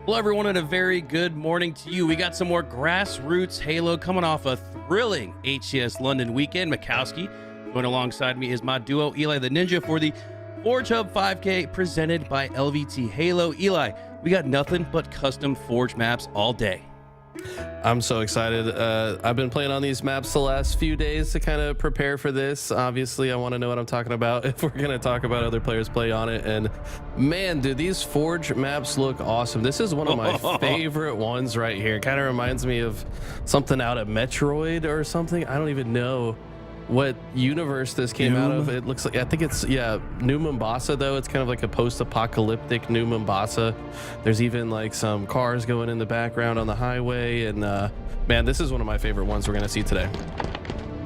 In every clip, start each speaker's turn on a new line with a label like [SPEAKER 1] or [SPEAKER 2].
[SPEAKER 1] Hello, everyone, and a very good morning to you. We got some more grassroots Halo coming off a thrilling HCS London weekend. Mikowski going alongside me is my duo, Eli the Ninja, for the Forge Hub 5K presented by LVT Halo. Eli, we got nothing but custom Forge maps all day.
[SPEAKER 2] I'm so excited. I've been playing on these maps the last few days to kind of prepare for this. Obviously, I want to know what I'm talking about if we're going to talk about other players play on it. And man, dude, these Forge maps look awesome. This is one of my favorite ones right here. It kind of reminds me of something out of Metroid or something. I don't even know what universe this came out of. It looks like, I think it's, yeah, New Mombasa, though. It's kind of like a post-apocalyptic New Mombasa. There's even like some cars going in the background on the highway. And man, this is one of my favorite ones we're going to see today.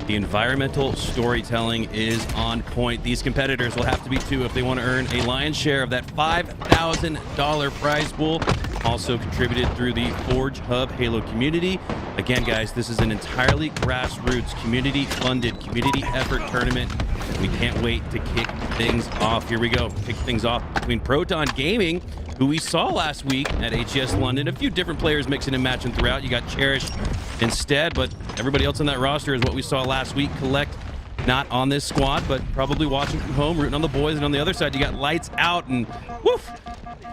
[SPEAKER 1] The environmental storytelling is on point. These competitors will have to be two if they want to earn a lion's share of that $5,000 prize pool. Also contributed through the Forge Hub Halo community. Again, guys, this is an entirely grassroots, community-funded, community effort tournament. We can't wait to kick things off. Here we go. Kick things off between Proton Gaming, who we saw last week at HCS London. A few different players mixing and matching throughout. You got Cherished instead, but everybody else on that roster is what we saw last week. Collect not on this squad, but probably watching from home, rooting on the boys. And on the other side, you got Lights Out, and woof.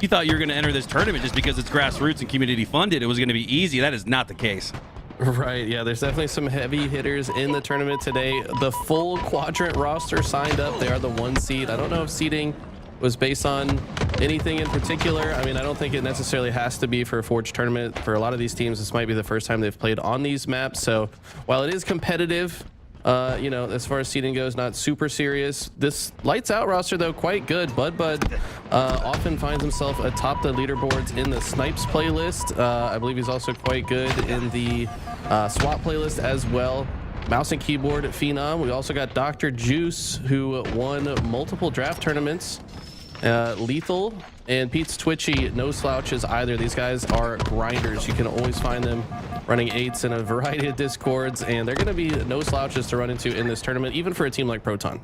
[SPEAKER 1] You thought you were going to enter this tournament just because it's grassroots and community funded. It was going to be easy. That is not the case.
[SPEAKER 2] Right, yeah, there's definitely some heavy hitters in the tournament today. The full Quadrant roster signed up. They are the 1 seed. I don't know if seeding was based on anything in particular. I mean, I don't think it necessarily has to be for a Forge tournament. For a lot of these teams, this might be the first time they've played on these maps. So while it is competitive, you know, as far as seeding goes, not super serious. This Lights Out roster, though, quite good. Bud often finds himself atop the leaderboards in the Snipes playlist. I believe he's also quite good in the SWAT playlist as well. Mouse and keyboard phenom. We also got Dr. Juice, who won multiple draft tournaments. Lethal and Pete's Twitchy, no slouches either. These guys are grinders. You can always find them running 8s in a variety of discords, and they're going to be no slouches to run into in this tournament, even for a team like Proton.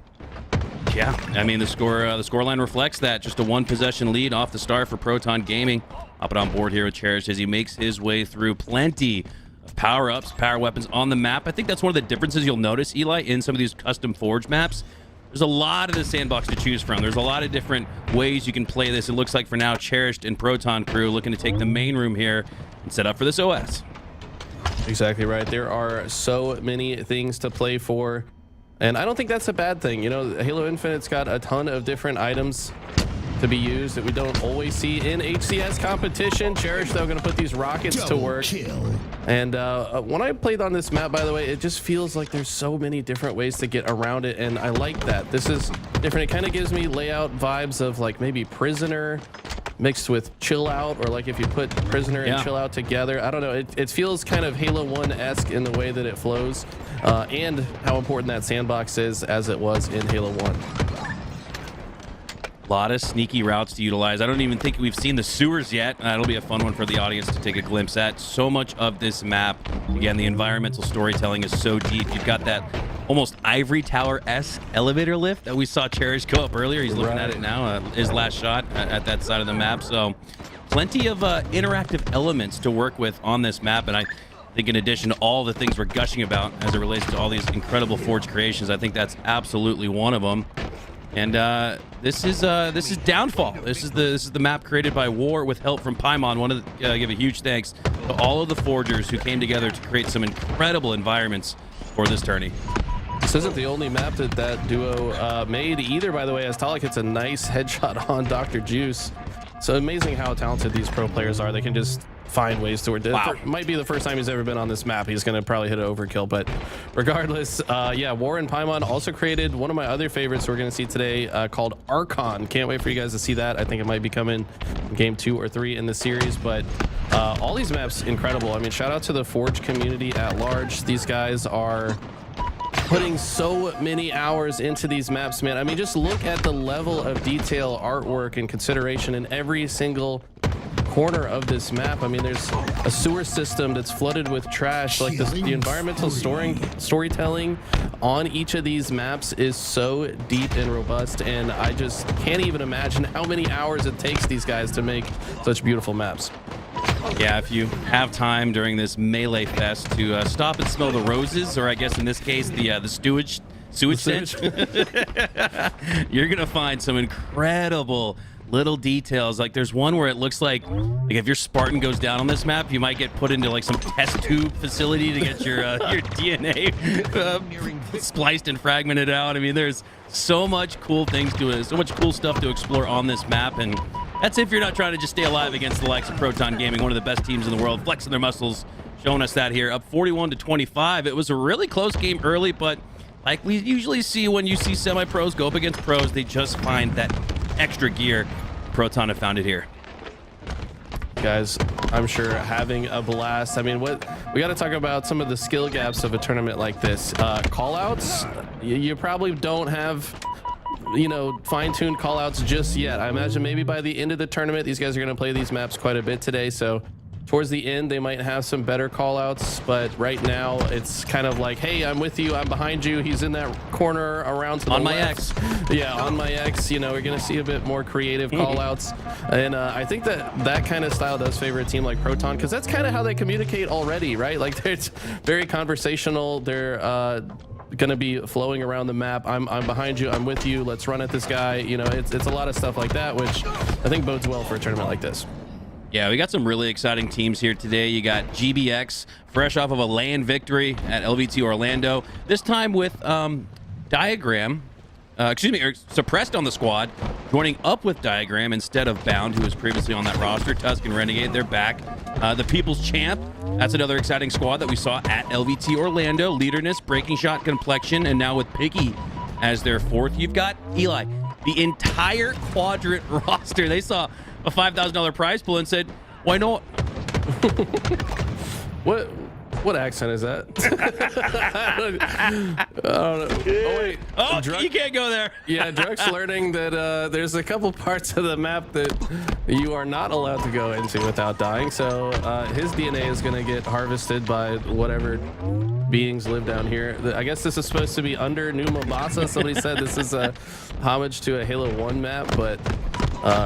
[SPEAKER 1] Yeah, I mean, the scoreline reflects that. Just a 1-possession lead off the start for Proton Gaming. Hopping on board here with Cherish as he makes his way through plenty of power-ups, power weapons on the map. I think that's one of the differences you'll notice, Eli, in some of these custom Forge maps. There's a lot of the sandbox to choose from. There's a lot of different ways you can play this. It looks like for now, Cherished and Proton crew looking to take the main room here and set up for this OS.
[SPEAKER 2] Exactly right. There are so many things to play for, and I don't think that's a bad thing. You know, Halo Infinite's got a ton of different items to be used that we don't always see in HCS competition. Cherish, though, going to put these rockets to work. And when I played on this map, by the way, it just feels like there's so many different ways to get around it, and I like that. This is different. It kind of gives me layout vibes of like maybe Prisoner mixed with Chill Out, or like if you put Prisoner and Chill Out together. I don't know. It feels kind of Halo 1-esque in the way that it flows, and how important that sandbox is as it was in Halo 1.
[SPEAKER 1] A lot of sneaky routes to utilize. I don't even think we've seen the sewers yet. It'll be a fun one for the audience to take a glimpse at. So much of this map, again, the environmental storytelling is so deep. You've got that almost Ivory Tower-esque elevator lift that we saw Cherish go up earlier. He's looking at it now, his last shot at that side of the map. So plenty of interactive elements to work with on this map. And I think in addition to all the things we're gushing about as it relates to all these incredible Forge creations, I think that's absolutely one of them. And this is Downfall. This is the map created by War with help from Paimon. Want to give a huge thanks to all of the Forgers who came together to create some incredible environments for this tourney.
[SPEAKER 2] This isn't the only map that duo made either, by the way, as Talik hits a nice headshot on Dr. Juice. So amazing how talented these pro players are. They can just find ways to work. Wow. Might be the first time he's ever been on this map. He's going to probably hit an overkill, but regardless, yeah, War and Paimon also created one of my other favorites we're going to see today called Archon. Can't wait for you guys to see that. I think it might be coming in game 2 or 3 in the series, but all these maps incredible. I mean, shout out to the Forge community at large. These guys are putting so many hours into these maps, man. I mean, just look at the level of detail, artwork, and consideration in every single corner of this map. I mean, there's a sewer system that's flooded with trash. Like the environmental storytelling on each of these maps is so deep and robust, and I just can't even imagine how many hours it takes these guys to make such beautiful maps.
[SPEAKER 1] Yeah, if you have time during this melee fest to stop and smell the roses, or I guess in this case the sewage stench, you're gonna find some incredible little details. Like there's one where it looks like if your Spartan goes down on this map, you might get put into like some test tube facility to get your DNA spliced and fragmented out. I mean, there's so much cool things to it, so much cool stuff to explore on this map, and that's if you're not trying to just stay alive against the likes of Proton Gaming, one of the best teams in the world, flexing their muscles, showing us that here. Up 41-25. It was a really close game early, but like we usually see when you see semi-pros go up against pros, they just find that extra gear. Proton have found it here.
[SPEAKER 2] Guys, I'm sure having a blast. I mean, we got to talk about some of the skill gaps of a tournament like this. Callouts, you probably don't have, you know, fine-tuned callouts just yet. I imagine maybe by the end of the tournament, these guys are going to play these maps quite a bit today, so towards the end they might have some better callouts, but right now it's kind of like, hey, I'm with you, I'm behind you, he's in that corner around to the
[SPEAKER 1] on my
[SPEAKER 2] left.
[SPEAKER 1] X.
[SPEAKER 2] Yeah, on my X. You know, we're going to see a bit more creative callouts, and I think that kind of style does favor a team like Proton, because that's kind of how they communicate already, right? Like it's very conversational. They're going to be flowing around the map. I'm behind you, I'm with you, let's run at this guy. You know, it's a lot of stuff like that, which I think bodes well for a tournament like this.
[SPEAKER 1] Yeah, we got some really exciting teams here today. You got GBX, fresh off of a LAN victory at LVT Orlando. This time with Diagram, or Suppressed on the squad, joining up with Diagram instead of Bound, who was previously on that roster. Tusk and Renegade, they're back. The People's Champ, that's another exciting squad that we saw at LVT Orlando. Leaderness, Breaking Shot, Complexion, and now with Piggy as their fourth. You've got Eli, the entire Quadrant roster. They saw a $5,000 prize pool and said, why not?
[SPEAKER 2] What accent is that? I don't know. Oh wait.
[SPEAKER 1] Oh, you can't go there.
[SPEAKER 2] Yeah, Druck's learning that there's a couple parts of the map that you are not allowed to go into without dying. So his DNA is going to get harvested by whatever beings live down here. I guess this is supposed to be under New Mombasa. Somebody said this is a homage to a Halo 1 map, but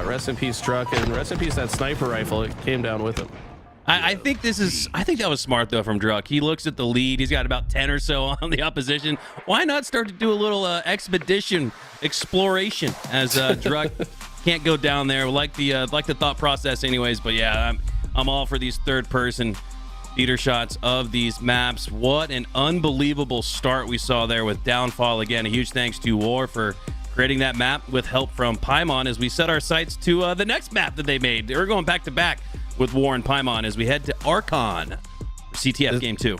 [SPEAKER 2] rest in peace, Druck, and rest in peace that sniper rifle. It came down with him.
[SPEAKER 1] I think that was smart though from Druck. He looks at the lead. He's got about 10 or so on the opposition. Why not start to do a little expedition exploration as Druck can't go down there? Like the thought process anyways. But yeah, I'm all for these third person theater shots of these maps. What an unbelievable start we saw there with Downfall. Again, a huge thanks to War for creating that map with help from Paimon as we set our sights to the next map that they made. We're going back to back with War and Paimon as we head to Archon CTF Game 2.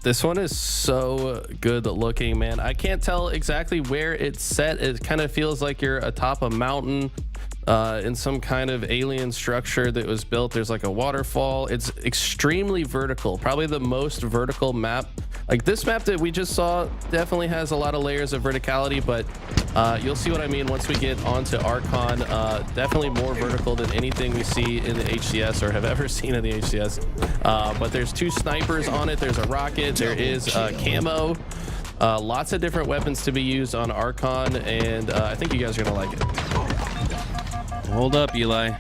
[SPEAKER 2] This one is so good looking, man. I can't tell exactly where it's set. It kind of feels like you're atop a mountain in some kind of alien structure that was built. There's like a waterfall. It's extremely vertical, probably the most vertical map. Like this map that we just saw definitely has a lot of layers of verticality, but you'll see what I mean once we get onto Archon. Definitely more vertical than anything we see in the HCS or have ever seen in the HCS. But there's two snipers on it. There's a rocket. There is camo. Lots of different weapons to be used on Archon, and I think you guys are gonna like it.
[SPEAKER 1] Hold up, Eli.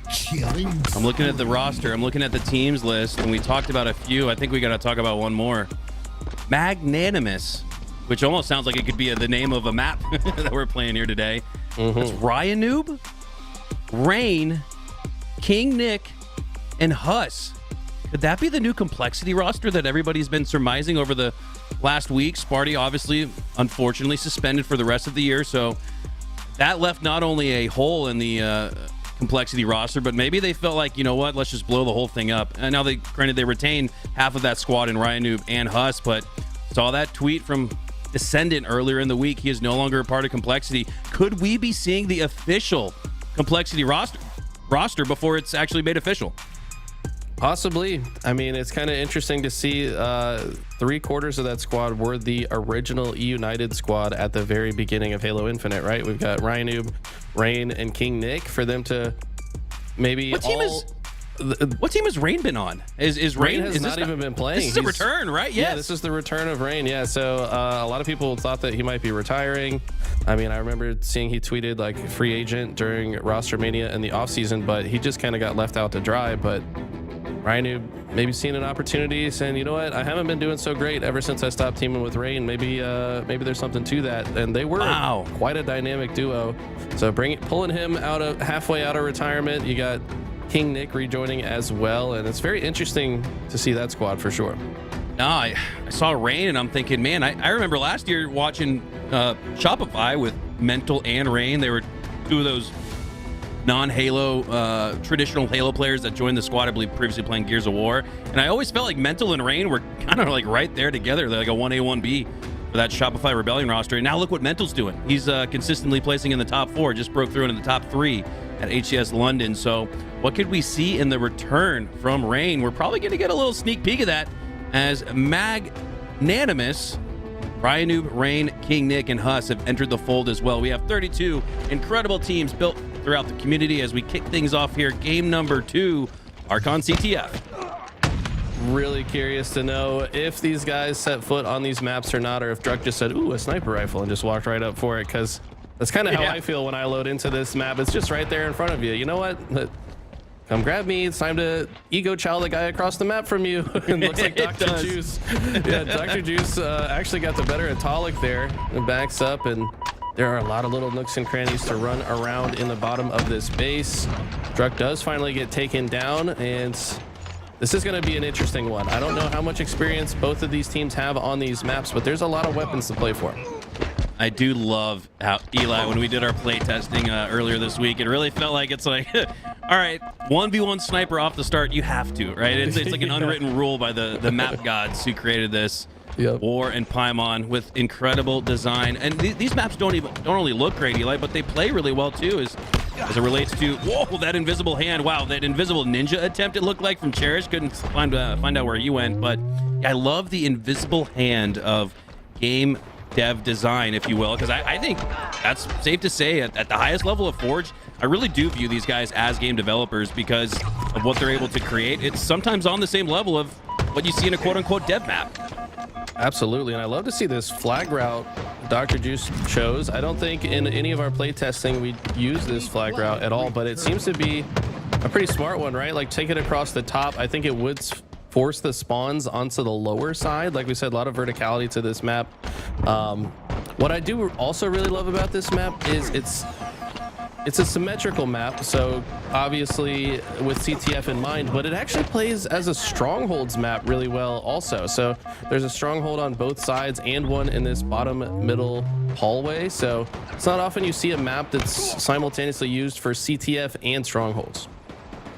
[SPEAKER 1] I'm looking at the roster. I'm looking at the teams list, and we talked about a few. I think we got to talk about one more. Magnanimous, which almost sounds like it could be the name of a map that we're playing here today. That's Ryan Noob, Rain, King Nick, and Huss. Could that be the new complexity roster that everybody's been surmising over the last week? Sparty, obviously, unfortunately, suspended for the rest of the year, so that left not only a hole in the complexity roster, but maybe they felt like, you know what, let's just blow the whole thing up. And now they retain half of that squad in Ryan Noob and Huss, but saw that tweet from Descendant earlier in the week. He is no longer a part of complexity. Could we be seeing the official complexity roster before it's actually made official?
[SPEAKER 2] Possibly. I mean, it's kind of interesting to see 3/4 of that squad were the original E-United squad at the very beginning of Halo Infinite, right? We've got Ryan Noob, Rain, and King Nick for them to maybe
[SPEAKER 1] what team has Rain been on? Is Rain
[SPEAKER 2] has not even been playing?
[SPEAKER 1] This is a return, right? Yes.
[SPEAKER 2] Yeah, this is the return of Rain. Yeah, so a lot of people thought that he might be retiring. I mean, I remember seeing he tweeted like free agent during Roster Mania in the offseason, but he just kind of got left out to dry. But Ryan maybe seen an opportunity, saying, you know what, I haven't been doing so great ever since I stopped teaming with Rain. Maybe there's something to that. And they were quite a dynamic duo. So pulling him halfway out of retirement. You got King Nick rejoining as well, and it's very interesting to see that squad for sure.
[SPEAKER 1] No, I saw Rain and I'm thinking, man, I remember last year watching Shopify with Mental and Rain. They were two of those non-Halo, traditional Halo players that joined the squad, I believe previously playing Gears of War. And I always felt like Mental and Rain were kind of like right there together. They're like a 1A, 1B for that Shopify Rebellion roster. And now look what Mental's doing. He's consistently placing in the top 4, just broke through into the top 3 at HCS London. So what could we see in the return from Rain? We're probably going to get a little sneak peek of that as Magnanimous, Ryan Noob, Rain, King Nick, and Huss have entered the fold as well. We have 32 incredible teams built throughout the community as we kick things off here. Game number 2, Archon CTF.
[SPEAKER 2] Really curious to know if these guys set foot on these maps or not, or if Druck just said, ooh, a sniper rifle, and just walked right up for it, because that's kind of how I feel when I load into this map. It's just right there in front of you. You know what? Come grab me. It's time to ego chow the guy across the map from you. It looks like Dr. Juice. Yeah, Dr. Juice actually got the better of Talik there and backs up, and there are a lot of little nooks and crannies to run around in the bottom of this base. Druck does finally get taken down, and this is going to be an interesting one. I don't know how much experience both of these teams have on these maps, but there's a lot of weapons to play for.
[SPEAKER 1] I do love how Eli, when we did our play testing earlier this week, it really felt like it's like, all right, 1v1 sniper off the start, you have to, right? It's like an unwritten rule by the map gods who created this. Yep. War and Paimon with incredible design, and these maps don't only look great, Eli, but they play really well too, as it relates to that invisible hand. Wow, that invisible ninja attempt it looked like from Cherish. Couldn't find out where he went, but I love the invisible hand of game dev design, if you will, because I think that's safe to say at the highest level of Forge, I really do view these guys as game developers because of what they're able to create. It's sometimes on the same level of what you see in a quote-unquote dev map.
[SPEAKER 2] Absolutely, and I love to see this flag route Dr. Juice chose. I don't think in any of our play testing we use this flag route at all, but it seems to be a pretty smart one, right? Like take it across the top. I think it would force the spawns onto the lower side. Like we said, a lot of verticality to this map. What I do also really love about this map is it's a symmetrical map, so obviously with CTF in mind, but it actually plays as a strongholds map really well also. So there's a stronghold on both sides and one in this bottom middle hallway. So it's not often you see a map that's simultaneously used for CTF and strongholds.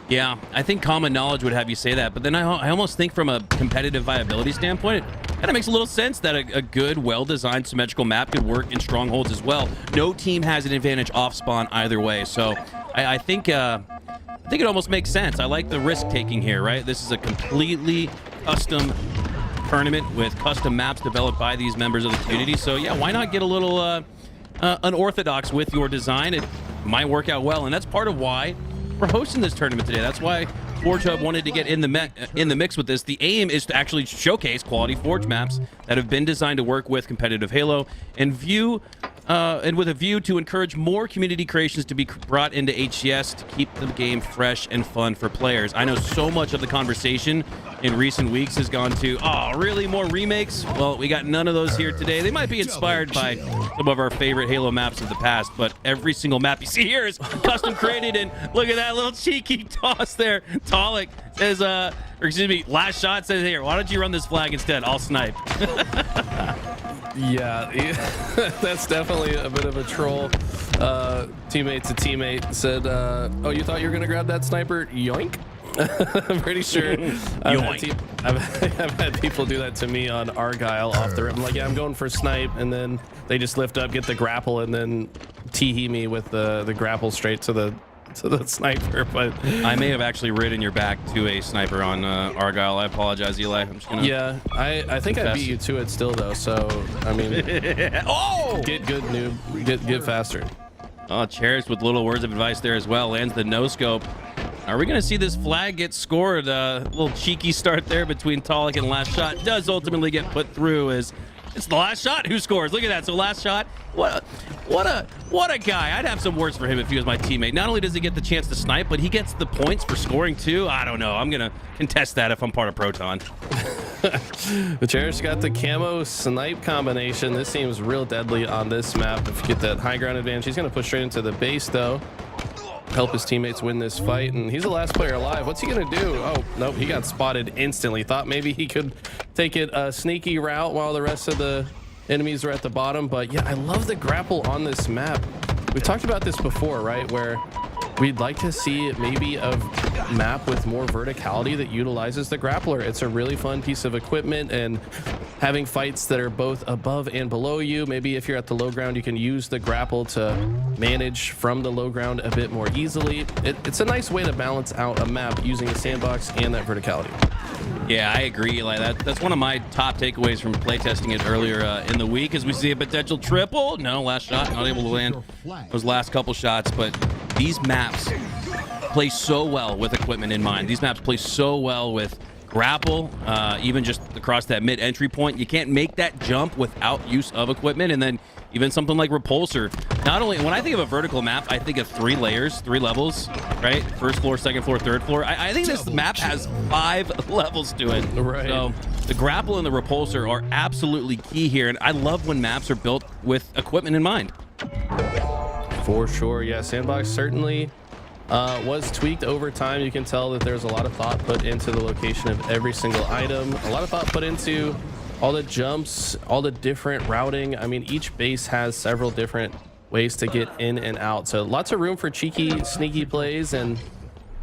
[SPEAKER 1] Yeah, I think common knowledge would have you say that, but then I almost think from a competitive viability standpoint, it kind of makes a little sense that a good, well-designed symmetrical map could work in strongholds as well. No team has an advantage off spawn either way, so I think it almost makes sense. I like the risk taking here, right? This is a completely custom tournament with custom maps developed by these members of the community. So yeah, why not get a little unorthodox with your design? It might work out well, and that's part of why we're hosting this tournament today. That's why Forge Hub wanted to get in the mix with this. The aim is to actually showcase quality Forge maps that have been designed to work with competitive Halo and with a view to encourage more community creations to be brought into HCS to keep the game fresh and fun for players. I know so much of the conversation in recent weeks has gone to, oh, really, more remakes? Well, we got none of those here today. They might be inspired by some of our favorite Halo maps of the past, but every single map you see here is custom created, and look at that little cheeky toss there. Talik says, or excuse me, last shot says, here, why don't you run this flag instead? I'll snipe.
[SPEAKER 2] Yeah, that's definitely a bit of a troll. Teammate to teammate said, oh, you thought you were going to grab that sniper? Yoink. I'm pretty sure I've had people do that to me on Argyle off the rip. I'm like, yeah, I'm going for snipe, and then they just lift up, get the grapple, and then tee me with the grapple straight to the sniper. But
[SPEAKER 1] I may have actually ridden your back to a sniper on Argyle. I apologize, Eli. I'm just gonna
[SPEAKER 2] I think I beat you to it still though, so I mean
[SPEAKER 1] oh,
[SPEAKER 2] get good, noob, get faster.
[SPEAKER 1] Oh, Cherish with little words of advice there as well. Lands the no scope. Are we going to see this flag get scored? A little cheeky start there between Talik and last shot does ultimately get put through as it's the last shot who scores. Look at that. So last shot. What What a guy. I'd have some words for him if he was my teammate. Not only does he get the chance to snipe, but he gets the points for scoring too. I don't know. I'm gonna contest that if I'm part of Proton.
[SPEAKER 2] The Cherish got the camo snipe combination. This seems real deadly on this map. If you get that high ground advantage, he's gonna push straight into the base though. Help his teammates win this fight, and he's the last player alive. What's he gonna do? Oh nope, he got spotted instantly. Thought maybe he could take it a sneaky route while the rest of the enemies are at the bottom. But yeah, I love the grapple on this map. We've talked about this before, right? Where we'd like to see maybe a map with more verticality that utilizes the grappler. It's a really fun piece of equipment, and having fights that are both above and below you. Maybe if you're at the low ground, you can use the grapple to manage from the low ground a bit more easily. It's a nice way to balance out a map using the sandbox and that verticality.
[SPEAKER 1] Yeah, I agree, Eli. That's one of my top takeaways from playtesting it earlier in the week, as we see a potential triple. No, last shot, not able to land those last couple shots, but these maps play so well with equipment in mind. These maps play so well with grapple, even just across that mid-entry point. You can't make that jump without use of equipment, and then even something like Repulsor. Not only, when I think of a vertical map, I think of 3 layers, 3 levels, right? First floor, second floor, third floor. I think this map has 5 levels to it.
[SPEAKER 2] Right.
[SPEAKER 1] So the grapple and the Repulsor are absolutely key here, and I love when maps are built with equipment in mind.
[SPEAKER 2] For sure, yeah. Sandbox certainly was tweaked over time. You can tell that there's a lot of thought put into the location of every single item. A lot of thought put into all the jumps, all the different routing. I mean, each base has several different ways to get in and out. So lots of room for cheeky, sneaky plays, and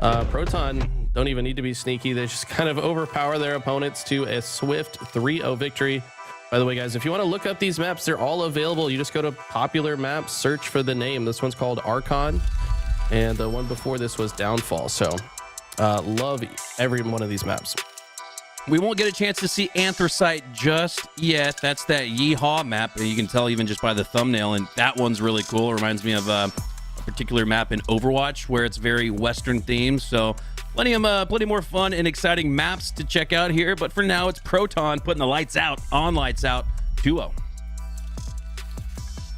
[SPEAKER 2] Proton don't even need to be sneaky. They just kind of overpower their opponents to a swift 3-0 victory. By the way, guys, if you want to look up these maps, they're all available. You just go to popular maps, search for the name. This one's called Archon, and the one before this was Downfall. So love every one of these maps.
[SPEAKER 1] We won't get a chance to see Anthracite just yet. That's that Yeehaw map. You can tell even just by the thumbnail, and that one's really cool. It reminds me of a particular map in Overwatch where it's very Western themed. So plenty more fun and exciting maps to check out here. But for now, it's Proton putting the lights out on Lights Out 2-0.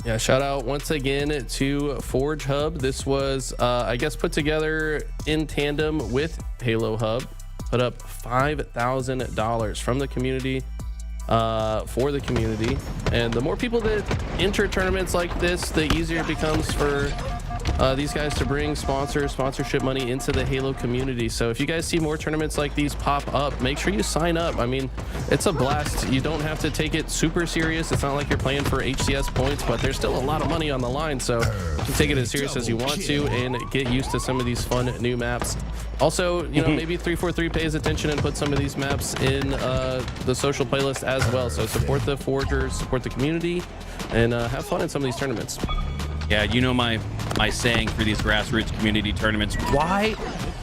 [SPEAKER 2] Yeah, shout out once again to Forge Hub. This was, I guess, put together in tandem with Halo Hub. Put up $5,000 from the community for the community. And the more people that enter tournaments like this, the easier it becomes for these guys to bring sponsorship money into the Halo community. So if you guys see more tournaments like these pop up, make sure you sign up. I mean, it's a blast. You don't have to take it super serious. It's not like you're playing for HCS points, but there's still a lot of money on the line. So you can take it as serious as you want to and get used to some of these fun new maps. Also, you know, maybe 343 pays attention and put some of these maps in the social playlist as well. So support the forgers, support the community, and have fun in some of these tournaments.
[SPEAKER 1] Yeah, you know my saying for these grassroots community tournaments: why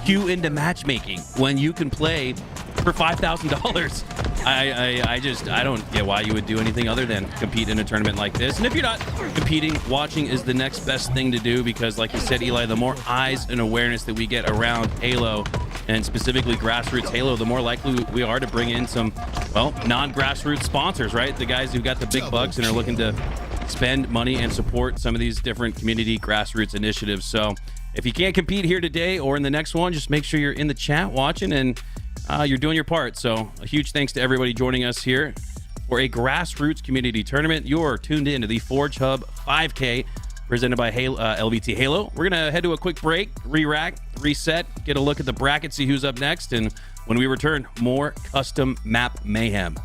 [SPEAKER 1] queue into matchmaking when you can play for $5,000? I don't get why you would do anything other than compete in a tournament like this. And if you're not competing, watching is the next best thing to do, because like you said, Eli, the more eyes and awareness that we get around Halo, and specifically grassroots Halo, the more likely we are to bring in some, well, non-grassroots sponsors, right? The guys who've got the big bucks and are looking to spend money and support some of these different community grassroots initiatives. So if you can't compete here today or in the next one, just make sure you're in the chat watching and you're doing your part. So a huge thanks to everybody joining us here for a grassroots community tournament. You're tuned in to the Forge Hub 5K presented by Halo, LVT Halo. We're going to head to a quick break, re-rack, reset, get a look at the bracket, see who's up next. And when we return, more custom map mayhem.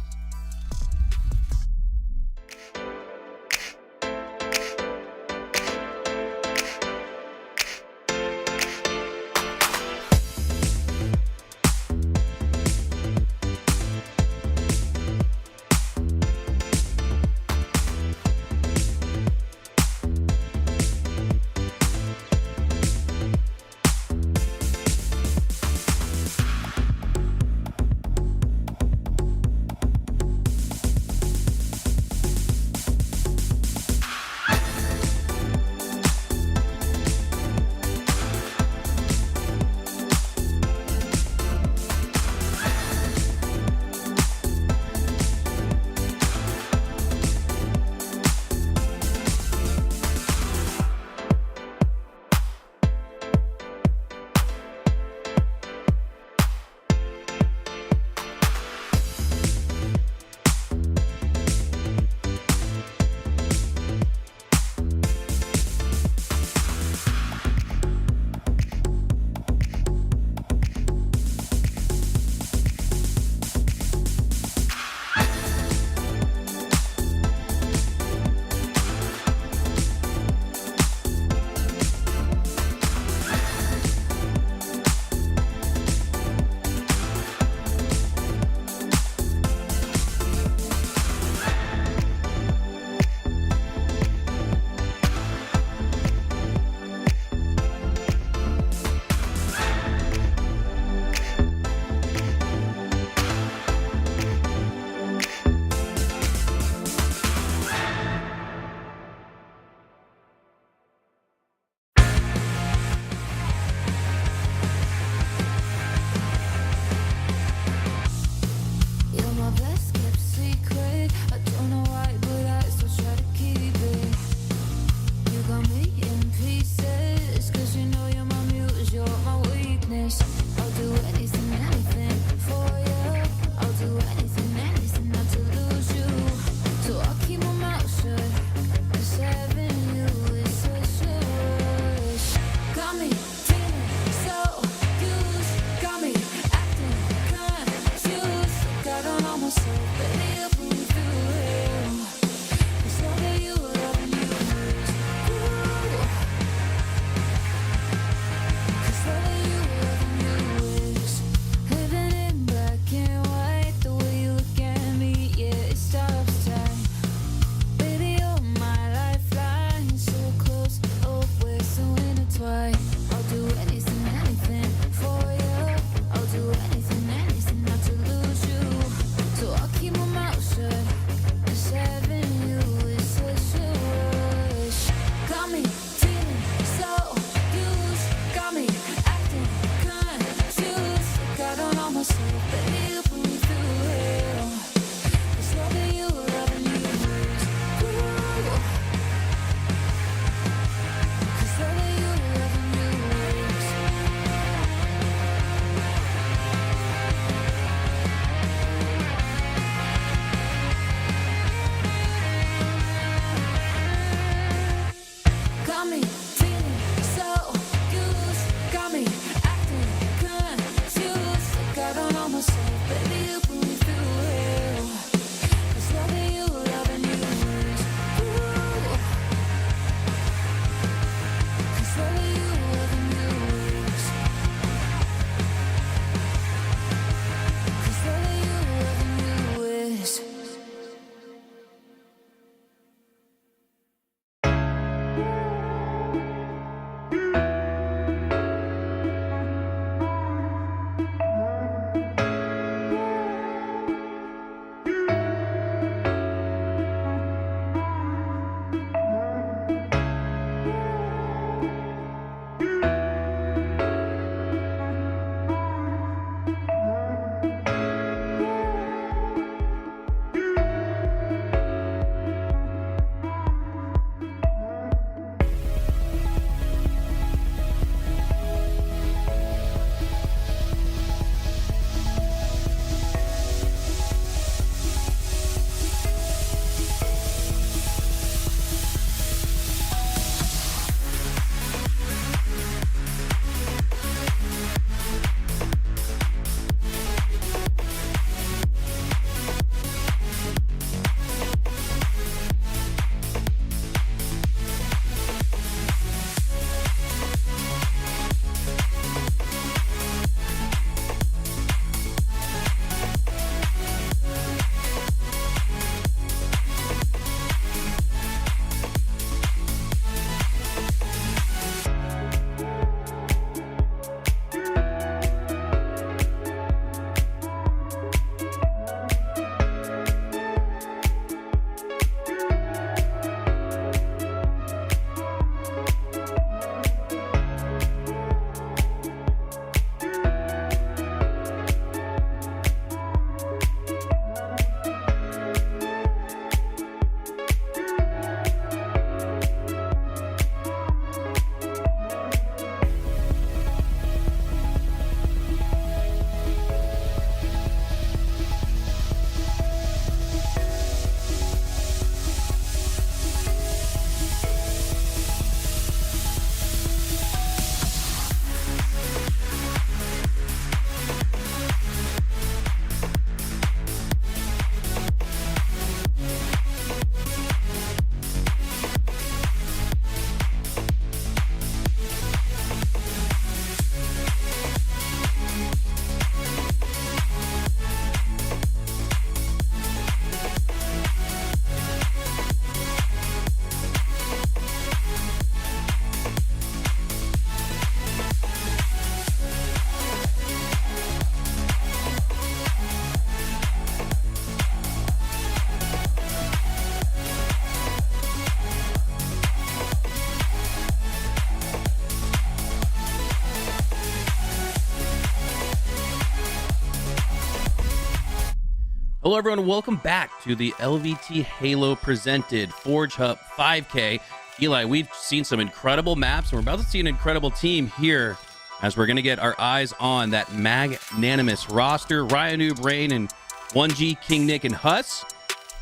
[SPEAKER 1] Hello, everyone. Welcome back to the LVT Halo presented Forge Hub 5K. Eli, we've seen some incredible maps, and we're about to see an incredible team here as we're going to get our eyes on that Magnanimous roster. Ryan Noob, Rain, and 1G, King Nick, and Huss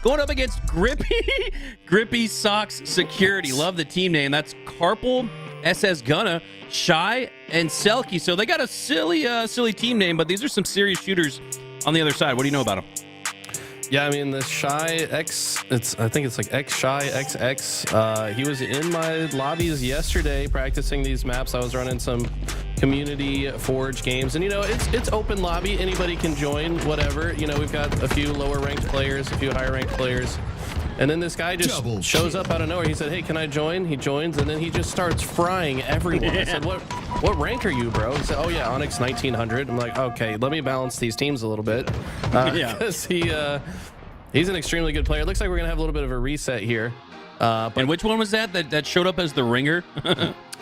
[SPEAKER 1] going up against Grippy. Grippy Socks Security. Love the team name. That's Carpal, SS Gunna, Shy, and Selkie. So they got a silly team name, but these are some serious shooters on the other side. What do you know about them?
[SPEAKER 2] Yeah, I mean, the Shy X, I think it's like X Shy XX. He was in my lobbies yesterday practicing these maps. I was running some community Forge games, and you know, it's open lobby. Anybody can join, whatever. You know, we've got a few lower ranked players, a few higher ranked players. And then this guy just shows up out of nowhere. He said, "Hey, can I join?" He joins, and then he just starts frying everyone. I said, "What rank are you, bro?" He said, "Oh yeah, Onyx 1900." I'm like, "Okay, let me balance these teams a little bit." Because he's an extremely good player. It looks like we're gonna have a little bit of a reset here.
[SPEAKER 1] And which one was that showed up as the ringer?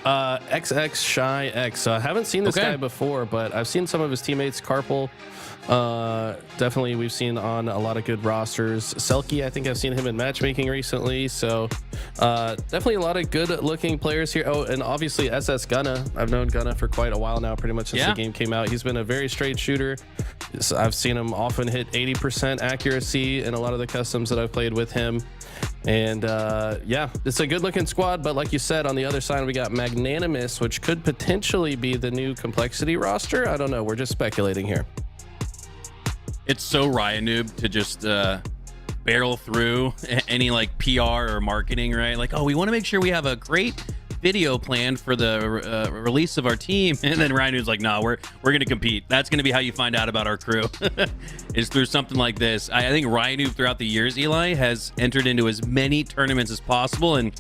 [SPEAKER 2] XX Shy X. I haven't seen this guy before, but I've seen some of his teammates. Carpal, definitely we've seen on a lot of good rosters. Selkie, I think I've seen him in matchmaking recently. So definitely a lot of good looking players here. Oh, and obviously SS Gunna. I've known Gunna for quite a while now, pretty much since the game came out. He's been a very straight shooter. I've seen him often hit 80% accuracy in a lot of the customs that I've played with him. And yeah, it's a good looking squad, but like you said, on the other side we got Magnanimous, which could potentially be the new complexity roster. I don't know, we're just speculating here.
[SPEAKER 1] It's so Ryan Noob to just barrel through any like PR or marketing, right? Like, oh, we want to make sure we have a great video planned for the release of our team, and then Ryan Noob's like, no, we're gonna compete. That's gonna be how you find out about our crew, is through something like this. I think Ryan Noob throughout the years, Eli, has entered into as many tournaments as possible, and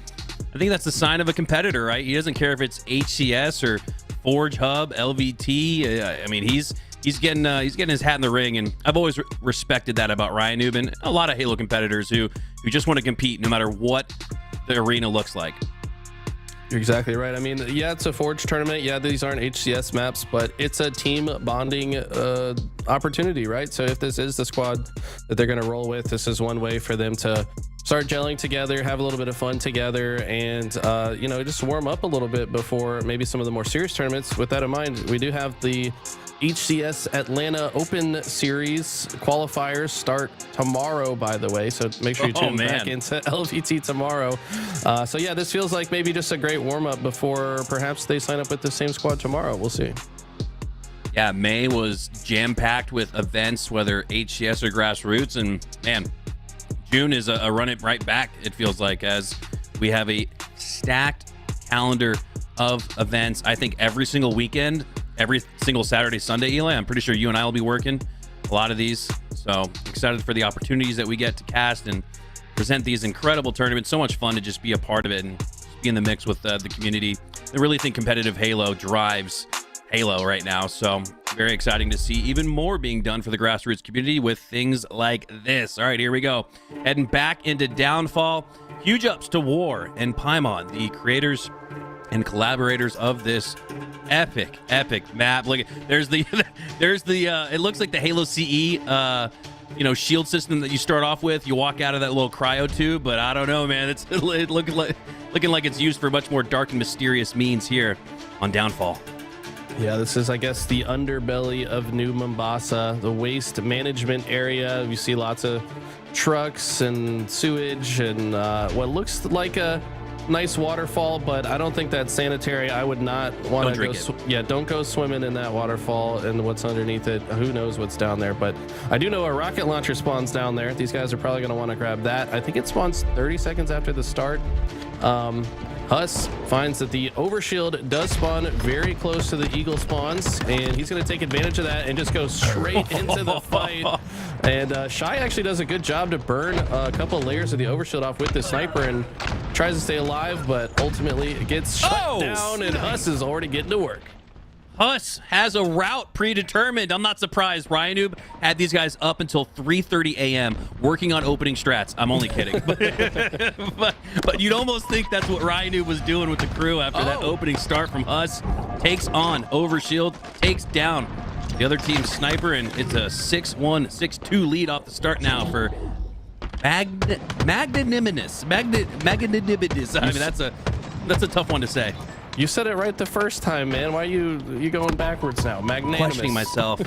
[SPEAKER 1] I think that's the sign of a competitor, right? He doesn't care if it's HCS or Forge Hub, LVT. I mean, he's getting his hat in the ring, and I've always respected that about Ryan Noob and a lot of Halo competitors who just want to compete no matter what the arena looks like.
[SPEAKER 2] You're exactly right. I mean, yeah, it's a Forge tournament. Yeah, these aren't HCS maps, but it's a team bonding opportunity, right? So if this is the squad that they're going to roll with, this is one way for them to start gelling together, have a little bit of fun together, and you know, just warm up a little bit before maybe some of the more serious tournaments. With that in mind, we do have the HCS Atlanta Open Series qualifiers start tomorrow, by the way, so make sure you tune back into LVT tomorrow. So yeah, this feels like maybe just a great warm-up before perhaps they sign up with the same squad tomorrow. We'll see.
[SPEAKER 1] Yeah, May was jam-packed with events, whether HCS or grassroots, and man, June is a run it right back, it feels like, as we have a stacked calendar of events. I think every single weekend, every single Saturday, Sunday, Eli, I'm pretty sure you and I will be working a lot of these. So excited for the opportunities that we get to cast and present these incredible tournaments. So much fun to just be a part of it and be in the mix with the community. I really think competitive Halo drives Halo right now. So very exciting to see even more being done for the grassroots community with things like this. All right, here we go. Heading back into Downfall. Huge ups to War and Paimon, the creators and collaborators of this epic map. Look, there's the it looks like the Halo CE shield system that you start off with. You walk out of that little cryo tube, but I don't know, man. It's looking like it's used for much more dark and mysterious means here on Downfall.
[SPEAKER 2] Yeah, this is, I guess, the underbelly of New Mombasa, the waste management area. You see lots of trucks and sewage and what looks like a nice waterfall, but I don't think that's sanitary. I would not want to go. Don't go swimming in that waterfall and what's underneath it. Who knows what's down there? But I do know a rocket launcher spawns down there. These guys are probably going to want to grab that. I think it spawns 30 seconds after the start. Huss finds that the overshield does spawn very close to the eagle spawns, and he's going to take advantage of that and just go straight into the fight. And Shy actually does a good job to burn a couple layers of the overshield off with the sniper and tries to stay alive, but ultimately it gets shut down, and Huss is already getting to work.
[SPEAKER 1] Huss has a route predetermined. I'm not surprised. Ryan Noob had these guys up until 3:30 a.m. working on opening strats. I'm only kidding. but you'd almost think that's what Ryan Noob was doing with the crew after that opening start from Huss. Takes on Overshield, takes down the other team's sniper, and it's a 6-1, 6-2 lead off the start now for Magnanimous. Magnanimous. I mean, that's a tough one to say.
[SPEAKER 2] You said it right the first time, man. Why are you going backwards now? Magnanimous.
[SPEAKER 1] Questioning myself.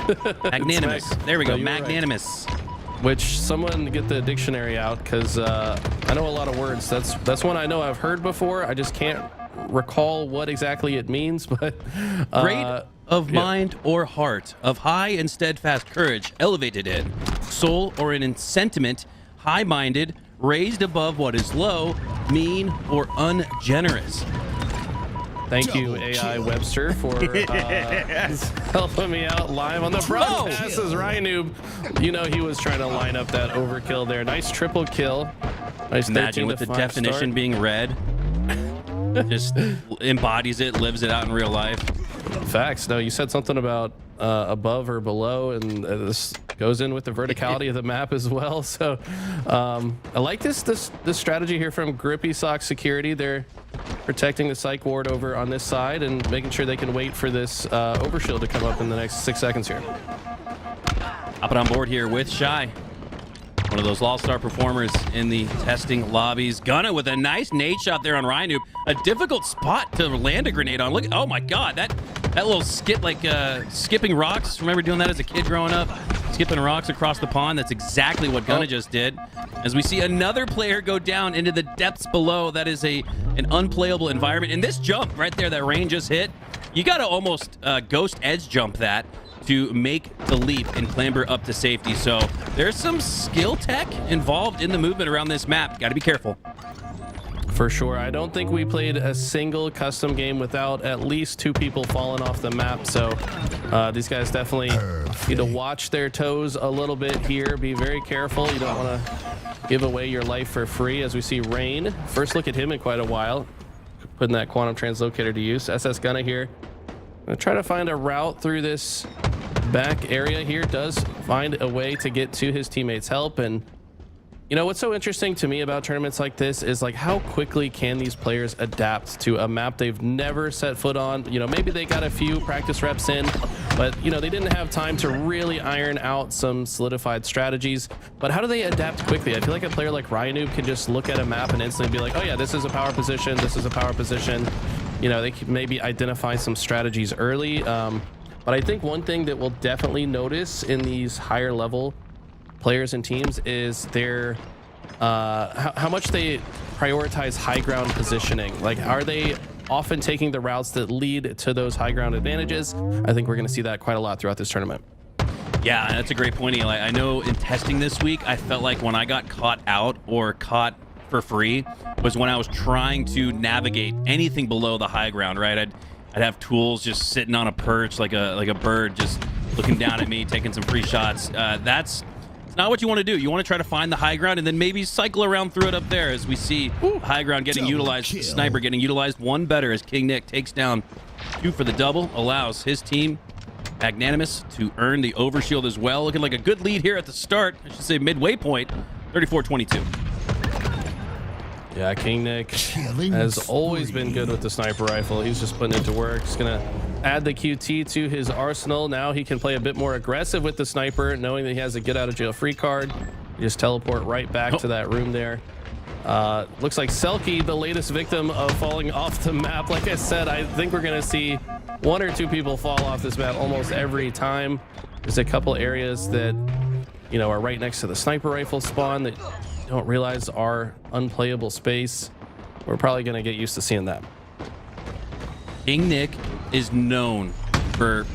[SPEAKER 1] Magnanimous. There we go.
[SPEAKER 2] No,
[SPEAKER 1] Magnanimous.
[SPEAKER 2] Right. Which someone get the dictionary out, because I know a lot of words. That's one I know I've heard before. I just can't recall what exactly it means. But
[SPEAKER 1] great of mind or heart, of high and steadfast courage, elevated in soul or in sentiment, high-minded, raised above what is low, mean or ungenerous.
[SPEAKER 2] Thank you, AI Webster, for helping me out live on the broadcast. Ryan Noob, you know he was trying to line up that overkill there. Nice triple kill. Nice.
[SPEAKER 1] Imagine with the definition
[SPEAKER 2] start.
[SPEAKER 1] being red. Just embodies it, lives it out in real life.
[SPEAKER 2] Facts. No, you said something about above or below, and this goes in with the verticality of the map as well. So I like this strategy here from Grippy Sock Security. They're protecting the psych ward over on this side and making sure they can wait for this overshield to come up in the next 6 seconds here.
[SPEAKER 1] Hopping on board here with Shy. One of those all-star performers in the testing lobbies. Gunna with a nice nade shot there on Ryan Noob. A difficult spot to land a grenade on. Look, oh my God, that little skip, like skipping rocks. Remember doing that as a kid growing up? Skipping rocks across the pond. That's exactly what Gunna just did. As we see another player go down into the depths below. That is an unplayable environment. And this jump right there that Rain just hit, you got to almost ghost edge jump that to make the leap and clamber up to safety. So there's some skill tech involved in the movement around this map. Got to be careful.
[SPEAKER 2] For sure. I don't think we played a single custom game without at least 2 people falling off the map. So these guys definitely need to watch their toes a little bit here. Be very careful. You don't want to give away your life for free. As we see Rain, first look at him in quite a while, putting that quantum translocator to use. SS Gunna here. Gonna try to find a route through this back area here. Does find a way to get to his teammates' help. And you know what's so interesting to me about tournaments like this is like how quickly can these players adapt to a map they've never set foot on. You know, maybe they got a few practice reps in, but you know, they didn't have time to really iron out some solidified strategies. But how do they adapt quickly? I feel like a player like Ryan Noob can just look at a map and instantly be like, oh yeah, this is a power position, this is a power position. You know, they can maybe identify some strategies early. But I think one thing that we'll definitely notice in these higher level players and teams is their how much they prioritize high ground positioning. Like, are they often taking the routes that lead to those high ground advantages? I think we're going to see that quite a lot throughout this tournament.
[SPEAKER 1] Yeah, that's a great point, Eli. I know in testing this week, I felt like when I got caught out or caught for free was when I was trying to navigate anything below the high ground, right? I'd have tools just sitting on a perch like a bird, just looking down at me, taking some free shots. That's not what you want to do. You want to try to find the high ground and then maybe cycle around through it up there, as we see high ground getting utilized, sniper getting utilized one better as King Nick takes down 2 for the double, allows his team, Magnanimous, to earn the overshield as well. Looking like a good lead here at the start, I should say midway point, 34-22.
[SPEAKER 2] Yeah, King Nick has always been good with the sniper rifle. He's just putting it to work. He's going to add the QT to his arsenal. Now he can play a bit more aggressive with the sniper, knowing that he has a get out of jail free card. You just teleport right back to that room there. Looks like Selkie, the latest victim of falling off the map. Like I said, I think we're going to see 1 or 2 people fall off this map almost every time. There's a couple areas that, you know, are right next to the sniper rifle spawn that don't realize are unplayable space. We're probably going to get used to seeing that.
[SPEAKER 1] King Nick is known for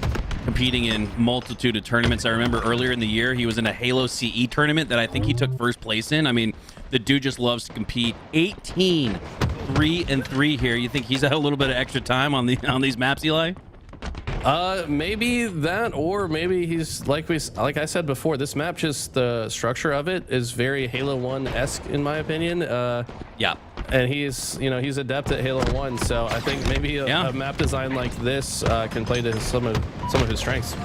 [SPEAKER 1] competing in multitude of tournaments. I remember earlier in the year he was in a Halo CE tournament that I think he took first place in. I mean, the dude just loves to compete. 18 3-3 here. You think he's had a little bit of extra time on these maps, Eli?
[SPEAKER 2] Maybe that, or maybe he's like I said before, this map, just the structure of it is very Halo 1-esque in my opinion.
[SPEAKER 1] Yeah.
[SPEAKER 2] And he's adept at Halo 1, so I think maybe a map design like this can play to some of his strengths.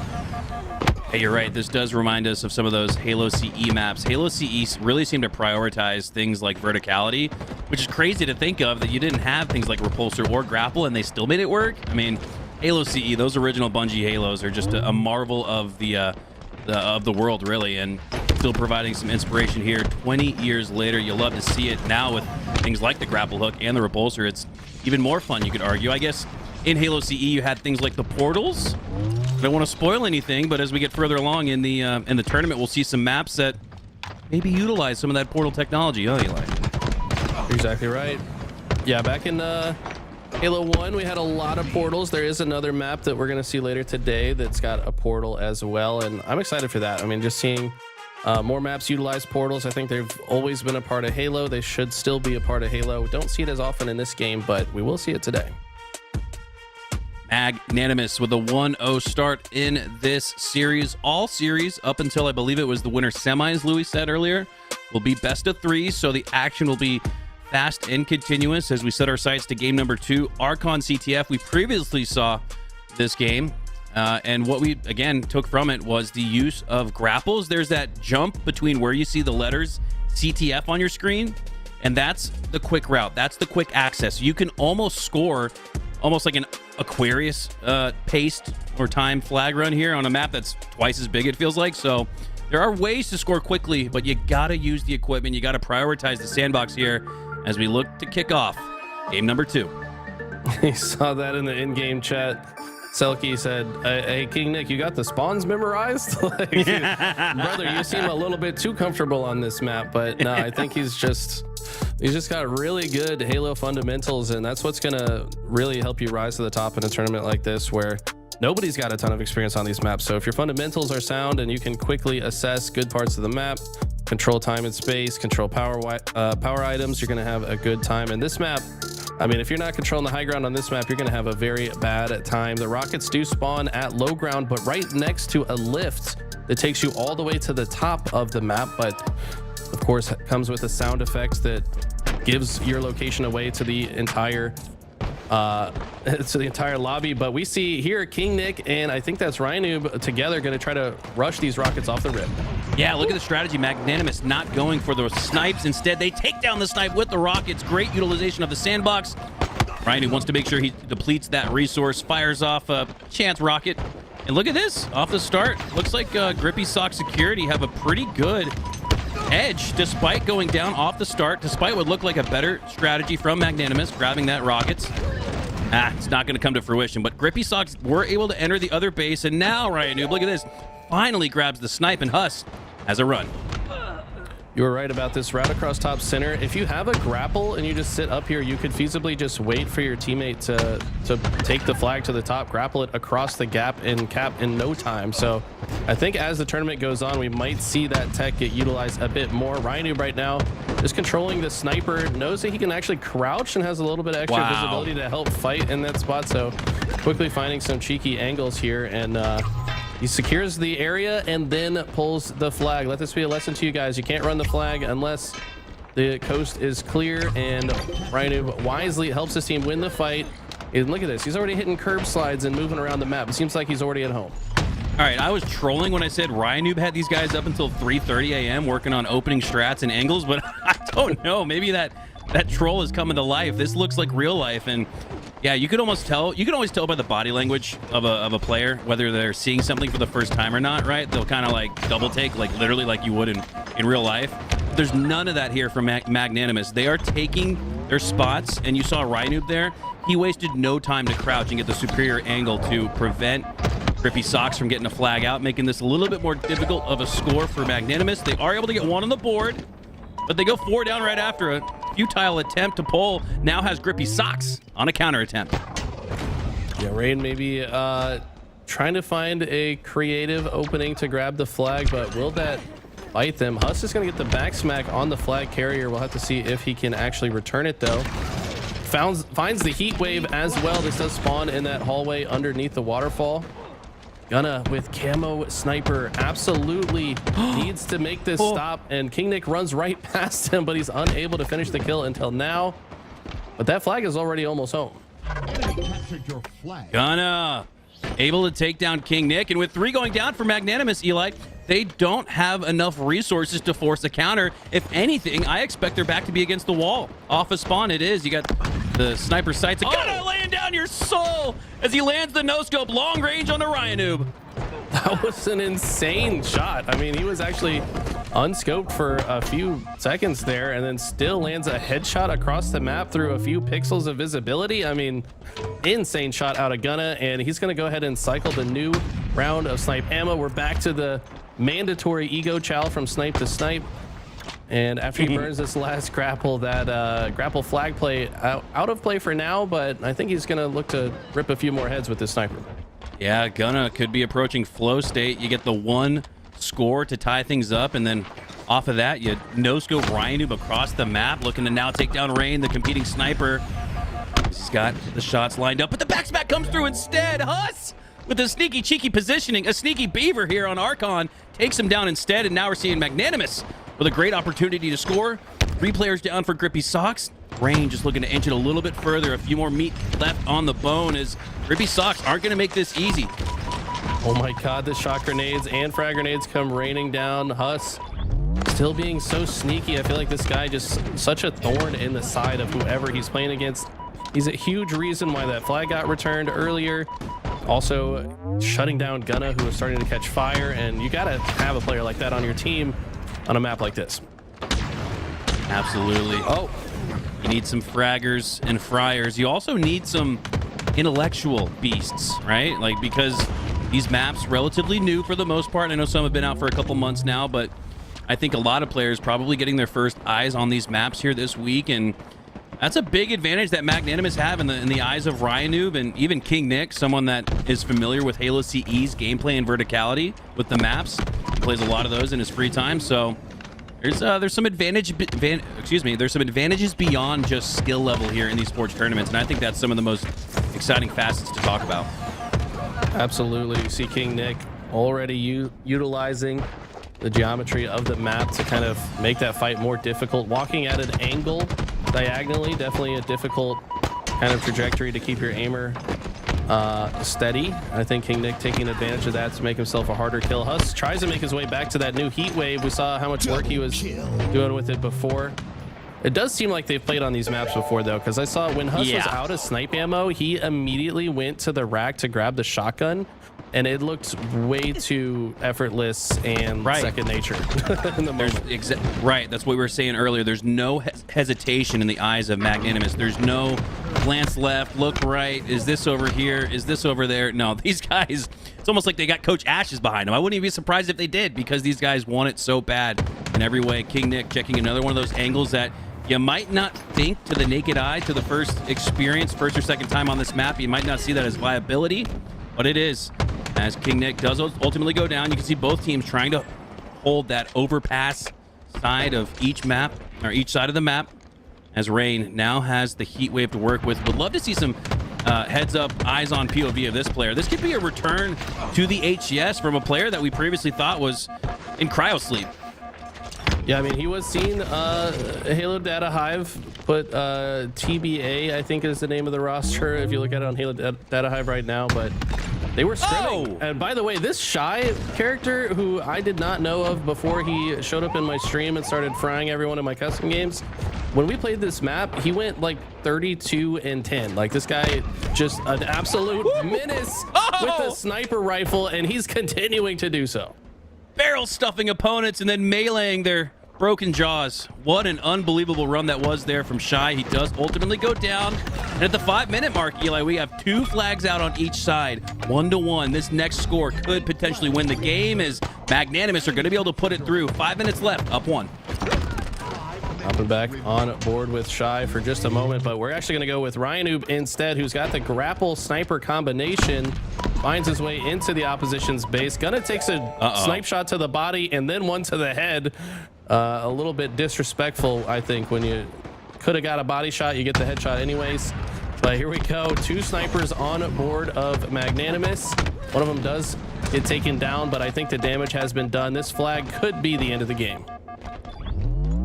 [SPEAKER 1] Hey, you're right. This does remind us of some of those Halo CE maps. Halo CE really seemed to prioritize things like verticality, which is crazy to think of, that you didn't have things like repulsor or grapple and they still made it work. I mean, Halo CE, those original Bungie Halos are just a marvel of the world, really, and still providing some inspiration here 20 years later. You'll love to see it now with things like the grapple hook and the repulsor. It's even more fun, you could argue. I guess in Halo CE you had things like the portals. I don't want to spoil anything, but as we get further along in the tournament, we'll see some maps that maybe utilize some of that portal technology. Oh, Eli.
[SPEAKER 2] Exactly right. Yeah, back in Halo 1, we had a lot of portals. There is another map that we're going to see later today that's got a portal as well, and I'm excited for that. I mean, just seeing more maps utilize portals. I think they've always been a part of Halo. They should still be a part of Halo. Don't see it as often in this game, but we will see it today.
[SPEAKER 1] Magnanimous with a 1-0 start in this series. All series up until I believe it was the winter semis, Louis said earlier, will be best of 3, so the action will be fast and continuous as we set our sights to game number 2, Archon CTF. We previously saw this game, and what we, again, took from it was the use of grapples. There's that jump between where you see the letters CTF on your screen, and that's the quick route. That's the quick access. You can almost score almost like an Aquarius paced or time flag run here on a map that's twice as big, it feels like. So there are ways to score quickly, but you gotta use the equipment. You gotta prioritize the sandbox here as we look to kick off game number 2.
[SPEAKER 2] He saw that in the in-game chat. Selkie said, hey, King Nick, you got the spawns memorized? Like, brother, you seem a little bit too comfortable on this map, but no, I think he's just got really good Halo fundamentals, and that's what's gonna really help you rise to the top in a tournament like this where nobody's got a ton of experience on these maps. So if your fundamentals are sound and you can quickly assess good parts of the map, control time and space, control power items, you're gonna have a good time. And this map, I mean, if you're not controlling the high ground on this map, you're going to have a very bad time. The rockets do spawn at low ground, but right next to a lift that takes you all the way to the top of the map. But of course, it comes with a sound effect that gives your location away to the entire lobby. But we see here King Nick and I think that's Ryanoob together going to try to rush these rockets off the rip.
[SPEAKER 1] Yeah, look at the strategy. Magnanimous not going for the snipes. Instead, they take down the snipe with the rockets. Great utilization of the sandbox. Ryanoob wants to make sure he depletes that resource, fires off a chance rocket. And look at this. Off the start, looks like Grippy Sock Security have a pretty good edge despite going down off the start, despite what looked like a better strategy from Magnanimous, grabbing that rockets. It's not going to come to fruition, but Grippy Socks were able to enter the other base, and now Ryanoob, look at this, finally grabs the snipe, and Huss has a run.
[SPEAKER 2] You were right about this route across top center. If you have a grapple and you just sit up here, you could feasibly just wait for your teammate to take the flag to the top, grapple it across the gap and cap in no time. So I think as the tournament goes on, we might see that tech get utilized a bit more. Ryanoob right now is controlling the sniper, knows that he can actually crouch and has a little bit of extra visibility to help fight in that spot. So quickly finding some cheeky angles here, and he secures the area and then pulls the flag. Let this be a lesson to you guys. You can't run the flag unless the coast is clear, and Ryanoob wisely helps his team win the fight. And look at this. He's already hitting curb slides and moving around the map. It seems like he's already at home.
[SPEAKER 1] All right, I was trolling when I said Ryanoob had these guys up until 3:30 a.m. working on opening strats and angles, but I don't know. Maybe that troll is coming to life. This looks like real life, and yeah, you could almost tell. You can always tell by the body language of a player whether they're seeing something for the first time or not, right? They'll kind of like double take, like literally like you would in real life. There's none of that here from Magnanimous. They are taking their spots, and you saw Ryanoob there. He wasted no time to crouch and get the superior angle to prevent Grippy Socks from getting a flag out, making this a little bit more difficult of a score for Magnanimous. They are able to get one on the board, but they go 4 down right after a futile attempt to pull. Now has Grippy Socks on a counter attempt.
[SPEAKER 2] Yeah, Rain maybe trying to find a creative opening to grab the flag, but will that bite them? Huss is going to get the back smack on the flag carrier. We'll have to see if he can actually return it, though. Finds the heat wave as well. This does spawn in that hallway underneath the waterfall. Gunna with camo sniper absolutely needs to make this stop, and King Nick runs right past him, but he's unable to finish the kill until now. But that flag is already almost home.
[SPEAKER 1] Gunna able to take down King Nick, and with 3 going down for Magnanimous, Eli, they don't have enough resources to force a counter. If anything, I expect their back to be against the wall. Off a spawn it is. You got the sniper sights. Gunna laying down on your soul as he lands the no-scope long range on the Ryanoob.
[SPEAKER 2] That was an insane shot. I mean, he was actually unscoped for a few seconds there and then still lands a headshot across the map through a few pixels of visibility. I mean, insane shot out of Gunna, and he's going to go ahead and cycle the new round of snipe ammo. We're back to the mandatory ego chow from snipe to snipe. And after he burns this last grapple, that grapple flag play out of play for now, but I think he's going to look to rip a few more heads with this sniper.
[SPEAKER 1] Yeah, Gunna could be approaching flow state. You get the one score to tie things up, and then off of that, you no-scope Ryanoob across the map, looking to now take down Rain, the competing sniper. He's got the shots lined up, but the backsmack comes through instead. Huss, with a sneaky, cheeky positioning, a sneaky beaver here on Archon, takes him down instead, and now we're seeing Magnanimous with a great opportunity to score. 3 players down for Grippy Socks. Rain just looking to inch it a little bit further. A few more meat left on the bone as Grippy Socks aren't going to make this easy.
[SPEAKER 2] Oh my god, the shot grenades and frag grenades come raining down. Huss still being so sneaky. I feel like this guy just such a thorn in the side of whoever he's playing against. He's a huge reason why that flag got returned earlier. Also shutting down Gunna, who was starting to catch fire, and you gotta have a player like that on your team on a map like this.
[SPEAKER 1] Absolutely. Oh, you need some fraggers and fryers. You also need some intellectual beasts, right? Like, because these maps relatively new for the most part. I know some have been out for a couple months now, but I think a lot of players probably getting their first eyes on these maps here this week, and that's a big advantage that Magnanimous have in the eyes of Ryanoob and even King Nick, someone that is familiar with Halo CE's gameplay and verticality with the maps. He plays a lot of those in his free time, so there's some there's some advantages beyond just skill level here in these sports tournaments, and I think that's some of the most exciting facets to talk about.
[SPEAKER 2] Absolutely. You see King Nick already utilizing the geometry of the map to kind of make that fight more difficult. Walking at an angle diagonally, definitely a difficult kind of trajectory to keep your aimer steady. I think King Nick taking advantage of that to make himself a harder kill. Huss tries to make his way back to that new heat wave. We saw how much work he was doing with it before. It does seem like they've played on these maps before, though, because I saw when Huss was out of snipe ammo, he immediately went to the rack to grab the shotgun, and it looked way too effortless and second nature in the moment.
[SPEAKER 1] Right, that's what we were saying earlier. There's no hesitation in the eyes of Magnanimous. There's no glance left, look right. Is this over here? Is this over there? No, these guys, it's almost like they got Coach Ashes behind them. I wouldn't even be surprised if they did, because these guys want it so bad in every way. King Nick checking another one of those angles that you might not think to the naked eye, to the first experience, first or second time on this map. You might not see that as viability, but it is. As King Nick does ultimately go down, you can see both teams trying to hold that overpass side of each map, or each side of the map, as Rain now has the heat wave to work with. Would love to see some heads up, eyes on POV of this player. This could be a return to the HCS from a player that we previously thought was in cryo sleep.
[SPEAKER 2] Yeah, I mean, he was seen Halo Data Hive put TBA, I think is the name of the roster, if you look at it on Halo Data Hive right now, but they were scrimming. And by the way, this Shy character, who I did not know of before he showed up in my stream and started frying everyone in my custom games, when we played this map, he went like 32-10. Like, this guy, just an absolute menace with a sniper rifle, and he's continuing to do so.
[SPEAKER 1] Barrel stuffing opponents and then meleeing their broken jaws. What an unbelievable run that was there from Shy. He does ultimately go down. And at the 5-minute mark, Eli, we have 2 flags out on each side. 1-1. This next score could potentially win the game, as Magnanimous are going to be able to put it through. 5 minutes left, up 1.
[SPEAKER 2] Hopping back on board with Shy for just a moment, but we're actually going to go with Ryanoob instead, who's got the grapple sniper combination. Finds his way into the opposition's base. Gunna takes a snipe shot to the body and then one to the head. A little bit disrespectful, I think. When you could have got a body shot, you get the headshot anyways. But here we go. 2 snipers on board of Magnanimous. One of them does get taken down, but I think the damage has been done. This flag could be the end of the game.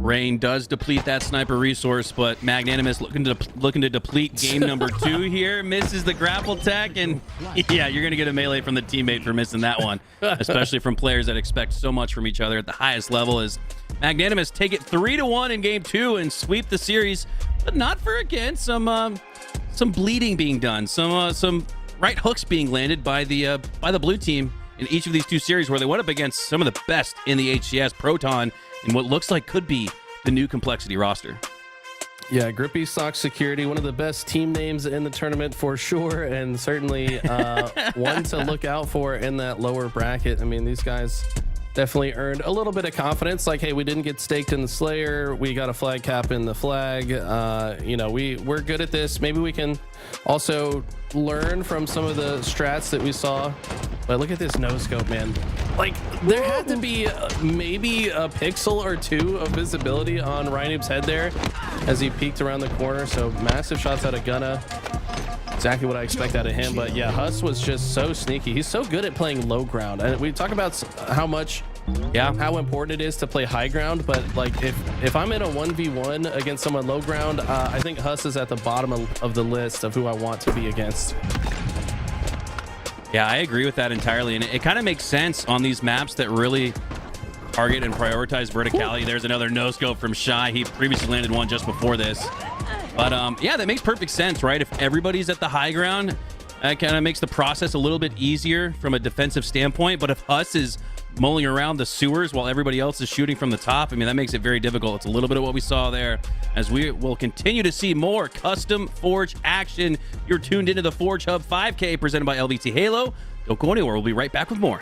[SPEAKER 1] Rain does deplete that sniper resource, but Magnanimous looking to deplete game number 2 here. Misses the grapple tech, and yeah, you're gonna get a melee from the teammate for missing that one, especially from players that expect so much from each other at the highest level. As Magnanimous take it 3-1 in game 2 and sweep the series but not for, again, some bleeding being done, some right hooks being landed by the blue team in each of these two series where they went up against some of the best in the HCS, Proton, in what looks like could be the new Complexity roster.
[SPEAKER 2] Yeah, Grippy Sock Security, one of the best team names in the tournament for sure, and certainly one to look out for in that lower bracket. I mean, these guys definitely earned a little bit of confidence. Like, hey, we didn't get staked in the Slayer. We got a flag cap in the flag. You know, we're good at this. Maybe we can also learn from some of the strats that we saw. But look at this no scope, man. Like, there had to be maybe a pixel or two of visibility on Rhinoob's head there as he peeked around the corner. So massive shots out of Gunna. Exactly what I expect out of him. But yeah, Huss was just so sneaky. He's so good at playing low ground. And we talk about how important it is to play high ground. But like, if I'm in a 1v1 against someone low ground, I think Huss is at the bottom of the list of who I want to be against.
[SPEAKER 1] Yeah, I agree with that entirely. And it kind of makes sense on these maps that really target and prioritize verticality. Ooh. There's another no scope from Shy. He previously landed one just before this. But yeah, that makes perfect sense, right? If everybody's at the high ground, that kind of makes the process a little bit easier from a defensive standpoint. But if Huss is mulling around the sewers while everybody else is shooting from the top, I mean, that makes it very difficult. It's a little bit of what we saw there, as we will continue to see more custom Forge action. You're tuned into the Forge Hub 5K presented by LVT Halo. Don't go anywhere. We'll be right back with more.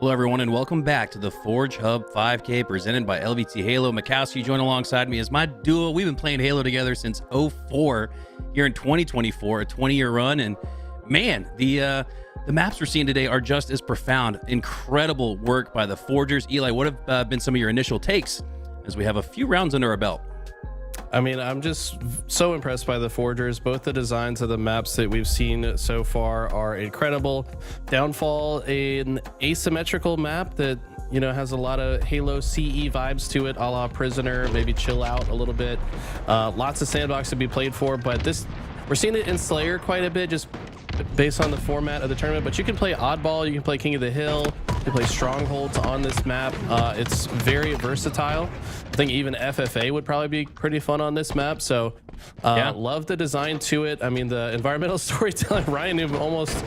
[SPEAKER 1] Hello, everyone, and welcome back to the Forge Hub 5K presented by LVT Halo. Mikowski joined alongside me as my duo. We've been playing Halo together since 04 here in 2024, a 20-year run. And man, the maps we're seeing today are just as profound. Incredible work by the Forgers. Eli, what have been some of your initial takes as we have a few rounds under our belt?
[SPEAKER 2] I mean, I'm just so impressed by the Forgers. Both the designs of the maps that we've seen so far are incredible. Downfall, an asymmetrical map that, you know, has a lot of Halo CE vibes to it, a la Prisoner, maybe chill out a little bit. Lots of sandbox to be played for, but this, we're seeing it in Slayer quite a bit, just based on the format of the tournament. But you can play Oddball, you can play King of the Hill, you can play Strongholds on this map. It's very versatile. I think even FFA would probably be pretty fun on this map. So love the design to it. I mean, the environmental storytelling, Ryan Noob almost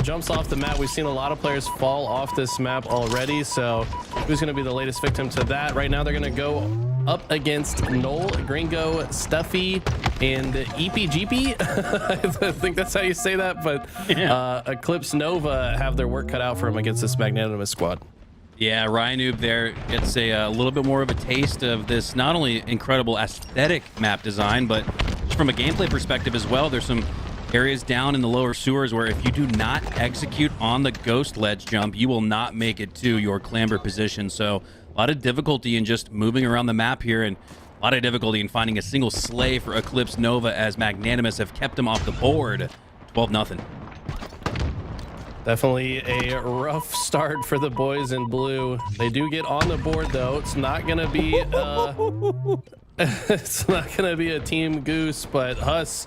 [SPEAKER 2] jumps off the map. We've seen a lot of players fall off this map already. So who's going to be the latest victim to that? Right now, they're going to go up against Noel, Gringo, Stuffy, and EPGP. I think that's how you say that. But Eclipse Nova have their work cut out for them against this Magnanimous squad.
[SPEAKER 1] Yeah, Ryan Noob there gets a little bit more of a taste of this not only incredible aesthetic map design, but from a gameplay perspective as well. There's some areas down in the lower sewers where if you do not execute on the ghost ledge jump, you will not make it to your clamber position. So a lot of difficulty in just moving around the map here, and a lot of difficulty in finding a single slay for Eclipse Nova as Magnanimous have kept him off the board. 12-0.
[SPEAKER 2] Definitely a rough start for the boys in blue. They do get on the board though. It's not gonna be it's not gonna be a team goose, but Huss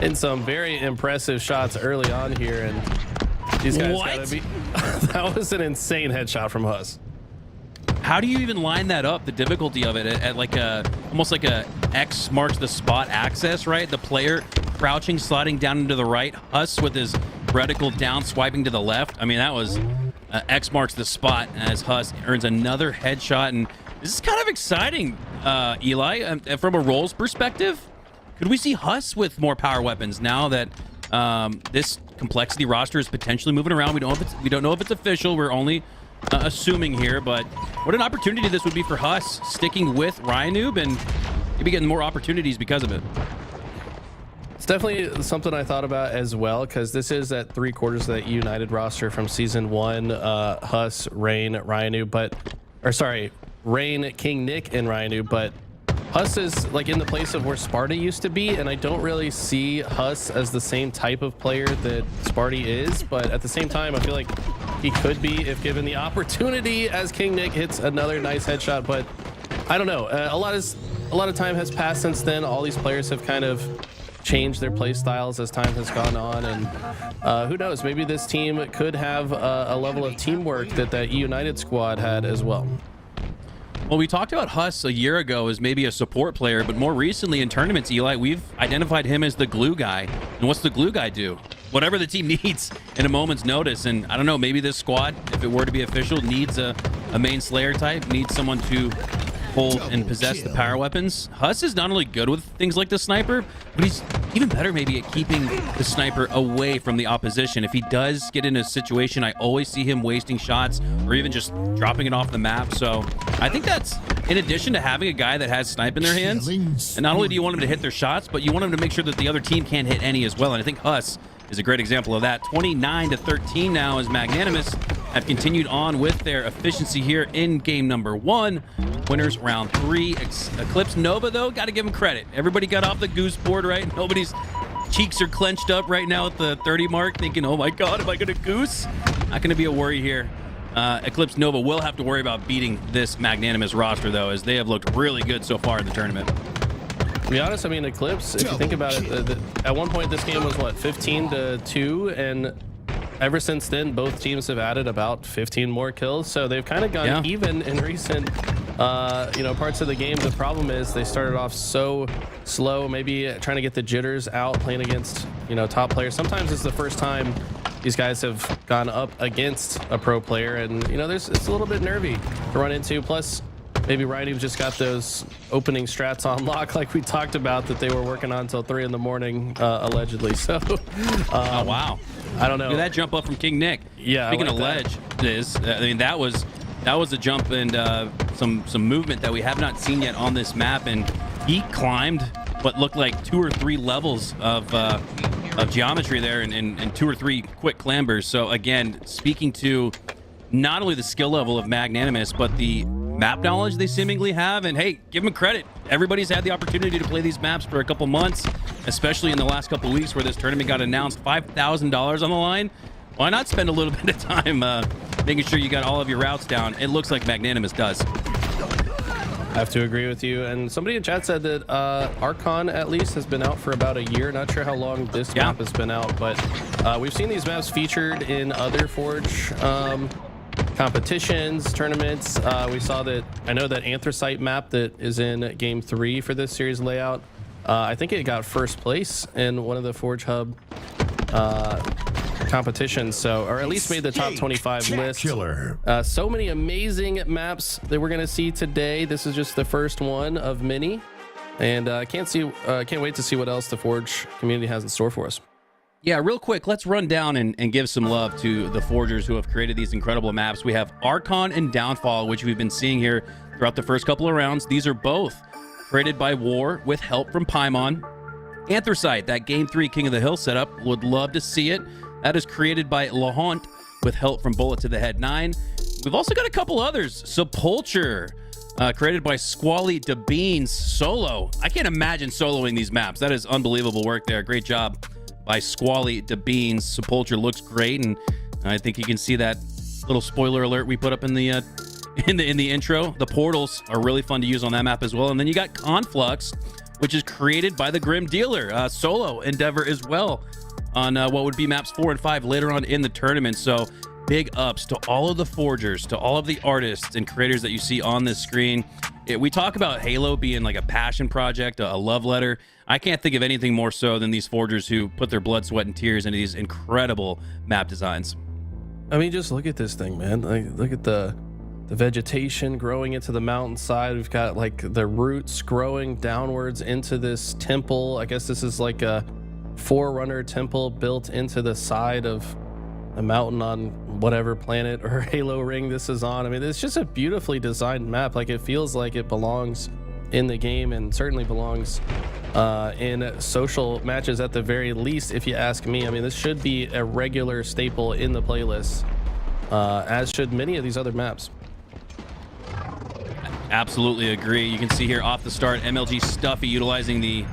[SPEAKER 2] in some very impressive shots early on here, and these guys gotta be that was an insane headshot from Huss.
[SPEAKER 1] How do you even line that up, the difficulty of it, at like a almost like a X marks the spot access, right? The player crouching, sliding down into the right, Huss with his reticle down, swiping to the left. I mean, that was X marks the spot as Huss earns another headshot. And this is kind of exciting, Eli, from a roles perspective. Could we see Huss with more power weapons now that this complexity roster is potentially moving around? We don't know if it's official. We're only assuming here, but what an opportunity this would be for Huss, sticking with Ryanoob and maybe getting more opportunities because of it.
[SPEAKER 2] It's definitely something I thought about as well, because this is at 3/4 of that United roster from season 1. Huss, Rain, Ryanoob, Rain, King Nick, and Ryanoob, but Huss is like in the place of where Sparty used to be, and I don't really see Huss as the same type of player that Sparty is, but at the same time, I feel like he could be if given the opportunity, as King Nick hits another nice headshot. But I don't know. A lot of time has passed since then. All these players have kind of changed their play styles as time has gone on, and who knows, maybe this team could have a level of teamwork that United squad had as well.
[SPEAKER 1] Well, we talked about Huss a year ago as maybe a support player, but more recently in tournaments, Eli, we've identified him as the glue guy. And what's the glue guy do? Whatever the team needs in a moment's notice. And I don't know, maybe this squad, if it were to be official, needs a main Slayer type, needs someone to hold and possess the power weapons. Huss is not only good with things like the sniper, but he's even better maybe at keeping the sniper away from the opposition. If he does get in a situation, I always see him wasting shots or even just dropping it off the map. So I think that's in addition to having a guy that has snipe in their hands. And not only do you want him to hit their shots, but you want him to make sure that the other team can't hit any as well. And I think Huss is a great example of that. 29-13 now as Magnanimous have continued on with their efficiency here in game number 1. Winners round 3. Eclipse Nova, though, got to give him credit. Everybody got off the goose board, right? Nobody's cheeks are clenched up right now at the 30 mark thinking, oh my God, am I going to goose? Not going to be a worry here. Eclipse Nova will have to worry about beating this Magnanimous roster, though, as they have looked really good so far in the tournament.
[SPEAKER 2] To be honest, I mean, Eclipse, if you think about it, at one point this game was, what, 15-2, and ever since then, both teams have added about 15 more kills, so they've kind of gone even in recent parts of the game. The problem is they started off so slow, maybe trying to get the jitters out playing against top players. Sometimes it's the first time these guys have gone up against a pro player, and it's a little bit nervy to run into. Plus maybe Ryanoob just got those opening strats on lock, like we talked about, that they were working on until 3 in the morning, allegedly. So
[SPEAKER 1] oh wow,
[SPEAKER 2] I don't know.
[SPEAKER 1] Look at that jump up from King Nick.
[SPEAKER 2] Yeah,
[SPEAKER 1] speaking of ledge, I mean, that was a jump and some movement that we have not seen yet on this map, and he climbed what looked like 2 or 3 levels of geometry there and 2 or 3 quick clambers. So again, speaking to not only the skill level of Magnanimous, but the map knowledge they seemingly have. And hey, give them credit. Everybody's had the opportunity to play these maps for a couple months, especially in the last couple weeks where this tournament got announced. $5,000 on the line. Why not spend a little bit of time making sure you got all of your routes down? It looks like Magnanimous does.
[SPEAKER 2] I have to agree with you. And somebody in chat said that Archon at least has been out for about a year. Not sure how long this map has been out, but we've seen these maps featured in other Forge competitions, tournaments. We saw that, I know that Anthracite map that is in game 3 for this series layout, I think it got first place in one of the Forge Hub competitions, so, or at least made the top 25 list. So many amazing maps that we're gonna see today. This is just the first one of many, and can't wait to see what else the Forge community has in store for us.
[SPEAKER 1] Yeah, real quick, let's run down and give some love to the Forgers who have created these incredible maps. We have Archon and Downfall, which we've been seeing here throughout the first couple of rounds. These are both created by War with help from Paimon. Anthracite, that Game 3 King of the Hill setup, would love to see it. That is created by Lahont with help from Bullet to the Head 9. We've also got a couple others. Sepulture, created by Squally DeBeans Solo. I can't imagine soloing these maps. That is unbelievable work there. Great job by Squally DeBeans. Sepulture looks great, and I think you can see that little spoiler alert we put up in the intro. The portals are really fun to use on that map as well. And then you got Conflux, which is created by the Grim Dealer, solo endeavor as well on what would be maps 4 and 5 later on in the tournament. So big ups to all of the forgers, to all of the artists and creators that you see on this screen. We talk about Halo being like a passion project, a love letter. I can't think of anything more so than these forgers who put their blood, sweat, and tears into these incredible map designs.
[SPEAKER 2] I mean, just look at this thing, man. Like, look at the vegetation growing into the mountainside. We've got like the roots growing downwards into this temple. I guess this is like a Forerunner temple built into the side of a mountain on whatever planet or Halo ring this is on. I mean, it's just a beautifully designed map. Like, it feels like it belongs in the game, and certainly belongs in social matches at the very least, if you ask me. I mean, this should be a regular staple in the playlist, as should many of these other maps.
[SPEAKER 1] Absolutely agree. You can see here off the start, MLG Stuffy utilizing the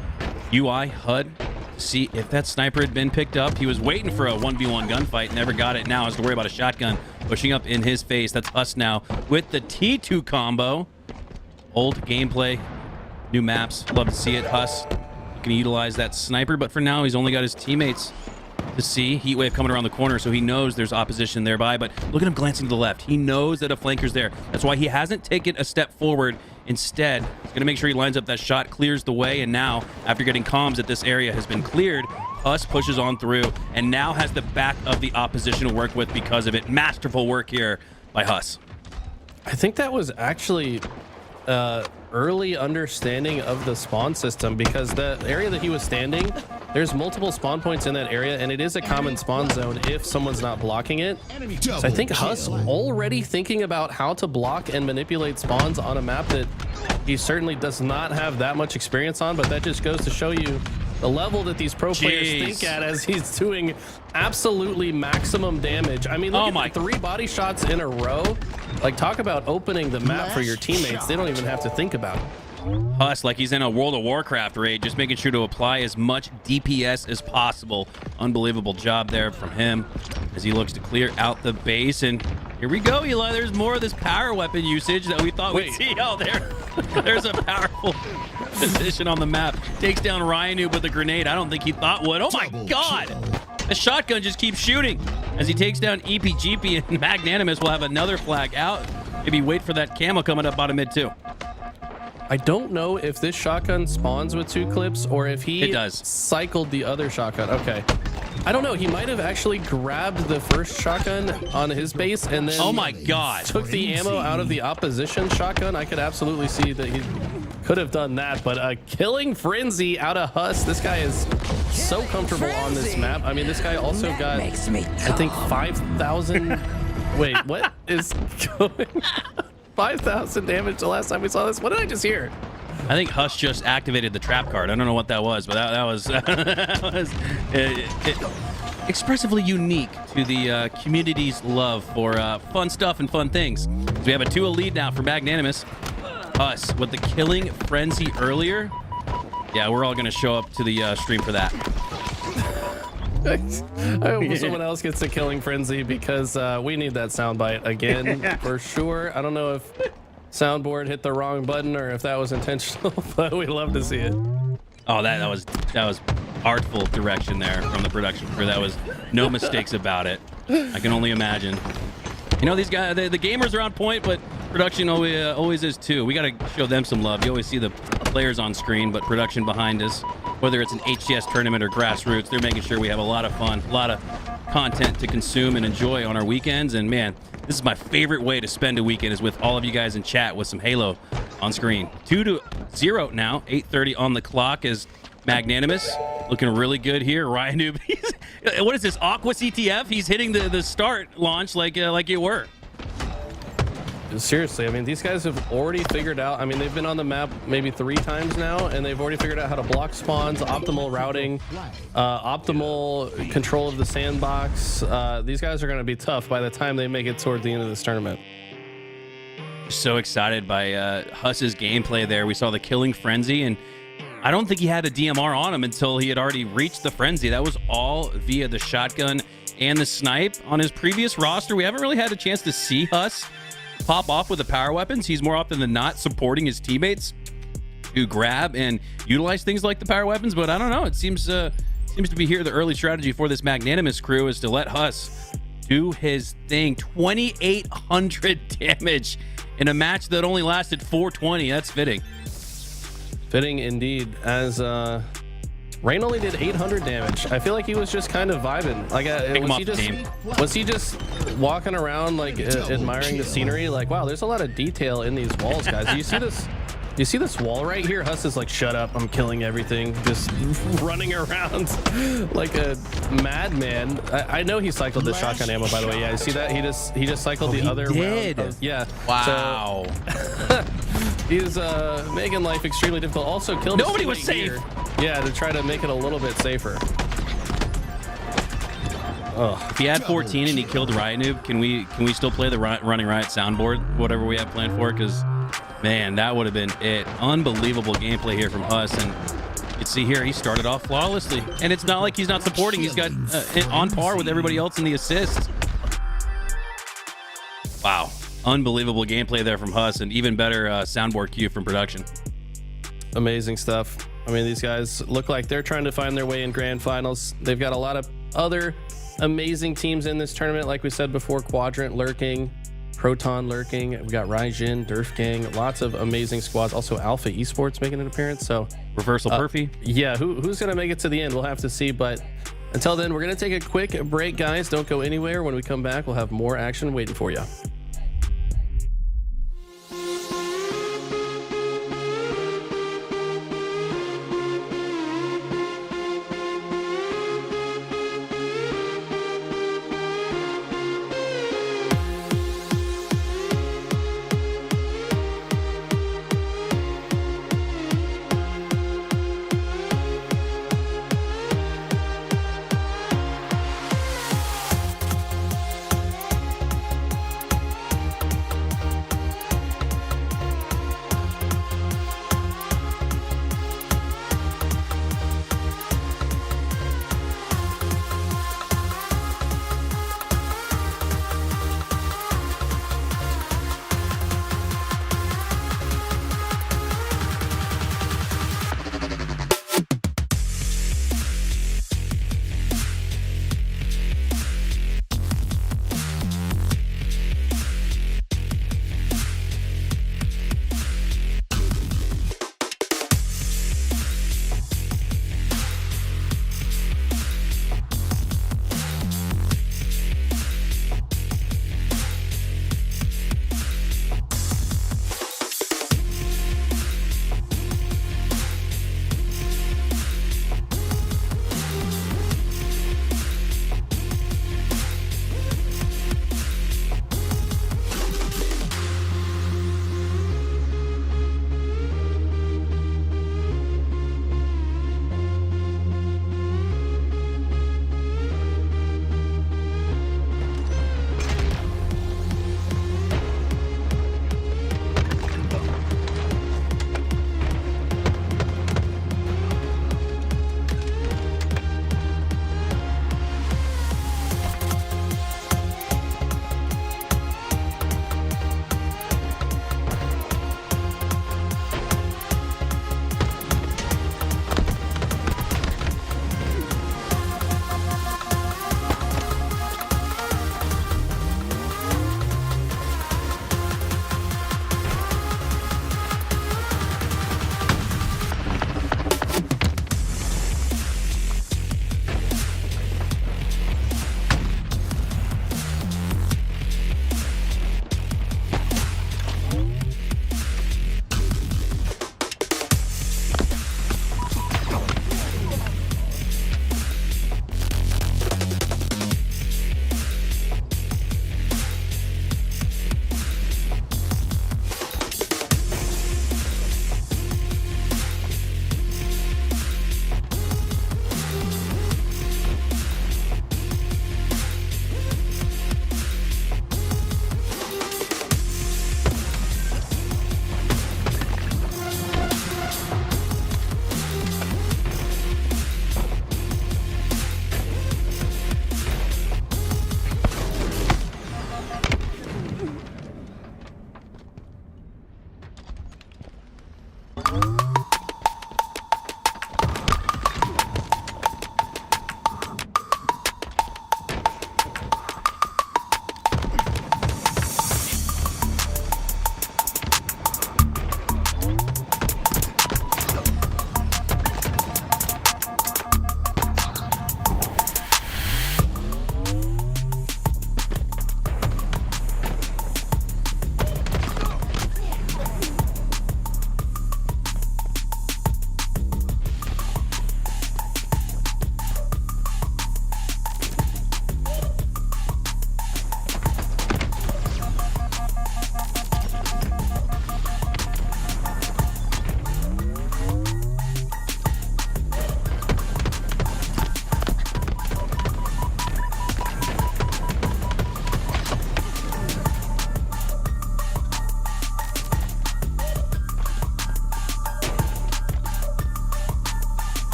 [SPEAKER 1] UI HUD to see if that sniper had been picked up. He was waiting for a 1v1 gunfight, never got it. Now has to worry about a shotgun pushing up in his face. That's us now with the T2 combo. Old gameplay, new maps, love to see it. Huss can utilize that sniper, but for now he's only got his teammates to see. Heatwave coming around the corner, so he knows there's opposition thereby, but look at him glancing to the left. He knows that a flanker's there. That's why he hasn't taken a step forward. Instead, he's going to make sure he lines up that shot, clears the way, and now, after getting comms that this area has been cleared, Huss pushes on through and now has the back of the opposition to work with because of it. Masterful work here by Huss.
[SPEAKER 2] I think that was actually early understanding of the spawn system, because the area that he was standing, there's multiple spawn points in that area, and it is a common spawn zone if someone's not blocking it. So I think Huss already thinking about how to block and manipulate spawns on a map that he certainly does not have that much experience on, but that just goes to show you the level that these pro players think at as he's doing absolutely maximum damage. I mean, look at the 3 body shots in a row. Like, talk about opening the map for your teammates. They don't even have to think about it.
[SPEAKER 1] Huss, like he's in a World of Warcraft raid, just making sure to apply as much DPS as possible. Unbelievable job there from him as he looks to clear out the base. And here we go, Eli. There's more of this power weapon usage that we thought we'd see. Oh, there's a powerful position on the map. Takes down Ryanoob with a grenade. I don't think he thought would. Oh my God! The shotgun just keeps shooting as he takes down EPGP, and Magnanimous will have another flag out. Maybe wait for that camo coming up bottom mid too.
[SPEAKER 2] I don't know if this shotgun spawns with 2 clips or if he cycled the other shotgun. Okay. I don't know. He might have actually grabbed the first shotgun on his base and then
[SPEAKER 1] oh my God,
[SPEAKER 2] took the ammo out of the opposition shotgun. I could absolutely see that he could have done that, but a killing frenzy out of Huss. This guy is so comfortable on this map. I mean, this guy also got, I think, 5,000. Wait, what is going on? 5,000 damage the last time we saw this. What did I just hear?
[SPEAKER 1] I think Huss just activated the trap card. I don't know what that was, but that was, that was expressively unique to the community's love for fun stuff and fun things. So we have a 2-0 lead now for Magnanimous. Huss with the killing frenzy earlier. Yeah, we're all going to show up to the stream for that.
[SPEAKER 2] I hope someone else gets a killing frenzy, because we need that soundbite again for sure. I don't know if soundboard hit the wrong button or if that was intentional, but we'd love to see it.
[SPEAKER 1] Oh, that was artful direction there from the production crew. That was no mistakes about it. I can only imagine. You know, these guys, the gamers are on point, but production always is too. We got to show them some love. You always see the players on screen, but production behind us, whether it's an HCS tournament or grassroots, they're making sure we have a lot of fun, a lot of content to consume and enjoy on our weekends. And man, this is my favorite way to spend a weekend, is with all of you guys in chat with some Halo on screen. 2-0 now, 8:30 on the clock as Magnanimous looking really good here. Ryanoob, what is this, Aqua CTF? He's hitting the start launch like it were.
[SPEAKER 2] seriously, I mean, these guys have already figured out, I mean, they've been on the map maybe 3 times now, and they've already figured out how to block spawns, optimal routing, optimal control of the sandbox. These guys are going to be tough by the time they make it toward the end of this tournament.
[SPEAKER 1] So excited by Huss's gameplay there. We saw the killing frenzy, and I don't think he had a DMR on him until he had already reached the frenzy. That was all via the shotgun and the snipe. On his previous roster, we haven't really had a chance to see Huss pop off with the power weapons. He's more often than not supporting his teammates to grab and utilize things like the power weapons, but I don't know. It seems to be here the early strategy for this Magnanimous crew is to let Huss do his thing. 2,800 damage in a match that only lasted 420. That's fitting.
[SPEAKER 2] Fitting indeed, as Rain only did 800 damage. I feel like he was just kind of vibing. Like, was he just walking around like admiring the scenery? Like, wow, there's a lot of detail in these walls, guys. Do you see this? You see this wall right here? Huss is like, shut up, I'm killing everything. Just running around like a madman. I know he cycled the shotgun ammo, by the way. Yeah, you see that? He just cycled the other round. Yeah.
[SPEAKER 1] Wow.
[SPEAKER 2] So, he's making life extremely difficult. Also killed.
[SPEAKER 1] Nobody was safe.
[SPEAKER 2] Yeah, to try to make it a little bit safer.
[SPEAKER 1] Oh. If he had 14 and he killed Riot Noob, can we still play the Running Riot soundboard, whatever we have planned for? Because, man, that would have been it. Unbelievable gameplay here from Huss, and you can see here he started off flawlessly. And it's not like he's not supporting. He's got on par with everybody else in the assists. Wow. Unbelievable gameplay there from Huss, and even better soundboard cue from production.
[SPEAKER 2] Amazing stuff. I mean, these guys look like they're trying to find their way in grand finals. They've got a lot of other amazing teams in this tournament. Like we said before, Quadrant lurking, Proton lurking. We got Raijin, Durf Gang, lots of amazing squads. Also Alpha Esports making an appearance. So
[SPEAKER 1] Reversal Perfy.
[SPEAKER 2] Yeah, who's going to make it to the end? We'll have to see. But until then, we're going to take a quick break, guys. Don't go anywhere. When we come back, we'll have more action waiting for you.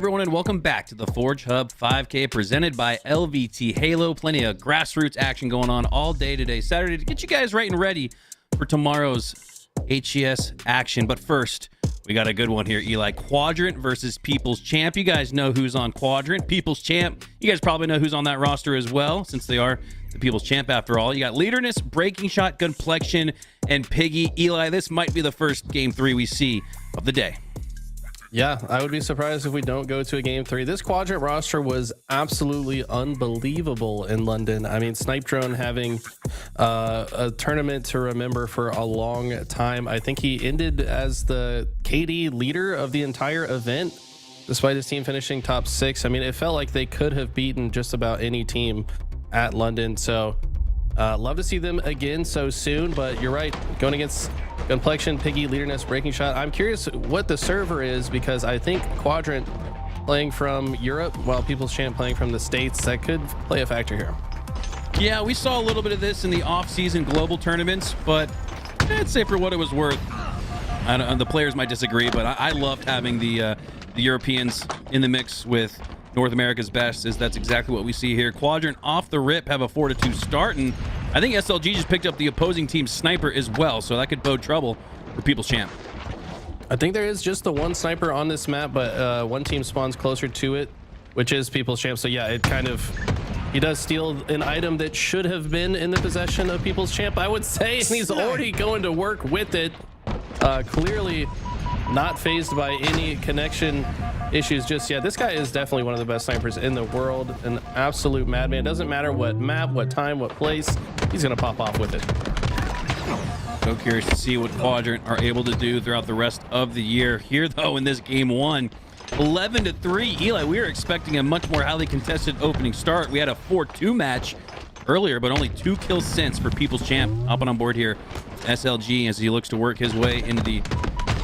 [SPEAKER 1] everyone, and welcome back to the Forge Hub 5K presented by LVT Halo. Plenty of grassroots action going on all day today, Saturday, to get you guys right and ready for tomorrow's HCS action. But first, we got a good one here, Eli. Quadrant versus People's Champ. You guys know who's on Quadrant. People's Champ, you guys probably know who's on that roster as well, since they are the People's Champ after all. You got Leaderness, Breaking Shot, Gunplexion, and Piggy. Eli, this might be the first Game 3 we see of the day.
[SPEAKER 2] Yeah, I would be surprised if we don't go to a Game 3. This Quadrant roster was absolutely unbelievable in London. I mean, Snipe Drone having a tournament to remember for a long time. I think he ended as the KD leader of the entire event, despite his team finishing top 6. I mean, it felt like they could have beaten just about any team at London. So love to see them again so soon, but you're right, going against Gunplexion, Piggy, Leaderness, Breaking Shot. I'm curious what the server is, because I think Quadrant playing from Europe while People's Champ playing from the States, that could play a factor here.
[SPEAKER 1] Yeah, we saw a little bit of this in the off-season global tournaments, but I'd say for what it was worth, the players might disagree, but I loved having the Europeans in the mix with North America's best, as that's exactly what we see here. Quadrant off the rip have a 4-2 start, and I think SLG just picked up the opposing team's sniper as well, so that could bode trouble for People's Champ.
[SPEAKER 2] I think there is just the one sniper on this map, but one team spawns closer to it, which is People's Champ. So yeah, it kind of, he does steal an item that should have been in the possession of People's Champ, I would say, and he's already going to work with it. Clearly not phased by any connection issues just yet. This guy is definitely one of the best snipers in the world, an absolute madman. Doesn't matter what map, what time, what place, he's gonna pop off with it.
[SPEAKER 1] So curious to see what Quadrant are able to do throughout the rest of the year. Here though, in this game 1, 11-3. Eli, we were expecting a much more highly contested opening start. We had a 4-2 match earlier, but only 2 kills since for People's Champ. Hopping on board here, SLG, as he looks to work his way into the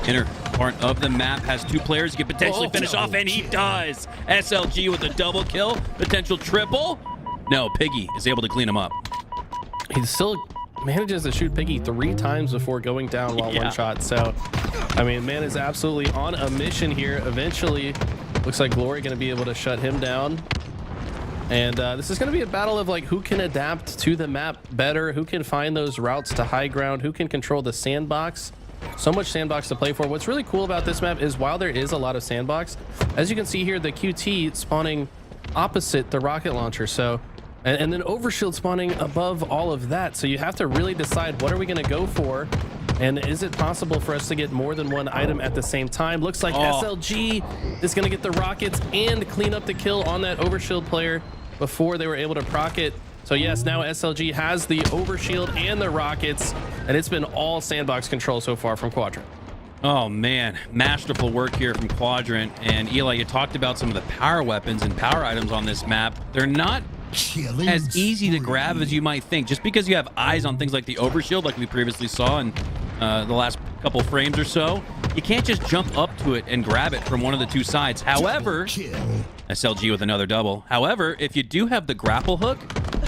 [SPEAKER 1] inner part of the map. Has 2 players he could potentially finish off, and he does. SLG with a double kill, potential triple. No, Piggy is able to clean him up.
[SPEAKER 2] He still manages to shoot Piggy 3 times before going down while one shot. So, I mean, man is absolutely on a mission here. Eventually, looks like Glory going to be able to shut him down. And this is going to be a battle of like who can adapt to the map better, who can find those routes to high ground, who can control the sandbox. So much sandbox to play for. What's really cool about this map is while there is a lot of sandbox, as you can see here, the QT spawning opposite the rocket launcher. So, and then overshield spawning above all of that. So you have to really decide, what are we going to go for? And is it possible for us to get more than one item at the same time? Looks like SLG is going to get the rockets and clean up the kill on that overshield player before they were able to proc it. So yes, now SLG has the overshield and the rockets, and it's been all sandbox control so far from Quadrant.
[SPEAKER 1] Oh man, masterful work here from Quadrant. And Eli, you talked about some of the power weapons and power items on this map. They're not as easy to grab as you might think. Just because you have eyes on things like the overshield, like we previously saw in the last couple frames or so, you can't just jump up to it and grab it from one of the 2 sides. However, SLG with another double. However, if you do have the grapple hook,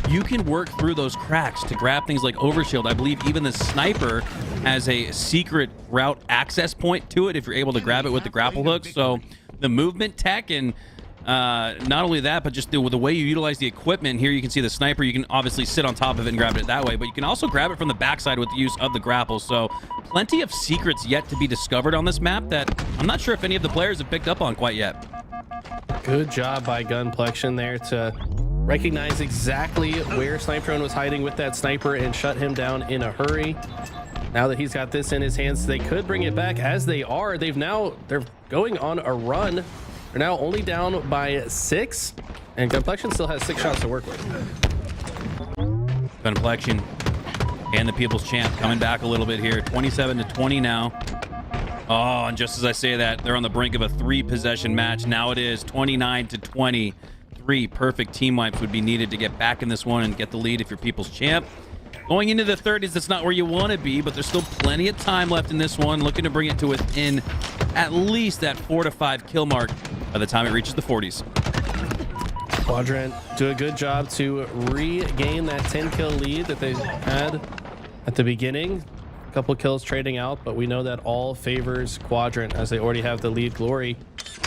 [SPEAKER 1] you can work through those cracks to grab things like overshield. I believe even the sniper has a secret route access point to it if you're able to grab it with the grapple hook. So the movement tech, and not only that, but just the way you utilize the equipment. Here you can see the sniper. You can obviously sit on top of it and grab it that way, but you can also grab it from the backside with the use of the grapple. So plenty of secrets yet to be discovered on this map that I'm not sure if any of the players have picked up on quite yet.
[SPEAKER 2] Good job by Gunplexion there to recognize exactly where Snipe Drone was hiding with that sniper and shut him down in a hurry. Now that he's got this in his hands, they could bring it back, as they are. They're going on a run. They're now only down by 6, and Gunplexion still has 6 shots to work with.
[SPEAKER 1] Gunplexion and the People's Champ coming back a little bit here. 27-20 now. Oh, and just as I say that, they're on the brink of a 3-possession match. Now it is 29-20. 3 perfect team wipes would be needed to get back in this one and get the lead if you're People's Champ. Going into the 30s, that's not where you want to be, but there's still plenty of time left in this one. Looking to bring it to within at least that 4 to 5 kill mark by the time it reaches the 40s.
[SPEAKER 2] Quadrant do a good job to regain that 10 kill lead that they had at the beginning. A couple kills trading out, but we know that all favors Quadrant as they already have the lead. Glory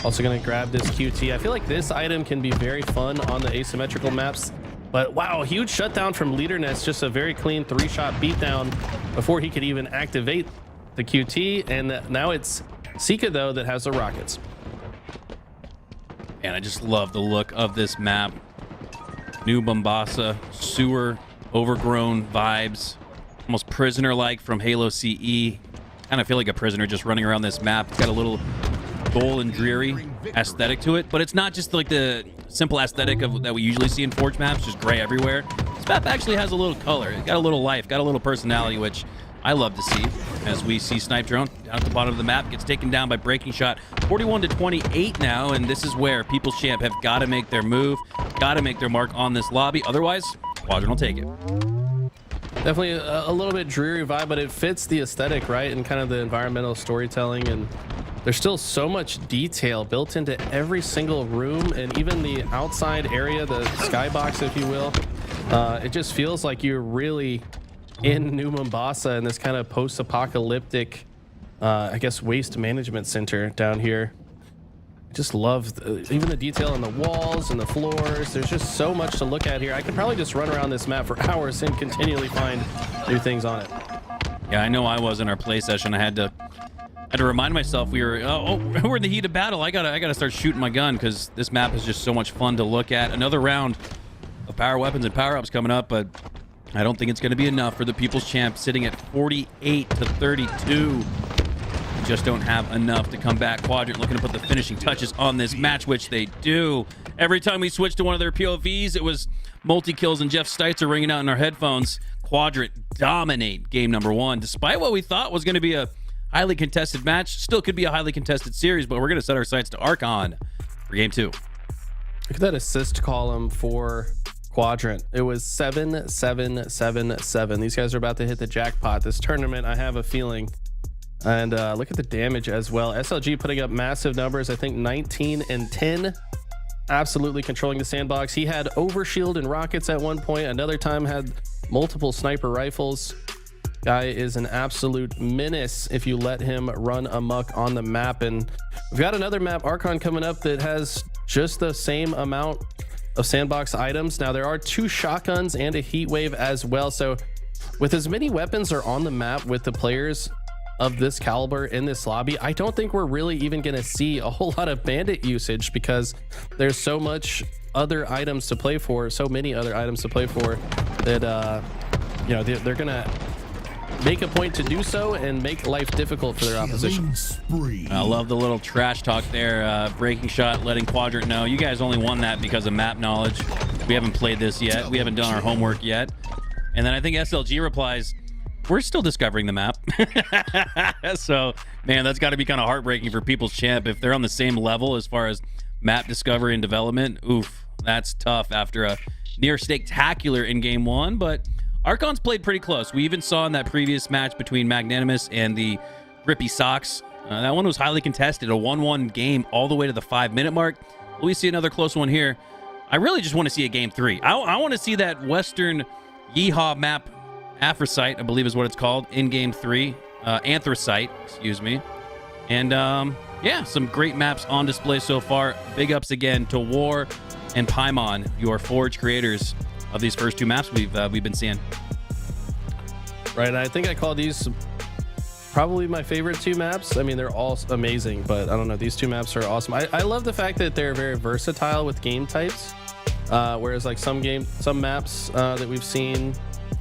[SPEAKER 2] Also gonna grab this QT. I feel like this item can be very fun on the asymmetrical maps. But wow, huge shutdown from Leader Nest. Just a very clean 3-shot beatdown before he could even activate the QT. And now it's Sika, though, that has the rockets.
[SPEAKER 1] And I just love the look of this map. New Mombasa, sewer, overgrown vibes. Almost prisoner-like from Halo CE. Kind of feel like a prisoner just running around this map. It's got a little dull and dreary aesthetic to it, but it's not just like the simple aesthetic of that we usually see in Forge maps, just gray everywhere. This map actually has a little color. It got a little life, got a little personality, which I love to see. As we see Snipe Drone down at the bottom of the map, gets taken down by Breaking Shot. 41-28 now, and this is where People's Champ have got to make their move, got to make their mark on this lobby. Otherwise, Quadrant will take it.
[SPEAKER 2] Definitely a little bit dreary vibe, but it fits the aesthetic, right? And kind of the environmental storytelling. And there's still so much detail built into every single room, and even the outside area, the skybox, if you will. It just feels like you're really in New Mombasa in this kind of post-apocalyptic, I guess, waste management center down here. Just love even the detail on the walls and the floors. There's just so much to look at here. I could probably just run around this map for hours and continually find new things on it.
[SPEAKER 1] Yeah, I know I was in our play session. I had to remind myself we were we're in the heat of battle. I gotta start shooting my gun because this map is just so much fun to look at. Another round of power weapons and power ups coming up, but I don't think it's going to be enough for the People's Champ, sitting at 48-32. Just don't have enough to come back. Quadrant looking to put the finishing touches on this match, which they do. Every time we switch to one of their POVs, it was multi-kills and Jeff Steitzer ringing out in our headphones. Quadrant dominate game number 1, despite what we thought was going to be a highly contested match. Still could be a highly contested series, but we're going to set our sights to Archon for game 2.
[SPEAKER 2] Look at that assist column for Quadrant. It was 7-7-7-7. These guys are about to hit the jackpot this tournament, I have a feeling. And look at the damage as well. SLG putting up massive numbers. I think 19 and 10. Absolutely controlling the sandbox. He had overshield and rockets at one point. Another time had multiple sniper rifles. Guy is an absolute menace if you let him run amok on the map. And we've got another map, Archon, coming up that has just the same amount of sandbox items. Now, there are 2 shotguns and a heat wave as well. So with as many weapons are on the map with the players of this caliber in this lobby, I don't think we're really even going to see a whole lot of bandit usage because there's so much other items to play for, so many other items to play for that you know, they're going to make a point to do so and make life difficult for their opposition.
[SPEAKER 1] I love the little trash talk there. Breaking Shot letting Quadrant know you guys only won that because of map knowledge. We haven't played this yet. We haven't done our homework yet. And then I think SLG replies, we're still discovering the map. So, man, that's got to be kind of heartbreaking for People's Champ if they're on the same level as far as map discovery and development. Oof, that's tough after a near spectacular in game 1. But Archon's played pretty close. We even saw in that previous match between Magnanimous and the Grippy Sox. That one was highly contested, a 1-1 game all the way to the 5-minute mark. Will we see another close one here? I really just want to see a game 3. I want to see that Western Yeehaw map, Anthracite, I believe is what it's called, in game 3. Anthracite, excuse me. And yeah, some great maps on display so far. Big ups again to War and Paimon, your Forge creators of these first 2 maps we've been seeing.
[SPEAKER 2] Right, I think I call these probably my favorite 2 maps. I mean, they're all amazing, but I don't know, these 2 maps are awesome. I love the fact that they're very versatile with game types, whereas like some maps that we've seen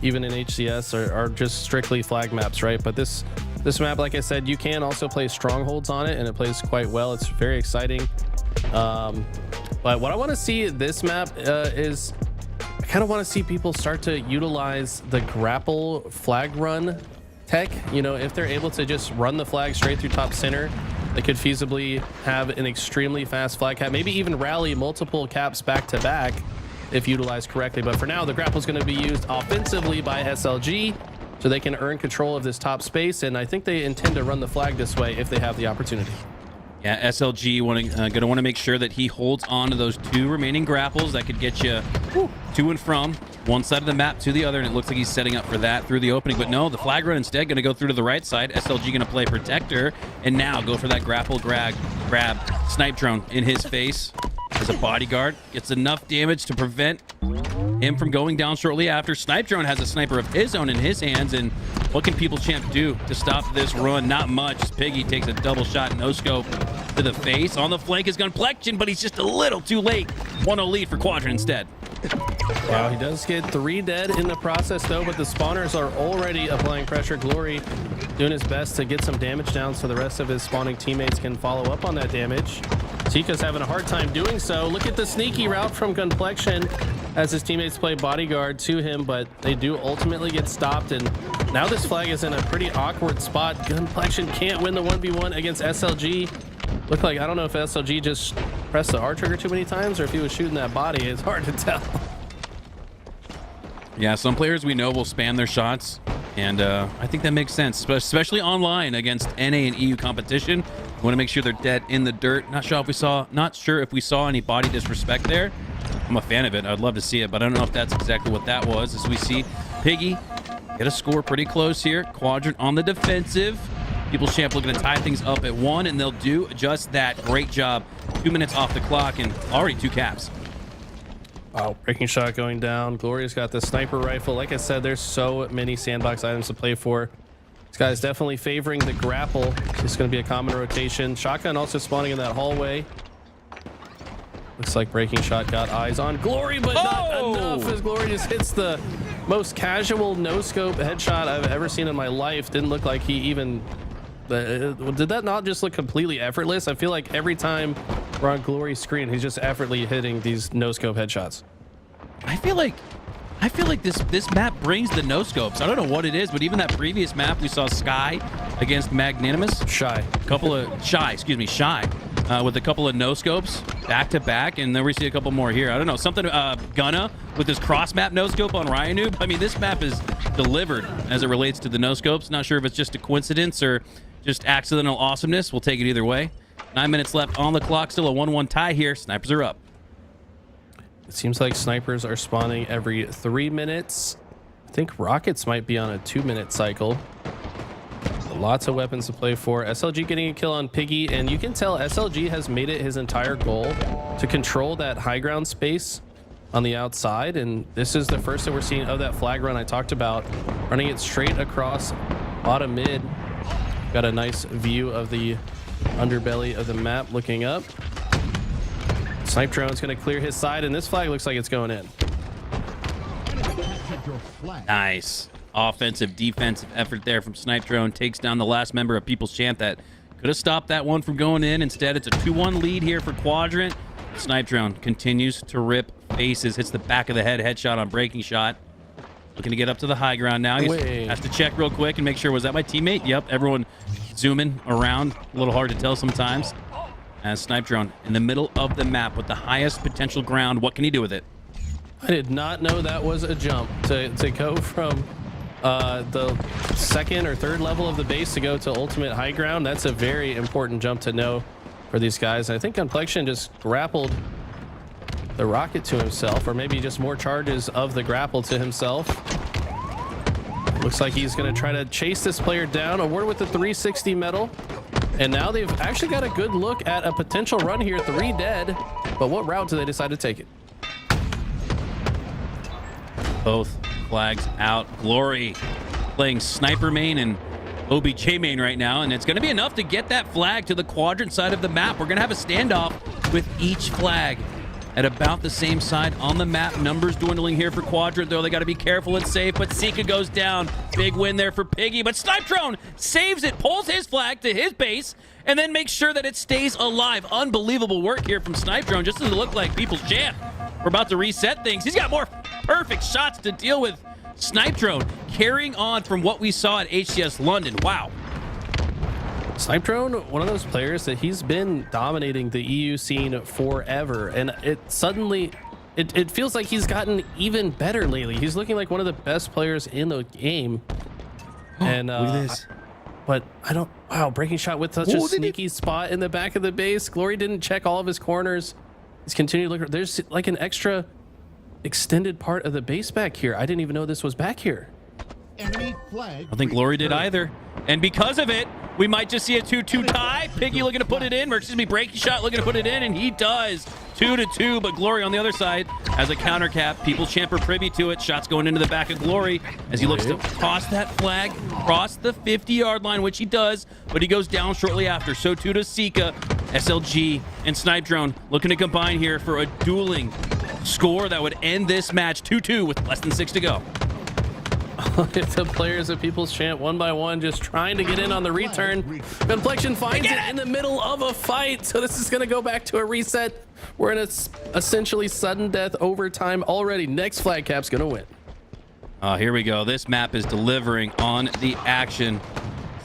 [SPEAKER 2] even in HCS are just strictly flag maps, right? But this map, like I said, you can also play strongholds on it, and it plays quite well. It's very exciting. But what I want to see this map is I kind of want to see people start to utilize the grapple flag run tech. You know, if they're able to just run the flag straight through top center, they could feasibly have an extremely fast flag cap, maybe even rally multiple caps back to back if utilized correctly. But for now, the grapple is going to be used offensively by SLG so they can earn control of this top space, and I think they intend to run the flag this way if they have the opportunity.
[SPEAKER 1] Yeah, SLG going to want to make sure that he holds on to those 2 remaining grapples that could get you to and from one side of the map to the other, and it looks like he's setting up for that through the opening. But no, the flag run instead going to go through to the right side. SLG going to play protector, and now go for that grapple grab. Snipe drone in his face as a bodyguard. Gets enough damage to prevent him from going down shortly after. Snipe drone has a sniper of his own in his hands, and what can People Champ do to stop this run? Not much, as Piggy takes a double shot no scope to the face. On the flank is Gunplexion, but he's just a little too late. 1-0 lead for Quadrant instead.
[SPEAKER 2] Wow, he does get 3 dead in the process though, but the spawners are already applying pressure. Glory doing his best to get some damage down so the rest of his spawning teammates can follow up on that damage. Tika's having a hard time doing so. Look at the sneaky route from Gunplexion as his teammates play bodyguard to him, but they do ultimately get stopped, and now this flag is in a pretty awkward spot. Gunplexion can't win the 1v1 against SLG. Look like, I don't know if SLG just pressed the R trigger too many times or if he was shooting that body. It's hard to tell.
[SPEAKER 1] Yeah, some players we know will spam their shots, and I think that makes sense, especially online against NA and EU competition. You want to make sure they're dead in the dirt. Not sure if we saw any body disrespect there. I'm a fan of it. I'd love to see it, but I don't know if that's exactly what that was. As we see Piggy get a score pretty close here. Quadrant on the defensive. People Champ looking to tie things up at 1, and they'll do just that. Great job. 2 minutes off the clock and already 2 caps.
[SPEAKER 2] Oh, breaking shot going down. Gloria's got the sniper rifle. Like I said, there's so many sandbox items to play for. This guy's definitely favoring the grapple. It's going to be a common rotation. Shotgun also spawning in that hallway. Looks like breaking shot got eyes on Glory, but not enough, as Glory just hits the most casual no-scope headshot I've ever seen in my life. Didn't look like he even... did that not just look completely effortless? I feel like every time we're on Glory's screen, he's just effortlessly hitting these no-scope headshots.
[SPEAKER 1] I feel like this map brings the no scopes. I don't know what it is, but even that previous map we saw Sky against Magnanimous. Shy with a couple of no scopes back to back, and then we see a couple more here. I don't know, something Gunna with his cross map no scope on Ryanu. I mean, this map is delivered as it relates to the no scopes. Not sure if it's just a coincidence or just accidental awesomeness. We'll take it either way. 9 minutes left on the clock, still a 1-1 tie here. Snipers are up.
[SPEAKER 2] It seems like snipers are spawning every 3 minutes. I think rockets might be on a 2-minute cycle. Lots of weapons to play for. SLG getting a kill on Piggy, and you can tell SLG has made it his entire goal to control that high ground space on the outside, and this is the first that we're seeing of that flag run I talked about, running it straight across bottom mid. Got a nice view of the underbelly of the map looking up. Snipe drone's going to clear his side, and this flag looks like it's going in.
[SPEAKER 1] Nice offensive defensive effort there from Snipe Drone. Takes down the last member of People's Champ that could have stopped that one from going in. Instead, it's a 2-1 lead here for Quadrant. Snipe Drone continues to rip faces. Hits the back of the head headshot on breaking shot. Looking to get up to the high ground now. He has to check real quick and make sure, was that my teammate? Yep, everyone zooming around. A little hard to tell sometimes. As Snipe Drone in the middle of the map with the highest potential ground. What can he do with it?
[SPEAKER 2] I did not know that was a jump to go from the second or third level of the base to go to ultimate high ground. That's a very important jump to know for these guys. I think Gunplexion just grappled the rocket to himself, or maybe just more charges of the grapple to himself. Looks like he's going to try to chase this player down. Awarded with the 360 medal. And now they've actually got a good look at a potential run here. 3 dead. But what route do they decide to take it?
[SPEAKER 1] Both flags out. Glory playing sniper main and OBJ main right now, and it's going to be enough to get that flag to the Quadrant side of the map. We're going to have a standoff with each flag at about the same side on the map. Numbers dwindling here for Quadrant, though. They got to be careful and safe, but Sika goes down. Big win there for Piggy, but Snipe Drone saves it, pulls his flag to his base, and then makes sure that it stays alive. Unbelievable work here from Snipe Drone. Just doesn't look like People's Champ. We're about to reset things. He's got more perfect shots to deal with. Snipe Drone carrying on from what we saw at HCS London. Wow.
[SPEAKER 2] Snipe Drone, one of those players that he's been dominating the EU scene forever, and it suddenly it feels like he's gotten even better lately. He's looking like one of the best players in the game. And
[SPEAKER 1] look at this.
[SPEAKER 2] But I don't, wow, breaking shot with such a sneaky spot in the back of the base. Glory didn't check all of his corners. He's continuing to look. There's like an extra extended part of the base back here. I didn't even know this was back here.
[SPEAKER 3] Enemy flag.
[SPEAKER 1] I think Glory did either. And because of it, we might just see a 2-2 tie. Piggy looking to put it in, or excuse me, Breaking Shot looking to put it in, and he does. 2-2, but Glory on the other side as a counter cap. People's Champ are privy to it. Shots going into the back of Glory as he looks to toss that flag across the 50-yard line, which he does, but he goes down shortly after. So too does Sika. SLG and Snipe Drone looking to combine here for a dueling score that would end this match 2-2 with less than 6 to go.
[SPEAKER 2] If the players of People's Champ one by one just trying to get in on the return. Complexion finds it in the middle of a fight. So this is going to go back to a reset. We're in a essentially sudden death overtime already. Next flag cap's going to win.
[SPEAKER 1] Here we go. This map is delivering on the action.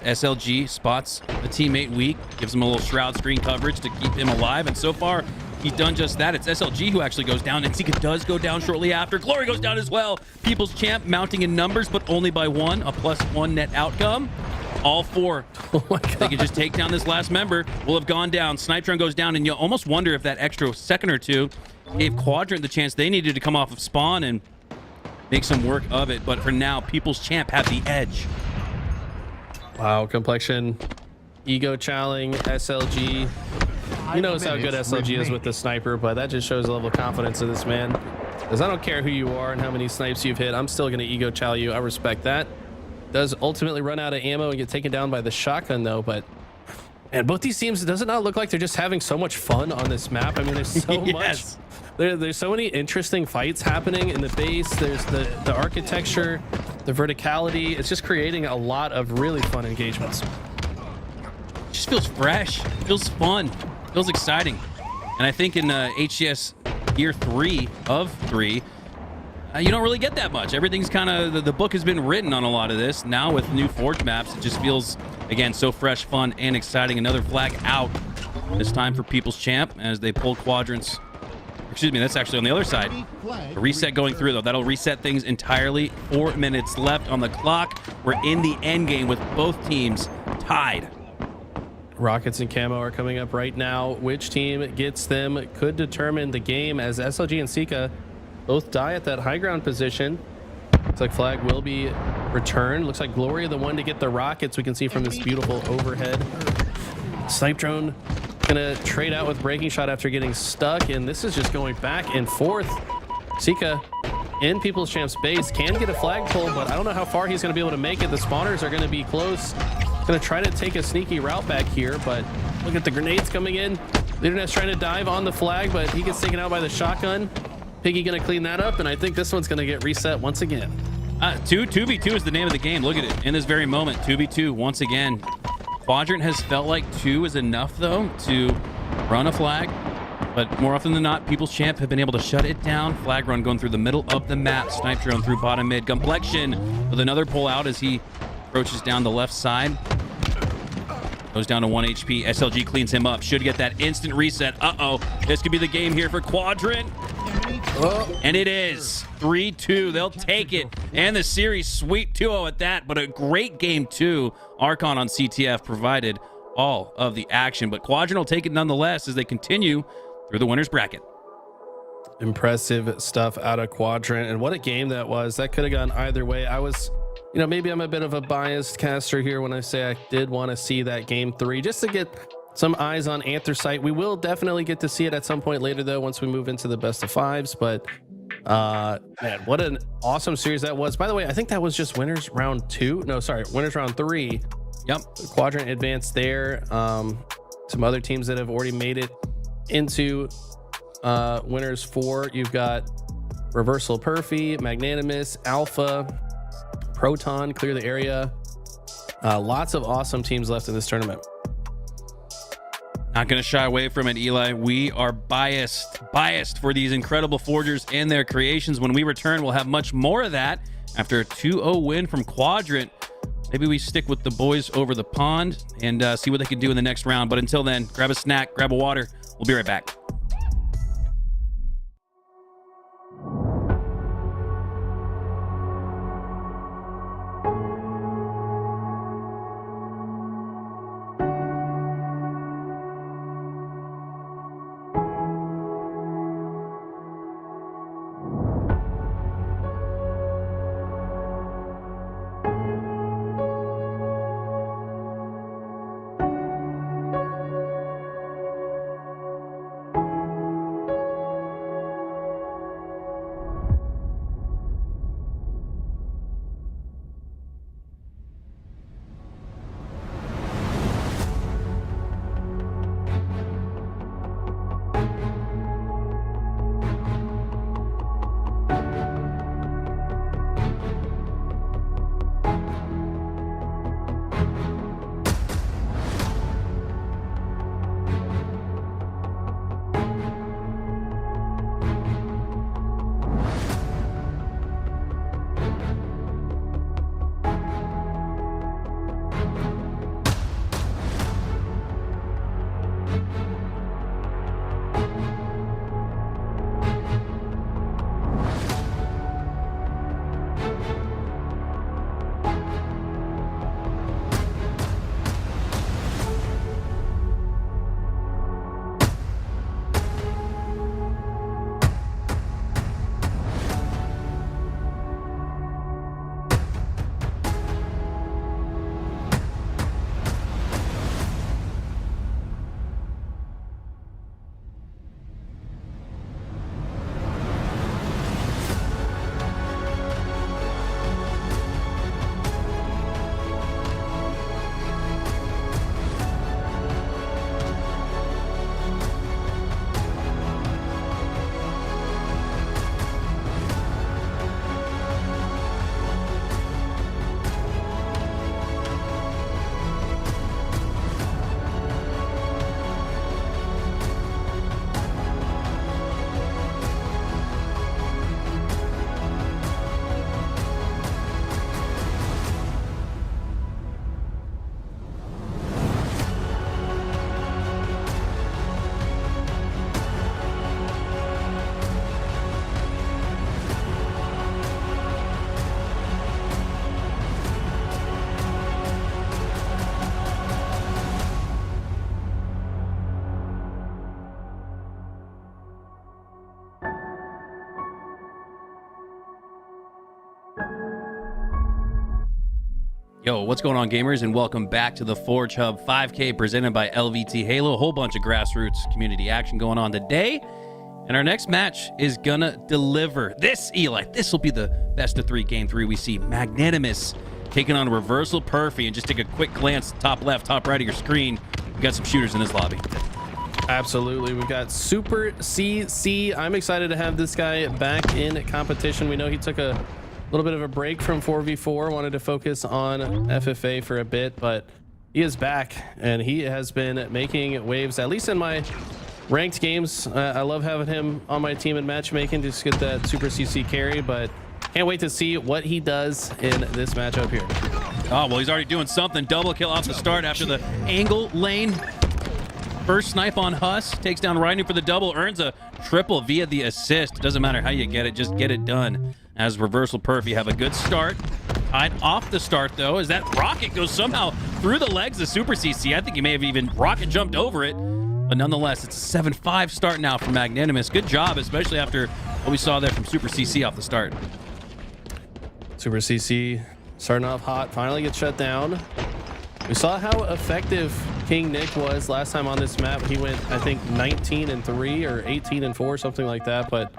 [SPEAKER 1] SLG spots a teammate weak, gives him a little shroud screen coverage to keep him alive. And so far, he's done just that. It's SLG who actually goes down, and Sika does go down shortly after. Glory goes down as well. People's Champ mounting in numbers, but only by 1, a +1 net outcome. All 4.
[SPEAKER 2] Oh my God.
[SPEAKER 1] They can just take down this last member. Will have gone down. Snipe Drone goes down, and you almost wonder if that extra second or two gave Quadrant the chance they needed to come off of spawn and make some work of it. But for now, People's Champ have the edge.
[SPEAKER 2] Wow, Complexion, ego challenge, SLG. Who knows how good SLG is with the sniper, but that just shows the level of confidence of this man. Because I don't care who you are and how many snipes you've hit, I'm still going to ego chow you. I respect that. Does ultimately run out of ammo and get taken down by the shotgun though, but and both these teams, does it not look like they're just having so much fun on this map? I mean, there's so much. There's so many interesting fights happening in the base. There's the architecture, the verticality. It's just creating a lot of really fun engagements.
[SPEAKER 1] Just feels fresh, feels fun, feels exciting. And I think in HCS year 3 of 3, you don't really get that much. Everything's kind of, the book has been written on a lot of this. Now with new Forge maps, it just feels, again, so fresh, fun, and exciting. Another flag out this time for People's Champ as they pull Quadrants. Excuse me, that's actually on the other side. A reset going through, though. That'll reset things entirely. 4 minutes left on the clock. We're in the end game with both teams tied.
[SPEAKER 2] Rockets and Camo are coming up right now. Which team gets them could determine the game, as SLG and Sika both die at that high ground position. Looks like flag will be returned. Looks like Glory the one to get the rockets. We can see from this beautiful overhead. Snipe Drone gonna trade out with Breaking Shot after getting stuck, and this is just going back and forth. Sika in People's Champ's base can get a flagpole, but I don't know how far he's gonna be able to make it. The spawners are gonna be close. Gonna try to take a sneaky route back here, but look at the grenades coming in. Leaderness trying to dive on the flag, but he gets taken out by the shotgun. Piggy gonna clean that up, and I think this one's gonna get reset once again.
[SPEAKER 1] 2v2 is the name of the game. Look at it in this very moment. 2v2 once again. Quadrant has felt like 2 is enough though to run a flag, but more often than not, People's Champ have been able to shut it down. Flag run going through the middle of the map. Snipe Drone through bottom mid. Complexion with another pull out as he approaches down the left side. Goes down to 1 HP. SLG cleans him up. Should get that instant reset. Uh-oh. This could be the game here for Quadrant. And it is 3-2. They'll take it. And the series sweep 2-0 at that. But a great game, too. Archon on CTF provided all of the action. But Quadrant will take it nonetheless as they continue through the winner's bracket.
[SPEAKER 2] Impressive stuff out of Quadrant. And what a game that was. That could have gone either way. I was... You know, maybe I'm a bit of a biased caster here when I say I did want to see that game 3 just to get some eyes on Anthracite. We will definitely get to see it at some point later, though, once we move into the best of 5s. But man, what an awesome series that was. By the way, I think that was just winners round 2. No, sorry, winners round 3.
[SPEAKER 1] Yep.
[SPEAKER 2] Quadrant advanced there. Some other teams that have already made it into winners 4. You've got Reversal Perfy, Magnanimous, Alpha, Proton, clear the area. Lots of awesome teams left in this tournament.
[SPEAKER 1] Not going to shy away from it, Eli. We are biased for these incredible forgers and their creations. When we return, we'll have much more of that after a 2-0 win from Quadrant. Maybe we stick with the boys over the pond and see what they can do in the next round. But until then, grab a snack, grab a water. We'll be right back. Yo, what's going on, gamers, and welcome back to the Forge Hub 5K presented by LVT Halo. A whole bunch of grassroots community action going on today. And our next match is gonna deliver this, Eli. This will be the best of 3 game 3. We see Magnanimous taking on Reversal Perfy. And just take a quick glance, top left, top right of your screen. We got some shooters in this lobby.
[SPEAKER 2] Absolutely. We've got Super CC. I'm excited to have this guy back in competition. We know he took a little bit of a break from 4v4, wanted to focus on FFA for a bit, but he is back and he has been making waves, at least in my ranked games. I love having him on my team in matchmaking, just get that Super CC carry, but can't wait to see what he does in this matchup here.
[SPEAKER 1] Oh, well, he's already doing something. Double kill off the start after the angle lane. First snipe on Huss, takes down Riding for the double, earns a triple via the assist. Doesn't matter how you get it, just get it done. As Reversal Perfy have a good start. Tied off the start, though, as that rocket goes somehow through the legs of Super CC. I think he may have even rocket jumped over it. But nonetheless, it's a 7-5 start now for Magnanimous. Good job, especially after what we saw there from Super CC off the start.
[SPEAKER 2] Super CC starting off hot, finally gets shut down. We saw how effective King Nick was last time on this map. He went, I think, 19-3 or 18-4, something like that. But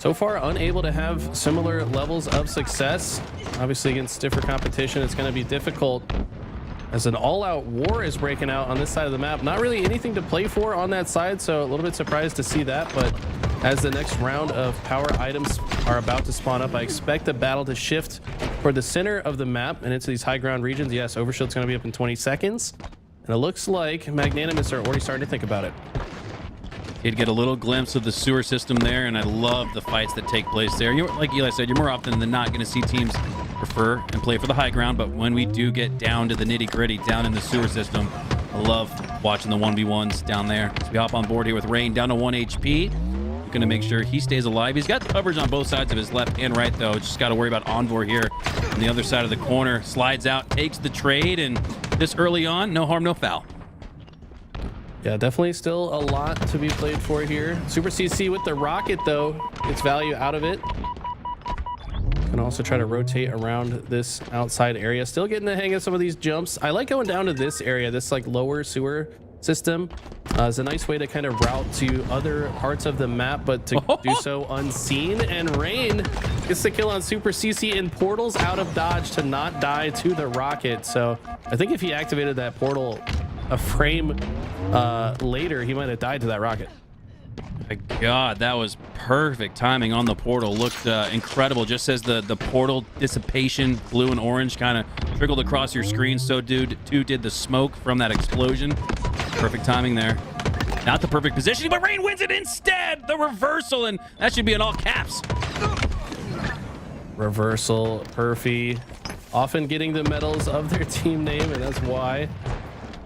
[SPEAKER 2] so far, unable to have similar levels of success. Obviously, against stiffer competition, it's going to be difficult as an all-out war is breaking out on this side of the map. Not really anything to play for on that side, so a little bit surprised to see that. But as the next round of power items are about to spawn up, I expect the battle to shift toward the center of the map and into these high ground regions. Yes, Overshield's going to be up in 20 seconds. And it looks like Magnanimous are already starting to think about it.
[SPEAKER 1] You'd get a little glimpse of the sewer system there, and I love the fights that take place there. Like Eli said, you're more often than not going to see teams prefer and play for the high ground, but when we do get down to the nitty-gritty, down in the sewer system, I love watching the 1v1s down there. So we hop on board here with Rain down to 1 HP. Going to make sure he stays alive. He's got coverage on both sides of his left and right, though. Just got to worry about Envor here on the other side of the corner. Slides out, takes the trade, and this early on, no harm, no foul.
[SPEAKER 2] Yeah, definitely still a lot to be played for here. Super CC with the rocket, though, gets value out of it. Can also try to rotate around this outside area. Still getting the hang of some of these jumps. I like going down to this area, this like lower sewer system. It's a nice way to kind of route to other parts of the map, but to do so unseen. And Rain gets the kill on Super CC in portals out of dodge to not die to the rocket. So I think if he activated that portal a frame later, he might have died to that rocket.
[SPEAKER 1] My God, that was perfect timing on the portal. Looked incredible. Just as the portal dissipation, blue and orange, kind of trickled across your screen, so too did the smoke from that explosion. Perfect timing there. Not the perfect positioning, but Rain wins it instead. The reversal, and that should be in all caps.
[SPEAKER 2] Reversal Perfy, often getting the medals of their team name, and that's why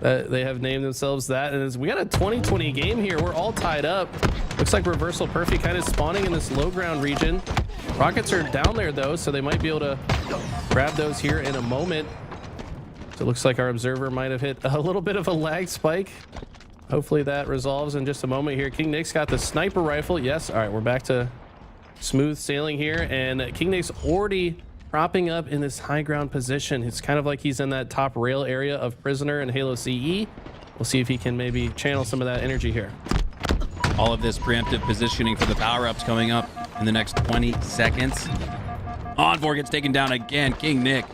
[SPEAKER 2] they have named themselves that. And as we got a 20-20 game here, we're all tied up. Looks like Reversal Perfy kind of spawning in this low ground region. Rockets are down there though, so they might be able to grab those here in a moment. So it looks like our observer might have hit a little bit of a lag spike. Hopefully that resolves in just a moment here. King Nick's got the sniper rifle. Yes, all right, we're back to smooth sailing here, and King Nick's already propping up in this high ground position. It's kind of like he's in that top rail area of Prisoner and Halo CE. We'll see if he can maybe channel some of that energy here.
[SPEAKER 1] All of this preemptive positioning for the power-ups coming up in the next 20 seconds. Envor gets taken down again. King Nick,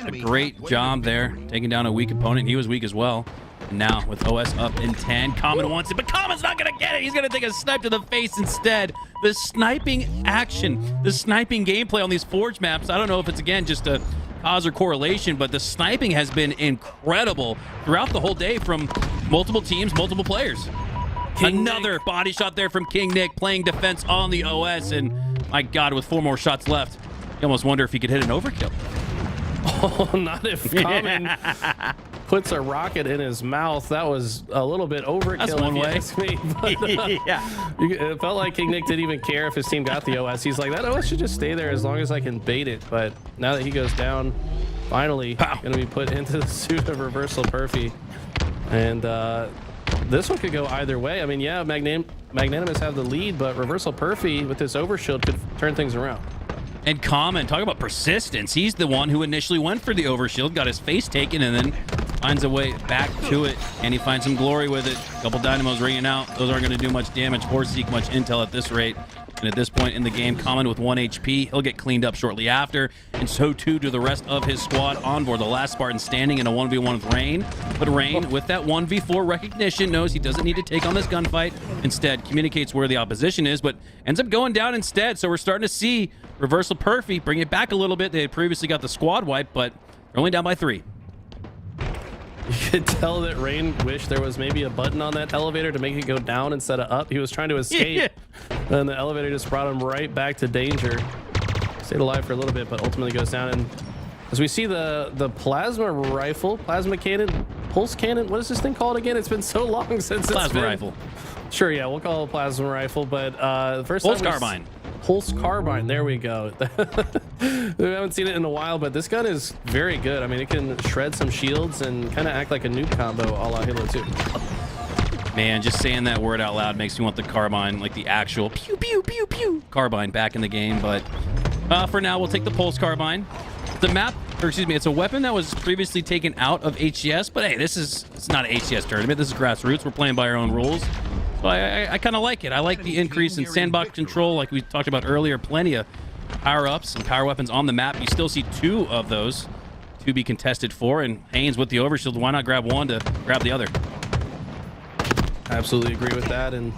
[SPEAKER 1] a great job there, taking down a weak opponent. He was weak as well. And now with OS up in 10, Common wants it, but Common's not going to get it. He's going to take a snipe to the face instead. The sniping action, the sniping gameplay on these Forge maps, I don't know if it's, again, just a cause or correlation, but the sniping has been incredible throughout the whole day from multiple teams, multiple players. Another body shot there from King Nick, playing defense on the OS, and my God, with 4 more shots left, you almost wonder if he could hit an overkill.
[SPEAKER 2] Oh, not if Common puts a rocket in his mouth. That was a little bit overkill. That's one way. Ask me. But,
[SPEAKER 1] yeah.
[SPEAKER 2] It felt like King Nick didn't even care if his team got the OS. He's like, that OS should just stay there as long as I can bait it. But now that he goes down, finally going to be put into the suit of Reversal Perfy. And this one could go either way. I mean, yeah, Magnanimous have the lead, but Reversal Perfy with this overshield could turn things around.
[SPEAKER 1] And Common, talk about persistence. He's the one who initially went for the overshield, got his face taken, and then finds a way back to it. And he finds some glory with it. A couple dynamos ringing out. Those aren't going to do much damage or seek much intel at this rate. And at this point in the game, Common with 1 HP. He'll get cleaned up shortly after. And so too do the rest of his squad on board. The last Spartan standing in a 1v1 with Rain. But Rain, with that 1v4 recognition, knows he doesn't need to take on this gunfight. Instead, communicates where the opposition is, but ends up going down instead. So we're starting to see Reversal Perfy bring it back a little bit. They had previously got the squad wipe, but they're only down by 3.
[SPEAKER 2] You could tell that Rain wished there was maybe a button on that elevator to make it go down instead of up. He was trying to escape, and the elevator just brought him right back to danger. Stayed alive for a little bit, but ultimately goes down. And as we see the plasma rifle, plasma cannon, pulse cannon, what is this thing called again? It's been so long since
[SPEAKER 1] Plasma rifle.
[SPEAKER 2] Sure, yeah, we'll call it plasma rifle, but the first
[SPEAKER 1] Pulse
[SPEAKER 2] time
[SPEAKER 1] carbine.
[SPEAKER 2] Pulse carbine, there we go. We haven't seen it in a while, but this gun is very good. I mean, it can shred some shields and kind of act like a nuke combo a la Halo 2.
[SPEAKER 1] Man, just saying that word out loud makes me want the carbine, like the actual pew pew pew pew carbine back in the game. But for now, we'll take the pulse carbine. The map, or excuse me, it's a weapon that was previously taken out of HCS, but hey, it's not an HCS tournament. This is grassroots. We're playing by our own rules. So I kind of like it. I like the increase in sandbox control, like we talked about earlier. Plenty of power-ups and power weapons on the map. You still see 2 of those to be contested for, and Haynes with the overshield. Why not grab one to grab the other?
[SPEAKER 2] Absolutely agree with that. And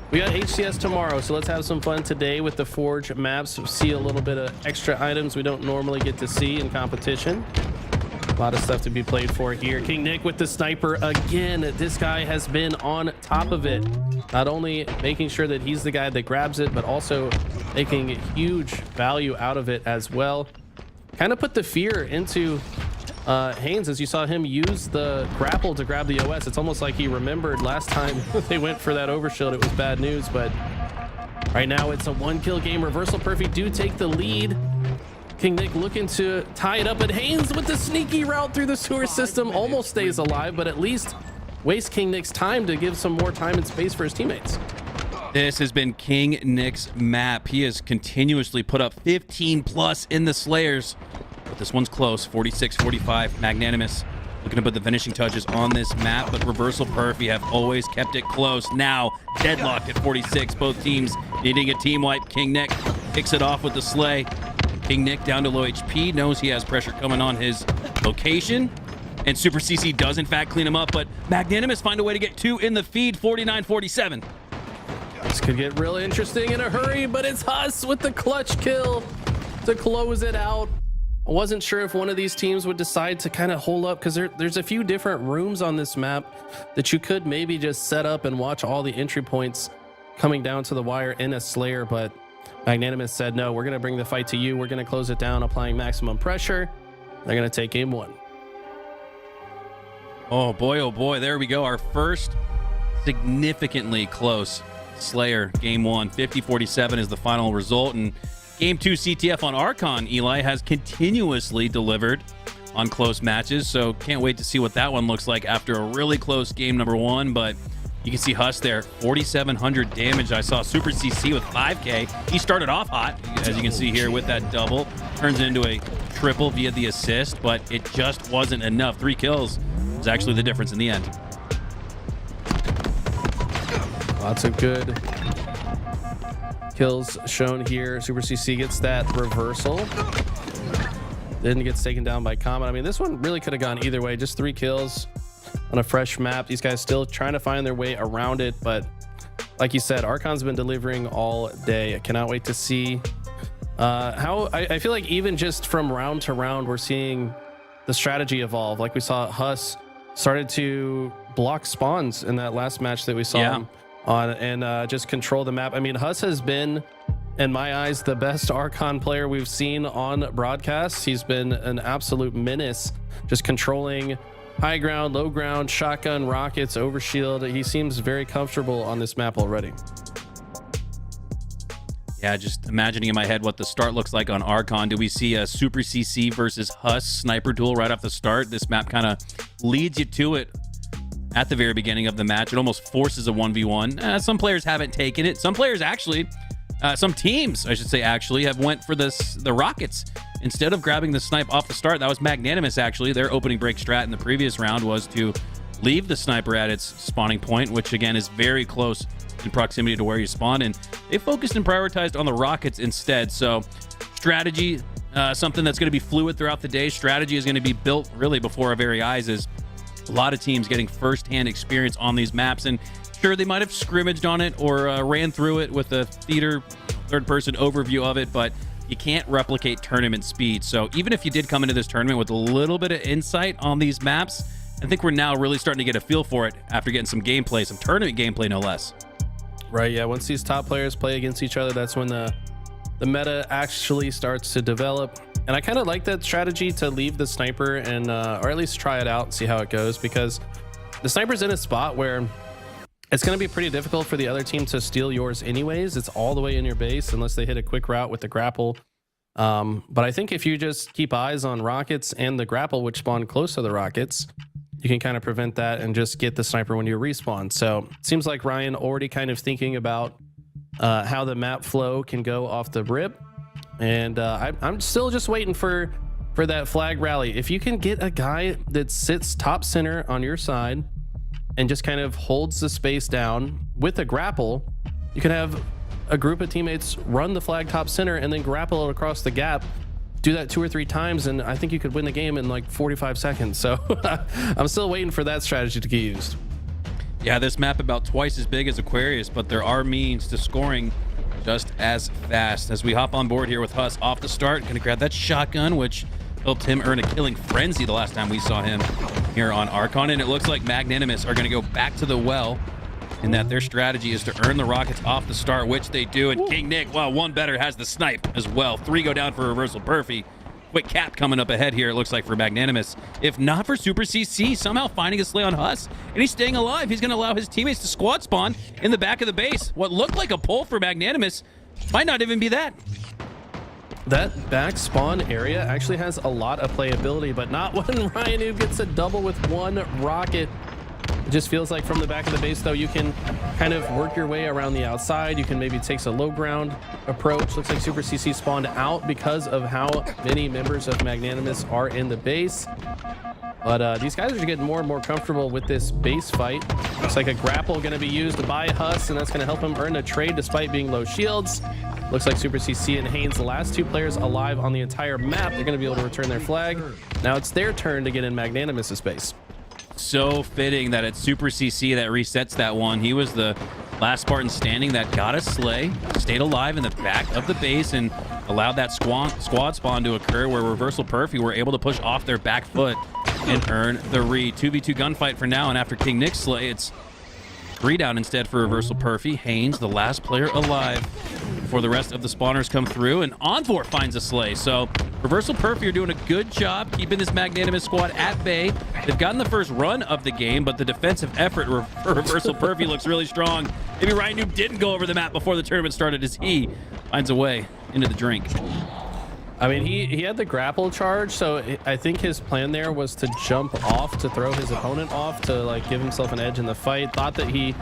[SPEAKER 2] we got HCS tomorrow, so let's have some fun today with the Forge maps. See a little bit of extra items we don't normally get to see in competition. A lot of stuff to be played for here. King Nick with the sniper again. This guy has been on top of it. Not only making sure that he's the guy that grabs it, but also making huge value out of it as well. Kind of put the fear into Haynes as you saw him use the grapple to grab the OS. It's almost like he remembered last time they went for that overshield. It was bad news, but right now it's a 1-kill game. Reversal Perfy do take the lead. King Nick looking to tie it up, and Haynes with the sneaky route through the sewer system almost stays alive, but at least wastes King Nick's time to give some more time and space for his teammates.
[SPEAKER 1] This has been King Nick's map. He has continuously put up 15 plus in the Slayers, but this one's close. 46-45. Magnanimous looking to put the finishing touches on this map, but Reversal Perfy have always kept it close. Now deadlocked at 46. Both teams needing a team wipe. King Nick kicks it off with the slay. King Nick down to low HP, knows he has pressure coming on his location, and Super CC does in fact clean him up, but Magnanimous find a way to get 2 in the feed. 49-47.
[SPEAKER 2] This could get real interesting in a hurry, but it's Huss with the clutch kill to close it out. I wasn't sure if one of these teams would decide to kind of hold up, because there's a few different rooms on this map that you could maybe just set up and watch all the entry points coming down to the wire in a Slayer, but Magnanimous said, no, we're going to bring the fight to you. We're going to close it down, applying maximum pressure. They're going to take game 1.
[SPEAKER 1] Oh boy, there we go. Our first significantly close Slayer game 1. 50-47 is the final result, and game 2 CTF on Archon, Eli, has continuously delivered on close matches, so can't wait to see what that one looks like after a really close game number 1. But you can see Huss there, 4,700 damage. I saw Super CC with 5K. He started off hot, as you can see here with that double. Turns it into a triple via the assist, but it just wasn't enough. 3 kills was actually the difference in the end.
[SPEAKER 2] Lots of good kills shown here. Super CC gets that reversal. Then gets taken down by Comet. I mean, this one really could have gone either way. Just 3 kills on a fresh map. These guys still trying to find their way around it, but like you said, Archon's been delivering all day. I cannot wait to see how I feel like even just from round to round, we're seeing the strategy evolve. Like we saw Huss started to block spawns in that last match that we saw him on, and just control the map. I mean, Huss has been, in my eyes, the best Archon player we've seen on broadcast. He's been an absolute menace, just controlling high ground, low ground, shotgun, rockets, overshield. He seems very comfortable on this map already.
[SPEAKER 1] Yeah, just imagining in my head what the start looks like on Archon. Do we see a Super CC versus Huss sniper duel right off the start? This map kind of leads you to it at the very beginning of the match. It almost forces a 1v1. Some players haven't taken it. Some players actually Some teams, I should say, actually have went for the rockets instead of grabbing the snipe off the start. That was Magnanimous, actually. Their opening break strat in the previous round was to leave the sniper at its spawning point, which again is very close in proximity to where you spawn. And they focused and prioritized on the rockets instead. So strategy, something that's going to be fluid throughout the day. Strategy is going to be built really before our very eyes. Is a lot of teams getting firsthand experience on these maps, and sure, they might have scrimmaged on it or ran through it with a third-person overview of it, but you can't replicate tournament speed. So even if you did come into this tournament with a little bit of insight on these maps, I think we're now really starting to get a feel for it after getting some gameplay, some tournament gameplay, no less.
[SPEAKER 2] Right, yeah. Once these top players play against each other, that's when the meta actually starts to develop. And I kind of like that strategy to leave the sniper and or at least try it out and see how it goes, because the sniper's in a spot where it's going to be pretty difficult for the other team to steal yours anyways. It's all the way in your base unless they hit a quick route with the grapple. But I think if you just keep eyes on rockets and the grapple, which spawn close to the rockets, you can kind of prevent that and just get the sniper when you respawn. So it seems like Ryan already kind of thinking about how the map flow can go off the rip. And I'm still just waiting for that flag rally. If you can get a guy that sits top center on your side and just kind of holds the space down with a grapple, you can have a group of teammates run the flag top center and then grapple it across the gap. Do that 2 or 3 times, and I think you could win the game in like 45 seconds. So I'm still waiting for that strategy to get used.
[SPEAKER 1] Yeah, this map about twice as big as Aquarius, but there are means to scoring just as fast. As we hop on board here with Huss off the start, gonna grab that shotgun, which helped him earn a killing frenzy the last time we saw him here on Archon. And it looks like Magnanimous are gonna go back to the well, in that their strategy is to earn the rockets off the start, which they do. And King Nick, well, one better, has the snipe as well. 3 go down for reversal Perfy. Quick cap coming up ahead here, it looks like, for Magnanimous. If not for Super CC somehow finding a slay on Huss, and he's staying alive, he's going to allow his teammates to squad spawn in the back of the base. What looked like a pull for Magnanimous might not even be that.
[SPEAKER 2] That back spawn area actually has a lot of playability, but not when Ryan gets a double with 1 rocket. It just feels like from the back of the base, though, you can kind of work your way around the outside. You can maybe take a low ground approach. Looks like Super CC spawned out because of how many members of Magnanimous are in the base. But these guys are getting more and more comfortable with this base fight. Looks like a grapple going to be used by Huss, and that's going to help him earn a trade despite being low shields. Looks like Super CC and Haynes, the last 2 players alive on the entire map, they're going to be able to return their flag. Now it's their turn to get in Magnanimous' base.
[SPEAKER 1] So fitting that it's Super CC that resets that one. He was the last Spartan standing that got a slay, stayed alive in the back of the base, and allowed that squad spawn to occur, where Reversal Perfy were able to push off their back foot and earn the 2v2 gunfight for now. And after King Nick's slay, it's 3 down instead for Reversal Perfy. Haynes, the last player alive before the rest of the spawners come through, and Envor finds a slay. So Reversal Perfy are doing a good job keeping this Magnanimous squad at bay. They've gotten the first run of the game, but the defensive effort for Reversal Perfy looks really strong. Maybe Ryan Noob didn't go over the map before the tournament started, as he finds a way into the drink.
[SPEAKER 2] I mean, he had the grapple charge, so I think his plan there was to jump off to throw his opponent off to like give himself an edge in the fight. Thought that he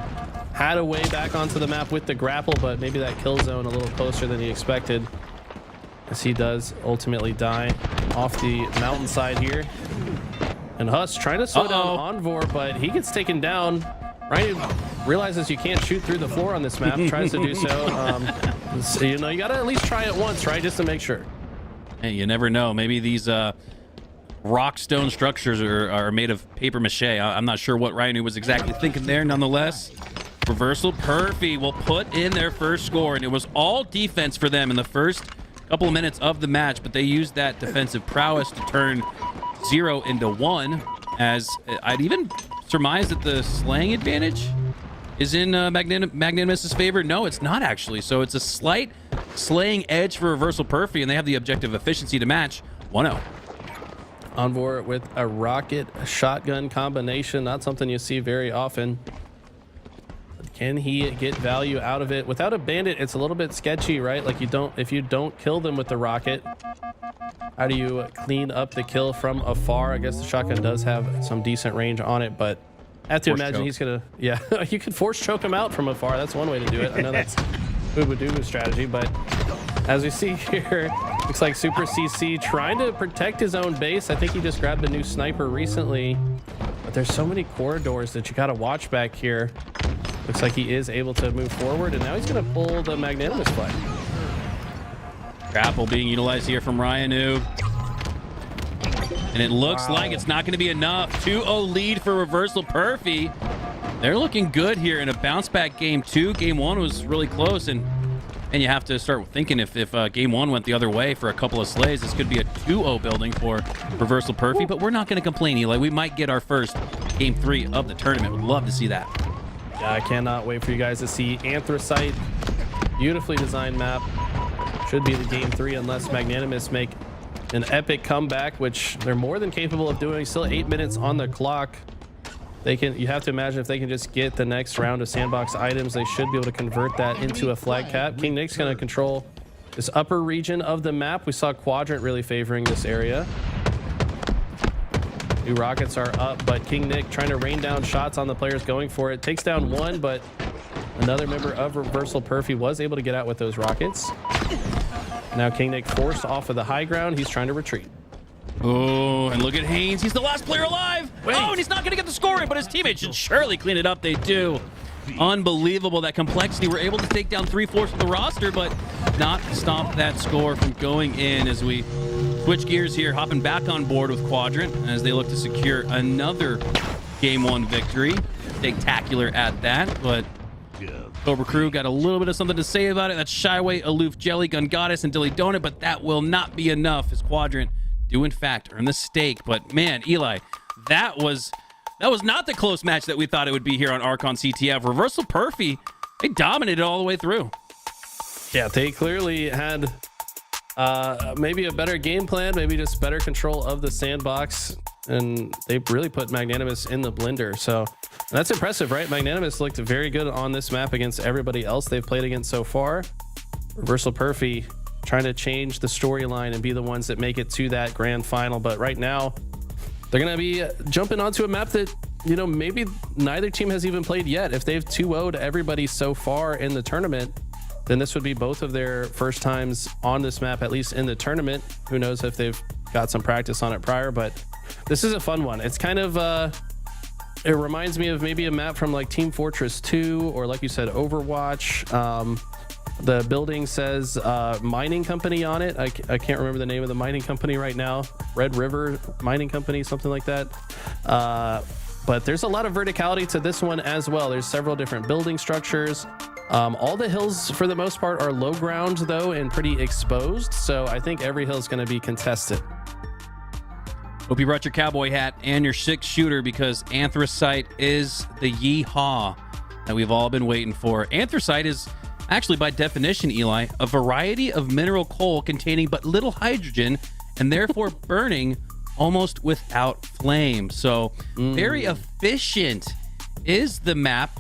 [SPEAKER 2] had a way back onto the map with the grapple, but maybe that kill zone a little closer than he expected, as he does ultimately die off the mountainside here. And Huss trying to slow down Envor, but he gets taken down. Ryan realizes you can't shoot through the floor on this map, tries to do so. So, you know, you gotta at least try it once, right, just to make sure.
[SPEAKER 1] Hey, you never know. Maybe these rock stone structures are made of paper mache. I'm not sure what Ryan was exactly thinking there. Nonetheless, Reversal Perfy will put in their first score, and it was all defense for them in the first couple of minutes of the match, but they used that defensive prowess to turn 0 into 1, as I'd even surmise that the slaying advantage is in Magnanimous's favor. No, it's not actually. So it's a slight slaying edge for Reversal Perfy, and they have the objective efficiency to match 1-0.
[SPEAKER 2] Envor with a rocket shotgun combination, not something you see very often. Can he get value out of it? Without a bandit, it's a little bit sketchy, right? Like, if you don't kill them with the rocket, how do you clean up the kill from afar? I guess the shotgun does have some decent range on it, but I have to imagine he's gonna, yeah, you could force choke him out from afar. That's one way to do it. I know that's Boo strategy, but as we see here, looks like Super CC trying to protect his own base. I think he just grabbed a new sniper recently, but there's so many corridors that you got to watch back here. Looks like he is able to move forward, and now he's going to pull the Magnanimous flag.
[SPEAKER 1] Grapple being utilized here from Ryanu. And it looks like it's not going to be enough. 2-0 lead for Reversal Perfy. They're looking good here in a bounce back game 2. Game 1 was really close, and you have to start thinking if game 1 went the other way for a couple of slays, this could be a 2-0 building for Reversal Perfy, but we're not going to complain, Eli. We might get our first game 3 of the tournament. Would love to see that.
[SPEAKER 2] Yeah, I cannot wait for you guys to see Anthracite. Beautifully designed map. Should be the game 3 unless Magnanimous make an epic comeback, which they're more than capable of doing. Still 8 minutes on the clock. You have to imagine if they can just get the next round of sandbox items, they should be able to convert that into a flag cap. King Nick's going to control this upper region of the map. We saw Quadrant really favoring this area. New rockets are up, but King Nick trying to rain down shots on the players going for it. Takes down one, but another member of Reversal Perfy was able to get out with those rockets. Now King Nick forced off of the high ground. He's trying to retreat.
[SPEAKER 1] Oh, and look at Haynes. He's the last player alive.
[SPEAKER 2] Wait.
[SPEAKER 1] Oh, and he's not going to get the scoring, but his teammates should surely clean it up. They do. Unbelievable, that complexity. We're able to take down 3/4 of the roster, but not stop that score from going in as we switch gears here, hopping back on board with Quadrant as they look to secure another Game 1 victory. Spectacular at that, but Cobra Crew got a little bit of something to say about it. That's Shyway, Aloof, Jelly, Gun Goddess, and Dilly Donut, but that will not be enough as Quadrant do in fact earn the stake. But man, Eli, that was not the close match that we thought it would be here on Archon CTF. Reversal Perfy, they dominated all the way through.
[SPEAKER 2] Yeah, they clearly had maybe a better game plan, maybe just better control of the sandbox, and they really put Magnanimous in the blender. So that's impressive, right? Magnanimous looked very good on this map against everybody else they've played against so far. Reversal Perfy trying to change the storyline and be the ones that make it to that grand final, but right now they're going to be jumping onto a map that, you know, maybe neither team has even played yet. If they've 2-0'd everybody so far in the tournament, then this would be both of their first times on this map, at least in the tournament. Who knows if they've got some practice on it prior, but this is a fun one. It's kind of, it reminds me of maybe a map from like Team Fortress 2 or, like you said, Overwatch. The building says mining company on it. I can't remember the name of the mining company right now. Red River Mining Company, something like that. But there's a lot of verticality to this one as well. There's several different building structures. All the hills for the most part are low ground though and pretty exposed. So I think every hill is going to be contested.
[SPEAKER 1] Hope you brought your cowboy hat and your 6-shooter because Anthracite is the yeehaw that we've all been waiting for. Anthracite is actually, by definition, Eli, a variety of mineral coal containing but little hydrogen and therefore burning almost without flame. So very efficient is the map.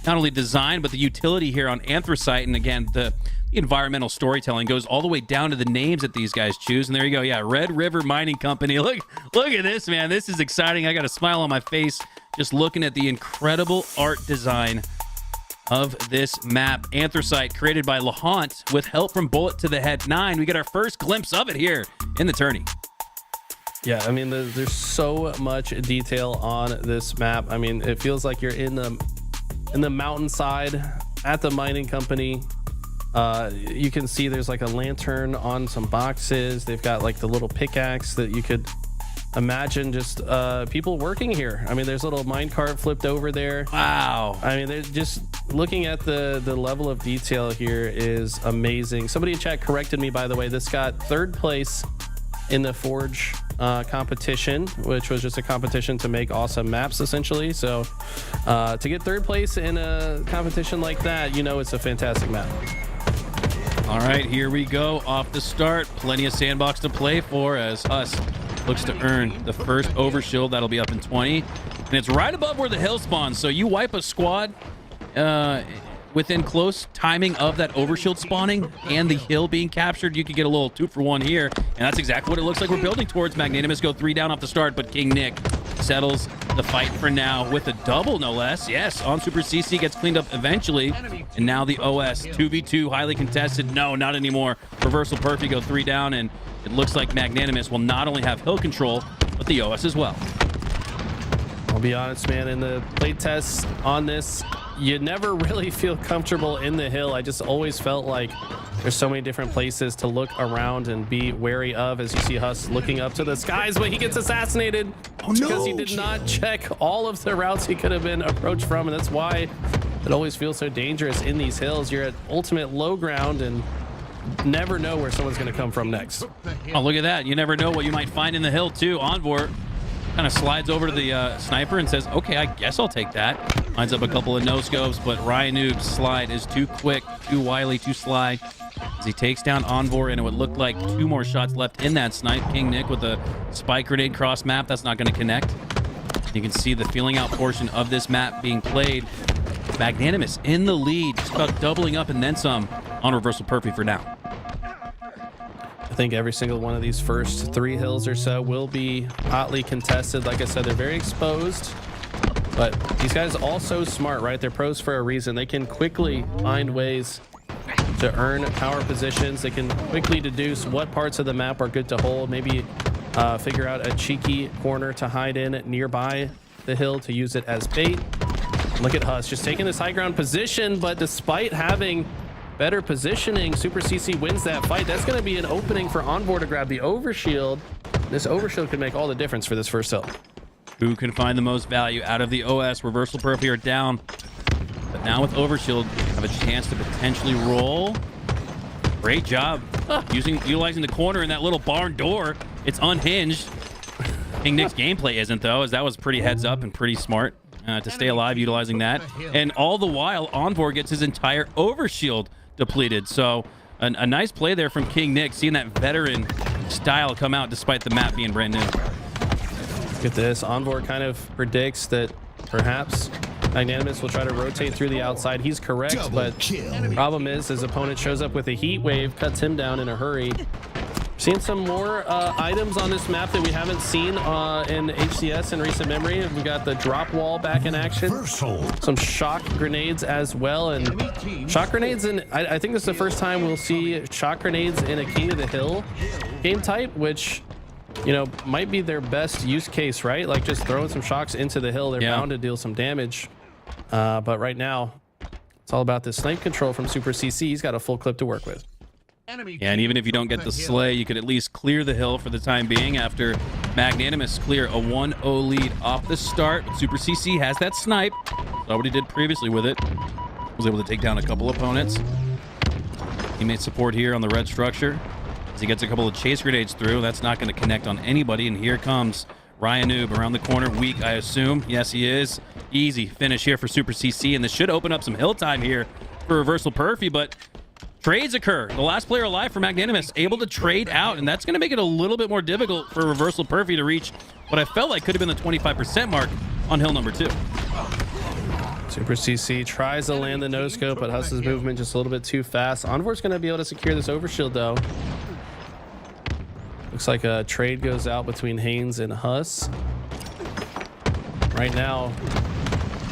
[SPEAKER 1] Not only design, but the utility here on Anthracite. And again, the environmental storytelling goes all the way down to the names that these guys choose. And there you go. Yeah, Red River Mining Company. Look at this, man. This is exciting. I got a smile on my face just looking at the incredible art design of this map. Anthracite created by Lahant with help from Bullet to the Head 9. We get our first glimpse of it here in the tourney.
[SPEAKER 2] Yeah, I mean, there's so much detail on this map. I mean, it feels like you're in the mountainside at the mining company. You can see there's like a lantern on some boxes. They've got like the little pickaxe that you could imagine just people working here. I mean, there's a little minecart flipped over there.
[SPEAKER 1] Wow.
[SPEAKER 2] I mean, they're just looking at the level of detail here is amazing. Somebody in chat corrected me, by the way. This got 3rd place in the Forge competition, which was just a competition to make awesome maps, essentially. So to get 3rd place in a competition like that, you know, it's a fantastic map.
[SPEAKER 1] All right, here we go. Off the start, plenty of sandbox to play for as Us looks to earn the first overshield. That'll be up in 20. And it's right above where the hill spawns. So you wipe a squad within close timing of that overshield spawning and the hill being captured, you could get a little 2-for-1 here. And that's exactly what it looks like we're building towards. Magnanimous go 3 down off the start, but King Nick settles the fight for now with a double, no less. Yes, on Super CC gets cleaned up eventually. And now the OS 2v2, highly contested. No, not anymore. Reversal Perfy go 3 down, and it looks like Magnanimous will not only have hill control, but the OS as well.
[SPEAKER 2] I'll be honest, man, in the play tests on this, you never really feel comfortable in the hill. I just always felt like there's so many different places to look around and be wary of, as you see Huss looking up to the skies, but he gets assassinated because he did not check all of the routes he could have been approached from, and that's why it always feels so dangerous in these hills. You're at ultimate low ground and never know where someone's going to come from next.
[SPEAKER 1] Oh, look at that. You never know what you might find in the hill, too. Envor kind of slides over to the sniper and says, okay, I guess I'll take that. Lines up a couple of no-scopes, but Ryanoob's slide is too quick, too wily, too sly. As he takes down Envor, and it would look like 2 more shots left in that snipe. King Nick with a spike grenade cross map. That's not going to connect. You can see the feeling out portion of this map being played. Magnanimous in the lead, just about doubling up and then some on Reversal Perfy for now.
[SPEAKER 2] I think every single one of these first 3 hills or so will be hotly contested. Like I said, they're very exposed, but these guys are all so smart, right? They're pros for a reason. They can quickly find ways to earn power positions. They can quickly deduce what parts of the map are good to hold, maybe figure out a cheeky corner to hide in nearby the hill to use it as bait. Look at Huss just taking this high ground position, but despite having better positioning, Super CC wins that fight. That's going to be an opening for Envor to grab the overshield. This overshield could make all the difference for this first hill.
[SPEAKER 1] Who can find the most value out of the OS? Reversal Perfy are down, but now with overshield, have a chance to potentially roll. Great job utilizing the corner in that little barn door. It's unhinged. King Nick's gameplay isn't, though, as that was pretty heads up and pretty smart to stay alive utilizing that. And all the while, Envor gets his entire overshield depleted. So a nice play there from King Nick, seeing that veteran style come out despite the map being brand new.
[SPEAKER 2] Look at this. Envor kind of predicts that perhaps Magnanimous will try to rotate through the outside. He's correct, but problem is his opponent shows up with a heat wave, cuts him down in a hurry. Seeing some more items on this map that we haven't seen in HCS in recent memory. We've got the drop wall back in action. Some shock grenades as well. And shock grenades, and I think this is the first time we'll see shock grenades in a King of the Hill game type, which, you know, might be their best use case, right? Like just throwing some shocks into the hill. They're bound to deal some damage. But right now, it's all about this snipe control from Super CC. He's got a full clip to work with.
[SPEAKER 1] Yeah, and even if you don't get the slay, you could at least clear the hill for the time being after Magnanimous clear a 1-0 lead off the start. But Super CC has that snipe. Saw what he did previously with it. Was able to take down a couple opponents. Teammate support here on the red structure as he gets a couple of chase grenades through. That's not going to connect on anybody, and here comes Ryanoob around the corner. Weak, I assume. Yes, he is. Easy finish here for Super CC, and this should open up some hill time here for Reversal Perfy, but trades occur. The last player alive for Magnanimous able to trade out, and that's going to make it a little bit more difficult for Reversal Perfy to reach what I felt like could have been the 25% mark on hill number 2.
[SPEAKER 2] Super CC tries to land the no-scope, but Huss's movement just a little bit too fast. Envor's going to be able to secure this overshield, though. Looks like a trade goes out between Haynes and Huss. Right now,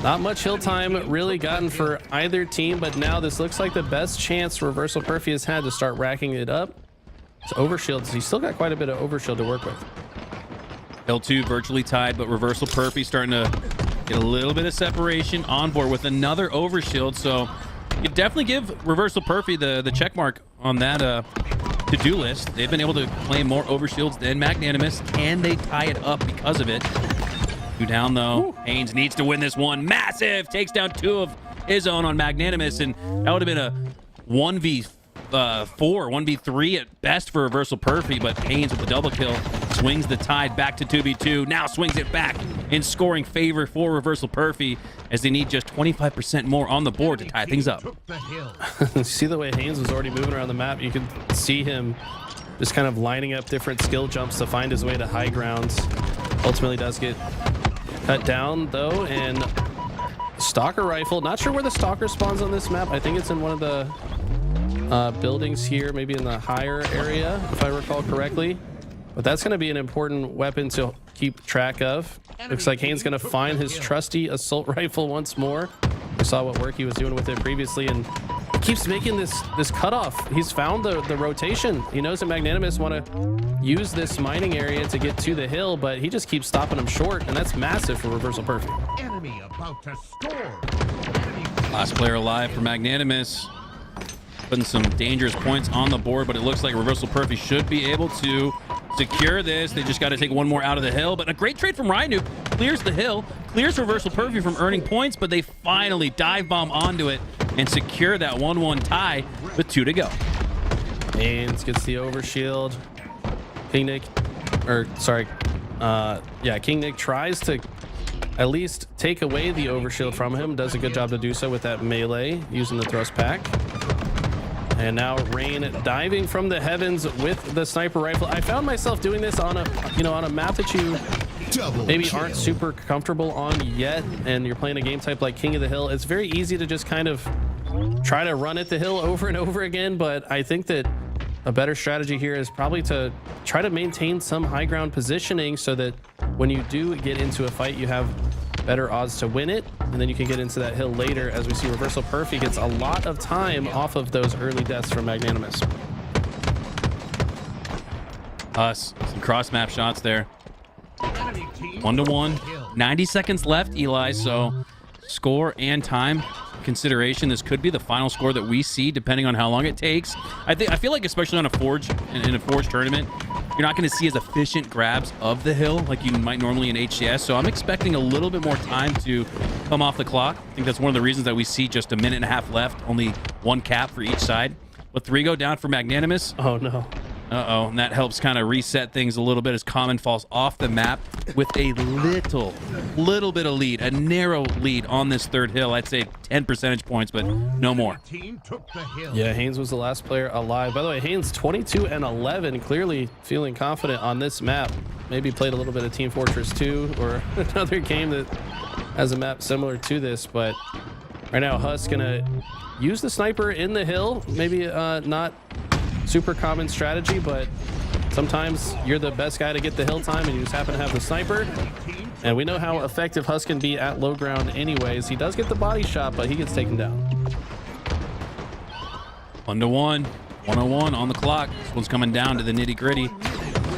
[SPEAKER 2] not much hill time really gotten for either team, but now this looks like the best chance Reversal Perfy has had to start racking it up. It's overshields. He's still got quite a bit of overshield to work with.
[SPEAKER 1] Hill 2 virtually tied, but Reversal Perfy starting to get a little bit of separation on board with another overshield. So you definitely give Reversal Perfy the check mark on that to-do list. They've been able to claim more overshields than Magnanimous, and they tie it up because of it. 2 down, though. Ooh. Haynes needs to win this one. Massive! Takes down 2 of his own on Magnanimous, and that would have been a 1v4, 1v3 at best for Reversal Perfy, but Haynes with the double kill swings the tide back to 2v2. Now swings it back in scoring favor for Reversal Perfy as they need just 25% more on the board to tie things up.
[SPEAKER 2] See the way Haynes was already moving around the map? You can see him just kind of lining up different skill jumps to find his way to high ground. Ultimately does get cut down, though, and Stalker rifle. Not sure where the Stalker spawns on this map. I think it's in one of the buildings here, maybe in the higher area, if I recall correctly. But that's going to be an important weapon to keep track of. Looks like Haynes going to find his trusty assault rifle once more. We saw what work he was doing with it previously, and he keeps making this cutoff. He's found the rotation. He knows that Magnanimous want to use this mining area to get to the hill, but he just keeps stopping him short, and that's massive for Reversal Perfect.
[SPEAKER 3] Enemy about to score.
[SPEAKER 1] Last player alive for Magnanimous. Putting some dangerous points on the board, but it looks like Reversal Perfect should be able to secure this. They just got to take one more out of the hill, but a great trade from Rhino. Clears the hill, clears Reversal Perfect from earning points, but they finally dive bomb onto it and secure that 1-1 tie with 2 to go.
[SPEAKER 2] Haynes gets the overshield. King Nick tries to at least take away the overshield from him. Does a good job to do so with that melee using the thrust pack. And now Rain diving from the heavens with the sniper rifle. I found myself doing this on a map that you maybe aren't super comfortable on yet, and you're playing a game type like King of the Hill. It's very easy to just kind of try to run at the hill over and over again, but I think that a better strategy here is probably to try to maintain some high ground positioning so that when you do get into a fight, you have better odds to win it, and then you can get into that hill later. As we see, Reversal Perfect gets a lot of time off of those early deaths from Magnanimous.
[SPEAKER 1] Some cross map shots there.
[SPEAKER 3] Enemy team
[SPEAKER 1] 1-1, 90 seconds left, Eli. So score and time consideration, this could be the final score that we see, depending on how long it takes. I feel like, especially on a Forge, in a Forge tournament, you're not going to see as efficient grabs of the hill like you might normally in HCS. So I'm expecting a little bit more time to come off the clock. I think that's one of the reasons that we see just a minute and a half left, only 1 cap for each side. But 3 go down for Magnanimous.
[SPEAKER 2] Oh no.
[SPEAKER 1] Uh-oh, and that helps kind of reset things a little bit as Common falls off the map with a little bit of lead, a narrow lead on this third hill. I'd say 10 percentage points, but no more.
[SPEAKER 3] team took the hill.
[SPEAKER 2] Yeah, Haynes was the last player alive. By the way, Haynes 22 and 11, clearly feeling confident on this map. Maybe played a little bit of Team Fortress 2 or another game that has a map similar to this, but right now Huss gonna use the sniper in the hill. Maybe not super common strategy, but sometimes you're the best guy to get the hill time and you just happen to have the sniper. And we know how effective Huss can be at low ground anyways. He does get the body shot, but he gets taken down.
[SPEAKER 1] 1-1, 101 on the clock. This one's coming down to the nitty gritty.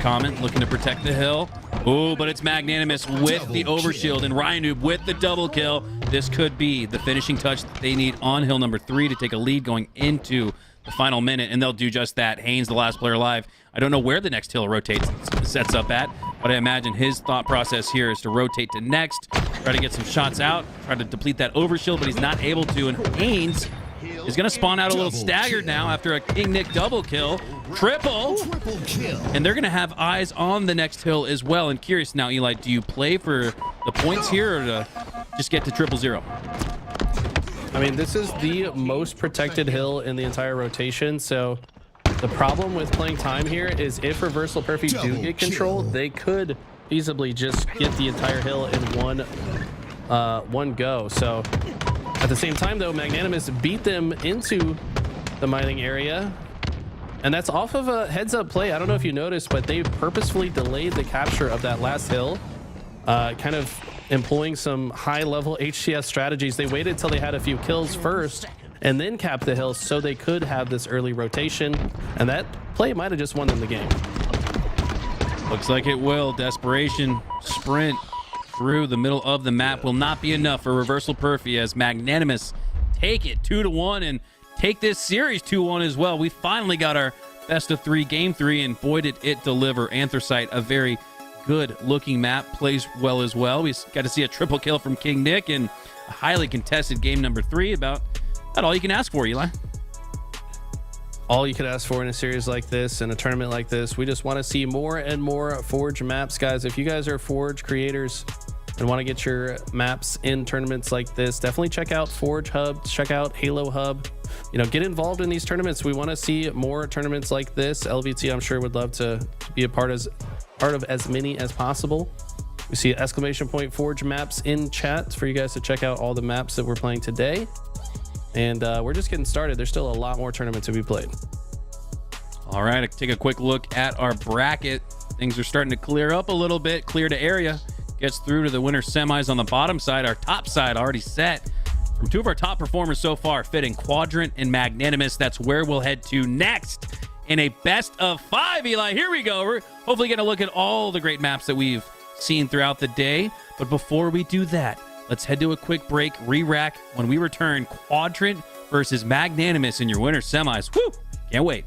[SPEAKER 1] Common looking to protect the hill. Oh, but it's Magnanimous with the overshield and Ryanoob with the double kill. This could be the finishing touch that they need on hill number 3 to take a lead going into the final minute, and they'll do just that. Haynes, the last player alive. I don't know where the next hill sets up at, but I imagine his thought process here is to rotate to next, try to get some shots out, try to deplete that overshield, but he's not able to, and Haynes is going to spawn out a little staggered now after a King Nick double kill. Triple
[SPEAKER 3] kill.
[SPEAKER 1] And they're going to have eyes on the next hill as well. And curious now, Eli, do you play for the points here or to just get to 0-0?
[SPEAKER 2] I mean, this is the most protected hill in the entire rotation, so the problem with playing time here is if Reversal Perfect do get control, they could feasibly just get the entire hill in one go. So at the same time, though, Magnanimous beat them into the mining area, and that's off of a heads-up play. I don't know if you noticed, but they purposefully delayed the capture of that last hill, kind of employing some high-level HCS strategies. They waited till they had a few kills first and then capped the hill so they could have this early rotation, and that play might have just won them the game.
[SPEAKER 1] Looks like it will. Desperation sprint through the middle of the map will not be enough for Reversal Perfy as Magnanimous take it 2-1 and take this series 2-1 as well. We finally got our best of 3 game 3, and boy did it deliver. Anthracite, a very good looking map, plays well as well. We got to see a triple kill from King Nick and a highly contested game number 3. About all you can ask for, Eli.
[SPEAKER 2] All you could ask for in a series like this, in a tournament like this. We just want to see more and more Forge maps, guys. If you guys are Forge creators and want to get your maps in tournaments like this, definitely check out Forge Hub, check out Halo Hub. You know, get involved in these tournaments. We want to see more tournaments like this. LVT, I'm sure, would love to be a part of as many as possible. We see exclamation point Forge maps in chat for you guys to check out all the maps that we're playing today. And we're just getting started. There's still a lot more tournaments to be played.
[SPEAKER 1] All right, take a quick look at our bracket. things are starting to clear up a little bit. Clear to area. Gets through to the winter semis on the bottom side. Our top side already set. From two of our top performers so far, fitting Quadrant and Magnanimous. That's where we'll head to next in a best of 5, Eli. Here we go. We're hopefully going to look at all the great maps that we've seen throughout the day. But before we do that, let's head to a quick break, re-rack. When we return, Quadrant versus Magnanimous in your winter semis. Woo! Can't wait.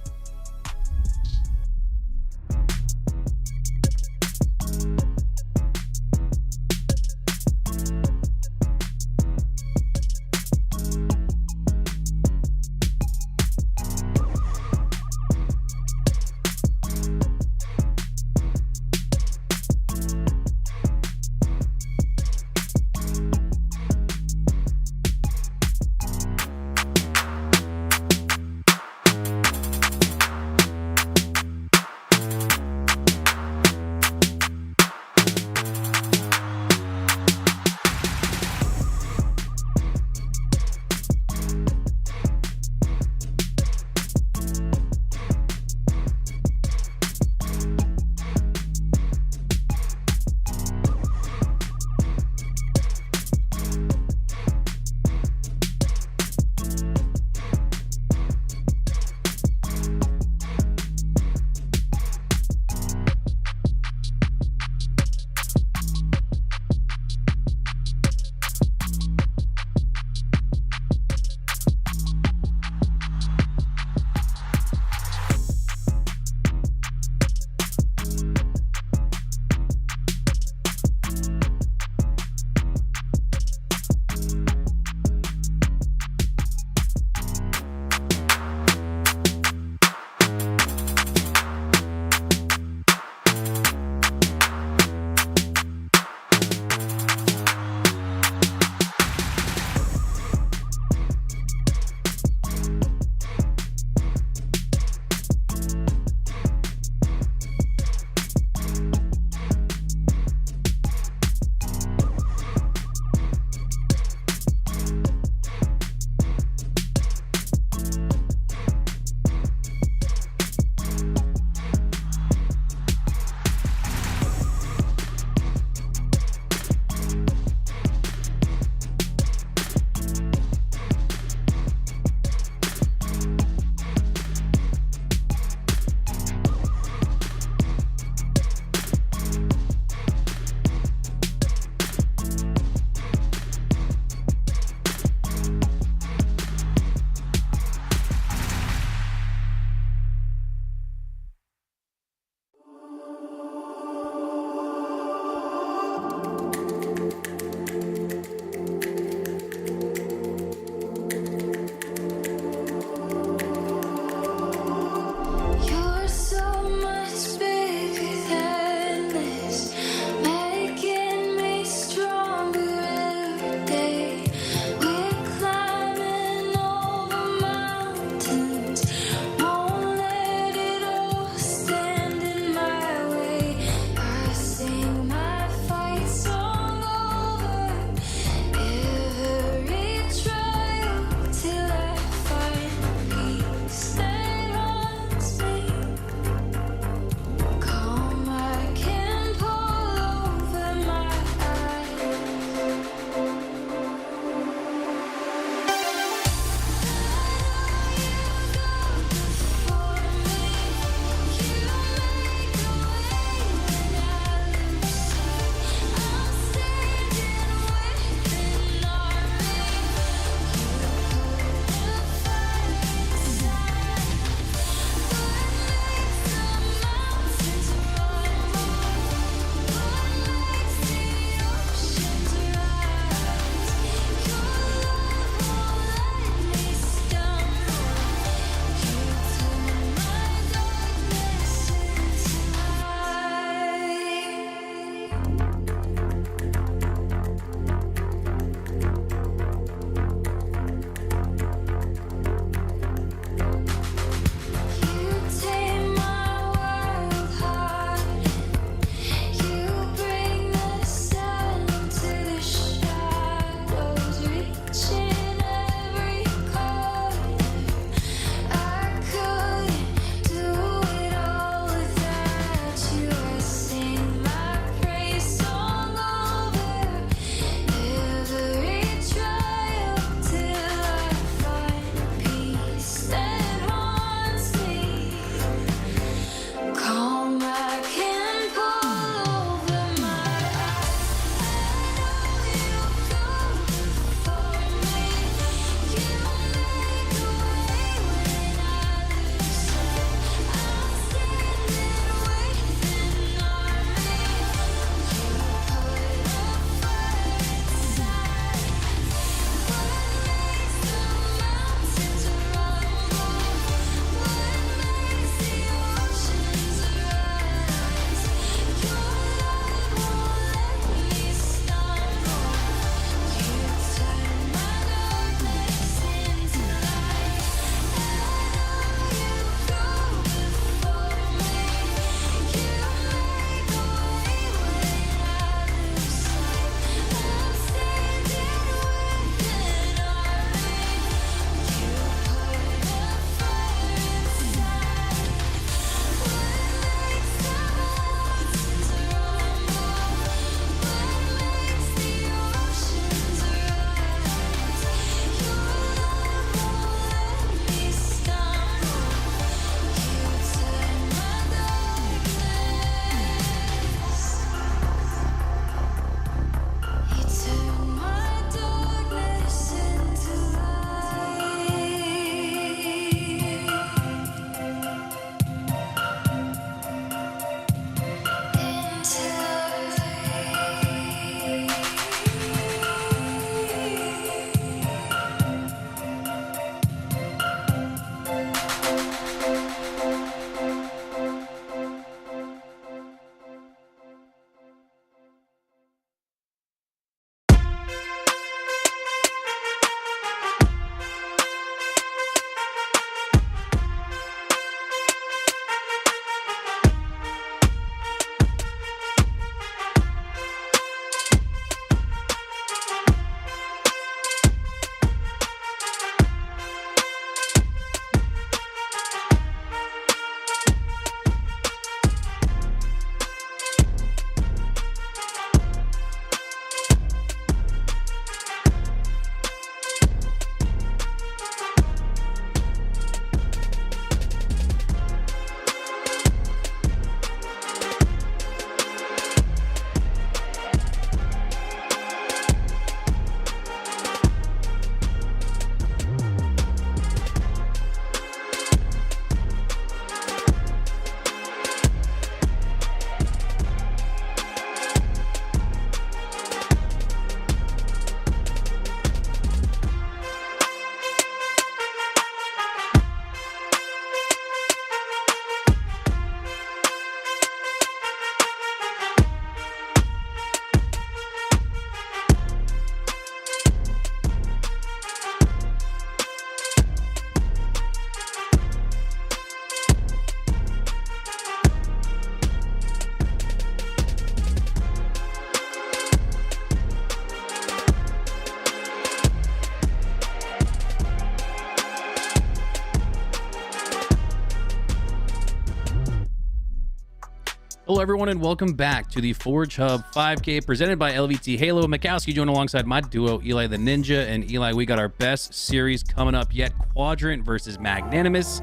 [SPEAKER 1] Hello, everyone, and welcome back to the Forge Hub 5K presented by LVT Halo. Mikowski joined alongside my duo, Eli the Ninja. And Eli, we got our best series coming up yet, Quadrant versus Magnanimous.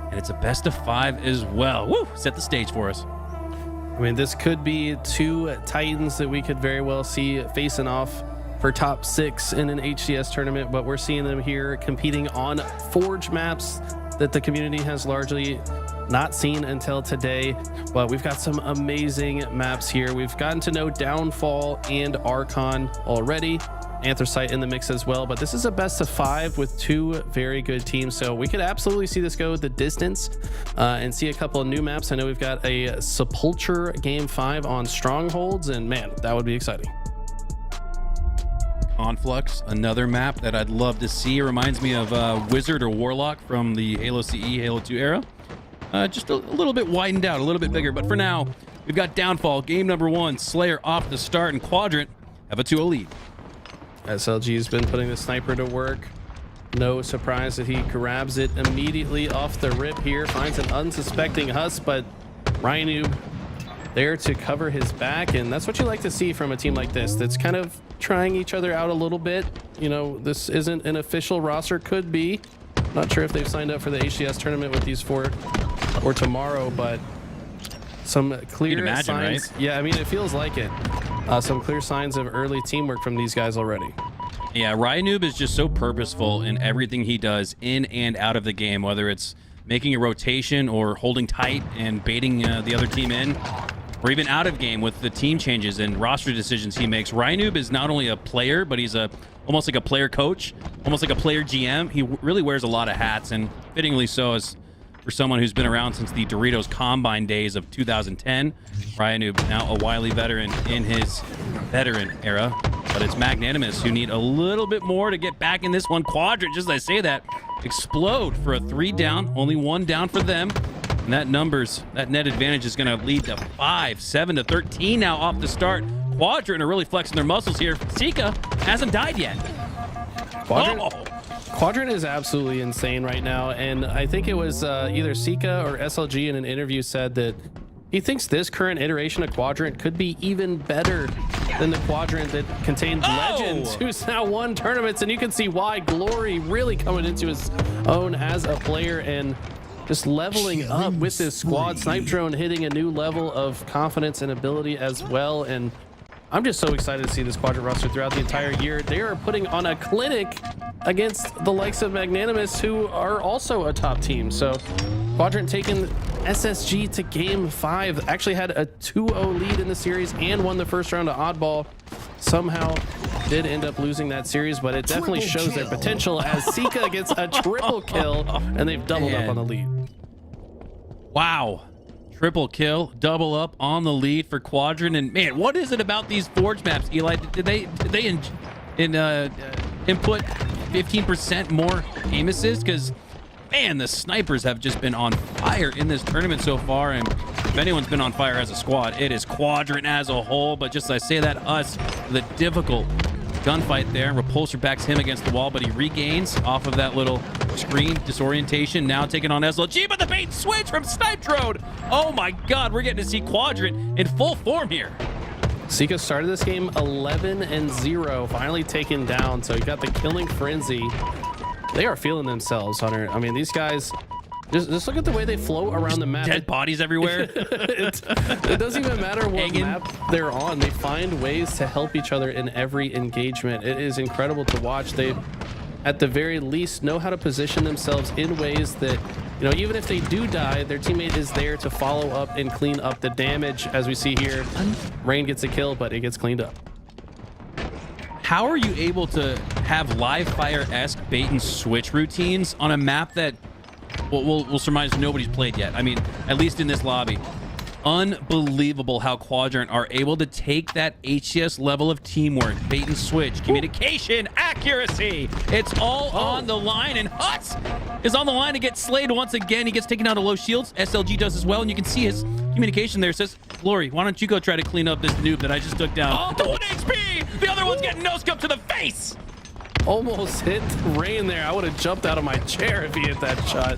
[SPEAKER 1] And it's a best of 5 as well. Woo! Set the stage for us.
[SPEAKER 2] I mean, this could be two Titans that we could very well see facing off for top 6 in an HCS tournament, but we're seeing them here competing on Forge maps that the community has largely not seen until today. But we've got some amazing maps here. We've gotten to know Downfall and Archon already, Anthracite in the mix as well, but this is a best of 5 with 2 very good teams, so we could absolutely see this go the distance and see a couple of new maps. I know we've got a Sepulture game 5 on Strongholds, and man, that would be exciting.
[SPEAKER 1] Conflux, another map that I'd love to see. It reminds me of Wizard or Warlock from the Halo CE, Halo 2 era. Just a little bit widened out, a little bit bigger. But for now, we've got Downfall, game number 1, Slayer off the start, and Quadrant have a 2-0 lead.
[SPEAKER 2] SLG's been putting the sniper to work. No surprise that he grabs it immediately off the rip here, finds an unsuspecting Husk, but Ryanoob there to cover his back, and that's what you like to see from a team like this that's kind of trying each other out a little bit. You know, this isn't an official roster, could be. Not sure if they've signed up for the HCS tournament with these 4 or tomorrow, but some clear signs. Right? Yeah, I mean, it feels like it. Some clear signs of early teamwork from these guys already.
[SPEAKER 1] Yeah, Ryanoob is just so purposeful in everything he does in and out of the game, whether it's making a rotation or holding tight and baiting the other team in, or even out of game with the team changes and roster decisions he makes. Ryanoob is not only a player, but he's almost like a player coach, almost like a player GM. He really wears a lot of hats, and fittingly so as for someone who's been around since the Doritos Combine days of 2010. Ryanoob, now a wily veteran in his veteran era, but it's Magnanimous who need a little bit more to get back in this one. Quadrant, just as I say that, explode for a 3 down, only 1 down for them. And that net advantage is going to lead to 5, 7 to 13 now off the start. Quadrant are really flexing their muscles here. Sika hasn't died yet.
[SPEAKER 2] Quadrant is absolutely insane right now, and I think it was either Sika or SLG in an interview said that he thinks this current iteration of Quadrant could be even better than the Quadrant that contained Legends, who's now won tournaments, and you can see why. Glory really coming into his own as a player and just leveling up with this squad. Snipe Drone hitting a new level of confidence and ability as well, and I'm just so excited to see this Quadrant roster throughout the entire year. They are putting on a clinic against the likes of Magnanimous, who are also a top team. So Quadrant taking SSG to game 5, actually had a 2-0 lead in the series and won the first round of Oddball. Somehow did end up losing that series, but it definitely shows their potential as Sika gets a triple kill, and they've doubled up on the lead.
[SPEAKER 1] Wow. Triple kill, double up on the lead for Quadrant. And man, what is it about these Forge maps, Eli? Did they input 15% more aim assist? Because man, the snipers have just been on fire in this tournament so far. And if anyone's been on fire as a squad, it is Quadrant as a whole. But just as I say that, us, the difficult gunfight there. Repulsor backs him against the wall, but he regains off of that little screen disorientation. Now taking on SLG, but the bait switch from Snipe Drone. Oh my God, we're getting to see Quadrant in full form here.
[SPEAKER 2] Sika started this game 11-0, finally taken down. So he got the killing frenzy. They are feeling themselves, Hunter. I mean, these guys, just look at the way they float around the map.
[SPEAKER 1] Dead bodies everywhere.
[SPEAKER 2] It doesn't even matter what map they're on. They find ways to help each other in every engagement. It is incredible to watch. They, at the very least, know how to position themselves in ways that, you know, even if they do die, their teammate is there to follow up and clean up the damage. As we see here, Rain gets a kill, but it gets cleaned up.
[SPEAKER 1] How are you able to have live fire-esque bait and switch routines on a map that we'll surmise nobody's played yet? I mean, at least in this lobby. Unbelievable how Quadrant are able to take that HCS level of teamwork, bait and switch, communication, accuracy. It's all on the line, and Huts is on the line to get slayed once again. He gets taken out of low shields. SLG does as well, and you can see his communication there. Says, Glory, why don't you go try to clean up this noob that I just took down? Oh, 1 HP! The other one's getting no-scope to the face!
[SPEAKER 2] Almost hit Rain there. I would have jumped out of my chair if he hit that shot.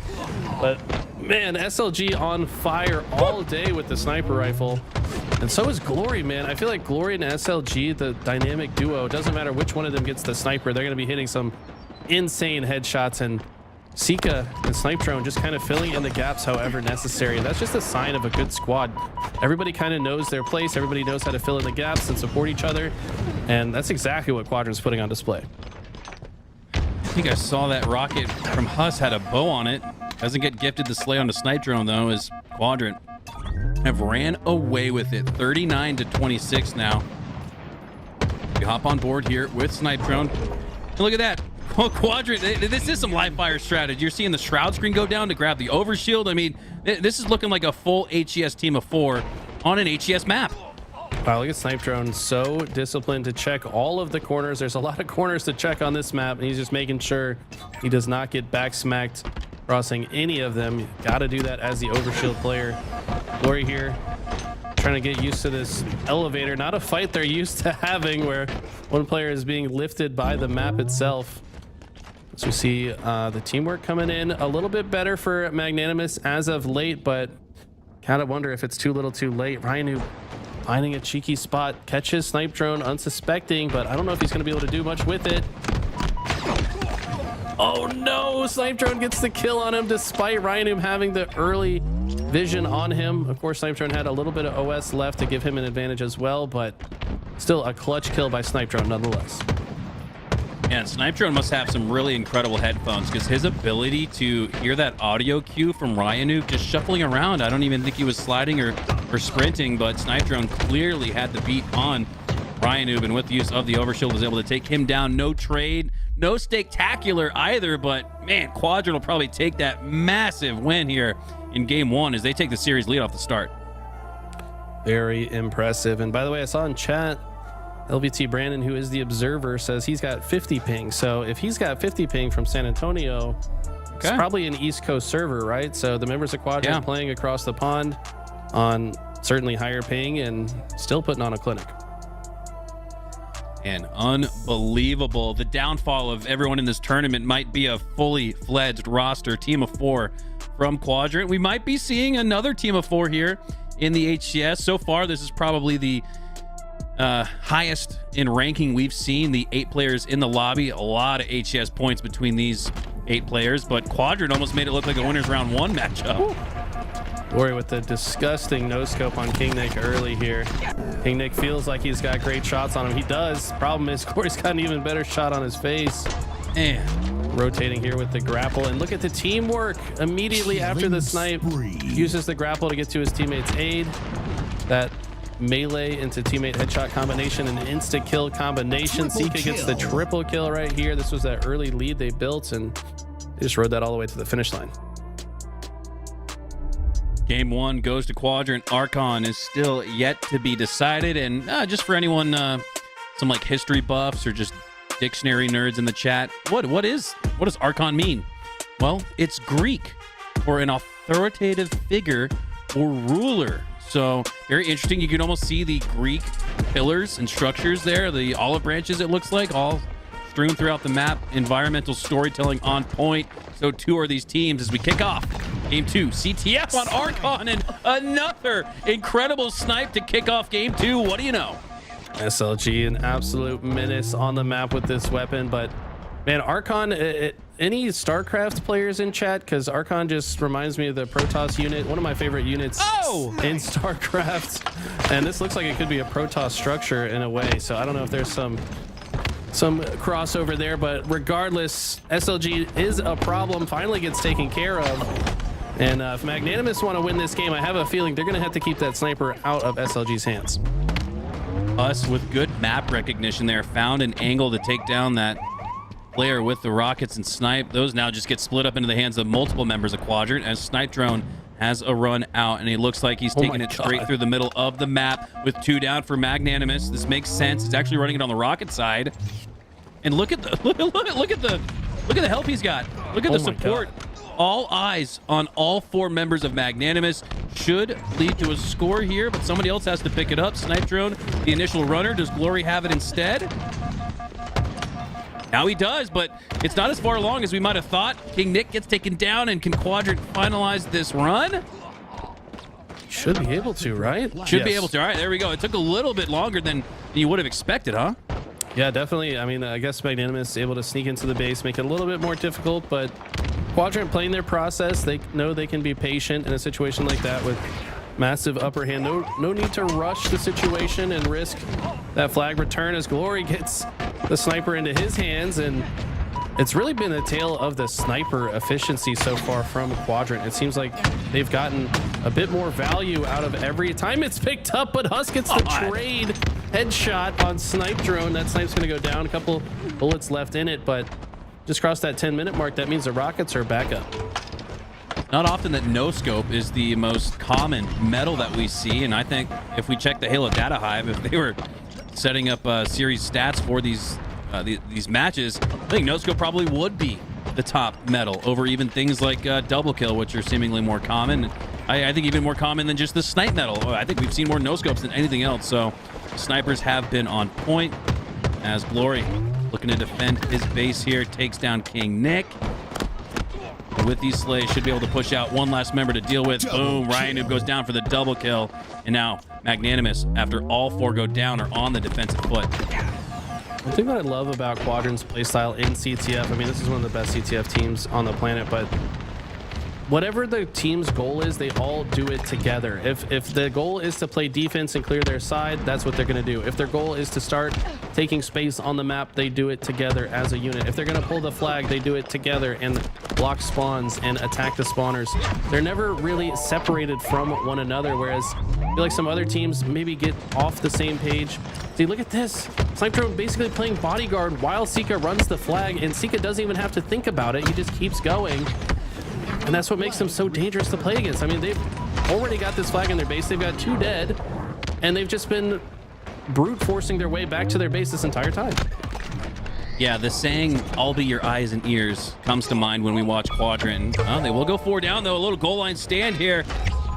[SPEAKER 2] But Man, SLG on fire all day with the sniper rifle. And so is Glory, man. I feel like Glory and SLG, the dynamic duo, doesn't matter which one of them gets the sniper, they're going to be hitting some insane headshots. And Sika and Snipe Drone just kind of filling in the gaps however necessary. And that's just a sign of a good squad. Everybody kind of knows their place. Everybody knows how to fill in the gaps and support each other. And that's exactly what Quadrant's putting on display.
[SPEAKER 1] I think I saw that rocket from Huss had a bow on it. Doesn't get gifted the slay on the Snipe Drone, though, as Quadrant have ran away with it. 39-26 now. You hop on board here with Snipe Drone. And look at that. Oh, Quadrant, this is some live fire strategy. You're seeing the shroud screen go down to grab the overshield. I mean, this is looking like a full HES team of 4 on an HES map.
[SPEAKER 2] Wow, look at Snipe Drone, so disciplined to check all of the corners. There's a lot of corners to check on this map, and he's just making sure he does not get back smacked crossing any of them. Got to do that as the overshield player. Glory here trying to get used to this elevator, not a fight they're used to having where one player is being lifted by the map itself. So we see the teamwork coming in a little bit better for Magnanimous as of late, but kind of wonder if it's too little too late. Ryan finding a cheeky spot, catches Snipe Drone unsuspecting, but I don't know if he's going to be able to do much with it. Oh no, Snipe Drone gets the kill on him despite Ryan having the early vision on him. Of course, Snipe Drone had a little bit of OS left to give him an advantage as well, but still a clutch kill by Snipe Drone nonetheless.
[SPEAKER 1] Yeah, and Snipe Drone must have some really incredible headphones because his ability to hear that audio cue from Ryanu just shuffling around. I don't even think he was sliding or sprinting, but Snipe Drone clearly had the beat on Ryanu, and with the use of the overshield was able to take him down. No trade, no spectacular either, but man, Quadrant will probably take that massive win here in game 1 as they take the series lead off the start.
[SPEAKER 2] Very impressive. And by the way, I saw in chat, LVT Brandon, who is the observer, says he's got 50 ping. So if he's got 50 ping from San Antonio, it's probably an East Coast server, right? So the members of Quadrant playing across the pond on certainly higher ping and still putting on a clinic.
[SPEAKER 1] And unbelievable. The downfall of everyone in this tournament might be a fully fledged roster, team of 4 from Quadrant. We might be seeing another team of 4 here in the HCS. So far, this is probably the highest in ranking we've seen. The 8 players in the lobby, a lot of HCS points between these 8 players, but Quadrant almost made it look like a winners round 1 matchup.
[SPEAKER 2] Ooh. Glory with the disgusting no-scope on King Nick early here. King Nick feels like he's got great shots on him. He does. Problem is, Glory's got an even better shot on his face.
[SPEAKER 1] And
[SPEAKER 2] rotating here with the grapple. And look at the teamwork. Immediately after the snipe, uses the grapple to get to his teammate's aid. That melee into teammate headshot combination, an insta-kill combination. Sika gets the triple kill right here. This was that early lead they built, and they just rode that all the way to the finish line.
[SPEAKER 1] Game 1 goes to Quadrant. Archon is still yet to be decided. And just for anyone, some like history buffs or just dictionary nerds in the chat, what does Archon mean? Well, it's Greek for an authoritative figure or ruler. So very interesting. You can almost see the Greek pillars and structures there, the olive branches, it looks like, all strewn throughout the map. Environmental storytelling on point. So too are these teams as we kick off game 2. CTF on Archon, and another incredible snipe to kick off game 2. What do you know?
[SPEAKER 2] SLG, an absolute menace on the map with this weapon. But man, Archon, any StarCraft players in chat? Because Archon just reminds me of the Protoss unit, one of my favorite units in StarCraft. And this looks like it could be a Protoss structure in a way. So I don't know if there's some crossover there, but regardless, SLG is a problem, finally gets taken care of. And if Magnanimous want to win this game, I have a feeling they're going to have to keep that sniper out of SLG's hands.
[SPEAKER 1] Us with good map recognition there, found an angle to take down that player with the rockets and snipe. Those now just get split up into the hands of multiple members of Quadrant as Snipe Drone has a run out, and he looks like he's taking it straight through the middle of the map with 2 down for Magnanimous. This makes sense. He's actually running it on the rocket side. And look at the look at the help he's got. Look at the support. All eyes on all 4 members of Magnanimous. Should lead to a score here, but somebody else has to pick it up. Snipe Drone, the initial runner. Does Glory have it instead? Now he does, but it's not as far along as we might have thought. King Nick gets taken down, and can Quadrant finalize this run?
[SPEAKER 2] Should be able to, right?
[SPEAKER 1] Should be able to. All right, there we go. It took a little bit longer than you would have expected, huh?
[SPEAKER 2] Yeah, definitely. I mean, I guess Magnanimous able to sneak into the base, make it a little bit more difficult, but Quadrant playing their process. They know they can be patient in a situation like that with massive upper hand. No need to rush the situation and risk that flag return as Glory gets the sniper into his hands, and it's really been a tale of the sniper efficiency so far from Quadrant. It seems like they've gotten a bit more value out of every time it's picked up, but Huss gets the trade headshot on Snipe Drone. That snipe's gonna go down, a couple bullets left in it, but just crossed that 10-minute mark. That means the rockets are back up.
[SPEAKER 1] Not often that no scope is the most common metal that we see, and I think if we check the Halo Data Hive, if they were setting up series stats for these matches, I think no scope probably would be the top metal over even things like double kill, which are seemingly more common. I think even more common than just the snipe metal. I think we've seen more no scopes than anything else. So snipers have been on point as Glory looking to defend his base here, takes down King Nick. With these slays, should be able to push out one last member to deal with. Boom, Ryan Noob goes down for the double kill. And now Magnanimous, after all four go down, are on the defensive foot.
[SPEAKER 2] One thing that I love about Quadrant's playstyle in CTF, I mean, this is one of the best CTF teams on the planet, but whatever the team's goal is, they all do it together. If the goal is to play defense and clear their side, that's what they're going to do. If their goal is to start taking space on the map, they do it together as a unit. If they're going to pull the flag, they do it together and block spawns and attack the spawners. They're never really separated from one another, whereas I feel like some other teams maybe get off the same page. See, look at this. Snipe Drone basically playing bodyguard while Sika runs the flag, and Sika doesn't even have to think about it. He just keeps going. And that's what makes them so dangerous to play against. I mean, they've already got this flag in their base. They've got 2 dead, and they've just been brute forcing their way back to their base this entire time.
[SPEAKER 1] Yeah, the saying, "I'll be your eyes and ears," comes to mind when we watch Quadrant. They will go 4 down, though. A little goal line stand here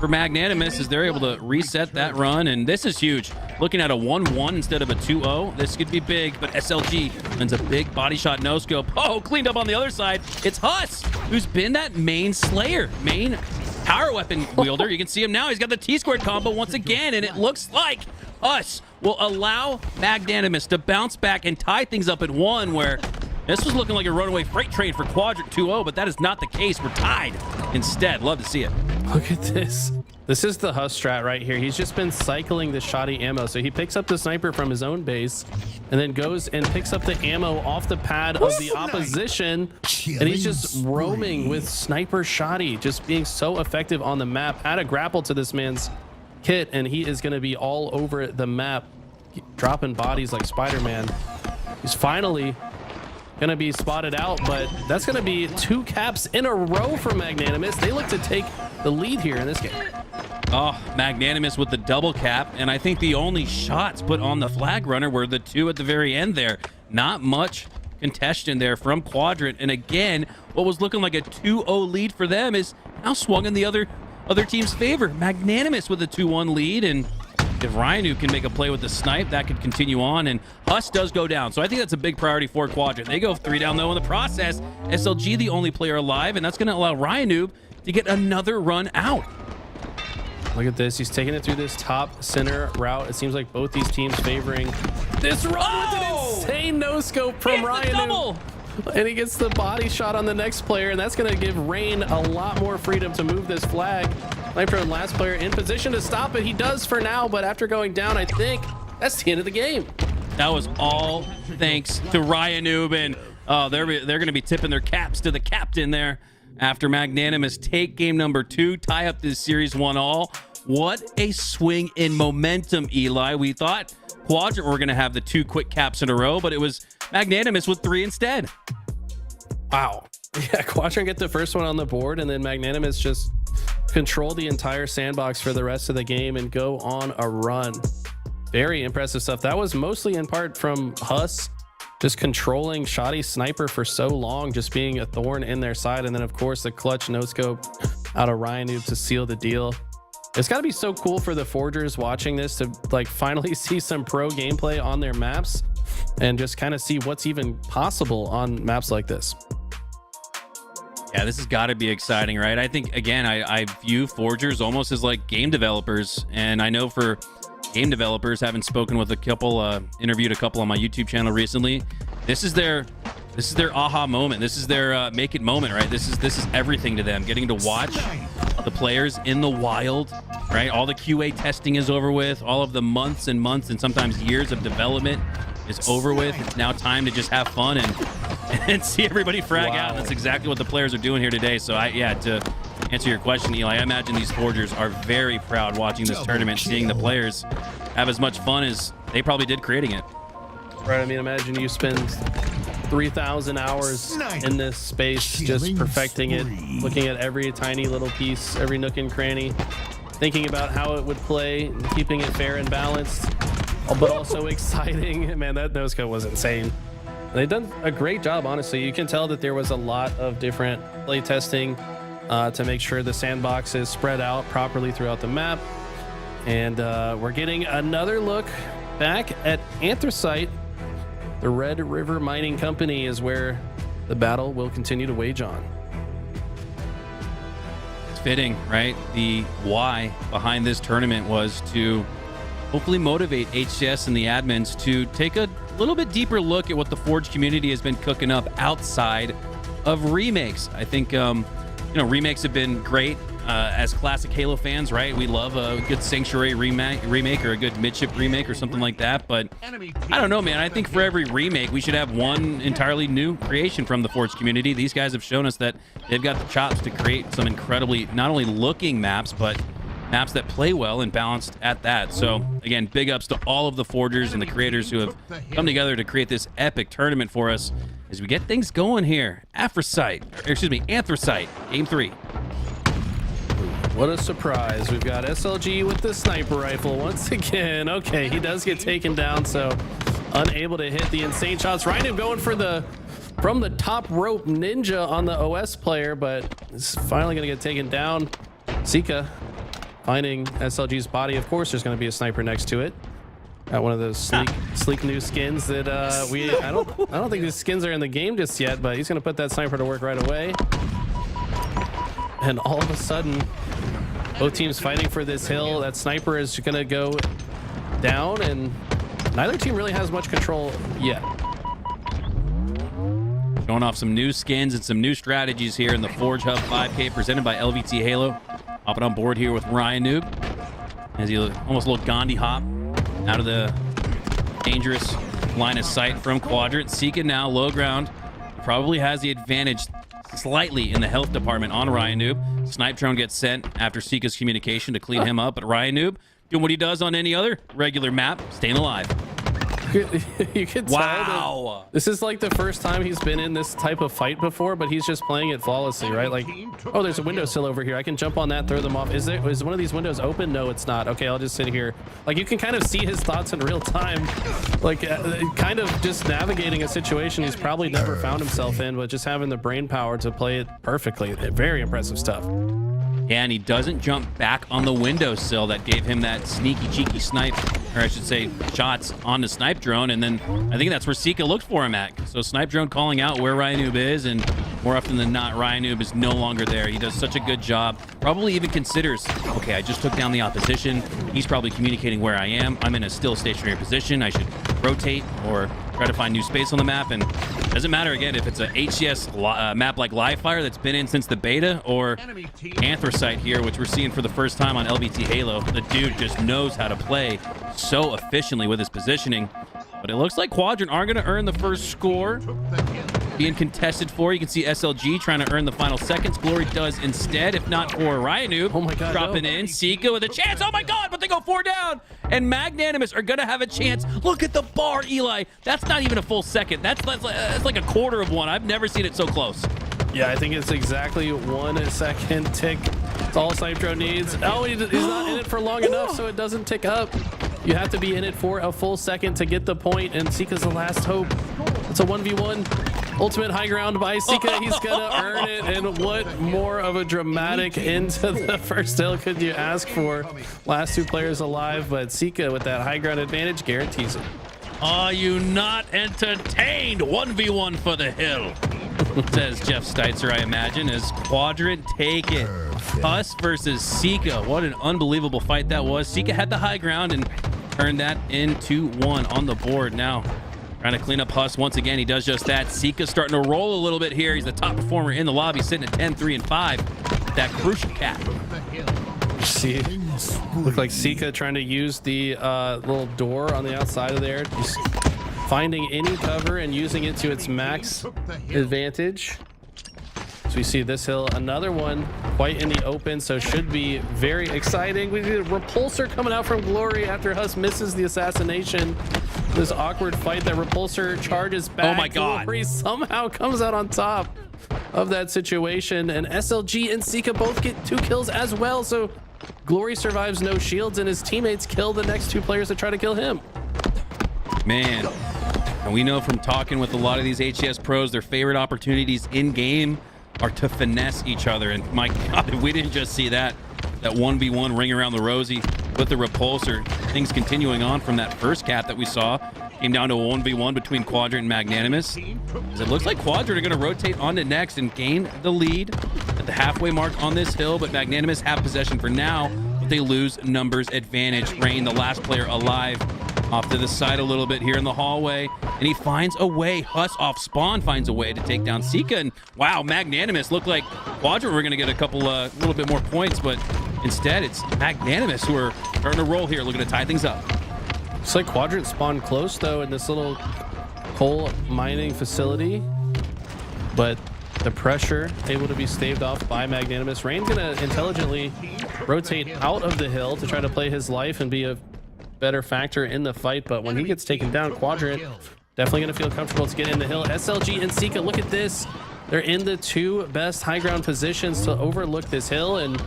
[SPEAKER 1] for Magnanimous as they're able to reset that run, and this is huge. Looking at a 1-1 instead of a 2-0. This could be big, but SLG wins a big body shot no scope. Oh, cleaned up on the other side. It's Huss, who's been that main slayer, main power weapon wielder. You can see him now. He's got the T-squared combo once again, and it looks like Huss will allow Magnanimous to bounce back and tie things up at 1, where this was looking like a runaway freight train for Quadrant 2-0, but that is not the case. We're tied instead. Love to see it.
[SPEAKER 2] Look at this. This is the Huss strat right here. He's just been cycling the shoddy ammo. So he picks up the sniper from his own base and then goes and picks up the ammo off the pad of the opposition. And he's just roaming with sniper shoddy, just being so effective on the map. Add a grapple to this man's kit, and he is going to be all over the map, dropping bodies like Spider-Man. He's finally going to be spotted out, but that's going to be 2 caps in a row for Magnanimous. They look to take the lead here in this game.
[SPEAKER 1] Oh, Magnanimous with the double cap, and I think the only shots put on the flag runner were the 2 at the very end there. Not much contention there from Quadrant, and again, what was looking like a 2-0 lead for them is now swung in the other team's favor. Magnanimous with a 2-1 lead, and if Ryan can make a play with the snipe, that could continue on, and Huss does go down. So I think that's a big priority for Quadrant. They go 3 down, though, in the process. SLG, the only player alive, and that's going to allow Ryan to get another run out.
[SPEAKER 2] Look at this. He's taking it through this top center route. It seems like both these teams favoring this run with an insane no-scope from Ryan. And he gets the body shot on the next player, and that's going to give Rain a lot more freedom to move this flag. Snipe Drone, last player in position to stop it. He does for now, but after going down, I think that's the end of the game.
[SPEAKER 1] That was all thanks to Ryan Noob, and they're going to be tipping their caps to the captain there after Magnanimous take game number 2, tie up this series 1-all. What a swing in momentum, Eli. We thought Quadrant were going to have the 2 quick caps in a row, but it was Magnanimous with 3 instead.
[SPEAKER 2] Wow. Yeah, Quadrant get the first one on the board, and then Magnanimous just control the entire sandbox for the rest of the game and go on a run. Very impressive stuff. That was mostly in part from Huss just controlling shoddy sniper for so long, just being a thorn in their side, and then of course the clutch no scope out of Ryan Noob to seal the deal. It's got to be so cool for the Forgers watching this to like finally see some pro gameplay on their maps. and just kind of see what's even possible on maps like this.
[SPEAKER 1] Yeah, this has got to be exciting, right? I think, again, I view forgers almost as like game developers. And I know for game developers, having spoken with a couple, interviewed a couple on my YouTube channel recently, this is their aha moment. This is their make it moment, right? This is everything to them. Getting to watch the players in the wild, right? All the QA testing is over with. All of the months and months and sometimes years of development is over with. It's now time to just have fun and see everybody frag out. That's exactly what the players are doing here today. So to answer your question, Eli, I imagine these forgers are very proud watching this tournament, seeing the players have as much fun as they probably did creating it.
[SPEAKER 2] Right. I mean, imagine you spend 3,000 hours in this space just perfecting it, looking at every tiny little piece, every nook and cranny, thinking about how it would play, keeping it fair and balanced, but also exciting. Man, that nose cone was insane. They've done a great job, honestly. You can tell that there was a lot of different play testing to make sure the sandbox is spread out properly throughout the map. And we're getting another look back at Anthracite. The Red River Mining Company is where the battle will continue to wage on.
[SPEAKER 1] It's fitting, right? The why behind this tournament was to hopefully motivate HCS and the admins to take a little bit deeper look at what the Forge community has been cooking up outside of remakes. I think, remakes have been great as classic Halo fans, right? We love a good Sanctuary remake or a good Midship remake or something like that. But I don't know, man. I think for every remake, we should have one entirely new creation from the Forge community. These guys have shown us that they've got the chops to create some incredibly, not only looking maps, but maps that play well and balanced at that. So again, big ups to all of the forgers and the creators who have come together to create this epic tournament for us as we get things going here. Anthracite, game 3.
[SPEAKER 2] What a surprise. We've got SLG with the sniper rifle once again. Okay, he does get taken down, so unable to hit the insane shots. Ryan going for from the top rope ninja on the OS player, but it's finally going to get taken down. Sika finding SLG's body. Of course, there's going to be a sniper next to it. Got one of those sleek new skins that I don't think these skins are in the game just yet, but he's going to put that sniper to work right away. And all of a sudden, both teams fighting for this hill. That sniper is going to go down, and neither team really has much control yet.
[SPEAKER 1] Showing off some new skins and some new strategies here in the Forge Hub 5K presented by LVT Halo. Hopping on board here with Ryan Noob as he almost a little Gandhi hop out of the dangerous line of sight from Quadrant. Sika now low ground. Probably has the advantage slightly in the health department on Ryan Noob. Snipe drone gets sent after Sika's communication to clean him up, but Ryan Noob doing what he does on any other regular map, staying alive.
[SPEAKER 2] You can tell that this is like the first time he's been in this type of fight before, but he's just playing it flawlessly, right? Like, oh, there's a windowsill over here. I can jump on that, throw them off. Is one of these windows open? No, it's not. Okay, I'll just sit here. Like, you can kind of see his thoughts in real time, like kind of just navigating a situation he's probably never found himself in, but just having the brain power to play it perfectly. Very impressive stuff.
[SPEAKER 1] Yeah, and he doesn't jump back on the windowsill that gave him that sneaky, cheeky snipe, or I should say shots on the snipe drone, and then I think that's where Sika looked for him at. So snipe drone calling out where Ryan Noob is, and more often than not, Ryan Noob is no longer there. He does such a good job. Probably even considers, okay, I just took down the opposition. He's probably communicating where I am. I'm in a still stationary position. I should rotate or try to find new space on the map, and it doesn't matter, again, if it's a HCS map like Livefire that's been in since the beta, or Anthracite here, which we're seeing for the first time on LVT Halo. The dude just knows how to play so efficiently with his positioning. But it looks like Quadrant are going to earn the first score. Being contested for, you can see SLG trying to earn the final seconds. Glory does instead, if not for Ryan Noob.
[SPEAKER 2] Oh my God,
[SPEAKER 1] dropping in. Sika with a chance. Oh my God, but they go 4 down. And Magnanimous are going to have a chance. Look at the bar, Eli. That's not even a full second. That's like a quarter of one. I've never seen it so close.
[SPEAKER 2] Yeah, I think it's exactly 1 second tick. It's all Snipe Drone needs. Oh, he's not in it for long enough, so it doesn't tick up. You have to be in it for a full second to get the point, and Sika's the last hope. It's a 1v1. Ultimate high ground by Sika. He's gonna earn it, and what more of a dramatic end to the first hill could you ask for? Last 2 players alive, but Sika with that high ground advantage guarantees it.
[SPEAKER 1] Are you not entertained? 1v1 for the hill, says Jeff Steitzer, I imagine, as Quadrant take it. Us versus Sika. What an unbelievable fight that was. Sika had the high ground and turned that into 1 on the board. Now trying to clean up Huss once again. He does just that. Sika's starting to roll a little bit here. He's the top performer in the lobby, sitting at 10, 3, and 5. That crucial cap.
[SPEAKER 2] See, look like Sika trying to use the little door on the outside of there, just finding any cover and using it to its max advantage. So we see this hill, another one quite in the open, so should be very exciting. We need a repulsor coming out from Glory after Huss misses the assassination. This awkward fight that repulsor charges back.
[SPEAKER 1] Oh my god.
[SPEAKER 2] Glory somehow comes out on top of that situation, and SLG and Sika both get 2 kills as well, so Glory survives no shields and his teammates kill the next 2 players that try to kill him.
[SPEAKER 1] Man, and we know from talking with a lot of these HCS pros, their favorite opportunities in game are to finesse each other. And my god, if we didn't just see that 1v1 ring around the rosy with the repulsor, things continuing on from that first cap that we saw, came down to a 1v1 between Quadrant and Magnanimous. As it looks like Quadrant are going to rotate on to next and gain the lead at the halfway mark on this hill, but Magnanimous have possession for now, but they lose numbers advantage. Rain, the last player alive, off to the side a little bit here in the hallway, and he finds a way. Huss off spawn finds a way to take down Sika, and wow, Magnanimous looked like Quadrant were going to get a couple little bit more points, but instead it's Magnanimous who are starting to roll here, looking to tie things up.
[SPEAKER 2] Looks like Quadrant spawned close though in this little coal mining facility, but the pressure able to be staved off by Magnanimous. Rain's gonna intelligently rotate out of the hill to try to play his life and be a better factor in the fight, but when he gets taken down, Quadrant definitely gonna feel comfortable to get in the hill. SLG and Sika, look at this. They're in the 2 best high ground positions to overlook this hill, and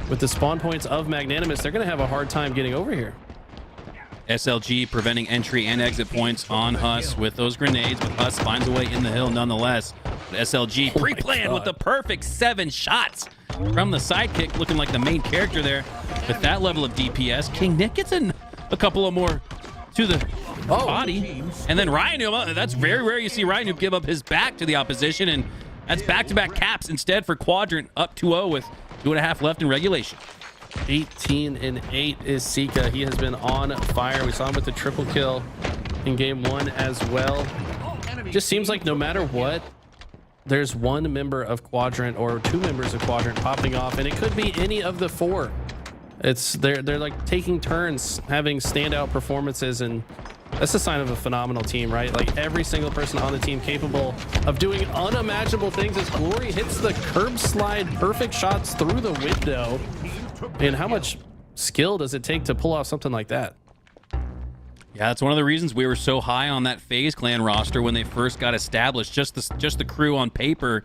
[SPEAKER 2] with the spawn points of Magnanimous, they're gonna have a hard time getting over here.
[SPEAKER 1] SLG preventing entry and exit points on Huss with those grenades, but Huss finds a way in the hill nonetheless. But SLG pre-planned with the perfect 7 shots from the sidekick, looking like the main character there with that level of DPS. King Nick gets in a couple of more to the body, and then Ryan, that's very rare you see Ryan give up his back to the opposition, and that's back-to-back caps instead for Quadrant, up 2-0 with 2.5 left in regulation.
[SPEAKER 2] 18-8 is Sika. He has been on fire. We saw him with the triple kill in game 1 as well. Just seems like no matter what, there's 1 member of Quadrant or 2 members of Quadrant popping off, and it could be any of the 4. They're like taking turns having standout performances, and that's a sign of a phenomenal team, right? Like every single person on the team capable of doing unimaginable things as Glory hits the curb slide perfect shots through the window. And how much skill does it take to pull off something like that?
[SPEAKER 1] Yeah, that's one of the reasons we were so high on that FaZe Clan roster when they first got established. Just the crew on paper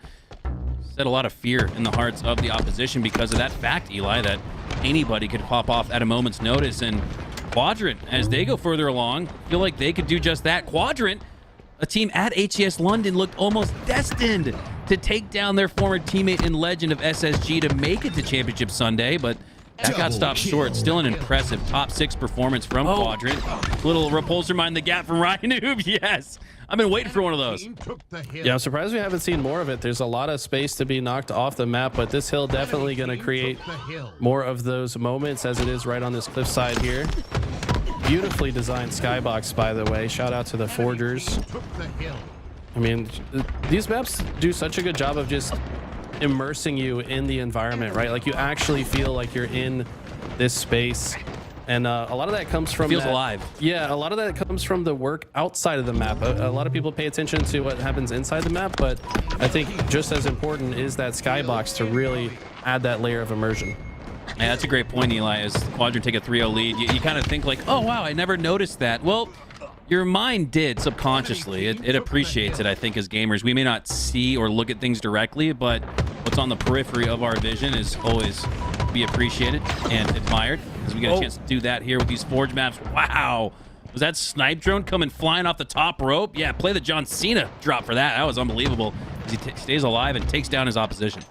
[SPEAKER 1] set a lot of fear in the hearts of the opposition because of that fact, Eli, that anybody could pop off at a moment's notice. And Quadrant, as they go further along, feel like they could do just that. Quadrant, a team at HCS London, looked almost destined to take down their former teammate and legend of SSG to make it to Championship Sunday, but that got stopped short. Still an impressive top 6 performance from Quadrant. Little repulsor mind the gap from Ryan Noob. Yes, I've been waiting for one of those.
[SPEAKER 2] Yeah, I'm surprised we haven't seen more of it. There's a lot of space to be knocked off the map, but this hill definitely going to create more of those moments, as it is right on this cliffside here. Beautifully designed skybox, by the way. Shout out to the forgers. I mean, these maps do such a good job of just immersing you in the environment, right? Like you actually feel like you're in this space, and a lot of that comes from
[SPEAKER 1] feels alive.
[SPEAKER 2] Yeah, a lot of that comes from the work outside of the map. A lot of people pay attention to what happens inside the map, but I think just as important is that skybox to really add that layer of immersion.
[SPEAKER 1] Yeah, that's a great point, Eli. As Quadrant take a 3-0 lead, you kind of think like, oh wow, I never noticed that. Well, your mind did subconsciously. It appreciates it, I think, as gamers. We may not see or look at things directly, but what's on the periphery of our vision is always be appreciated and admired, as we get a chance to do that here with these Forge maps. Wow. Was that snipe drone coming flying off the top rope? Yeah, play the John Cena drop for that. That was unbelievable. He stays alive and takes down his opposition.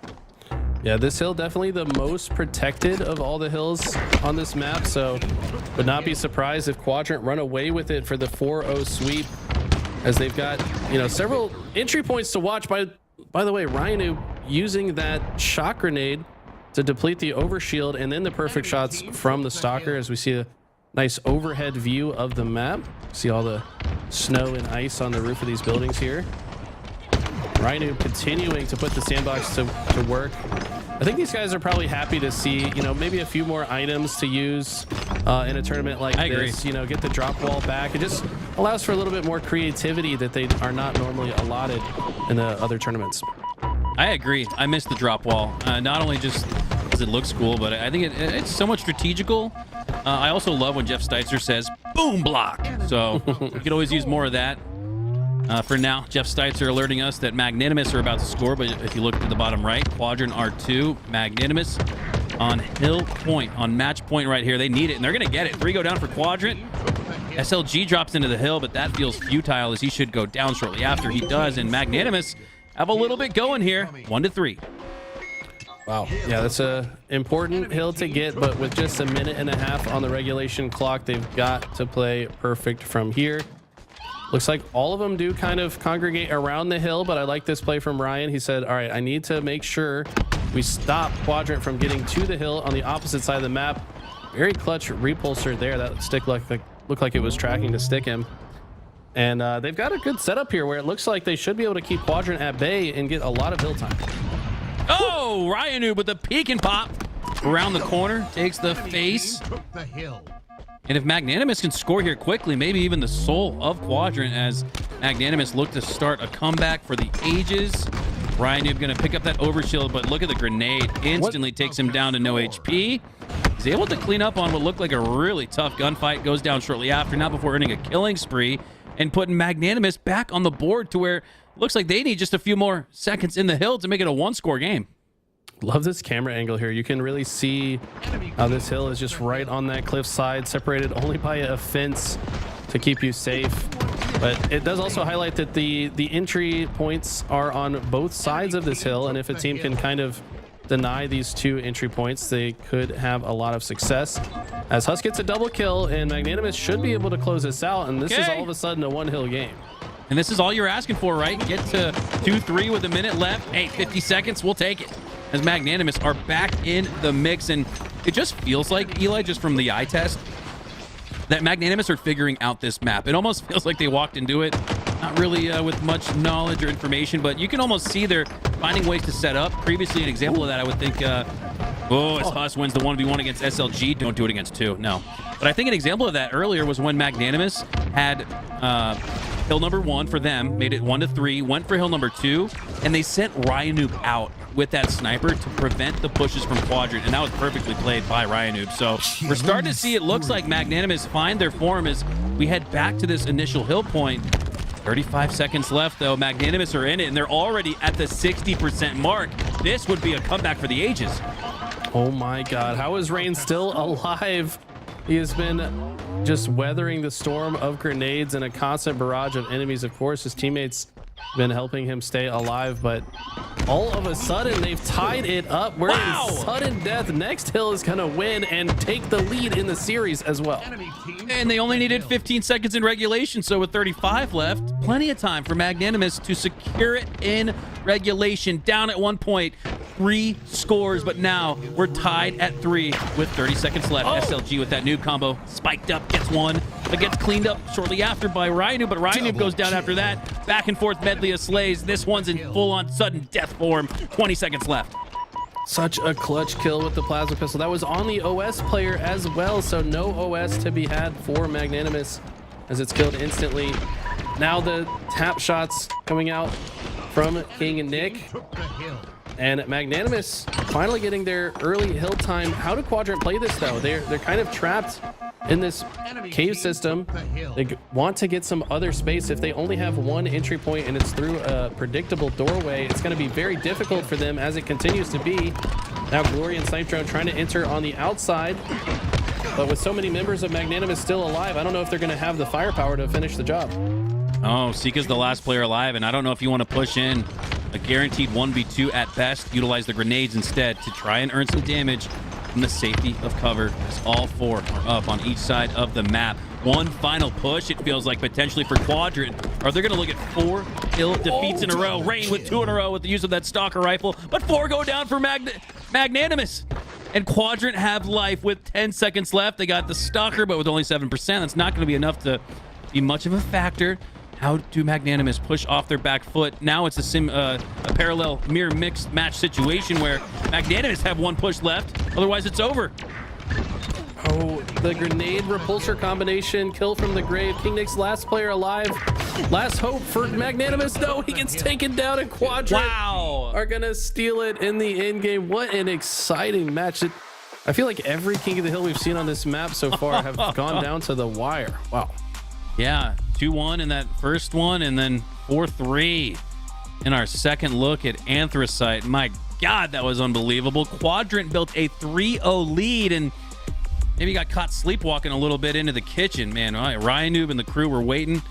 [SPEAKER 2] Yeah, this hill definitely the most protected of all the hills on this map, so would not be surprised if Quadrant run away with it for the 4-0 sweep, as they've got, you know, several entry points to watch. By the way, Ryan using that shock grenade to deplete the overshield, and then the perfect shots from the stalker, as we see a nice overhead view of the map. See all the snow and ice on the roof of these buildings here. Rhino continuing to put the sandbox to work. I think these guys are probably happy to see, you know, maybe a few more items to use in a tournament like this. You know, get the drop wall back. It just allows for a little bit more creativity that they are not normally allotted in the other tournaments.
[SPEAKER 1] I agree. I miss the drop wall. Not only just because it looks cool, but I think it's so much strategical. I also love when Jeff Steitzer says, boom block. So we could always use more of that. For now, Jeff Steitzer alerting us that Magnanimous are about to score, but if you look to the bottom right, Quadrant R2, Magnanimous on hill point, on match point right here. They need it, and they're going to get it. 3 go down for Quadrant. SLG drops into the hill, but that feels futile, as he should go down shortly after. He does, and Magnanimous have a little bit going here. 1-3.
[SPEAKER 2] Wow. Yeah, that's a important hill to get, but with just a minute and a half on the regulation clock, they've got to play perfect from here. Looks like all of them do kind of congregate around the hill, but I like this play from Ryan. He said, all right, I need to make sure we stop Quadrant from getting to the hill on the opposite side of the map. Very clutch repulsor there. That stick looked like it was tracking to stick him. And they've got a good setup here where it looks like they should be able to keep Quadrant at bay and get a lot of hill time.
[SPEAKER 1] Oh, Ryan with a peek and pop around the corner, takes the face. And if Magnanimous can score here quickly, maybe even the soul of Quadrant, as Magnanimous look to start a comeback for the ages. Ryan Noob going to pick up that overshield, but look at the grenade. Instantly takes him down to no HP. He's able to clean up on what looked like a really tough gunfight. Goes down shortly after, not before earning a killing spree and putting Magnanimous back on the board to where it looks like they need just a few more seconds in the hill to make it a 1-score game.
[SPEAKER 2] Love this camera angle here. You can really see how this hill is just right on that cliff side, separated only by a fence to keep you safe. But it does also highlight that the entry points are on both sides of this hill, and if a team can kind of deny these 2 entry points, they could have a lot of success. As Husk gets a double kill, and Magnanimous should be able to close this out, and this is all of a sudden a 1-hill game.
[SPEAKER 1] And this is all you're asking for, right? Get to 2-3 with a minute left. Hey, 50 seconds, we'll take it. As Magnanimous are back in the mix, and it just feels like, Eli, just from the eye test, that Magnanimous are figuring out this map. It almost feels like they walked into it, not really with much knowledge or information, but you can almost see they're finding ways to set up. Previously, an example of that, I would think, as Huss wins the 1v1 against SLG, don't do it against 2, no. But I think an example of that earlier was when Magnanimous had hill number 1 for them, made it 1-3, went for hill number 2, and they sent Ryanoob out with that sniper to prevent the pushes from Quadrant, and that was perfectly played by Ryanoob. So we're starting to see it looks like Magnanimous find their form as we head back to this initial hill point. 35 seconds left, though. Magnanimous are in it, and they're already at the 60% mark. This would be a comeback for the ages.
[SPEAKER 2] Oh my God, how is Rain still alive? He has been just weathering the storm of grenades and a constant barrage of enemies. Of course, his teammates been helping him stay alive, but all of a sudden they've tied it up. We're in sudden death. Next hill is gonna win and take the lead in the series as well.
[SPEAKER 1] And they only needed 15 seconds in regulation, so with 35 left, plenty of time for Magnanimous to secure it in regulation. Down at 1 point, 3 scores, but now we're tied at 3 with 30 seconds left. SLG with that noob combo spiked up, gets 1, but gets cleaned up shortly after by Ryanoob, but Ryanoob goes down after that. Back and forth medley of slays. This one's in full-on sudden death form. 20 seconds left.
[SPEAKER 2] Such a clutch kill with the plasma pistol. That was on the OS player as well, so no OS to be had for Magnanimous as it's killed instantly. Now the tap shots coming out from King and Nick. And Magnanimous finally getting their early hill time. How do Quadrant play this, though? They're kind of trapped in this cave system. They want to get some other space. If they only have 1 entry point and it's through a predictable doorway, it's going to be very difficult for them, as it continues to be. Now Glory and Snipe Drone trying to enter on the outside, but with so many members of Magnanimous still alive, I don't know if they're going to have the firepower to finish the job.
[SPEAKER 1] Oh, Sika's the last player alive, and I don't know if you want to push in a guaranteed 1v2 at best. Utilize the grenades instead to try and earn some damage from the safety of cover, as all 4 are up on each side of the map. One final push, it feels like, potentially for Quadrant. Are they going to look at 4 kill defeats in a row? Rain with 2 in a row with the use of that stalker rifle, but 4 go down for Magnanimous. And Quadrant have life with 10 seconds left. They got the stalker, but with only 7%. That's not going to be enough to be much of a factor. How do Magnanimous push off their back foot? Now it's a parallel mirror mixed match situation where Magnanimous have 1 push left. Otherwise, it's over.
[SPEAKER 2] Oh, the grenade repulsor combination, kill from the grave. King Nick's last player alive. Last hope for Magnanimous. No, he gets taken down, and Quadrant are gonna steal it in the end game. What an exciting match. I feel like every King of the Hill we've seen on this map so far have gone down to the wire. Wow.
[SPEAKER 1] Yeah, 2-1 in that first one, and then 4-3 in our second look at Anthracite. My God, that was unbelievable. Quadrant built a 3-0 lead, and maybe got caught sleepwalking a little bit into the kitchen. Man, Ryan Noob and the crew were waiting,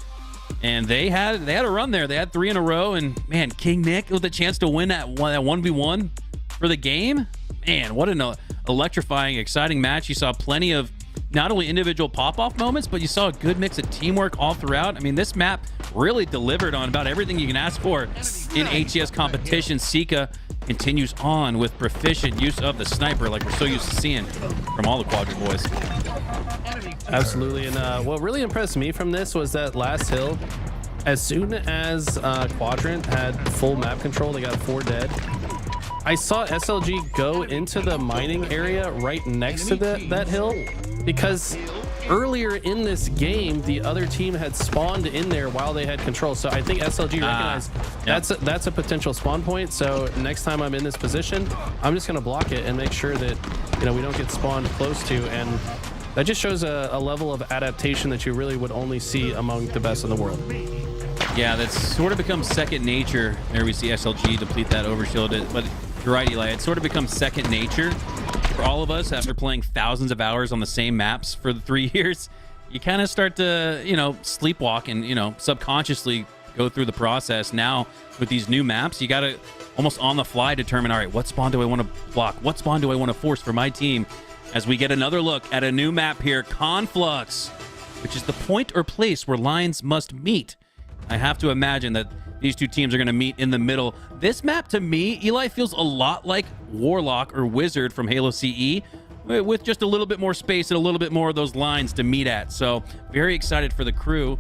[SPEAKER 1] and they had a run there. They had 3 in a row, and man, King Nick with a chance to win that 1v1 for the game. Man, what an electrifying, exciting match. You saw plenty of not only individual pop-off moments, but you saw a good mix of teamwork all throughout. I mean, this map really delivered on about everything you can ask for in HCS competition. Sika continues on with proficient use of the sniper, like we're so used to seeing from all the Quadrant boys.
[SPEAKER 2] Absolutely. And what really impressed me from this was that last hill, as soon as Quadrant had full map control, they got 4 dead. I saw SLG go into the mining area right next to that hill, because earlier in this game the other team had spawned in there while they had control. So I think SLG recognized that's a potential spawn point. So next time I'm in this position, I'm just going to block it and make sure that, you know, we don't get spawned close to. And that just shows a level of adaptation that you really would only see among the best in the world.
[SPEAKER 1] Yeah, that's sort of become second nature. There we see SLG deplete that overshield. But you're right, Eli, it sort of becomes second nature for all of us after playing thousands of hours on the same maps for the 3 years. You kind of start to, you know, sleepwalk and, you know, subconsciously go through the process. Now with these new maps, you got to almost on the fly determine, all right, what spawn do I want to block? What spawn do I want to force for my team? As we get another look at a new map here, Conflux, which is the point or place where lines must meet. I have to imagine that these 2 teams are going to meet in the middle. This map, to me, Eli, feels a lot like Warlock or Wizard from Halo CE, with just a little bit more space and a little bit more of those lines to meet at. So very excited for the crew,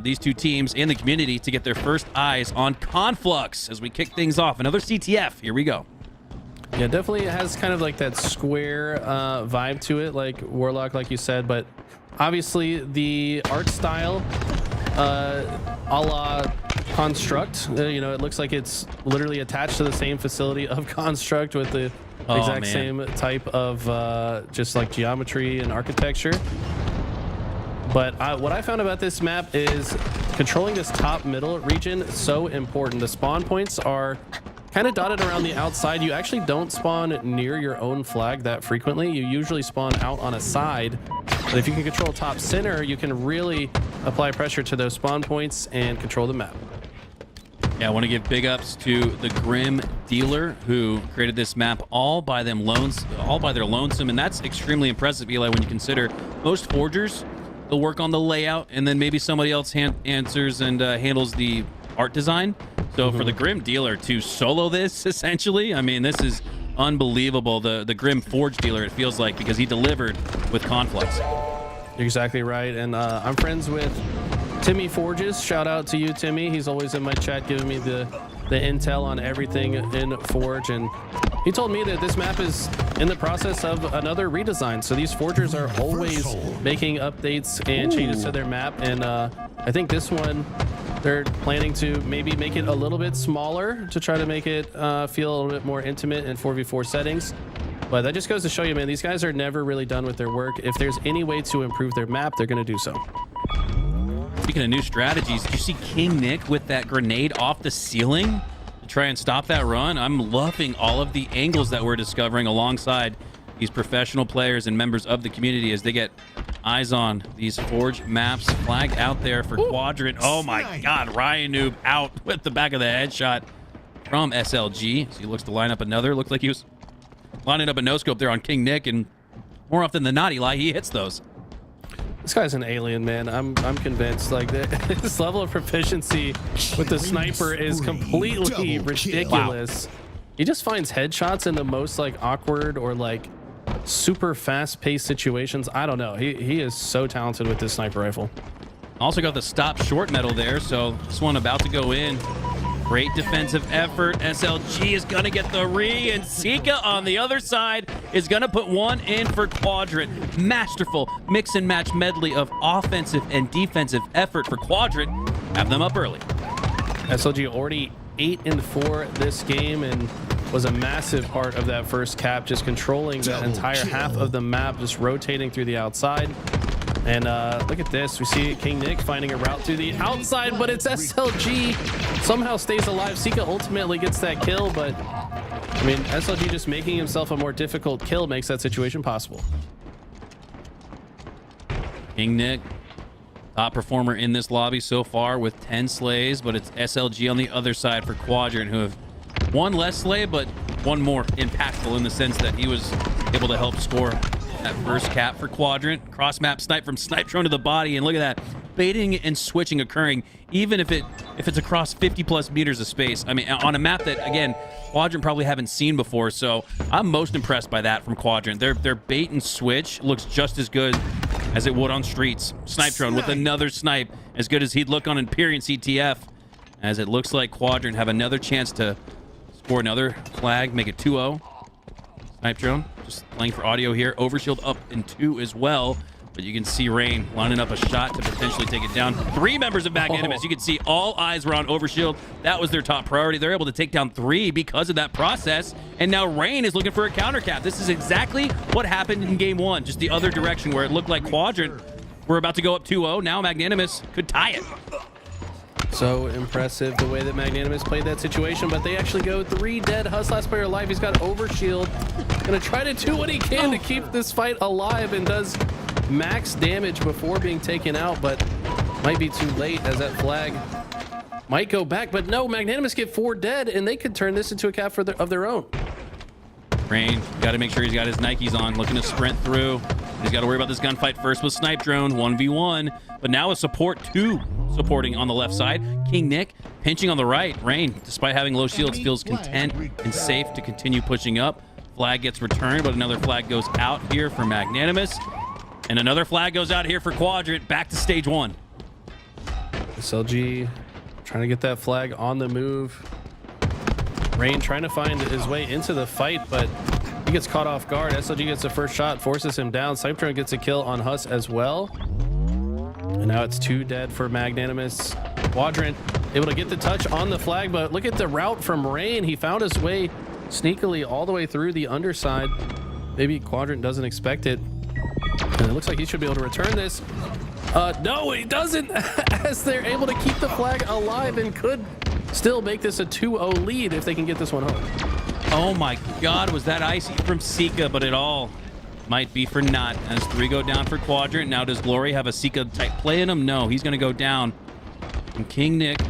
[SPEAKER 1] these 2 teams and the community, to get their first eyes on Conflux as we kick things off. Another CTF. Here we go.
[SPEAKER 2] Yeah, definitely has kind of like that square vibe to it, like Warlock, like you said, but obviously the art style a la Construct, you know, it looks like it's literally attached to the same facility of Construct with the exact same type of just like geometry and architecture. But what I found about this map is controlling this top middle region is so important. The spawn points are kind of dotted around the outside. You actually don't spawn near your own flag that frequently. You usually spawn out on a side. But if you can control top center, you can really apply pressure to those spawn points and control the map.
[SPEAKER 1] Yeah, I want to give big ups to the Grim Dealer, who created this map all by their lonesome, and that's extremely impressive, Eli, when you consider most forgers, they'll work on the layout, and then maybe somebody else answers and handles the art design. So for the Grim Dealer to solo this, essentially, I mean, this is unbelievable. The Grim Forge Dealer, it feels like, because he delivered with Conflux.
[SPEAKER 2] You're exactly right. And I'm friends with Timmy Forges. Shout out to you, Timmy. He's always in my chat giving me the intel on everything in Forge. And he told me that this map is in the process of another redesign. So these forgers are always making updates and changes to their map. And I think this one, they're planning to maybe make it a little bit smaller to try to make it feel a little bit more intimate in 4v4 settings. But that just goes to show you, man, these guys are never really done with their work. If there's any way to improve their map, they're going to do so.
[SPEAKER 1] Speaking of new strategies, did you see King Nick with that grenade off the ceiling to try and stop that run? I'm loving all of the angles that we're discovering alongside these professional players and members of the community as they get eyes on these Forge maps flagged out there for Quadrant. Oh my God, Ryan Noob out with the back of the headshot. from SLG. So he looks to line up another. Looked like he was lining up a no-scope there on King Nick, and more often than not, Eli, he hits those.
[SPEAKER 2] This guy's an alien, man. I'm convinced. Like this level of proficiency with the sniper is completely ridiculous. Wow. He just finds headshots in the most like awkward or like super fast-paced situations. I don't know. He is so talented with this sniper rifle.
[SPEAKER 1] Also got the stop short medal there, so this one about to go in. Great defensive effort. SLG is going to get the re, and Sika on the other side is going to put one in for Quadrant. Masterful mix and match medley of offensive and defensive effort for Quadrant. Have them up early.
[SPEAKER 2] SLG already 8-4 this game and was a massive part of that first cap, just controlling the entire half of the map, just rotating through the outside. And look at this. We see King Nick finding a route through the outside, but it's SLG. Somehow stays alive. Sika ultimately gets that kill, but I mean, SLG just making himself a more difficult kill makes that situation possible.
[SPEAKER 1] King Nick, top performer in this lobby so far with 10 slays, but it's SLG on the other side for Quadrant, who have one less slay, but one more impactful in the sense that he was able to help score that first cap for Quadrant. Cross map snipe from snipe drone to the body, and look at that baiting and switching occurring, even if it's across 50+ meters of space. I mean, on a map that again Quadrant probably haven't seen before. So I'm most impressed by that from Quadrant. Their bait and switch looks just as good as it would on streets. Snipe drone with another snipe, as good as he'd look on Pery and CTF. As it looks like Quadrant have another chance to score another flag, make it 2-0. Snipe drone just playing for audio here. Overshield up in 2 as well, but you can see Rain lining up a shot to potentially take it down. 3 members of Magnanimous. You can see all eyes were on Overshield. That was their top priority. They're able to take down 3 because of that process, and now Rain is looking for a counter cap. This is exactly what happened in game 1, just the other direction, where it looked like Quadrant were about to go up 2-0. Now Magnanimous could tie it.
[SPEAKER 2] So impressive the way that Magnanimous played that situation, but they actually go 3 dead. Huss, last player alive. He's got Overshield. Gonna try to do what he can to keep this fight alive, and does max damage before being taken out, but might be too late as that flag might go back. But no, Magnanimous get 4 dead, and they could turn this into a cap of their own.
[SPEAKER 1] Rain, got to make sure he's got his Nikes on, looking to sprint through. He's got to worry about this gunfight first with Snipe Drone, 1v1, but now a support 2 supporting on the left side. King Nick pinching on the right. Rain, despite having low shields, feels content and safe to continue pushing up. Flag gets returned, but another flag goes out here for Magnanimous. And another flag goes out here for Quadrant. Back to stage 1.
[SPEAKER 2] SLG trying to get that flag on the move. Rain trying to find his way into the fight, but he gets caught off guard. SLG gets the first shot, forces him down. Cyptron gets a kill on Huss as well. And now it's 2 dead for Magnanimous. Quadrant able to get the touch on the flag, but look at the route from Rain. He found his way sneakily all the way through the underside. Maybe Quadrant doesn't expect it. And it looks like he should be able to return this. No, he doesn't, as they're able to keep the flag alive and could still make this a 2-0 lead if they can get this one home.
[SPEAKER 1] Oh my God, was that icy from Sika, but it all might be for naught as 3 go down for Quadrant. Now does Glory have a Sika type play in him? No, he's going to go down. And King Nick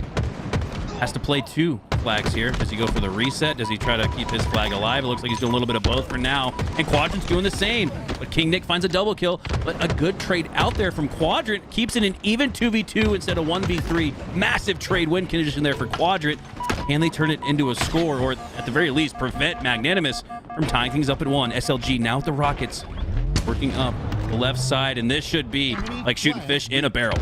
[SPEAKER 1] has to play 2 flags here. Does he go for the reset? Does he try to keep his flag alive? It looks like he's doing a little bit of both for now. And Quadrant's doing the same. But King Nick finds a double kill. But a good trade out there from Quadrant. Keeps it an even 2v2 instead of 1v3. Massive trade win condition there for Quadrant. Can they turn it into a score, or at the very least prevent Magnanimous from tying things up at 1? SLG now with the rockets working up the left side, and this should be like shooting fish in a barrel.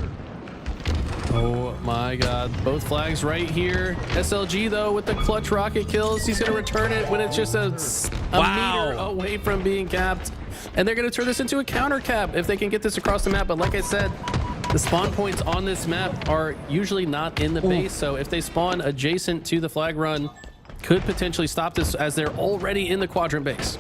[SPEAKER 2] Oh my God, both flags right here. SLG though with the clutch rocket kills. He's gonna return it when it's just a meter away from being capped, and they're gonna turn this into a counter cap if they can get this across the map. But like I said, the spawn points on this map are usually not in the base, so if they spawn adjacent to the flag run, could potentially stop this as they're already in the Quadrant base.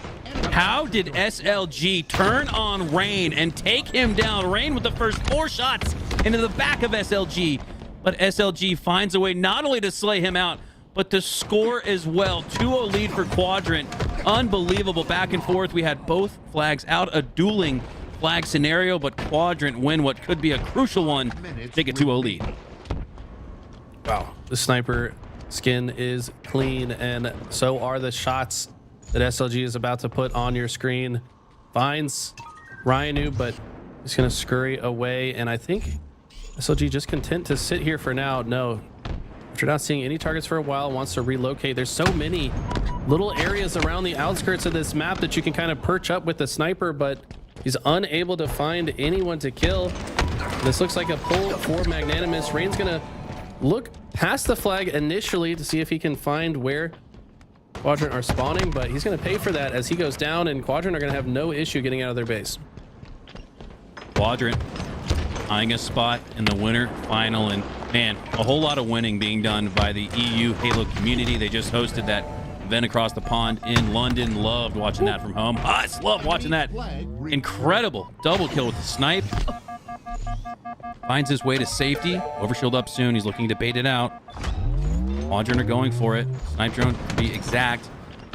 [SPEAKER 1] How did SLG turn on Rain and take him down? Rain with the first 4 shots into the back of SLG, but SLG finds a way not only to slay him out, but to score as well. 2-0 lead for Quadrant. Unbelievable back and forth. We had both flags out, a dueling flag scenario, but Quadrant win what could be a crucial one, take a 2-0 lead.
[SPEAKER 2] Wow, the sniper skin is clean, and so are the shots that SLG is about to put on your screen. Finds Ryanu, but he's going to scurry away, and I think SLG just content to sit here for now. No, after not seeing any targets for a while, wants to relocate. There's so many little areas around the outskirts of this map that you can kind of perch up with the sniper, but he's unable to find anyone to kill. This looks like a pull for Magnanimous. Rain's gonna look past the flag initially to see if he can find where Quadrant are spawning, but he's gonna pay for that as he goes down, and Quadrant are gonna have no issue getting out of their base.
[SPEAKER 1] Quadrant eyeing a spot in the winter final, and man, a whole lot of winning being done by the EU Halo community. They just hosted that event across the pond in London. Loved watching that from home. I love watching that. Incredible double kill with the snipe. Finds his way to safety. Overshield up soon. He's looking to bait it out. Quadrant are going for it. Snipe drone, to be exact.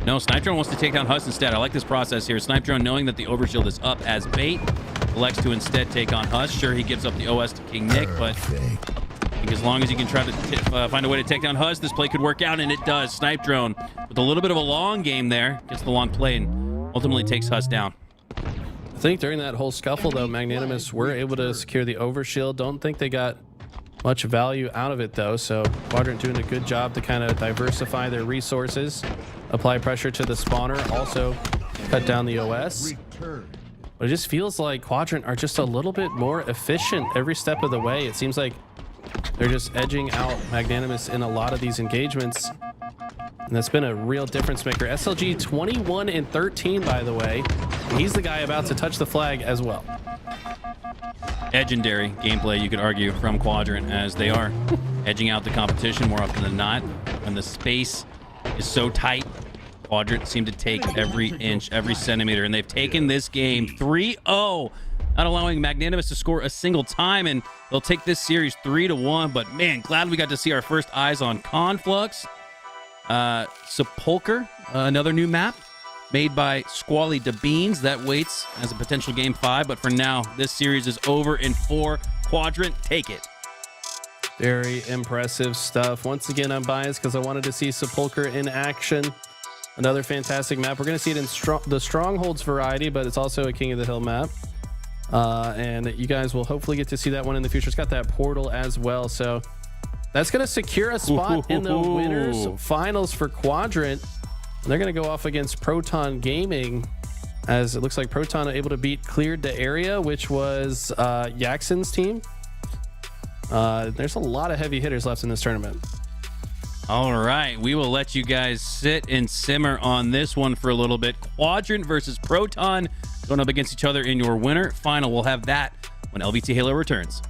[SPEAKER 1] No, Snipe drone wants to take down Huss instead. I like this process here. Snipe drone, knowing that the overshield is up as bait, elects to instead take on Huss. Sure, he gives up the OS to King Nick, but I think as long as he can try to find a way to take down Huss, this play could work out, and it does. Snipe drone with a little bit of a long game there. Gets the long play and ultimately takes Huss down.
[SPEAKER 2] I think during that whole scuffle, though, Magnanimous were able to secure the overshield. Don't think they got much value out of it, though. So Quadrant doing a good job to kind of diversify their resources, apply pressure to the spawner, also cut down the OS. But it just feels like Quadrant are just a little bit more efficient every step of the way. It seems like they're just edging out Magnanimous in a lot of these engagements. And that's been a real difference maker. SLG 21-13, by the way. And he's the guy about to touch the flag as well.
[SPEAKER 1] Legendary gameplay, you could argue, from Quadrant, as they are edging out the competition more often than not. When the space is so tight, Quadrant seem to take every inch, every centimeter, and they've taken this game 3-0, not allowing Magnanimous to score a single time, and they'll take this series 3-1. But man, glad we got to see our first eyes on Conflux. Sepulcher, another new map made by Squally DeBeans that waits as a potential game 5, but for now this series is over in 4. Quadrant, take it.
[SPEAKER 2] Very impressive stuff. Once again, I'm biased because I wanted to see Sepulcher in action. Another fantastic map. We're going to see it in the Strongholds variety, but it's also a King of the Hill map. And you guys will hopefully get to see that one in the future. It's got that portal as well, so that's going to secure a spot in the winners finals for Quadrant. And they're going to go off against Proton Gaming, as it looks like Proton are able to beat Cleared the Area, which was Yaxon's team. There's a lot of heavy hitters left in this tournament.
[SPEAKER 1] All right, we will let you guys sit and simmer on this one for a little bit. Quadrant versus Proton going up against each other in your winner final. We'll have that when LVT Halo returns.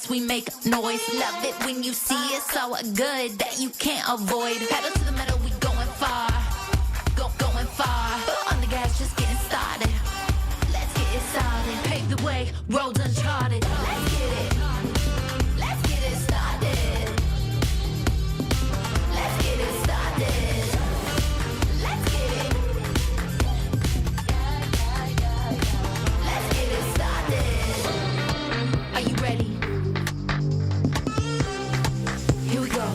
[SPEAKER 4] We make noise, love it when you see it so good that you can't avoid. Pedal to the metal, we going far, going far. Foot on the gas, just getting started. Let's get it started. Pave the way, roads uncharted. Let's get it. Let's get it started. Let's get it started. Let's get it. Let's get it started. Are you ready? Here we go.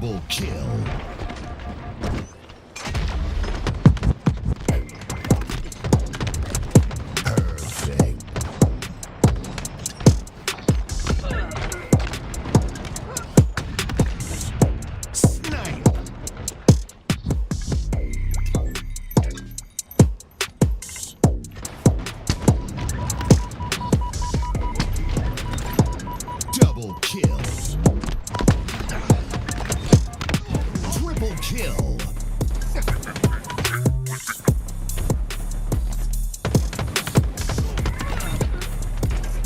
[SPEAKER 3] Double kill. Perfect. Snipe. Double kill. Triple kill.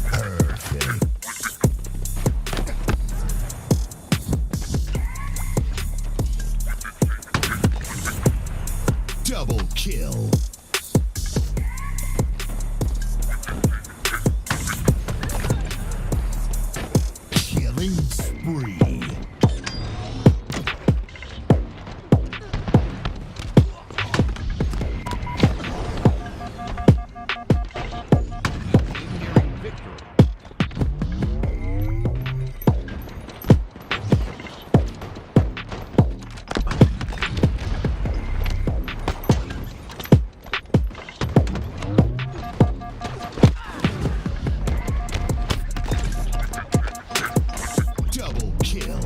[SPEAKER 3] Perfect. Double kill. Killing spree. Nearing victory. Double kill.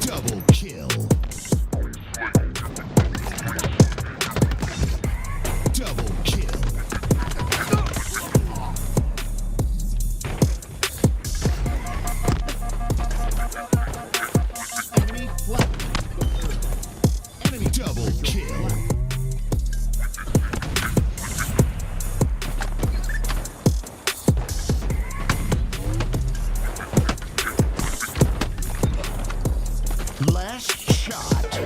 [SPEAKER 3] Double kill. Double kill. Enemy flank. Enemy double kill. Last shot.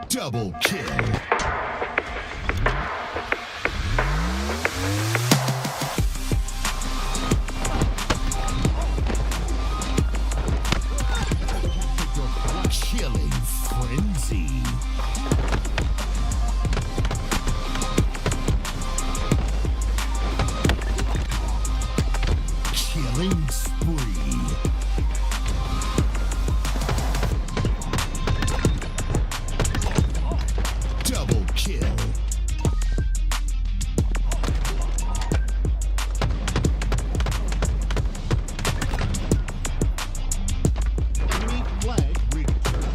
[SPEAKER 3] Double kill. Killing frenzy. Killing spree. Double kill. Enemy flag returned.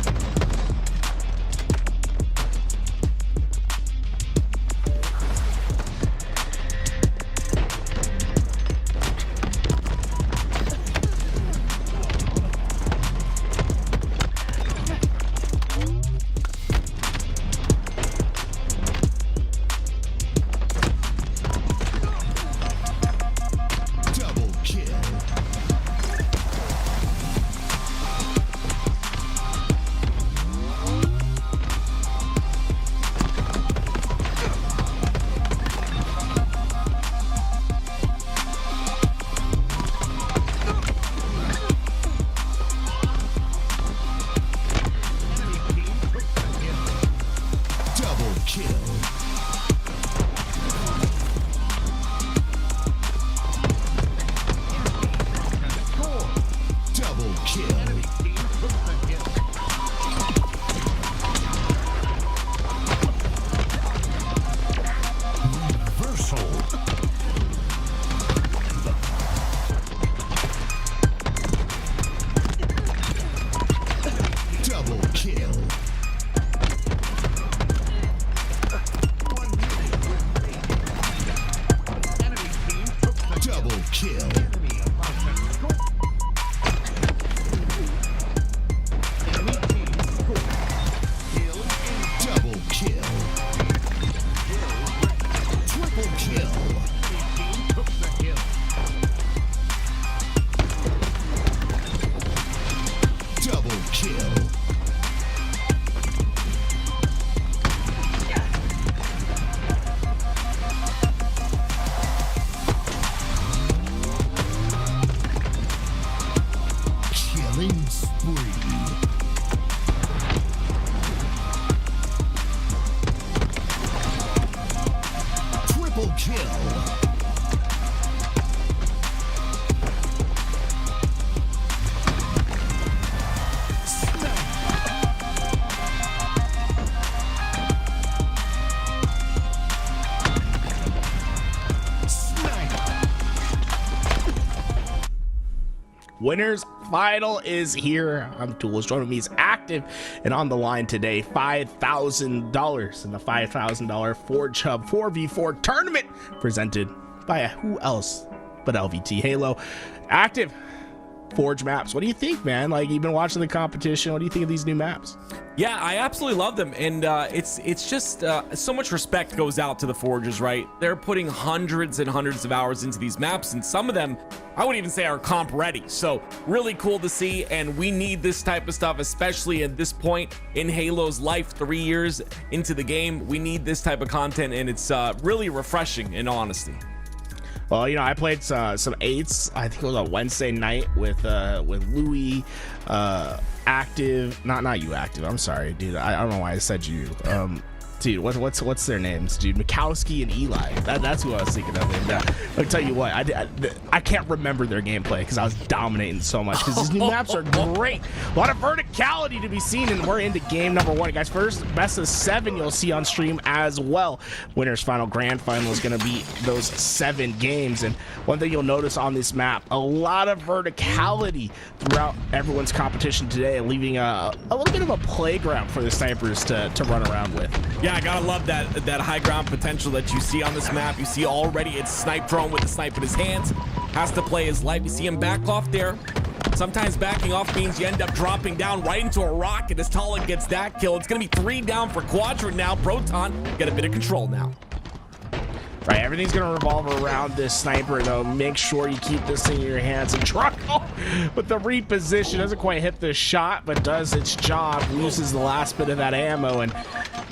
[SPEAKER 3] Double kill. Double kill. Double kill. Reversal. Double kill.
[SPEAKER 5] Winners final is here. I'm Tools. Joining me is Active, and on the line today, $5,000 in the $5,000 Forge Hub 4v4 tournament presented by who else but LVT Halo. Active, Forge maps. What do you think, man? Like, you've been watching the competition. What do you think of these new maps?
[SPEAKER 6] Yeah, I absolutely love them, and it's just so much respect goes out to the Forgers, right? They're putting hundreds and hundreds of hours into these maps, and some of them I would even say are comp ready. So really cool to see, and we need this type of stuff, especially at this point in Halo's life, 3 years into the game. We need this type of content, and it's really refreshing, in all honesty.
[SPEAKER 5] Well, you know, I played some 8s. I think it was on Wednesday night with Louis, Active. Not you, Active. I'm sorry, dude. I don't know why I said you. Dude, what's their names, dude? Mikowski and Eli. That's who I was thinking of. And, I'll tell you what, I can't remember their gameplay because I was dominating so much. Because these new maps are great. A lot of verticality to be seen, and we're into game number 1, guys. First, best of 7 you'll see on stream as well. Winners final, grand final is going to be those 7 games. And one thing you'll notice on this map, a lot of verticality throughout everyone's competition today, leaving a little bit of a playground for the snipers to run around with.
[SPEAKER 6] Yeah, I gotta love that high ground potential that you see on this map. You see already it's Snipe Drone with the snipe in his hands. Has to play his life. You see him back off there. Sometimes backing off means you end up dropping down right into a rocket as Talik gets that kill. It's gonna be 3 down for Quadrant now. Proton get a bit of control now.
[SPEAKER 5] Right, everything's gonna revolve around this sniper, though. Make sure you keep this thing in your hands. And Truckle with the reposition doesn't quite hit the shot, but does its job. Loses the last bit of that ammo, and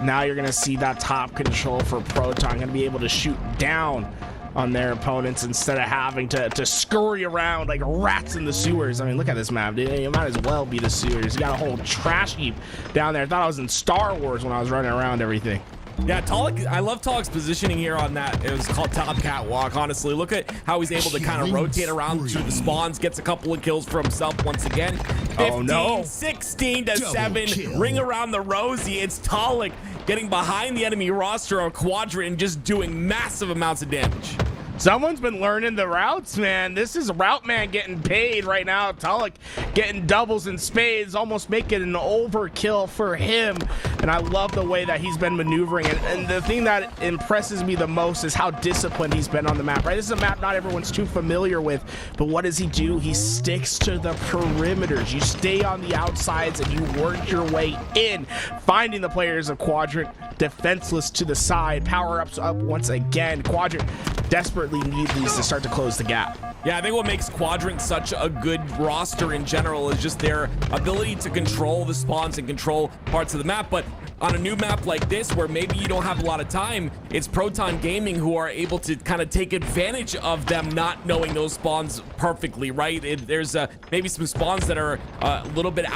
[SPEAKER 5] now you're gonna see that top control for Proton. Gonna be able to shoot down on their opponents instead of having to scurry around like rats in the sewers. I mean, look at this map, dude. You might as well be the sewers. You got a whole trash heap down there. I thought I was in Star Wars when I was running around everything.
[SPEAKER 6] Yeah, Talik, I love Talik's positioning here on that. It was called Top Catwalk, honestly. Look at how he's able to kind of rotate around through the spawns, gets a couple of kills for himself once again. 15, 16 to 7, ring around the rosy. It's Talik getting behind the enemy roster on Quadrant and just doing massive amounts of damage.
[SPEAKER 5] Someone's been learning the routes, man. This is Route Man getting paid right now. Talik getting doubles and spades, almost making an overkill for him. And I love the way that he's been maneuvering. And the thing that impresses me the most is how disciplined he's been on the map, right? This is a map not everyone's too familiar with, but what does he do? He sticks to the perimeters. You stay on the outsides and you work your way in, finding the players of Quadrant defenseless to the side. Power-ups up once again. Quadrant desperately need these to start to close the gap.
[SPEAKER 6] Yeah, I think what makes Quadrant such a good roster in general is just their ability to control the spawns and control parts of the map. But on a new map like this, where maybe you don't have a lot of time, it's Proton Gaming who are able to kind of take advantage of them not knowing those spawns perfectly, right? There's maybe some spawns that are a little bit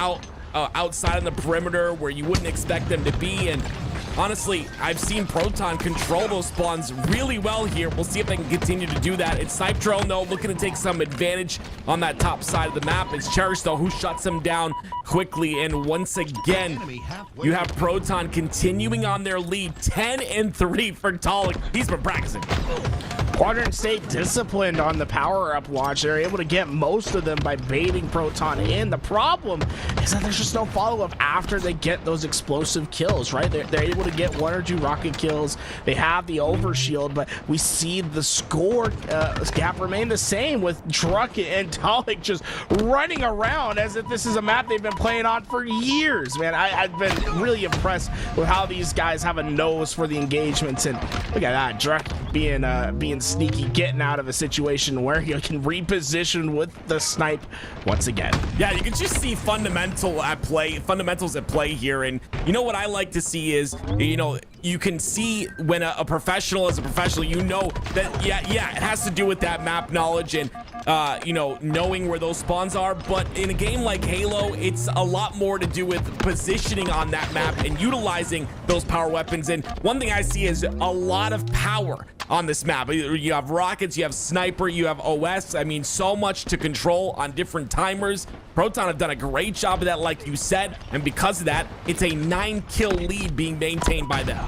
[SPEAKER 6] outside of the perimeter where you wouldn't expect them to be, and honestly, I've seen Proton control those spawns really well here. We'll see if they can continue to do that. It's Snipe Drone, though, looking to take some advantage on that top side of the map. It's Cherish, though, who shuts him down quickly. And once again, you have Proton continuing on their lead, 10-3 for Talik. He's been practicing.
[SPEAKER 5] Quadrant stayed disciplined on the power-up launch. They're able to get most of them by baiting Proton in. The problem is that there's just no follow-up after they get those explosive kills, right? They're able to get 1 or 2 rocket kills. They have the overshield, but we see the score gap remain the same with Druck and Talik just running around as if this is a map they've been playing on for years, man. I've been really impressed with how these guys have a nose for the engagements, and look at that, Druck being sneaky, getting out of a situation where he can reposition with the snipe once again.
[SPEAKER 6] Yeah, you can just see fundamentals at play here. And you know what I like to see is, you know, you can see when a professional is a professional, you know that, yeah, it has to do with that map knowledge and, you know, knowing where those spawns are. But in a game like Halo, it's a lot more to do with positioning on that map and utilizing those power weapons. And one thing I see is a lot of power on this map. You have rockets, you have sniper, you have OS. I mean, so much to control on different timers. Proton have done a great job of that, like you said, and because of that, it's a 9-kill lead being maintained by them.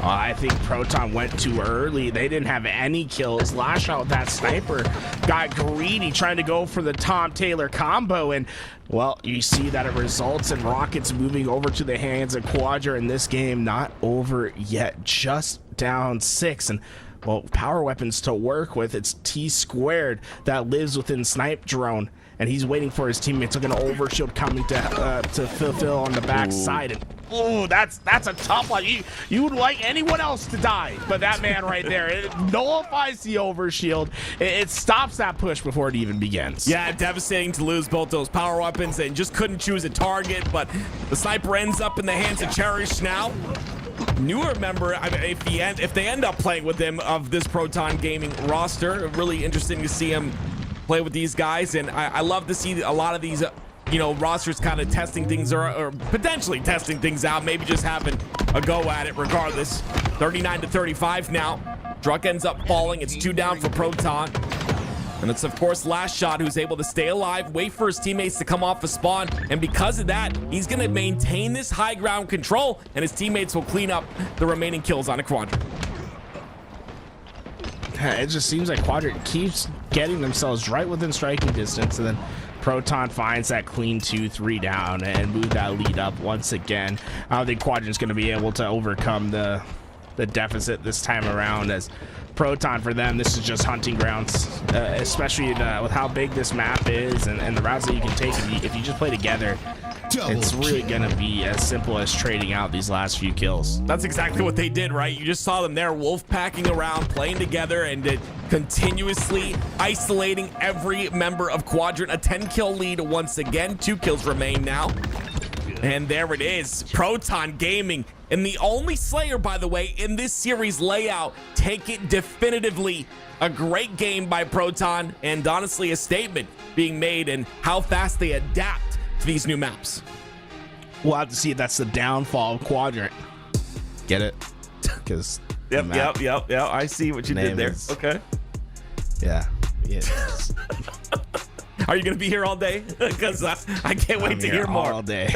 [SPEAKER 5] I think Proton went too early. They didn't have any kills. Lash out with that sniper. Got greedy trying to go for the Tom Taylor combo. And, well, you see that it results in Rockets moving over to the hands of Quadrant in this game. Not over yet. Just down 6. And, well, power weapons to work with. It's T squared that lives within Snipe Drone. And he's waiting for his teammates. Looking at overshield coming to fulfill on the backside. And oh, that's a tough one. You would like anyone else to die, but that man right there, it nullifies the overshield. It stops that push before it even begins.
[SPEAKER 6] Yeah, devastating to lose both those power weapons and just couldn't choose a target. But the sniper ends up in the hands of Cherish now. Newer member, I mean, if they end up playing with him of this Proton Gaming roster, really interesting to see him play with these guys. And I love to see a lot of these rosters kind of testing things or potentially testing things out, maybe just having a go at it regardless. 39-35 now. Druck ends up falling. It's 2 down for Proton. And it's, of course, Last Shot who's able to stay alive, wait for his teammates to come off a spawn. And because of that, he's going to maintain this high ground control, and his teammates will clean up the remaining kills on a Quadrant.
[SPEAKER 5] It just seems like Quadrant keeps getting themselves right within striking distance, and then Proton finds that clean 2-3 down and move that lead up once again. I don't think Quadrant's going to be able to overcome the deficit this time around, as Proton, for them, this is just hunting grounds, especially with how big this map is and the routes that you can take. If you just play together, it's really gonna be as simple as trading out these last few kills.
[SPEAKER 6] That's exactly what they did, right? You just saw them there, wolf packing around, playing together, and continuously isolating every member of Quadrant. A 10-kill lead once again. 2 kills remain now. And there it is, Proton Gaming. And the only Slayer, by the way, in this series layout. Take it definitively. A great game by Proton, and honestly a statement being made in how fast they adapt to these new maps.
[SPEAKER 5] We'll have to see if that's the downfall of Quadrant. Get it? Because
[SPEAKER 6] Yep. I see what you did there. Okay.
[SPEAKER 5] Yeah.
[SPEAKER 6] Are you gonna be here all day? Because I can't wait to hear more.
[SPEAKER 5] All day.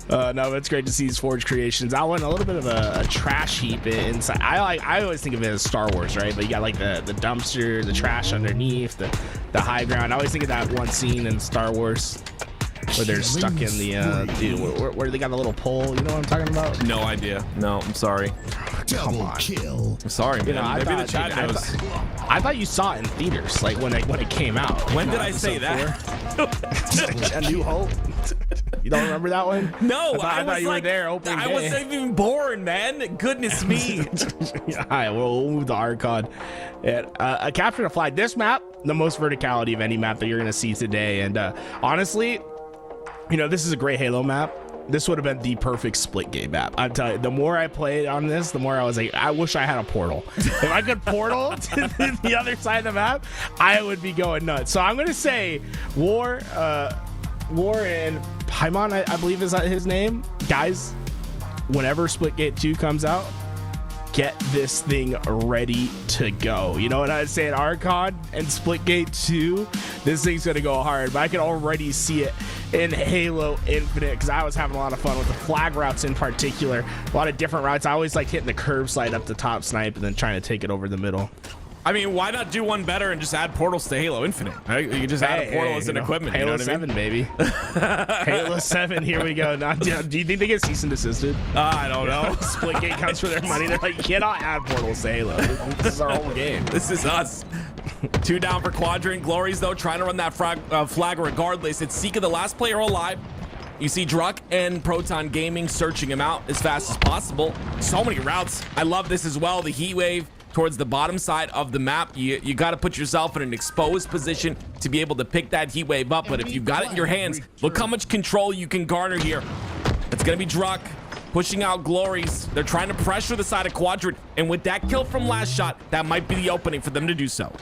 [SPEAKER 5] No, it's great to see these Forge creations. I want a little bit of a trash heap inside. I always think of it as Star Wars, right? But you got like the dumpster, the trash underneath, the high ground. I always think of that one scene in Star Wars where they're stuck in the where they got a little pole. You know what I'm talking about?
[SPEAKER 6] No idea. No, I'm sorry.
[SPEAKER 3] Double kill.
[SPEAKER 6] I'm sorry, man.
[SPEAKER 5] I thought you saw it in theaters, like when it came out.
[SPEAKER 6] When did I say that?
[SPEAKER 5] A New Hope. You don't remember that one?
[SPEAKER 6] No,
[SPEAKER 5] I thought you were there opening day.
[SPEAKER 6] I wasn't even born, man. Goodness me.
[SPEAKER 5] All right, we'll move to Archon. A capture to flag. This map, the most verticality of any map that you're going to see today. And honestly, this is a great Halo map. This would have been the perfect split game map. I'm telling you, the more I played on this, the more I was like, I wish I had a portal. If I could portal to the other side of the map, I would be going nuts. So I'm going to say War and Paimon, I believe is his name. Guys, whenever Splitgate 2 comes out, get this thing ready to go. You know what I'd say at Archon and Splitgate 2? This thing's going to go hard, but I can already see it in Halo Infinite because I was having a lot of fun with the flag routes in particular. A lot of different routes. I always like hitting the curve slide up the top snipe and then trying to take it over the middle.
[SPEAKER 6] I mean, why not do one better and just add portals to Halo Infinite? Right? You can just add a portal as an equipment.
[SPEAKER 5] Halo
[SPEAKER 6] you know
[SPEAKER 5] 7, baby. Halo 7, here we go. Now, do you think they get cease and desisted?
[SPEAKER 6] I don't know.
[SPEAKER 5] Splitgate comes for their money. They're like, you cannot add portals to Halo. This is our whole game.
[SPEAKER 6] This is us. 2 down for Quadrant. Glories, though, trying to run that flag regardless. It's Seeka, the last player alive. You see Druck and Proton Gaming searching him out as fast as possible. So many routes. I love this as well. The heat wave towards the bottom side of the map. You got to put yourself in an exposed position to be able to pick that heat wave up. But if you've got it in your hands, look how much control you can garner here. It's going to be Druck pushing out Glories. They're trying to pressure the side of Quadrant. And with that kill from Last Shot, that might be the opening for them to do so.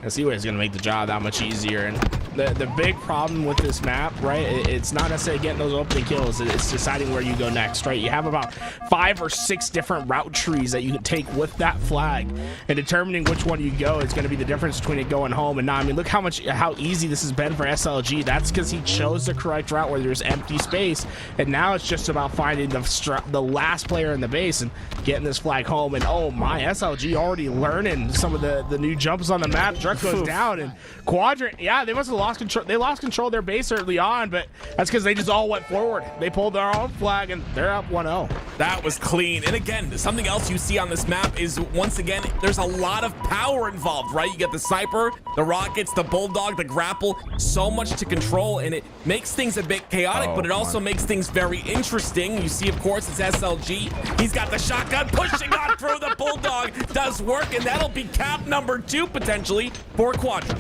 [SPEAKER 5] I see where it's going to make the job that much easier. And The big problem with this map, right? It's not necessarily getting those opening kills. It's deciding where you go next, right? You have about 5 or 6 different route trees that you can take with that flag, and determining which one you go is going to be the difference between it going home and not. I mean, look how easy this has been for SLG. That's because he chose the correct route where there's empty space, and now it's just about finding the last player in the base and getting this flag home. And oh my, SLG already learning some of the new jumps on the map. Druck goes down, and Quadrant, yeah, they must have lost control. They lost control of their base early on, but that's because they just all went forward. They pulled their own flag, and they're up 1-0.
[SPEAKER 6] That was clean. And again, something else you see on this map is, once again, there's a lot of power involved, right? You get the sniper, the rockets, the bulldog, the grapple, so much to control, and it makes things a bit chaotic, but it also makes things very interesting. You see, of course, it's SLG. He's got the shotgun pushing on through. The bulldog does work, and that'll be cap number 2 potentially for Quadrant.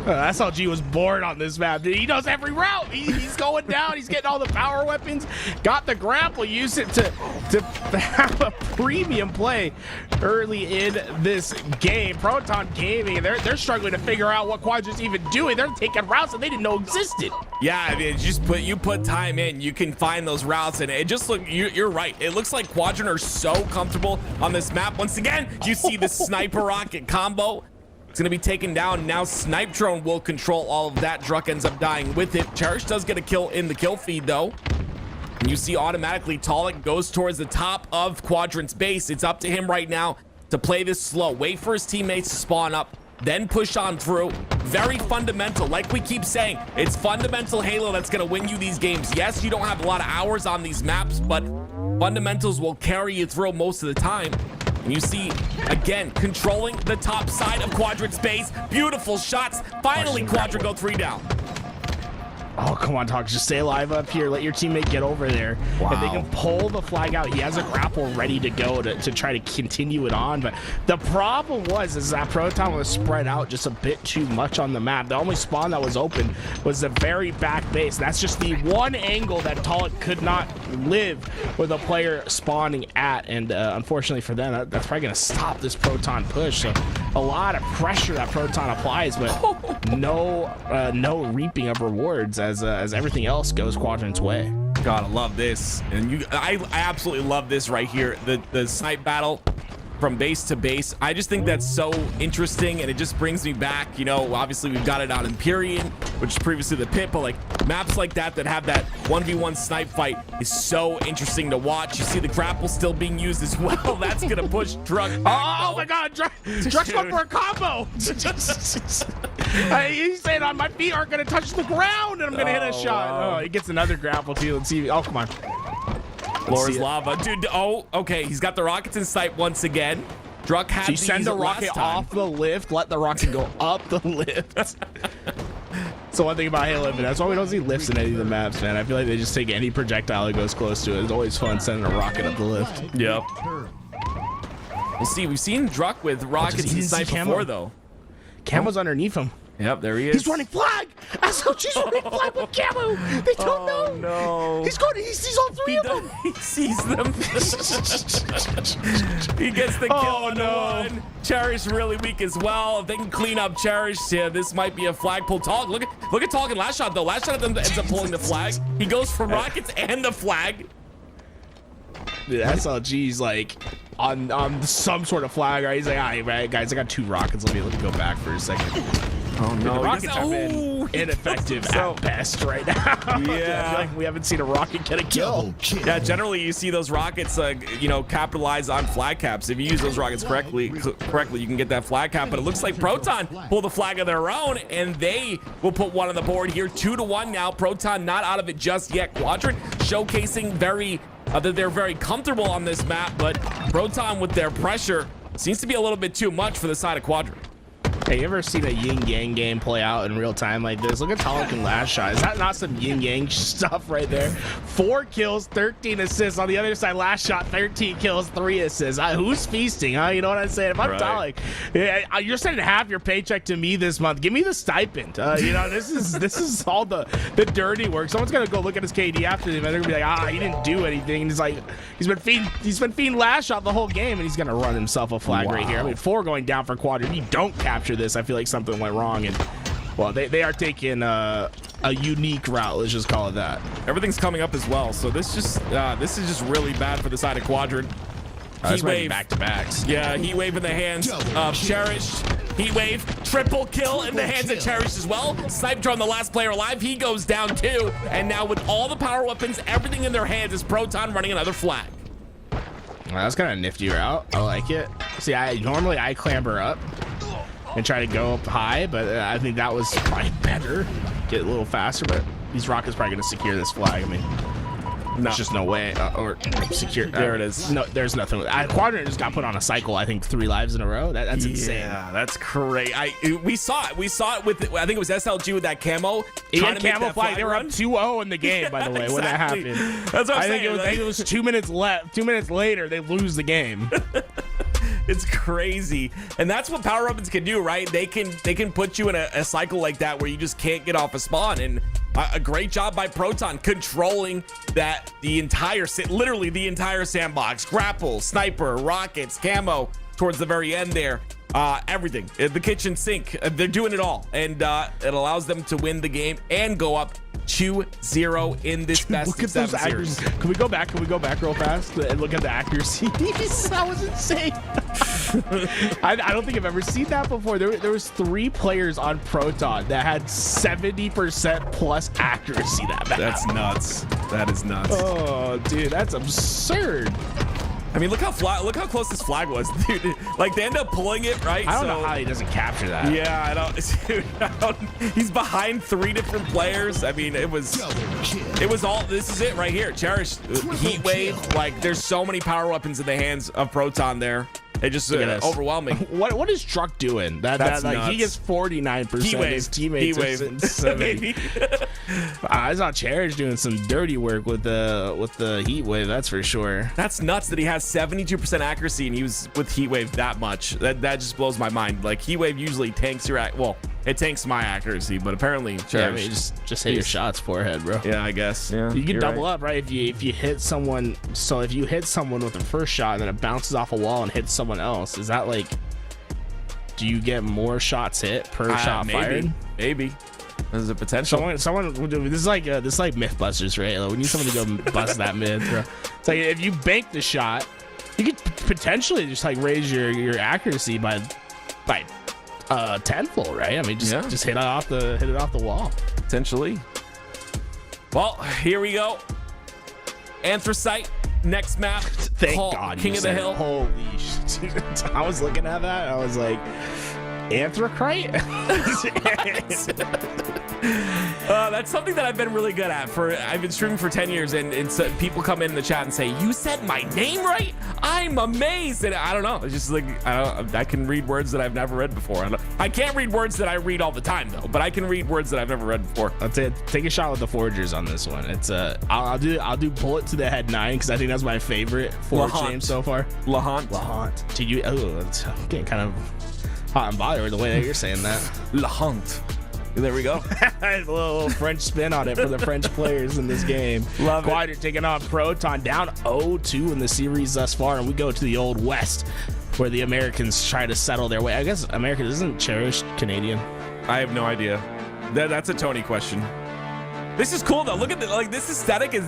[SPEAKER 5] SLG was bored on this map. He knows every route. He's going down. He's getting all the power weapons. Got the grapple. Use it to have a premium play early in this game. Proton Gaming, they're struggling to figure out what Quadrant's even doing. They're taking routes that they didn't know existed.
[SPEAKER 6] Yeah, I mean, you put time in, you can find those routes, and it just look. You're right. It looks like Quadrant are so comfortable on this map. Once again, you see the sniper rocket combo. It's going to be taken down. Now Snipe Drone will control all of that. Druck ends up dying with it. Cherish does get a kill in the kill feed, though. And you see automatically Talik goes towards the top of Quadrant's base. It's up to him right now to play this slow. Wait for his teammates to spawn up, then push on through. Very fundamental. Like we keep saying, it's fundamental Halo that's going to win you these games. Yes, you don't have a lot of hours on these maps, but fundamentals will carry you through most of the time. And you see, again, controlling the top side of Quadrant's base. Beautiful shots. Finally, Quadrant go 3 down.
[SPEAKER 5] Oh, come on, Talk. Just stay alive up here. Let your teammate get over there. Wow. If they can pull the flag out, he has a grapple ready to go to try to continue it on. But the problem is that Proton was spread out just a bit too much on the map. The only spawn that was open was the very back base. That's just the one angle that Talik could not live with a player spawning at. And unfortunately for them, that's probably going to stop this Proton push. So a lot of pressure that Proton applies, but no reaping of rewards as everything else goes Quadrant's way.
[SPEAKER 6] Gotta love this. And I absolutely love this right here. The snipe battle from base to base. I just think that's so interesting, and it just brings me back. You know, obviously we've got it out in Pery, which is previously the pit, but like maps like that have that 1v1 snipe fight is so interesting to watch. You see the grapple still being used as well. That's gonna push Druck back.
[SPEAKER 5] Oh my god, Druck's going for a combo. He's saying on my feet aren't gonna touch the ground, and I'm gonna hit a shot. Oh, he gets another grapple too. Let's see. Oh, come on.
[SPEAKER 6] Floor is lava. Dude, oh, okay. He's got the rockets in sight once again. Druck had
[SPEAKER 5] so you send the rocket off the lift, let the rocket go up the lift. So one thing about Halo, but that's why we don't see lifts in any of the maps, man. I feel like they just take any projectile that goes close to it. It's always fun sending a rocket up the lift.
[SPEAKER 6] Yep. We'll see. We've seen Druck with rockets in sight before, though.
[SPEAKER 5] Camo's underneath him.
[SPEAKER 6] Yep, there he is.
[SPEAKER 5] He's running flag. SLG's running flag with Camo. They don't know.
[SPEAKER 6] No.
[SPEAKER 5] He sees all 3 of them.
[SPEAKER 6] He sees them. He gets the kill on one. Cherish really weak as well. If they can clean up Cherish, yeah, this might be a flag pull. Talk. Look at Talk in last shot though. Last shot ends up pulling the flag. He goes for rockets and the flag.
[SPEAKER 5] Dude, SLG's like on some sort of flag, right? He's like, all right, guys, I got 2 rockets. Let me go back for a second.
[SPEAKER 6] Oh no!
[SPEAKER 5] The rockets have been ineffective at best right now.
[SPEAKER 6] Yeah,
[SPEAKER 5] I feel like we haven't seen a rocket get a kill.
[SPEAKER 6] Yeah, generally you see those rockets, capitalize on flag caps. If you use those rockets correctly, you can get that flag cap. But it looks like Proton pull the flag of their own, and they will put one on the board here. 2-1 now. Proton not out of it just yet. Quadrant showcasing that they're very comfortable on this map, but Proton with their pressure seems to be a little bit too much for the side of Quadrant.
[SPEAKER 5] Hey, you ever seen a yin yang game play out in real time like this? Look at Talik in last shot. Is that not some yin yang stuff right there? 4 kills, 13 assists. On the other side, last shot, 13 kills, 3 assists. Who's feasting, huh? You know what I'm saying? If I'm Talik, you're sending half your paycheck to me this month. Give me the stipend. This is all the dirty work. Someone's gonna go look at his KD after the event. They're gonna be like, he didn't do anything. And he's like, he's been feeding last shot the whole game, and he's gonna run himself a flag right here. I mean, 4 going down for Quadrant. If you don't capture this, I feel like something went wrong, and Well, they are taking a unique route. Let's just call it that.
[SPEAKER 6] Everything's coming up as well, so this is just really bad for the side of Quadrant.
[SPEAKER 5] Heat wave
[SPEAKER 6] back-to-backs. Yeah, Heat Wave in the hands of Cherished. Heat Wave, triple kill in the hands of Cherished as well. Sniper on the last player alive. He goes down too. And now with all the power weapons, everything in their hands, is Proton running another flag.
[SPEAKER 5] Well, that's kind of a nifty route. I like it. See, normally I clamber up and try to go up high, but I think that was probably better. Get a little faster, but these rockets probably going to secure this flag. I mean, there's just no way. Or secure.
[SPEAKER 6] There it is.
[SPEAKER 5] No, there's nothing. Quadrant just got put on a cycle. I think 3 lives in a row. That's insane.
[SPEAKER 6] Yeah, that's great. We saw it. We saw it with. I think it was SLG with that camo.
[SPEAKER 5] He had camo flag. They were up 2-0 in the game, by the way, when that happened.
[SPEAKER 6] That's what I'm saying.
[SPEAKER 5] I think it was 2 minutes left. 2 minutes later, they lose the game.
[SPEAKER 6] It's crazy, and that's what power weapons can do, right? They can put you in a cycle like that where you just can't get off a spawn. And a great job by Proton controlling that, literally the entire sandbox. Grapple, sniper, rockets, camo towards the very end there. Everything, the kitchen sink, they're doing it all, and it allows them to win the game and go up 2-0 in this best of 7 series.
[SPEAKER 5] Can we go back real fast and look at the accuracy? That was insane. I don't think I've ever seen that before. There was 3 players on Proton that had 70% plus accuracy that map.
[SPEAKER 6] That's nuts. That is nuts.
[SPEAKER 5] Oh, dude, that's absurd.
[SPEAKER 6] I mean, look how close this flag was, dude. Like, they end up pulling it, right?
[SPEAKER 5] I don't know how he doesn't capture that.
[SPEAKER 6] Yeah, I don't. He's behind 3 different players. I mean, it was all. This is it right here. Cherish, Heat Wave. Like, there's so many power weapons in the hands of Proton there. It just overwhelming.
[SPEAKER 5] What is Truck doing? That's like nuts. He gets 49%.
[SPEAKER 6] Heat Wave.
[SPEAKER 5] His teammates are sitting 70. I saw Cherish doing some dirty work with the Heat Wave. That's for sure.
[SPEAKER 6] That's nuts that he has 72% accuracy and he was with Heat Wave that much. That just blows my mind. Like, Heat Wave usually tanks your it tanks my accuracy, but apparently Cherish,
[SPEAKER 5] I mean, just hit your shots forehead, bro.
[SPEAKER 6] Yeah, I guess. Yeah,
[SPEAKER 5] you can double up, right? If you hit someone. So if you hit someone with the first shot and then it bounces off a wall and hits someone else, is that like? Do you get more shots hit per shot fired?
[SPEAKER 6] Maybe. There's a potential.
[SPEAKER 5] Someone will do this is like Mythbusters, right? Like, we need someone to go bust that myth, bro. It's like if you bank the shot, you could potentially just like raise your accuracy by tenfold, right? I mean, just hit it off the wall.
[SPEAKER 6] Potentially. Well, here we go. Anthracite, next map.
[SPEAKER 5] Thank God.
[SPEAKER 6] King of the Hill.
[SPEAKER 5] Holy shit. I was looking at that. I was like, Anthracite?
[SPEAKER 6] That's something that I've been really good at. I've been streaming for 10 years, and so people come in the chat and say, "You said my name right? I'm amazed." And I don't know. It's just like I can read words that I've never read before. I can't read words that I read all the time though, but I can read words that I've never read before.
[SPEAKER 5] I'll take a shot with the Forgers on this one. It's I'll do Bullet to the Head 9 because I think that's my favorite Forge name so far.
[SPEAKER 6] Lahant.
[SPEAKER 5] To you, it's getting kind of hot and bothered with the way that you're saying that.
[SPEAKER 6] Lahant. There we go.
[SPEAKER 5] A little French spin on it for the French players in this game.
[SPEAKER 6] Love it.
[SPEAKER 5] Quadrant taking on Proton, down 0-2 in the series thus far, and we go to the Old West, where the Americans try to settle their way. I guess America isn't cherished Canadian.
[SPEAKER 6] I have no idea. That's a Tony question. This is cool though. Look at this aesthetic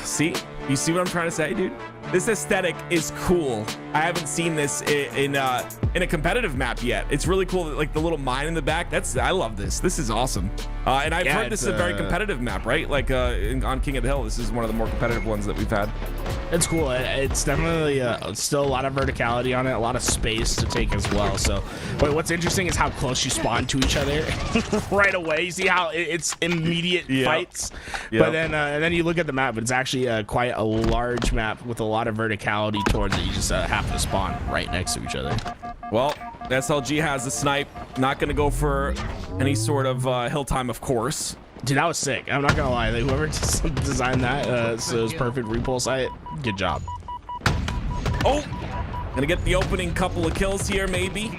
[SPEAKER 6] see? You see what I'm trying to say, dude? This aesthetic is cool. I haven't seen this in a competitive map yet. It's really cool, like the little mine in the back. I love this. This is awesome. And I've heard this is a very competitive map, right? Like on King of the Hill, this is one of the more competitive ones that we've had.
[SPEAKER 5] It's cool. It's definitely still a lot of verticality on it, a lot of space to take as well. So, but what's interesting is how close you spawn to each other right away. You see how it's immediate fights, but then and then you look at the map, but it's actually quite a large map with a lot of verticality towards it. You just happen to spawn right next to each other.
[SPEAKER 6] Well, SLG has the snipe. Not going to go for any sort of hill time, of course.
[SPEAKER 5] Dude, that was sick. I'm not gonna lie. Like, whoever designed that, so it was perfect repulse. Good job.
[SPEAKER 6] Oh, gonna get the opening couple of kills here, maybe.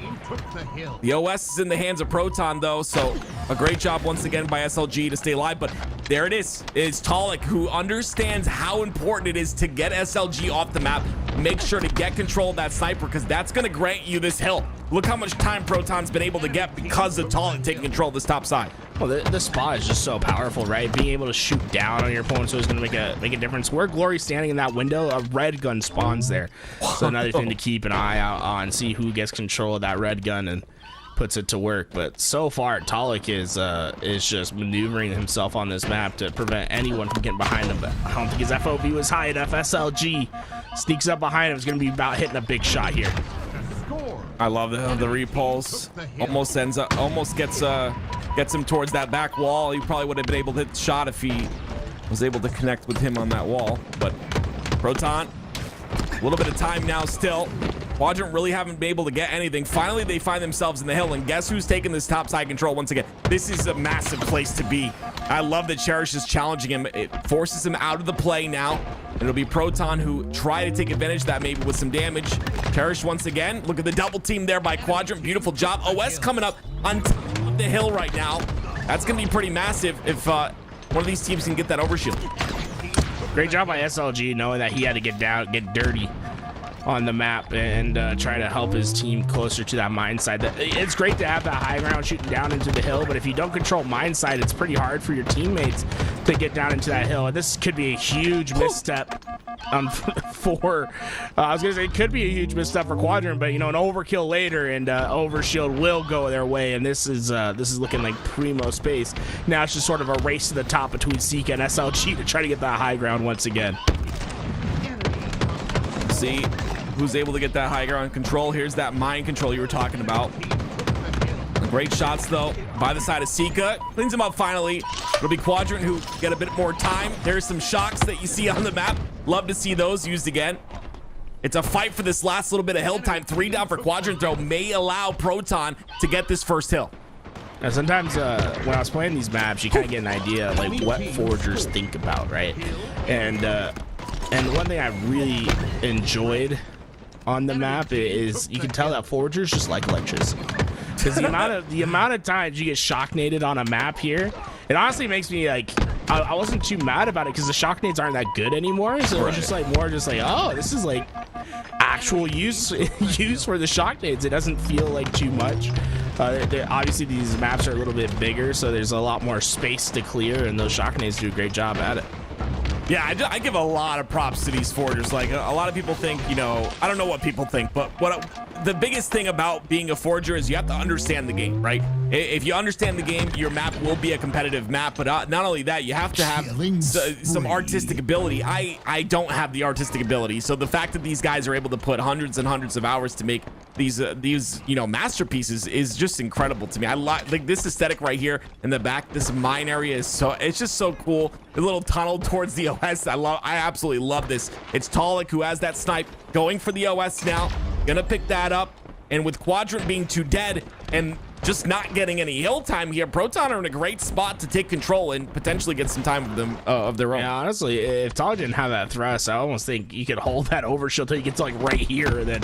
[SPEAKER 6] The OS is in the hands of Proton, though, so a great job once again by SLG to stay alive. But there it is. It's Talik who understands how important it is to get SLG off the map. Make sure to get control of that sniper because that's going to grant you this hill. Look how much time Proton's been able to get because of Talik taking control of this top side.
[SPEAKER 5] Well, the spot is just so powerful, right? Being able to shoot down on your opponent so it's going to make a difference. Where Glory's standing in that window, a red gun spawns there. So another thing to keep an eye out on, see who gets control of that red gun and puts it to work. But so far, Talik is just maneuvering himself on this map to prevent anyone from getting behind him. But I don't think his FOB was high enough. SLG sneaks up behind him. It's going to be about hitting a big shot here.
[SPEAKER 6] I love the repulse. Almost gets him towards that back wall. He probably would have been able to hit the shot if he was able to connect with him on that wall. But Proton, a little bit of time now still. Quadrant really haven't been able to get anything. Finally, they find themselves in the hill, and guess who's taking this top side control once again? This is a massive place to be. I love that Cherish is challenging him. It forces him out of the play now, and it'll be Proton who try to take advantage of that maybe with some damage. Cherish once again. Look at the double team there by Quadrant. Beautiful job. OS coming up on top of the hill right now. That's going to be pretty massive if one of these teams can get that overshield.
[SPEAKER 5] Great job by SLG knowing that he had to get down, get dirty on the map and try to help his team closer to that mine side. It's great to have that high ground shooting down into the hill, but if you don't control mine side, it's pretty hard for your teammates to get down into that hill. And this could be a huge misstep for I was gonna say it could be a huge misstep for Quadrant, but you know, an overkill later and overshield will go their way, and this is looking like primo space. Now it's just sort of a race to the top between Seeka and SLG to try to get that high ground once again.
[SPEAKER 6] See who's able to get that high ground control. Here's that mine control you were talking about. Great shots though by the side of Seeka. Cleans him up finally. It'll be Quadrant who get a bit more time. There's some shocks that you see on the map. Love to see those used again. It's a fight for this last little bit of hill time. 3 down for Quadrant though may allow Proton to get this first hill.
[SPEAKER 5] Now, sometimes when I was playing these maps, you kind of get an idea of like what foragers think about, right? And one thing I really enjoyed on the map is you can tell that foragers just like electricity. Because the amount of times you get shock naded on a map here, it honestly makes me like I wasn't too mad about it because the shock nades aren't that good anymore. So it's just like more just like, oh, this is like actual use for the shock nades. It doesn't feel like too much. Obviously these maps are a little bit bigger, so there's a lot more space to clear, and those shock nades do a great job at it.
[SPEAKER 6] Yeah, I give a lot of props to these foragers. Like a lot of people think, you know, I don't know what people think, but the biggest thing about being a forager is you have to understand the game, right? If you understand the game, your map will be a competitive map. But not only that, you have to have some artistic ability. I don't have the artistic ability, so the fact that these guys are able to put hundreds and hundreds of hours to make these you know, masterpieces is just incredible to me. I like this aesthetic right here in the back. This mine area is it's just so cool. The little tunnel towards the OS. I absolutely love this. It's Talik who has that snipe going for the OS now. Gonna pick that up, and with Quadrant being too dead and just not getting any hill time here, Proton are in a great spot to take control and potentially get some time with them of their own.
[SPEAKER 5] Yeah, honestly, if Talik didn't have that thrust, I almost think you could hold that overshield till you get to like right here and then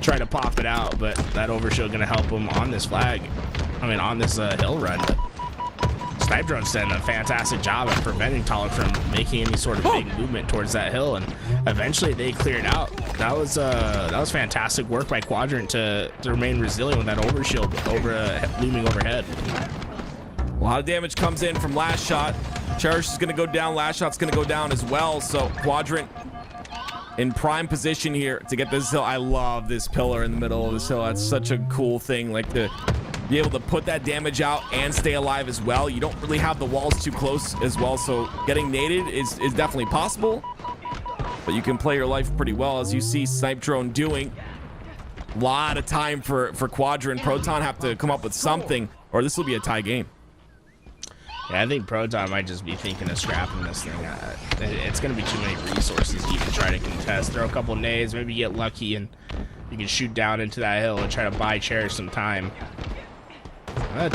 [SPEAKER 5] try to pop it out. But that overshield gonna help him on this flag. I mean, on this hill run. But Snipe Drone's done a fantastic job at preventing Talik from making any sort of big movement towards that hill, and eventually they cleared out. That was fantastic work by Quadrant to remain resilient with that overshield looming overhead.
[SPEAKER 6] A lot of damage comes in from last shot. Cherish is going to go down. Last shot's going to go down as well. So Quadrant in prime position here to get this hill. I love this pillar in the middle of this hill. That's such a cool thing. Like to be able to put that damage out and stay alive as well. You don't really have the walls too close as well, so getting naded is definitely possible, but you can play your life pretty well, as you see Snipe Drone doing. A lot of time for Quadrant. Proton have to come up with something, or this will be a tie game.
[SPEAKER 5] Yeah, I think Proton might just be thinking of scrapping this thing. It's going to be too many resources to even try to contest. Throw a couple nades, maybe get lucky, and you can shoot down into that hill and try to buy Cherish some time.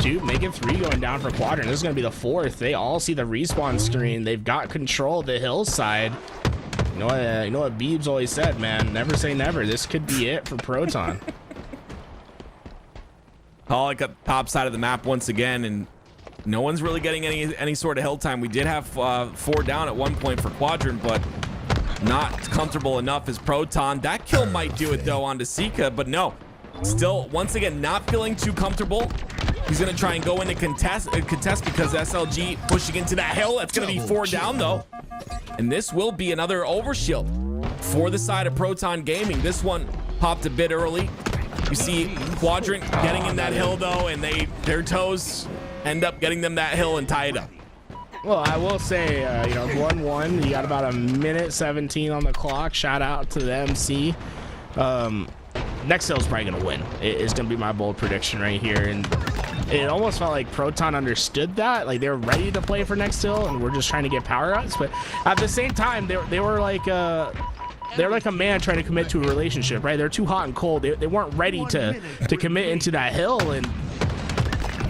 [SPEAKER 5] 2, make it 3 going down for Quadrant. This is going to be the 4th. They all see the respawn screen. They've got control of the hillside. You know what Beebs always said, man. Never say never. This could be it for Proton.
[SPEAKER 6] Talik up top side of the map once again, and No one's really getting any sort of hill time. We did have 4 down at one point for Quadrant, but not comfortable enough as Proton. That kill might do it though onto Sika, but no. Still, once again, not feeling too comfortable. He's gonna try and go into contest because SLG pushing into that hill. That's gonna be 4 down though. And this will be another overshield for the side of Proton Gaming. This one popped a bit early. You see Quadrant getting in that hill though, and their toes end up getting them that hill and tie it up.
[SPEAKER 5] Well, I will say, 1-1. You got about a minute 17 on the clock. Shout out to the MC. Next hill's probably gonna win. It's gonna be my bold prediction right here, and it almost felt like Proton understood that, like they were ready to play for next hill, and we're just trying to get power ups. But at the same time, they were like they're like a man trying to commit to a relationship, right? They're too hot and cold. They weren't ready to commit into that hill, and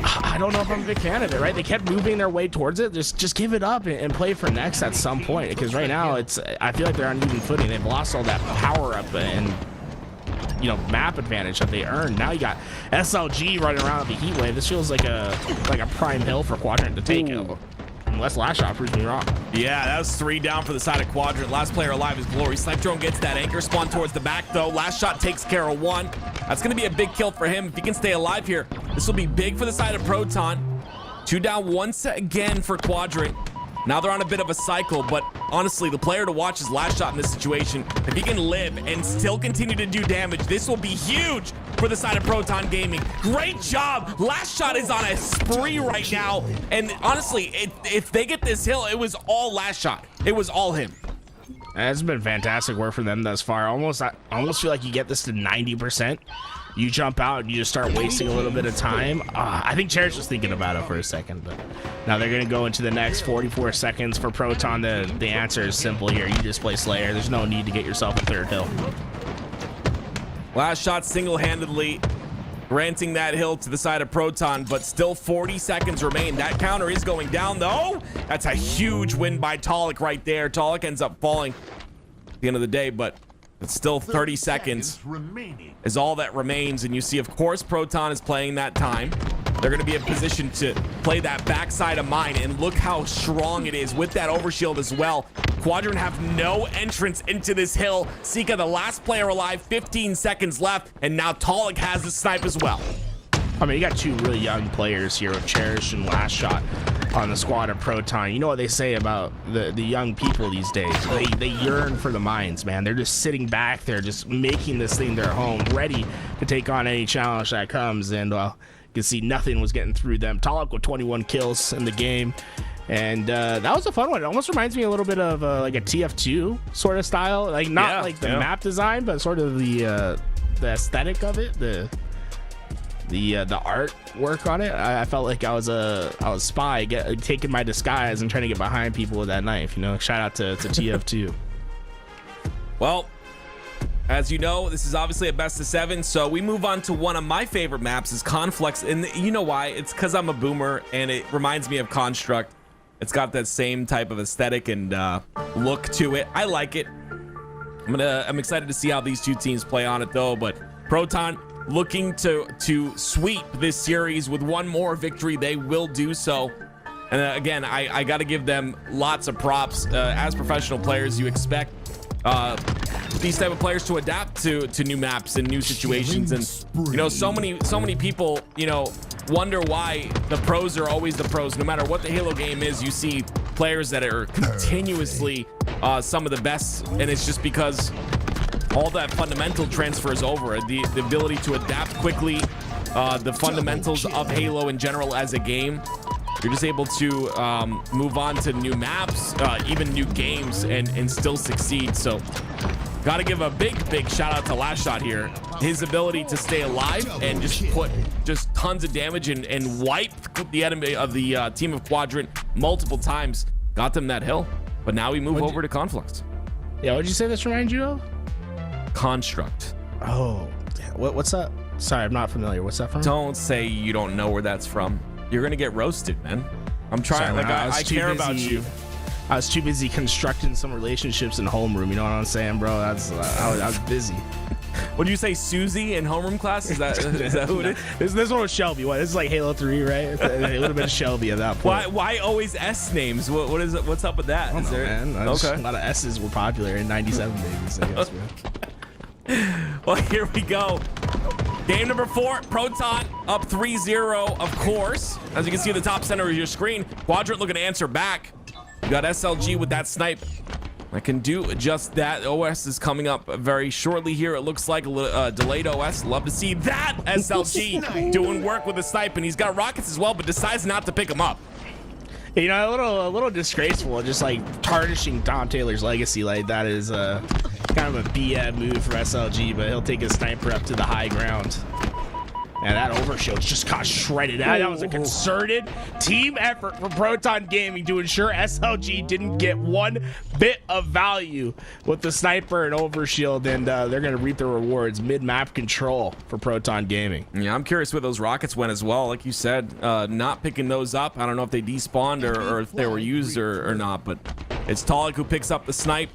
[SPEAKER 5] I don't know if I'm a big fan of it, right? They kept moving their way towards it. Just give it up and play for next at some point, because right now I feel like they're on even footing. They've lost all that power up and map advantage that they earned. Now you got SLG running around with the heat wave. This feels like a prime hill for Quadrant to take. Unless Last Shot proves me wrong.
[SPEAKER 6] Yeah, that was 3 down for the side of Quadrant. Last player alive is Glory. Snipe Drone gets that anchor spawn towards the back though. Last Shot takes care of 1. That's gonna be a big kill for him if he can stay alive here. This will be big for the side of Proton. 2 down once again for Quadrant. Now they're on a bit of a cycle, but honestly, the player to watch is Last Shot in this situation. If he can live and still continue to do damage, this will be huge for the side of Proton Gaming. Great job. Last Shot is on a spree right now. And honestly, if they get this hill, it was all Last Shot. It was all him.
[SPEAKER 5] It's been fantastic work for them thus far. I almost feel like you get this to 90%. You jump out and you just start wasting a little bit of time. I think Cherish was thinking about it for a second, but now they're going to go into the next 44 seconds for Proton. The answer is simple here. You just play Slayer. There's no need to get yourself a 3rd hill.
[SPEAKER 6] Last Shot single-handedly granting that hill to the side of Proton, but still 40 seconds remain. That counter is going down though. That's a huge win by Talik right there. Talik ends up falling at the end of the day, but it's still 30 seconds is all that remains. And you see, of course, Proton is playing that time. They're going to be in position to play that backside of mine. And look how strong it is with that overshield as well. Quadrant have no entrance into this hill. Sika, the last player alive, 15 seconds left. And now Talik has the snipe as well.
[SPEAKER 5] I mean, you got 2 really young players here with Cherish and Last Shot on the squad of Proton. You know what they say about the young people these days? They yearn for the mines, man. They're just sitting back there, just making this thing their home, ready to take on any challenge that comes. And you can see nothing was getting through them. Talik with 21 kills in the game. And that was a fun one. It almost reminds me a little bit of like a TF2 sort of style. Like not like the map design, but sort of the aesthetic of it, the artwork on it. I felt like I was spy taking my disguise and trying to get behind people with that knife. Shout out to TF2.
[SPEAKER 6] Well, as you know, this is obviously a best of 7, so we move on to one of my favorite maps is Conflux. And you know why? It's because I'm a boomer and it reminds me of Construct. It's got that same type of aesthetic and look to it. I like it. I'm excited to see how these 2 teams play on it though. But Proton looking to sweep this series with 1 more victory. They will do so. And again, I got to give them lots of props. As professional players, you expect these type of players to adapt to new maps and new situations. And so many people wonder why the pros are always the pros. No matter what the Halo game is, you see players that are continuously some of the best, and it's just because all that fundamental transfers over. The ability to adapt quickly, the fundamentals of Halo in general as a game. You're just able to move on to new maps, even new games, and still succeed. So got to give a big shout out to Last Shot here. His ability to stay alive and just put tons of damage and wipe the enemy of the team of Quadrant multiple times. Got them that hill. But now we move over to Conflux.
[SPEAKER 5] Yeah, what'd you say this reminds you of?
[SPEAKER 6] Construct.
[SPEAKER 5] Oh, what's that? Sorry, I'm not familiar. What's that from?
[SPEAKER 6] Don't say you don't know where that's from. You're gonna get roasted, man. I'm trying.
[SPEAKER 5] Sorry,
[SPEAKER 6] I care about you.
[SPEAKER 5] I was too busy constructing some relationships in homeroom. You know what I'm saying, bro? I was busy.
[SPEAKER 6] Would you say Susie in homeroom class? Is that who it is?
[SPEAKER 5] This one was Shelby. What? This is like Halo 3, right? It would have been Shelby at that point.
[SPEAKER 6] Why always S names? What is it? What's up with that? Is there?
[SPEAKER 5] Man.
[SPEAKER 6] Okay.
[SPEAKER 5] A lot of S's were popular in 97 babies, I guess, man.
[SPEAKER 6] Well, here we go. Game number 4, Proton up 3-0, of course. As you can see in the top center of your screen, Quadrant looking to answer back. You got SLG with that snipe. I can do just that. OS is coming up very shortly here. It looks like a little, delayed OS. Love to see that SLG doing work with the snipe, and he's got rockets as well, but decides not to pick them up.
[SPEAKER 5] You know, a little disgraceful, just like tarnishing Tom Taylor's legacy. Like that is kind of a BM move for SLG, but he'll take his sniper up to the high ground. And that overshield just got shredded out. That was a concerted team effort from Proton Gaming to ensure SLG didn't get one bit of value with the sniper and overshield, and they're going to reap the rewards. Mid-map control for Proton Gaming.
[SPEAKER 6] Yeah, I'm curious where those rockets went as well. Like you said, not picking those up. I don't know if they despawned or if they were used or not, but it's Talik who picks up the snipe.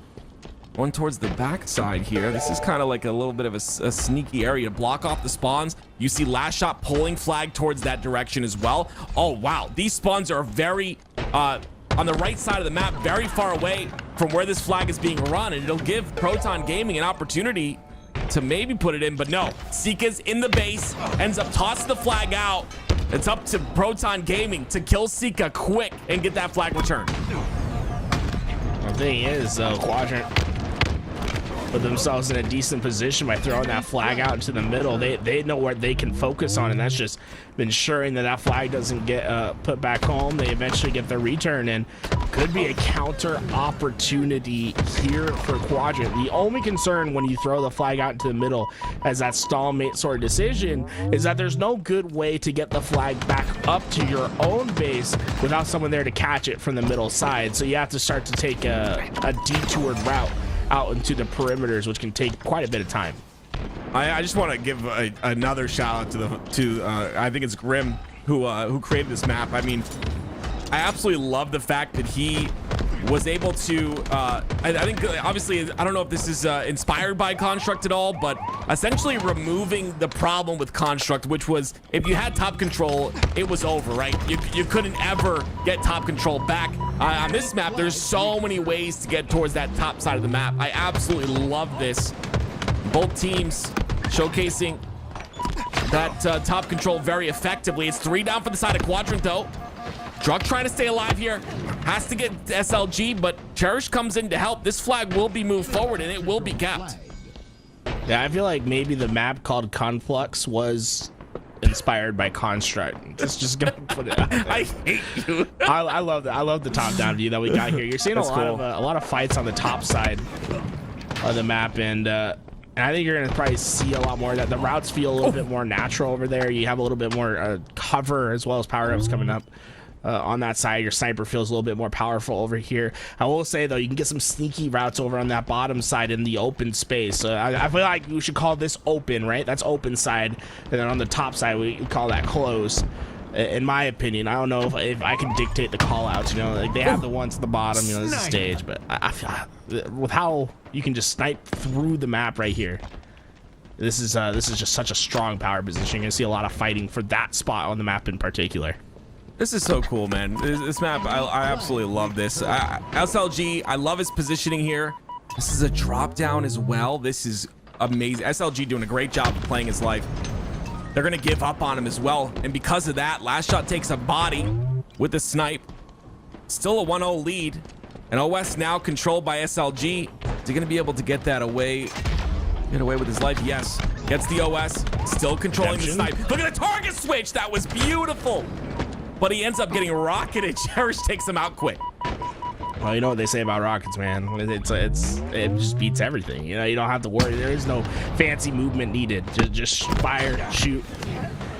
[SPEAKER 6] One towards the backside here. This is kind of like a little bit of a sneaky area to block off the spawns. You see Last Shot pulling flag towards that direction as well. Oh, wow. These spawns are very, on the right side of the map, very far away from where this flag is being run, and it'll give Proton Gaming an opportunity to maybe put it in, but no. Sika's in the base, ends up tossing the flag out. It's up to Proton Gaming to kill Sika quick and get that flag returned.
[SPEAKER 5] The thing is, Quadrant put themselves in a decent position by throwing that flag out into the middle. They know where they can focus on, and that's just ensuring that that flag doesn't get put back home. They eventually get their return, and could be a counter opportunity here for Quadrant. The only concern when you throw the flag out into the middle as that stalemate sort of decision is that there's no good way to get the flag back up to your own base without someone there to catch it from the middle side. So you have to start to take a detoured route out into the perimeters, which can take quite a bit of time.
[SPEAKER 6] I just want to give another shout out to I think it's Grim who created this map. I mean, I absolutely love the fact that he was able to I think obviously I don't know if this is inspired by Construct at all, but essentially removing the problem with Construct, which was if you had top control, it was over, right? You couldn't ever get top control back. On this map, there's so many ways to get towards that top side of the map. I absolutely love this. Both teams showcasing that top control very effectively. It's 3 down for the side of Quadrant, though. Drug trying to stay alive here. Has to get SLG, but Cherish comes in to help. This flag will be moved forward, and it will be kept.
[SPEAKER 5] Yeah, I feel like maybe the map called Conflux was inspired by Construct. Just gonna put it out there.
[SPEAKER 6] I hate you.
[SPEAKER 5] I love that. I love the top-down view that we got here. You're seeing a lot of fights on the top side of the map, and I think you're gonna probably see a lot more of that. The routes feel a little bit more natural over there. You have a little bit more cover as well as power-ups coming up. On that side, your sniper feels a little bit more powerful over here. I will say though, you can get some sneaky routes over on that bottom side in the open space. I feel like we should call this open, right? That's open side, and then on the top side we call that close. In my opinion, I don't know if I can dictate the call outs. You know, like they have the ones at the bottom. You know, this is a stage, but I feel with how you can just snipe through the map right here. This is just such a strong power position. You're gonna see a lot of fighting for that spot on the map in particular.
[SPEAKER 6] This is so cool, man. This map, I absolutely love this. SLG, I love his positioning here. This is a drop down as well. This is amazing. SLG doing a great job of playing his life. They're going to give up on him as well. And because of that, Last Shot takes a body with the snipe. Still a 1-0 lead. And OS now controlled by SLG. Is he going to be able to get that away? Get away with his life? Yes. Gets the OS. Still controlling the snipe. Look at the target switch. That was beautiful. But he ends up getting rocketed. Cherish takes him out quick.
[SPEAKER 5] Well, you know what they say about rockets, man. It just beats everything. You know, you don't have to worry. There is no fancy movement needed. Just fire, shoot.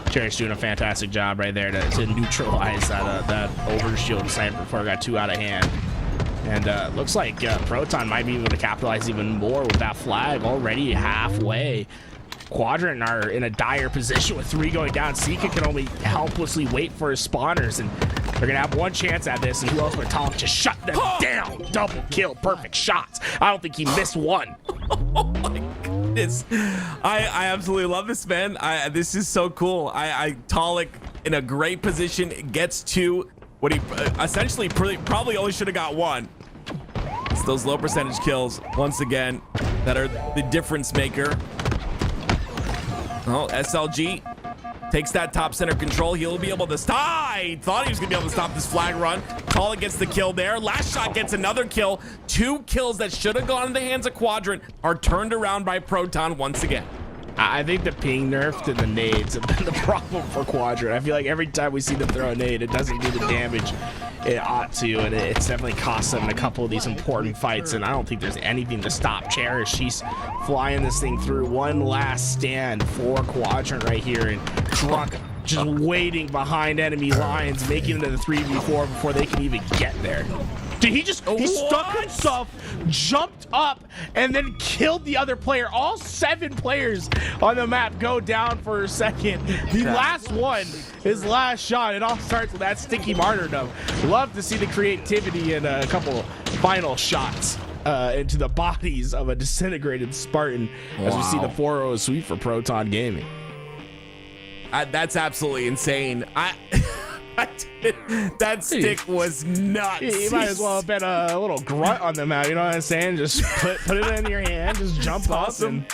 [SPEAKER 5] Cherish doing a fantastic job right there to neutralize that overshield sniper before it got too out of hand. And looks like Proton might be able to capitalize even more with that flag already halfway. Quadrant are in a dire position with 3 going down. Sika can only helplessly wait for his spawners, and they're gonna have one chance at this, and who else but Tom to shut them down. Double kill, perfect shots. I don't think he missed one.
[SPEAKER 6] Oh my goodness. goodness. I absolutely love this, man. This is so cool. Talik in a great position, gets 2. What he essentially probably only should have got 1. It's those low percentage kills once again that are the difference maker. Oh, SLG takes that top center control. He'll be able to stop. I thought he was gonna be able to stop this flag run. Talik gets the kill there. Last shot gets another kill. 2 kills that should have gone in the hands of Quadrant are turned around by Proton once again.
[SPEAKER 5] I think the ping nerf and the nades have been the problem for Quadrant. I feel like every time we see them throw a nade, it doesn't do the damage it ought to, and it's definitely cost them in a couple of these important fights, and I don't think there's anything to stop Cherish. She's flying this thing through. One last stand for Quadrant right here, and Drunk just waiting behind enemy lines, making it to the 3v4 before they can even get there. Dude, he stuck himself, jumped up, and then killed the other player. All 7 players on the map go down for a second. The last one, his last shot, it all starts with that sticky martyrdom. Love to see the creativity in a couple final shots into the bodies of a disintegrated Spartan as we see the 4-0 sweep for Proton Gaming.
[SPEAKER 6] That's absolutely insane. That stick was nuts.
[SPEAKER 5] You might as well have been a little grunt on the map, you know what I'm saying? Just put it in your hand, just jump up and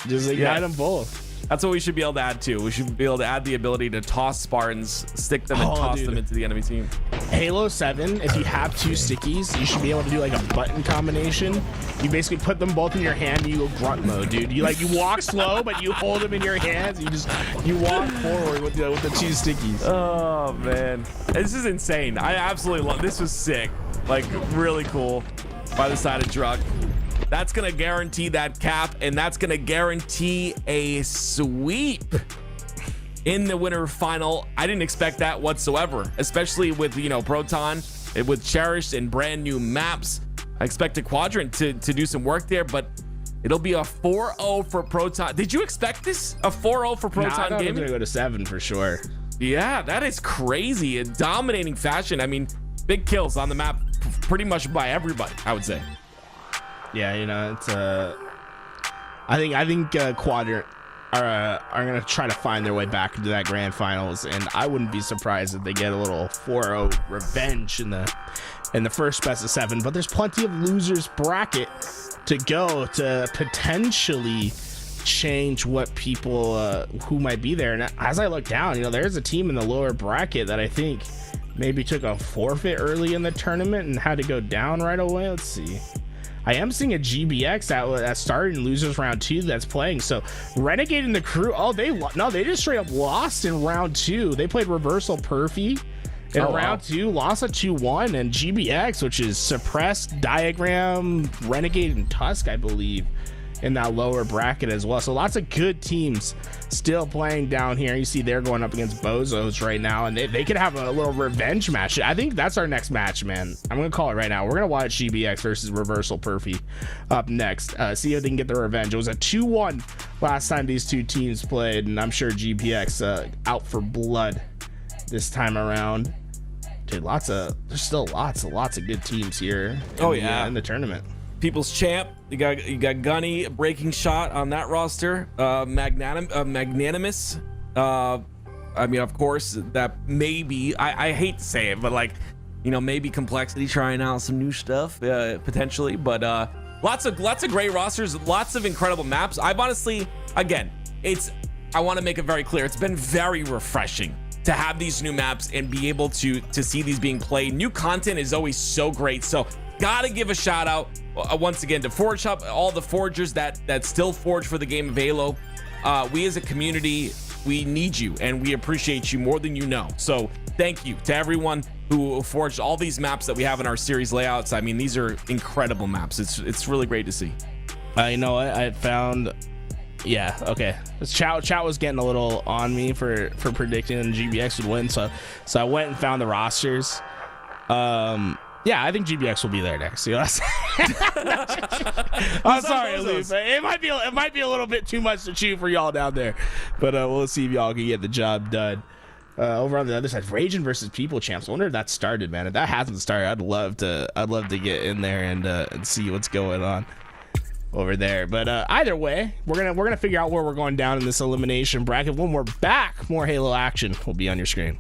[SPEAKER 5] just ignite them both.
[SPEAKER 6] That's what we should be able to add to. We should be able to add the ability to toss Spartans, stick them, and toss them into the enemy team.
[SPEAKER 5] Halo 7, if you have 2 stickies, you should be able to do like a button combination. You basically put them both in your hand and you go grunt mode, dude. You walk slow, but you hold them in your hands. You walk forward with the 2 stickies.
[SPEAKER 6] Oh man, this is insane. I absolutely love this. Was sick, like really cool by the side of Druk. That's gonna guarantee that cap, and that's gonna guarantee a sweep in the winter final. I didn't expect that whatsoever, especially with Proton, with Cherished and brand new maps. I expected Quadrant to do some work there, but it'll be a 4-0 for Proton. Did you expect this? A 4-0 for Proton
[SPEAKER 5] I thought
[SPEAKER 6] Gaming?
[SPEAKER 5] it was gonna go to 7 for sure.
[SPEAKER 6] Yeah, that is crazy. In dominating fashion. I mean, big kills on the map, pretty much by everybody, I would say.
[SPEAKER 5] Yeah, it's I think Quadrant are gonna try to find their way back into that grand finals, and I wouldn't be surprised if they get a little 4-0 revenge in the first best of 7. But there's plenty of losers bracket to go to potentially change what people who might be there. And as I look down, there's a team in the lower bracket that I think maybe took a forfeit early in the tournament and had to go down right away. Let's see. I am seeing a GBX that started in losers round 2 that's playing. So Renegade and the crew, they just straight up lost in round 2. They played Reversal Perfy in round 2, lost a 2-1, and GBX, which is Suppressed, Diagram, Renegade, and Tusk, I believe, in that lower bracket as well. So lots of good teams still playing down here. You see they're going up against Bozos right now, and they could have a little revenge match. I think that's our next match, man. I'm gonna call it right now. We're gonna watch GBX versus Reversal Perfy up next. See if they can get the revenge. It was a 2-1 last time these 2 teams played, and I'm sure GBX out for blood this time around. Dude, there's still lots of good teams here in the tournament.
[SPEAKER 6] People's Champ, you got Gunny, Breaking Shot on that roster, Magnanimous. I mean, of course, that maybe I hate to say it, but maybe Complexity trying out some new stuff potentially. But lots of great rosters, lots of incredible maps. I've honestly, again, I want to make it very clear, it's been very refreshing to have these new maps and be able to see these being played. New content is always so great. So gotta give a shout out once again to Forge Hub, all the forgers that still forge for the game of Halo. We as a community, we need you and we appreciate you more than you know. So thank you to everyone who forged all these maps that we have in our series layouts. I mean, these are incredible maps. It's really great to see.
[SPEAKER 5] You know what I found? Yeah, okay. Chat was getting a little on me for predicting GBX would win, so I went and found the rosters. Yeah, I think GBX will be there next. I'm sorry, Luke, but it might be a little bit too much to chew for y'all down there, but we'll see if y'all can get the job done. Over on the other side, Raging versus People Champs. I wonder if that started, man. If that hasn't started, I'd love to get in there and see what's going on. over there. But either way, we're gonna figure out where we're going down in this elimination bracket. When we're back, more Halo action will be on your screen.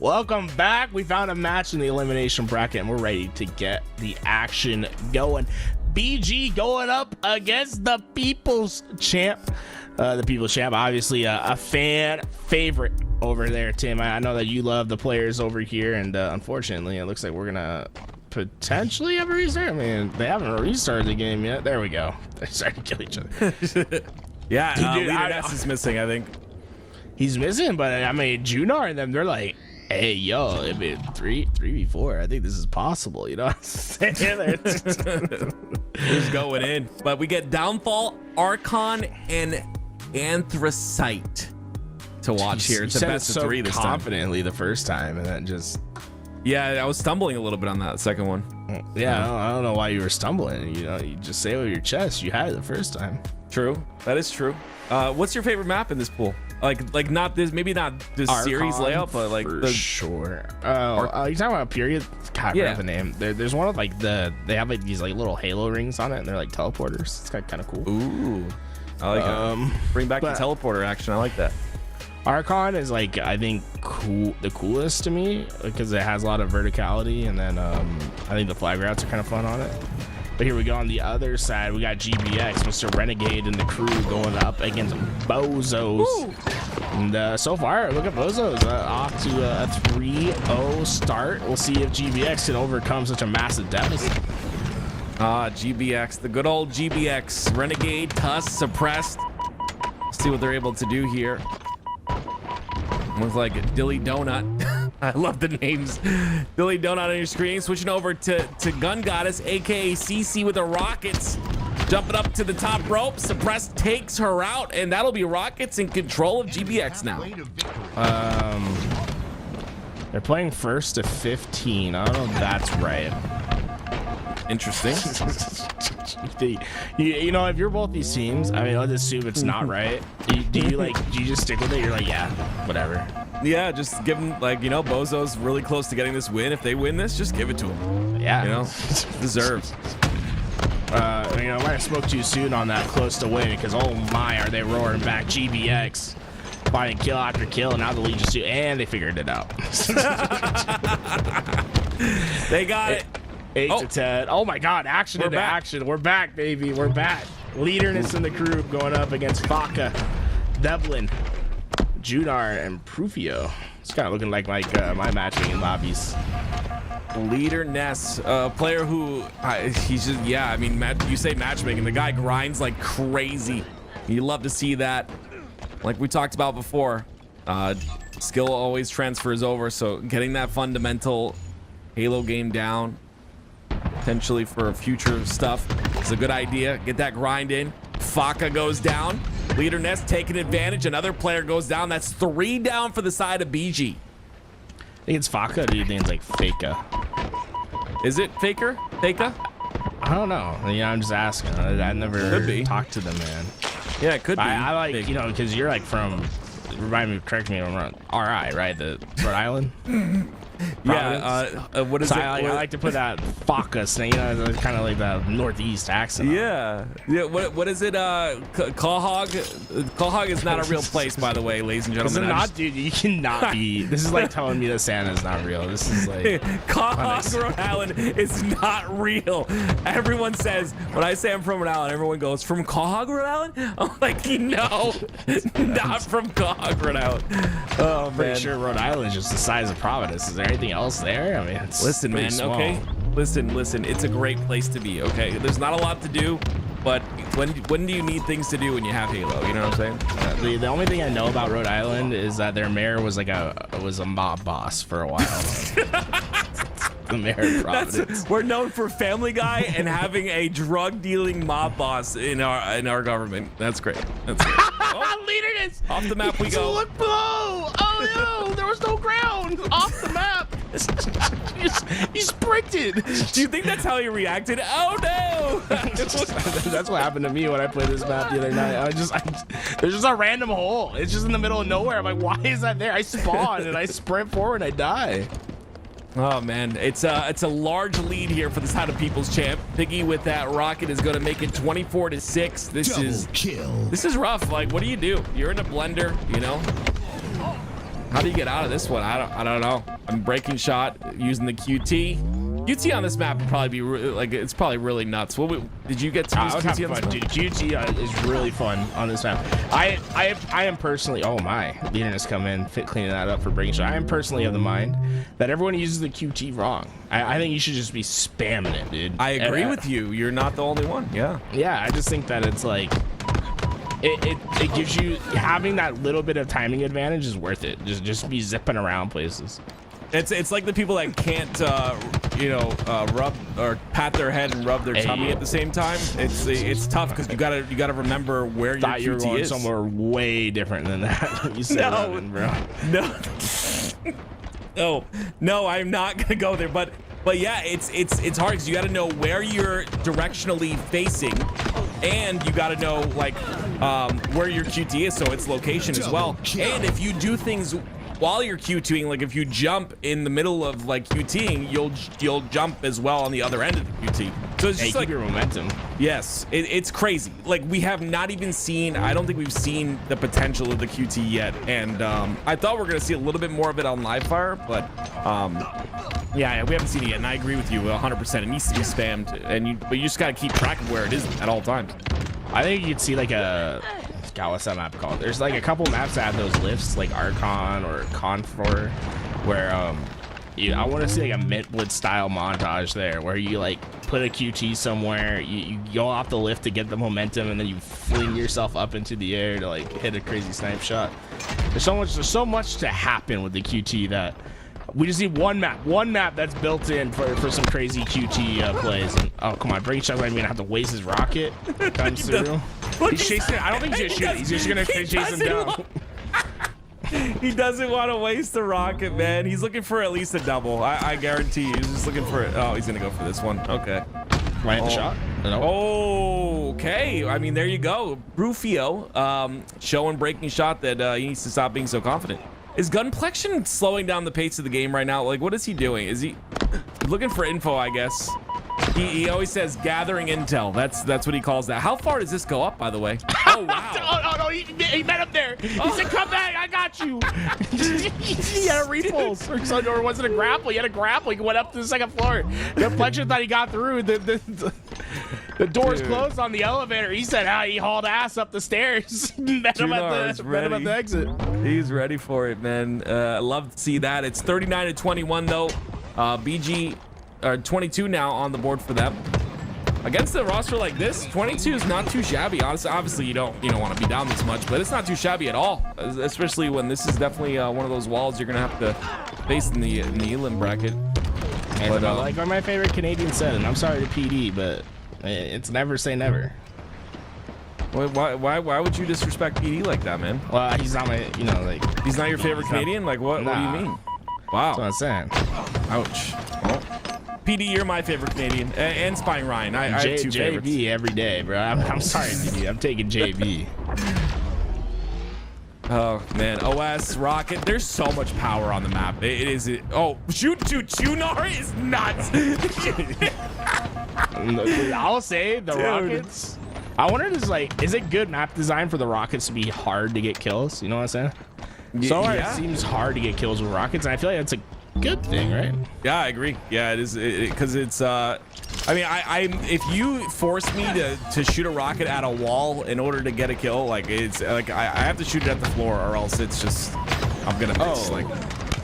[SPEAKER 5] Welcome back. We found a match in the elimination bracket and we're ready to get the action going. BG going up against the People's Champ. The People's Champ, obviously a fan favorite over there, Tim. I know that you love the players over here, and unfortunately, it looks like we're gonna potentially have a restart. I mean, they haven't restarted the game yet. There we go. They started to kill each other.
[SPEAKER 6] Yeah,
[SPEAKER 5] Dude,
[SPEAKER 6] Leader Ness is missing, I think.
[SPEAKER 5] He's missing, but I mean, Junar and them, they're like, hey, yo, I mean, 3v4, I think this is possible, you know what I'm saying?
[SPEAKER 6] Who's going in? But we get Downfall, Archon, and Anthracite to watch here. It's a best of 3 this time.
[SPEAKER 5] Confidently the first time, and then just...
[SPEAKER 6] Yeah, I was stumbling a little bit on that second one.
[SPEAKER 5] Yeah, I don't know why you were stumbling. You know, you just say it with your chest. You had it the first time.
[SPEAKER 6] True, that is true. What's your favorite map in this pool? Like not this, maybe not this
[SPEAKER 5] Archon,
[SPEAKER 6] series layout, but like
[SPEAKER 5] for
[SPEAKER 6] the
[SPEAKER 5] sure. Oh, you talking about Pery? God,
[SPEAKER 6] Yeah.
[SPEAKER 5] I forgot the name. There's one of like they have like these like little halo rings on it, and they're like teleporters. It's kind of cool.
[SPEAKER 6] Ooh, I like it. Bring back the teleporter action. I like that.
[SPEAKER 5] Archon is like, I think the coolest to me because it has a lot of verticality, and then I think the flag routes are kind of fun on it. But here we go on the other side. We got GBX, Mr. Renegade, and the crew going up against Bozos. Ooh. And so far, look at Bozos off to a 3-0 start. We'll see if GBX can overcome such a massive deficit.
[SPEAKER 6] GBX, the good old GBX. Renegade, Tusk, Suppressed. Let's see what they're able to do here. Looks like a Dilly Donut. I love the names. Dilly Donut on your screen. Switching over to Gun Goddess, aka CC with the rockets. Jumping up to the top rope. Suppressed takes her out, and that'll be Rockets in control of GBX now.
[SPEAKER 5] They're playing first to 15. I don't know if that's right.
[SPEAKER 6] Interesting.
[SPEAKER 5] You know, if you're both these teams, I mean, let's assume it's not right. Do you just stick with it? You're like, yeah, whatever.
[SPEAKER 6] Yeah, just give them, like, you know, Bozo's really close to getting this win. If they win this, just give it to him.
[SPEAKER 5] Yeah.
[SPEAKER 6] You know, deserves.
[SPEAKER 5] You know, I might have spoke too soon on that close to win because, oh my, are they roaring back. GBX finding kill after kill, and now the Legion's too, and they figured it out.
[SPEAKER 6] They got it.
[SPEAKER 5] 8 to 10. Oh my God, action into action. We're back, baby. We're back. Leaderness in the group going up against Faka, Devlin, Junar, and Prufio. It's kind of looking like my matchmaking lobbies.
[SPEAKER 6] Leader Ness, player who he's just, yeah, I mean, you say matchmaking, the guy grinds like crazy. You love to see that. Like we talked about before, skill always transfers over, so getting that fundamental Halo game down potentially for future stuff is a good idea. Get that grind in. Faka goes down. Leader Ness taking advantage. Another player goes down. That's 3 down for the side of BG.
[SPEAKER 5] I think it's Faka, or do you think it's like Faka?
[SPEAKER 6] Is it Faker? Faka?
[SPEAKER 5] I don't know. Yeah, I'm just asking. I never talked to them, man.
[SPEAKER 6] Yeah, it could be.
[SPEAKER 5] I like, you know, because you're like from, remind me, correct me if I'm wrong, RI, right? The Rhode Island?
[SPEAKER 6] Yeah, what is
[SPEAKER 5] so
[SPEAKER 6] it?
[SPEAKER 5] I like to put that Focus thing, you know, kind of like the Northeast accent.
[SPEAKER 6] Yeah. What is it? Quahog? Quahog is not a real place, by the way, ladies and gentlemen.
[SPEAKER 5] Not, dude. You cannot be. This is like telling me that Santa's not real. This is like
[SPEAKER 6] Quahog, Rhode Island is not real. Everyone says when I say I'm from Rhode Island, everyone goes, "From Quahog, Rhode Island?" I'm like, no, not from Quahog, Rhode Island. Oh man.
[SPEAKER 5] Pretty sure Rhode Island is just the size of Providence. Is there anything else there? I mean, it's
[SPEAKER 6] listen, man.
[SPEAKER 5] small.
[SPEAKER 6] Okay, listen. It's a great place to be. Okay, there's not a lot to do, but when do you need things to do when you have Halo? You know what I'm saying?
[SPEAKER 5] The only thing I know about Rhode Island is that their mayor was like a mob boss for a while. The mayor of Providence.
[SPEAKER 6] We're known for Family Guy and having a drug dealing mob boss in our government. That's great. That's great. Oh,
[SPEAKER 5] Leaderness.
[SPEAKER 6] Off the map we go.
[SPEAKER 5] Look below. Oh no, there was no ground. Off the map. He sprinted.
[SPEAKER 6] Do you think that's how he reacted? Oh no!
[SPEAKER 5] That's what happened to me when I played this map the other night. There's just a random hole. It's just in the middle of nowhere. I'm like, why is that there? I spawn and I sprint forward and I die.
[SPEAKER 6] Oh man, it's a large lead here for the side of People's Champ. Piggy with that rocket is going to make it 24-6. This is rough. Like, what do? You're in a blender, you know. How do you get out of this one? I don't know. I'm breaking shot using the QT. QT on this map would probably be like, it's probably really nuts. Did you get to use QT on this map?
[SPEAKER 5] Dude, QT is really fun on this map. I am personally, oh my, the internet's come in, cleaning that up for breaking shot. I am personally of the mind that everyone uses the QT wrong. I think you should just be spamming it, dude.
[SPEAKER 6] I agree with you. You're not the only one. Yeah.
[SPEAKER 5] Yeah, I just think that it's like, it gives you, having that little bit of timing advantage is worth it. Just be zipping around places.
[SPEAKER 6] It's like the people that can't rub or pat their head and rub their tummy at the same time. It's tough because you gotta remember where your
[SPEAKER 5] Thought you were
[SPEAKER 6] QT
[SPEAKER 5] going
[SPEAKER 6] is.
[SPEAKER 5] somewhere way different than that. You said rubbing, bro.
[SPEAKER 6] No, I'm not gonna go there. But yeah, it's hard because you got to know where you're directionally facing, and you got to know like where your QT is, so its location as well. And if you do things while you're QTing, like if you jump in the middle of like QTing, you'll jump as well on the other end of the QT. So it's just
[SPEAKER 5] keep
[SPEAKER 6] like
[SPEAKER 5] your momentum.
[SPEAKER 6] Yes, it's crazy. Like we have not even seen, I don't think we've seen the potential of the QT yet. And I thought we were gonna see a little bit more of it on live fire, but yeah, we haven't seen it yet. And I agree with you 100%. It needs to be spammed, but you just gotta keep track of where it is at all times.
[SPEAKER 5] I think you'd see like God, what's that map called? There's like a couple maps that have those lifts, like Archon or Confor, where I want to see like a mid blitz style montage there, where you like put a QT somewhere, you go off the lift to get the momentum, and then you fling yourself up into the air to like hit a crazy snipe shot. There's so much to happen with the QT that we just need one map that's built in for some crazy QT plays. And, oh come on, breaking shot might gonna have to waste his rocket. Comes through. He's chasing it. I don't think he's gonna shoot it. He's just gonna chase him down.
[SPEAKER 6] He doesn't want to waste the rocket, man. He's looking for at least a double. I guarantee you. He's just looking for it. Oh, he's gonna go for this one. Okay.
[SPEAKER 5] Might hit the shot. No.
[SPEAKER 6] Oh, okay. I mean, there you go. Rufio showing breaking shot that he needs to stop being so confident. Is Gunplexion slowing down the pace of the game right now? Like, what is he doing? Is he looking for info, I guess? He always says gathering intel. That's what he calls that. How far does this go up, by the way? Oh, wow.
[SPEAKER 5] no, he met up there. He said, come back, I got you. He had a repulse. Or was it a grapple? He had a grapple. He went up to the second floor. Gunplexion thought he got through. The doors closed on the elevator. He said, he hauled ass up the stairs. met him at the exit.
[SPEAKER 6] He's ready for it, man. Love to see that. It's 39-21 though. BG 22 now on the board for them. Against a roster like this, 22 is not too shabby. Honestly, obviously you don't want to be down this much, but it's not too shabby at all. Especially when this is definitely one of those walls you're gonna have to face in the Elim bracket.
[SPEAKER 5] But, like my favorite Canadian said, and I'm sorry to PD, but it's never say never.
[SPEAKER 6] Why would you disrespect PD like that, man?
[SPEAKER 5] Well, he's not my, like
[SPEAKER 6] he's not your favorite Canadian. Like what?
[SPEAKER 5] Nah.
[SPEAKER 6] What do you mean? Wow.
[SPEAKER 5] That's what I'm saying.
[SPEAKER 6] Ouch. Well, PD, you're my favorite Canadian, and Spine Ryan. I have two favorites.
[SPEAKER 5] JB every day, bro. I'm sorry, PD. I'm taking JB.
[SPEAKER 6] Oh man, OS Rocket. There's so much power on the map. It is. Oh, shoot! Chunar is nuts.
[SPEAKER 5] I'll say the Rockets. I wonder, is it good map design for the Rockets to be hard to get kills? You know what I'm saying? So far, it seems hard to get kills with Rockets, and I feel like that's a good thing, right?
[SPEAKER 6] Yeah, I agree. Yeah, it is, because it's. I mean, if you force me to shoot a rocket at a wall in order to get a kill, like it's like I have to shoot it at the floor, or else it's just I'm gonna miss.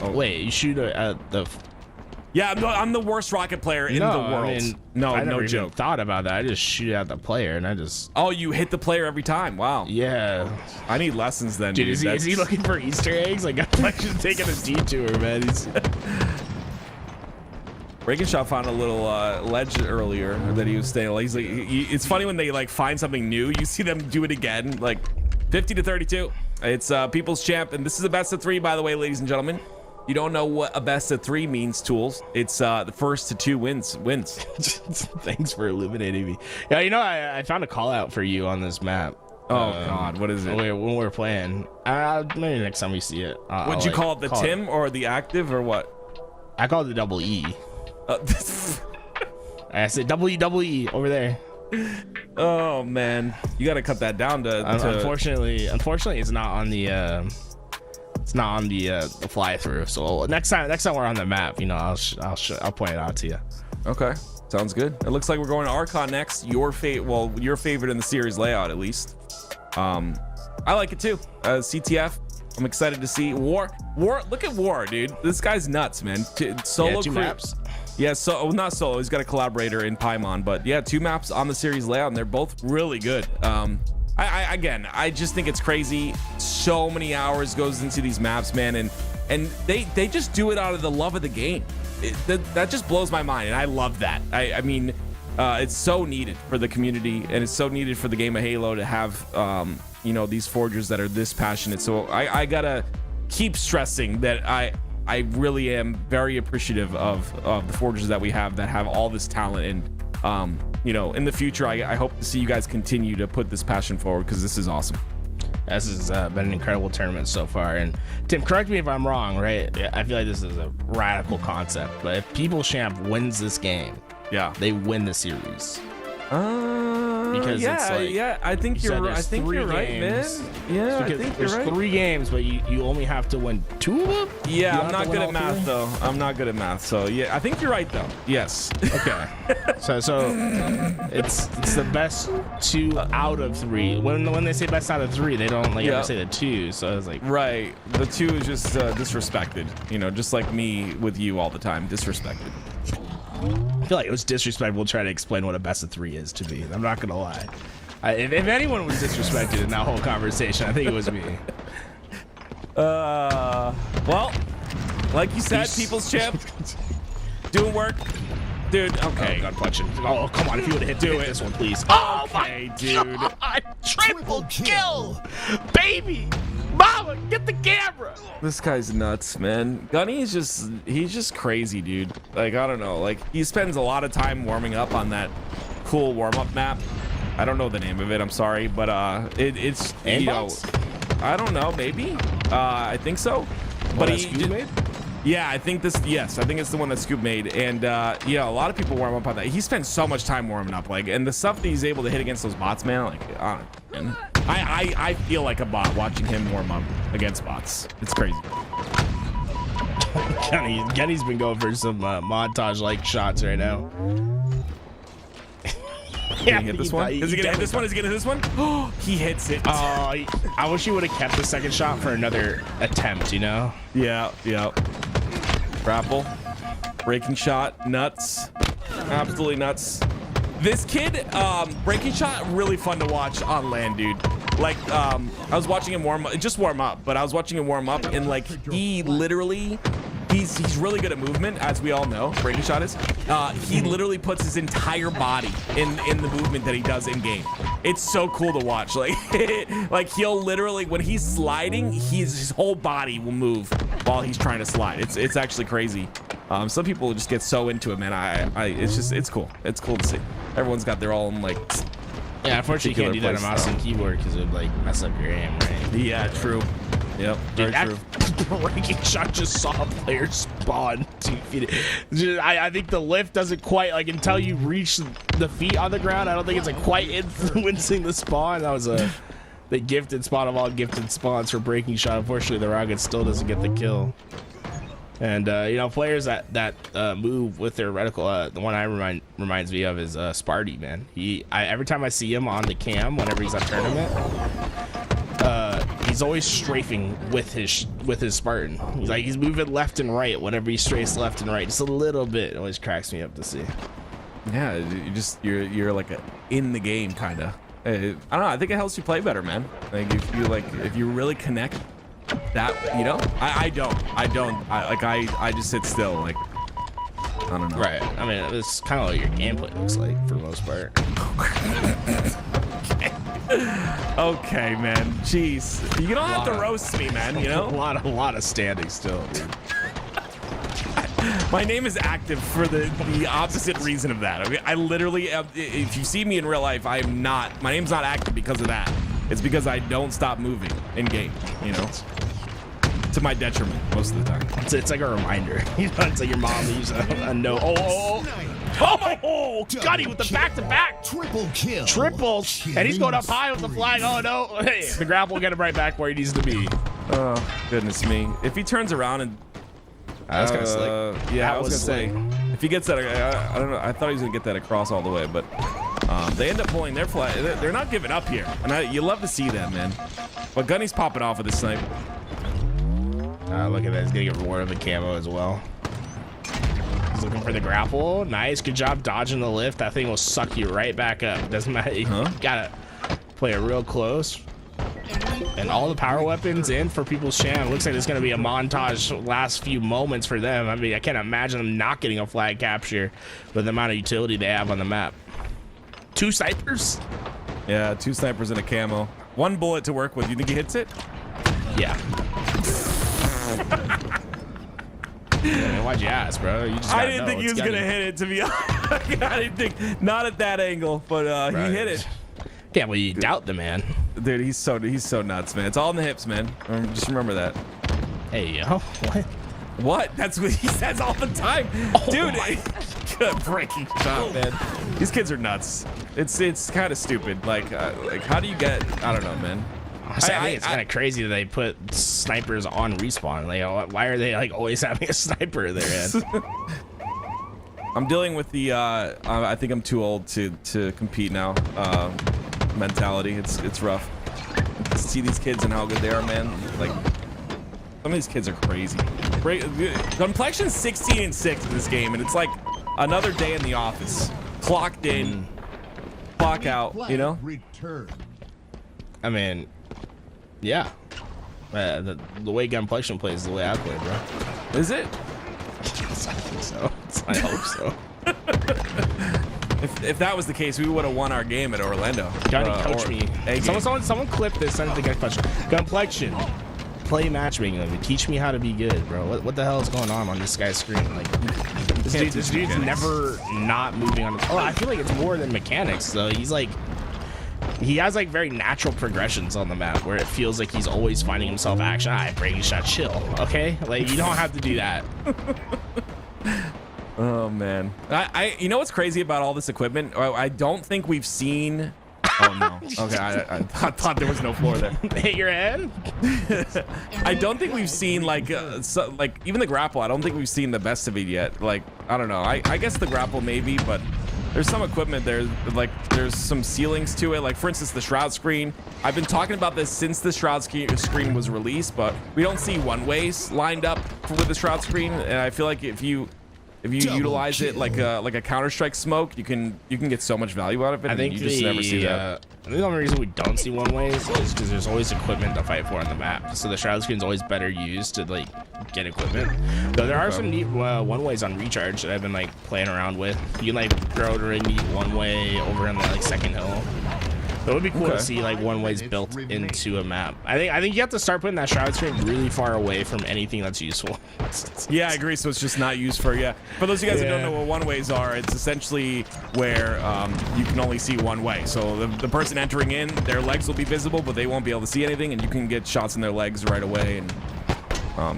[SPEAKER 5] Wait, you shoot it at the.
[SPEAKER 6] Yeah, I'm the worst rocket player in the world. I mean,
[SPEAKER 5] I never
[SPEAKER 6] no
[SPEAKER 5] even
[SPEAKER 6] joke.
[SPEAKER 5] thought about that. I just shoot at the player, and I just.
[SPEAKER 6] Oh, you hit the player every time. Wow.
[SPEAKER 5] Yeah.
[SPEAKER 6] I need lessons then,
[SPEAKER 5] dude. Is he looking for Easter eggs? Like, I'm just taking a detour, man. He's.
[SPEAKER 6] Breaking Shot found a little ledge earlier that he was staying. He's like, it's funny when they like find something new. You see them do it again. Like 50-32. It's People's Champ, and this is a best of 3, by the way, ladies and gentlemen. You don't know what a best of 3 means, Tools. It's the first to 2 wins.
[SPEAKER 5] Thanks for illuminating me. Yeah, I found a call out for you on this map.
[SPEAKER 6] Oh God, what is it?
[SPEAKER 5] When we're playing, maybe next time we see it.
[SPEAKER 6] Would you call it the Tim or the active or what?
[SPEAKER 5] I call it the double E. I said double E over there.
[SPEAKER 6] Oh man, you got to cut that down to.
[SPEAKER 5] Unfortunately, it's not on the It's not on the fly through. So next time we're on the map, you know, I'll point it out to you.
[SPEAKER 6] Okay, sounds good. It looks like we're going to Archon next. Your favorite in the series layout, at least. I like it too. CTF. I'm excited to see War. Look at War, dude. This guy's nuts, man. Solo
[SPEAKER 5] two maps.
[SPEAKER 6] Yeah, so not solo. He's got a collaborator in Paimon, but yeah, 2 maps on the series layout, and they're both really good. I just think it's crazy. So many hours goes into these maps, man, and they just do it out of the love of the game. That just blows my mind, and I love that. I mean, it's so needed for the community, and it's so needed for the game of Halo to have you know, these forgers that are this passionate. So I gotta keep stressing that I really am very appreciative of the forgers that we have that have all this talent, and you know, in the future I hope to see you guys continue to put this passion forward, because this is awesome.
[SPEAKER 5] This has been an incredible tournament so far. And Tim, correct me if I'm wrong, right? I feel like this is a radical concept, but if People Champ wins this game,
[SPEAKER 6] Yeah.
[SPEAKER 5] they win the series. Because
[SPEAKER 6] yeah,
[SPEAKER 5] it's like,
[SPEAKER 6] yeah, I think you're right. I think you're right, man. Yeah, I think you're
[SPEAKER 5] there's
[SPEAKER 6] right.
[SPEAKER 5] 3 games, but you only have to win 2 of them.
[SPEAKER 6] Yeah, I'm not good at math though. I'm not good at math, so yeah, I think you're right though. Yes.
[SPEAKER 5] Okay. so it's the best 2 out of 3. When they say best out of 3, they don't ever say the 2. So it's like,
[SPEAKER 6] Right. The 2 is just disrespected. You know, just like me with you all the time, disrespected.
[SPEAKER 5] I feel like it was disrespectful to try to explain what a best of 3 is to me. I'm not gonna lie. If anyone was disrespected in that whole conversation, I think it was me.
[SPEAKER 6] Well, like you said, People's Champ, doing work, dude. Okay.
[SPEAKER 5] Oh, God, punch him. Oh, come on! If you would have hit this one, please.
[SPEAKER 6] Okay, dude.
[SPEAKER 5] God, triple kill, baby. Mama, get the camera.
[SPEAKER 6] This guy's nuts, man. Gunny is he's just crazy, dude. Like, I don't know. Like, he spends a lot of time warming up on that cool warm-up map. I don't know the name of it, I'm sorry, but it's you know, I don't know, maybe. I think so. But he made? Yeah, I think yes, I think it's the one that Scoop made. And yeah, a lot of people warm up on that. He spends so much time warming up, like, and the stuff that he's able to hit against those bots, man, like, I feel like a bot watching him warm up against bots. It's crazy.
[SPEAKER 5] Kenny's been going for some montage-like shots right now.
[SPEAKER 6] Yeah, hit this one? Is he gonna hit this one? Is he gonna hit this one? Oh, he hits it.
[SPEAKER 5] Oh, I wish he would have kept the second shot for another attempt, you know?
[SPEAKER 6] Yeah. Grapple. Breaking shot. Nuts. Absolutely nuts. This kid, breaking shot, really fun to watch on land, dude. Like, I was watching him warm up, but I was watching him warm up, and like, he literally, he's really good at movement, as we all know, breaking shot is. He literally puts his entire body in the movement that he does in game. It's so cool to watch. Like, like he'll literally, when he's sliding, his whole body will move while he's trying to slide. It's actually crazy. Some people just get so into it, man. It's cool. It's cool to see. Everyone's got their own, like,
[SPEAKER 5] yeah, unfortunately you can't do that on mouse and keyboard because it would like mess up your aim, right?
[SPEAKER 6] Yeah, true. Yep,
[SPEAKER 5] dude,
[SPEAKER 6] very true.
[SPEAKER 5] Breaking shot just saw a player spawn 2 feet. I think the lift doesn't quite, like, until you reach the feet on the ground, I don't think it's like quite influencing the spawn. That was the gifted spawn of all gifted spawns for breaking shot. Unfortunately, the Rocket still doesn't get the kill. And you know, players that move with their reticle, the one reminds me of is Sparty, man. Every time I see him on the cam, whenever he's at tournament, he's always strafing with his Spartan. He's moving left and right whenever he strays left and right, just a little bit. It always cracks me up to see.
[SPEAKER 6] Yeah, you're like in the game kind of. I don't know. I think it helps you play better, man. Like, if you really connect. That, you know, I don't. I just sit still, like, I don't know.
[SPEAKER 5] Right. I mean, it's kind of what your gameplay looks like for the most part.
[SPEAKER 6] Okay, man. Jeez, you don't have to roast me, man. You know,
[SPEAKER 5] a lot of standing still, dude.
[SPEAKER 6] My name is active for the opposite reason of that. Okay, I literally, if you see me in real life, my name's not active because of that. It's because I don't stop moving in game, you know, to my detriment most of the time.
[SPEAKER 5] It's like a reminder, you know. It's like your mom leaves a note. Oh, Gunny with the back-to-back.
[SPEAKER 3] Triple kill.
[SPEAKER 5] Triples. And he's going up high with the flag. Oh, no. Hey, the grapple will get him right back where he needs to be.
[SPEAKER 6] Oh, goodness me. If he turns around and...
[SPEAKER 5] That's kind of slick.
[SPEAKER 6] Yeah,
[SPEAKER 5] That
[SPEAKER 6] I was
[SPEAKER 5] was
[SPEAKER 6] going to say, if he gets that, I don't know. I thought he was going to get that across all the way, but they end up pulling their flag. They're not giving up here. And you love to see that, man. But Gunny's popping off with this snipe.
[SPEAKER 5] Look at that. He's going to get rewarded with camo as well. He's looking for the grapple. Nice. Good job dodging the lift. That thing will suck you right back up. Doesn't matter. You got to play it real close. And all the power weapons in for People's Champ. Looks like it's going to be a montage last few moments for them. I mean, I can't imagine them not getting a flag capture with the amount of utility they have on the map. 2 snipers?
[SPEAKER 6] Yeah, 2 snipers and a camo. 1 bullet to work with. You think he hits it?
[SPEAKER 5] Yeah. Yeah, why'd you ask, bro? You just
[SPEAKER 6] I didn't think he was going to hit it, to be honest. I didn't think, not at that angle, but he hit it.
[SPEAKER 5] Can't believe you doubt the man.
[SPEAKER 6] Dude, he's so nuts, man. It's all in the hips, man. Just remember that.
[SPEAKER 5] Hey, yo. What?
[SPEAKER 6] What? That's what he says all the time. Dude, good breaking shot, man. These kids are nuts. It's kind of stupid. Like how do you get, I don't know, man.
[SPEAKER 5] I think it's kind of crazy that they put snipers on respawn. Like, why are they like always having a sniper there?
[SPEAKER 6] I'm dealing with the I think I'm too old to compete now mentality. It's rough. See these kids and how good they are, man. Like, some of these kids are crazy. Complexion's 16-6 in this game, and it's like another day in the office. Clocked in, clock out, you know?
[SPEAKER 5] I mean, yeah. The way Gunplexion plays is the way I play, bro.
[SPEAKER 6] Is it?
[SPEAKER 5] I think so. I hope so.
[SPEAKER 6] If that was the case, we would have won our game at Orlando.
[SPEAKER 5] Johnny, coach me. Someone clip this. Send it to Gunplexion. Play matchmaking. Like, teach me how to be good, bro. What the hell is going on this guy's screen? Like, this dude's never not moving on. Oh, I feel like it's more than mechanics, though. He's like, he has like very natural progressions on the map where it feels like he's always finding himself action. Breaking shot, chill. Okay, like you don't have to do that.
[SPEAKER 6] Oh man, you know what's crazy about all this equipment? I don't think we've seen. Oh no. Okay, I thought there was no floor there.
[SPEAKER 5] Hit your head.
[SPEAKER 6] I don't think we've seen like even the grapple. I don't think we've seen the best of it yet. Like, I don't know. I guess the grapple maybe, but there's some equipment there. Like, there's some ceilings to it. Like, for instance, the shroud screen. I've been talking about this since the shroud screen was released, but we don't see one-ways lined up with the shroud screen. And I feel like if you utilize it like a Counter-Strike smoke, you can get so much value out of it.
[SPEAKER 5] I think
[SPEAKER 6] you just never see that.
[SPEAKER 5] I think the only reason we don't see one ways is because there's always equipment to fight for on the map. So the shroud screen is always better used to like get equipment. Though there are some neat one ways on recharge that I've been like playing around with. You can like throw to a neat one way over on the like second hill. So it would be cool to see like one ways built into a map. I think you have to start putting that shroud screen really far away from anything that's useful.
[SPEAKER 6] Yeah, I agree. So it's just not used for For those of you guys who don't know what one ways are, it's essentially where you can only see one way. So the person entering in, their legs will be visible, but they won't be able to see anything, and you can get shots in their legs right away and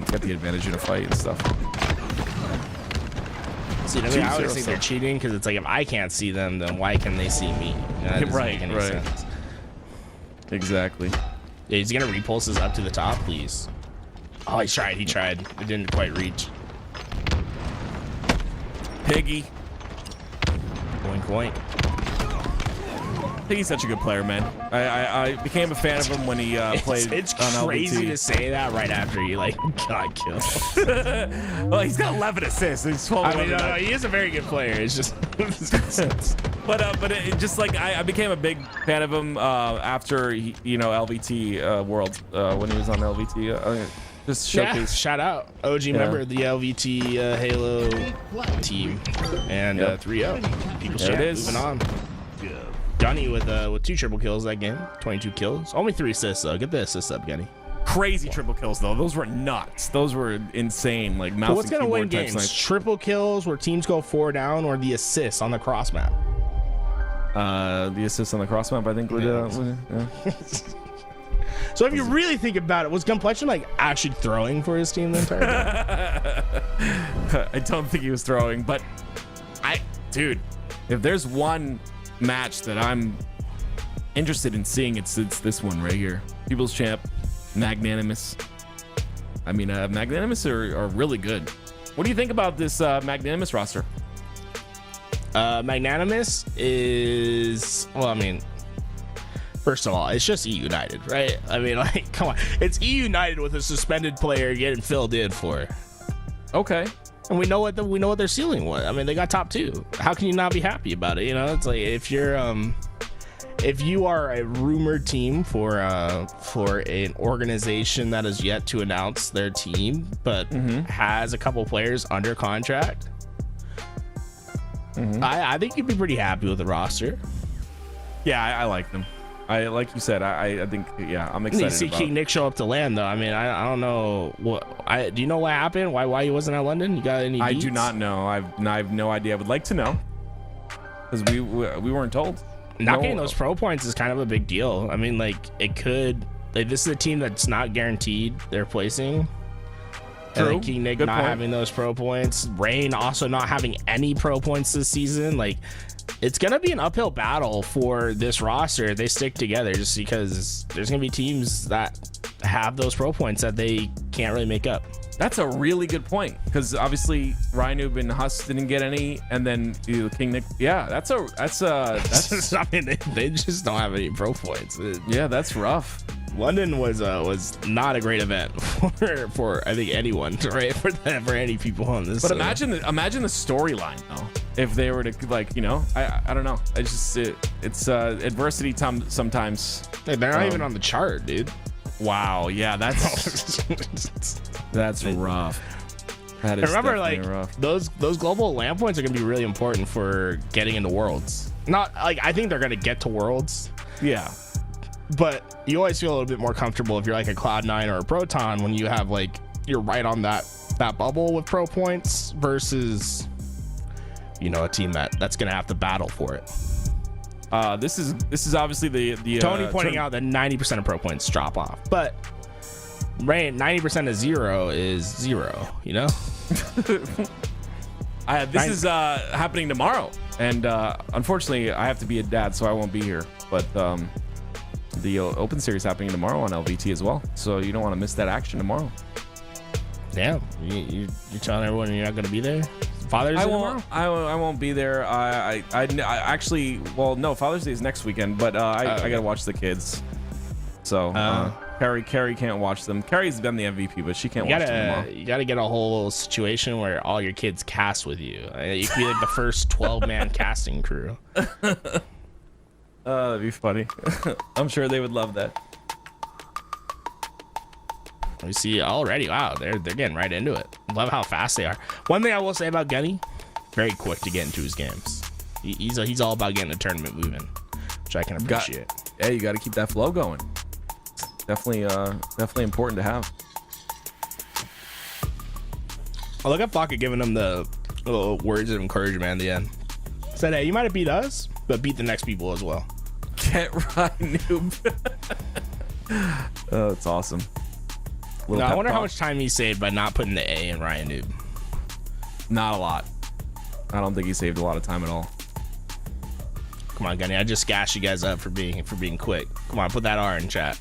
[SPEAKER 6] get the advantage in a fight and stuff.
[SPEAKER 5] See, I always think they're cheating because it's like if I can't see them, then why can they see me? That doesn't make any sense.
[SPEAKER 6] Exactly.
[SPEAKER 5] Yeah, he's gonna repulse this up to the top, please. Oh, he tried. It didn't quite reach.
[SPEAKER 6] Piggy.
[SPEAKER 5] Point point.
[SPEAKER 6] Piggy's such a good player, man. I became a fan of him when he played
[SPEAKER 5] It's
[SPEAKER 6] on
[SPEAKER 5] crazy
[SPEAKER 6] LVT.
[SPEAKER 5] to say that right after he like got killed.
[SPEAKER 6] Well, he's got 11 assists. He's 12.
[SPEAKER 5] I mean, no, he is a very good player. It's just,
[SPEAKER 6] but it just like I became a big fan of him after LVT World when he was on LVT. Just showcase.
[SPEAKER 5] Shout out OG member of the LVT Halo team and 3-0. People's
[SPEAKER 6] There
[SPEAKER 5] Champ.
[SPEAKER 6] it is.
[SPEAKER 5] Moving on. Gunny with 2 triple kills that game, 22 kills, only 3 assists though. Get the assists up, Gunny.
[SPEAKER 6] Crazy triple kills though. Those were nuts. Those were insane. Like mouse
[SPEAKER 5] But what's
[SPEAKER 6] and
[SPEAKER 5] gonna win
[SPEAKER 6] keyboard type
[SPEAKER 5] games?
[SPEAKER 6] snipes.
[SPEAKER 5] Triple kills where teams go 4 down, or the assists on the cross map?
[SPEAKER 6] The assist on the cross map, I think.
[SPEAKER 5] So if you really think about it, was Gunplexion like actually throwing for his team the entire game?
[SPEAKER 6] I don't think he was throwing, but dude, if there's one match that I'm interested in seeing, it's this one right here. People's Champ, Magnanimous. I mean, Magnanimous are really good. What do you think about this Magnanimous roster?
[SPEAKER 5] Magnanimous is, well, I mean, first of all, it's just E United, right? I mean, like, come on, it's E United with a suspended player getting filled in for.
[SPEAKER 6] Okay.
[SPEAKER 5] And we know what their ceiling was. I mean, they got top 2. How can you not be happy about it? You know, it's like if you are a rumored team for an organization that is yet to announce their team, but has a couple players under contract, I think you'd be pretty happy with the roster.
[SPEAKER 6] Yeah, I like them. Like you said, I think, yeah, I'm excited.
[SPEAKER 5] You see King Nick show up to land, though. I mean, I don't know do you know what happened? Why he wasn't at London? You got any?
[SPEAKER 6] I
[SPEAKER 5] deets?
[SPEAKER 6] do not know. I have no idea. I would like to know because we weren't told.
[SPEAKER 5] Not getting those pro points is kind of a big deal. I mean, like, it could. Like, this is a team that's not guaranteed their placing.
[SPEAKER 6] True.
[SPEAKER 5] And King Nick
[SPEAKER 6] Good
[SPEAKER 5] not
[SPEAKER 6] point.
[SPEAKER 5] having those pro points. Rain also not having any pro points this season. Like, it's going to be an uphill battle for this roster if they stick together, just because there's going to be teams that have those pro points that they can't really make up.
[SPEAKER 6] That's a really good point because obviously Rhino and Huss didn't get any, and then King Nick. Yeah, that's
[SPEAKER 5] I mean, they just don't have any pro points.
[SPEAKER 6] Yeah, that's rough.
[SPEAKER 5] London was not a great event for I think anyone, right? For any people on this.
[SPEAKER 6] But imagine the storyline though. If they were to, like, you know, I don't know. It's adversity sometimes.
[SPEAKER 5] Hey, they're not even on the chart, dude.
[SPEAKER 6] Wow. Yeah, that's rough. That is
[SPEAKER 5] remember, like,
[SPEAKER 6] rough.
[SPEAKER 5] those global land points are gonna be really important for getting into Worlds. Not like I think they're gonna get to Worlds.
[SPEAKER 6] Yeah.
[SPEAKER 5] But you always feel a little bit more comfortable if you're like a Cloud9 or a Proton when you have, like, you're right on that bubble with pro points versus, you know, a team that's gonna have to battle for it.
[SPEAKER 6] This is obviously the
[SPEAKER 5] Tony pointing out that 90% of pro points drop off, but Rain, 90% of 0 is 0. You know.
[SPEAKER 6] This is happening tomorrow, and unfortunately, I have to be a dad, so I won't be here. But the Open Series happening tomorrow on LVT as well, so you don't want to miss that action tomorrow.
[SPEAKER 5] Damn, you're telling everyone you're not going to be there? Father's Day tomorrow?
[SPEAKER 6] I won't be there. I actually, well, no, Father's Day is next weekend, but I gotta watch the kids. So Carrie can't watch them. Carrie's been the MVP, but she can't watch them tomorrow.
[SPEAKER 5] You gotta get a whole situation where all your kids cast with you. You could be like the first 12-man casting crew.
[SPEAKER 6] That'd be funny. I'm sure they would love that.
[SPEAKER 5] We see already. Wow, they're getting right into it. Love how fast they are. One thing I will say about Gunny, very quick to get into his games. He's all about getting the tournament moving, which I can appreciate.
[SPEAKER 6] You got to keep that flow going. Definitely important to have.
[SPEAKER 5] I look at Flocka giving him the little words of encouragement at the end. Said, hey, you might have beat us, but beat the next people as well.
[SPEAKER 6] Get right, noob. Oh, that's awesome.
[SPEAKER 5] No, I wonder how much time he saved by not putting the A in Ryan Noob.
[SPEAKER 6] Not a lot. I don't think he saved a lot of time at all.
[SPEAKER 5] Come on, Gunny. I just gassed you guys up for being quick. Come on, put that R in chat.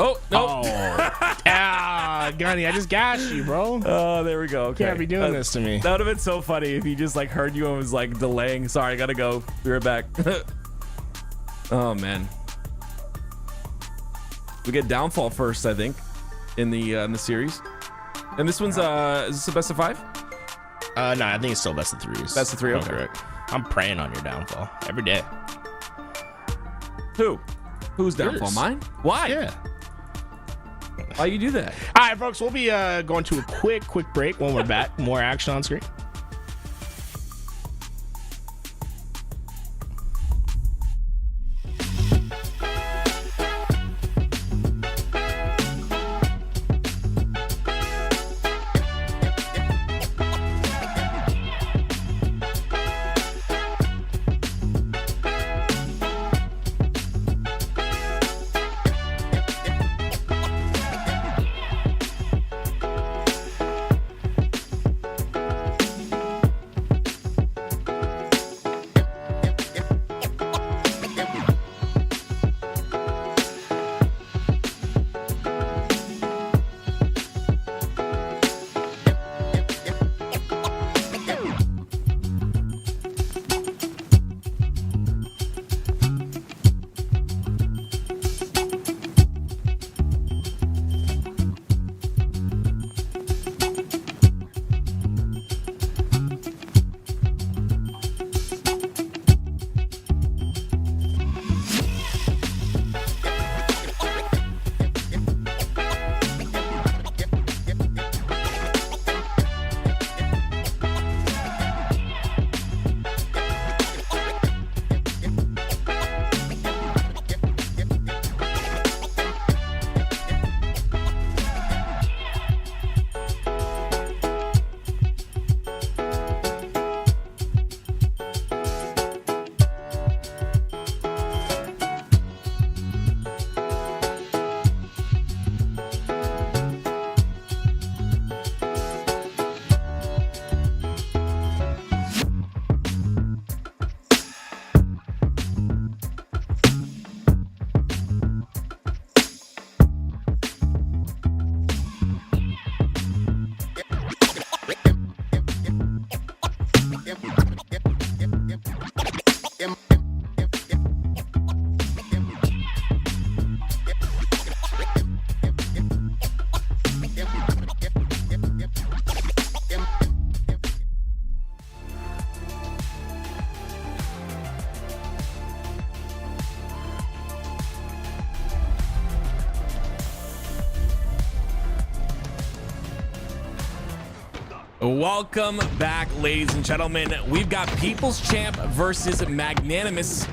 [SPEAKER 6] Oh, no.
[SPEAKER 5] Oh. Gunny, I just gassed you, bro.
[SPEAKER 6] Oh, there we go. Okay.
[SPEAKER 5] You can't be doing this to me.
[SPEAKER 6] That would have been so funny if he just, like, heard you and was, like, delaying. Sorry, I gotta go. Be right back. Oh, man. We get Downfall first, I think, in the series. And this one's is this a best of 5?
[SPEAKER 5] No, I think it's still best of 3s.
[SPEAKER 6] Best of 3, okay.
[SPEAKER 5] Correct. I'm praying on your downfall every day.
[SPEAKER 6] Who's Downfall?
[SPEAKER 5] Yours.
[SPEAKER 6] Mine? Why?
[SPEAKER 5] Yeah.
[SPEAKER 6] Why you do that?
[SPEAKER 5] All right, folks, we'll be going to a quick break. When we're back, more action on screen.
[SPEAKER 6] Welcome back, ladies and gentlemen. We've got People's Champ versus Magnanimous.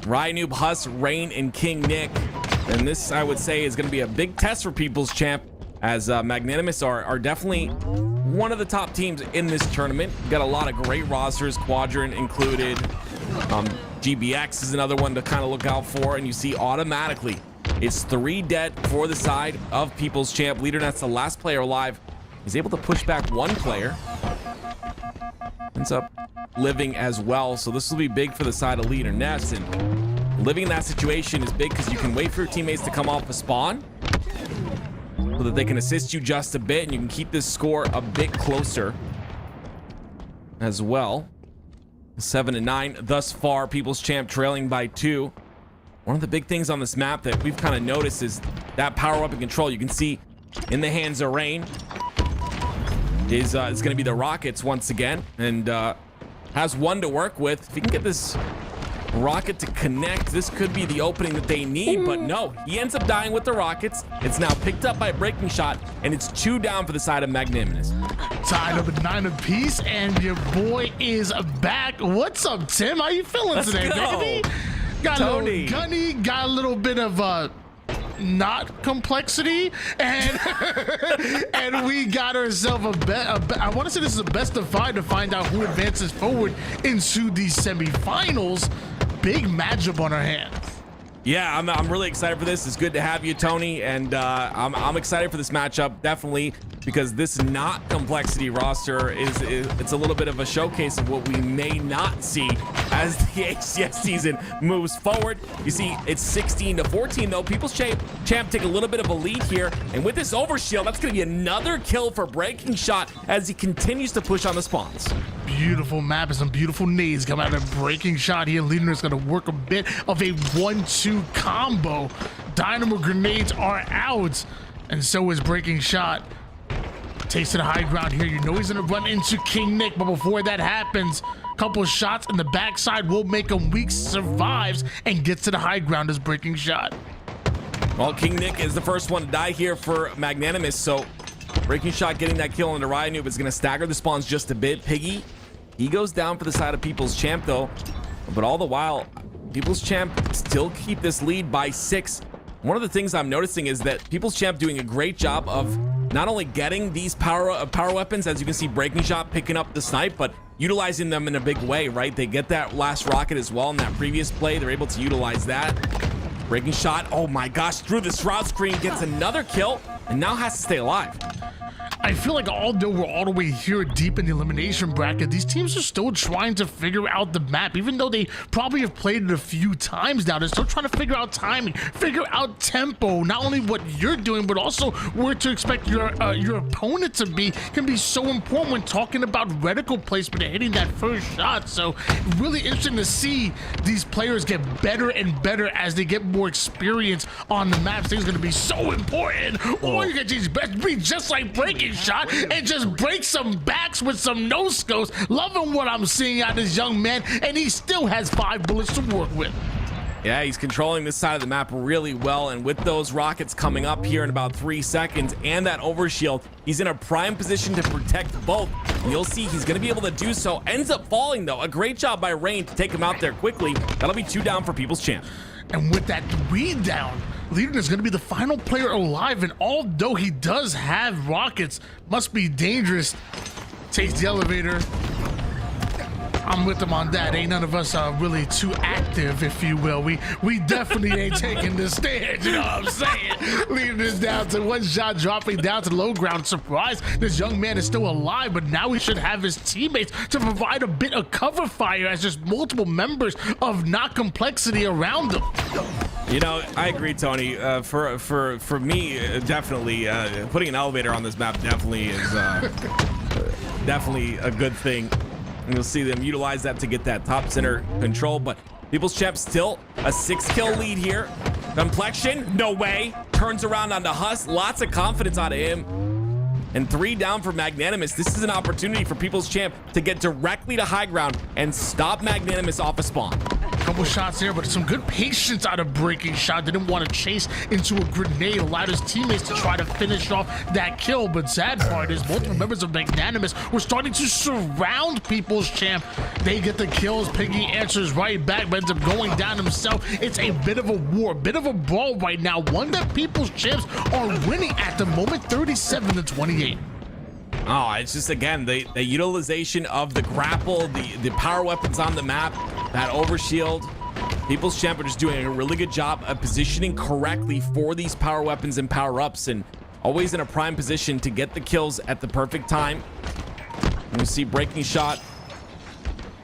[SPEAKER 6] Ryanoob, Huss, Rain, and King Nick. And this, I would say, is going to be a big test for People's Champ, as Magnanimous are definitely one of the top teams in this tournament. Got a lot of great rosters, Quadrant included. GBX is another one to kind of look out for, and you see automatically it's 3 dead for the side of People's Champ. Leader Ness, the last player alive. He's able to push back 1 player. Ends up living as well, so this will be big for the side of Leader Ness. And living in that situation is big because you can wait for your teammates to come off a spawn so that they can assist you just a bit, and you can keep this score a bit closer as well. 7-9 thus far. People's Champ trailing by 2. One of the big things on this map that we've kind of noticed is that power up and control. You can see in the hands of Rain is it's going to be the rockets once again, and has 1 to work with. If he can get this rocket to connect, this could be the opening that they need, but no, he ends up dying with the rockets. It's now picked up by Breaking Shot, and it's 2 down for the side of Magnanimous.
[SPEAKER 5] Tied up at 9 apiece, and your boy is back. What's up, Tim? How you feeling today, baby? Got
[SPEAKER 6] Tony.
[SPEAKER 5] a little gunny, got a little bit of not complexity, and and we got ourselves I want to say this is a best of 5 to find out who advances forward into the semifinals. Big matchup on our hands.
[SPEAKER 6] Yeah, I'm really excited for this. It's good to have you, Tony, and I'm excited for this matchup, definitely, because this not complexity roster it's a little bit of a showcase of what we may not see as the ACS season moves forward. You see, it's 16-14 though. People's Champ take a little bit of a lead here, and with this overshield, that's going to be another kill for Breaking Shot as he continues to push on the spawns.
[SPEAKER 5] Beautiful map and some beautiful nades come out of Breaking Shot here. Leader is going to work a bit of a 1-2 combo. Dynamo grenades are out, and so is Breaking Shot. Takes to the high ground here. You know he's going to run into King Nick, but before that happens, couple of shots in the backside will make him weak, survives, and gets to the high ground as Breaking Shot.
[SPEAKER 6] Well, King Nick is the first one to die here for Magnanimous, so Breaking Shot getting that kill into Ryanoob is going to stagger the spawns just a bit. Piggy, he goes down for the side of People's Champ though, but all the while, People's Champ still keep this lead by 6. One of the things I'm noticing is that People's Champ doing a great job of not only getting these power weapons, as you can see Breaking Shot picking up the snipe, but utilizing them in a big way, right? They get that last rocket as well in that previous play. They're able to utilize that. Breaking Shot, oh my gosh, through the shroud screen, gets another kill, and now has to stay alive.
[SPEAKER 5] I feel like although we're all the way here deep in the elimination bracket, these teams are still trying to figure out the map. Even though they probably have played it a few times now, they're still trying to figure out timing, figure out tempo, not only what you're doing, but also where to expect your opponent to be can be so important when talking about reticle placement and hitting that first shot. So really interesting to see these players get better and better as they get more experience on the maps. Things are going to be so important. Or you can just be just like Breaking Shot and just break some backs with some no-scopes. Loving what I'm seeing out of this young man, and he still has 5 bullets to work with.
[SPEAKER 6] Yeah, he's controlling this side of the map really well, and with those rockets coming up here in about 3 seconds and that overshield, he's in a prime position to protect both. And you'll see he's going to be able to do so. Ends up falling though. A great job by Rain to take him out there quickly. That'll be 2 down for People's Champ.
[SPEAKER 5] And with that 3 down, Leader is going to be the final player alive, and although he does have rockets, must be dangerous. Takes the elevator. I'm with him on that. Ain't none of us are really too active, if you will. We definitely ain't taking the stairs, you know what I'm saying? Leading this down to 1 shot, dropping down to the low ground. Surprise, this young man is still alive, but now he should have his teammates to provide a bit of cover fire as there's multiple members of Not Complexity around him.
[SPEAKER 6] You know, I agree, Tony. For me, definitely putting an elevator on this map definitely is definitely a good thing. And you'll see them utilize that to get that top center control. But People's Champ still a 6-kill lead here. Complexion, no way. Turns around onto Huss. Lots of confidence out of him. And 3 down for Magnanimous. This is an opportunity for People's Champ to get directly to high ground and stop Magnanimous off a spawn.
[SPEAKER 5] Couple couple shots there, but some good patience out of Breaking Shot. Didn't want to chase into a grenade, allowed his teammates to try to finish off that kill. But sad part is multiple members of Magnanimous were starting to surround People's Champ. They get the kills. Piggy answers right back, but ends up going down himself. It's a bit of a war, bit of a brawl right now. One that People's Champs are winning at the moment, 37-28.
[SPEAKER 6] Oh, it's just, again, the utilization of the grapple, the power weapons on the map, that overshield. People's Champ are just doing a really good job of positioning correctly for these power weapons and power-ups, and always in a prime position to get the kills at the perfect time. And you see Breaking Shot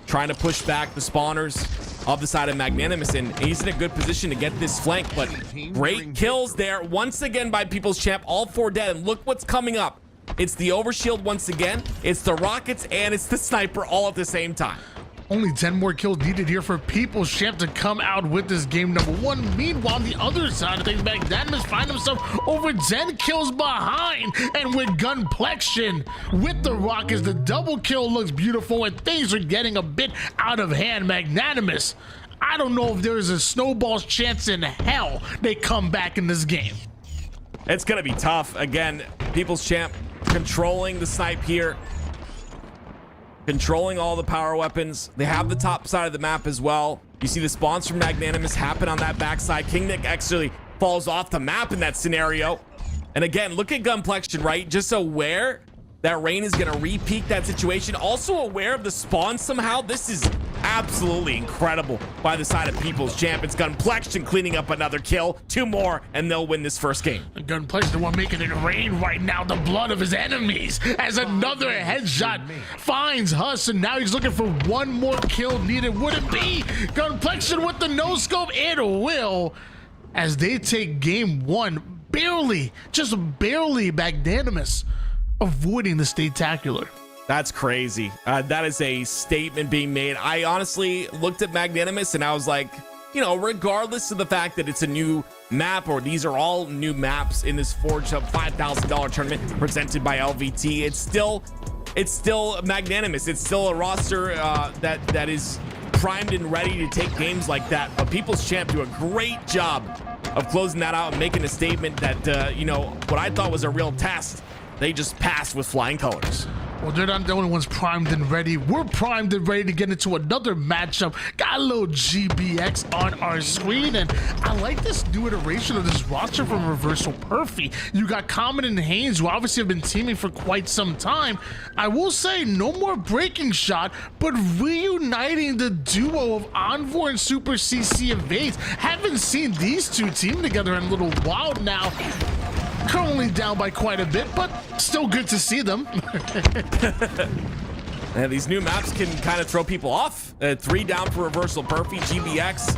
[SPEAKER 6] trying to push back the spawners of the side of Magnanimous, and he's in a good position to get this flank, but great kills there once again by People's Champ. All 4 dead, and look what's coming up. It's the overshield once again, it's the rockets, and it's the sniper all at the same time.
[SPEAKER 5] Only 10 more kills needed here for People's Champ to come out with this game number 1. Meanwhile, on the other side of things, Magnanimous find himself over 10 kills behind, and with Gunplexion with the rockets, the double kill looks beautiful, and things are getting a bit out of hand. Magnanimous, I don't know if there is a snowball's chance in hell they come back in this game.
[SPEAKER 6] It's gonna be tough. Again, People's Champ controlling the snipe here, controlling all the power weapons. They have the top side of the map as well. You see the spawns from Magnanimous happen on that backside. King Nick actually falls off the map in that scenario. And again, look at Gunplexion, right? Just aware that Rain is gonna repeat that situation. Also aware of the spawn somehow. This is absolutely incredible by the side of People's Champ. It's Gunplexion cleaning up another kill. 2 more, and they'll win this first game.
[SPEAKER 5] Gunplexion, the one making it rain right now, the blood of his enemies, as another headshot finds Huss, and now he's looking for 1 more kill needed. Would it be Gunplexion with the no scope? It will, as they take game 1, barely, just barely Magnanimous avoiding the Statacular.
[SPEAKER 6] That's crazy. That is a statement being made. I honestly looked at Magnanimous and I was like, you know, regardless of the fact that it's a new map, or these are all new maps in this Forge Up $5,000 tournament presented by LVT, it's still Magnanimous. It's still a roster that is primed and ready to take games like that. But People's Champ do a great job of closing that out and making a statement that, you know, what I thought was a real test, they just passed with flying colors.
[SPEAKER 5] Well, they're not the only ones primed and ready. We're primed and ready to get into another matchup. Got a little GBX on our screen, and I like this new iteration of this roster from Reversal Perfy. You got Common and Haynes, who obviously have been teaming for quite some time. I will say, no more Breaking Shot, but reuniting the duo of Envoy and Super CC Evades. Haven't seen these two team together in a little while now. Currently down by quite a bit, but still good to see them.
[SPEAKER 6] And these new maps can kind of throw people off. 3 down for Reversal Perfy, GBX.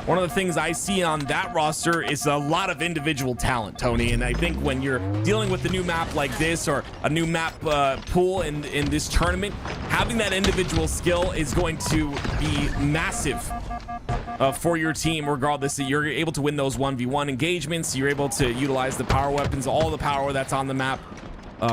[SPEAKER 6] One of the things I see on that roster is a lot of individual talent, Tony. And I think when you're dealing with a new map like this, or a new map pool in this tournament, having that individual skill is going to be massive for your team, regardless. That you're able to win those 1v1 engagements. You're able to utilize the power weapons, all the power that's on the map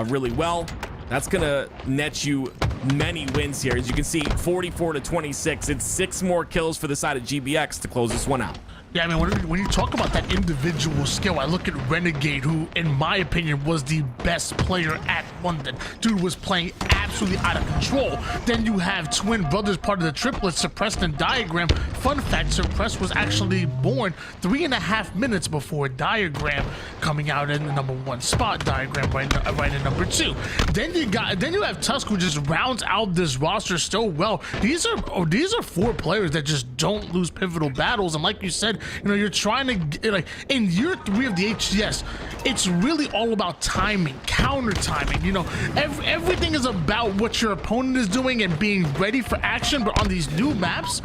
[SPEAKER 6] really well. That's gonna net you many wins here. As you can see, 44-26. It's 6 more kills for the side of GBX to close this one out.
[SPEAKER 5] Yeah, I mean, when you talk about that individual skill, I look at Renegade, who, in my opinion, was the best player at London. Dude was playing absolutely out of control. Then you have twin brothers, part of the triplets, Suppressed and Diagram. Fun fact, Suppressed was actually born 3.5 minutes before Diagram, coming out in the #1 spot. Diagram right in number 2. Then you have Tusk, who just rounds out this roster so well. These are 4 players that just don't lose pivotal battles, and like you said, you know, you're trying to, like, in year 3 of the HCS, it's really all about timing, counter timing. You know, everything is about what your opponent is doing and being ready for action. But on these new maps,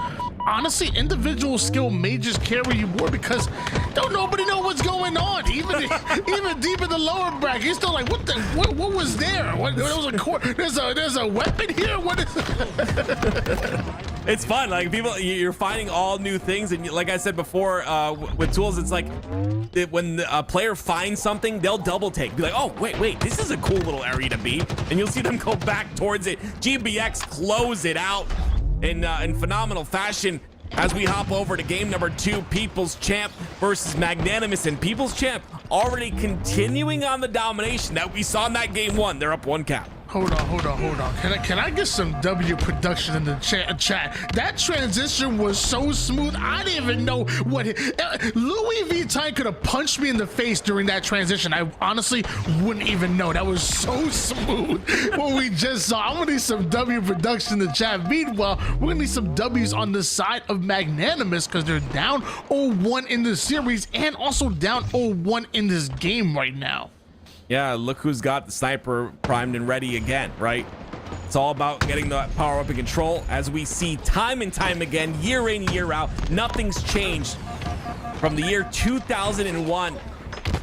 [SPEAKER 5] honestly, individual skill may just carry you more, because don't nobody know what's going on. Even deep in the lower bracket, you're still like, what was there? There was a core. There's a weapon here. What is?
[SPEAKER 6] It's fun. Like, people, you're finding all new things, and like I said before, with tools, it's like when a player finds something, they'll double take, be like, oh wait, this is a cool little area to be, and you'll see them go back towards it. GBX close it out in phenomenal fashion. as we hop over to game number 2, People's Champ versus Magnanimous, and People's Champ already continuing on the domination that we saw in that game 1. They're up 1 cap.
[SPEAKER 5] Hold on. Can I get some W production in the chat? That transition was so smooth. I didn't even know what Louis V. could have punched me in the face during that transition. I honestly wouldn't even know. That was so smooth. What we just saw. I'm gonna need some W production in the chat. Meanwhile, we're gonna need some W's on the side of Magnanimous because they're down 0-1 in the series and also down 0-1 in this game right now.
[SPEAKER 6] Yeah, look who's got the sniper primed and ready again, right? It's all about getting the power up in control. As we see time and time again, year in, year out, nothing's changed from the year 2001,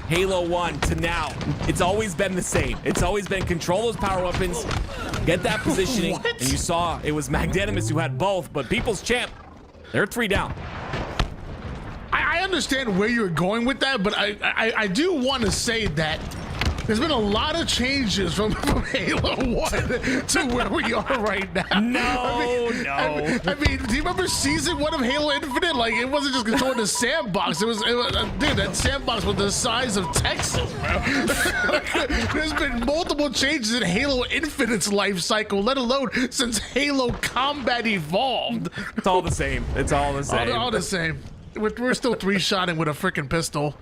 [SPEAKER 6] Halo 1 to now. It's always been the same. It's always been control those power weapons, get that positioning, and you saw it was Magnanimous who had both, but People's Champ, they're 3 down.
[SPEAKER 5] I understand where you're going with that, but I do want to say that there's been a lot of changes from Halo 1 to where we are right now.
[SPEAKER 6] I
[SPEAKER 5] mean, do you remember season 1 of Halo Infinite? Like, it wasn't just controlling the sandbox. It was dude, that sandbox was the size of Texas, bro. There's been multiple changes in Halo Infinite's life cycle, let alone since Halo Combat evolved.
[SPEAKER 6] It's all the same. It's all the same.
[SPEAKER 5] All the same. We're still 3-shotting with a freaking pistol.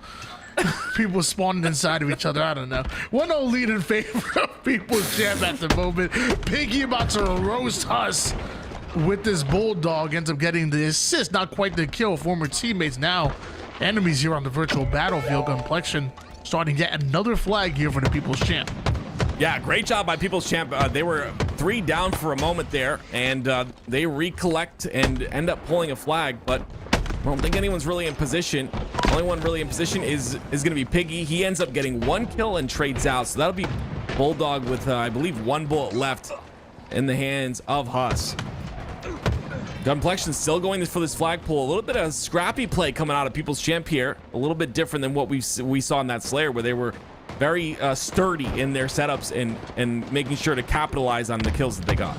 [SPEAKER 5] People spawning inside of each other. I don't know. 1-0 lead in favor of People's Champ at the moment. Piggy about to roast us with this bulldog. Ends up getting the assist, not quite the kill. Former teammates now enemies here on the virtual battlefield. Complexion starting yet another flag here for the People's Champ.
[SPEAKER 6] Yeah, great job by People's Champ. They were 3 down for a moment there, and they recollect and end up pulling a flag, but I don't think anyone's really in position. Only one really in position is going to be Piggy. He ends up getting 1 kill and trades out. So that'll be Bulldog with, I believe, 1 bullet left in the hands of Huss. Gunplexion still going for this flagpole. A little bit of scrappy play coming out of People's Champ here. A little bit different than what we saw in that Slayer, where they were very sturdy in their setups and making sure to capitalize on the kills that they got.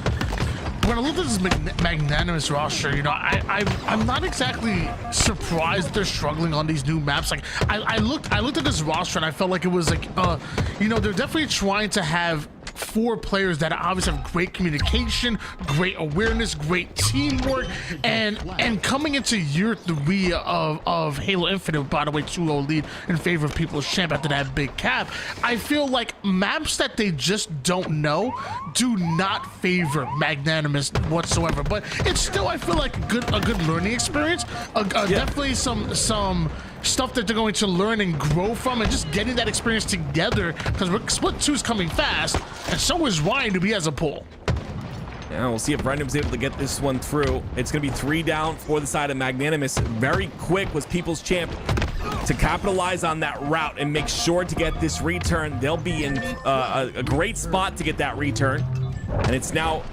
[SPEAKER 5] When I look at this Magnanimous roster, you know, I'm not exactly surprised that they're struggling on these new maps. Like, I looked at this roster and I felt like it was like, you know, they're definitely trying to have 4 players that obviously have great communication, great awareness, great teamwork, and coming into year 3 of Halo Infinite, by the way, 2-0 lead in favor of People's Champ after that big cap. I feel like maps that they just don't know do not favor Magnanimous whatsoever, but it's still, I feel like a good learning experience. Definitely some stuff that they're going to learn and grow from, and just getting that experience together, because Split 2 is coming fast, and so is Ryan to be as a pull.
[SPEAKER 6] Yeah, we'll see if Random's able to get this one through. It's going to be 3 down for the side of Magnanimous. Very quick was People's Champ to capitalize on that route and make sure to get this return. They'll be in a great spot to get that return, and it's now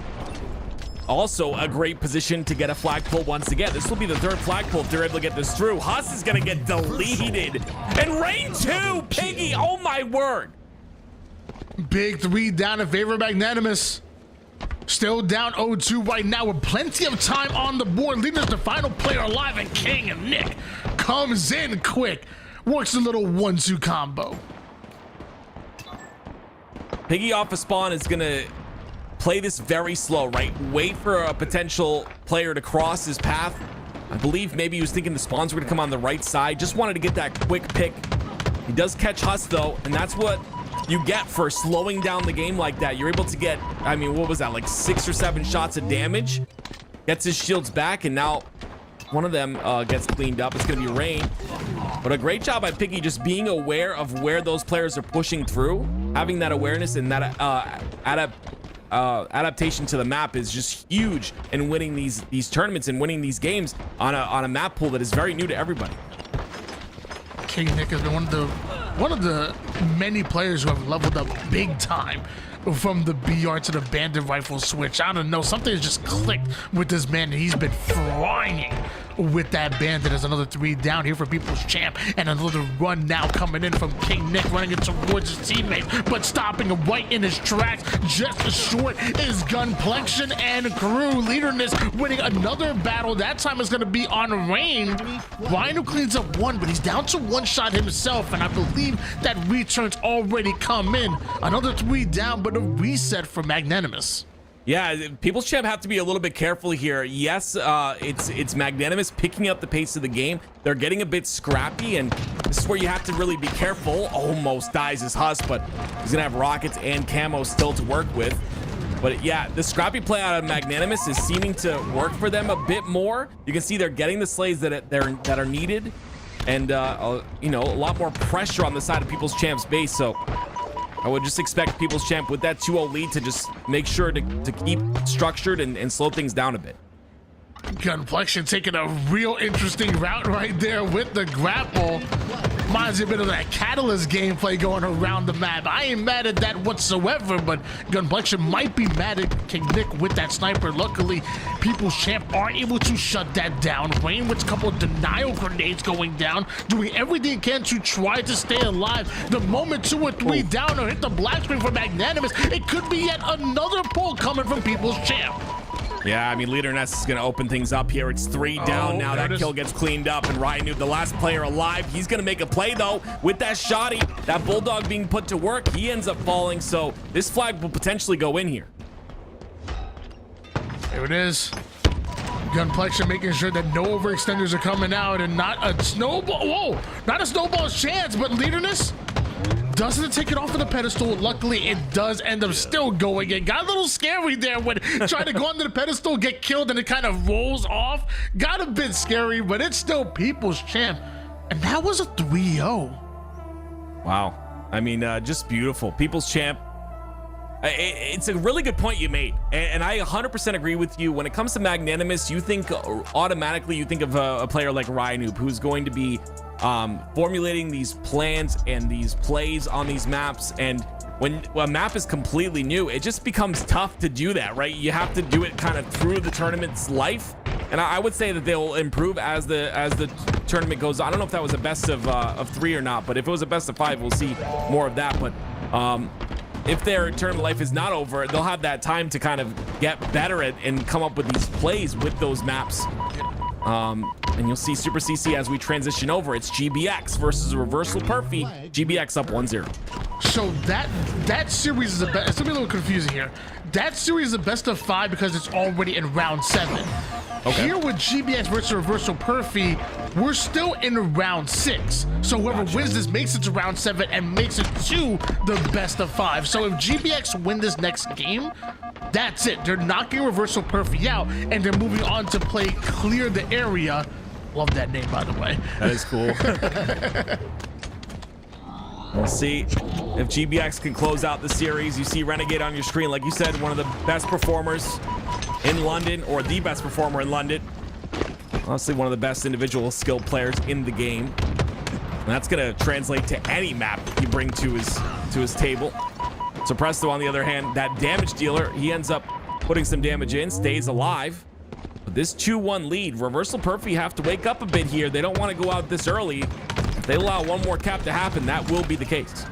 [SPEAKER 6] also a great position to get a flagpole once again. This will be the 3rd flagpole if they're able to get this through. Huss is going to get deleted. And Rain 2, Piggy, oh my word.
[SPEAKER 5] Big 3 down in favor of Magnanimous. Still down 0-2 right now with plenty of time on the board. Leading us to final player alive, and King and Nick comes in quick. Works a little 1-2 combo.
[SPEAKER 6] Piggy off a spawn is going to play this very slow, right? Wait for a potential player to cross his path. I believe maybe he was thinking the spawns were going to come on the right side. Just wanted to get that quick pick. He does catch Huss, though, and that's what you get for slowing down the game like that. You're able to get, I mean, what was that, like 6 or 7 shots of damage? Gets his shields back, and now one of them gets cleaned up. It's going to be Rain. But a great job by Piggy just being aware of where those players are pushing through. Having that awareness and that adaptation to the map is just huge in winning these tournaments and winning these games on a map pool that is very new to everybody.
[SPEAKER 5] King Nick has been one of the many players who have leveled up big time from the BR to the bandit rifle switch. I don't know, something has just clicked with this man, and he's been flying
[SPEAKER 7] with that bandit. There's another 3 down here for People's Champ, and another run now coming in from King Nick, running it towards his teammates, but stopping him right in his tracks. Just as short is Gunplexion and crew. Leaderness winning another battle. That time is going to be on Rain. Rhino cleans up 1, but he's down to 1 shot himself, and I believe that return's already come in. Another 3 down, but a reset for Magnanimous.
[SPEAKER 6] Yeah, People's Champ have to be a little bit careful here. Yes, it's Magnanimous picking up the pace of the game. They're getting a bit scrappy, and this is where you have to really be careful. Almost dies his Husk, but he's gonna have rockets and camo still to work with. But yeah, the scrappy play out of Magnanimous is seeming to work for them a bit more. You can see they're getting the slays that are needed, and you know, a lot more pressure on the side of People's Champ's base. So I would just expect People's Champ with that 2-0 lead to just make sure to keep structured and slow things down a bit.
[SPEAKER 7] Gunplexion taking a real interesting route right there with the grapple. Reminds me a bit of that Catalyst gameplay going around the map. I ain't mad at that whatsoever, but Gunplexion might be mad at King Nick with that sniper. Luckily, People's Champ are able to shut that down. Rain with a couple of denial grenades going down, doing everything he can to try to stay alive. The moment 2 or 3 down or hit the black screen for Magnanimous, it could be yet another pull coming from People's Champ.
[SPEAKER 6] Yeah, I mean, Leaderness is going to open things up here. It's 3 down now. That kill gets cleaned up, and Ryan, the last player alive, he's going to make a play, though, with that shotty. That Bulldog being put to work, he ends up falling, so this flag will potentially go in here.
[SPEAKER 7] There it is. Gunplexion making sure that no overextenders are coming out, and not a snowball. Whoa, not a snowball's chance, but Leaderness doesn't take it off of the pedestal. Luckily, it does end up still going in. Got a little scary there when trying to go onto the pedestal, get killed, and it kind of rolls off. Got a bit scary, but it's still People's Champ. And that was a 3-0.
[SPEAKER 6] Wow. I mean, just beautiful. People's Champ. It's a really good point you made. And I 100% agree with you. When it comes to Magnanimous, you think automatically you think of a player like Ryanoob, who's going to be formulating these plans and these plays on these maps. And when a map is completely new, it just becomes tough to do that, right? You have to do it kind of through the tournament's life. And I would say that they'll improve as the tournament goes on. I don't know if that was a best of 3 or not, but if it was a best of 5, we'll see more of that. But if their tournament life is not over, they'll have that time to kind of get better at and come up with these plays with those maps. And you'll see Super CC as we transition over. It's GBX versus Reversal Perfy. GBX up 1-0.
[SPEAKER 7] So that series is it's gonna be a little confusing here. That series is a best of 5 because it's already in round 7. Okay. Here with GBX versus Reversal Perfy, we're still in round 6. So whoever wins this makes it to round 7 and makes it to the best of 5. So if GBX win this next game, that's it. They're knocking Reversal Perfy out, and they're moving on to play Clear the Area. Love that name, by the way.
[SPEAKER 6] That is cool. We'll see if GBX can close out the series. You see Renegade on your screen. Like you said, one of the best performers in London, or the best performer in London. Honestly, one of the best individual skill players in the game. And that's going to translate to any map you bring to his table. So Presto, on the other hand, that damage dealer, he ends up putting some damage in, stays alive. But this 2-1 lead, Reversal Perfy have to wake up a bit here. They don't want to go out this early. If they allow one more cap to happen, that will be the case.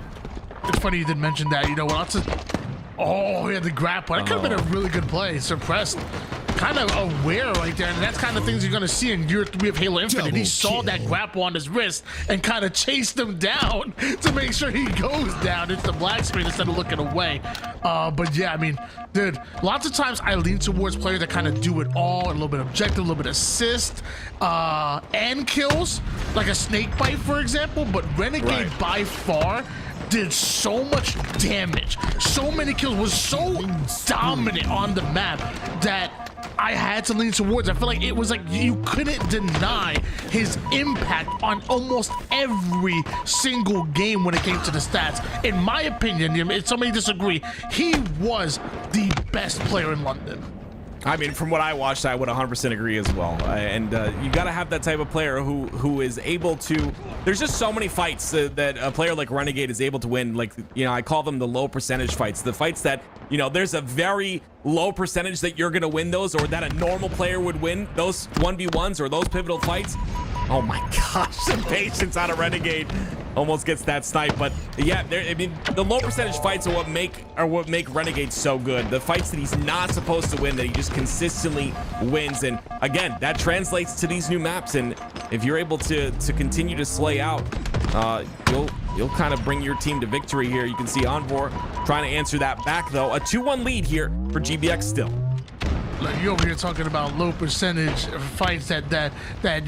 [SPEAKER 7] It's funny you didn't mention that. You know, lots of... Oh, he had the grapple. That could have been a really good play. Suppressed. Kind of aware right there, and that's kind of things you're going to see in year 3 of Halo Infinite. He saw that grapple on his wrist and kind of chased him down to make sure he goes down. It's the black screen instead of looking away. But yeah, I mean, dude, lots of times I lean towards players that kind of do it all, a little bit objective, a little bit assist, and kills, like a snake bite, for example. But Renegade by far did so much damage, so many kills, was so dominant on the map that I had to lean towards. I feel like it was like you couldn't deny his impact on almost every single game when it came to the stats. In my opinion, if somebody disagree, he was the best player in London.
[SPEAKER 6] I mean, from what I watched, I would 100% agree as well. And you got to have that type of player who is able to. There's just so many fights that a player like Renegade is able to win. Like, you know, I call them the low percentage fights. The fights that, you know, there's a very low percentage that you're going to win those, or that a normal player would win those 1v1s or those pivotal fights. Oh my gosh, some patience out of Renegade. Almost gets that snipe, but yeah, I mean, the low percentage fights are what make Renegade so good. The fights that he's not supposed to win, that he just consistently wins, and again, that translates to these new maps. And if you're able to continue to slay out, you'll kind of bring your team to victory here. You can see Envor trying to answer that back though. A 2-1 lead here for GBX still.
[SPEAKER 7] Like, you over here talking about low percentage fights that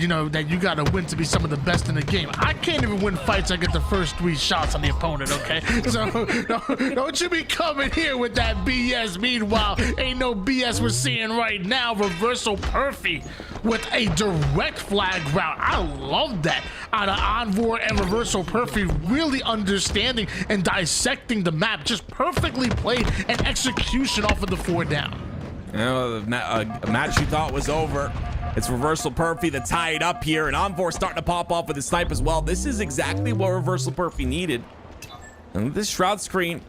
[SPEAKER 7] you know that you gotta win to be some of the best in the game. I can't even win fights. I get the first 3 shots on the opponent. Okay, so don't you be coming here with that BS. Meanwhile, ain't no BS we're seeing right now. Reversal Perfy with a direct flag route. I love that out of Envor and Reversal Perfy, really understanding and dissecting the map. Just perfectly played and execution off of the 4 down.
[SPEAKER 6] You know, a match you thought was over. It's Reversal Perfy that tied up here, and Envor starting to pop off with his snipe as well. This is exactly what Reversal Perfy needed. And this Shroud screen,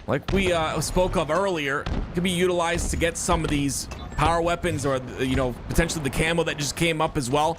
[SPEAKER 6] like we spoke of earlier, can be utilized to get some of these power weapons, or, you know, potentially the camo that just came up as well.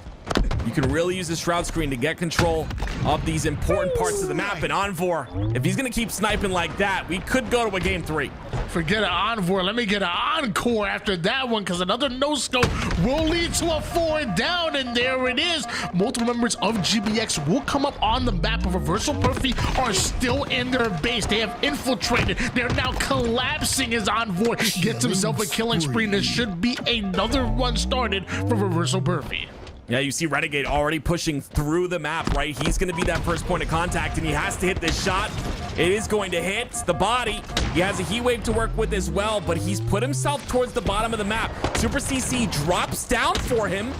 [SPEAKER 6] You can really use the Shroud screen to get control of these important parts of the map. And Envor, if he's going to keep sniping like that, we could go to a game 3.
[SPEAKER 7] Forget an Envor. Let me get an encore after that one, because another no-scope will lead to a 4 down, and there it is. Multiple members of GBX will come up on the map, but Reversal Perfy are still in their base. They have infiltrated. They're now collapsing as Envor gets himself a killing spree, and there should be another run started for Reversal Perfy.
[SPEAKER 6] Yeah, you see Renegade already pushing through the map, right? He's going to be that first point of contact, and he has to hit this shot. It is going to hit the body. He has a heat wave to work with as well, but he's put himself towards the bottom of the map. Super CC drops down for him.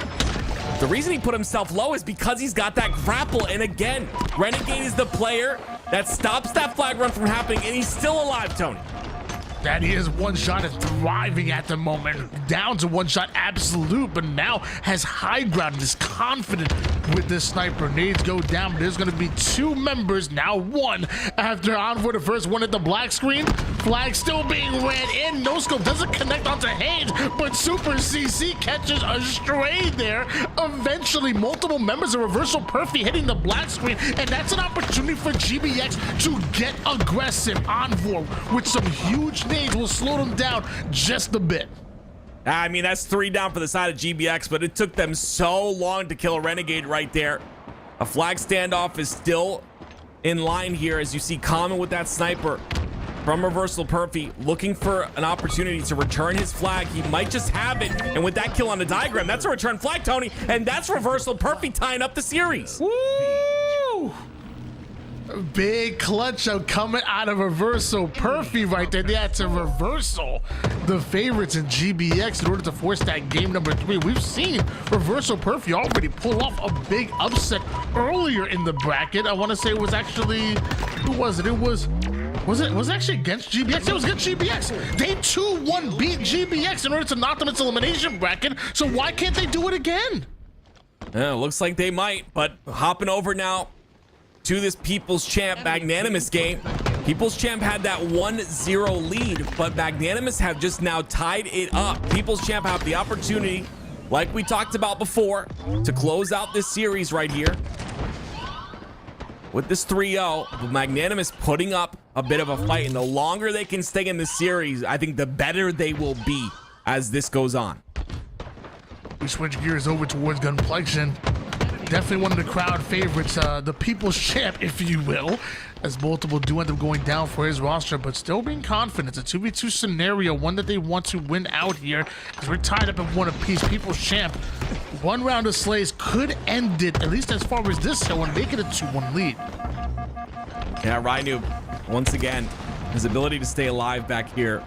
[SPEAKER 6] The reason he put himself low is because he's got that grapple. And again, Renegade is the player that stops that flag run from happening, and he's still alive, Tony.
[SPEAKER 7] That he is one shot and thriving at the moment. Down to one shot absolute, but now has high ground and is confident with this sniper. Nades go down, but there's going to be 2 members, now 1, after Envor the first one at the black screen. Flag still being ran in. No scope doesn't connect onto Haynes, but Super CC catches a stray there. Eventually, multiple members of Reversal Perfy hitting the black screen, and that's an opportunity for GBX to get aggressive. Envor with some huge nades will slow them down just a bit.
[SPEAKER 6] I mean, that's 3 down for the side of GBX, but it took them so long to kill a Renegade right there. A flag standoff is still in line here, as you see Common with that sniper from Reversal Perfy, looking for an opportunity to return his flag. He might just have it, and with that kill on the diagram, that's a return flag, Tony, and that's Reversal Perfy tying up the series.
[SPEAKER 7] Woo! Big clutch out coming out of Reversal Perfy right there. They had to reversal the favorites in GBX in order to force that game number 3. We've seen Reversal Perfy already pull off a big upset earlier in the bracket. I want to say it was actually, who was it? Was it actually against GBX? It was against GBX. They 2-1 beat GBX in order to knock them into elimination bracket. So why can't they do it again?
[SPEAKER 6] Yeah, looks like they might, but hopping over now to this People's Champ Magnanimous game. People's Champ had that 1-0 lead, but Magnanimous have just now tied it up. People's Champ have the opportunity, like we talked about before, to close out this series right here with this 3-0. Magnanimous putting up a bit of a fight, and the longer they can stay in this series, I think the better they will be as this goes on.
[SPEAKER 7] We switch gears over towards Gunplexion. Definitely one of the crowd favorites, the People's Champ, if you will, as multiple do end up going down for his roster, but still being confident. It's a 2v2 scenario, one that they want to win out here, because we're tied up in 1 apiece. People's Champ, 1 round of slays could end it, at least as far as this hill, and make it a 2-1 lead.
[SPEAKER 6] Yeah, Rhino, once again, his ability to stay alive back here,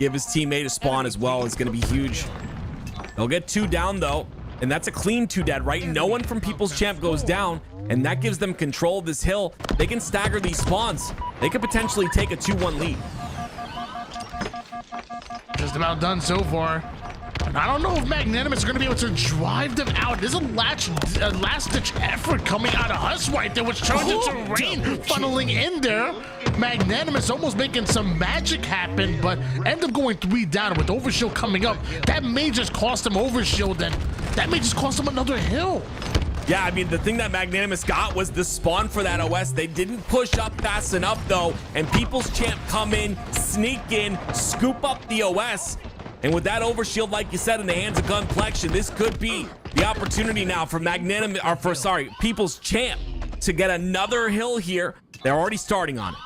[SPEAKER 6] give his teammate a spawn as well is going to be huge. They'll get 2 down, though. And that's a clean 2 dead, right? No one from People's Champ goes down, and that gives them control of this hill. They can stagger these spawns. They could potentially take a 2-1 lead.
[SPEAKER 7] Just about done so far. I don't know if Magnanimous is going to be able to drive them out. There's a last-ditch effort coming out of Huss right there, which turns into rain funneling in there. Magnanimous almost making some magic happen, but end up going 3 down. With Overshield coming up, that may just cost him Overshield, and that may just cost him another hill.
[SPEAKER 6] Yeah, I mean, the thing that Magnanimous got was the spawn for that OS. They didn't push up fast enough, though, and People's Champ come in, sneak in, scoop up the OS. And with that Overshield, like you said, in the hands of Gunplexion, this could be the opportunity now for People's Champ to get another hill here. They're already starting on it.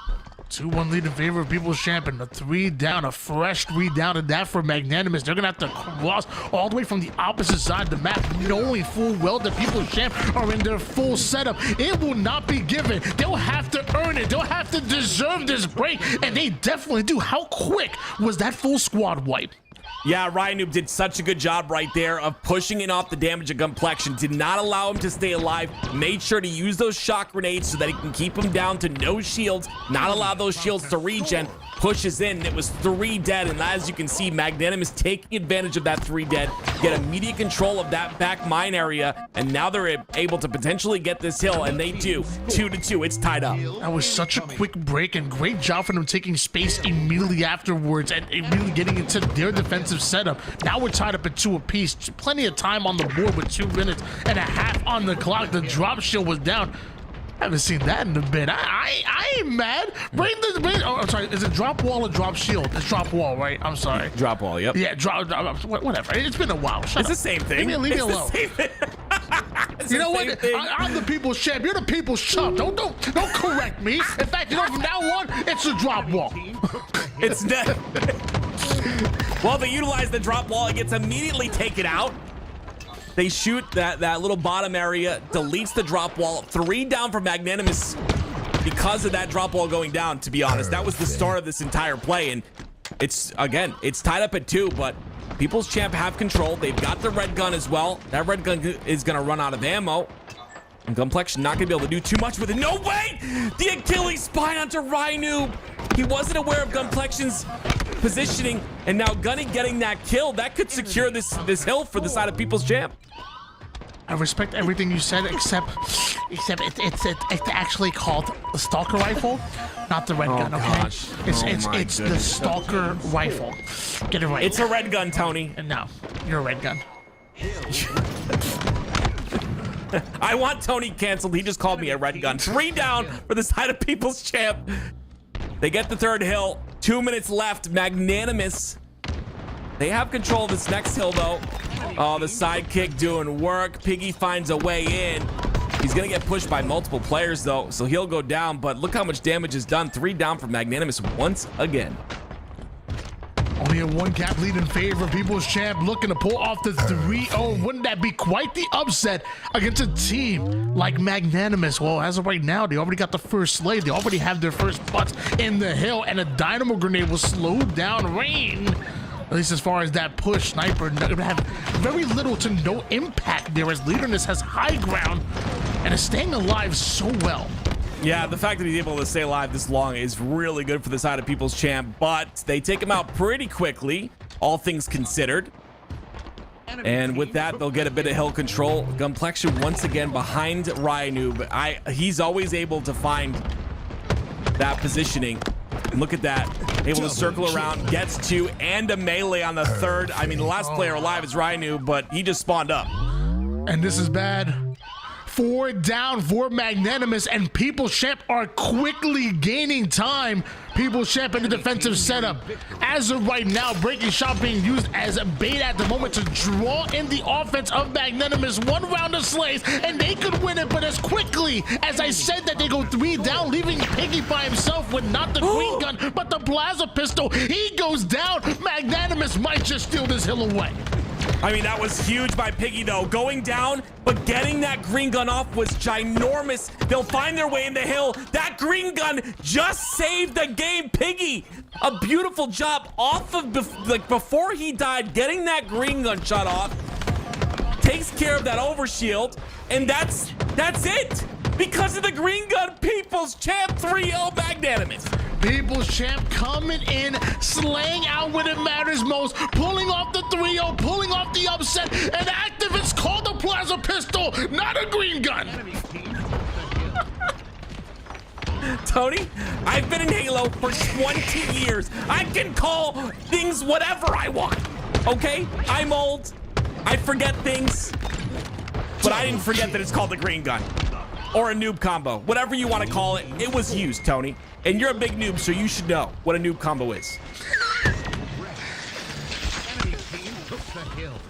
[SPEAKER 7] 2-1 lead in favor of People's Champ, and a 3 down, a fresh 3 down, and that for Magnanimous. They're gonna have to cross all the way from the opposite side of the map, knowing full well that People's Champ are in their full setup. It will not be given. They'll have to earn it. They'll have to deserve this break, and they definitely do. How quick was that full squad wipe?
[SPEAKER 6] Yeah, Ryanoob did such a good job right there of pushing it off the damage of Gunplexion. Did not allow him to stay alive. Made sure to use those shock grenades so that he can keep him down to no shields. Not allow those shields to regen. Pushes in. It was 3 dead. And as you can see, Magnanimous taking advantage of that 3 dead. Get immediate control of that back mine area. And now they're able to potentially get this hill. And they do. 2-2. It's tied up.
[SPEAKER 7] That was such a quick break, and great job for them taking space immediately afterwards and really getting into their defensive setup. Now we're tied up at 2 apiece. Plenty of time on the board with 2 minutes and a half on the clock. The drop shield was down. I haven't seen that in a bit. I ain't mad. Oh, I'm sorry. Is it drop wall or drop shield? It's drop wall, right? I'm sorry.
[SPEAKER 6] Drop wall, yep.
[SPEAKER 7] Yeah, whatever. It's been a while. Shut
[SPEAKER 6] It's
[SPEAKER 7] up.
[SPEAKER 6] the same thing.
[SPEAKER 7] Leave me alone. You know what? I'm the people's champ. You're the people's chump. Don't correct me. In fact, from now on, it's a drop wall.
[SPEAKER 6] It's dead. Well, they utilize the drop wall. It gets immediately taken out. They shoot that little bottom area, deletes the drop wall. 3 down for Magnanimous because of that drop wall going down, to be honest. That was the start of this entire play, and it's tied up at 2, but People's Champ have control. They've got the red gun as well. That red gun is going to run out of ammo. And Gunplexion not going to be able to do too much with it. No way! The Achilles spine onto Ryanoob. He wasn't aware of Gunplexion's positioning, and now Gunny getting that kill. That could secure this hill for the side of People's Champ.
[SPEAKER 7] I respect everything you said, except it's actually called the Stalker rifle, not the red gun. Okay,
[SPEAKER 6] Gosh.
[SPEAKER 7] it's the Stalker rifle. Get it right.
[SPEAKER 6] It's a red gun, Tony.
[SPEAKER 7] And no, you're a red gun.
[SPEAKER 6] I want Tony canceled. He just called me a red gun. 3 down for the side of People's Champ. They get the 3rd hill. 2 minutes left. Magnanimous. They have control of this next hill, though. Oh, the sidekick doing work. Piggy finds a way in. He's going to get pushed by multiple players, though, so he'll go down. But look how much damage is done. 3 down for Magnanimous once again.
[SPEAKER 7] Only a 1 cap lead in favor of People's Champ, looking to pull off the 3-0. Wouldn't that be quite the upset against a team like Magnanimous? Well, as of right now, they already got the first slay. They already have their first butts in the hill, and a dynamo grenade will slow down Rain. At least as far as that push, Sniper would have very little to no impact there, as Leaderness has high ground and is staying alive so well.
[SPEAKER 6] Yeah, the fact that he's able to stay alive this long is really good for the side of People's Champ, but they take him out pretty quickly, all things considered. And with that, they'll get a bit of hill control. Gunplexion once again behind Ryanoob. He's always able to find that positioning. And look at that. Able to circle around, gets 2, and a melee on the 3rd. I mean, the last player alive is Ryanoob, but he just spawned up.
[SPEAKER 7] And this is bad. 4 down for Magnanimous, and People's Champ are quickly gaining time. People's Champ in the defensive setup. As of right now, Breaking Shot being used as a bait at the moment to draw in the offense of Magnanimous. 1 round of slays, and they could win it, but as quickly as I said that, they go 3 down, leaving Piggy by himself with not the green gun, but the Plaza pistol. He goes down. Magnanimous might just steal this hill away.
[SPEAKER 6] I mean, that was huge by Piggy, though. Going down, but getting that green gun off was ginormous. They'll find their way in the hill. That green gun just saved the game. Piggy, a beautiful job off of, before he died, getting that green gun shot off. Takes care of that overshield, and that's it. Because of the green gun, People's Champ 3-0 Magnanimous.
[SPEAKER 7] People's Champ coming in, slaying out when it matters most, pulling off the 3-0, pulling off set and active. It's called a plasma pistol, not a green gun.
[SPEAKER 6] Tony, I've been in Halo for 20 years. I can call things whatever I want, okay? I'm old, I forget things, but I didn't forget that it's called the green gun or a noob combo. Whatever you want to call it, it was used, Tony. And you're a big noob, so you should know what a noob combo is.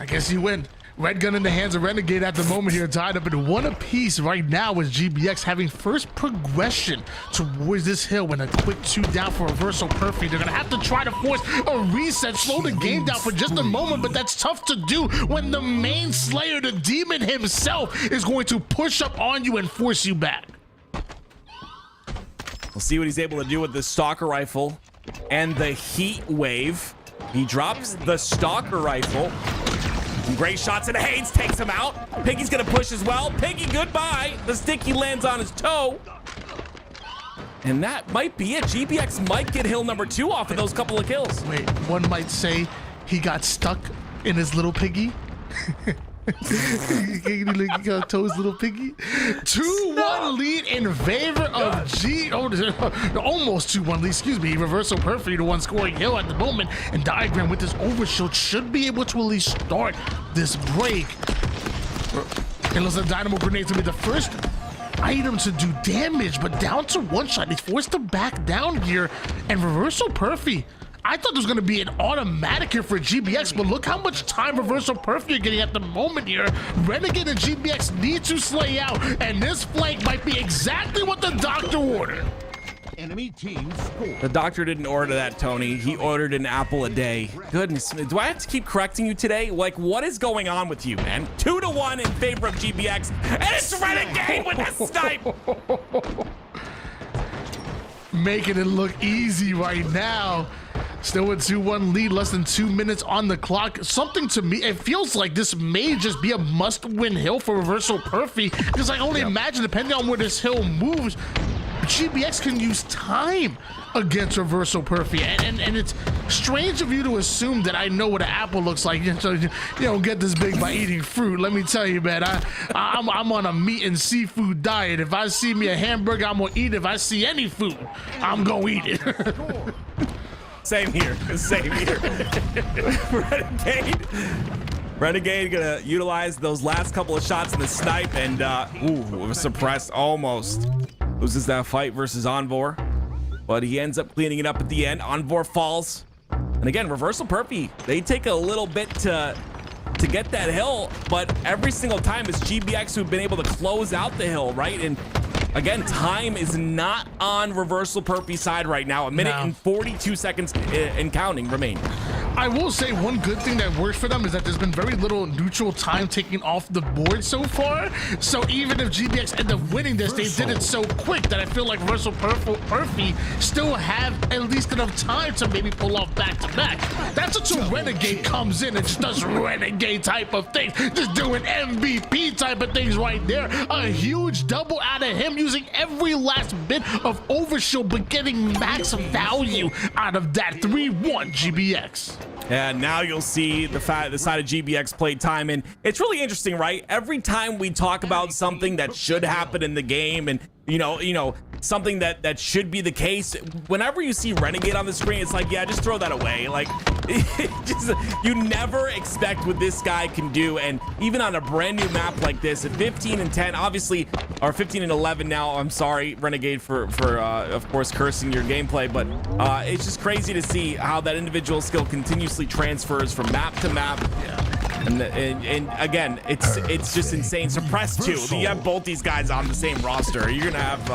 [SPEAKER 7] I guess you win. Red gun in the hands of Renegade at the moment here, tied up in one apiece right now, with GBX having first progression towards this hill and a quick 2 down for Reversal Perfy. They're gonna have to try to force a reset, slow the game down for just a moment, but that's tough to do when the main Slayer, the demon himself, is going to push up on you and force you back.
[SPEAKER 6] We'll see what he's able to do with the Stalker Rifle and the Heat Wave. He drops the Stalker Rifle. Great shots and Haynes takes him out. Piggy's gonna push as well. Piggy, goodbye. The sticky lands on his toe. And that might be it. GBX might get hill number 2 off of those couple of kills.
[SPEAKER 7] Wait, one might say he got stuck in his little piggy. He got toes, little piggy. 2-1 lead in favor of almost 2-1 lead, excuse me. Reversal Perfy, the one scoring hill at the moment, and Diagram with this overshield should be able to at least start this break. Unless the Dynamo Grenades will be the first item to do damage, but down to 1 shot. He's forced to back down here, and Reversal Perfy, I thought there was going to be an automatic here for GBX, but look how much time Reversal Perfy are getting at the moment here. Renegade and GBX need to slay out, and this flank might be exactly what the doctor ordered.
[SPEAKER 3] Enemy team score.
[SPEAKER 6] The doctor didn't order that, Tony. He ordered an apple a day. Goodness, do I have to keep correcting you today? Like, what is going on with you, man? 2-1 in favor of GBX, and it's Renegade with the snipe.
[SPEAKER 7] Making it look easy right now. Still a 2-1 lead, less than 2 minutes on the clock. Something to me, it feels like this may just be a must-win hill for Reversal Perfy, because I only imagine, depending on where this hill moves, GBX can use time against Reversal Perfy, and it's strange of you to assume that I know what an apple looks like. So you don't get this big by eating fruit. Let me tell you, man, I'm on a meat and seafood diet. If I see me a hamburger, I'm gonna eat it. If I see any food, I'm gonna eat it.
[SPEAKER 6] Same here. Same here. Renegade gonna utilize those last couple of shots in the snipe, and it was suppressed almost. Loses that fight versus Envor, but he ends up cleaning it up at the end. Envor falls, and again, Reversal Perfy, they take a little bit to get that hill, but every single time it's GBX who've been able to close out the hill, right? And again, time is not on Reversal Perfy's side right now. A minute and 42 seconds and counting remain.
[SPEAKER 7] I will say one good thing that works for them is that there's been very little neutral time taken off the board so far. So even if GBX end up winning this, they did it so quick that I feel like Reversal Perfy still have at least enough time to maybe pull off back-to-back. That's until Renegade comes in and just does Renegade type of things, just doing MVP type of things right there. A huge double out of him, using every last bit of overshield, but getting max value out of that. 3-1 GBX.
[SPEAKER 6] And now you'll see the side of GBX played time, and it's really interesting, right? Every time we talk about something that should happen in the game, and you know something that should be the case, whenever you see Renegade on the screen, it's like, yeah, just throw that away. Like, you never expect what this guy can do, and even on a brand new map like this, at 15-10, obviously, or 15-11 now. I'm sorry, Renegade, for of course cursing your gameplay, but it's just crazy to see how that individual skill continuously transfers from map to map. And again, it's just insane. Suppressed too. You have both these guys on the same roster. You're gonna have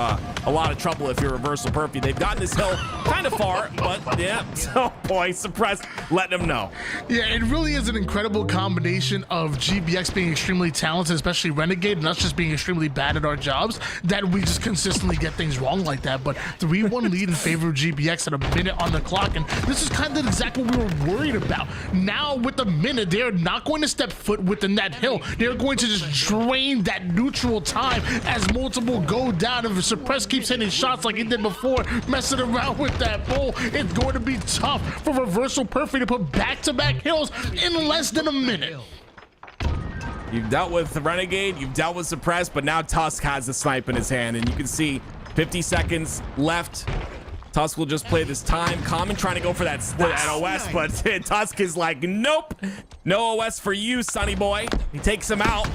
[SPEAKER 6] a lot of trouble if you're Reversal Perfy. They've gotten this hill kind of far, but yeah. So boy, Suppressed, letting them know.
[SPEAKER 7] Yeah, it really is an incredible combination of GBX being extremely talented, especially Renegade, and us just being extremely bad at our jobs, that we just consistently get things wrong like that. But 3-1 lead in favor of GBX at a minute on the clock, and this is kind of exactly what we were worried about. Now with the minute, they're not going to step foot within that hill. They're going to just drain that neutral time as multiple go down. If Suppress keeps hitting shots like he did before, messing around with that bowl, it's going to be tough for Reversal Perfy to put back-to-back hills in less than a minute.
[SPEAKER 6] You've dealt with the Renegade, you've dealt with Suppress, but now Tusk has the snipe in his hand, and you can see 50 seconds left. Tusk will just play this time. Common trying to go for that OS, but Tusk is like, nope. No OS for you, sonny boy. He takes him out.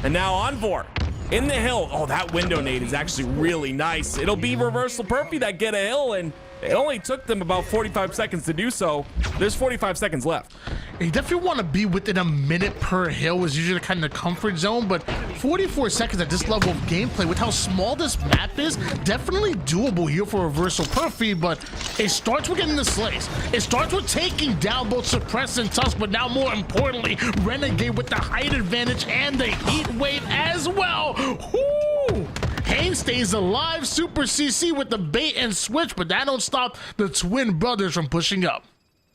[SPEAKER 6] And now Envor in the hill. Oh, that window nade is actually really nice. It'll be Reversal Perfy that get a hill, and it only took them about 45 seconds to do so. There's 45 seconds left.
[SPEAKER 7] You definitely want to be within a minute per hill is usually kind of the comfort zone, but 44 seconds at this level of gameplay with how small this map is, definitely doable here for Reversal Perfy, but it starts with getting the slays. It starts with taking down both Suppress and Tusk, but now more importantly, Renegade with the height advantage and the heat wave as well. Woo! Haynes stays alive, Super CC with the bait and switch, but that don't stop the twin brothers from pushing up.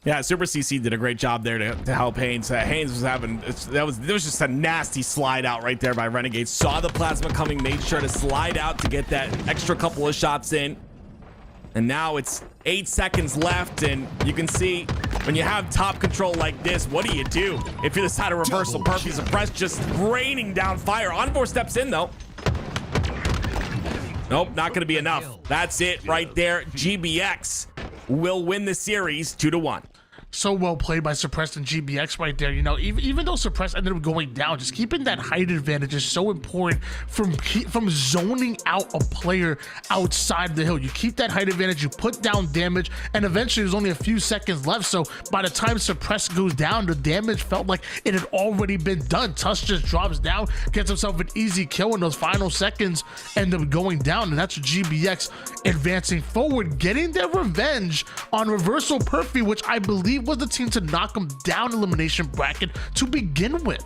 [SPEAKER 6] Yeah, Super CC did a great job there to help Haynes. Haynes was having, there was just a nasty slide out right there by Renegade. Saw the plasma coming, made sure to slide out to get that extra couple of shots in. And now it's 8 seconds left, and you can see when you have top control like this, what do you do? If you're the side of Reversal Perfy, Suppress just raining down fire. Envor steps in though. Nope, not gonna be enough. That's it right there. GBX will win the series 2-1.
[SPEAKER 7] So well played by Suppressed and GBX right there. You know, even though Suppressed ended up going down, just keeping that height advantage is so important from zoning out a player outside the hill. You keep that height advantage, you put down damage, and eventually there's only a few seconds left. So by the time Suppressed goes down, the damage felt like it had already been done. Tusk just drops down, gets himself an easy kill, and those final seconds end up going down. And that's GBX advancing forward, getting their revenge on Reversal Perfy, which I believe was the team to knock him down elimination bracket to begin with.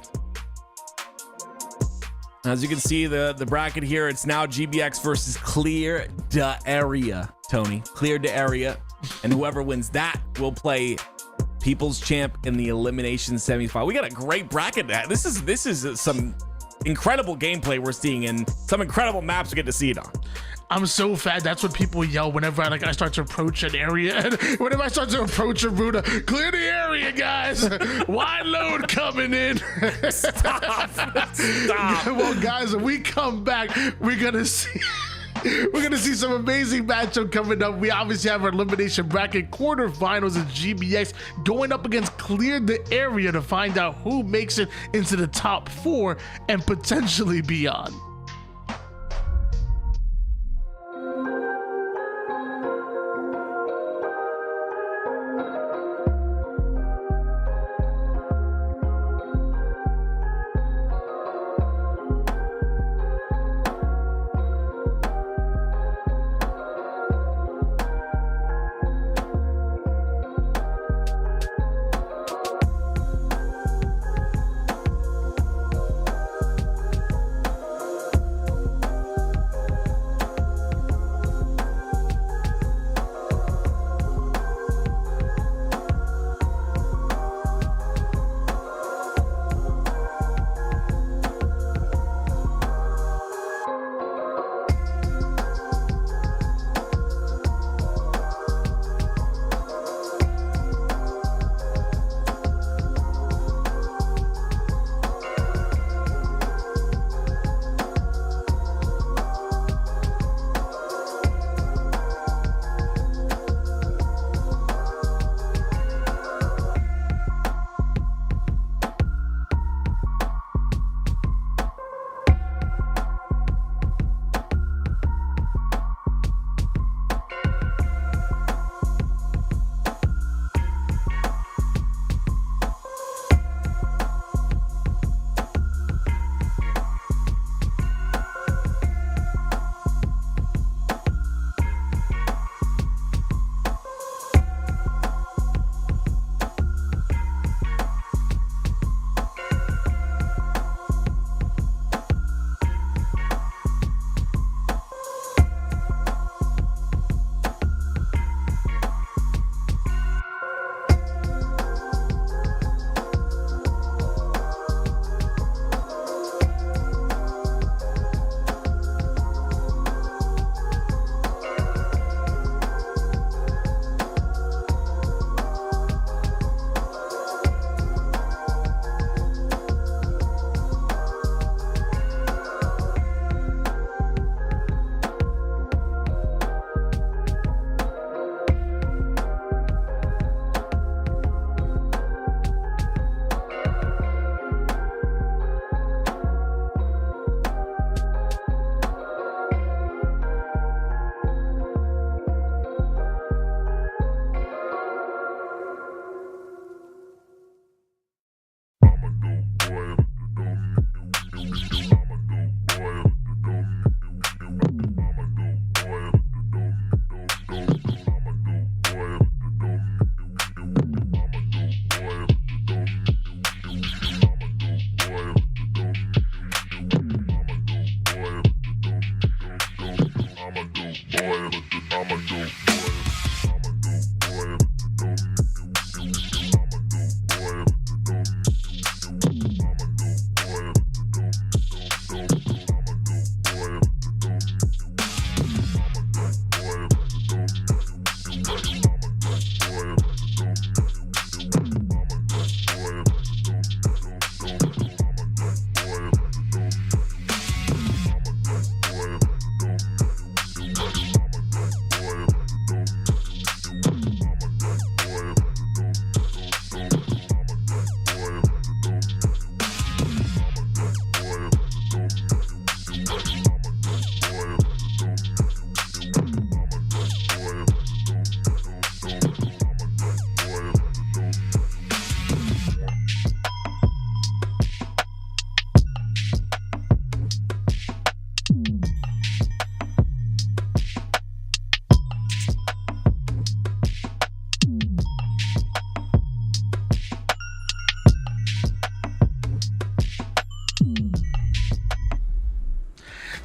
[SPEAKER 6] As you can see, the bracket here, it's now GBX versus Clear the Area, Tony. Clear the Area. And whoever wins that will play People's Champ in the elimination semifinal. We got a great bracket. This is some incredible gameplay we're seeing and some incredible maps we get to see it on.
[SPEAKER 7] I'm so fat. That's what people yell whenever I start to approach an area. And whenever I start to approach a route, clear the area, guys. Wide load coming in.
[SPEAKER 6] Stop.
[SPEAKER 7] Well, guys, when we come back, we're gonna see some amazing matchup coming up. We obviously have our elimination bracket quarterfinals of GBX going up against Clear the Area to find out who makes it into the top 4 and potentially beyond.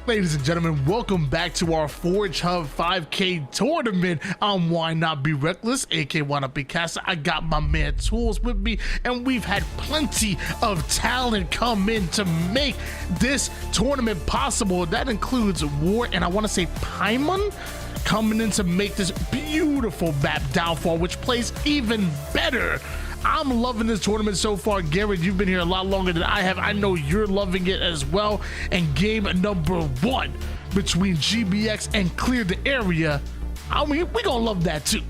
[SPEAKER 7] Ladies and gentlemen, welcome back to our Forge Hub 5K tournament. I'm Why Not Be Reckless, aka Why Not Be Caster. I got my man Tools with me, and we've had plenty of talent come in to make this tournament possible. That includes War, and I want to say Paimon, coming in to make this beautiful map Downfall, which plays even better. I'm loving this tournament so far. Garrett, you've been here a lot longer than I have. I know you're loving it as well. And game number 1 between GBX and Clear the Area, I mean, we're gonna love that too.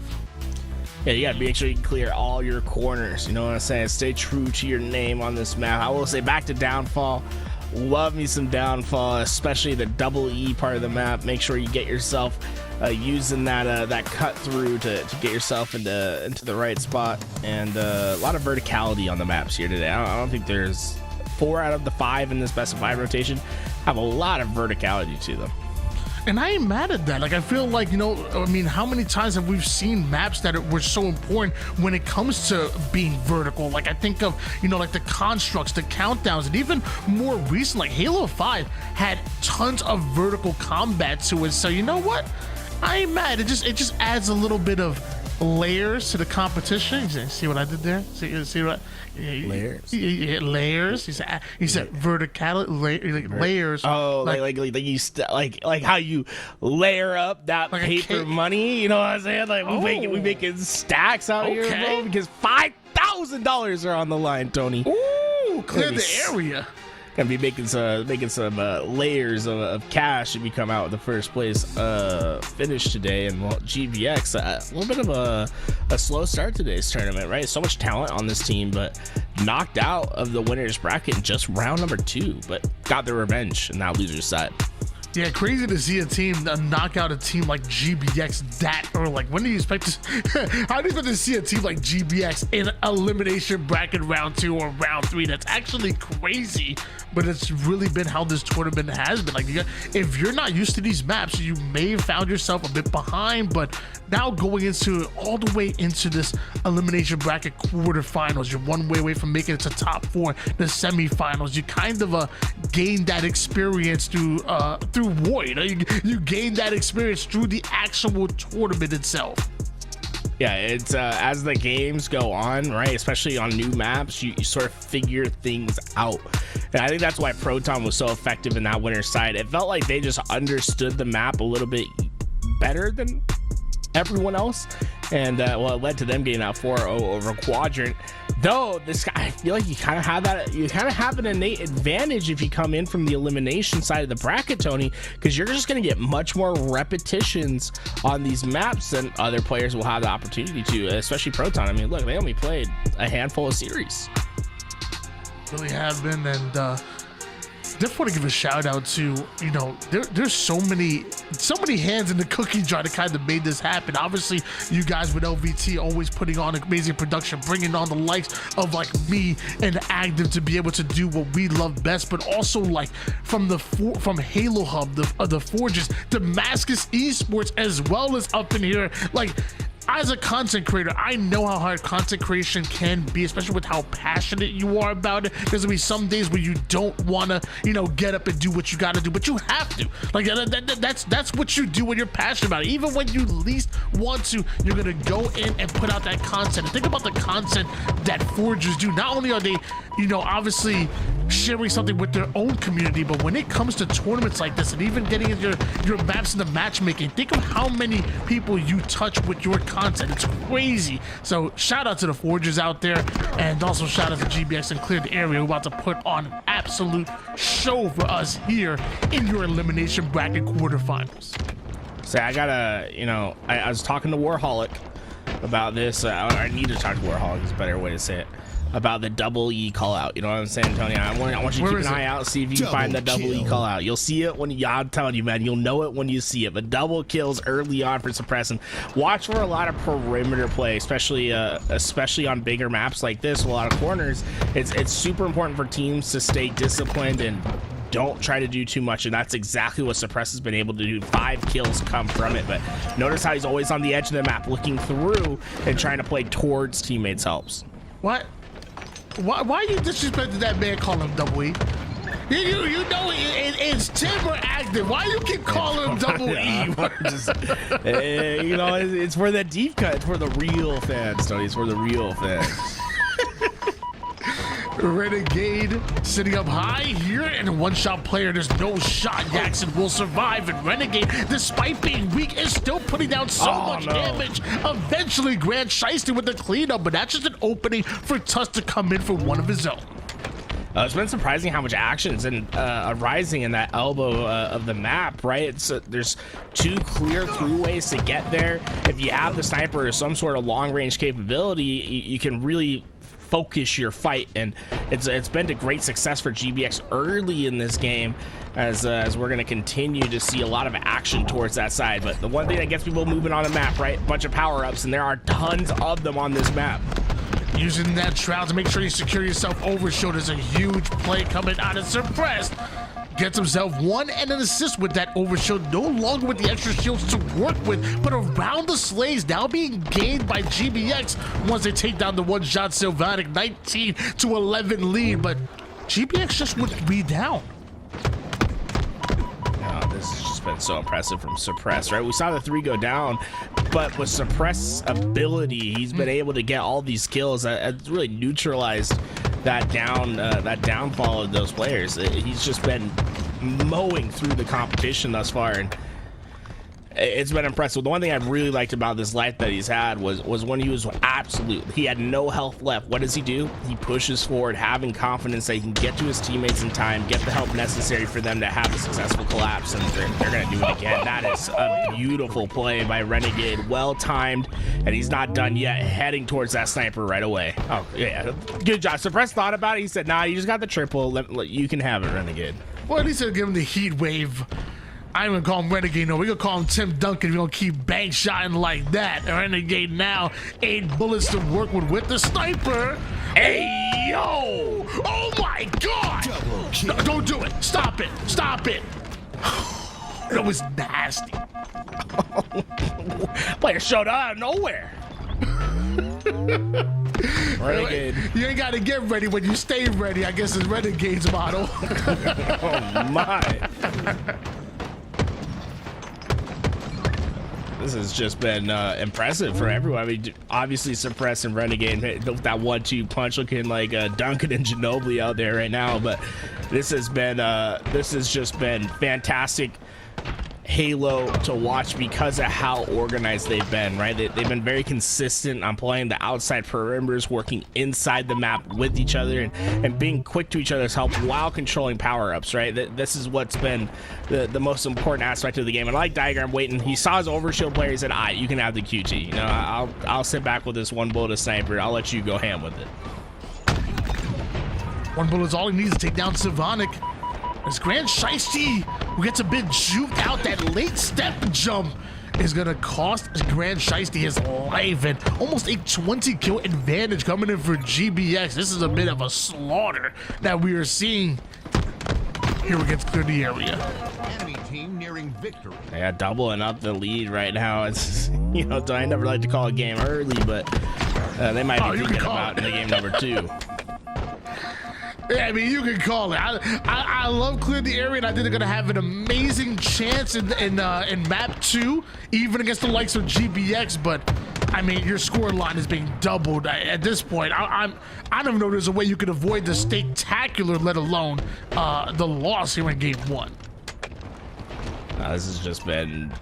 [SPEAKER 5] Yeah, you gotta make sure you clear all your corners. You know what I'm saying? Stay true to your name on this map. I will say, back to Downfall. Love me some Downfall, especially the double E part of the map. Make sure you get yourself using that cut through to get yourself into the right spot, and a lot of verticality on the maps here today. I don't think there's 4 out of the 5 in this best of 5 rotation have a lot of verticality to them.
[SPEAKER 7] And I ain't mad at that. Like, I feel like, you know, I mean, how many times have we seen maps that were so important when it comes to being vertical? Like, I think of, you know, like the constructs, the countdowns, and even more recent, like Halo 5 had tons of vertical combat to it. So, you know what? I ain't mad. It just adds a little bit of layers to the competition. See what I did there? See what?
[SPEAKER 5] Layers.
[SPEAKER 7] Layers. He said verticality, layers.
[SPEAKER 5] Oh, like how you layer up that
[SPEAKER 7] like
[SPEAKER 5] paper money. You know what I'm saying? Like we making stacks out here, bro. Because $5,000 are on the line, Tony.
[SPEAKER 7] Ooh, clear the area.
[SPEAKER 5] Gonna be making some layers of cash if you come out with the first place finish today. And well, GBX a little bit of a slow start to today's tournament, right? So much talent on this team, but knocked out of the winners bracket in just round number 2, but got their revenge in that loser's side.
[SPEAKER 7] Yeah, crazy to see a team knock out a team like GBX that early. Like, when do you expect to? How do you expect to see a team like GBX in elimination bracket round 2 or round 3? That's actually crazy, but it's really been how this tournament has been. Like, if you're not used to these maps, you may have found yourself a bit behind. But now going into all the way into this elimination bracket quarterfinals, you're one way away from making it to top 4, the semifinals. You kind of gain that experience through War. You know, you gain that experience through the actual tournament itself.
[SPEAKER 5] Yeah, it's as the games go on, right? Especially on new maps, you sort of figure things out. And I think that's why Proton was so effective in that winner's side. It felt like they just understood the map a little bit better than everyone else, and well, it led to them getting out 4-0 over Quadrant. Though this guy, I feel like you kind of have an innate advantage if you come in from the elimination side of the bracket, Tony, because you're just going to get much more repetitions on these maps than other players will have the opportunity to, especially Proton. I mean, look, they only played a handful of series.
[SPEAKER 7] Really have been, and definitely want to give a shout out to, you know, there's so many hands in the cookie jar that kind of made this happen. Obviously, you guys with LVT always putting on amazing production, bringing on the likes of like me and Active to be able to do what we love best, but also like from Halo Hub, the Forges, Damascus Esports as well as up in here. Like, as a content creator, I know how hard content creation can be, especially with how passionate you are about it. There's gonna be some days where you don't wanna, you know, get up and do what you gotta do, but you have to. Like, that's what you do when you're passionate about it. Even when you least want to, you're gonna go in and put out that content. And think about the content that Forgers do. Not only are they, you know, obviously sharing something with their own community, but when it comes to tournaments like this and even getting into your maps into matchmaking, think of how many people you touch with your content. It's crazy. So shout out to the Forgers out there, and also shout out to GBX and Clear the Area, who are about to put on an absolute show for us here in your elimination bracket quarterfinals.
[SPEAKER 5] So I gotta, you know, I was talking to Warholic about this. I need to talk to Warholic is a better way to say it. About the double E call out. You know what I'm saying, Tony? I want you to keep an eye out, see if you can find that double E call out. You'll see it I'm telling you, man, you'll know it when you see it. But double kills early on for suppressing. Watch for a lot of perimeter play, especially on bigger maps like this, a lot of corners. It's super important for teams to stay disciplined and don't try to do too much, and that's exactly what Suppress has been able to do. 5 kills come from it, but notice how he's always on the edge of the map, looking through and trying to play towards teammates helps.
[SPEAKER 7] What? Why you disrespected that man calling him double E? You know it's Tim or Active. Why you keep calling him Double E?
[SPEAKER 5] You know, it's for the deep cut. It's for the real fans, Tony. It's for the real fans.
[SPEAKER 7] Renegade sitting up high here, and a one-shot player. There's no shot Jackson will survive, and Renegade, despite being weak, is still putting down so much damage. Eventually, Grand Shiesty with the cleanup, but that's just an opening for Tusk to come in for one of his own.
[SPEAKER 5] It's been surprising how much action is arising in that elbow of the map, right? There's 2 clear throughways to get there. If you have the sniper or some sort of long-range capability, you can really focus your fight, and it's been to great success for GBX early in this game, as we're going to continue to see a lot of action towards that side. But the one thing that gets people moving on the map, right? A bunch of power-ups, and there are tons of them on this map.
[SPEAKER 7] Using that shroud to make sure you secure yourself overshield is a huge play coming out of Suppressed. Gets himself 1 and an assist with that overshield, no longer with the extra shields to work with, but around the slays now being gained by GBX once they take down the one-shot Sylvatic. 19-11 lead, but GBX just wouldn't be down.
[SPEAKER 5] This has just been so impressive from Suppress, right? We saw the 3 go down, but with Suppress ability, he's been able to get all these kills that really neutralized that downfall of those players. He's just been mowing through the competition thus far, and it's been impressive. The one thing I've really liked about this life that he's had was when he had no health left. What does he do? He pushes forward, having confidence that he can get to his teammates in time, get the help necessary for them to have a successful collapse, and they're going to do it again. That is a beautiful play by Renegade, well timed, and he's not done yet, heading towards that sniper right away. Oh yeah, good job. Suppress thought about it. He said, nah, you just got the triple. You can have it, Renegade.
[SPEAKER 7] Well, at least they'll give him the heat wave. I ain't gonna call him Renegade, no. We're gonna call him Tim Duncan. We're gonna keep bank shotting like that. Renegade now, 8 bullets to work with the sniper. Hey, yo! Oh my god! No, don't do it. Stop it. Stop it. That was nasty.
[SPEAKER 5] Player showed out of nowhere. Renegade.
[SPEAKER 7] You ain't gotta get ready when you stay ready, I guess is Renegade's motto.
[SPEAKER 5] Oh my. This has just been impressive for everyone. I mean, obviously Suppress and Renegade, that 1-2 punch looking like Duncan and Ginobili out there right now, but this has just been fantastic Halo to watch because of how organized they've been, right? They've been very consistent on playing the outside perimeters, working inside the map with each other, and being quick to each other's help while controlling power-ups, right? This is what's been the most important aspect of the game. And I like Diagram waiting. He saw his overshield player. He said, you can have the QT. You know, I'll sit back with this 1 bullet of sniper. I'll let you go ham with it.
[SPEAKER 7] 1 bullet is all he needs to take down Sylvatic. As Grand Shiesty, who gets a bit juked out, that late step jump is gonna cost Grand Shiesty his life, and almost a 20 kill advantage coming in for GBX. This is a bit of a slaughter that we are seeing here against Clear the Area.
[SPEAKER 3] Enemy team nearing victory.
[SPEAKER 5] Yeah, doubling up the lead right now. It's, you know, I never like to call a game early, but they might be thinking about in the game number 2.
[SPEAKER 7] Yeah, I mean, you can call it. I love Clear the Area, and I think they're gonna have an amazing chance in map 2, even against the likes of GBX. But I mean, your score line is being doubled at this point. I don't even know there's a way you could avoid the spectacular, let alone the loss here in game 1.
[SPEAKER 5] This has just been.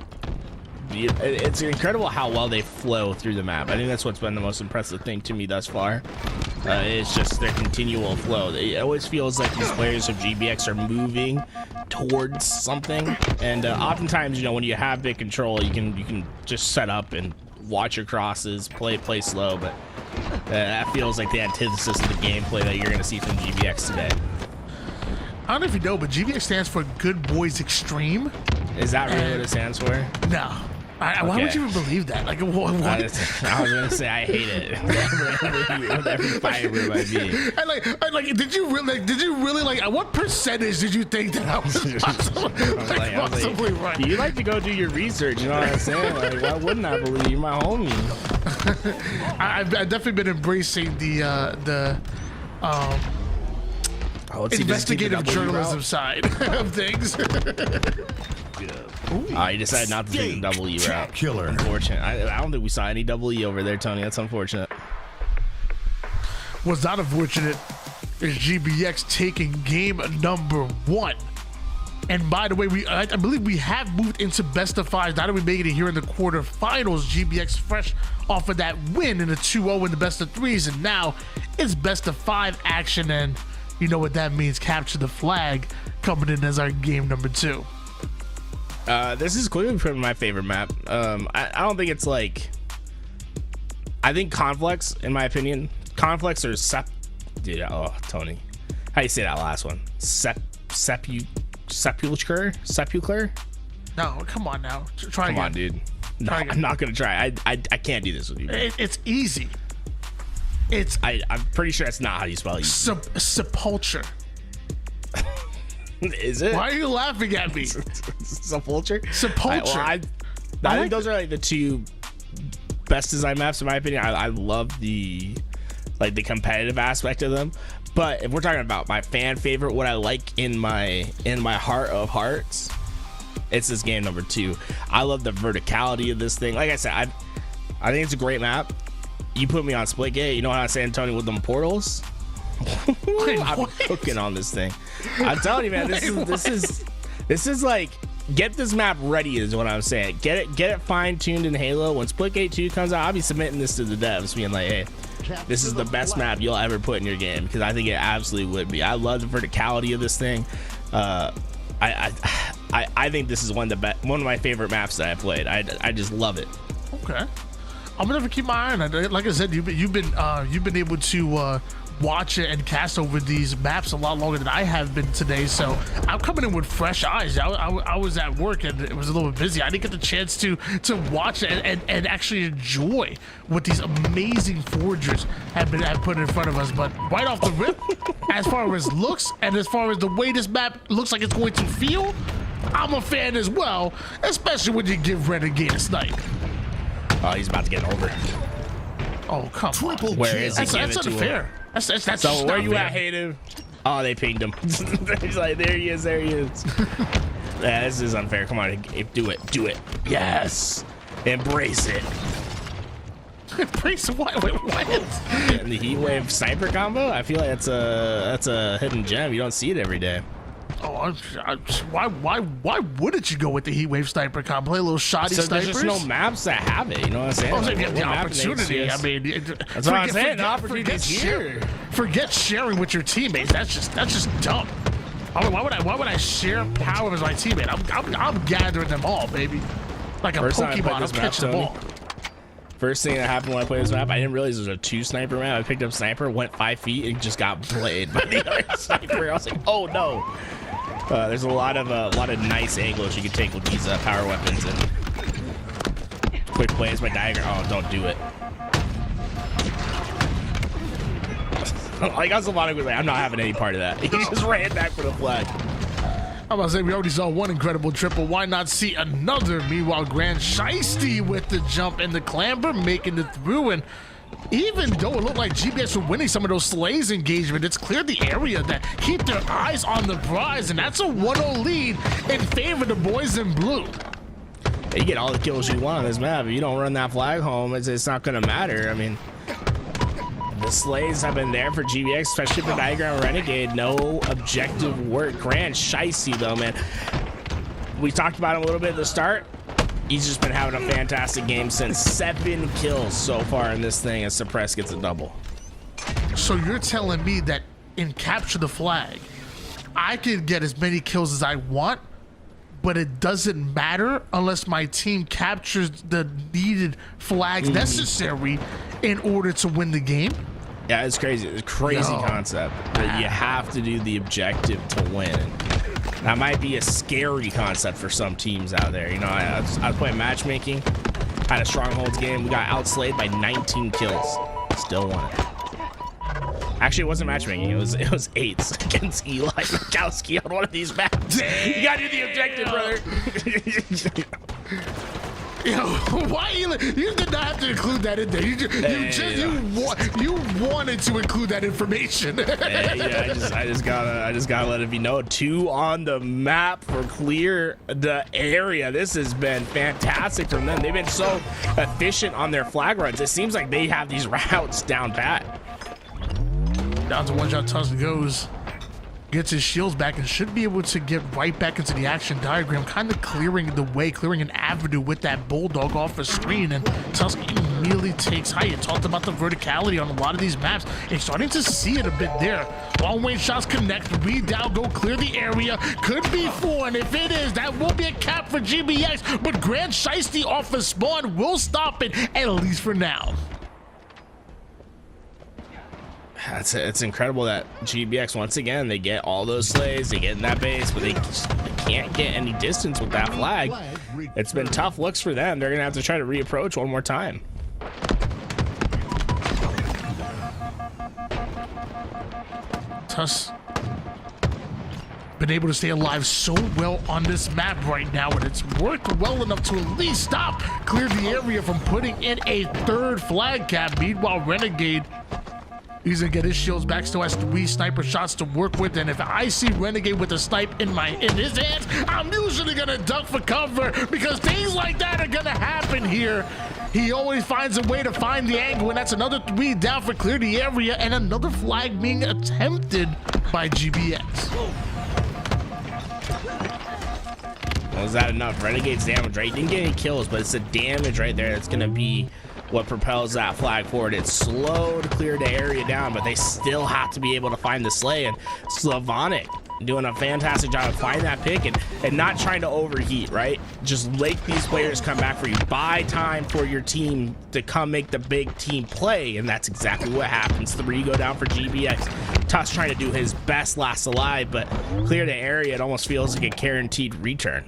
[SPEAKER 5] It's incredible how well they flow through the map. I think that's what's been the most impressive thing to me thus far. It's just their continual flow. It always feels like these players of GBX are moving towards something, and oftentimes, you know, when you have big control, you can just set up and watch your crosses, play slow. But that feels like the antithesis of the gameplay that you're going to see from GBX today.
[SPEAKER 7] I don't know if you know, but GBX stands for Good Boys Extreme.
[SPEAKER 5] Is that really what it stands for?
[SPEAKER 7] No. Why would you even believe that? Like, what?
[SPEAKER 5] I was gonna say I hate it. With every fiber of my being.
[SPEAKER 7] And like, did you really like? What percentage did you think that I was possibly right?
[SPEAKER 5] You like to go do your research, you know what I'm saying? Like, why wouldn't I believe you, my homie?
[SPEAKER 7] I've definitely been embracing the
[SPEAKER 5] Oh, let's see, does he keep the
[SPEAKER 7] investigative
[SPEAKER 5] W
[SPEAKER 7] journalism
[SPEAKER 5] route?
[SPEAKER 7] side of things.
[SPEAKER 5] He decided not to take the W route.
[SPEAKER 3] Killer.
[SPEAKER 5] Unfortunate. I don't think we saw any W over there, Tony. That's unfortunate.
[SPEAKER 7] What's not unfortunate is GBX taking game number 1. And by the way, I believe we have moved into best of 5s. Now that we made it here in the quarterfinals, GBX fresh off of that win in the 2-0 in the best of 3s, and now it's best of 5 action, and you know what that means. Capture the flag coming in as our game number 2.
[SPEAKER 5] This is clearly probably my favorite map. I don't think it's like. I think Conflicts, in my opinion, Conflicts or Dude, oh, Tony, how do you say that last one? Sepulchre?
[SPEAKER 7] No, come on now. Try
[SPEAKER 5] Come
[SPEAKER 7] again.
[SPEAKER 5] on, dude. No,
[SPEAKER 7] Try again.
[SPEAKER 5] I'm not gonna try. I can't do this with you. Bro.
[SPEAKER 7] It's easy. It's
[SPEAKER 5] I'm pretty sure that's not how you spell it.
[SPEAKER 7] sepulture.
[SPEAKER 5] Is it?
[SPEAKER 7] Why are you laughing at me?
[SPEAKER 5] Sepulture?
[SPEAKER 7] Sepulture.
[SPEAKER 5] I think those are like the two best design maps in my opinion. I love the competitive aspect of them. But if we're talking about my fan favorite, what I like in my heart of hearts, it's this game number 2. I love the verticality of this thing. Like I said, I think it's a great map. You put me on Splitgate, you know how San Antonio with them portals? I'm cooking on this thing. I'm telling you, man, this is like, get this map ready is what I'm saying. Get it fine-tuned in Halo. When Splitgate 2 comes out, I'll be submitting this to the devs, being like, hey, this is the best map you'll ever put in your game, because I think it absolutely would be. I love the verticality of this thing. I think this is one of my favorite maps that I played. I just love it.
[SPEAKER 7] Okay, I'm gonna keep my eye on it. Like I said, you've been able to watch it and cast over these maps a lot longer than I have been today, so I'm coming in with fresh eyes. I was at work and it was a little bit busy. I didn't get the chance to watch it and actually enjoy what these amazing forgers have put in front of us. But right off the rip, as far as looks and as far as the way this map looks like it's going to feel, I'm a fan as well, especially when you give Renegade a snipe.
[SPEAKER 5] Oh, he's about to get over.
[SPEAKER 7] Oh, come on.
[SPEAKER 5] Where is he?
[SPEAKER 7] That's unfair. That's
[SPEAKER 5] So where you
[SPEAKER 7] fair.
[SPEAKER 5] at, Hayden? Oh, they pinged him. He's like, there he is. Yeah, this is unfair. Come on, do it. Yes, embrace it.
[SPEAKER 7] Embrace what? Wait, what?
[SPEAKER 5] And the heat wave sniper combo. I feel like that's a hidden gem. You don't see it every day.
[SPEAKER 7] Oh, why wouldn't you go with the heat wave sniper comp? Play a little shoddy
[SPEAKER 5] So
[SPEAKER 7] snipers.
[SPEAKER 5] there's just no maps that have it. You know what I'm saying?
[SPEAKER 7] Oh, so
[SPEAKER 5] Like,
[SPEAKER 7] you
[SPEAKER 5] what
[SPEAKER 7] have the
[SPEAKER 5] map in
[SPEAKER 7] opportunity.
[SPEAKER 5] HCS?
[SPEAKER 7] I mean,
[SPEAKER 5] That's what I'm saying. The opportunity's here.
[SPEAKER 7] Forget sharing with your teammates. That's just dumb. Why would I share power with my teammate? I'm gathering them all, baby. Like a
[SPEAKER 5] First time I played
[SPEAKER 7] Pokemon. I'm
[SPEAKER 5] this map,
[SPEAKER 7] catching them
[SPEAKER 5] Tony.
[SPEAKER 7] all.
[SPEAKER 5] First thing that happened when I played this map, I didn't realize it was a 2 sniper map. I picked up sniper, went 5 feet, and just got played by the other sniper. I was like, oh no. There's a lot of nice angles you can take with these power weapons and quick plays by diagram. Oh, don't do it. Like, I was a lot of like, I'm not having any part of that. He just ran back for the flag.
[SPEAKER 7] I'm about to say we already saw one incredible triple. Why not see another? Meanwhile, Grand Shiesty with the jump and the clamber, making it through. And even though it looked like GBX were winning some of those Slays engagement, it's clear the area that keep their eyes on the prize, and that's a 1-0 lead in favor of the boys in blue.
[SPEAKER 5] You get all the kills you want on this map. If you don't run that flag home, it's not going to matter. I mean, the Slays have been there for GBX, especially for Diagram Renegade. No objective work. Grand Shiesty, though, man. We talked about him a little bit at the start. He's just been having a fantastic game since 7 kills so far in this thing, and Suppress gets a double.
[SPEAKER 7] So you're telling me that in Capture the Flag, I can get as many kills as I want, but it doesn't matter unless my team captures the needed flags necessary in order to win the game?
[SPEAKER 5] Yeah, it's crazy. It's a crazy concept. But you have to do the objective to win. That might be a scary concept for some teams out there. You know, I was playing matchmaking, had a Strongholds game. We got outslayed by 19 kills. Still won it. Actually, it wasn't matchmaking. It was 8s against Eli Mikowski on one of these maps. You gotta do the objective, brother.
[SPEAKER 7] Yo, why you did not have to include that in there. You wanted to include that information.
[SPEAKER 5] Yeah, I just gotta let it be known. 2 on the map for clear the area. This has been fantastic from them. They've been so efficient on their flag runs. It seems like they have these routes down pat.
[SPEAKER 7] Down to 1 shot. Tusk goes. Gets his shields back and should be able to get right back into the action diagram, kind of clearing the way, clearing an avenue with that bulldog off the screen. And Tusk immediately takes height. You talked about the verticality on a lot of these maps. You're starting to see it a bit there. Long range shots connect. Read down, go clear the area. Could be 4, and if it is, that will be a cap for GBX. But Grand Shiesty off the spawn will stop it, at least for now.
[SPEAKER 5] It's incredible that GBX, once again, they get all those slays, they get in that base, but they can't get any distance with that flag. It's been tough looks for them. They're going to have to try to reapproach one more time.
[SPEAKER 7] Tusk been able to stay alive so well on this map right now, and it's worked well enough to at least clear the area from putting in a 3rd flag cap. Meanwhile, Renegade, he's gonna get his shields back, still has 3 sniper shots to work with, and if I see Renegade with a snipe in his hands, I'm usually gonna duck for cover, because things like that are gonna happen here. He always finds a way to find the angle, and that's another 3 down for clear the area, and another flag being attempted by GBX.
[SPEAKER 5] Was that enough? Renegade's damage, right? He didn't get any kills, but it's the damage right there that's gonna be what propels that flag forward. It's slow to clear the area down, but they still have to be able to find the slay. And Slavonic doing a fantastic job of finding that pick and not trying to overheat, right? Just let these players come back for you. Buy time for your team to come make the big team play, and that's exactly what happens. 3 go down for GBX. Tusk trying to do his best last alive, but clear the area. It almost feels like a guaranteed return.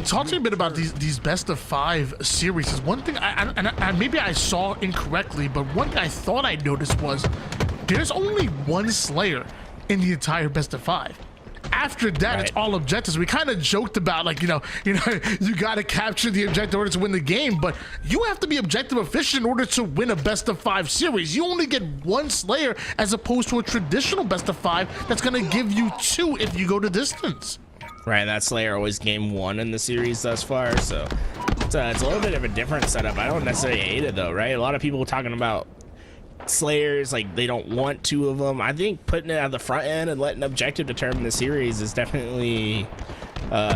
[SPEAKER 7] Talk to me a bit about these best of 5 series. One thing I maybe I saw incorrectly, but one thing I thought I noticed was there's only 1 Slayer in the entire best of 5. After that, It's all objectives. We kind of joked about, like, you got to capture the objective in order to win the game, but you have to be objective efficient in order to win a best of 5 series. You only get 1 Slayer as opposed to a traditional best of 5 that's going to give you 2 if you go to distance.
[SPEAKER 5] Right, that Slayer always game 1 in the series thus far, so it's a little bit of a different setup. I don't necessarily hate it though, right? A lot of people talking about Slayers, like they don't want 2 of them. I think putting it at the front end and letting objective determine the series is definitely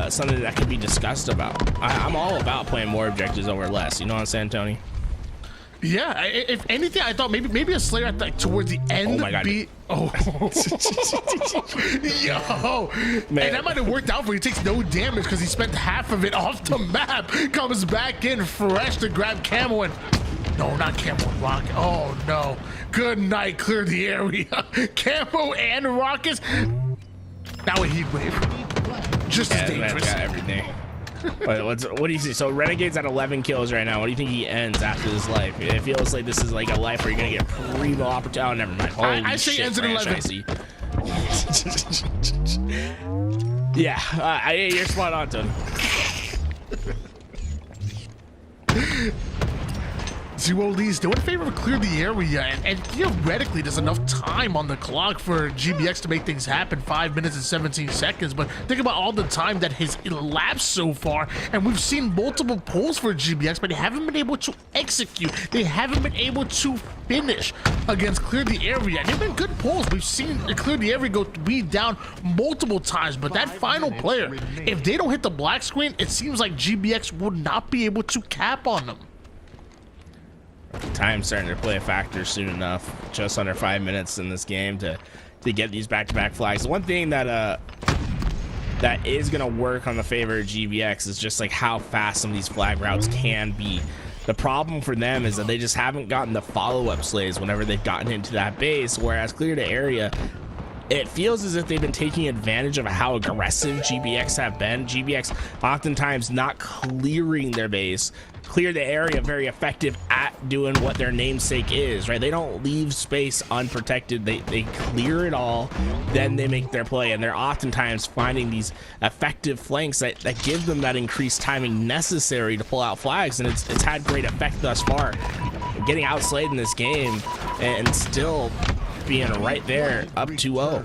[SPEAKER 5] something that could be discussed about. I'm all about playing more objectives over less. You know what I'm saying, Tony?
[SPEAKER 7] Yeah, if anything, I thought maybe a Slayer at towards the end.
[SPEAKER 5] Oh my God.
[SPEAKER 7] Yo, man, and that might have worked out for you. He takes no damage because he spent half of it off the map. Comes back in fresh to grab Camo and no, not Camo and Rocket. Oh no, good night. Clear the area. Camo and Rockets. Now a heat wave. Just as dangerous.
[SPEAKER 5] Got everything. What do you see? So Renegade's at 11 kills right now. What do you think he ends after this life? It feels like this is like a life where you're gonna get primo opportunity. Oh, never mind.
[SPEAKER 7] I say
[SPEAKER 5] shit,
[SPEAKER 7] ends at 11.
[SPEAKER 5] Yeah, you're spot on, Tony.
[SPEAKER 7] Zero leads still in favor of clear the area, and theoretically there's enough time on the clock for GBX to make things happen. 5 minutes and 17 seconds, but think about all the time that has elapsed so far, and we've seen multiple pulls for GBX, but they haven't been able to execute. They haven't been able to finish against clear the area, and they've been good pulls. We've seen clear the area go 3 down multiple times, but that final player, if they don't hit the black screen, it seems like GBX will not be able to cap on them.
[SPEAKER 5] Time's starting to play a factor soon enough. Just under 5 minutes in this game to get these back-to-back flags. The one thing that that is gonna work on the favor of GBX is just like how fast some of these flag routes can be. The problem for them is that they just haven't gotten the follow-up slays whenever they've gotten into that base, whereas clear the area, it feels as if they've been taking advantage of how aggressive GBX have been. GBX oftentimes not clearing their base, clear the area very effective at doing what their namesake is, right? They don't leave space unprotected. They clear it all, then they make their play, and they're oftentimes finding these effective flanks that give them that increased timing necessary to pull out flags, and it's had great effect thus far. Getting outslayed in this game and still being right there up 2-0.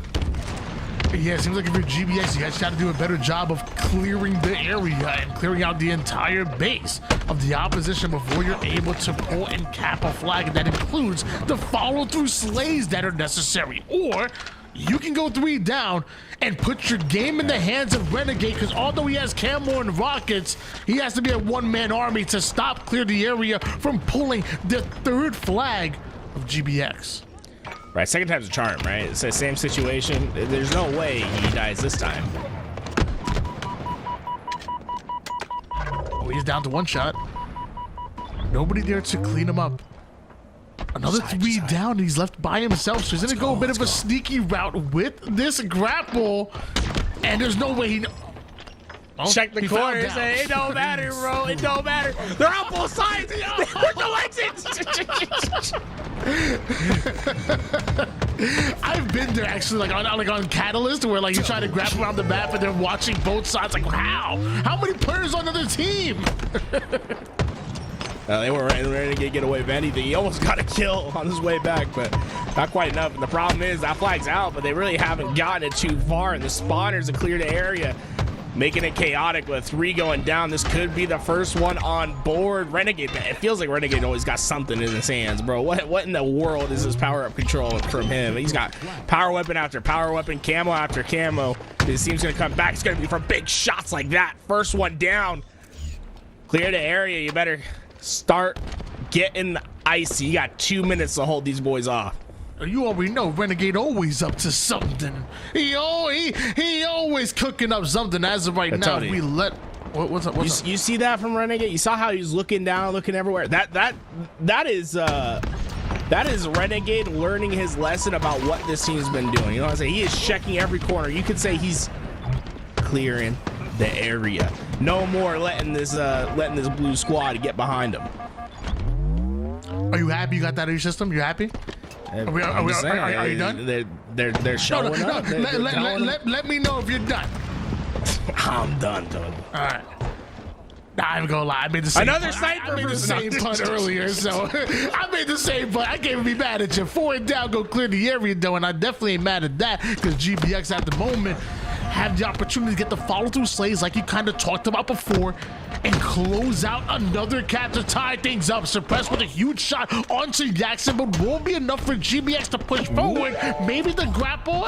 [SPEAKER 7] Yeah, it seems like if you're GBX, you guys got to do a better job of clearing the area and clearing out the entire base of the opposition before you're able to pull and cap a flag. And that includes the follow-through slays that are necessary. Or you can go 3 down and put your game in the hands of Renegade, because although he has camo and rockets, he has to be a one-man army to stop clear the area from pulling the 3rd flag of GBX.
[SPEAKER 5] Right, second time's a charm, right? It's the same situation. There's no way he dies this time.
[SPEAKER 7] Oh, he's down to 1 shot. Nobody there to clean him up. Another 3 down, and he's left by himself, so he's gonna go a bit of a sneaky route with this grapple, and there's no way he... Oh,
[SPEAKER 5] check the corners. It don't matter, bro. It don't matter. They're on both sides. There's no exits.
[SPEAKER 7] I've been there actually, like on Catalyst, where like you try to grab around the map and they're watching both sides. Like, how many players on another team?
[SPEAKER 5] They weren't ready to get away with anything. He almost got a kill on his way back, but not quite enough. And the problem is that flag's out, but they really haven't gotten it too far. And the spawners have cleared the area, making it chaotic with 3 going down. This could be the first one on board. Renegade, it feels like Renegade always got something in his hands, bro. What in the world is this power-up control from him? He's got power weapon after power weapon, camo after camo. His team's gonna come back. It's gonna be for big shots like that. First one down. Clear the area. You better start getting icy. You got 2 minutes to hold these boys off.
[SPEAKER 7] You already know Renegade always up to something. He always cooking up something. As of right now, we let... What's up?
[SPEAKER 5] You see that from Renegade? You saw how he's looking down, looking everywhere. That is Renegade learning his lesson about what this team's been doing. You know what I'm saying? He is checking every corner. You could say he's clearing the area. No more letting this blue squad get behind him.
[SPEAKER 7] Are you happy you got that in your system? You happy? Are you done?
[SPEAKER 5] They're showing up.
[SPEAKER 7] Let me know if you're done.
[SPEAKER 5] I'm done, Tony.
[SPEAKER 7] All right. Nah, I'm gonna lie. I made the same.
[SPEAKER 5] Another
[SPEAKER 7] punt.
[SPEAKER 5] sniper.
[SPEAKER 7] I made the same punt earlier, so I made the same punt. I can't even be mad at you. 4 down, go clear the area though, and I definitely ain't mad at that because GBX at the moment have the opportunity to get the follow-through slays like you kind of talked about before and close out another cap to tie things up. Suppressed with a huge shot onto Jackson, but won't be enough for GBX to push forward. Maybe the grapple,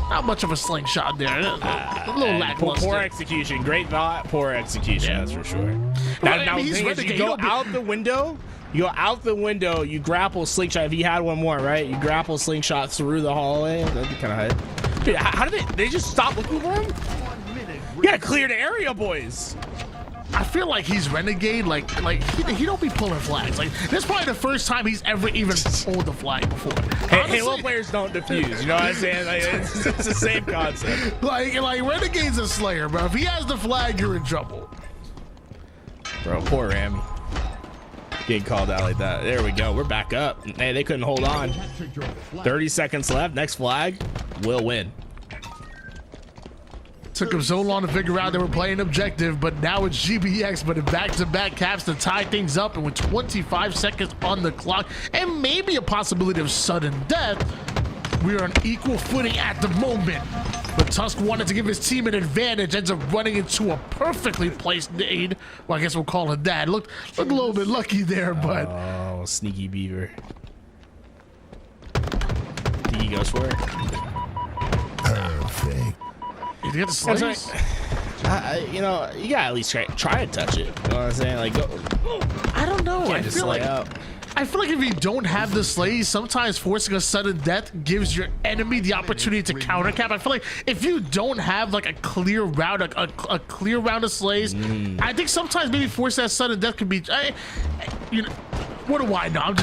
[SPEAKER 7] not much of a slingshot there. A little lackluster.
[SPEAKER 5] Poor execution. Great thought, poor execution, that's for sure. Now the thing is, you go out the window, you grapple slingshot. If you had one more, right? You grapple slingshot through the hallway. That'd be kind of hype. Dude, how did they just stop looking for him? You gotta clear the area, boys.
[SPEAKER 7] I feel like he's Renegade, like he don't be pulling flags. Like this is probably the first time he's ever even pulled the flag before.
[SPEAKER 5] Halo players don't defuse, you know what I'm saying? Like, it's the same concept.
[SPEAKER 7] Like Renegade's a slayer, bro. If he has the flag, you're in trouble.
[SPEAKER 5] Bro, poor Rami. Getting called out like that. There we go. We're back up. Hey, they couldn't hold on. 30 seconds left. Next flag will win.
[SPEAKER 7] Took him so long to figure out they were playing objective, but now it's GBX, but in back-to-back caps to tie things up, and with 25 seconds on the clock, and maybe a possibility of sudden death, we are on equal footing at the moment. But Tusk wanted to give his team an advantage, ends up running into a perfectly placed nade. Well, I guess we'll call it that. Looked a little bit lucky there, but...
[SPEAKER 5] Oh, sneaky beaver. He goes for it.
[SPEAKER 3] Perfect.
[SPEAKER 7] You get the slays?
[SPEAKER 5] You know, you gotta at least try to touch it. You know what I'm saying? Like, go.
[SPEAKER 7] I don't know. I feel like
[SPEAKER 5] out.
[SPEAKER 7] I feel like if you don't have the slays, sometimes forcing a sudden death gives your enemy the opportunity to counter cap. I feel like if you don't have like a clear route, a clear round of slays, I think sometimes maybe forcing that sudden death could be, you know. What do I know?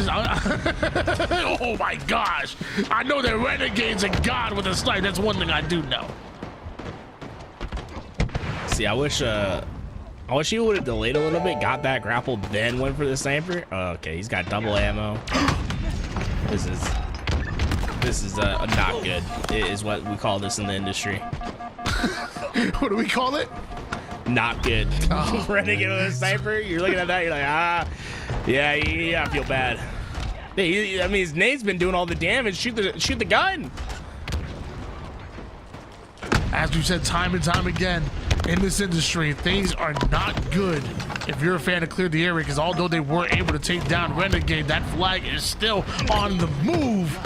[SPEAKER 7] Oh my gosh. I know that Renegade's a god with a snipe. That's one thing I do know.
[SPEAKER 5] See, I wish I wish he would have delayed a little bit, got that grapple, then went for the sniper. Oh, okay, he's got double ammo. This is not good. It is what we call this in the industry.
[SPEAKER 7] What do we call it?
[SPEAKER 5] Not good. Oh, Renegade with a sniper. You're looking at that. You're like, yeah, I feel bad. Hey, I mean, his nade's been doing all the damage. Shoot the gun.
[SPEAKER 7] As we've said time and time again, in this industry, things are not good if you're a fan of Clear the Area, because although they were able to take down Renegade, that flag is still on the move.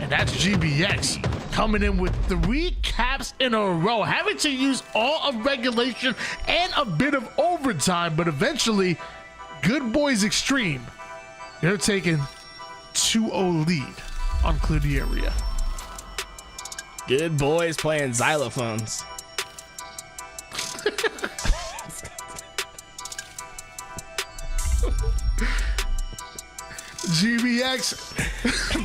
[SPEAKER 7] And that's GBX coming in with 3 caps in a row, having to use all of regulation and a bit of overtime, but eventually, Good Boys Extreme, they're taking 2-0 lead on Clear the Area.
[SPEAKER 5] Good Boys playing xylophones.
[SPEAKER 7] GBX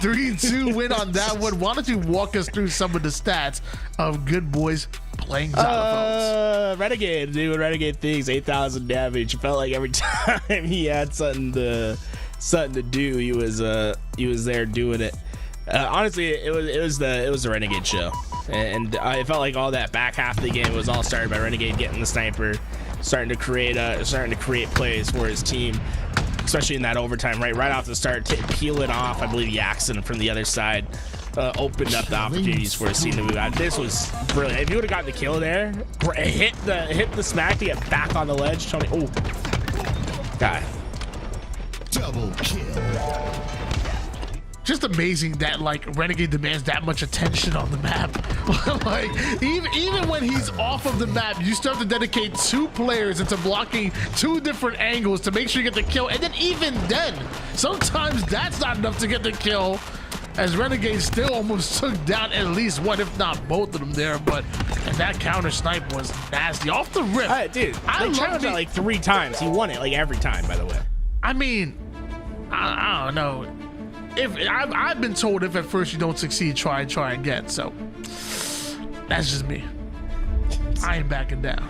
[SPEAKER 7] 3-2 win on that one. Why don't you walk us through some of the stats of Good Boys playing xylophones?
[SPEAKER 5] Renegade doing Renegade things, 8,000 damage. It felt like every time he had something to do, he was there doing it. Honestly, it was the Renegade show, and I felt like all that back half of the game was all started by Renegade getting the sniper, starting to create plays for his team, especially in that overtime, right off the start, peeling off. I believe the accident from the other side opened up the opportunities for his team to move out. This was brilliant. If you would have gotten the kill there, hit the smack to get back on the ledge. Tony, oh, God,
[SPEAKER 3] Double kill.
[SPEAKER 7] Just amazing that like Renegade demands that much attention on the map. Like even when he's off of the map, you start to dedicate 2 players into blocking 2 different angles to make sure you get the kill. And then even then, sometimes that's not enough to get the kill, as Renegade still almost took down at least one, if not both of them there. And that counter snipe was nasty off the rip.
[SPEAKER 5] Dude, they challenged it like 3 times. He won it like every time, by the way.
[SPEAKER 7] I mean, I don't know. If I've been told, if at first you don't succeed, try again. So that's just me. I ain't backing down.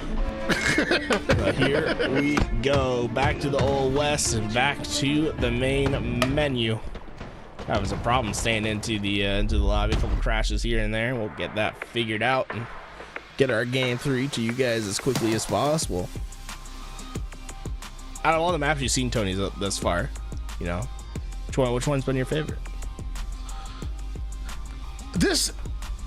[SPEAKER 5] But here we go, back to the old west and back to the main menu. That was a problem staying into the lobby. A couple crashes here and there. We'll get that figured out and get our game through each of you guys as quickly as possible. Out of all the maps you've seen, Tony, thus far, you know, which one's been your favorite?
[SPEAKER 7] This,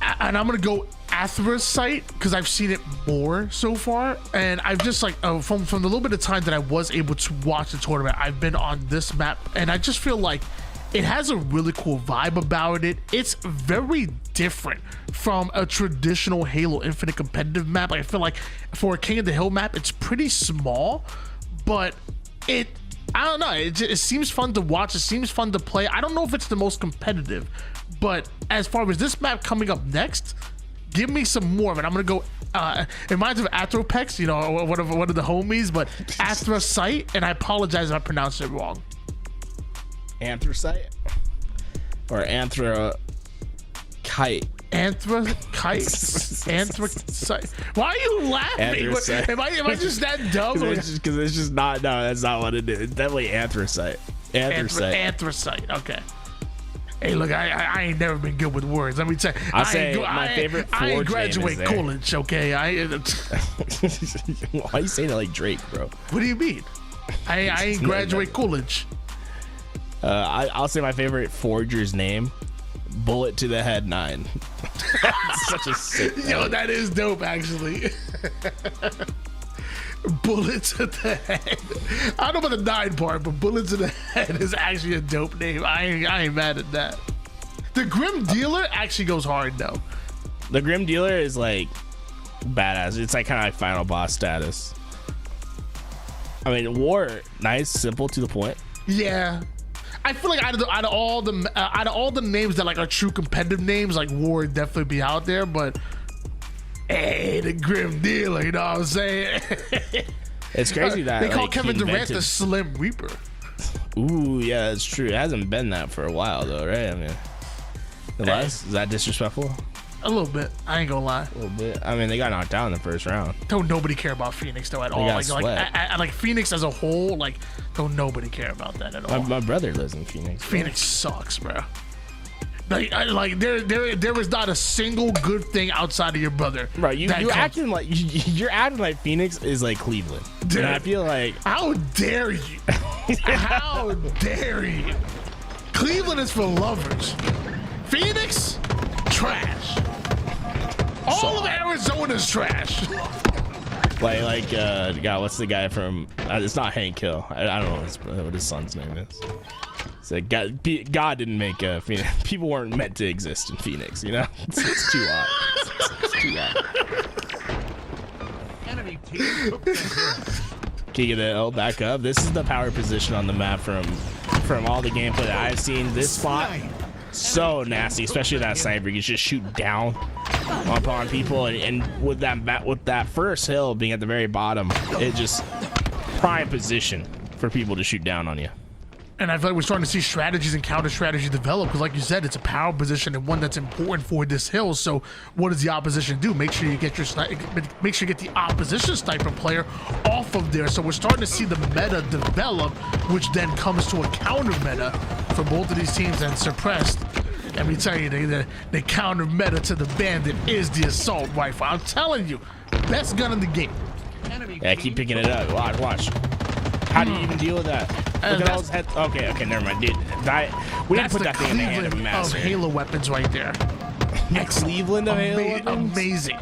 [SPEAKER 7] and I'm gonna go Anthracite because I've seen it more so far, and I've just like from the little bit of time that I was able to watch the tournament, I've been on this map, and I just feel like it has a really cool vibe about it. It's very different from a traditional Halo Infinite competitive map. Like, I feel like for a King of the Hill map, it's pretty small, but I don't know. It seems fun to watch. It seems fun to play. I don't know if it's the most competitive, but as far as this map coming up next, give me some more of it. I'm gonna go. It reminds me of Athropex, you know, one of the homies, but Anthracite, and I apologize if I pronounced it wrong.
[SPEAKER 5] Anthracite or Anthracite?
[SPEAKER 7] Anthracite. Why are you laughing? Am I just that dumb?
[SPEAKER 5] Because it's just not. No, that's not what it is. It's definitely Anthracite.
[SPEAKER 7] Anthracite. Okay. Hey, look, I ain't never been good with words. Let me tell you.
[SPEAKER 5] I'll say my favorite Forge
[SPEAKER 7] I ain't
[SPEAKER 5] name
[SPEAKER 7] graduate
[SPEAKER 5] is
[SPEAKER 7] college, okay?
[SPEAKER 5] Why are you saying it like Drake, bro?
[SPEAKER 7] What do you mean? I ain't graduate college.
[SPEAKER 5] I'll say my favorite Forger's name, Bullet to the Head 9. That's such a sick name.
[SPEAKER 7] Yo, that is dope, actually. Bullet to the Head. I don't know about the 9 part, but Bullet to the Head is actually a dope name. I ain't mad at that. The Grim Dealer actually goes hard, though.
[SPEAKER 5] The Grim Dealer is like badass. It's like kind of like final boss status. I mean, War, nice, simple, to the point.
[SPEAKER 7] Yeah. I feel like out of all the names that like are true competitive names, like War would definitely be out there, but hey, the Grim Dealer, you know what I'm saying?
[SPEAKER 5] It's crazy that
[SPEAKER 7] they call
[SPEAKER 5] like,
[SPEAKER 7] Kevin Durant the Slim Reaper.
[SPEAKER 5] Ooh, yeah, that's true. It hasn't been that for a while though, right? I mean, is that disrespectful?
[SPEAKER 7] A little bit. I ain't gonna lie.
[SPEAKER 5] A little bit. I mean, they got knocked out in the first round.
[SPEAKER 7] Don't nobody care about Phoenix though at all.
[SPEAKER 5] got
[SPEAKER 7] Like Phoenix as a whole, like don't nobody care about that at all.
[SPEAKER 5] My brother lives in Phoenix.
[SPEAKER 7] Phoenix sucks, bro. Like there is not a single good thing outside of your brother.
[SPEAKER 5] Right, you're acting like Phoenix is like Cleveland.
[SPEAKER 7] Dude,
[SPEAKER 5] and I feel like
[SPEAKER 7] how dare you? How dare you? Cleveland is for lovers. Phoenix, trash. All of Arizona's trash.
[SPEAKER 5] like God, what's the guy from? It's not Hank Hill. I don't know what his son's name is. So God didn't make Phoenix. People weren't meant to exist in Phoenix. You know, it's too hot. It's too hot.
[SPEAKER 3] Enemy team took the hill.
[SPEAKER 5] King of the L back up. This is the power position on the map from all the gameplay that I've seen. This spot so nasty, especially that sniper. You just shoot down upon people, and with that first hill being at the very bottom, it just prime position for people to shoot down on you.
[SPEAKER 7] And I feel like we're starting to see strategies and counter strategies develop because, like you said, it's a power position and one that's important for this hill. So, what does the opposition do? Make sure you get the opposition sniper player off of there. So we're starting to see the meta develop, which then comes to a counter meta for both of these teams and Suppressed. Let me tell you, the counter meta to the Bandit is the assault rifle. I'm telling you, best gun in the game.
[SPEAKER 5] Yeah, keep picking it up. Watch. How do you even deal with that? Look at all those heads. Okay, never mind, dude. We didn't put that thing in the hand of a master.
[SPEAKER 7] Of Halo weapons right there.
[SPEAKER 5] Cleveland of Halo weapons?
[SPEAKER 7] Amazing.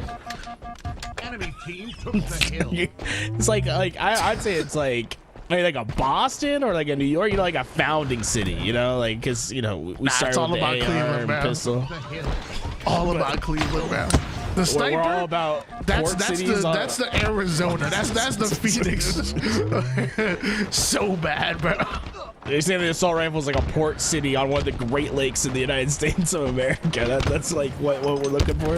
[SPEAKER 3] Enemy team took the hill.
[SPEAKER 5] It's like I'd say it's like a Boston or like a New York, you know, like a founding city, you know, like because you know we started
[SPEAKER 7] all
[SPEAKER 5] with
[SPEAKER 7] about
[SPEAKER 5] the
[SPEAKER 7] Cleveland,
[SPEAKER 5] AR
[SPEAKER 7] bro.
[SPEAKER 5] and pistol.
[SPEAKER 7] All about Cleveland, bro. The sniper,
[SPEAKER 5] we're all about
[SPEAKER 7] that's the Arizona. That's the Phoenix. So bad, bro.
[SPEAKER 5] They say the assault rifle is like a port city on one of the Great Lakes in the United States of America. That's like what we're looking for.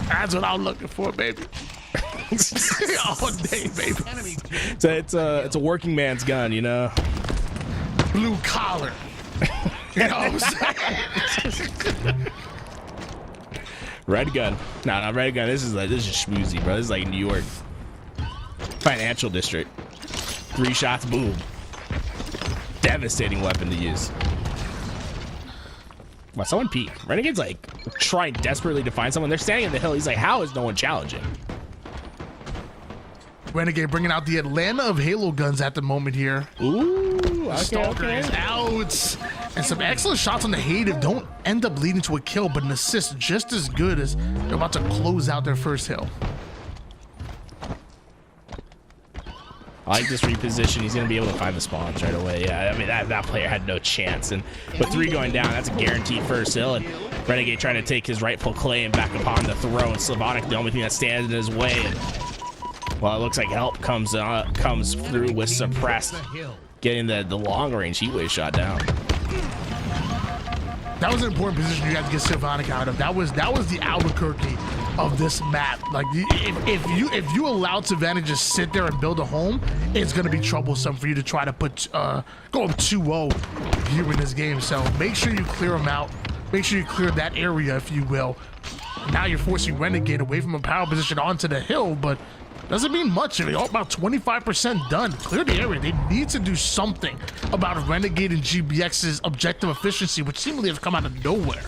[SPEAKER 7] That's what I'm looking for, baby. All day, baby.
[SPEAKER 5] It's a working man's gun, you know.
[SPEAKER 7] Blue collar. You know what I'm saying?
[SPEAKER 5] Red gun. No, not red gun. This is schmoozy, bro. This is like New York financial district. 3 shots, boom. Devastating weapon to use. Wow, someone peek. Renegade's like trying desperately to find someone. They're standing in the hill. He's like, how is no one challenging?
[SPEAKER 7] Renegade bringing out the Atlanta of Halo guns at the moment here.
[SPEAKER 5] Ooh,
[SPEAKER 7] Stalker is out. And some excellent shots on the Hative don't end up leading to a kill, but an assist just as good as they're about to close out their first hill.
[SPEAKER 5] I like this reposition. He's going to be able to find the spawns right away. Yeah, I mean, that player had no chance. And with 3 going down, that's a guaranteed first hill. And Renegade trying to take his rightful claim back upon the throne. Slavonic, the only thing that stands in his way. And, well, it looks like help comes through with Suppressed, getting the long range heat wave shot down.
[SPEAKER 7] That was an important position you had to get Slavonic out of. That was the Albuquerque of this map. Like if you allow Savannah to just sit there and build a home, it's gonna be troublesome for you to try to put go up 2-0 here in this game. So make sure you clear them out. Make sure you clear that area, if you will. Now you're forcing Renegade away from a power position onto the hill, but doesn't mean much. They're all about 25% done. Clear the area. They need to do something about Renegade and GBX's objective efficiency, which seemingly has come out of nowhere.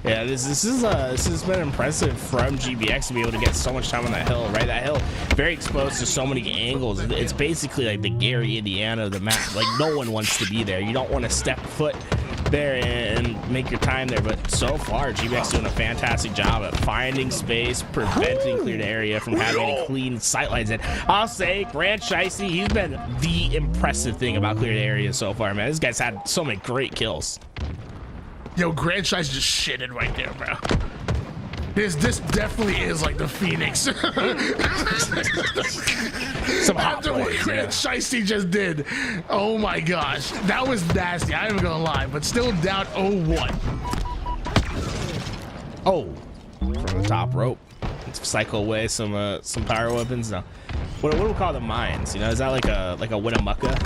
[SPEAKER 5] Yeah, this has been impressive from GBX to be able to get so much time on that hill, right? That hill, very exposed to so many angles. It's basically like the Gary, Indiana of the map. Like, no one wants to be there. You don't want to step foot there and make your time there, but so far GBX doing a fantastic job at finding space, preventing cleared area from having any clean sightlines. And I'll say Grant Scheisse, he's been the impressive thing about cleared areas so far, man. This guy's had so many great kills.
[SPEAKER 7] Yo, Grant Scheisse just shitted right there, bro. This definitely is like the Phoenix. After what Grant Scheisse just did. Oh my gosh. That was nasty. I ain't even gonna lie, but still down 0-1.
[SPEAKER 5] Oh, from the top rope. Let's cycle away some power weapons. Now, what do we call the mines? You know, is that like a Winnemucca?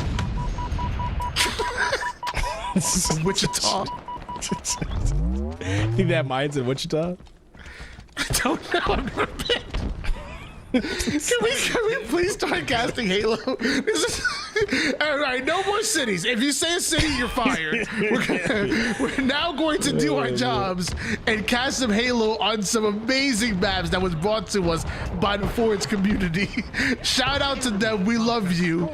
[SPEAKER 7] Wichita.
[SPEAKER 5] Think that mine's in Wichita?
[SPEAKER 7] I don't know. I've never been. Can we please start casting Halo? All right, no more cities. If you say a city, you're fired. We're now going to do our jobs and cast some Halo on some amazing maps that was brought to us by the Forge community. Shout out to them. We love you.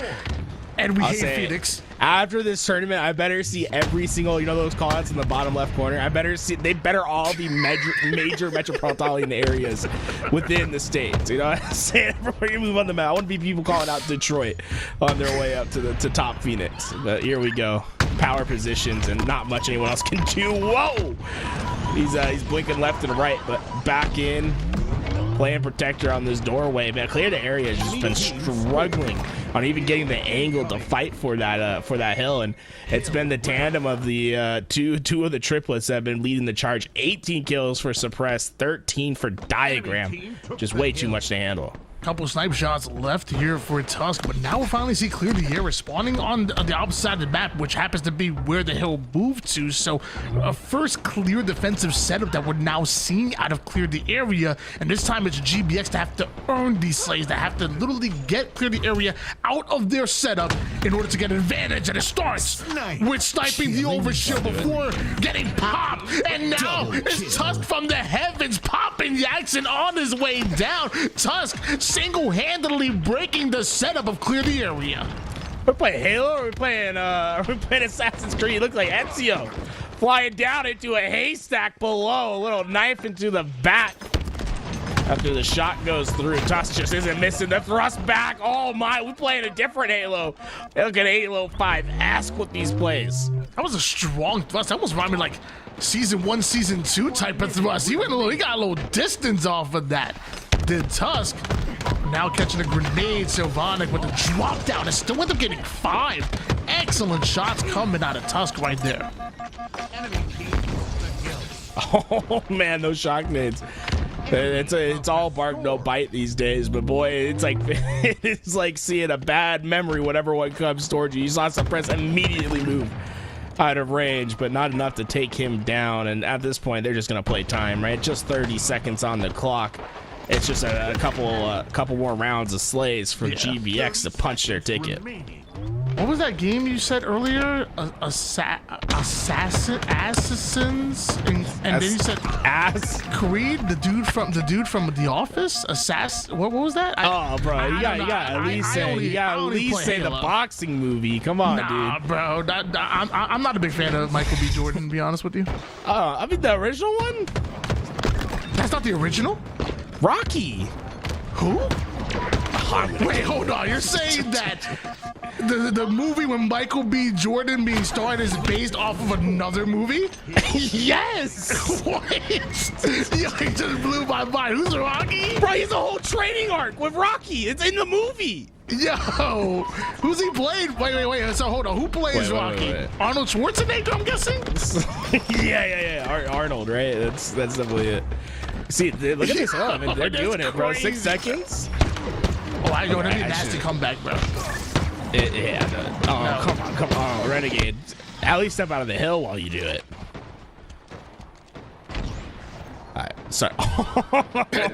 [SPEAKER 7] And we hate Phoenix.
[SPEAKER 5] After this tournament, I better see every single, those callouts in the bottom left corner. I better see, they better all be major metropolitan areas within the states. You know what I'm saying? Before you move on the map, I want to be people calling out Detroit on their way up to top Phoenix. But here we go. Power positions and not much anyone else can do. Whoa! He's blinking left and right, but back in. Playing protector on this doorway, man. Clear the area has just been struggling on even getting the angle to fight for that hill, and it's been the tandem of the two of the triplets that have been leading the charge. 18 kills for Suppress, 13 for Diagram. Just way too much to handle.
[SPEAKER 7] Couple snipe shots left here for Tusk, but now we'll finally see Clear the Air respawning on the opposite side of the map, which happens to be where the hill moved to. So a first clear defensive setup that we're now seeing out of Clear the Area, and this time it's GBX to have to earn these slays, that have to literally get Clear the Area out of their setup in order to get an advantage, and it starts with sniping the overshield before getting popped, and now it's Tusk from the heavens popping Jackson on his way down. Tusk single-handedly breaking the setup of Clear the Area.
[SPEAKER 5] We're playing Halo, or we're playing Assassin's Creed. It looks like Ezio flying down into a haystack below, a little knife into the back. After the shot goes through, Tusk just isn't missing the thrust back. Oh my, we're playing a different Halo. Look at Halo 5. Ask with these plays.
[SPEAKER 7] That was a strong thrust. That almost reminded me like Season 1, Season 2 type of thrust. He got a little distance off of that. Did Tusk. Now catching a grenade, Sylvanic with the drop down and still end up getting 5. Excellent shots coming out of Tusk right there.
[SPEAKER 5] Oh man, those shock nades. It's all bark no bite these days, but boy, it's like seeing a bad memory whenever one comes towards you. You saw Suppress immediately move out of range, but not enough to take him down. And at this point, they're just gonna play time, right? Just 30 seconds on the clock. It's just a couple more rounds of slays for GBX to punch their ticket.
[SPEAKER 7] What was that game you said earlier? Assassins, and then you said Creed, the dude from The Office. What was that?
[SPEAKER 5] Oh, bro, you got at least say the boxing movie. Come on,
[SPEAKER 7] dude. Bro, I'm not a big fan of Michael B. Jordan, to be honest with you.
[SPEAKER 5] I mean the original one.
[SPEAKER 7] That's not the original.
[SPEAKER 5] Rocky.
[SPEAKER 7] Who? Wait, hold on. You're saying that the movie with Michael B. Jordan being starred is based off of another movie?
[SPEAKER 5] Yes.
[SPEAKER 7] What? Yo, he just blew my mind. Who's Rocky?
[SPEAKER 5] Bro, he's a whole training arc with Rocky. It's in the movie.
[SPEAKER 7] Yo, who's he played? Wait. So hold on. Who plays Rocky? Wait. Arnold Schwarzenegger, I'm guessing?
[SPEAKER 5] yeah. Arnold, right? That's definitely it. See, look at this. Oh, I mean, they're doing it, bro. 6 seconds.
[SPEAKER 7] Oh, I know. That'd be a nasty comeback, bro.
[SPEAKER 5] Come on, Renegade. At least step out of the hill while you do it. All right, sorry.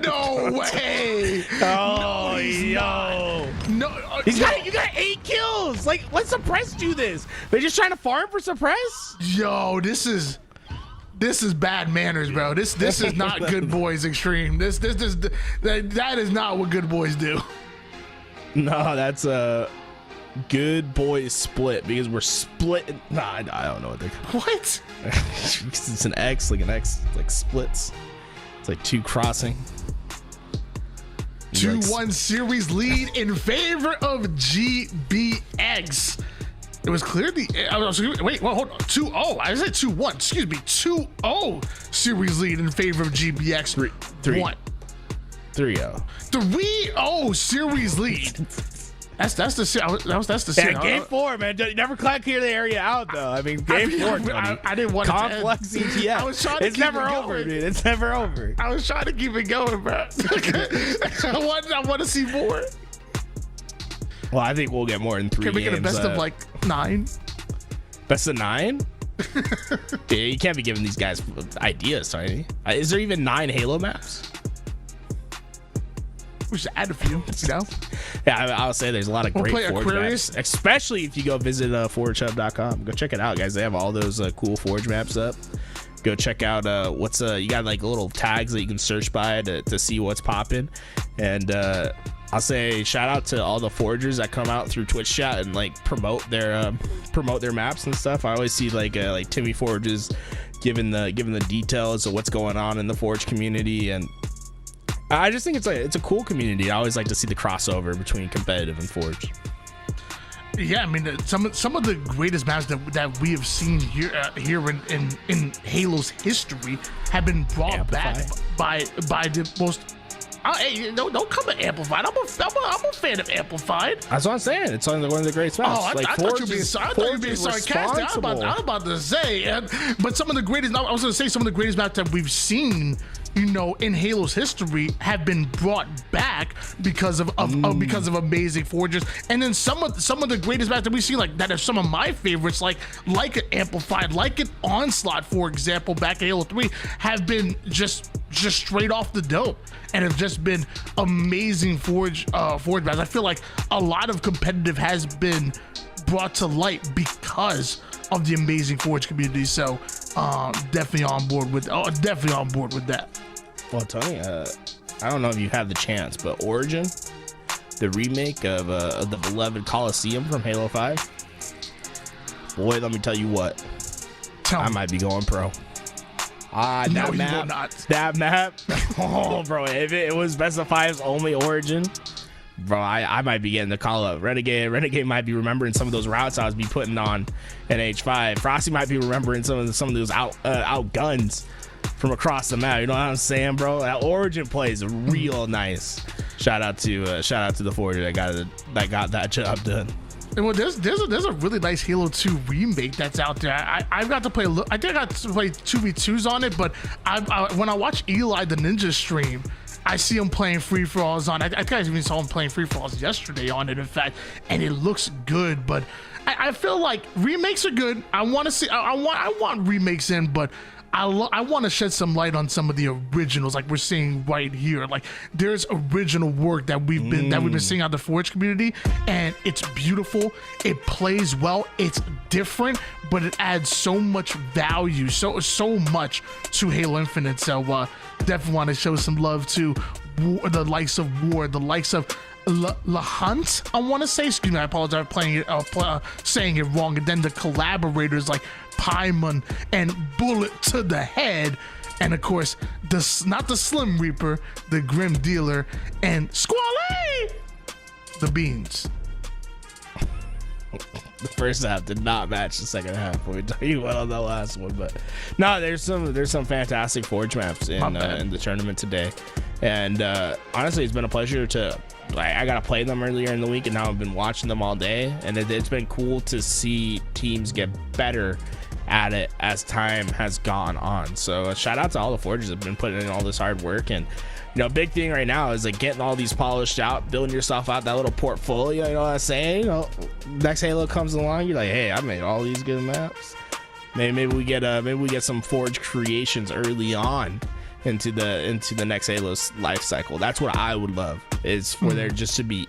[SPEAKER 7] No way.
[SPEAKER 5] Oh, no. You got 8 kills. Like, let Suppress do this. They're just trying to farm for Suppress?
[SPEAKER 7] Yo, this is bad manners, bro. This is not good boys extreme. That is not what good boys do.
[SPEAKER 5] No, that's a good boys split because we're split. Nah, I don't know what they're.
[SPEAKER 7] What?
[SPEAKER 5] It's an X, like splits. It's like 2 crossing.
[SPEAKER 7] 2-1 series lead in favor of GBX. It was clearly. Wait, well, hold on. 2-0. I said 2-1. Excuse me. 2-0 series lead in favor of GBX.
[SPEAKER 5] 3-0.
[SPEAKER 7] 3-0 series lead. That's the series.
[SPEAKER 5] Yeah, game 4, man. Never clear the area out though. I mean, game 4.
[SPEAKER 7] I didn't want
[SPEAKER 5] complex CTF.
[SPEAKER 7] I was trying to
[SPEAKER 5] it's never over, dude. It's never over.
[SPEAKER 7] I was trying to keep it going, bro. I want to see more.
[SPEAKER 5] Well, I think we'll get more than 3 games.
[SPEAKER 7] Can we get a best of like 9?
[SPEAKER 5] Best of 9? Yeah, you can't be giving these guys ideas, sorry. Is there even 9 Halo maps?
[SPEAKER 7] We should add a few, you know?
[SPEAKER 5] Yeah, I'll say there's a lot of
[SPEAKER 7] We'll
[SPEAKER 5] great
[SPEAKER 7] play
[SPEAKER 5] Forge
[SPEAKER 7] Aquarius.
[SPEAKER 5] maps, especially if you go visit forgehub.com. Go check it out, guys. They have all those cool Forge maps up. Go check out you got like little tags that you can search by to see what's popping. And I'll say shout out to all the forgers that come out through Twitch chat and like promote their maps and stuff. I always see like Timmy Forges giving the details of what's going on in the Forge community, and I just think it's a cool community. I always like to see the crossover between competitive and Forge.
[SPEAKER 7] Yeah, I mean, some of the greatest maps that we have seen here in Halo's history have been brought back by the most. Hey, don't come at Amplified. I'm a fan of Amplified.
[SPEAKER 5] That's what I'm saying. It's one of the great maps.
[SPEAKER 7] Oh, I thought you were being sarcastic. I was about to say, but some of the greatest. I was going to say some of the greatest maps that we've seen, you know, in Halo's history have been brought back because of amazing forgers. And then some of the greatest maps that we've seen, like that are some of my favorites, like an Amplified, like an Onslaught, for example, back in Halo 3, have been just straight off the dome and have just been amazing forge maps. I feel like a lot of competitive has been brought to light because of the amazing forge community. So definitely on board with that.
[SPEAKER 5] Well, Tony, I don't know if you have the chance, but Origin, the remake of the beloved Coliseum from Halo 5, boy, let me tell you what, I might be going pro.
[SPEAKER 7] No, you will not.
[SPEAKER 5] That map. Oh, bro, if it was Best of Five's only Origin, bro, I might be getting the call up. Renegade might be remembering some of those routes I was be putting on in H5. Frosty might be remembering some of those out guns from across the map. You know what I'm saying, bro? That Origin play is real nice. Shout out to the forger that got that job done.
[SPEAKER 7] And well, there's a really nice Halo 2 remake that's out there. I've got to play. I think I got to play 2v2s on it, but when I watch Eli the Ninja stream, I see him playing free for alls on. I think I even saw him playing free for alls yesterday on it, in fact, and it looks good. But I feel like remakes are good. I want to see. I want remakes in, but I want to shed some light on some of the originals, like we're seeing right here. Like there's original work that we've been seeing out of the Forge community, and it's beautiful. It plays well. It's different, but it adds so much value, so much to Halo Infinite. So definitely want to show some love to the likes of Ward, the likes of LaHunt, I want to say. Excuse me, I apologize for saying it wrong. And then the collaborators like Paimon and Bullet to the Head, and of course not the Slim Reaper, the Grim Dealer, and Squally the Beans.
[SPEAKER 5] The first half did not match the second half. We'll tell you what on the last one, but no, there's some fantastic Forge maps in the tournament today, and honestly, it's been a pleasure to. I got to play them earlier in the week, and now I've been watching them all day, and it's been cool to see teams get better at it as time has gone on. So shout out to all the forgers that have been putting in all this hard work. And big thing right now is like getting all these polished out, building yourself out that little portfolio. You know what I'm saying? Next Halo comes along, you're like, hey, I made all these good maps. Maybe we get some Forge creations early on into the next Halo's life cycle. That's what I would love, is for there just to be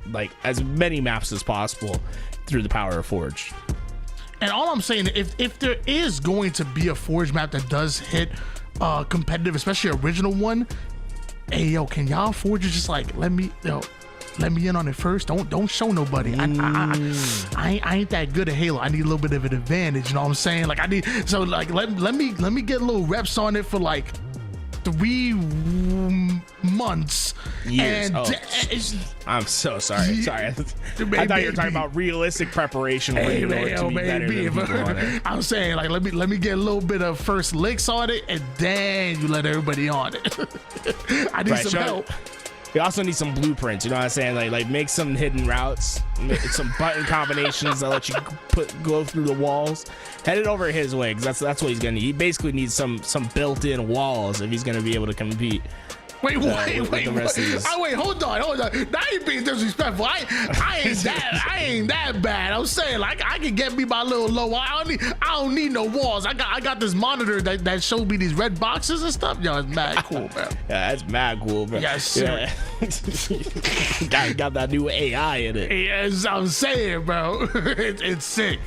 [SPEAKER 5] like as many maps as possible through the power of Forge.
[SPEAKER 7] And all I'm saying, if there is going to be a Forge map that does hit competitive, especially original one, hey yo, can y'all Forgers just like let me in on it first? Don't show nobody. I ain't that good at Halo. I need a little bit of an advantage. You know what I'm saying? Like let me get little reps on it for like 3 months.
[SPEAKER 5] Years.
[SPEAKER 7] And
[SPEAKER 5] I'm so sorry. I thought you were talking about realistic preparation to be better than people on it.
[SPEAKER 7] I'm saying like let me get a little bit of first licks on it, and then you let everybody on it. I need some help.
[SPEAKER 5] You also need some blueprints, you know what I'm saying? Like make some hidden routes, some button combinations that let you go through the walls. Head it over his way, because that's what he's gonna need. He basically needs some built-in walls if he's gonna be able to compete.
[SPEAKER 7] Wait,
[SPEAKER 5] with the rest of these.
[SPEAKER 7] wait, hold on. Now you being disrespectful. I ain't that bad. I'm saying like I can get me my little low. I don't need no walls. I got this monitor that showed me these red boxes and stuff. Yo, it's mad cool, bro.
[SPEAKER 5] Yeah, that's mad cool, bro.
[SPEAKER 7] Yes, sir.
[SPEAKER 5] Yeah. got that new AI in it.
[SPEAKER 7] Yes, I'm saying, bro. It's sick.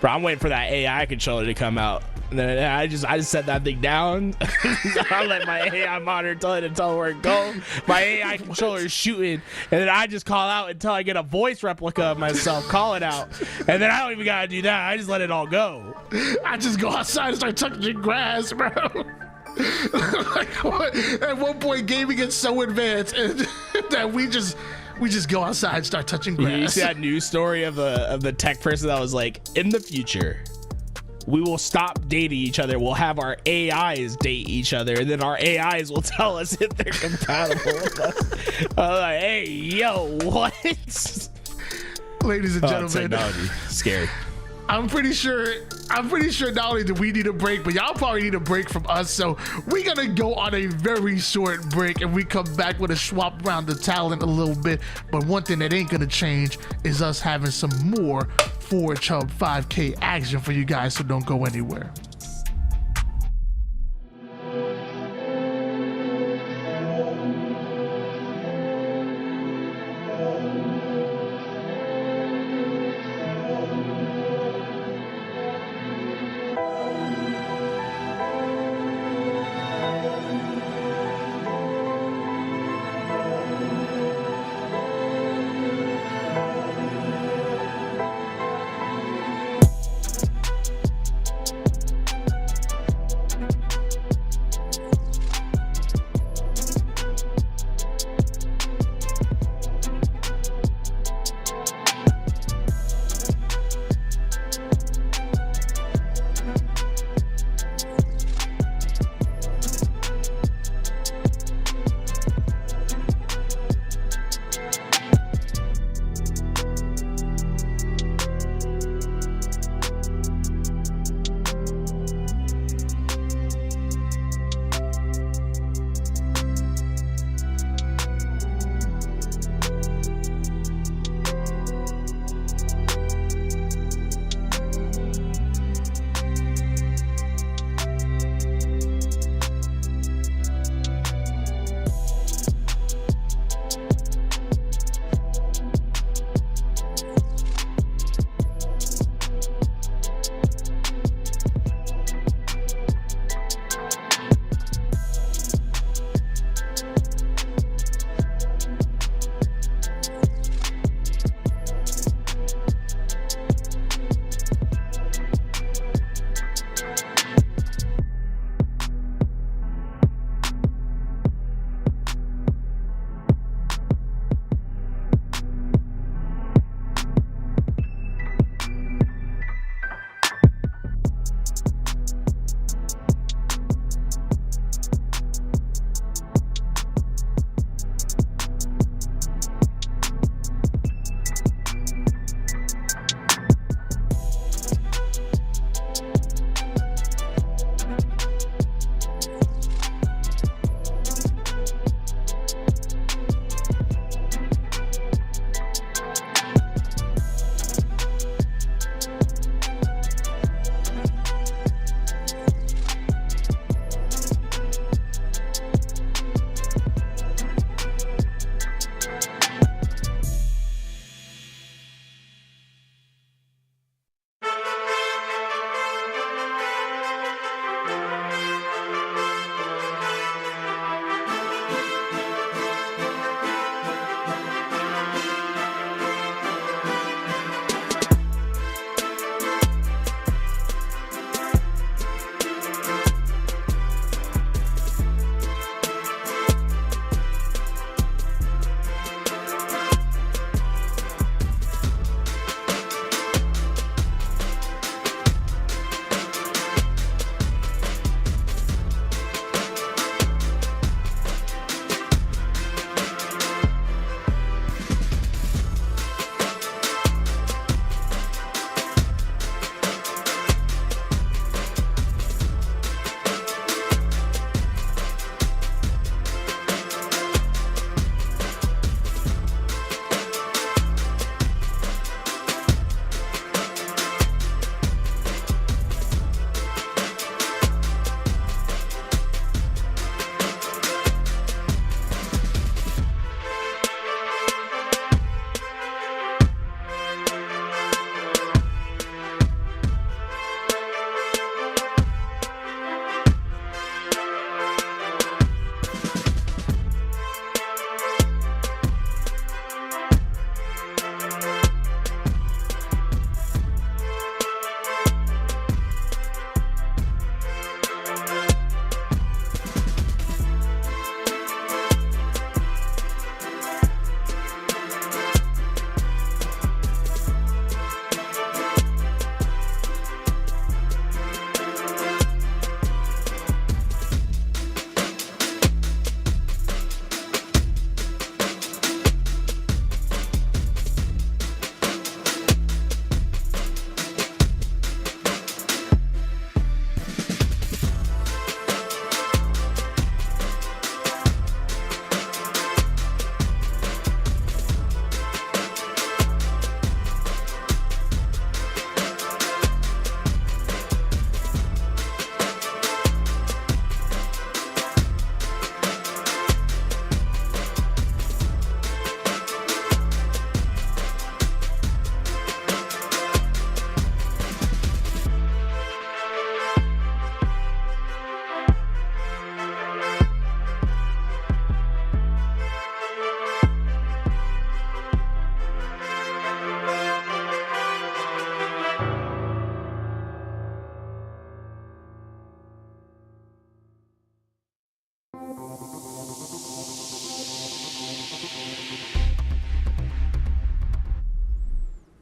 [SPEAKER 5] Bro, I'm waiting for that AI controller to come out. And then I just set that thing down. I let my AI monitor tell where it go. My AI controller is shooting, and then I just call out until I get a voice replica of myself calling out. And then I don't even gotta do that. I just let it all go.
[SPEAKER 7] I just go outside and start touching grass, bro. At one point, gaming gets so advanced that we just go outside and start touching grass.
[SPEAKER 5] You see that news story of the tech person that was like, in the future, we will stop dating each other. We'll have our AIs date each other, and then our AIs will tell us if they're compatible with us. I'm like, hey, yo, what?
[SPEAKER 7] Ladies and gentlemen,
[SPEAKER 5] technology, scary.
[SPEAKER 7] I'm pretty sure not only do we need a break, but y'all probably need a break from us. So we're gonna go on a very short break, and we come back with a swap around the talent a little bit. But one thing that ain't gonna change is us having some more 4 Chub 5K action for you guys. So don't go anywhere.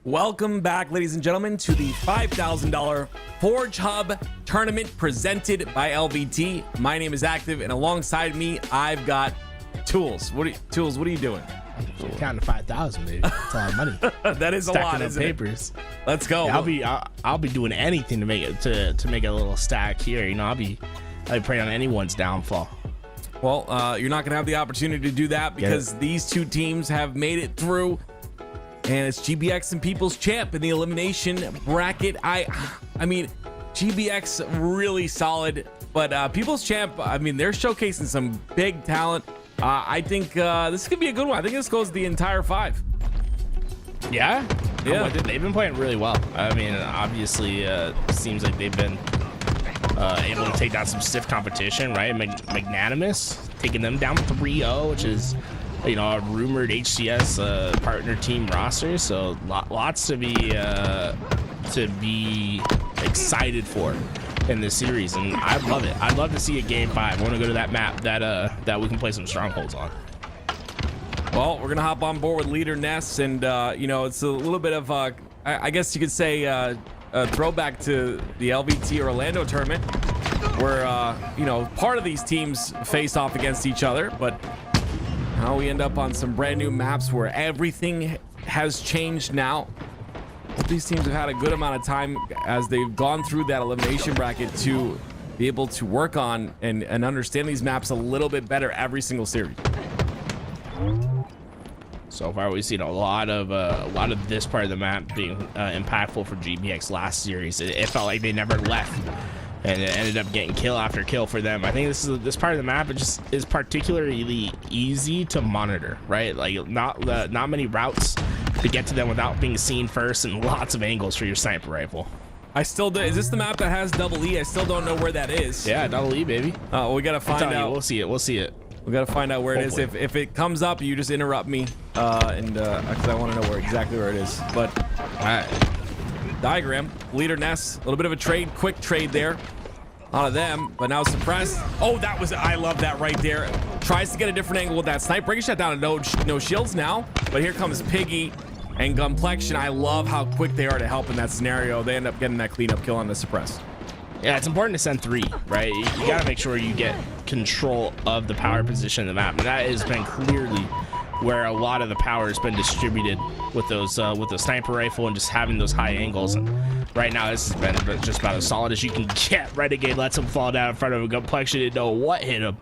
[SPEAKER 6] Welcome back, ladies and gentlemen, to the $5,000 Forge Hub tournament presented by LVT. My name is Active, and alongside me, I've got Tools. What are you doing?
[SPEAKER 5] Counting to 5,000, baby. That's a lot of money.
[SPEAKER 6] That is a lot,
[SPEAKER 5] Stacking up
[SPEAKER 6] isn't
[SPEAKER 5] papers.
[SPEAKER 6] it? Let's go.
[SPEAKER 5] Yeah, I'll be doing anything to make it to make a little stack here. You know, I'll be praying on anyone's downfall.
[SPEAKER 6] Well, you're not going to have the opportunity to do that because these two teams have made it through. And it's GBX and People's Champ in the elimination bracket. I mean, GBX really solid, but People's Champ, I mean, they're showcasing some big talent. I think this could be a good one. I think this goes the entire 5.
[SPEAKER 5] Yeah?
[SPEAKER 6] Yeah.
[SPEAKER 5] They've been playing really well. I mean, obviously, seems like they've been able to take down some stiff competition, right? Magnanimous, taking them down 3-0, which is, you know, a rumored HCS partner team roster. So lots to be excited for in this series, and I love it. I'd love to see a game 5. I want to go to that map that we can play some strongholds on.
[SPEAKER 6] Well, we're gonna hop on board with Leader Ness, and you know, it's a little bit of I guess you could say a throwback to the LVT Orlando tournament, where you know, part of these teams face off against each other, but now we end up on some brand new maps where everything has changed now. These teams have had a good amount of time as they've gone through that elimination bracket to be able to work on and understand these maps a little bit better every single series.
[SPEAKER 5] So far, we've seen a lot of this part of the map being impactful for GBX last series. It felt like they never left, and it ended up getting kill after kill for them. I think this part of the map is particularly easy to monitor, right? Like not many routes to get to them without being seen first, and lots of angles for your sniper rifle.
[SPEAKER 6] I still do. Is this the map that has double E? I still don't know where that is.
[SPEAKER 5] Yeah, double E, baby.
[SPEAKER 6] We gotta find out.
[SPEAKER 5] We'll see it.
[SPEAKER 6] We gotta find out where
[SPEAKER 5] Hopefully.
[SPEAKER 6] it is. If it comes up, you just interrupt me, because I want to know exactly where it is. But
[SPEAKER 5] All right.
[SPEAKER 6] diagram, Leader Ness, a little bit of a quick trade there. A lot of them, but now suppressed. Oh, I love that right there. Tries to get a different angle with that snipe. Breaking shot down to no shields now, but here comes Piggy and Gunplexion. I love how quick they are to help in that scenario. They end up getting that cleanup kill on the suppressed.
[SPEAKER 5] Yeah, it's important to send 3, right? You gotta make sure you get control of the power position of the map, and that has been clearly where a lot of the power has been distributed with those with the sniper rifle and just having those high angles. And right now, this has been just about as solid as you can get. Renegade lets him fall down in front of a Gunplexion, didn't know what hit him,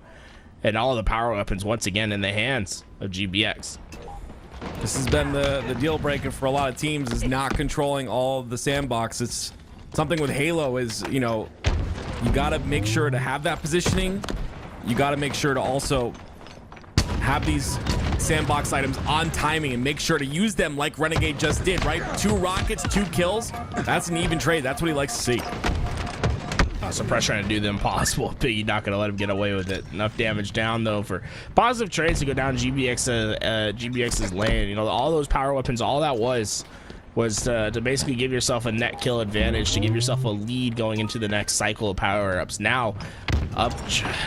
[SPEAKER 5] and all the power weapons once again in the hands of GBX.
[SPEAKER 6] This has been the deal breaker for a lot of teams, is not controlling all of the sandbox. It's something with Halo is, you know, you got to make sure to have that positioning. You got to make sure to also have these sandbox items on timing and make sure to use them like Renegade just did, right? 2 rockets, 2 kills. That's an even trade. That's what he likes to see.
[SPEAKER 5] Suppress trying to do the impossible. Piggy not going to let him get away with it. Enough damage down, though, for positive trades to go down GBX's lane. You know, all those power weapons, all that was to basically give yourself a net kill advantage, to give yourself a lead going into the next cycle of power-ups. Now, up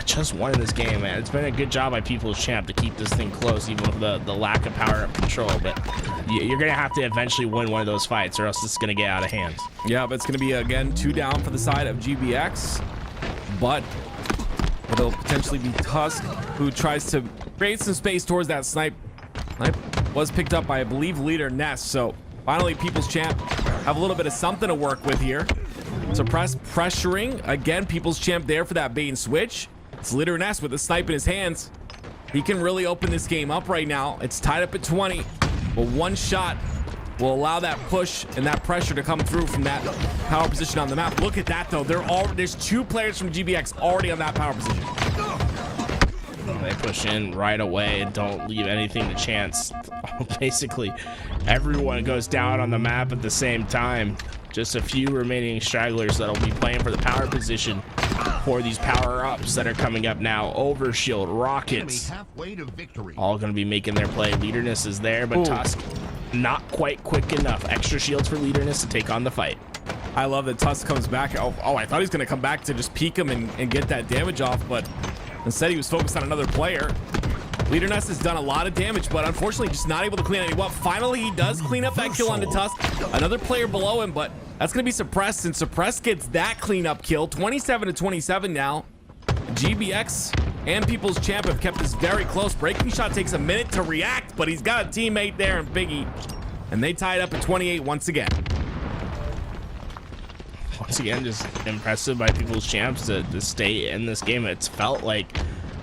[SPEAKER 5] just 1 in this game, man. It's been a good job by People's Champ to keep this thing close, even with the lack of power-up control. But you're going to have to eventually win one of those fights, or else it's going to get out of hand.
[SPEAKER 6] Yeah, but it's going to be, again, 2 down for the side of GBX. But it'll potentially be Tusk, who tries to create some space towards that snipe. Snipe was picked up by, I believe, Leader Ness. So finally, People's Champ have a little bit of something to work with here. Suppress pressuring. Again, People's Champ there for that bait and switch. It's Leader Ness with the snipe in his hands. He can really open this game up right now. It's tied up at 20, but 1 shot will allow that push and that pressure to come through from that power position on the map. Look at that, though. There's 2 players from GBX already on that power position.
[SPEAKER 5] They push in right away and don't leave anything to chance. Basically, everyone goes down on the map at the same time. Just a few remaining stragglers that'll be playing for the power position for these power-ups that are coming up now. Overshield, rockets,
[SPEAKER 3] halfway to victory.
[SPEAKER 5] all going to be making their play. Leaderness is there, but Tusk not quite quick enough. Extra shields for Leaderness to take on the fight.
[SPEAKER 6] I love that Tusk comes back. Oh, I thought he was going to come back to just peek him and get that damage off, but Instead, he was focused on another player. Leader Ness has done a lot of damage, but unfortunately just not able to clean any. Well, finally he does clean up that kill onto Tusk. Another player below him, but that's going to be Suppressed, and Suppressed gets that cleanup kill. 27-27 now. GBX and People's Champ have kept this very close. Breaking Shot takes a minute to react, but he's got a teammate there in Biggie. And they tied up at 28 once again.
[SPEAKER 5] Once again, just impressive by People's Champs to stay in this game. It's felt like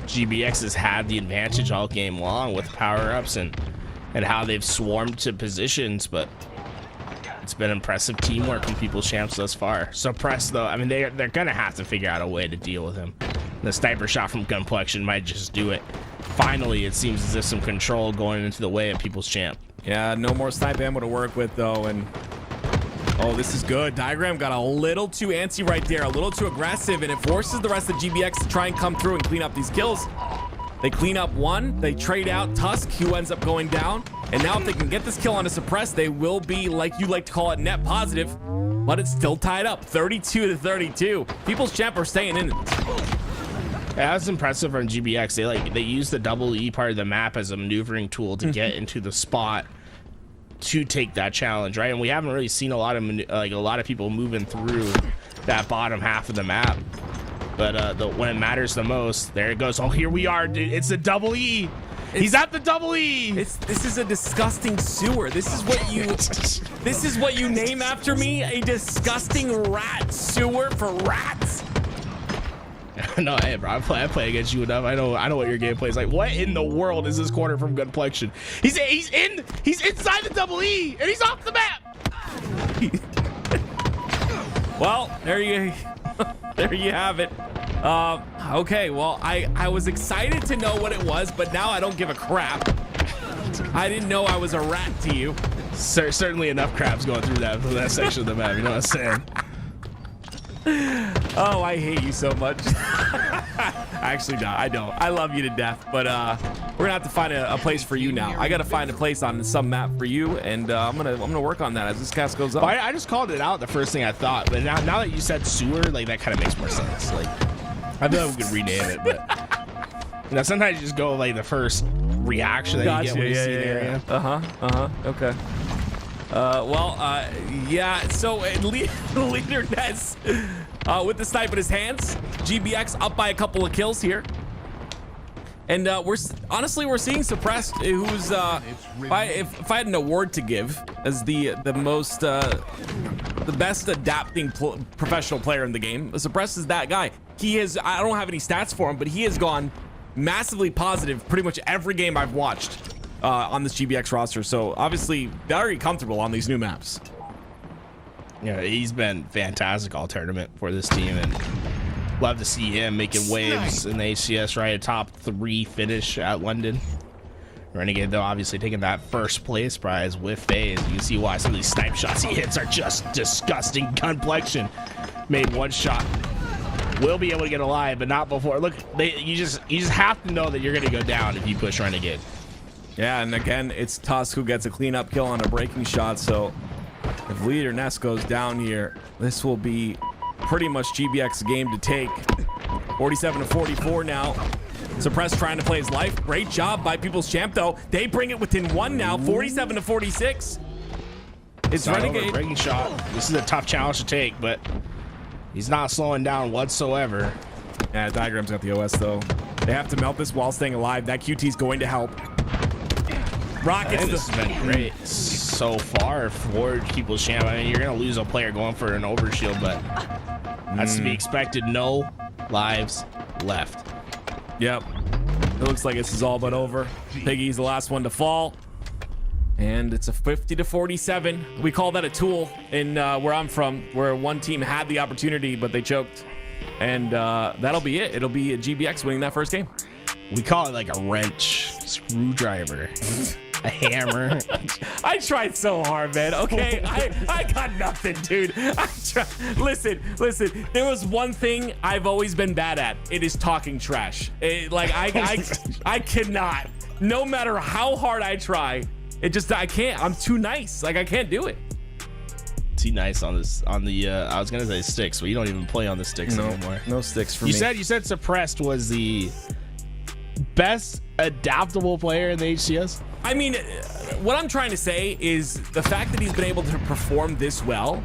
[SPEAKER 5] GBX has had the advantage all game long with power-ups and how they've swarmed to positions, but it's been impressive teamwork from People's Champs thus far. Suppressed, though, I mean, they're gonna have to figure out a way to deal with him. The sniper shot from Gunplexion might just do it. Finally, it seems as if some control going into the way of People's Champ.
[SPEAKER 6] Yeah, no more snipe ammo to work with, though, and oh, this is good. Diagram got a little too antsy right there, a little too aggressive, and it forces the rest of GBX to try and come through and clean up these kills. They clean up one, they trade out Tusk, who ends up going down, and now if they can get this kill on a Suppress, they will be, like you like to call it, net positive, but it's still tied up, 32-32. People's Champ are staying in it.
[SPEAKER 5] Yeah, that's impressive from GBX. They use the double E part of the map as a maneuvering tool to get into the spot to take that challenge, right? And we haven't really seen a lot of people moving through that bottom half of the map. But when it matters the most, there it goes. Oh, here we are, dude. It's the double E. He's at the double E.
[SPEAKER 6] This is a disgusting sewer. This is what you name after me? A disgusting rat sewer for rats?
[SPEAKER 5] No, hey, bro, I play against you enough. I know what your gameplay is like. What in the world is this corner from Gunplexion? He's inside the double E, and he's off the map.
[SPEAKER 6] Well, there you have it. Okay, well, I was excited to know what it was, but now I don't give a crap. I didn't know I was a rat to you.
[SPEAKER 5] Certainly enough crabs going through that section of the map. You know what I'm saying?
[SPEAKER 6] Oh, I hate you so much. Actually, no, I don't. I love you to death, but we're gonna have to find a place for you now. I gotta find a place on some map for you, and I'm gonna work on that as this cast goes on.
[SPEAKER 5] I just called it out the first thing I thought, but now that you said sewer, like that kind of makes more sense. Like I feel like we could rename it, but sometimes you just go like the first reaction that you get when you see an area.
[SPEAKER 6] Okay. Yeah, so Leader Ness with the snipe in his hands. GBX up by a couple of kills here. And we're seeing Suppressed, who's if I had an award to give as the best adapting professional player in the game, Suppressed is that guy. I don't have any stats for him, but he has gone massively positive pretty much every game I've watched on this GBX roster. So obviously very comfortable on these new maps.
[SPEAKER 5] Yeah, he's been fantastic all tournament for this team, and love to see him making waves in the HCS, right? A top 3 finish at London. Renegade, though, obviously taking that first place prize with FaZe. You can see why some of these snipe shots he hits are just disgusting. Gunplexion made one shot. Will be able to get alive, but not before. Look, you just have to know that you're gonna go down if you push Renegade.
[SPEAKER 6] Yeah, and again, it's Tusk who gets a cleanup kill on a breaking shot. So if Leader Ness goes down here, this will be pretty much GBX's game to take. 47-44 now. Suppressed trying to play his life. Great job by People's Champ, though. They bring it within 1 now. 47-46. It's Renegade.
[SPEAKER 5] Breaking shot. This is a tough challenge to take, but he's not slowing down whatsoever.
[SPEAKER 6] Yeah, Diagram's got the OS, though. They have to melt this while staying alive. That QT is going to help. Rockets.
[SPEAKER 5] This has been great so far for People's Champ. I mean, you're going to lose a player going for an overshield, but that's to be expected. No lives left.
[SPEAKER 6] Yep. It looks like this is all but over. Piggy's the last one to fall. And it's a 50-47. We call that a tool in where I'm from, where one team had the opportunity, but they choked. And that'll be it. It'll be a GBX winning that first game.
[SPEAKER 5] We call it like a wrench, screwdriver, a hammer.
[SPEAKER 6] I tried so hard, man. Okay, I got nothing, dude. Listen. There was one thing I've always been bad at. It is talking trash. I cannot. No matter how hard I try, I can't. I'm too nice. Like I can't do it.
[SPEAKER 5] too nice on this on the I was gonna say sticks, but you don't even play on the sticks anymore.
[SPEAKER 6] No sticks for me.
[SPEAKER 5] You said Suppressed was the best adaptable player in the HCS.
[SPEAKER 6] I mean, what I'm trying to say is the fact that he's been able to perform this well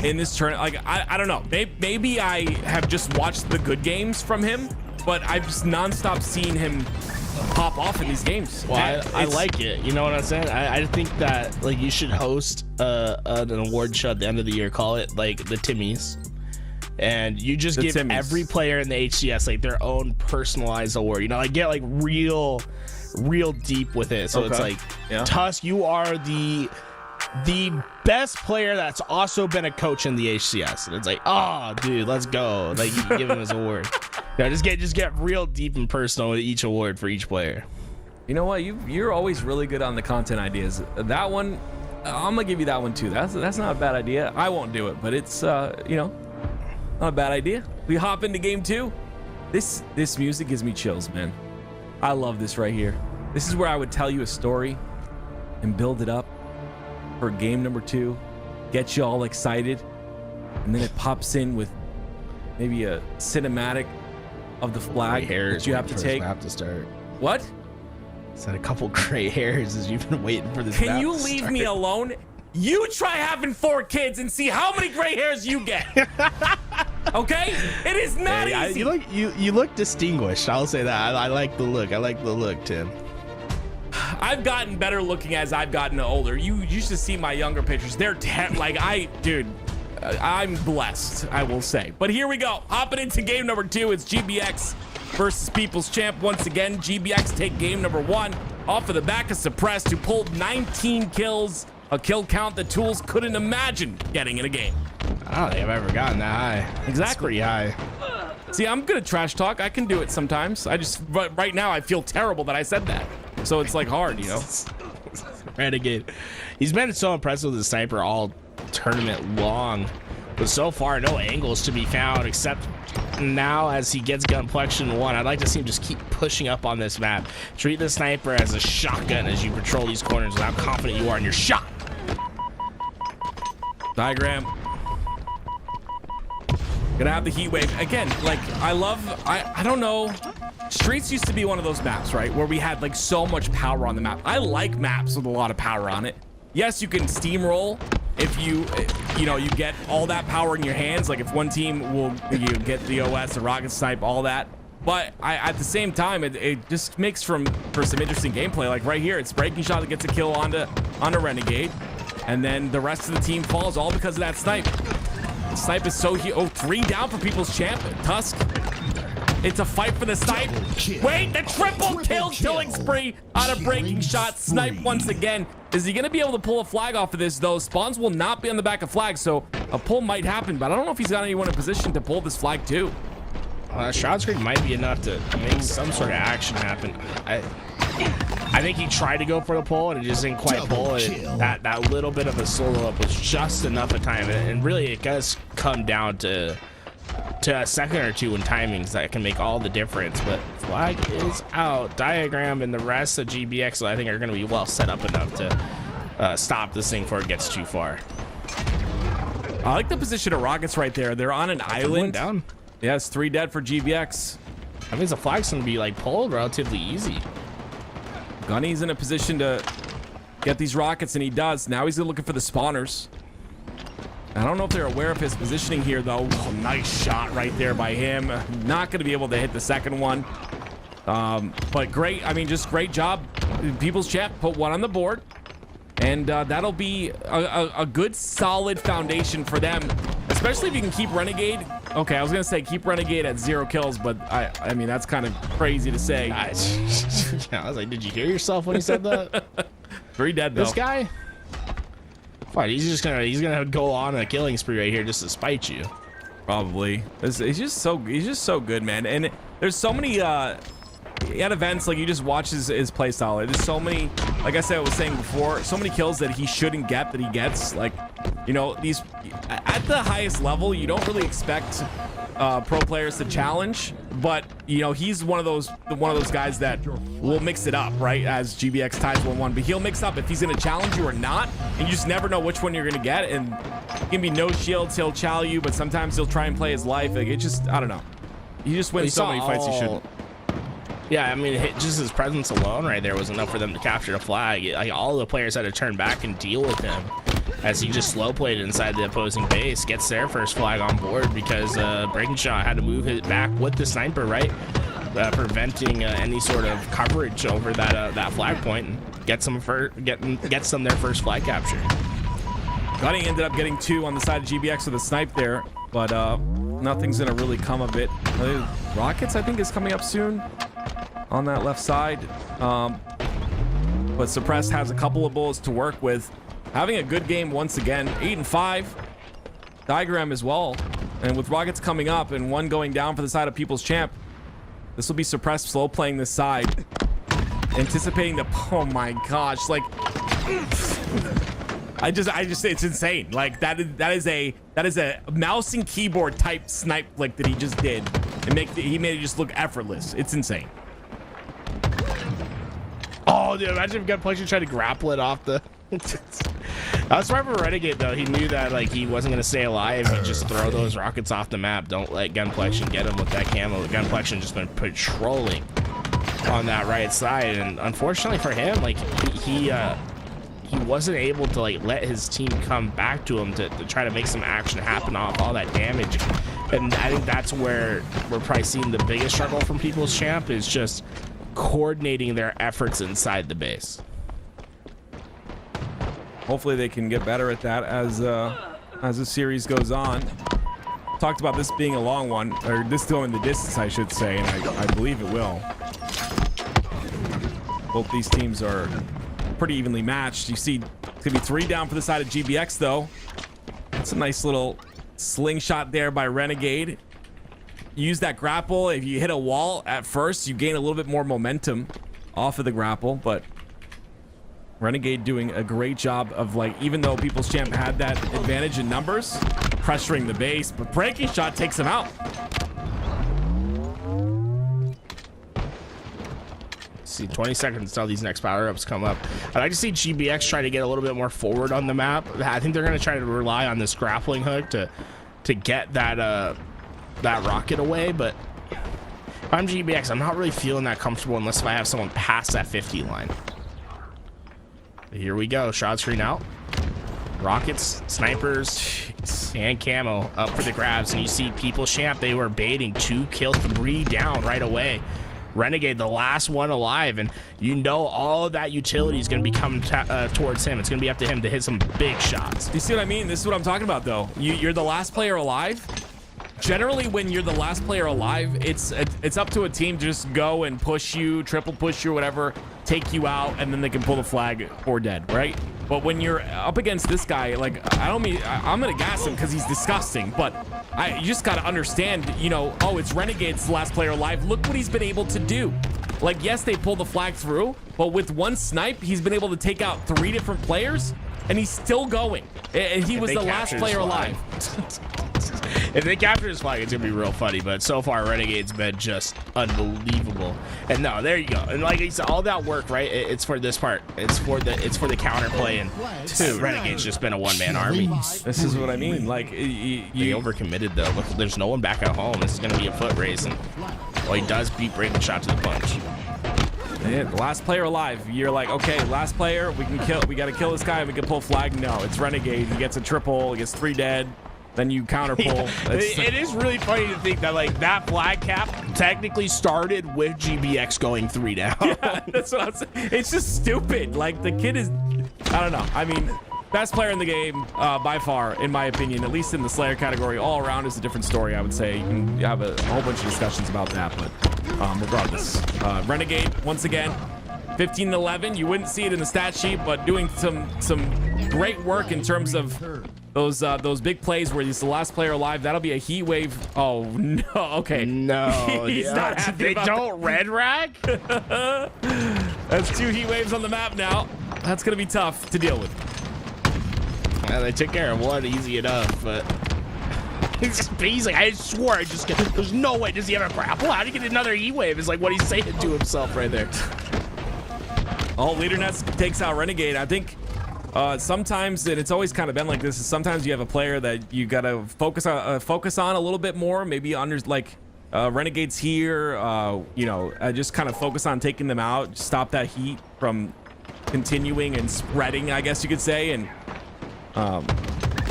[SPEAKER 6] in this tournament. Like, I don't know. Maybe I have just watched the good games from him, but I've just nonstop seen him pop off in these games.
[SPEAKER 5] Well, I like it. You know what I'm saying? I think that like you should host an award show at the end of the year. Call it like the Timmies. And you just give every player in the HCS like their own personalized award. You know, like get like real deep with it. So it's like, Tusk, you are the best player that's also been a coach in the HCS. And it's like, oh, dude, let's go. Like, you can give him his award. Yeah, just get real deep and personal with each award for each player.
[SPEAKER 6] You know what? You're always really good on the content ideas. That one, I'm gonna give you that one too. That's not a bad idea. I won't do it, but it's you know, not a bad idea. We hop into game 2. This music gives me chills, man. I love this right here. This is where I would tell you a story and build it up for game number 2, get you all excited, and then it pops in with maybe a cinematic of the flag that you have to take.
[SPEAKER 5] Map to start.
[SPEAKER 6] What?
[SPEAKER 5] Said a couple gray hairs as you've been waiting for this.
[SPEAKER 6] Can you leave me alone? You try having 4 kids and see how many gray hairs you get. Okay? It is not easy.
[SPEAKER 5] You look distinguished. I'll say that. I like the look. I like the look, Tim.
[SPEAKER 6] I've gotten better looking as I've gotten older. You used to see my younger pictures. They're dude, I'm blessed, I will say. But here we go. Hopping into game number 2. It's GBX versus People's Champ. Once again, GBX take game number 1 off of the back of Suppressed, who pulled 19 kills, a kill count the Tools couldn't imagine getting in a game.
[SPEAKER 5] I don't think I've ever gotten that high.
[SPEAKER 6] Exactly.
[SPEAKER 5] That's pretty high.
[SPEAKER 6] See, I'm good at trash talk. I can do it sometimes. Right now, I feel terrible that I said that. So it's like hard, you know?
[SPEAKER 5] Renegade. He's been so impressive with the sniper all tournament long. But so far, no angles to be found except now as he gets Gunplexion 1. I'd like to see him just keep pushing up on this map. Treat the sniper as a shotgun as you patrol these corners and how confident you are in your shot.
[SPEAKER 6] Diagram. Gonna have the heat wave again. Like, I don't know. Streets used to be one of those maps, right, where we had like so much power on the map. I like maps with a lot of power on it. Yes, you can steamroll if you get all that power in your hands. Like if one team will get the OS, the rocket snipe, all that. But at the same time, it just makes for some interesting gameplay. Like right here, it's Breaking Shot that gets a kill on a Renegade, and then the rest of the team falls all because of that snipe. The snipe is so huge. Oh, 3 down for People's Champ. Tusk. It's a fight for the snipe. Wait, the triple kill killing spree out of Breaking Shot. Snipe once again. Is he going to be able to pull a flag off of this, though? Spawns will not be on the back of flag, so a pull might happen, but I don't know if he's got anyone in position to pull this flag, too.
[SPEAKER 5] Shot screen might be enough to make some sort of action happen. I think he tried to go for the pull and it just didn't quite pull it. That little bit of a solo up was just enough of time, and really it does come down to a second or two in timings that can make all the difference. But flag is out. Diagram and the rest of GBX I think are going to be well set up enough to stop this thing before it gets too far.
[SPEAKER 6] I like the position of Rockets right there. They're on an island.
[SPEAKER 5] Down.
[SPEAKER 6] Yeah, it's 3 dead for GBX.
[SPEAKER 5] I think the flag's going to be like pulled relatively easy.
[SPEAKER 6] Gunny's in a position to get these rockets, and he does. Now he's looking for the spawners. I don't know if they're aware of his positioning here, though. Oh, nice shot right there by him. Not going to be able to hit the second one. But great. I mean, just great job. People's Champ put 1 on the board. And that'll be a good, solid foundation for them. Especially if you can keep Renegade. Okay, I was going to say keep Renegade at 0 kills, but I mean, that's kind of crazy to say.
[SPEAKER 5] Yeah, I was like, did you hear yourself when you said that?
[SPEAKER 6] 3 dead, though.
[SPEAKER 5] This guy? Fine, he's gonna go on a killing spree right here just to spite you.
[SPEAKER 6] Probably. He's just so good, man. And there's so many at events, like you just watch his play style. There's so many, like I was saying before, so many kills that he shouldn't get that he gets. Like, you know, these at the highest level, you don't really expect pro players to challenge, but you know, he's one of those guys that will mix it up, right? As GBX ties 1-1, but he'll mix up if he's gonna challenge you or not, and you just never know which one you're gonna get. And can be no shields, he'll chow you, but sometimes he'll try and play his life. Like, it just, I don't know. He just wins so many fights he shouldn't.
[SPEAKER 5] Yeah, I mean, just his presence alone right there was enough for them to capture the flag. Like, all the players had to turn back and deal with him as he just slow played inside the opposing base, gets their first flag on board because Breaking Shot had to move it back with the sniper, right? Preventing any sort of coverage over that flag point, and gets them their first flag capture.
[SPEAKER 6] Gunny ended up getting 2 on the side of GBX with a snipe there, but nothing's gonna really come of it. Rockets, I think, is coming up soon on that left side, but Suppressed has a couple of bullets to work with. Having a good game once again, 8 and 5. Diagram as well, and with Rockets coming up and one going down for the side of People's Champ, this will be Suppressed slow playing this side, anticipating the, oh my gosh, like I just it's insane. Like that is a mouse and keyboard type snipe flick that he just did, and he made it just look effortless. It's insane.
[SPEAKER 5] Oh, dude, imagine if Gunplexion tried to grapple it off the. I was smart for Renegade though. He knew that like he wasn't gonna stay alive. He'd just throw those rockets off the map. Don't let Gunplexion get him with that camo. Gunplexion just been patrolling on that right side, and unfortunately for him, like he wasn't able to like let his team come back to him to try to make some action happen off all that damage. And I think that's where we're probably seeing the biggest struggle from People's Champ, is just coordinating their efforts inside the base.
[SPEAKER 6] Hopefully they can get better at that as the series goes on. Talked about this being a long one, or this going the distance, I should say, and I believe it will. Both these teams are pretty evenly matched. You see, it's gonna be 3 down for the side of GBX though. It's a nice little slingshot there by Renegade. Use that grapple. If you hit a wall at first, you gain a little bit more momentum off of the grapple, but Renegade doing a great job of, like, even though People's Champ had that advantage in numbers, pressuring the base, but Breaking Shot takes him out.
[SPEAKER 5] See, 20 seconds until these next power-ups come up. I'd like to see GBX try to get a little bit more forward on the map. I think they're going to try to rely on this grappling hook to get that rocket away, but if I'm GBX, I'm not really feeling that comfortable unless I have someone past that 50 line. Here we go. Shot screen out. Rockets, snipers, and camo up for the grabs. And you see People's Champ, they were baiting 2 kill, 3 down right away. Renegade, the last one alive, and you know all of that utility is going to be coming towards him. It's going to be up to him to hit some big shots.
[SPEAKER 6] You see what I mean? This is what I'm talking about, though. You're the last player alive. Generally, when you're the last player alive, it's up to a team to just go and push you, triple push you, whatever, take you out, and then they can pull the flag or dead, right? But when you're up against this guy, like, I'm gonna gas him because he's disgusting, but you just gotta understand, you know, oh, it's Renegade's the last player alive. Look what he's been able to do. Like, yes, they pulled the flag through, but with one snipe, he's been able to take out 3 different players, and he's still going. And he was the last player alive.
[SPEAKER 5] If they capture his flag, it's gonna be real funny. But so far, Renegade's been just unbelievable. And no, there you go. And like it's all that work, right? It's for this part. It's for the counterplay. And Renegade's just been a one-man army.
[SPEAKER 6] This is what I mean. Like
[SPEAKER 5] they overcommitted though. Look, there's no one back at home. This is gonna be a foot race. And well, he does beat Breaking Shot to the punch.
[SPEAKER 6] Yeah, the last player alive. You're like, okay, last player. We got to kill this guy. We can pull flag. No, it's Renegade. He gets a triple. He gets 3 dead. Then you counter pull.
[SPEAKER 5] It is really funny to think that like that flag cap technically started with GBX going 3 down.
[SPEAKER 6] Yeah, that's what I'm saying. It's just stupid. Like the kid is, I don't know. I mean, best player in the game by far, in my opinion, at least in the Slayer category. All around is a different story. I would say you can have a whole bunch of discussions about that, but regardless, Renegade once again. 15-11. You wouldn't see it in the stat sheet, but doing some great work in terms of those big plays where he's the last player alive. That'll be a heat wave. Oh no. Okay.
[SPEAKER 5] No.
[SPEAKER 6] He's not happy.
[SPEAKER 5] They don't red rack.
[SPEAKER 6] That's 2 heat waves on the map now. That's gonna be tough to deal with.
[SPEAKER 5] Yeah, they took care of one easy enough, but he's like, I swore I just get. There's no way. Does he have a grapple? How do you get another heat wave? Is like what he's saying to himself right there.
[SPEAKER 6] Oh, Leader Nets takes out Renegade. I think sometimes, and it's always kind of been like this, is sometimes you have a player that you gotta focus on a little bit more, maybe under like Renegades here, you know, just kind of focus on taking them out, stop that heat from continuing and spreading, I guess you could say, and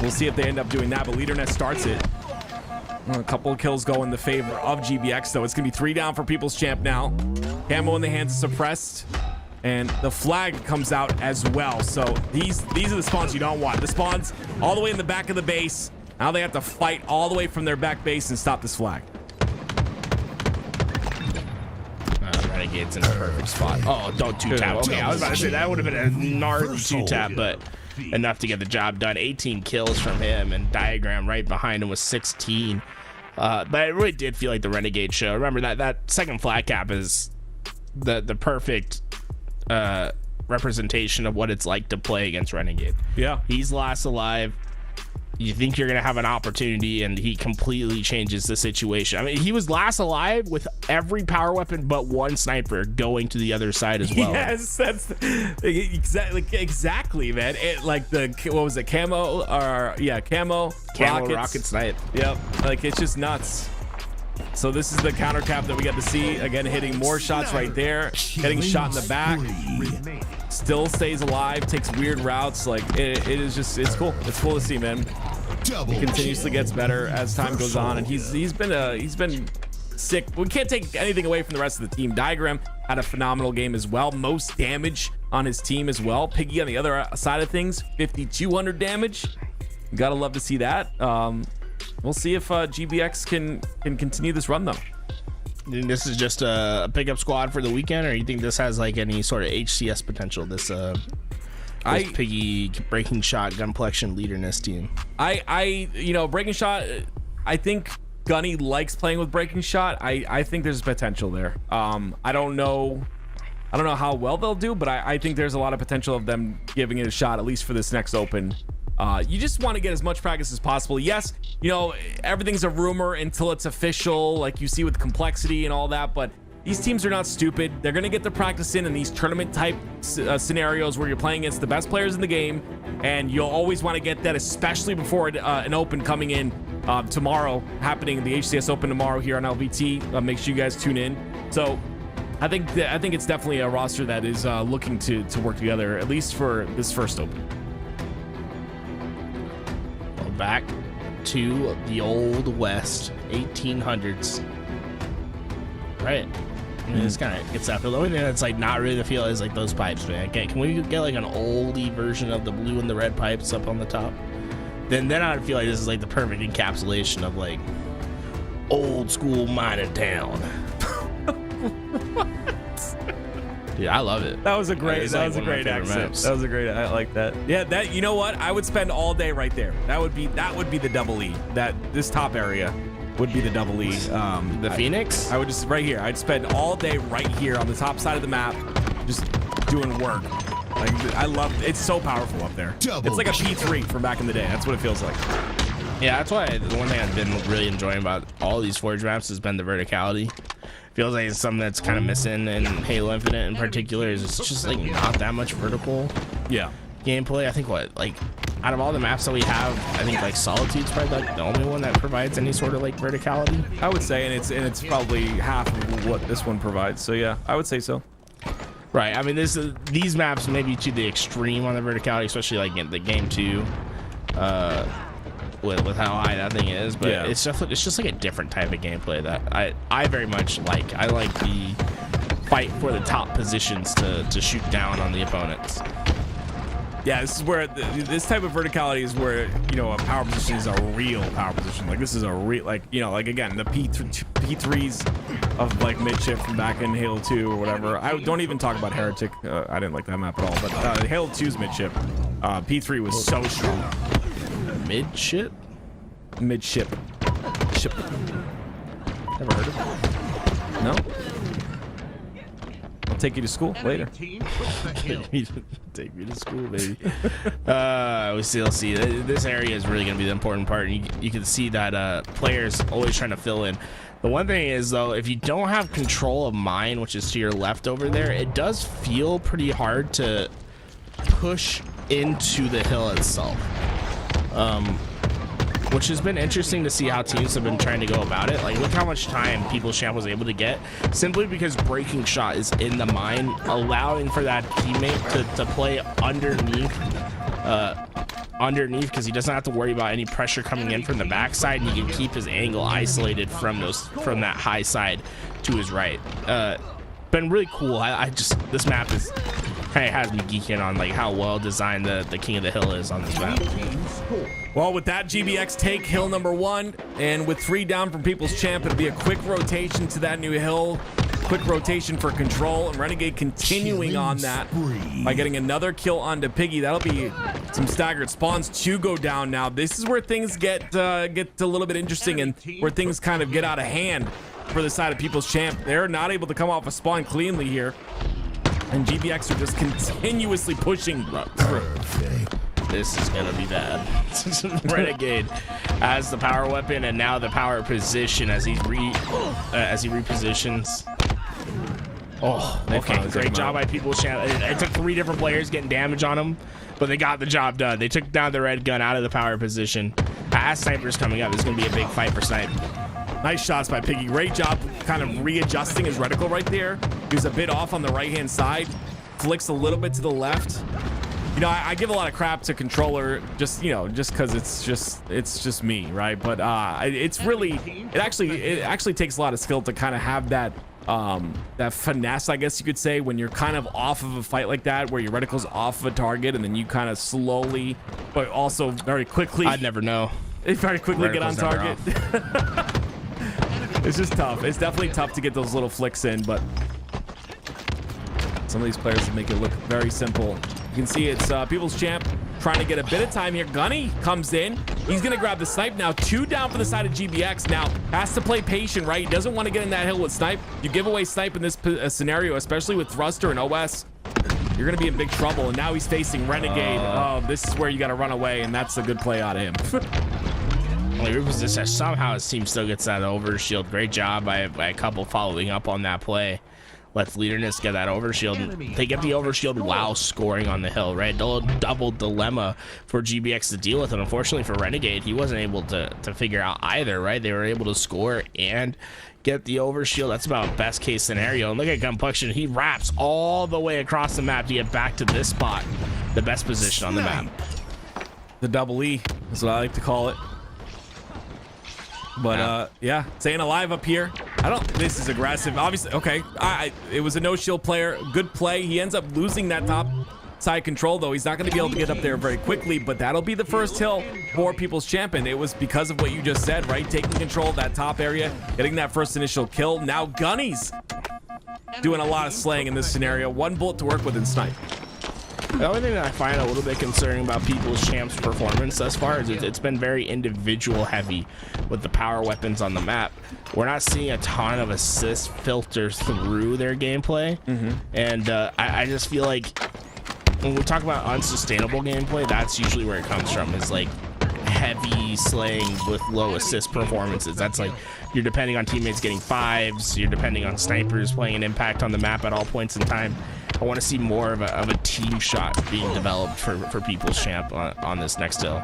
[SPEAKER 6] we'll see if they end up doing that, but LeaderNet starts it. A couple of kills go in the favor of GBX, though. It's gonna be 3 down for People's Champ now. Camo in the hands of Suppressed, and the flag comes out as well. So these are the spawns you don't want. The spawns all the way in the back of the base. Now they have to fight all the way from their back base and stop this flag.
[SPEAKER 5] Renegades in a perfect spot. Oh, don't 2-tap. Okay, I was about to say that would have been a gnarly 2-tap, but enough to get the job done. 18 kills from him, and Diagram right behind him was 16. But it really did feel like the Renegade show. Remember that second flag cap is the perfect representation of what it's like to play against Renegade.
[SPEAKER 6] Yeah,
[SPEAKER 5] he's last alive. You think you're gonna have an opportunity, and he completely changes the situation. I mean, he was last alive with every power weapon but one sniper going to the other side as well.
[SPEAKER 6] Yes, that's exactly, man. It, like what was it, camo or camo
[SPEAKER 5] rocket snipe.
[SPEAKER 6] Yep, like it's just nuts. So this is the counter cap that we get to see again, hitting more shots right there, getting shot in the back. Still stays alive, takes weird routes. Like it is just, it's cool. It's cool to see, man. He continuously gets better as time goes on, and he's been sick. We can't take anything away from the rest of the team. Diagram had a phenomenal game as well. Most damage on his team as well. Piggy on the other side of things, 5,200 damage. Gotta love to see that. We'll see if GBX can continue this run though.
[SPEAKER 5] You think this is just a pickup squad for the weekend, or you think this has like any sort of HCS potential? This Piggy breaking shot gunplexion leaderness team.
[SPEAKER 6] You know, breaking shot. I think Gunny likes playing with breaking shot. I think there's potential there. I don't know how well they'll do, but I think there's a lot of potential of them giving it a shot, at least for this next open. You just want to get as much practice as possible. Yes, you know, everything's a rumor until it's official, like you see with complexity and all that, but these teams are not stupid. They're going to get the practice in these tournament type scenarios where you're playing against the best players in the game, and you'll always want to get that, especially before an open coming in tomorrow, happening, the HCS Open tomorrow here on LVT. Make sure you guys tune in. So I think it's definitely a roster that is looking to work together, at least for this first open.
[SPEAKER 5] Back to the old west 1800s, right? I mean, it's kind of, it's that feel. The only thing that's like not really the feel is like those pipes, man. Okay, can we get like an oldie version of the blue and the red pipes up on the top? Then I would feel like this is like the perfect encapsulation of like old school mining town. Dude, I love it.
[SPEAKER 6] That was a great accent. That was a great, I like that. Yeah, that, you know what? I would spend all day right there. That would be the double E. That this top area would be the double E.
[SPEAKER 5] The Phoenix?
[SPEAKER 6] I would just right here. I'd spend all day right here on the top side of the map, just doing work. Like, I love it. It's so powerful up there. It's like a P3 from back in the day. That's what it feels like.
[SPEAKER 5] Yeah, that's why the one thing I've been really enjoying about all these Forge maps has been the verticality. Feels like it's something that's kind of missing in Halo Infinite in particular. Is it's just like not that much vertical gameplay. I think like out of all the maps that we have, I think like Solitude's probably like the only one that provides any sort of like verticality.
[SPEAKER 6] I would say, and it's probably half of what this one provides. So yeah, I would say so.
[SPEAKER 5] Right. I mean, these maps maybe to the extreme on the verticality, especially like in the game 2. With how high that thing is, but yeah, it's just like a different type of gameplay that I very much like. I like the fight for the top positions to shoot down on the opponents.
[SPEAKER 6] Yeah, this is where this type of verticality is where, you know, a power position is a real power position. Like this is a real, like, you know, like again, the P3s of like midship from back in Halo 2 or whatever. I don't even talk about Heretic. I didn't like that map at all, but Halo 2's midship, P3 was so strong.
[SPEAKER 5] Midship?
[SPEAKER 6] Midship. Ship.
[SPEAKER 5] Never heard of it.
[SPEAKER 6] No? I'll take you to school later.
[SPEAKER 5] Take me to school, baby. We still see this area is really going to be the important part. You can see that players always trying to fill in. The one thing is, though, if you don't have control of mine, which is to your left over there, it does feel pretty hard to push into the hill itself. Which has been interesting to see how teams have been trying to go about it. Like, look how much time People's Champ was able to get simply because breaking shot is in the mine, allowing for that teammate to play underneath because he doesn't have to worry about any pressure coming in from the backside, and he can keep his angle isolated from that high side to his right. Been really cool. I just, this map is kind of has me geeking on like how well designed the King of the Hill is on this map.
[SPEAKER 6] Well, with that, GBX take hill number 1, and with 3 down from People's Champ, it'll be a quick rotation to that new hill. Quick rotation for control, and Renegade continuing on that by getting another kill onto Piggy. That'll be some staggered spawns to go down now. This is where things get a little bit interesting and where things kind of get out of hand for the side of People's Champ. They're not able to come off a spawn cleanly here, and GBX are just continuously pushing through.
[SPEAKER 5] This is gonna be bad. Renegade has the power weapon and now the power position as he repositions. Oh, okay, great job by People's Champ. It took 3 different players getting damage on him, but they got the job done. They took down the red gun out of the power position. As Sniper's coming up, it's gonna be a big fight for Snipe.
[SPEAKER 6] Nice shots by Piggy. Great job kind of readjusting his reticle right there. He was a bit off on the right-hand side. Flicks a little bit to the left. You know, I give a lot of crap to controller just because it's just me, right? But it actually takes a lot of skill to kind of have that finesse, I guess you could say, when you're kind of off of a fight like that, where your reticle's off of a target, and then you kind of slowly, but also very quickly.
[SPEAKER 5] I'd never know.
[SPEAKER 6] Very quickly
[SPEAKER 5] Reticle's
[SPEAKER 6] get on target. It's just tough. It's definitely tough to get those little flicks in, but some of these players make it look very simple. You can see it's People's Champ trying to get a bit of time here. Gunny comes in. He's going to grab the snipe now. 2 down for the side of GBX. Now, has to play patient, right? He doesn't want to get in that hill with snipe. You give away snipe in this scenario, especially with Thruster and OS, you're going to be in big trouble. And now he's facing Renegade. Oh, this is where you got to run away, and that's a good play out of him.
[SPEAKER 5] Reposition. Somehow his team still gets that overshield. Great job by a couple following up on that play. Lets Leaderness get that overshield. They get the overshield while scoring on the hill, right? Double dilemma for GBX to deal with, and unfortunately for Renegade, he wasn't able to figure out either, right? They were able to score and get the overshield. That's about best case scenario. And look at Gunplexion. He wraps all the way across the map to get back to this spot, the best position on the map.
[SPEAKER 6] The double E is what I like to call it. But yeah, staying alive up here. This is aggressive. Obviously, okay. It was a no shield player. Good play. He ends up losing that top side control, though. He's not going to be able to get up there very quickly, but that'll be the first hill for People's Champion. It was because of what you just said, right? Taking control of that top area, getting that first initial kill. Now Gunny's doing a lot of slaying in this scenario. 1 bullet to work with in snipe.
[SPEAKER 5] The only thing that I find a little bit concerning about People's Champ's performance thus far is it's been very individual heavy with the power weapons on the map. We're not seeing a ton of assists filter through their gameplay. And I just feel like when we talk about unsustainable gameplay, that's usually where it comes from, is like heavy slaying with low assist performances. That's like you're depending on teammates getting 5s, you're depending on snipers playing an impact on the map at all points in time. I want to see more of a team shot being developed for People's Champ on this next hill.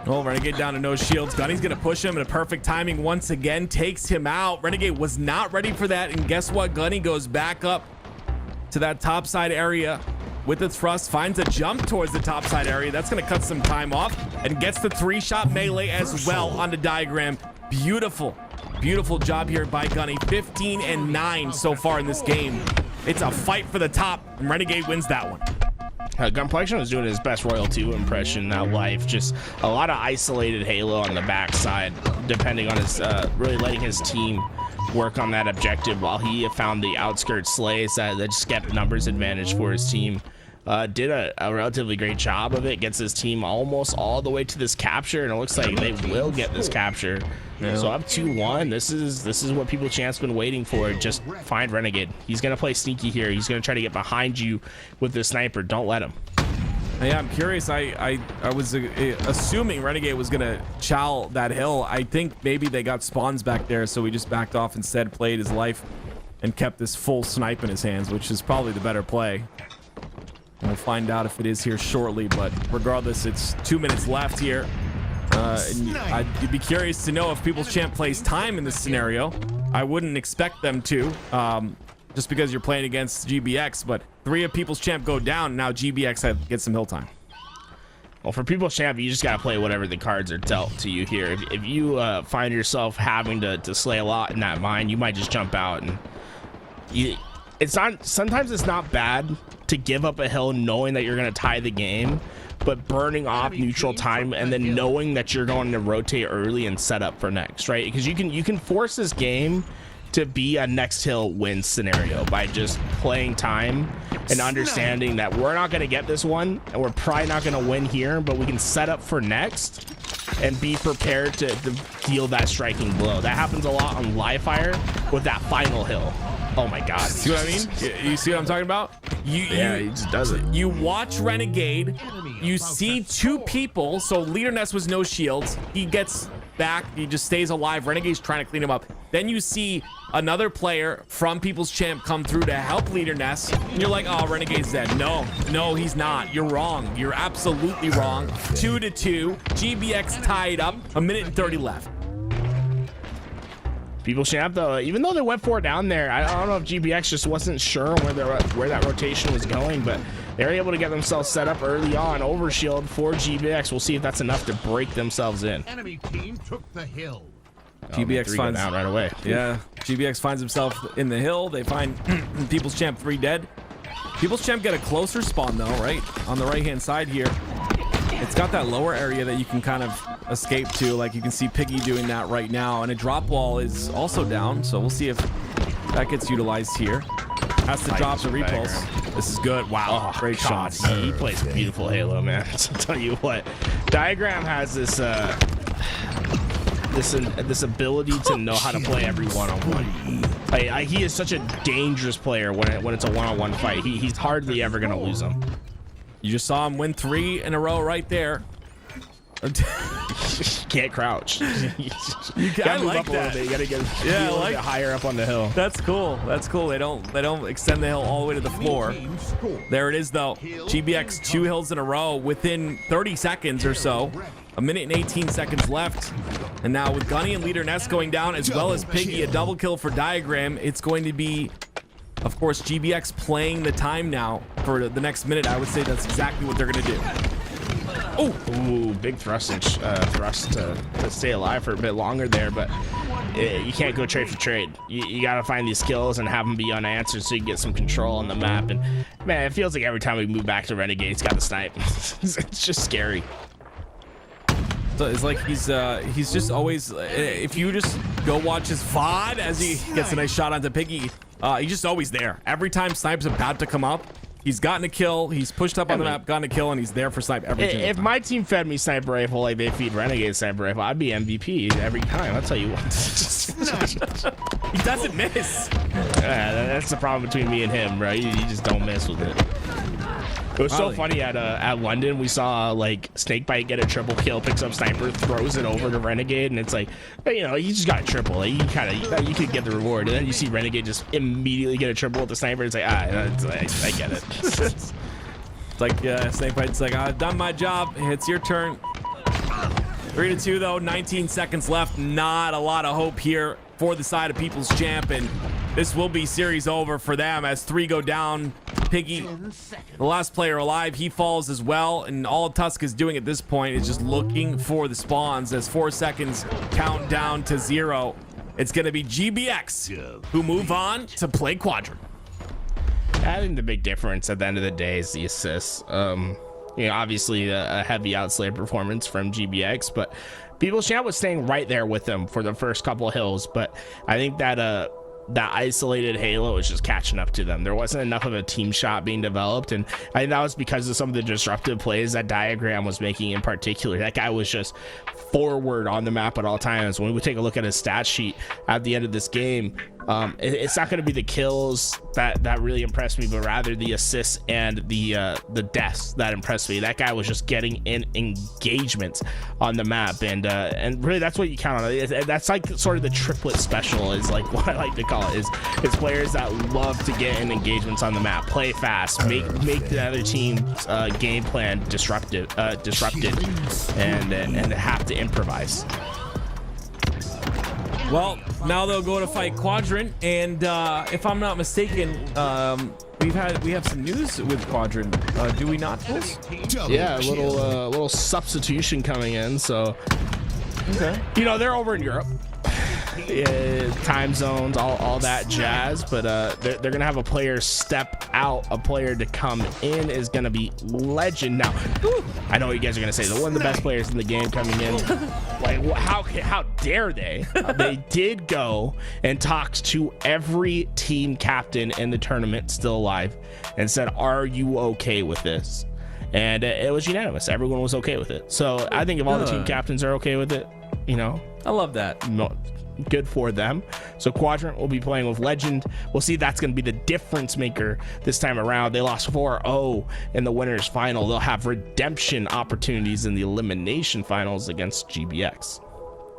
[SPEAKER 6] Oh, Renegade down to no shields. Gunny's going to push him, and a perfect timing once again takes him out. Renegade was not ready for that, and guess what? Gunny goes back up to that top side area with the thrust, finds a jump towards the top side area. That's going to cut some time off, and gets the 3-shot melee as well on the diagram. Beautiful job here by Gunny. 15 and 9 so far in this game. It's a fight for the top, and Renegade wins that one.
[SPEAKER 5] Gunplexion was doing his best Royal 2 impression that life. Just a lot of isolated Halo on the backside, depending on his, really letting his team work on that objective while he found the outskirts slays that just kept numbers advantage for his team. Did a relatively great job of it, gets his team almost all the way to this capture, and it looks like they will get this capture. So up 2-1. This is what People's Champ's been waiting for. Just find Renegade. He's gonna play sneaky here. He's gonna try to get behind you with the sniper. Don't let him.
[SPEAKER 6] Yeah, I'm curious. I was assuming Renegade was gonna chow that hill. I think maybe they got spawns back there, so he just backed off, instead played his life and kept this full snipe in his hands, which is probably the better play. We'll find out if it is here shortly, but regardless, it's 2 minutes left here. And I'd be curious to know if People's Champ plays time in this scenario. I wouldn't expect them to, just because you're playing against GBX, but 3 of People's Champ go down. Now GBX gets some hill time.
[SPEAKER 5] Well, for People's Champ, you just got to play whatever the cards are dealt to you here. If you find yourself having to slay a lot in that mine, you might just jump out. And sometimes it's not bad to give up a hill knowing that you're going to tie the game, but burning off neutral time and then knowing that you're going to rotate early and set up for next, right? Because you can force this game to be a next hill win scenario by just playing time and understanding that we're not going to get this one and we're probably not going to win here, but we can set up for next and be prepared to deal that striking blow. That happens a lot on live fire with that final hill. Oh my god,
[SPEAKER 6] see what I mean? You see what I'm talking about?
[SPEAKER 5] He just does it.
[SPEAKER 6] You watch Renegade, you see 2 people. So Leader Ness was no shields, he gets back, he just stays alive. Renegade's trying to clean him up. Then you see another player from People's Champ come through to help Leader Ness, and you're like, oh, Renegade's dead. No, he's not. You're wrong. You're absolutely wrong. 2-2. GBX tied up. 1 minute and 30 left.
[SPEAKER 5] People's Champ, though, even though they went for it down there, I don't know if GBX just wasn't sure where that rotation was going, but they were able to get themselves set up early on. Overshield for GBX. We'll see if that's enough to break themselves in.
[SPEAKER 3] Enemy team took the hill.
[SPEAKER 6] GBX finds
[SPEAKER 5] out right away.
[SPEAKER 6] Yeah, GBX finds himself in the hill. They find People's Champ 3 dead. People's Champ get a closer spawn though, right on the right hand side here. It's got that lower area that you can kind of escape to, like you can see Piggy doing that right now, and a drop wall is also down, so we'll see if that gets utilized here. Has to drop the repulse. This is good. Wow, great shot.
[SPEAKER 5] He plays beautiful Halo, man. I'll tell you what, Diagram has this this ability to know how to play every one-on-one. Like, he is such a dangerous player when it's a one-on-one fight. He's hardly ever gonna lose him.
[SPEAKER 6] You just saw him win 3 in a row right there.
[SPEAKER 5] Can't crouch. You
[SPEAKER 6] gotta move up
[SPEAKER 5] a little bit. You gotta get a little bit higher up on the hill.
[SPEAKER 6] That's cool. That's cool. They don't extend the hill all the way to the floor. There it is though. GBX 2 hills in a row within 30 seconds or so. 1 minute and 18 seconds left. And now with Gunny and Leader Ness going down, as well as Piggy, a double kill for Diagram, it's going to be, of course, GBX playing the time now for the next minute. I would say that's exactly what they're going to do.
[SPEAKER 5] Ooh, big thrust to stay alive for a bit longer there, but you can't go trade for trade. You got to find these kills and have them be unanswered so you can get some control on the map. And man, it feels like every time we move back to Renegade, he's got the snipe. It's just scary.
[SPEAKER 6] So it's like he's just always, if you just go watch his VOD as he gets a nice shot onto Piggy, he's just always there. Every time Snipe's about to come up, he's gotten a kill, he's pushed up on the map, gotten a kill, and he's there for Snipe every time.
[SPEAKER 5] If my team fed me Sniper Rifle like they feed Renegade Sniper Rifle, I'd be MVP every time. I'll tell you what.
[SPEAKER 6] He doesn't miss.
[SPEAKER 5] That's the problem between me and him, bro. You just don't miss with it. It was so funny at London. We saw like Snakebite get a triple kill, picks up Sniper, throws it over to Renegade, and it's like, you know, he just got a triple. Like, you could get the reward, and then you see Renegade just immediately get a triple with the Sniper. It's like, I get it.
[SPEAKER 6] It's like Snakebite's like, I've done my job. It's your turn. 3-2 though, 19 seconds left. Not a lot of hope here for the side of People's Champ, and this will be series over for them as 3 go down. Piggy, the last player alive, he falls as well, and all Tusk is doing at this point is just looking for the spawns as 4 seconds count down to 0. It's going to be GBX who move on to play Quadrant.
[SPEAKER 5] I think the big difference at the end of the day is the assists. You know, obviously a heavy outslayer performance from GBX, but People's Champ was staying right there with them for the first couple of hills, but I think that that isolated Halo was just catching up to them. There wasn't enough of a team shot being developed, and I think that was because of some of the disruptive plays that Diagram was making in particular. That guy was just forward on the map at all times. When we take a look at his stat sheet at the end of this game, It's not going to be the kills that really impressed me, but rather the assists and the deaths that impressed me. That guy was just getting in engagements on the map, and really that's what you count on. That's like sort of the triplet special, is like what I like to call it. Is players that love to get in engagements on the map, play fast, make the other team's game plan disrupted, and have to improvise.
[SPEAKER 6] Well, now they'll go to fight Quadrant, and if I'm not mistaken, we have some news with Quadrant. Do we not, Bulls?
[SPEAKER 5] Yeah, a little substitution coming in. So,
[SPEAKER 6] Okay.
[SPEAKER 5] you know, they're over in Europe. Yeah, time zones, all that jazz, but they're gonna have a player step out. A player to come in is gonna be Legend. Now, I know what you guys are gonna say, they're one of the best players in the game coming in. Like, how dare they? They did go and talked to every team captain in the tournament still alive and said, "Are you okay with this?" And it was unanimous. Everyone was okay with it. So I think if all the team captains are okay with it, you know,
[SPEAKER 6] I love that.
[SPEAKER 5] no, good for them. So Quadrant will be playing with Legend. We'll see, that's going to be the difference maker this time around. They lost 4-0 in the winners final. They'll have redemption opportunities in the elimination finals against GBX.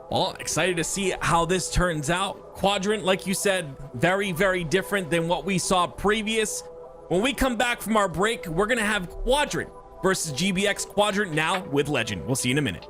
[SPEAKER 6] Well, excited to see how this turns out. Quadrant, like you said, very, very different than what we saw previous. When we come back from our break, we're going to have Quadrant versus GBX. Quadrant now with Legend. We'll see you in a minute.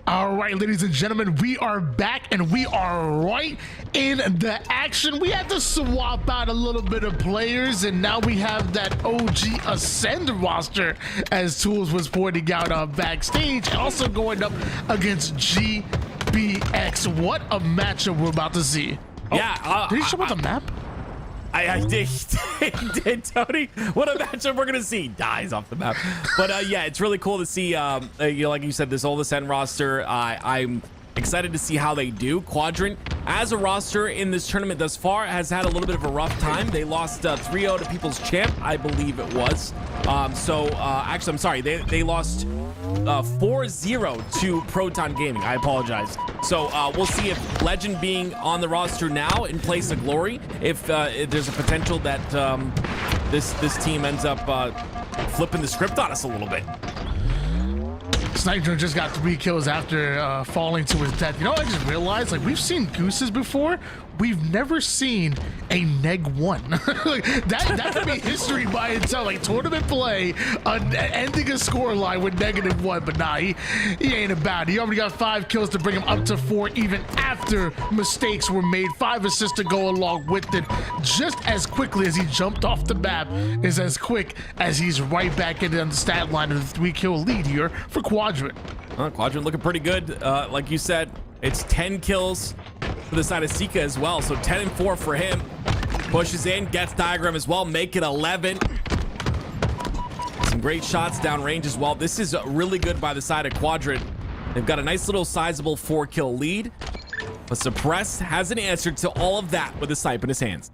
[SPEAKER 7] All right, ladies and gentlemen, we are back and we are right in the action. We had to swap out a little bit of players, and now we have that OG Ascend roster, as Tools was pointing out backstage, also going up against GBX. What a matchup we're about to see.
[SPEAKER 6] Yeah.
[SPEAKER 7] Did he show up the map?
[SPEAKER 6] I did, he did, Tony. What a matchup we're gonna see. Dies off the map, but yeah, it's really cool to see. Like you said, this old Ascend roster. I'm excited to see how they do. Quadrant, as a roster in this tournament thus far, has had a little bit of a rough time. They lost 3-0 to People's Champ, I believe it was. Actually, I'm sorry. They lost 4-0 to Proton Gaming. I apologize. So we'll see if Legend being on the roster now in place of Glory, if there's a potential that this team ends up flipping the script on us a little bit.
[SPEAKER 7] Sniper just got 3 kills after falling to his death. You know, I just realized, like, we've seen Gooses before. We've never seen a neg-1. Like, that could be history by itself. Like, tournament play, ending a score line with -1. But nah, he ain't about it. He already got 5 kills to bring him up to 4, even after mistakes were made. 5 assists to go along with it. Just as quickly as he jumped off the map is as quick as he's right back into the stat line of the 3-kill lead here for Quadrant.
[SPEAKER 6] Quadrant looking pretty good. Like you said, it's 10 kills for the side of Sika as well. So 10 and 4 for him. Pushes in, gets diagram as well, make it 11. Some great shots downrange as well. This is really good by the side of Quadrant. They've got a nice little sizable 4-kill lead. But Suppress hasn't answered to all of that with a snipe in his hands.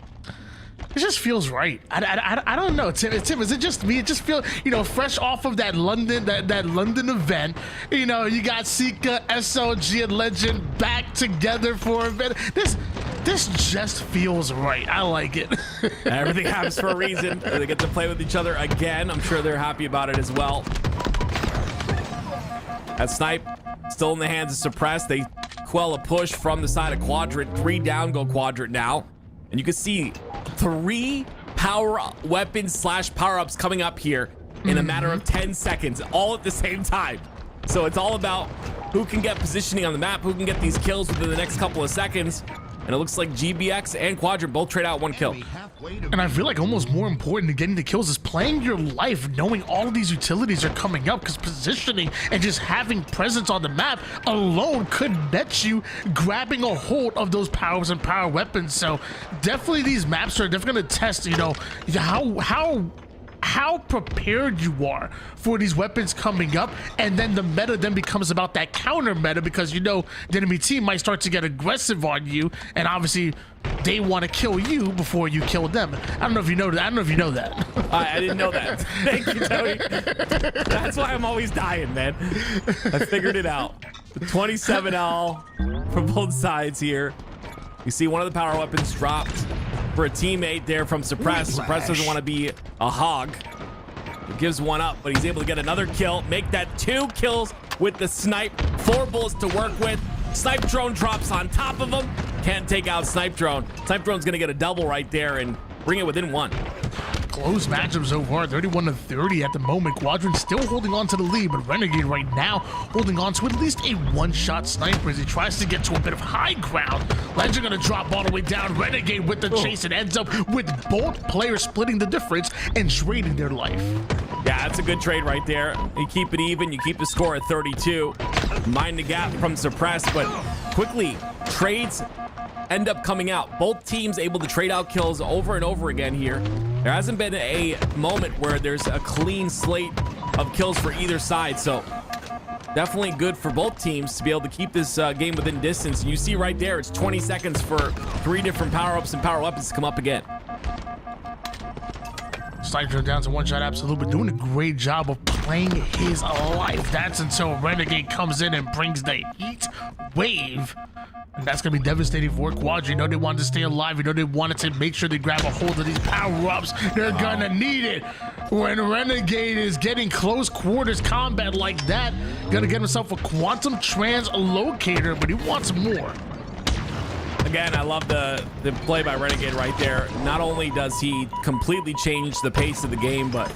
[SPEAKER 7] It just feels right. I don't know, Tim. Is it just me? It just feels, you know, fresh off of that London London event. You know, you got Sika, SLG, and Legend back together for a bit. This just feels right. I like it.
[SPEAKER 6] Everything happens for a reason. They get to play with each other again. I'm sure they're happy about it as well. That snipe still in the hands of Suppress. They quell a push from the side of Quadrant. 3 down go Quadrant now. And you can see 3 power weapons / power-ups coming up here in a matter of 10 seconds, all at the same time. So it's all about who can get positioning on the map, who can get these kills within the next couple of seconds. And it looks like GBX and Quadrant both trade out 1 kill.
[SPEAKER 7] And I feel like almost more important than getting the kills is playing your life, knowing all of these utilities are coming up, because positioning and just having presence on the map alone could net you grabbing a hold of those powers and power weapons. So definitely these maps are definitely going to test, you know, how prepared you are for these weapons coming up. And then the meta then becomes about that counter meta, because you know the enemy team might start to get aggressive on you, and obviously they want to kill you before you kill them. I don't know if you know that. I don't know if you know that.
[SPEAKER 6] I didn't know that. Thank you, Tony. That's why I'm always dying, man. I figured it out. 27L from both sides here. You see one of the power weapons dropped for a teammate there from Suppress. Suppress doesn't want to be a hog. He gives one up, but he's able to get another kill, make that 2 kills with the snipe. 4 bullets to work with. Snipe drone drops on top of him. Can't take out Snipe drone. Snipe drone's gonna get a double right there and bring it within 1.
[SPEAKER 7] Close matchup so far, 31-30 at the moment. Quadrant still holding on to the lead, but Renegade right now holding on to at least a 1-shot sniper as he tries to get to a bit of high ground. Legend gonna drop all the way down. Renegade with the chase. It ends up with both players splitting the difference and trading their life.
[SPEAKER 6] Yeah, that's a good trade right there. You keep it even, you keep the score at 32. Mind the gap from Suppress, but quickly trades end up coming out. Both teams able to trade out kills over and over again here. There hasn't been a moment where there's a clean slate of kills for either side, so definitely good for both teams to be able to keep this game within distance. And you see right there, it's 20 seconds for 3 different power-ups and power weapons to come up again.
[SPEAKER 7] Sniper down to 1-shot absolute, but doing a great job of playing his life. That's until Renegade comes in and brings the heat wave. And that's going to be devastating for Quadrant. You know they wanted to stay alive. You know they wanted to make sure they grab a hold of these power-ups. They're going to need it. When Renegade is getting close quarters combat like that, going to get himself a quantum translocator, but he wants more.
[SPEAKER 6] Again, I love the play by Renegade right there. Not only does he completely change the pace of the game, but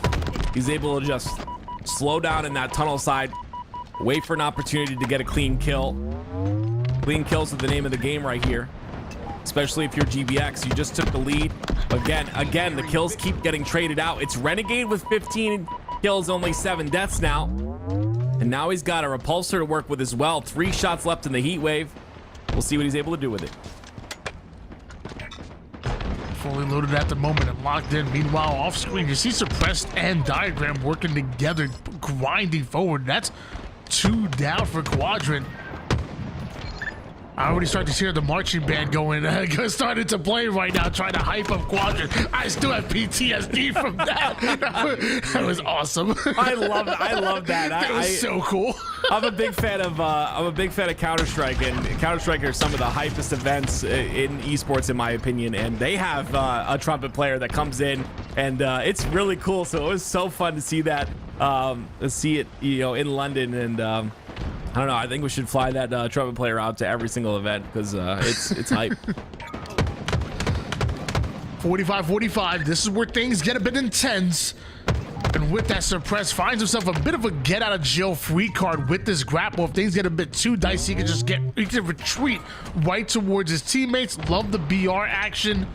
[SPEAKER 6] he's able to just slow down in that tunnel side, wait for an opportunity to get a clean kill. Clean kills are the name of the game right here, especially if you're GBX. You just took the lead. Again, the kills keep getting traded out. It's Renegade with 15 kills, only 7 deaths now. And now he's got a repulsor to work with as well. 3 shots left in the heat wave. We'll see what he's able to do with it.
[SPEAKER 7] Fully loaded at the moment and locked in. Meanwhile, off screen, you see Suppressed and Diagram working together, grinding forward. That's 2 down for Quadrant. I already start to hear the marching band going, started to play right now, trying to hype up Quadrant. I still have PTSD from that. That was awesome.
[SPEAKER 6] I love that.
[SPEAKER 7] That was so cool.
[SPEAKER 6] I'm a big fan of Counter-Strike, and Counter-Strike are some of the hypest events in esports, in my opinion. And they have a trumpet player that comes in, and it's really cool. So it was so fun to see that, see it, in London, and. I don't know. I think we should fly that trumpet player out to every single event because it's hype.
[SPEAKER 7] 45-45. This is where things get a bit intense. And with that, Suppress finds himself a bit of a get out of jail free card with this grapple. If things get a bit too dicey, he can retreat right towards his teammates. Love the BR action.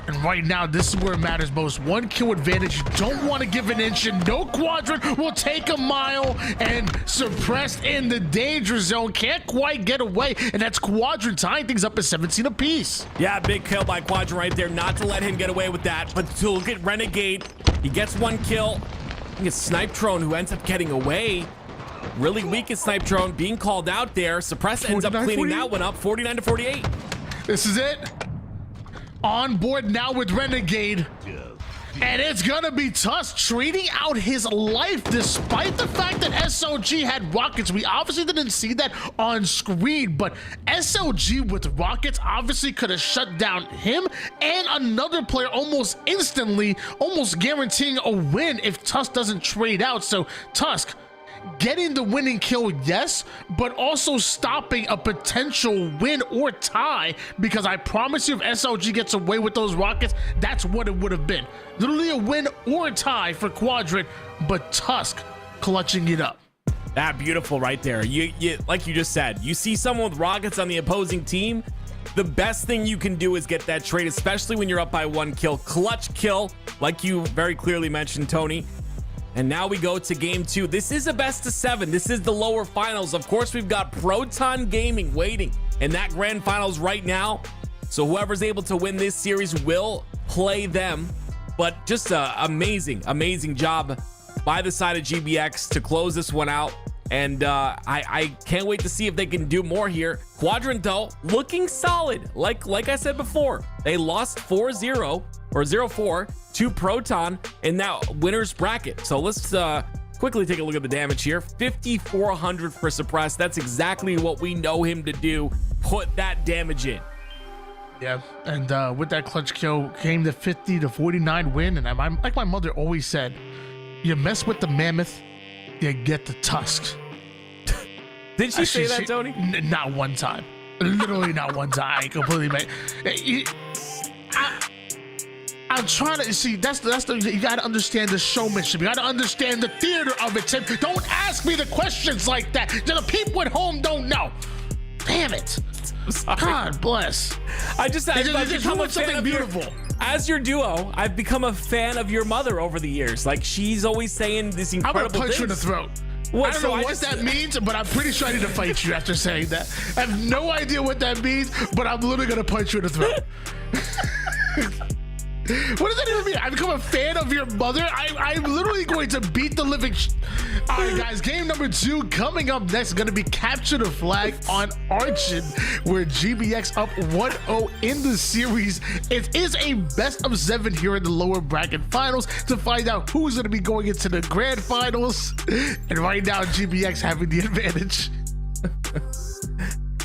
[SPEAKER 7] And right now, this is where it matters most. 1 kill advantage. You don't want to give an inch, and no Quadrant will take a mile. And Suppressed in the danger zone. Can't quite get away. And that's Quadrant tying things up at 17 apiece.
[SPEAKER 6] Yeah, big kill by Quadrant right there. Not to let him get away with that, but to look at Renegade. He gets 1 kill. I think it's Snipetrone who ends up getting away. Really weak at Snipetrone, being called out there. Suppressed ends up cleaning that one up. 49-48.
[SPEAKER 7] This is it. On board now with Renegade. And it's gonna be Tusk trading out his life despite the fact that SLG had rockets. We obviously didn't see that on screen, but SLG with rockets obviously could have shut down him and another player almost instantly, almost guaranteeing a win if Tusk doesn't trade out. So Tusk getting the winning kill, yes, but also stopping a potential win or tie, because I promise you if SLG gets away with those rockets, that's what it would have been. Literally a win or a tie for Quadrant, but Tusk clutching it up.
[SPEAKER 6] That beautiful right there. You like you just said, you see someone with rockets on the opposing team, the best thing you can do is get that trade, especially when you're up by 1 kill. Clutch kill, like you very clearly mentioned, Tony. And now we go to game 2. This is a best of 7. This is the lower finals. Of course, we've got Proton Gaming waiting in that grand finals right now. So whoever's able to win this series will play them. But just an amazing job by the side of GBX to close this one out. And I can't wait to see if they can do more here. Quadrant, though, looking solid. Like I said before, they lost 4-0 or 0-4 to Proton in that winner's bracket. So let's quickly take a look at the damage here. 5,400 for Suppressed. That's exactly what we know him to do. Put that damage in.
[SPEAKER 7] Yeah, and with that clutch kill came the 50-49 win. And like my mother always said, you mess with the mammoth, you get the tusk.
[SPEAKER 6] Did she say that, Tony?
[SPEAKER 7] Not one time. Literally not one time. I completely made. I'm trying to see. That's the. You got to understand the showmanship. You got to understand the theater of it, Tim. Don't ask me the questions like that. The people at home don't know. Damn it. God bless.
[SPEAKER 6] I've become a fan of beautiful. As your duo, I've become a fan of your mother over the years. Like, she's always saying this incredible things.
[SPEAKER 7] I'm gonna punch you in the throat. I don't know what that means, but I'm pretty sure I need to fight you after saying that. I have no idea what that means, but I'm literally gonna punch you in the throat. What does that even mean? I become a fan of your mother? I'm literally going to beat the living All right, guys, game number 2 coming up next. Going to be Capture the Flag on Archon, where GBX up 1-0 in the series. It is a best of 7 here in the lower bracket finals to find out who's going to be going into the grand finals. And right now, GBX having the advantage.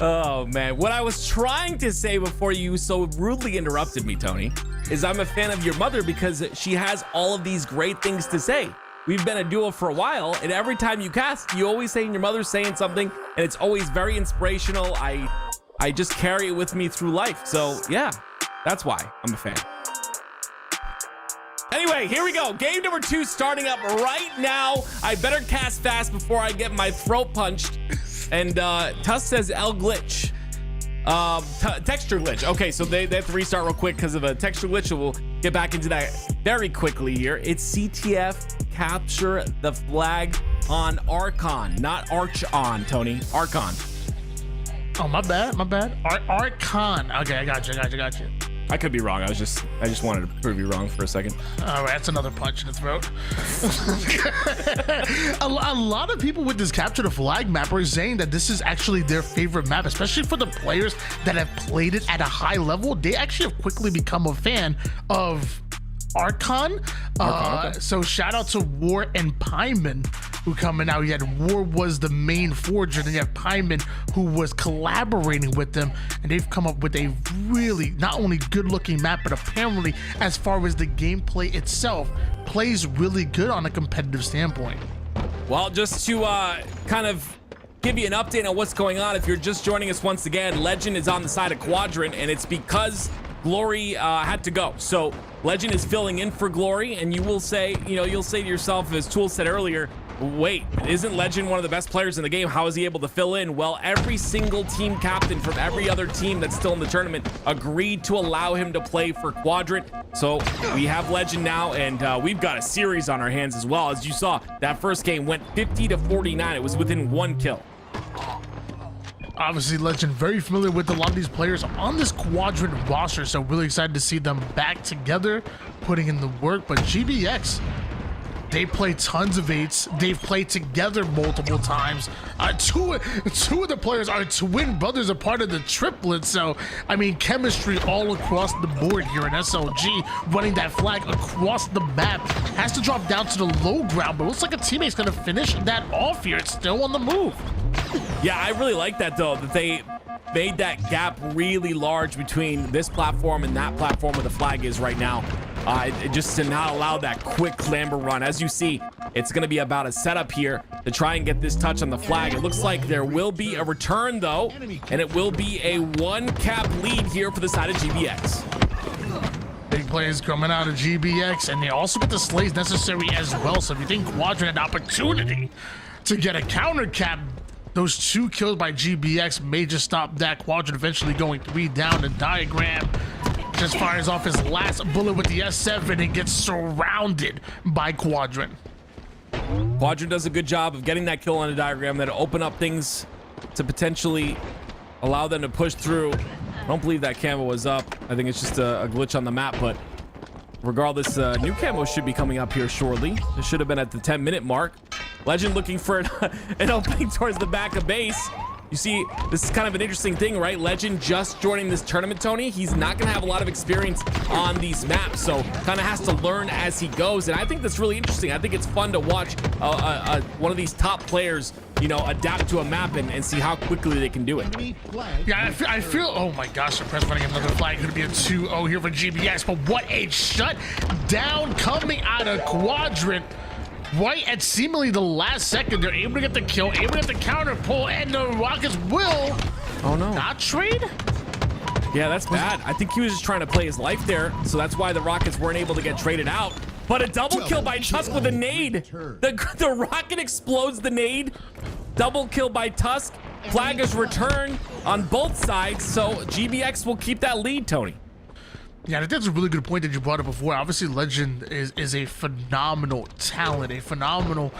[SPEAKER 6] Oh, man. What I was trying to say before you so rudely interrupted me, Tony, is I'm a fan of your mother because she has all of these great things to say. We've been a duo for a while, and every time you cast, you always say your mother's saying something, and it's always very inspirational. I just carry it with me through life. So, yeah, that's why I'm a fan. Anyway, here we go. Game number 2 starting up right now. I better cast fast before I get my throat punched. And Tuss says L glitch. Texture glitch. Okay, so they have to restart real quick because of a texture glitch. So we'll get back into that very quickly here. It's CTF capture the flag on Archon, not Archon, Tony. Archon.
[SPEAKER 7] Oh, my bad. Archon. Okay, I got you.
[SPEAKER 6] I could be wrong. I just wanted to prove you wrong for a second.
[SPEAKER 7] All right, that's another punch in the throat. a lot of people with this capture the flag map are saying that this is actually their favorite map, especially for the players that have played it at a high level. They actually have quickly become a fan of Archon. So shout out to War and Pyman who coming out. You had War was the main forger, then you have Pyman who was collaborating with them, and they've come up with a really not only good looking map, but apparently as far as the gameplay itself plays really good on a competitive standpoint.
[SPEAKER 6] Well, just to kind of give you an update on what's going on, if you're just joining us once again, Legend is on the side of Quadrant, and it's because Glory had to go. So Legend is filling in for Glory, and you will say, you'll say to yourself, as Tool said earlier, wait, isn't Legend one of the best players in the game? How is he able to fill in? Well, every single team captain from every other team that's still in the tournament agreed to allow him to play for Quadrant. So we have Legend now, and we've got a series on our hands as well. As you saw, that first game went 50-49. It was within 1 kill.
[SPEAKER 7] Obviously, Legend very familiar with a lot of these players on this Quadrant roster, so really excited to see them back together, putting in the work. But GBX, they play tons of 8s. They've played together multiple times. Two of the players are twin brothers, a part of the triplet. So, I mean, chemistry all across the board here in SLG, running that flag across the map. Has to drop down to the low ground, but it looks like a teammate's going to finish that off here. It's still on the move.
[SPEAKER 6] Yeah, I really like that, though, that they made that gap really large between this platform and that platform where the flag is right now. Just to not allow that quick clamber run. As you see, it's going to be about a setup here to try and get this touch on the flag. It looks like there will be a return, though, and it will be a 1-cap lead here for the side of GBX.
[SPEAKER 7] Big plays coming out of GBX, and they also get the slays necessary as well. So if you think Quadrant had an opportunity to get a counter cap, those 2 kills by GBX may just stop that. Quadrant eventually going 3 down. The diagram just fires off his last bullet with the S7 and gets surrounded by Quadrant.
[SPEAKER 6] Quadrant does a good job of getting that kill on the diagram that'll open up things to potentially allow them to push through. I don't believe that camo was up. I think it's just a glitch on the map, but regardless, new camo should be coming up here shortly. It should have been at the 10-minute mark. Legend looking for an opening towards the back of base. You see, this is kind of an interesting thing, right? Legend just joining this tournament, Tony. He's not going to have a lot of experience on these maps, so kind of has to learn as he goes. And I think that's really interesting. I think it's fun to watch one of these top players, adapt to a map and see how quickly they can do it.
[SPEAKER 7] Yeah, I feel, oh my gosh, Suppress running another flag. Going to be a 2-0 here for GBX, but what a shut down coming out of Quadrant. Right at seemingly the last second, they're able to get the kill, able to get the counter pull, and the Rockets will not trade?
[SPEAKER 6] Yeah, that's bad. I think he was just trying to play his life there, so that's why the Rockets weren't able to get traded out. But a double kill by Tusk with a nade. The Rocket explodes the nade. Double kill by Tusk. Flag is returned on both sides, so GBX will keep that lead, Tony.
[SPEAKER 7] Yeah, that's a really good point that you brought up before. Obviously, Legend is a phenomenal talent, a phenomenal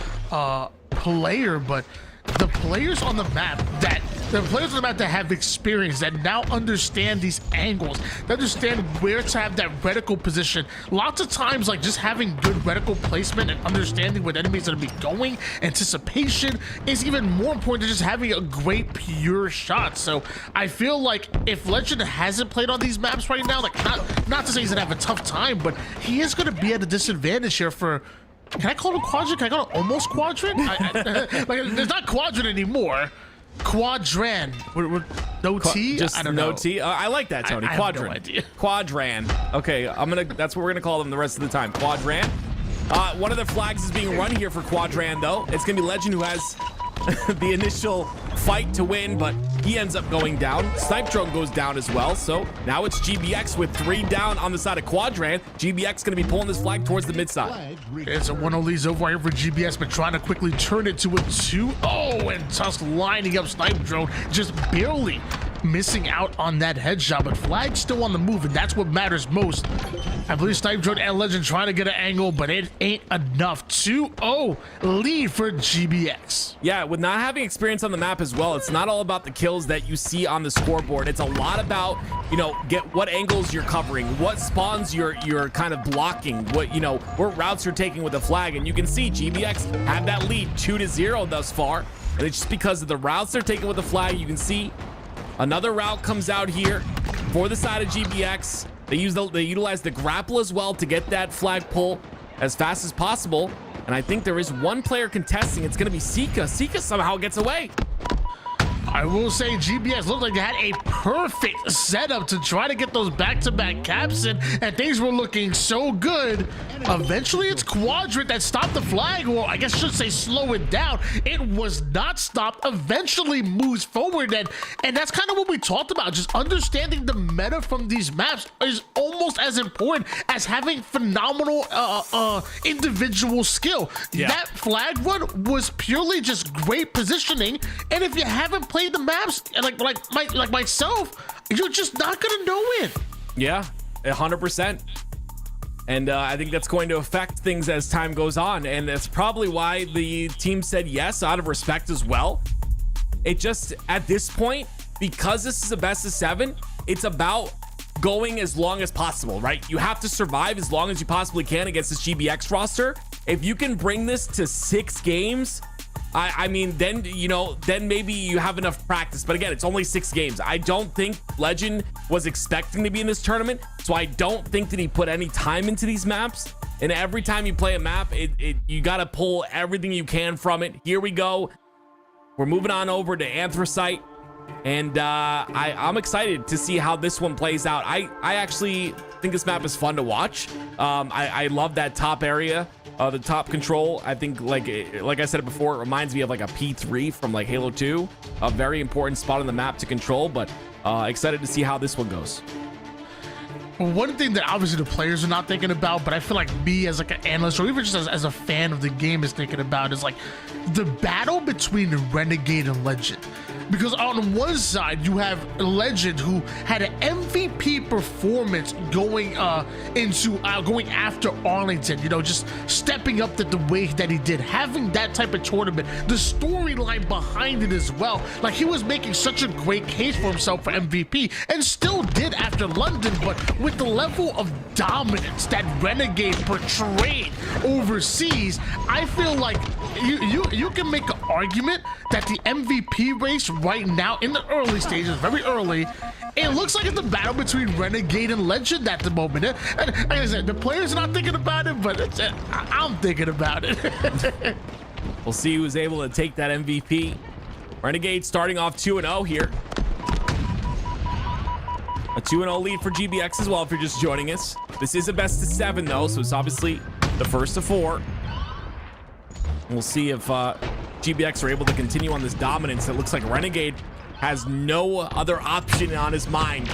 [SPEAKER 7] player, but the players on the map that have experience, that now understand these angles, that understand where to have that reticle position. Lots of times, like, just having good reticle placement and understanding where the enemies are going to be going, anticipation, is even more important than just having a great pure shot. So I feel like if Legend hasn't played on these maps right now, like, not to say he's going to have a tough time, but he is going to be at a disadvantage here for... Can I call it Quadrant? Can I call it almost Quadrant? Like, there's not Quadrant anymore. Quadrant. No T?
[SPEAKER 6] Just
[SPEAKER 7] I don't know.
[SPEAKER 6] No T? I like that, Tony.
[SPEAKER 7] I
[SPEAKER 6] Quadrant.
[SPEAKER 7] have no idea.
[SPEAKER 6] Quadrant. Okay, that's what we're gonna call them the rest of the time. Quadrant. One of the flags is being run here for Quadrant, though. It's gonna be Legend who has the initial fight to win, but He ends up going down. Snipe Drone goes down as well. So now it's GBX with 3 down on the side of Quadrant. GBX going to be pulling this flag towards the mid side.
[SPEAKER 7] It's a 1-0 lead over here for GBS, but trying to quickly turn it to a 2-0, and Tusk lining up Snipe Drone, just barely missing out on that headshot, but Flag's still on the move, and that's what matters most. I believe Snipe Drone and Legend trying to get an angle, but it ain't enough. 2-0 lead for GBX.
[SPEAKER 6] Yeah, with not having experience on the map as well, it's not all about the kills that you see on the scoreboard. It's a lot about, you know, get what angles you're covering, what spawns you're kind of blocking, what, you know, what routes you're taking with the flag. And you can see GBX had that lead 2-0 thus far, and it's just because of the routes they're taking with the flag. You can see another route comes out here for the side of GBX. They utilize the grapple as well to get that flag pull as fast as possible. And I think there is one player contesting. It's going to be Sika. Sika somehow gets away.
[SPEAKER 7] I will say GBS looked like they had a perfect setup to try to get those back-to-back caps in, and things were looking so good. Eventually, it's Quadrant that stopped the flag, or I guess I should say slow it down. It was not stopped, eventually moves forward, and that's kind of what we talked about. Just understanding the meta from these maps is almost as important as having phenomenal individual skill.
[SPEAKER 6] Yeah.
[SPEAKER 7] That flag run was purely just great positioning, and if you haven't played the maps like myself, you're just not gonna know it.
[SPEAKER 6] Yeah, 100%. And I think that's going to affect things as time goes on, and that's probably why the team said yes out of respect as well. It just, at this point, because this is a best of 7, it's about going as long as possible, right? You have to survive as long as you possibly can against this GBX roster. If you can bring this to 6 games, I mean, then, you know, then maybe you have enough practice. But again, it's only 6 games. I don't think Legend was expecting to be in this tournament, so I don't think that he put any time into these maps. And every time you play a map, you got to pull everything you can from it. Here we go. We're moving on over to Anthracite, and I'm excited to see how this one plays out. I actually think this map is fun to watch. I love that top area. The top control, I think, like I said before, it reminds me of like a P3 from like Halo 2, a very important spot on the map to control, but excited to see how this one goes.
[SPEAKER 7] One thing that obviously the players are not thinking about, but I feel like me as like an analyst or even just as a fan of the game is thinking about, is like the battle between Renegade and Legend. Because on one side you have Legend, who had an MVP performance going going after Arlington, you know, just stepping up the way that he did, having that type of tournament, the storyline behind it as well. Like, he was making such a great case for himself for MVP, and still did after London. But with the level of dominance that Renegade portrayed overseas, I feel like you can make an argument that the MVP race right now, in the early stages, very early, it looks like it's a battle between Renegade and Legend at the moment. And like I said, the players are not thinking about it, but I'm thinking about it.
[SPEAKER 6] We'll see who's able to take that MVP. Renegade starting off 2-0 here. A 2-0 lead for GBX as well, if you're just joining us. This is a best of 7 though, so it's obviously the first of 4. We'll see if GBX are able to continue on this dominance. It looks like Renegade has no other option on his mind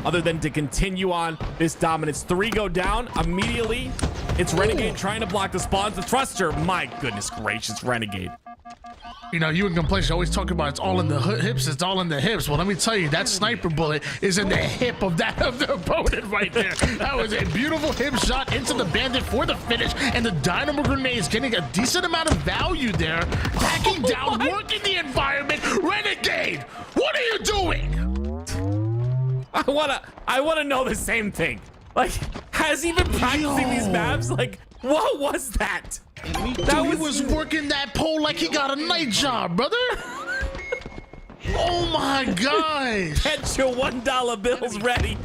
[SPEAKER 6] other than to continue on this dominance. 3 go down immediately. It's Renegade trying to block the spawns. The thruster, my goodness gracious, Renegade.
[SPEAKER 7] You know, you and Complacent always talk about it's all in the hips, it's all in the hips. Well, let me tell you, that sniper bullet is in the hip of the opponent right there. That was a beautiful hip shot into the bandit for the finish, and the dynamo grenades getting a decent amount of value there. Backing down, working the environment. Renegade, what are you doing?
[SPEAKER 6] I wanna know the same thing. Like, has he been practicing these maps? Like, what was that?
[SPEAKER 7] He was working that pole like he got a night job, brother. Oh my gosh.
[SPEAKER 6] Get your $1 bills ready.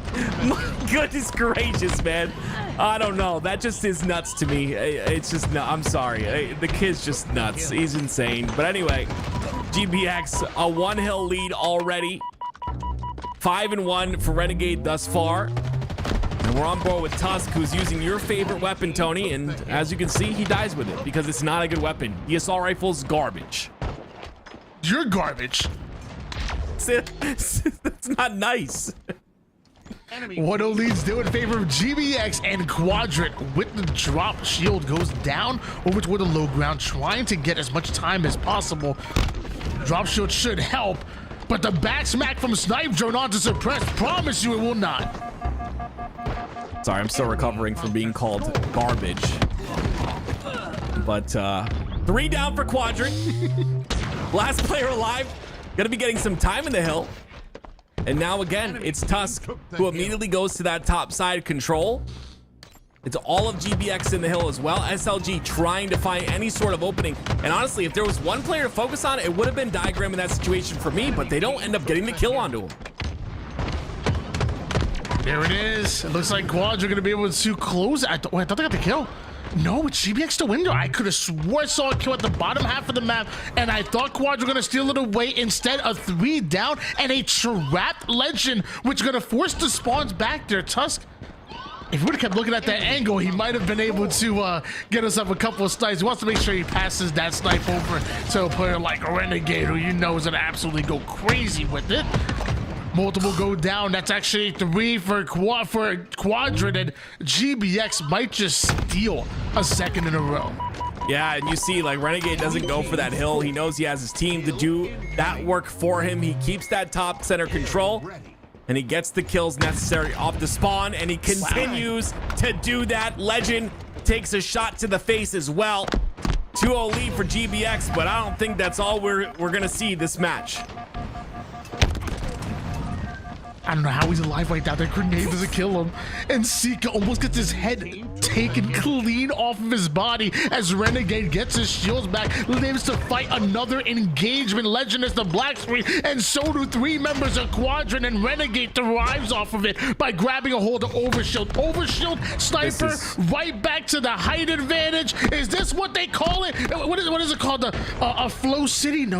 [SPEAKER 6] My goodness gracious, man. I don't know. That just is nuts to me. It's just, no, I'm sorry. The kid's just nuts. He's insane. But anyway, GBX, a 1-hill lead already. 5-1 for Renegade thus far. And we're on board with Tusk, who's using your favorite weapon, Tony. And as you can see, he dies with it because it's not a good weapon. The assault rifle's garbage.
[SPEAKER 7] You're garbage.
[SPEAKER 6] That's not nice.
[SPEAKER 7] 1-0 leads still in favor of GBX, and Quadrant with the drop shield goes down over toward the low ground, trying to get as much time as possible. Drop shield should help, but the back smack from Snipe Drone onto Suppress, promise you it will not.
[SPEAKER 6] Sorry, I'm still recovering from being called garbage. But 3 down for Quadrant. Last player alive. Gonna be getting some time in the hill. And now again, it's Tusk who immediately goes to that top side control. It's all of GBX in the hill as well. SLG trying to find any sort of opening. And honestly, if there was one player to focus on, it would have been Diagram in that situation for me, but they don't end up getting the kill onto him.
[SPEAKER 7] There it is. It looks like Quads are going to be able to close. I thought they got the kill. No, it's GBX to window. I could have swore I saw a kill at the bottom half of the map, and I thought Quads were going to steal it away. Instead, a 3 down and a trapped Legend, which is going to force the spawns back there. Tusk, if he would have kept looking at that angle, he might have been able to get us up a couple of snipes. He wants to make sure he passes that snipe over to a player like Renegade, who you know is going to absolutely go crazy with it. Multiple go down. That's actually 3 for Quadrant, and GBX might just steal a second in a row.
[SPEAKER 6] Yeah, and you see, like, Renegade doesn't go for that hill. He knows he has his team to do that work for him. He keeps that top center control, and he gets the kills necessary off the spawn, and he continues to do that. Legend takes a shot to the face as well. 2-0 lead for GBX, but I don't think that's all we're gonna see this match.
[SPEAKER 7] I don't know how he's alive right now. That grenade doesn't kill him. And Sika almost gets his head taken clean off of his body as Renegade gets his shields back, lives to fight another engagement. Legend is the black screen, and so do 3 members of Quadrant, and Renegade thrives off of it by grabbing a hold of Overshield. Overshield, Sniper, right back to the height advantage. Is this what they call it? What is it called? A flow city? No.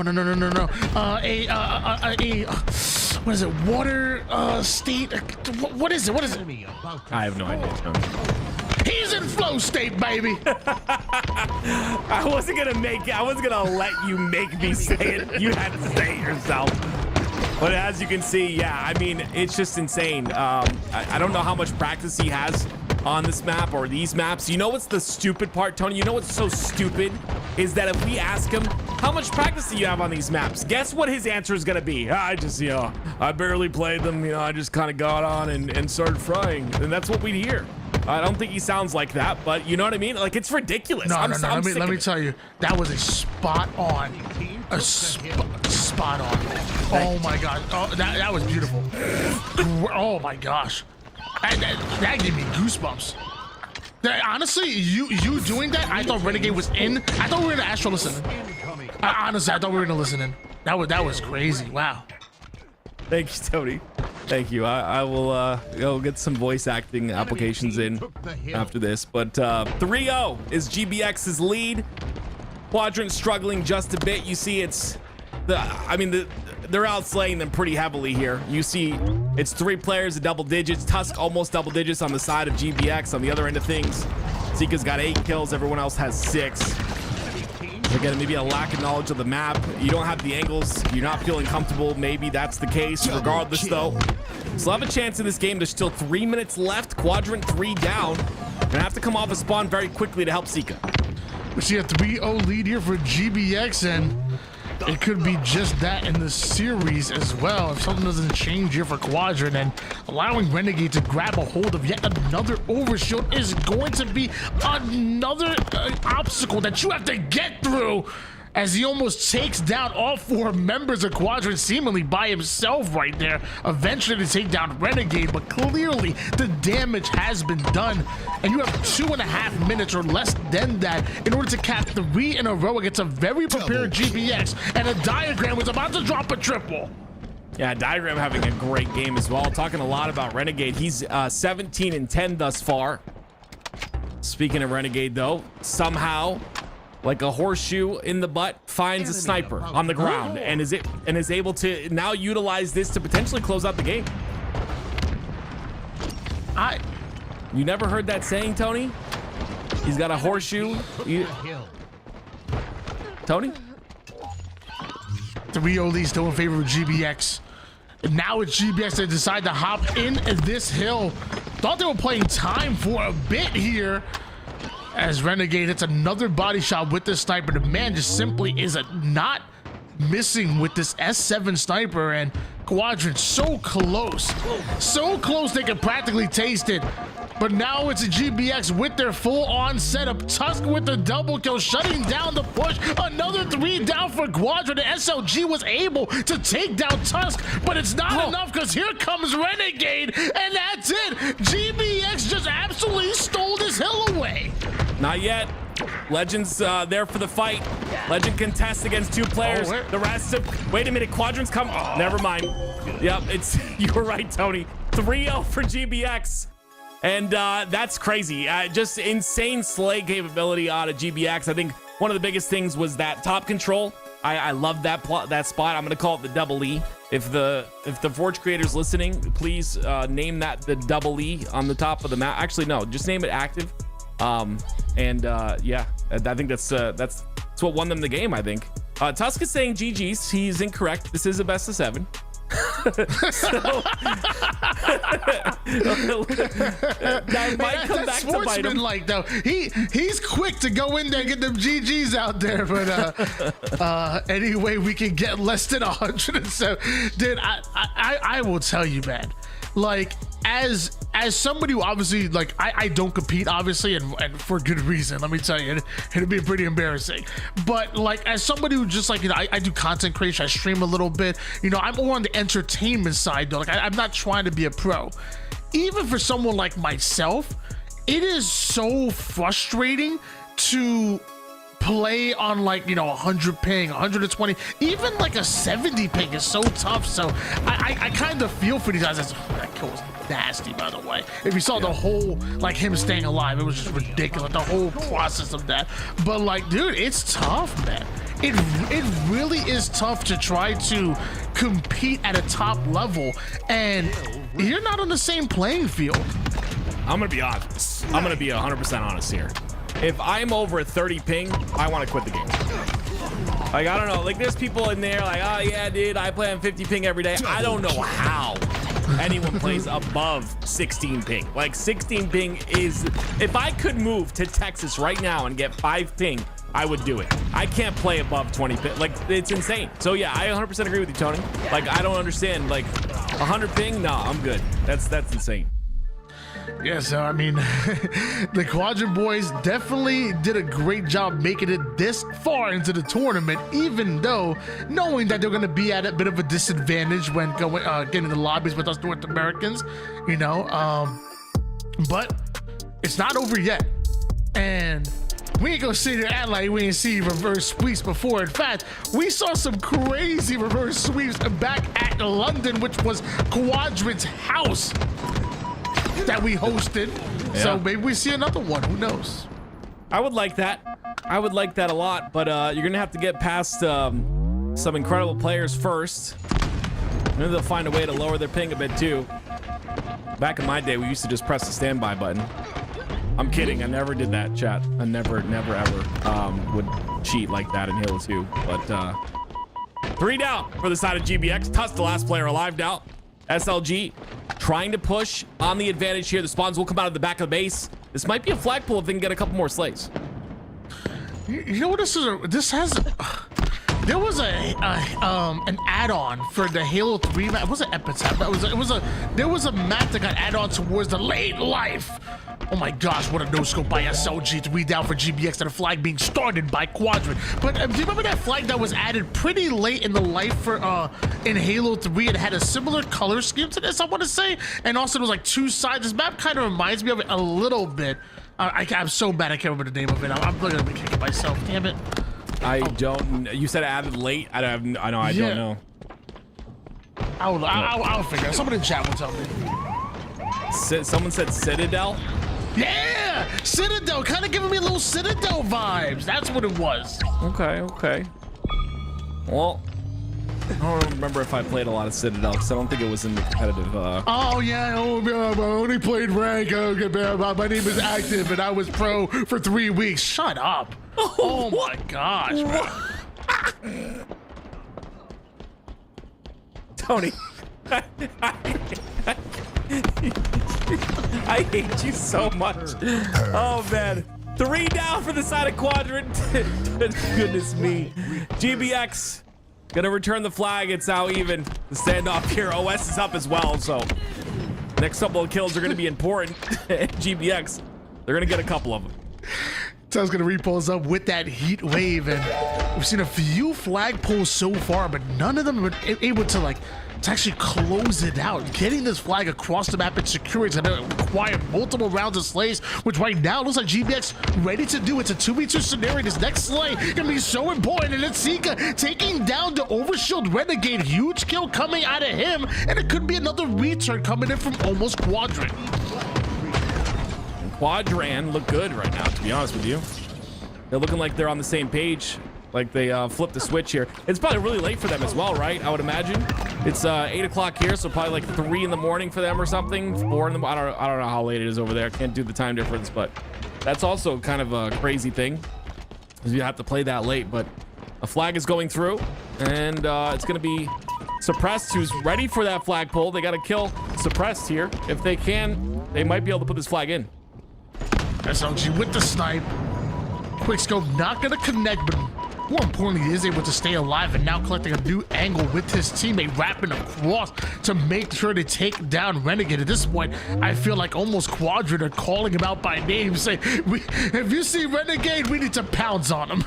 [SPEAKER 7] What is it? Water state? What is it?
[SPEAKER 6] I have no idea.
[SPEAKER 7] He's in flow state, baby.
[SPEAKER 6] I wasn't gonna let you make me say it. You had to say it yourself. But as you can see, yeah, I mean, it's just insane. I don't know how much practice he has on this map or these maps. You know what's the stupid part, Tony? You know what's so stupid is that if we ask him, how much practice do you have on these maps? Guess what his answer is gonna be? I just, I barely played them. I just kind of got on and started frying. And that's what we'd hear. I don't think he sounds like that, but you know what I mean? Like, it's ridiculous.
[SPEAKER 7] No. Let me tell you, that was a spot on. Spot on. Oh my God. Oh, that was beautiful. Oh my gosh. That gave me goosebumps. Honestly, you doing that, I thought Renegade was in. I thought we were gonna Astro listen. Honestly, I thought we were gonna listen in. That was crazy. Wow.
[SPEAKER 6] Thank you, Tony. Thank you. I will get some voice acting applications in after this. But 3-0 is GBX's lead. Quadrant struggling just a bit. You see, they're outslaying them pretty heavily here. You see, it's 3 players at double digits. Tusk almost double digits on the side of GBX. On the other end of things, Zika's got 8 kills. Everyone else has 6. Again, maybe a lack of knowledge of the map. You don't have the angles. You're not feeling comfortable. Maybe that's the case. Regardless, though, still have a chance in this game. There's still 3 minutes left. Quadrant 3 down. Gonna have to come off a spawn very quickly to help Zika.
[SPEAKER 7] We see a 3-0 lead here for GBX, and it could be just that in the series as well if something doesn't change here for Quadrant, and allowing Renegade to grab a hold of yet another overshield is going to be another obstacle that you have to get through, as he almost takes down all 4 members of Quadrant seemingly by himself right there, eventually to take down Renegade. But clearly the damage has been done, and you have 2.5 minutes or less than that in order to cap 3 in a row against a very prepared GBX, and a Diagram was about to drop a triple.
[SPEAKER 6] Yeah, Diagram having a great game as well. Talking a lot about Renegade. He's 17-10 thus far. Speaking of Renegade, though, somehow, like a horseshoe in the butt, finds a sniper on the ground and is able to now utilize this to potentially close out the game. You never heard that saying, Tony? He's got a horseshoe.
[SPEAKER 7] Tony? 3-0 lead still in favor of GBX. Now it's GBX that decide to hop in this hill. Thought they were playing time for a bit here. As Renegade hits another body shot with this sniper. The man just simply is not missing with this S7 sniper, and Quadrant so close they can practically taste it. But now it's a GBX with their full-on setup. Tusk with the double kill, shutting down the push. Another 3 down for Quadrant. The SLG was able to take down Tusk, but it's not enough because here comes Renegade, and that's it. GBX just absolutely stole this hill away.
[SPEAKER 6] Not yet. Legend's there for the fight. Legend contests against 2 players. The rest of... Wait a minute, Quadrant's come... Never mind. Yep, you were right, Tony. 3-0 for GBX. And that's crazy. Just insane slay capability out of GBX. I think one of the biggest things was that top control. I love that spot. I'm going to call it the double E. If the Forge creators listening, please name that the double E on the top of the map. Actually, no, just name it active. Yeah, I think that's what won them the game, I think. Tusk is saying GG's. He's incorrect. This is a best of 7. That might come back to bite him.
[SPEAKER 7] Like though, he's quick to go in there and get them GGs out there. But anyway, we can get less than 107. Dude, I will tell you, man. Like as somebody who obviously like I don't compete obviously and for good reason, let me tell you, it'd be pretty embarrassing. But like as somebody who just like, you know, I do content creation, I stream a little bit, you know, I'm more on the entertainment side though. Like I'm not trying to be a pro. Even for someone like myself, it is so frustrating to play on like, you know, 100 ping, 120, even like a 70 ping is so tough. So I kind of feel for these guys. That kill was nasty, by the way. If you saw the whole, like him staying alive, it was just ridiculous, the whole process of that. But like, dude, it's tough, man. It really is tough to try to compete at a top level, and you're not on the same playing field.
[SPEAKER 6] I'm gonna be honest. I'm gonna be 100% honest here. If I'm over a 30 ping, I want to quit the game. Like, I don't know. Like, there's people in there like, oh, yeah, dude, I play on 50 ping every day. I don't know how anyone plays above 16 ping. Like, 16 ping is... If I could move to Texas right now and get 5 ping, I would do it. I can't play above 20 ping. Like, it's insane. So, yeah, I 100% agree with you, Tony. Like, I don't understand. Like, 100 ping? No, I'm good. That's insane.
[SPEAKER 7] Yeah, so I mean, the Quadrant boys definitely did a great job making it this far into the tournament, even though knowing that they're going to be at a bit of a disadvantage when getting the lobbies with us North Americans, you know. But it's not over yet, and we ain't gonna sit here and act like we ain't see reverse sweeps before. In fact, we saw some crazy reverse sweeps back at London, which was Quadrant's house that we hosted. Yeah. So maybe we see another one. Who knows?
[SPEAKER 6] I would like that. I would like that a lot, but you're gonna have to get past some incredible players first. Maybe they'll find a way to lower their ping a bit too. Back in my day, we used to just press the standby button. I'm kidding. I never did that, chat. I never ever would cheat like that in Halo 2. But 3 down for the side of GBX. Tusk, the last player alive now. SLG trying to push on the advantage here. The spawns will come out of the back of the base. This might be a flagpole if they can get a couple more slays.
[SPEAKER 7] You know what this is? There was an add-on for the Halo 3 map. It wasn't Epitaph. There was a map that got add-on towards the late life. Oh my gosh, what a no-scope by SLG. 3 down for GBX and a flag being started by Quadrant. But do you remember that flag that was added pretty late in the life for in Halo 3? It had a similar color scheme to this, I want to say. And also there was like 2 sides. This map kind of reminds me of it a little bit. I'm so bad I can't remember the name of it. I'm looking at me kicking myself, damn it.
[SPEAKER 6] I don't. You said added late. I don't know.
[SPEAKER 7] I'll figure it out. Someone in chat will tell me.
[SPEAKER 6] Someone said Citadel.
[SPEAKER 7] Yeah, Citadel. Kind of giving me a little Citadel vibes. That's what it was.
[SPEAKER 6] Okay. Well, I don't remember if I played a lot of Citadel because I don't think it was in the competitive.
[SPEAKER 7] Oh yeah. I only played rank. My name is active, and I was pro for 3 weeks. Shut up. Oh my gosh,
[SPEAKER 6] Tony, I hate you so much. Oh man. 3 down for the side of Quadrant. Goodness me. GBX gonna return the flag. It's now even. The standoff here. OS is up as well, so next couple of kills are gonna be important. GBX, they're gonna get a couple of them.
[SPEAKER 7] Tusk gonna repulse up with that heat wave, and we've seen a few flag pulls so far, but none of them have been able to actually close it out. Getting this flag across the map and securing it's gonna require multiple rounds of slays, which right now looks like GBX ready to do. It's a 2v2 scenario. This next slay gonna be so important, and it's Zika taking down the Overshield Renegade. Huge kill coming out of him, and it could be another return coming in from almost Quadrant.
[SPEAKER 6] Quadrant look good right now, to be honest with you. They're looking like they're on the same page, like they flipped the switch here. It's probably really late for them as well, right? I would imagine. It's 8 o'clock here, so probably like 3 in the morning for them or something. 4 in the I don't know how late it is over there. I can't do the time difference, but that's also kind of a crazy thing, because you have to play that late. But a flag is going through, and it's going to be Suppressed, who's ready for that flag pull. They got to kill Suppressed here. If they can, they might be able to put this flag in.
[SPEAKER 7] SLG with the snipe. Quickscope not gonna connect, but more importantly, he is able to stay alive and now collecting a new angle with his teammate wrapping across to make sure to take down Renegade. At this point, I feel like almost Quadrant are calling him out by name, saying, if you see Renegade, we need to pounce on him.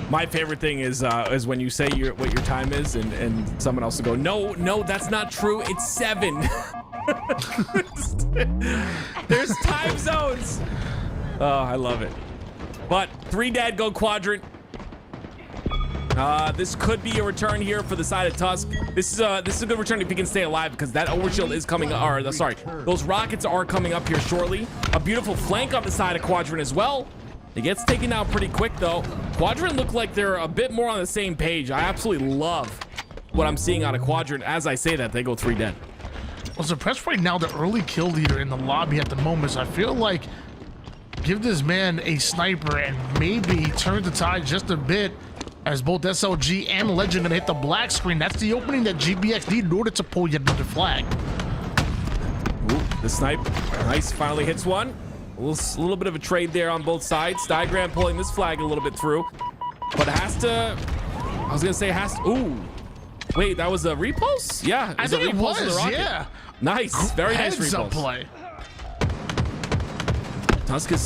[SPEAKER 6] My favorite thing is when you say what your time is, and someone else will go, no, that's not true. It's 7. There's time zones. Oh, I love it. But 3 dead, go Quadrant. This could be a return here for the side of Tusk. This is a good return if he can stay alive, because that overshield is coming. Or sorry, those rockets are coming up here shortly. A beautiful flank on the side of Quadrant as well. It gets taken out pretty quick though. Quadrant look like they're a bit more on the same page. I absolutely love what I'm seeing out of Quadrant. As I say that, they go 3 dead.
[SPEAKER 7] Well, Suppressed right now, the early kill leader in the lobby at the moment. So I feel like give this man a sniper and maybe turn the tide just a bit, as both SLG and Legend gonna hit the black screen. That's the opening that GBX need in order to pull yet another flag.
[SPEAKER 6] Ooh, the snipe, nice, finally hits one. A little bit of a trade there on both sides. Diagram pulling this flag a little bit through, but it has to, I was gonna say has to, ooh. Wait, that was a repulse? Yeah,
[SPEAKER 7] I think it was, yeah.
[SPEAKER 6] Nice, very nice
[SPEAKER 7] Heads up
[SPEAKER 6] repulse.
[SPEAKER 7] play.
[SPEAKER 6] Tusk is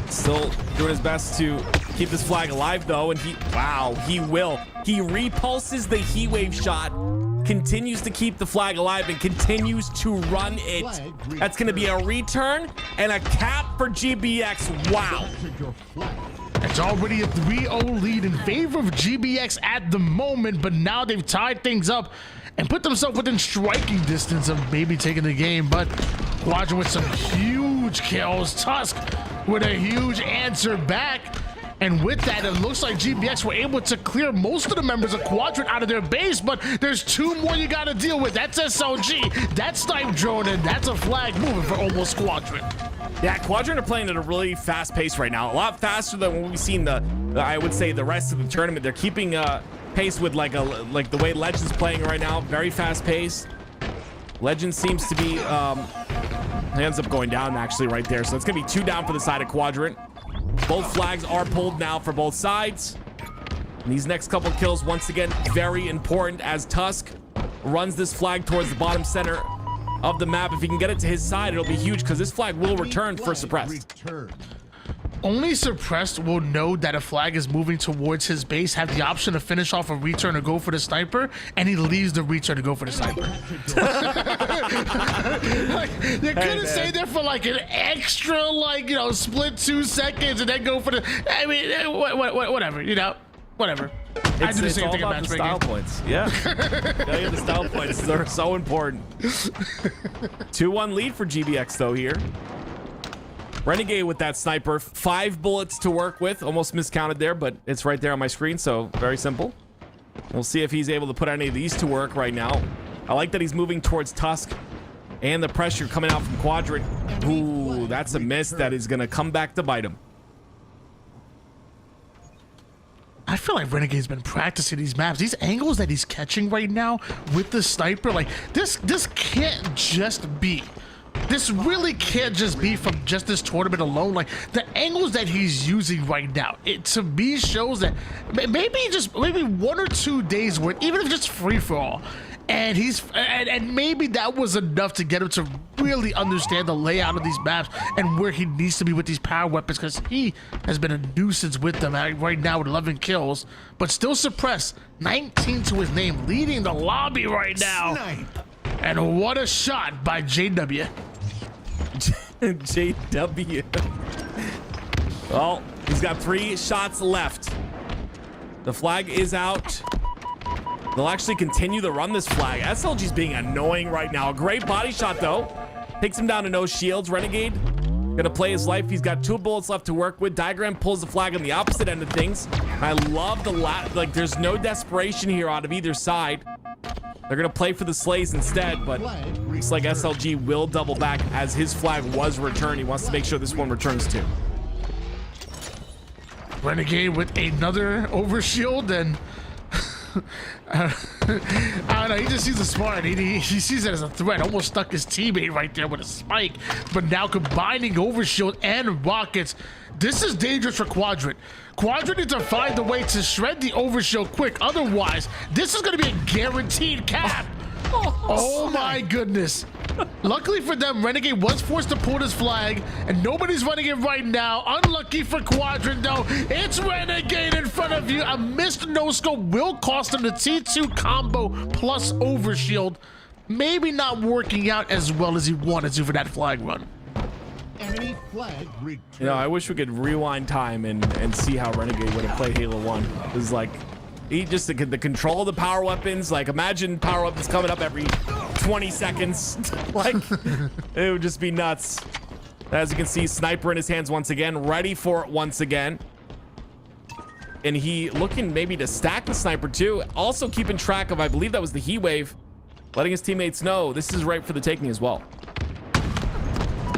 [SPEAKER 6] still doing his best to keep this flag alive though, and he will. He repulses the heat wave shot, continues to keep the flag alive, and continues to run it. That's gonna be a return and a cap for GBX. Wow.
[SPEAKER 7] It's already a 3-0 lead in favor of GBX at the moment, but now they've tied things up and put themselves within striking distance of maybe taking the game. But Quadrant with some huge kills. Tusk with a huge answer back. And with that, it looks like GBX were able to clear most of the members of Quadrant out of their base, but there's 2 more you gotta deal with. That's SLG, that's Snipe Drone, and that's a flag moving for almost Quadrant.
[SPEAKER 6] Yeah, Quadrant are playing at a really fast pace right now. A lot faster than what we've seen I would say the rest of the tournament. They're keeping pace with like the way Legend's playing right now. Very fast pace. Legend seems to be, he ends up going down actually right there. So it's gonna be 2 down for the side of Quadrant. Both flags are pulled now for both sides. And these next couple kills, once again, very important as Tusk runs this flag towards the bottom center of the map. If he can get it to his side, it'll be huge, because this flag will return for Suppressed.
[SPEAKER 7] Only Suppressed will know that a flag is moving towards his base, have the option to finish off a return or go for the sniper, and he leaves the return to go for the sniper. You couldn't stay there for like an extra, split 2 seconds and then go for the. I mean, whatever, whatever. I do the same thing in
[SPEAKER 6] matchmaking. The style points, yeah. The style points, they're so important. 2-1 lead for GBX though here. Renegade with that sniper, 5 bullets to work with. Almost miscounted there, but it's right there on my screen, so very simple. We'll see if he's able to put any of these to work right now. I like that he's moving towards Tusk, and the pressure coming out from Quadrant. Ooh, that's a miss that is going to come back to bite him.
[SPEAKER 7] I feel like Renegade's been practicing these maps. These angles that he's catching right now with the sniper, like this can't just be. This really can't just be from just this tournament alone. Like the angles that he's using right now, it to me shows that maybe 1 or 2 days worth, even if just free for all. And and maybe that was enough to get him to really understand the layout of these maps and where he needs to be with these power weapons, because he has been a nuisance with them right now with 11 kills, but still suppressed. 19 to his name, leading the lobby right now.
[SPEAKER 3] Snipe.
[SPEAKER 7] And what a shot by JW.
[SPEAKER 6] JW. Well, he's got 3 shots left. The flag is out. They'll actually continue to run this flag. SLG's being annoying right now. Great body shot, though. Takes him down to no shields. Renegade gonna play his life. He's got 2 bullets left to work with. Diagram pulls the flag on the opposite end of things. I love the like, there's no desperation here out of either side. They're gonna play for the slays instead, but looks like SLG will double back as his flag was returned. He wants to make sure this one returns too.
[SPEAKER 7] Renegade with another overshield, and I don't know, he just sees a smart. He sees it as a threat. Almost stuck his teammate right there with a spike, but now combining overshield and rockets. This is dangerous for Quadrant. Quadrant needs to find a way to shred the overshield quick. Otherwise, this is going to be a guaranteed cap. Oh my goodness. Luckily for them, Renegade was forced to pull his flag, and nobody's running it right now. Unlucky for Quadrant, though. It's Renegade in front of you. A missed no-scope will cost him the T2 combo plus overshield. Maybe not working out as well as he wanted to for that flag run.
[SPEAKER 3] Enemy flag returned.
[SPEAKER 6] You know, I wish we could rewind time and see how Renegade would have played Halo 1. It was like, he just the control of the power weapons. Like, imagine power weapons coming up every 20 seconds. Like, it would just be nuts. As you can see, sniper in his hands once again, ready for it once again. And he looking maybe to stack the sniper too. Also keeping track of, I believe that was the heat wave, letting his teammates know this is right for the taking as well.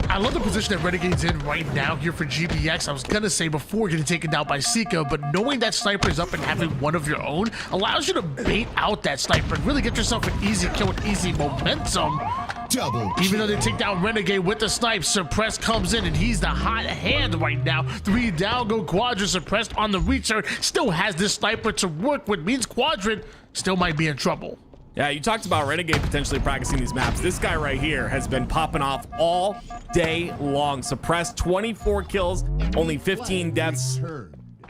[SPEAKER 7] I love the position that Renegade's in right now here for GBX. I was gonna say before getting taken down by Sika, but knowing that sniper is up and having one of your own allows you to bait out that sniper and really get yourself an easy kill with easy momentum.
[SPEAKER 3] Double.
[SPEAKER 7] Even though they take down Renegade with the snipe, Suppressed comes in and he's the hot hand right now. 3 down, go Quadrant. Suppressed on the return, still has this sniper to work with, means Quadrant still might be in trouble.
[SPEAKER 6] Yeah, you talked about Renegade potentially practicing these maps. This guy right here has been popping off all day long. Suppressed 24 kills, only 15 deaths.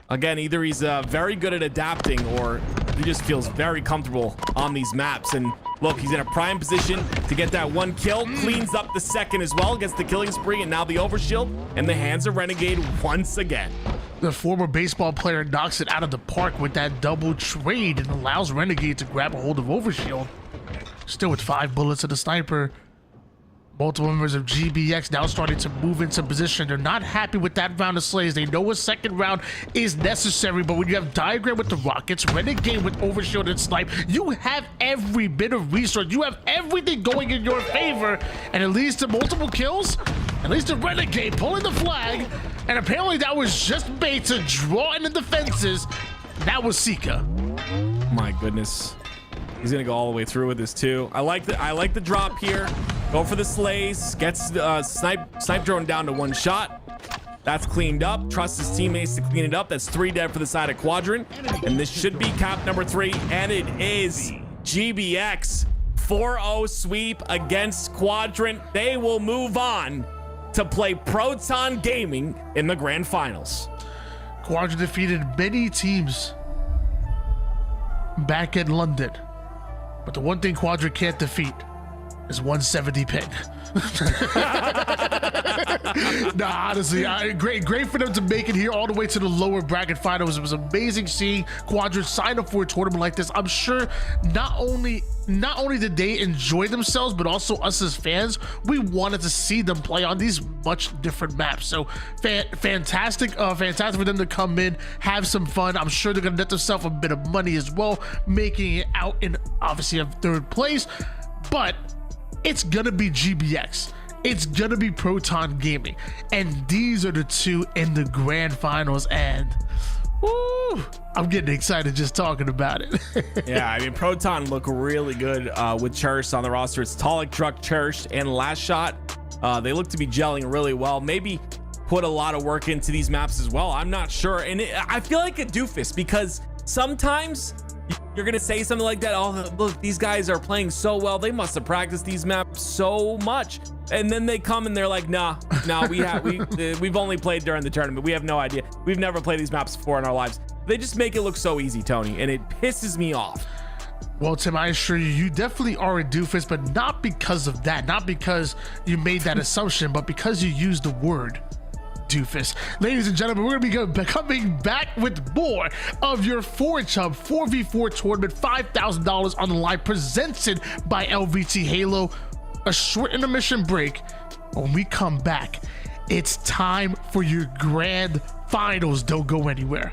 [SPEAKER 6] Again, either he's very good at adapting or he just feels very comfortable on these maps. And look, he's in a prime position to get that 1 kill. Cleans up the second as well, gets the killing spree, and now the overshield in the hands of Renegade once again.
[SPEAKER 7] The former baseball player knocks it out of the park with that double trade and allows Renegade to grab a hold of overshield. Still with 5 bullets to the sniper. Multiple members of GBX now starting to move into position. They're not happy with that round of slays. They know a second round is necessary, but when you have Diagram with the rockets, Renegade with overshield and snipe, you have every bit of resource. You have everything going in your favor, and it leads to multiple kills. At least the Renegade pulling the flag, and apparently that was just bait to draw in the defenses. That was Sika.
[SPEAKER 6] My goodness. He's gonna go all the way through with this too. I like the drop here. Go for the slays. Gets snipe drone down to 1 shot. That's cleaned up. Trusts his teammates to clean it up. That's 3 dead for the side of Quadrant. And this should be cap number 3. And it is GBX 4-0 sweep against Quadrant. They will move on to play Proton Gaming in the grand finals.
[SPEAKER 7] Quadrant defeated many teams back in London, but the one thing Quadrant can't defeat is 170 ping. Nah, honestly, great for them to make it here all the way to the lower bracket finals. It was amazing seeing Quadrant sign up for a tournament like this. I'm sure not only did they enjoy themselves, but also us as fans, we wanted to see them play on these much different maps. So fantastic for them to come in, have some fun. I'm sure they're gonna net themselves a bit of money as well, making it out in obviously a 3rd place. But it's gonna be GBX. It's gonna be Proton Gaming. And these are the 2 in the grand finals. And woo, I'm getting excited just talking about it.
[SPEAKER 6] Yeah, I mean, Proton look really good with Church on the roster. It's Talik, Truck, Church, and Last Shot. They look to be gelling really well. Maybe put a lot of work into these maps as well. I'm not sure. And I feel like a doofus because sometimes you're going to say something like that. Oh, look, these guys are playing so well. They must have practiced these maps so much. And then they come and they're like, nah, we've only played during the tournament. We have no idea. We've never played these maps before in our lives. They just make it look so easy, Tony, and it pisses me off.
[SPEAKER 7] Well, Tim, I assure you, you definitely are a doofus, but not because of that. Not because you made that assumption, but because you used the word doofus. Ladies and gentlemen, we're going to be coming back with more of your 4-Chub 4v4 tournament, $5,000 on the line, presented by LVT Halo. A short intermission break. When we come back, it's time for your grand finals. Don't go anywhere.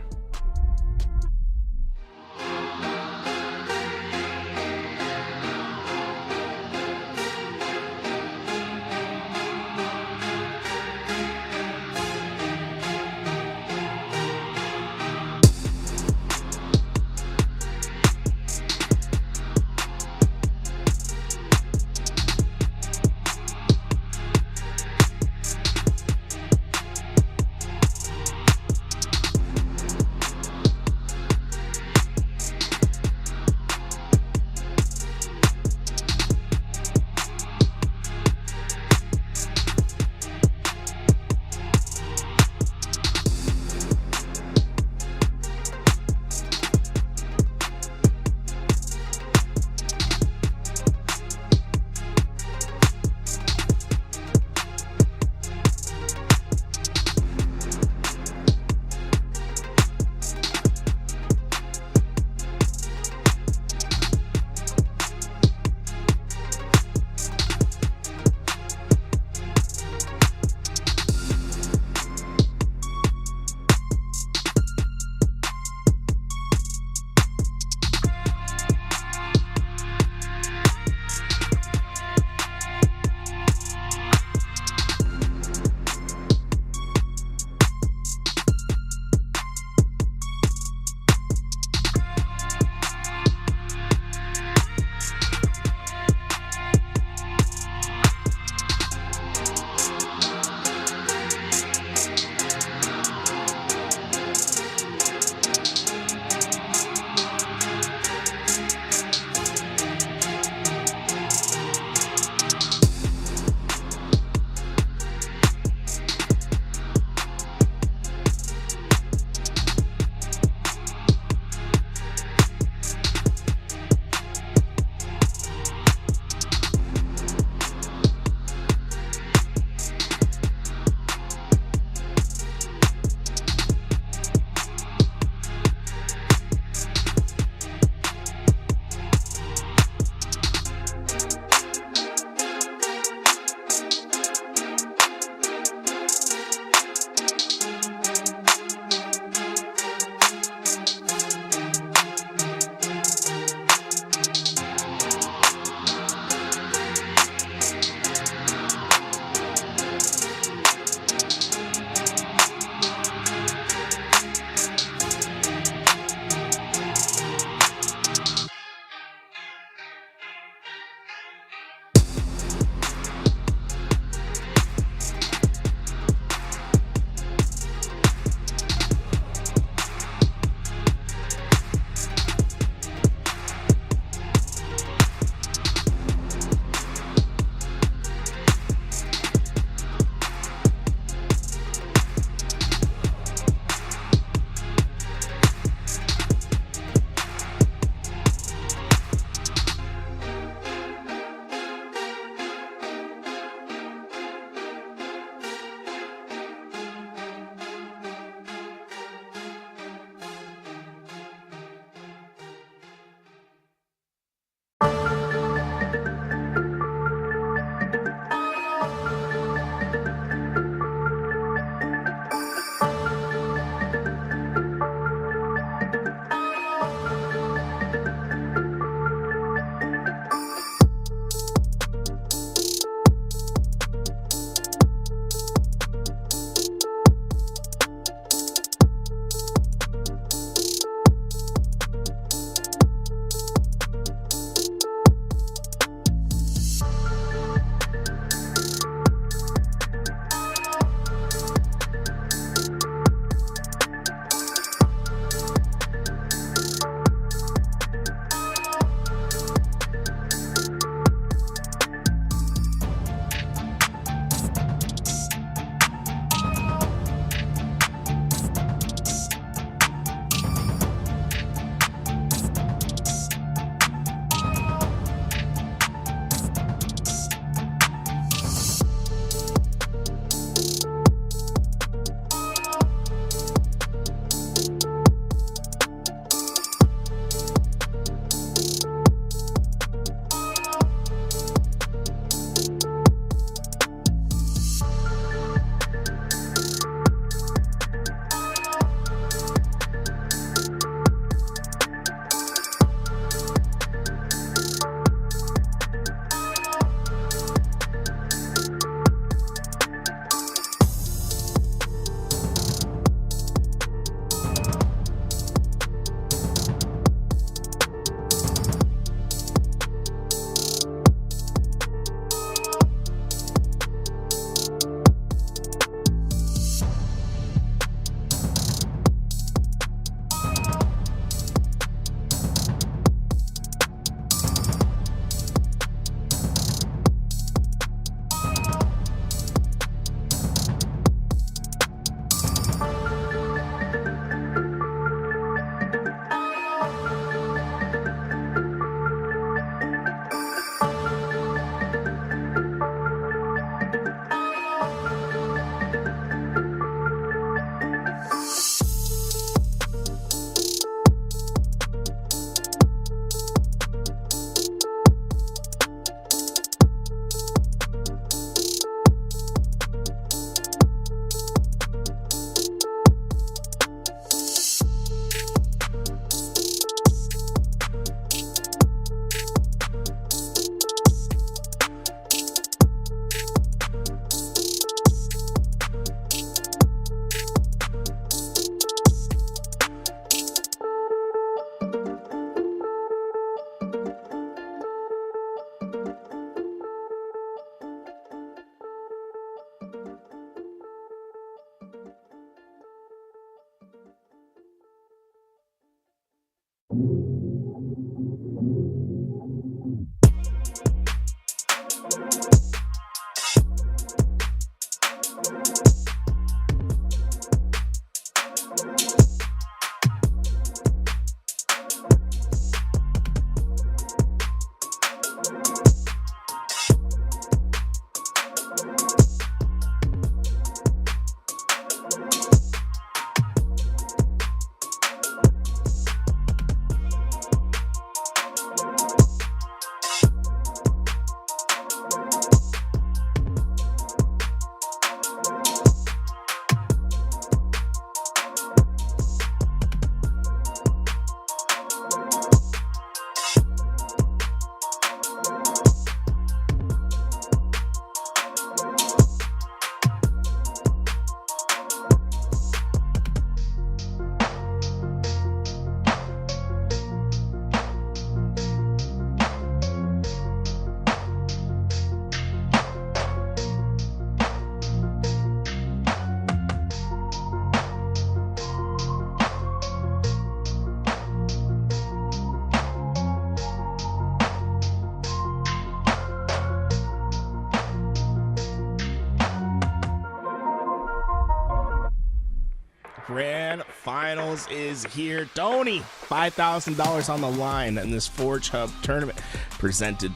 [SPEAKER 5] Grand Finals is here. Tony, $5,000 on the line in this Forge Hub tournament presented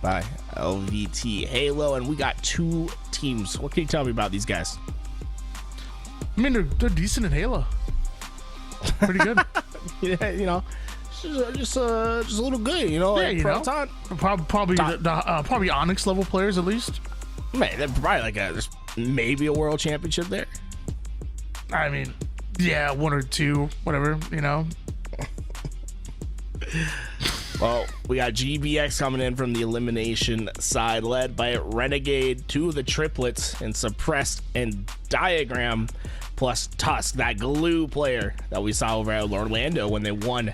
[SPEAKER 5] by LVT Halo, and we got 2 teams. What can you tell me about these guys?
[SPEAKER 7] I mean, they're decent in Halo. Pretty good.
[SPEAKER 5] Yeah, you know, just a little good, you know.
[SPEAKER 7] Yeah,
[SPEAKER 5] like
[SPEAKER 7] you know.
[SPEAKER 5] Proton.
[SPEAKER 7] Probably Onyx level players at least.
[SPEAKER 5] Man, they're probably like there's maybe a world championship there.
[SPEAKER 7] I mean, yeah, 1 or 2, whatever, you know.
[SPEAKER 5] Well, we got GBX coming in from the elimination side, led by Renegade, 2 of the triplets, and Suppressed and Diagram, plus Tusk, that glue player that we saw over at Orlando when they won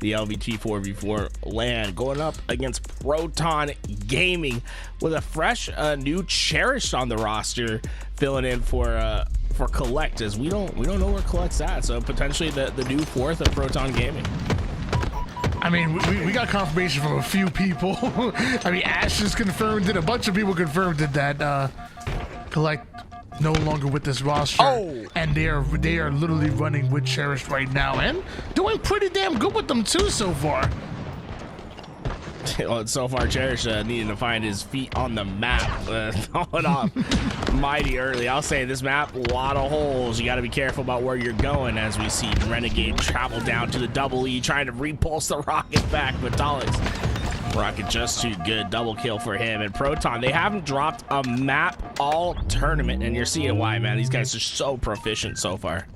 [SPEAKER 5] the LVT 4v4 LAN, going up against Proton Gaming with a fresh new Cherished on the roster, filling in for Collect, as we don't know where Collect's at, so potentially the new 4th of Proton Gaming.
[SPEAKER 7] I mean, we got confirmation from a few people. I mean, Ash just confirmed it. A bunch of people confirmed it that Collect no longer with this roster.
[SPEAKER 5] Oh.
[SPEAKER 7] And they are literally running with Cherished right now and doing pretty damn good with them too so far.
[SPEAKER 5] Well, so far, Cherish needing to find his feet on the map. Throwing off mighty early. I'll say this map, a lot of holes. You got to be careful about where you're going, as we see Renegade travel down to the double E, trying to repulse the rocket back. But Daleks, rocket just too good. Double kill for him. And Proton, they haven't dropped a map all tournament, and you're seeing why, man. These guys are so proficient so far.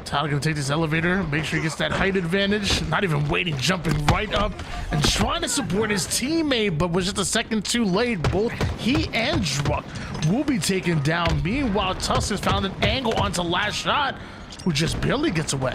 [SPEAKER 7] Tyler gonna take this elevator, make sure he gets that height advantage, not even waiting, jumping right up and trying to support his teammate, but was just a second too late. Both he and Druck will be taken down. Meanwhile, Tusk has found an angle onto Last Shot, who just barely gets away.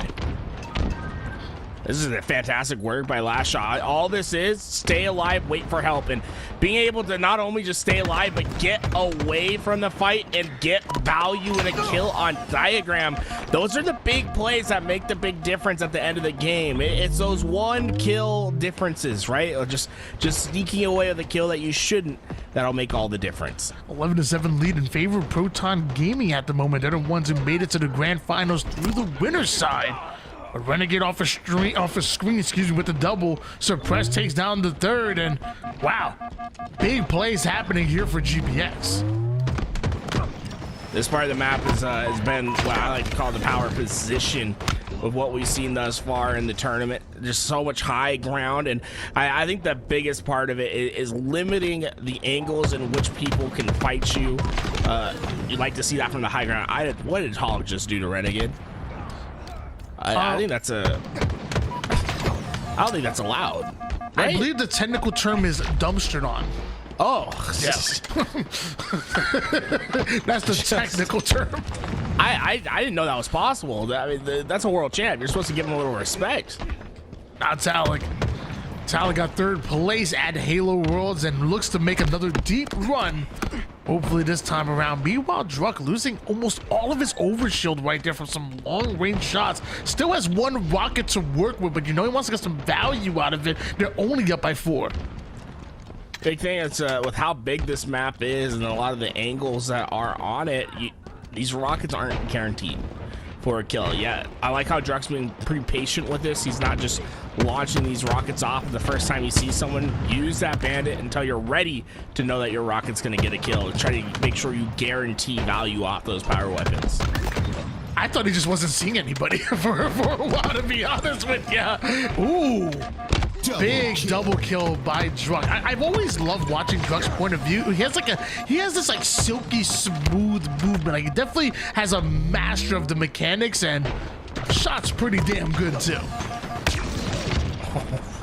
[SPEAKER 5] This is a fantastic work by Last Shot. All this is stay alive, wait for help, and being able to not only just stay alive, but get away from the fight and get value in a kill on Diagram. Those are the big plays that make the big difference at the end of the game. It's those 1 kill differences, right? Or just sneaking away with a kill that you shouldn't. That'll make all the difference.
[SPEAKER 7] 11-7 lead in favor of Proton Gaming at the moment. They're the ones who made it to the grand finals through the winner's side. A Renegade off a screen, with the double. Suppress takes down the 3rd, and wow, big plays happening here for GBX.
[SPEAKER 5] This part of the map has been what I like to call the power position of what we've seen thus far in the tournament. Just so much high ground, and I think the biggest part of it is limiting the angles in which people can fight you. You'd like to see that from the high ground. What did Hog just do to Renegade? I think that's I don't think that's allowed. Right?
[SPEAKER 7] I believe the technical term is dumpstered on.
[SPEAKER 5] Oh,
[SPEAKER 7] yes. That's the technical term.
[SPEAKER 5] I didn't know that was possible. I mean, that's a world champ. You're supposed to give him a little respect.
[SPEAKER 7] Not Talik. Talik got 3rd place at Halo Worlds and looks to make another deep run. Hopefully this time around. Meanwhile, Druck losing almost all of his overshield right there from some long-range shots. Still has 1 rocket to work with, but you know he wants to get some value out of it. They're only up by 4.
[SPEAKER 5] Big thing is with how big this map is and a lot of the angles that are on it, these rockets aren't guaranteed for a kill. Yeah, I like how Druck's been pretty patient with this. He's not just launching these rockets off the first time you see someone. Use that bandit until you're ready to know that your rocket's going to get a kill. Try to make sure you guarantee value off those power weapons.
[SPEAKER 7] I thought he just wasn't seeing anybody for a while, to be honest with you. Ooh. Big double kill by Druck. I've always loved watching Druck's point of view. He has this like silky smooth movement. Like, he definitely has a master of the mechanics, and shot's pretty damn good too.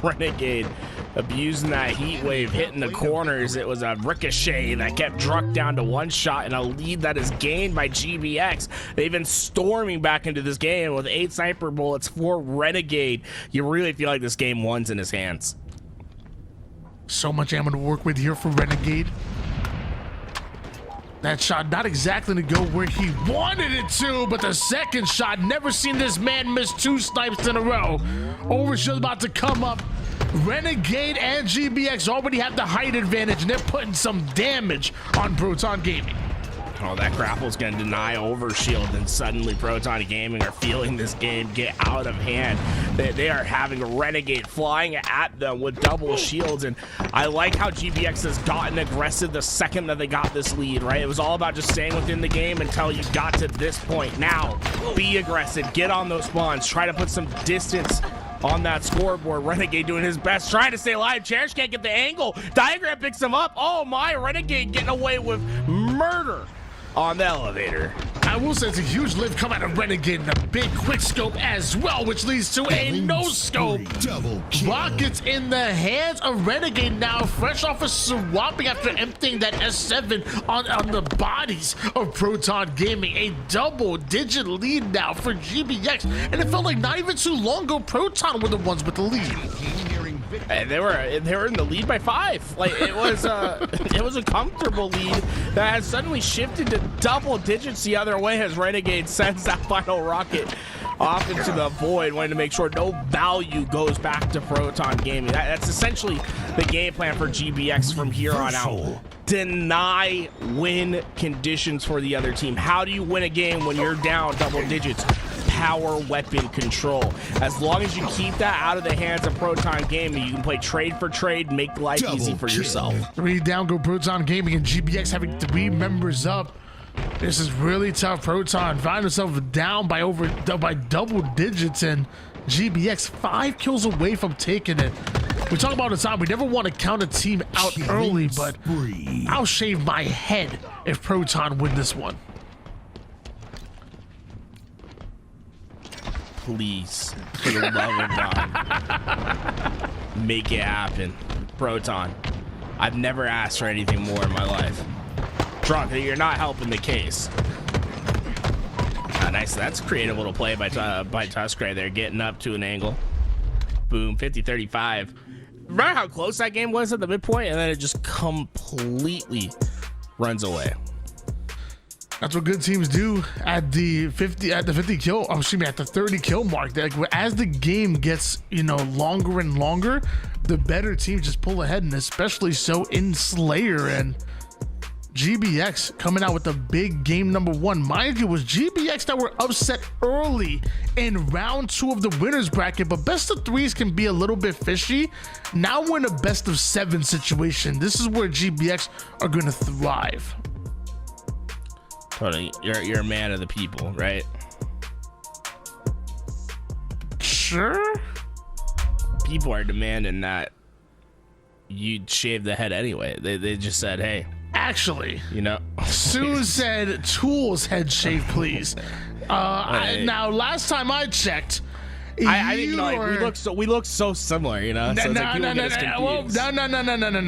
[SPEAKER 5] Renegade abusing that heat wave, hitting the corners. It was a ricochet that kept Druck down to 1 shot, and a lead that is gained by GBX. They've been storming back into this game with 8 sniper bullets for Renegade. You really feel like this game 1's in his hands.
[SPEAKER 7] So much ammo to work with here for Renegade. That shot not exactly to go where he wanted it to, but the second shot, never seen this man miss 2 snipes in a row. Overshield about to come up. Renegade and GBX already have the height advantage, and they're putting some damage on Proton Gaming.
[SPEAKER 5] Oh, that grapple's going to deny overshield, and suddenly Proton Gaming are feeling this game get out of hand. They are having a Renegade flying at them with double shields, and I like how GBX has gotten aggressive the second that they got this lead, right? It was all about just staying within the game until you got to this point. Now, be aggressive, get on those spawns, try to put some distance on that scoreboard. Renegade doing his best, trying to stay alive. Cherish can't get the angle. Diagram picks him up. Oh my, Renegade getting away with murder on the elevator.
[SPEAKER 7] I will say it's a huge lift come out of Renegade and a big quick scope as well, which leads to a no scope.
[SPEAKER 8] Double kill.
[SPEAKER 7] Rockets in the hands of Renegade now, fresh off of swapping after emptying that S7 on the bodies of Proton Gaming. A double-digit lead now for GBX, and it felt like not even too long ago Proton were the ones with the lead.
[SPEAKER 5] And they were in the lead by 5. Like it was a comfortable lead that has suddenly shifted to double digits the other way as Renegade sends that final rocket off into the void, wanting to make sure no value goes back to Proton Gaming. That's essentially the game plan for GBX from here on out. Deny win conditions for the other team. How do you win a game when you're down double digits? Power weapon control. As long as you keep that out of the hands of Proton Gaming, you can play trade for trade, make life easy for yourself.
[SPEAKER 7] 3 down go Proton Gaming, and GBX having 3 members up. This is really tough. Proton find himself down by double digits, and GBX 5 kills away from taking it. We talk about the time, we never want to count a team out early, but I'll shave my head if Proton win this one.
[SPEAKER 5] Please, for the love of God, make it happen. Proton, I've never asked for anything more in my life. Drunk, you're not helping the case. Nice, that's a creative little play by Tusk right there, getting up to an angle. Boom, 50-35. Remember how close that game was at the midpoint, and then it just completely runs away.
[SPEAKER 7] That's what good teams do at the 50 kill. Oh, excuse me, at the 30 kill mark. Like, as the game gets longer and longer, the better teams just pull ahead, and especially so in Slayer. And GBX coming out with the big game number 1. Mind you, it was GBX that were upset early in round 2 of the winners bracket, but best of 3s can be a little bit fishy. Now we're in a best of 7 situation. This is where GBX are going to thrive.
[SPEAKER 5] Totally, you're a man of the people, right?
[SPEAKER 7] Sure.
[SPEAKER 5] People are demanding that you'd shave the head anyway. They just said, hey.
[SPEAKER 7] Actually,
[SPEAKER 5] Sue
[SPEAKER 7] said Tools head shave, please. Now, last time I checked,
[SPEAKER 5] I think we look so similar,
[SPEAKER 7] No.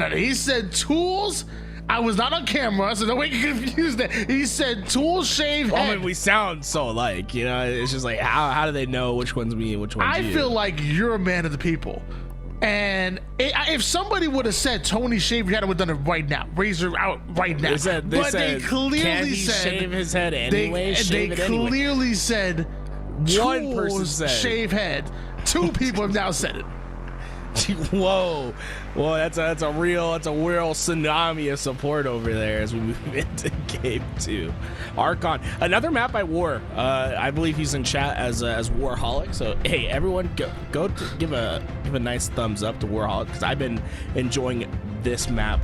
[SPEAKER 7] He said Tools. I was not on camera, so don't make you confused. He said Tools shave head.
[SPEAKER 5] I mean, we sound so alike, It's just like how do they know which one's me and which one's you?
[SPEAKER 7] I feel like you're a man of the people. And if somebody would have said Tony shave your head, I would have done it right now. Razor out right now.
[SPEAKER 5] They clearly said shave his head anyway.
[SPEAKER 7] They clearly said
[SPEAKER 5] one person said
[SPEAKER 7] shave head. 2 people have now said it.
[SPEAKER 5] Whoa, that's a real tsunami of support over there as we move into game 2. Archon, another map by War. I believe he's in chat as Warholic. So hey, everyone, go give a nice thumbs up to Warholic, because I've been enjoying this map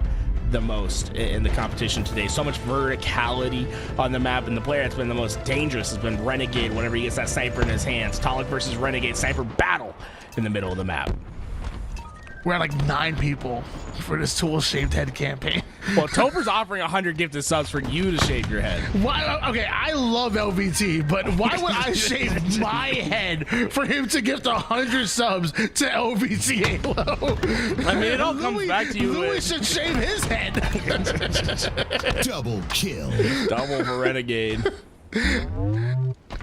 [SPEAKER 5] the most in the competition today. So much verticality on the map, and the player that's been the most dangerous has been Renegade whenever he gets that sniper in his hands. Talik versus Renegade sniper battle in the middle of the map.
[SPEAKER 7] We're at like 9 people for this Tool shaved head campaign.
[SPEAKER 5] Well, Toper's offering 100 gifted subs for you to shave your head.
[SPEAKER 7] Why? Okay, I love LVT, but why would I shave my head for him to gift 100 subs to LVT Halo?
[SPEAKER 5] I mean, it all comes back to you.
[SPEAKER 7] Louis should shave his head.
[SPEAKER 8] Double kill.
[SPEAKER 5] Double for Renegade.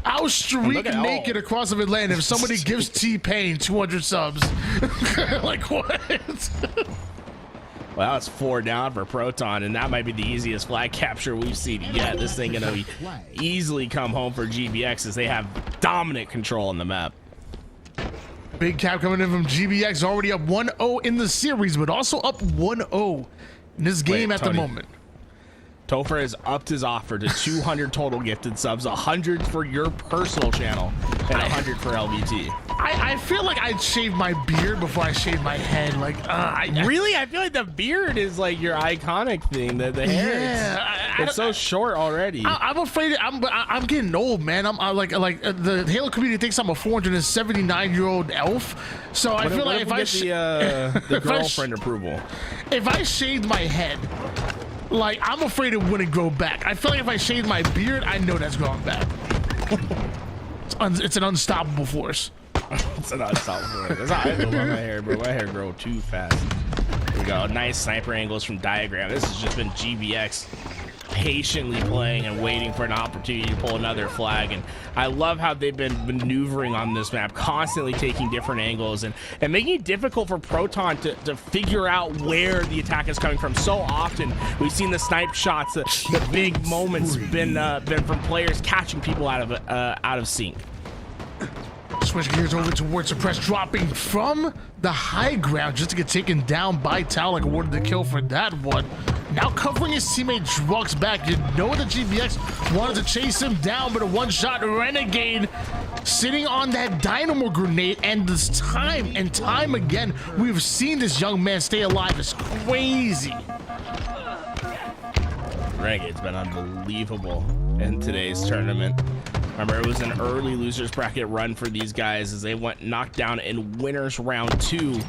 [SPEAKER 7] I'll streak naked across the land if somebody gives T-Pain 200 subs. Like, what?
[SPEAKER 5] Well, that's 4 down for Proton, and that might be the easiest flag capture we've seen yet. This thing gonna be easily come home for GBX as they have dominant control on the map.
[SPEAKER 7] Big cap coming in from GBX, already up 1-0 in the series, but also up 1-0 in this game at the moment.
[SPEAKER 5] Topher has upped his offer to 200 total gifted subs, 100 for your personal channel, and 100 for LVT.
[SPEAKER 7] I feel like I'd shave my beard before I shave my head. Like,
[SPEAKER 5] Really? I feel like the beard is like your iconic thing. The hair,
[SPEAKER 7] yeah,
[SPEAKER 5] it's so short already.
[SPEAKER 7] I'm afraid I'm getting old, man. I'm like the Halo community thinks I'm a 479-year-old elf. So I feel like if I
[SPEAKER 5] the girlfriend approval,
[SPEAKER 7] if I shaved my head, like I'm afraid it wouldn't grow back. I feel like if I shaved my beard, I know that's growing back. It's an unstoppable force.
[SPEAKER 5] it's an unstoppable force. I love my hair, bro. My hair grow too fast. Here we go. Nice sniper angles from Diagram. This has just been GBX patiently playing and waiting for an opportunity to pull another flag, and I love how they've been maneuvering on this map, constantly taking different angles and making it difficult for Proton to figure out where the attack is coming from. So often we've seen the snipe shots, the big moments been from players catching people out of sync.
[SPEAKER 7] Switch gears over towards Suppress, dropping from the high ground just to get taken down by Talek, awarded the kill for that one. Now covering his teammate Drugs back. You know that GBX wanted to chase him down, but a one-shot Renegade sitting on that dynamo grenade, and this time and time again, we've seen this young man stay alive. It's crazy.
[SPEAKER 5] Renegade's been unbelievable in today's tournament. Remember, it was an early losers bracket run for these guys as they went knocked down in winners round 2.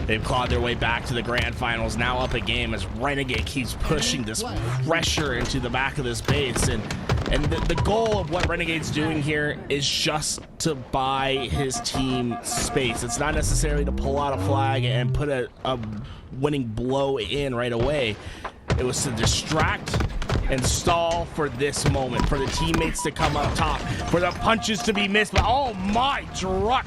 [SPEAKER 5] They've clawed their way back to the grand finals, now up a game as Renegade keeps pushing this pressure into the back of this base. And the goal of what Renegade's doing here is just to buy his team space. It's not necessarily to pull out a flag and put a winning blow in right away. It was to distract and stall for this moment, for the teammates to come up top, for the punches to be missed. But oh my truck,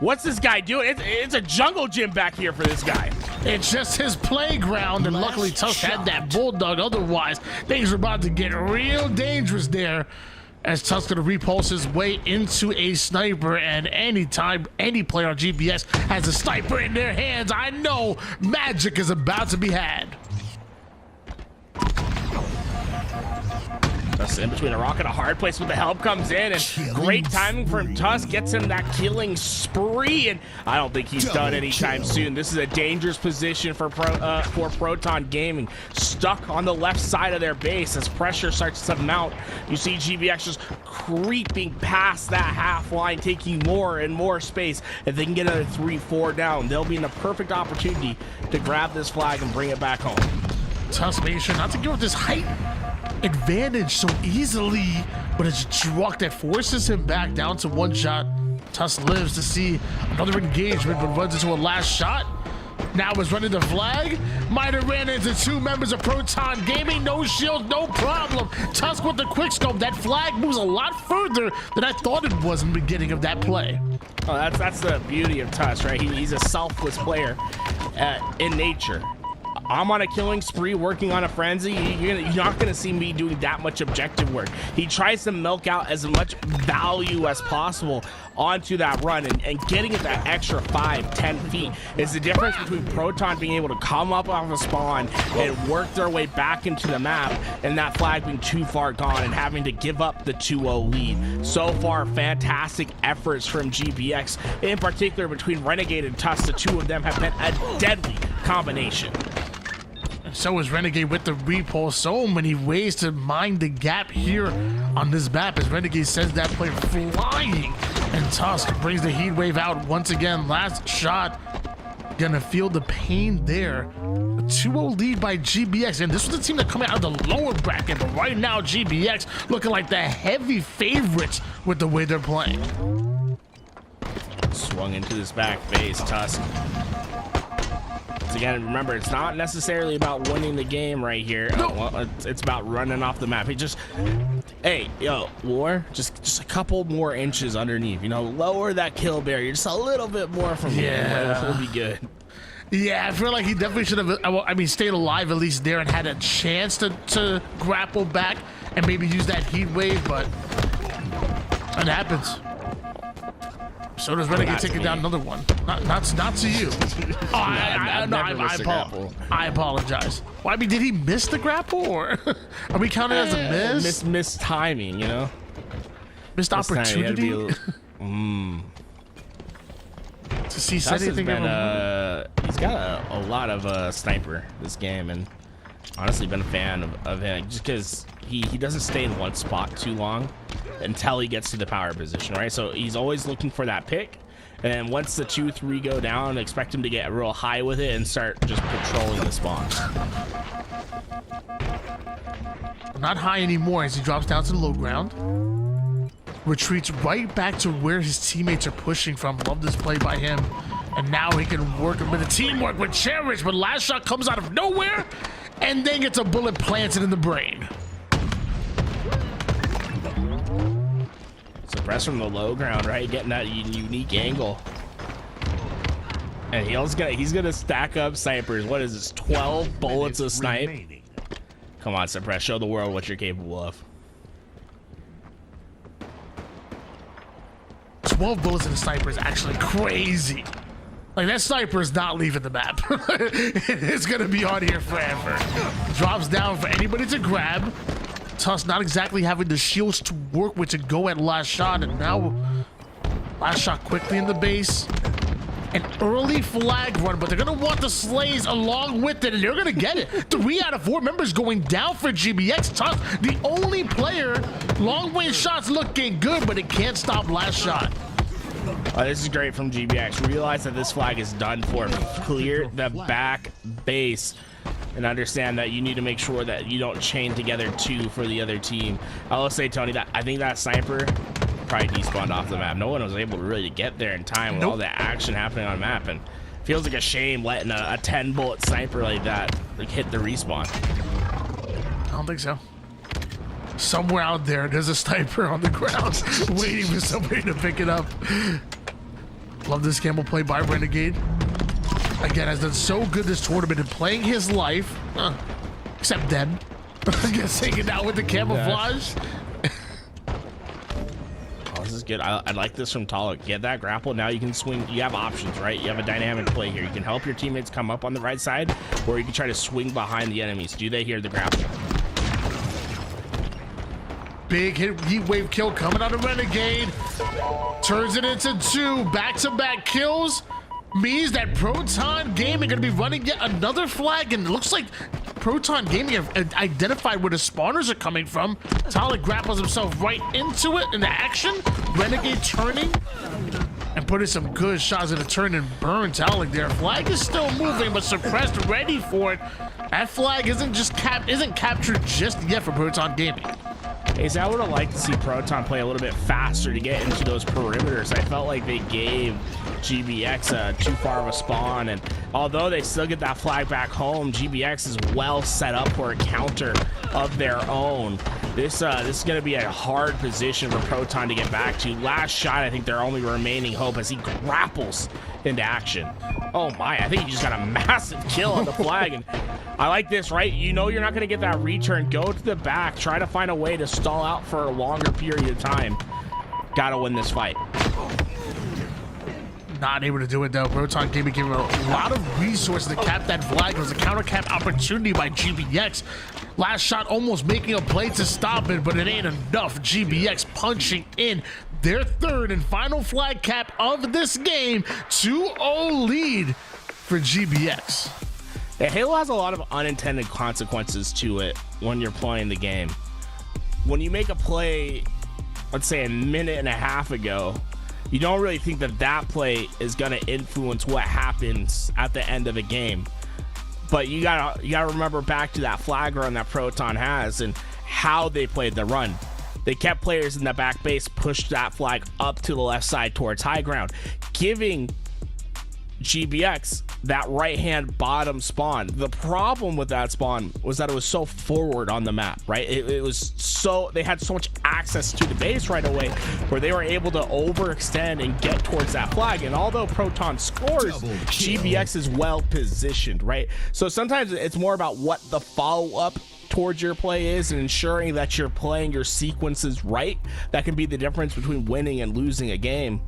[SPEAKER 5] what's this guy doing? It's a jungle gym back here for this guy.
[SPEAKER 7] It's just his playground, and luckily Tusk had that bulldog. Otherwise, things are about to get real dangerous there, as Tusk's gonna repulse his way into a sniper. And anytime any player on GBS has a sniper in their hands, I know magic is about to be had.
[SPEAKER 5] Just in between a rock and a hard place when the help comes in, and great timing from Tusk gets him that killing spree, and I don't think he's done anytime soon. This is a dangerous position for Proton Gaming, stuck on the left side of their base as pressure starts to mount. You see GBX just creeping past that half line, taking more and more space. If they can get another 3-4 down, they'll be in a perfect opportunity to grab this flag and bring it back home.
[SPEAKER 7] Tusk making sure not to give up this height advantage so easily, but it's Druck that forces him back down to one shot. Tusk lives to see another engagement, but runs into a last shot. Now is running the flag. Might have ran into 2 members of Proton Gaming. No shield, no problem. Tusk with the quick scope. That flag moves a lot further than I thought it was in the beginning of that play.
[SPEAKER 5] Oh, that's the beauty of Tusk, right? He's a selfless player in nature. I'm on a killing spree working on a frenzy. You're not going to see me doing that much objective work. He tries to milk out as much value as possible onto that run, and getting it that extra 5-10 feet is the difference between Proton being able to come up off a spawn and work their way back into the map, and that flag being too far gone and having to give up the 2-0 lead. So far, fantastic efforts from GBX, in particular between Renegade and Tusk. The 2 of them have been a deadly combination.
[SPEAKER 7] So is Renegade with the repulse. So many ways to mine the gap here on this map as Renegade sends that player flying, and Tusk brings the heat wave out once again. Last shot, gonna feel the pain there. A 2-0 lead by GBX, and this was the team that coming out of the lower bracket, but right now GBX looking like the heavy favorites with the way they're playing.
[SPEAKER 5] Swung into this back base, Tusk. Again, remember, it's not necessarily about winning the game right here. Well, it's about running off the map. He just, hey, yo, War, just a couple more inches underneath. You know, lower that kill barrier just a little bit more from here. It'll be good.
[SPEAKER 7] Yeah, I feel like he definitely should have, I mean, stayed alive at least there and had a chance to grapple back and maybe use that heat wave, but it happens. So does Renegade taking down another one. Not to you. Oh, I apologize. Well, I mean, did he miss the grapple, or are we counting as a miss?
[SPEAKER 5] Missed timing, you know?
[SPEAKER 7] Missed opportunity? To see
[SPEAKER 5] Tuss
[SPEAKER 7] anything
[SPEAKER 5] he's got a lot of sniper this game, and honestly been a fan of him just because he doesn't stay in one spot too long until he gets to the power position, right? So he's always looking for that pick, and then once the 2-3 go down, expect him to get real high with it and start just patrolling the spawns.
[SPEAKER 7] Not high anymore as he drops down to the low ground. Retreats right back to where his teammates are pushing from. Love this play by him. And now he can work with the teamwork with Cherish, but last shot comes out of nowhere and then gets a bullet planted in the brain.
[SPEAKER 5] Suppress from the low ground, right? Getting that unique angle. And he's gonna stack up snipers. What is this? 12 bullets of snipe? Come on, Suppress. Show the world what you're capable of.
[SPEAKER 7] 12 bullets in a sniper is actually crazy. Like, that sniper is not leaving the map. It's gonna be on here forever. Drops down for anybody to grab. Tuss not exactly having the shields to work with to go at last shot, and now last shot quickly in the base. An early flag run, but they're gonna want the slays along with it, and they're gonna get it. 3 out of 4 members going down for GBX. Tuss, the only player. Long range shots looking good, but it can't stop last shot.
[SPEAKER 5] This is great from GBX. Realize that this flag is done for. Clear the back base and understand that you need to make sure that you don't chain together 2 for the other team. I will say, Tony, that I think that sniper probably despawned off the map. No one was able to really get there in time with all the action happening on map, and feels like a shame letting a 10 bullet sniper like that hit the respawn.
[SPEAKER 7] I don't think so. Somewhere out there's a sniper on the ground waiting for somebody to pick it up. Love this gamble play by Renegade. Again, has done so good this tournament in playing his life, except dead. I guess taking out with the camouflage.
[SPEAKER 5] This is good. I like this from Talek. Get that grapple. Now you can swing. You have options, right? You have a dynamic play here. You can help your teammates come up on the right side, or you can try to swing behind the enemies. Do they hear the grapple?
[SPEAKER 7] Big heat wave kill coming out of Renegade. Turns it into 2 back-to-back kills. Means that Proton Gaming gonna be running yet another flag, and it looks like Proton Gaming have identified where the spawners are coming from. Talek grapples himself right into it in the action. Renegade turning and putting some good shots in the turn and burn Talek there. Flag is still moving, but suppressed, ready for it. That flag isn't captured just yet for Proton Gaming.
[SPEAKER 5] Hey, so I would have liked to see Proton play a little bit faster to get into those perimeters. I felt like they gave GBX too far of a spawn, and although they still get that flag back home, GBX is well set up for a counter of their own. This is going to be a hard position for Proton to get back to. Last shot, I think their only remaining hope as he grapples into action. Oh my, I think he just got a massive kill on the flag, and I like this, right? You know you're not going to get that return. Go to the back. Try to find a way to stall out for a longer period of time. Gotta win this fight.
[SPEAKER 7] Not able to do it though. Proton Gaming gave him a lot of resources to cap that flag. It was a counter cap opportunity by GBX. Last shot almost making a play to stop it, but it ain't enough. GBX punching in their 3rd and final flag cap of this game. 2-0 lead for GBX.
[SPEAKER 5] Yeah, Halo has a lot of unintended consequences to it when you're playing the game. When you make a play, let's say a minute and a half ago, you don't really think that that play is going to influence what happens at the end of the game. But you gotta remember back to that flag run that Proton has and how they played the run. They kept players in the back base, pushed that flag up to the left side towards high ground, giving GBX that right-hand bottom spawn. The problem with that spawn was that it was so forward on the map, right? It was so, they had so much access to the base right away where they were able to overextend and get towards that flag. And although Proton scores, GBX is well positioned, right? So sometimes it's more about what the follow-up towards your play is and ensuring that you're playing your sequences right, that can be the difference between winning and losing a game.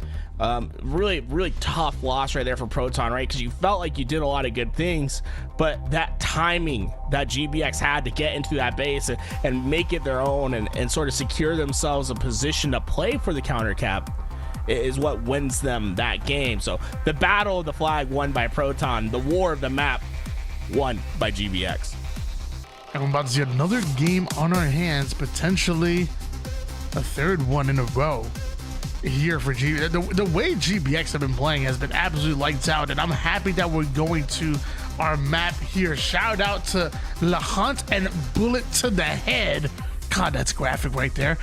[SPEAKER 5] Really tough loss right there for Proton, right? Because you felt like you did a lot of good things, but that timing that GBX had to get into that base and make it their own and sort of secure themselves a position to play for the counter cap is what wins them that game. So the battle of the flag won by Proton, the war of the map won by GBX.
[SPEAKER 7] And we're about to see another game on our hands, potentially a third one in a row here for GBX. The way GBX have been playing has been absolutely lights out, and I'm happy that we're going to our map here. Shout out to La Hunt and Bullet to the Head. God, that's graphic right there.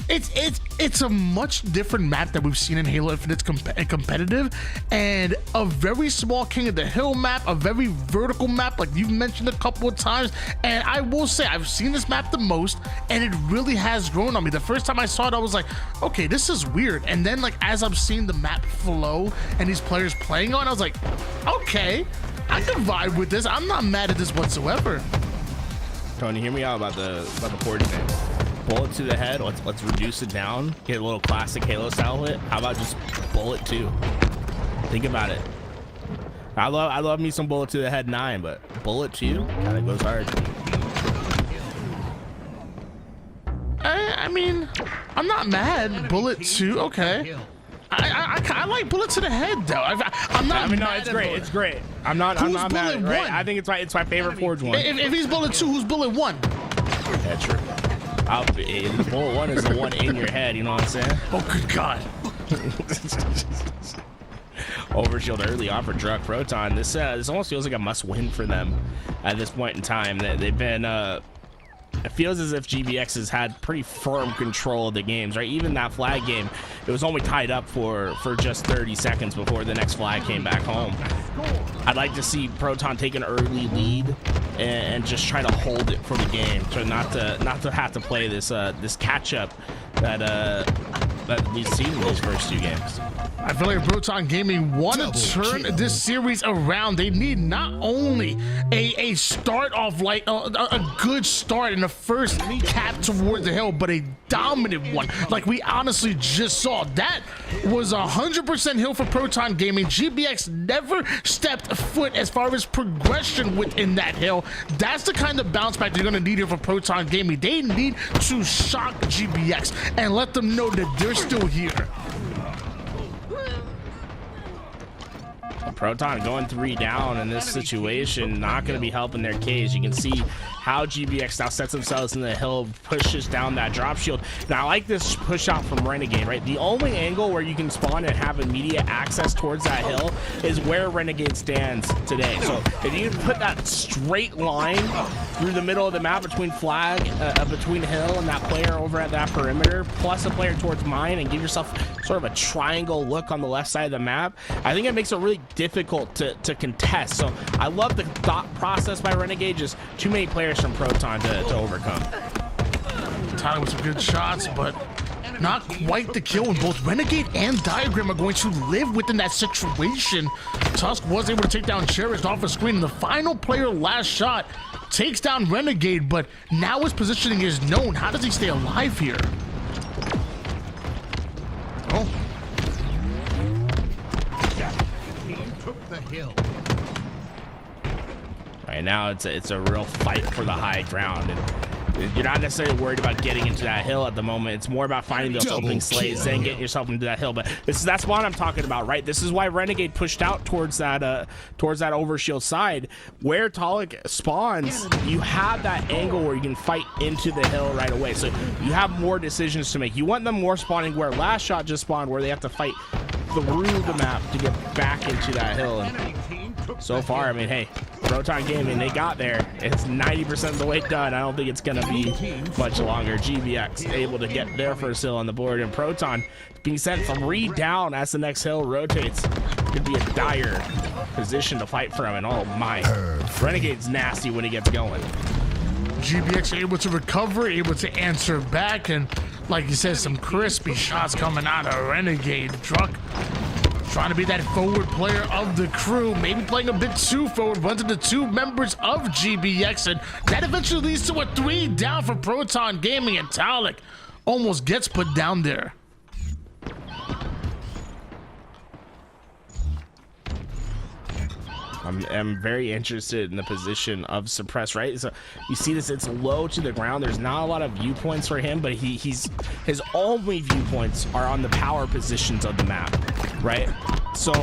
[SPEAKER 7] It's a much different map that we've seen in Halo Infinite's competitive, and a very small King of the Hill map, a very vertical map like you've mentioned a couple of times. And I will say I've seen this map the most, and it really has grown on me. The first time I saw it, I was like, okay, this is weird. And then like as I'm seeing the map flow and these players playing on, I was like, okay, I can vibe with this. I'm not mad at this whatsoever.
[SPEAKER 5] Tony, hear me out about the forge thing. Bullet to the head. Let's reduce it down. Get a little classic Halo style hit. How about just bullet 2? Think about it. I love me some bullet to the head 9, but bullet 2 kind of goes hard.
[SPEAKER 7] I mean, I'm not mad. Bullet 2, okay. I like bullet to the head though. I'm not.
[SPEAKER 5] I mean, no,
[SPEAKER 7] mad
[SPEAKER 5] it's
[SPEAKER 7] at
[SPEAKER 5] great.
[SPEAKER 7] bullet.
[SPEAKER 5] It's great. I'm not mad at it. Right? I think it's my favorite forge one.
[SPEAKER 7] If he's bullet 2, who's bullet 1?
[SPEAKER 5] That's true. Bullet 1 is the one in your head. You know what I'm saying?
[SPEAKER 7] Oh, good God.
[SPEAKER 5] Overshield early on for Druk Proton. This almost feels like a must-win for them at this point in time. They've been. It feels as if GBX has had pretty firm control of the games, right? Even that flag game, it was only tied up for just 30 seconds before the next flag came back home. I'd like to see Proton take an early lead and just try to hold it for the game, so not to have to play this catch up that we've seen in these first 2 games.
[SPEAKER 7] I feel like Proton Gaming want to turn this series around. They need not only a start off like a good start in the first cap toward the hill, but a dominant one like we honestly just saw. That was 100% hill for Proton Gaming. GBX never stepped foot as far as progression within that hill. That's the kind of bounce back they're going to need here for Proton Gaming. They need to shock GBX and let them know that they're still here.
[SPEAKER 5] Proton going 3 down in this situation, not going to be helping their case. You can see how GBX now sets themselves in the hill, pushes down that drop shield. Now I like this push out from Renegade, right? The only angle where you can spawn and have immediate access towards that hill is where Renegade stands today. So if you put that straight line through the middle of the map between flag, between hill and that player over at that perimeter, plus a player towards mine, and give yourself sort of a triangle look on the left side of the map, I think it makes it really difficult to contest. So I love the thought process by Renegade, just too many players from Proton to overcome.
[SPEAKER 7] Tyler with some good shots, but not quite the kill, and both Renegade and Diagram are going to live within that situation. Tusk was able to take down Cherished off the screen, and the final player last shot takes down Renegade, but now his positioning is known. How does he stay alive here? Oh.
[SPEAKER 3] Took the hill.
[SPEAKER 5] Right now, it's a real fight for the high ground, and you're not necessarily worried about getting into that hill at the moment. It's more about finding those opening slates and getting yourself into that hill. But that's what I'm talking about, right? This is why Renegade pushed out towards that overshield side. Where Talik spawns, you have that angle where you can fight into the hill right away. So you have more decisions to make. You want them more spawning where last shot just spawned, where they have to fight through the map to get back into that hill. And so far, I mean, hey, Proton Gaming, they got there. It's 90% of the way done. I don't think it's gonna be much longer. GBX able to get their first hill on the board, and Proton being sent 3 down as the next hill rotates. Could be a dire position to fight from, and oh my, Renegade's nasty when he gets going.
[SPEAKER 7] GBX able to recover, able to answer back, and like you said, some crispy shots coming out of Renegade. Druk trying to be that forward player of the crew, maybe playing a bit too forward, runs into 2 members of GBX, and that eventually leads to a 3 down for Proton Gaming, and Talik almost gets put down there.
[SPEAKER 5] I'm very interested in the position of Suppress, right? So you see this, it's low to the ground. There's not a lot of viewpoints for him, but his only viewpoints are on the power positions of the map, right? So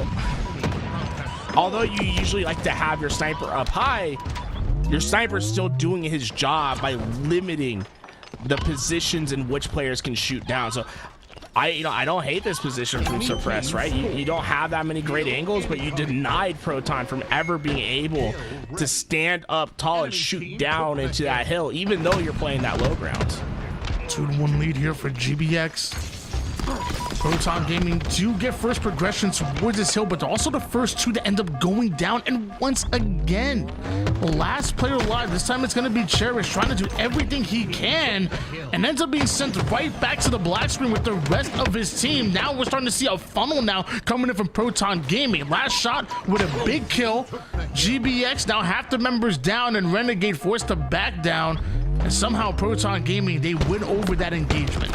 [SPEAKER 5] although you usually like to have your sniper up high, your sniper's still doing his job by limiting the positions in which players can shoot down. So I don't hate this position from Suppress, right? You don't have that many great angles, but you denied Proton from ever being able to stand up tall and shoot down into that hill, even though you're playing that low ground.
[SPEAKER 7] 2-1 lead here for GBX. Proton Gaming do get first progression towards this hill, but they're also the first 2 to end up going down. And once again, last player alive, this time it's going to be Cherish, trying to do everything he can, and ends up being sent right back to the black screen with the rest of his team. Now we're starting to see a funnel now coming in from Proton Gaming. Last shot with a big kill. GBX now half the members down, and Renegade forced to back down. And somehow Proton Gaming, they win over that engagement.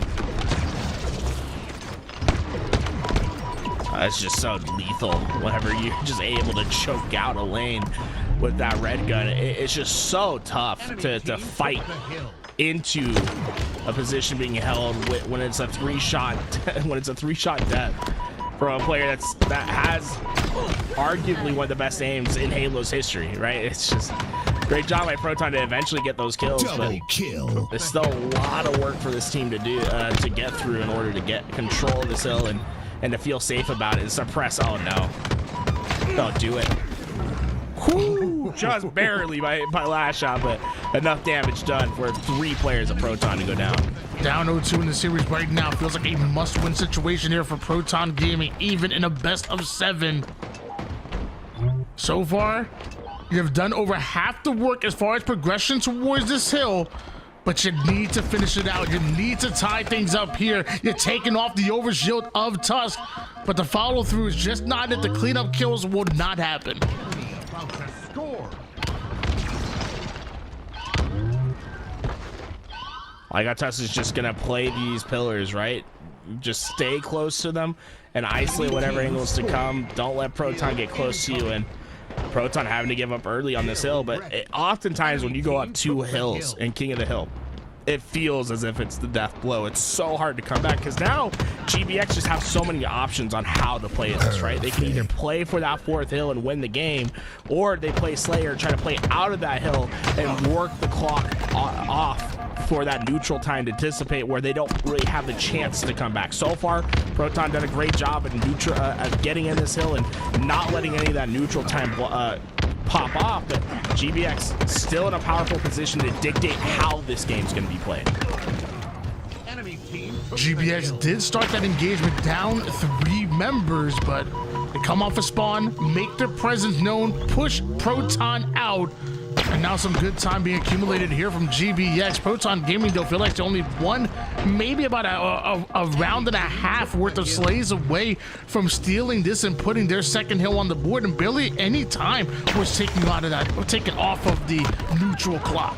[SPEAKER 5] It's just so lethal whenever you're just able to choke out a lane with that red gun. It's just so tough to fight into a position being held when it's a 3-shot death from a player that has arguably one of the best aims in Halo's history, right? It's just great job by Proton to eventually get those kills, but there's still a lot of work for this team to do to get through in order to get control of this hill and to feel safe about it. Suppress, oh no, don't do it. Whew, just barely by last shot, but enough damage done for 3 players of Proton to go down.
[SPEAKER 7] Down 0-2 in the series right now. Feels like a must-win situation here for Proton Gaming, even in a best of 7. So far, you have done over half the work as far as progression towards this hill, but you need to finish it out. You need to tie things up here. You're taking off the overshield of Tusk, but the follow-through is just not it. The cleanup kills will not happen.
[SPEAKER 5] I got Tusk is just gonna play these pillars, right? Just stay close to them and isolate whatever angles to come. Don't let Proton get close to you, and Proton having to give up early on this hill, but oftentimes when you go up 2 hills in King of the Hill, it feels as if it's the death blow. It's so hard to come back because now GBX just have so many options on how to play this, right? They can either play for that 4th hill and win the game, or they play Slayer, try to play out of that hill and work the clock off for that neutral time to dissipate, where they don't really have the chance to come back. So far, Proton done a great job at getting in this hill and not letting any of that neutral time pop off, but GBX still in a powerful position to dictate how this game's going to be played.
[SPEAKER 7] GBX did start that engagement down 3 members, but they come off a spawn, make their presence known, push Proton out, and now some good time being accumulated here from GBX. Proton Gaming, though, feel like they're only maybe about a round and a half worth of slays away from stealing this and putting their 2nd hill on the board, and barely any time was taken off of the neutral clock.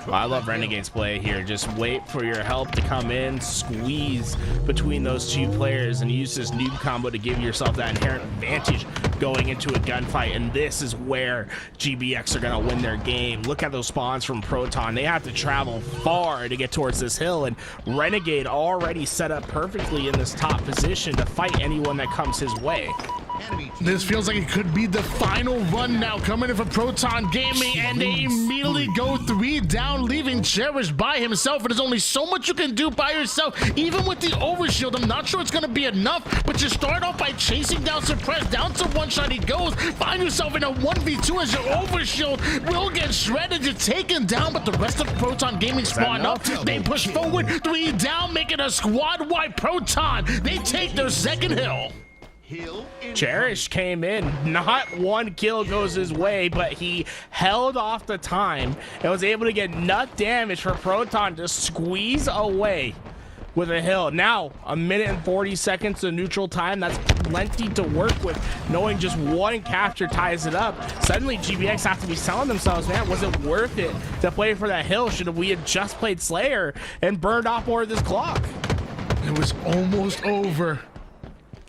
[SPEAKER 5] I love Renegade's play here. Just wait for your help to come in, squeeze between those 2 players, and use this noob combo to give yourself that inherent advantage going into a gunfight. And this is where GBX are going to win their game. Look at those spawns from Proton. They have to travel far to get towards this hill, and Renegade already set up perfectly in this top position to fight anyone that comes his way.
[SPEAKER 7] This feels like it could be the final run now, coming in from Proton Gaming, and they immediately go 3 down, leaving Cherish by himself. And there's only so much you can do by yourself, even with the overshield. I'm not sure it's going to be enough, but you start off by chasing down Suppress. Down to 1 shot he goes. Find yourself in a 1v2 as your overshield will get shredded. You're taken down, but the rest of Proton Gaming spawn up. They push forward, 3 down, making a squad-wide Proton. They take their 2nd hill.
[SPEAKER 5] Cherish came in, not 1 kill goes his way, but he held off the time and was able to get nut damage for Proton to squeeze away with a hill. Now, a minute and 40 seconds of neutral time. That's plenty to work with, knowing just one capture ties it up. Suddenly, GBX have to be telling themselves, man, was it worth it to play for that hill? Should we have just played Slayer and burned off more of this clock?
[SPEAKER 7] It was almost over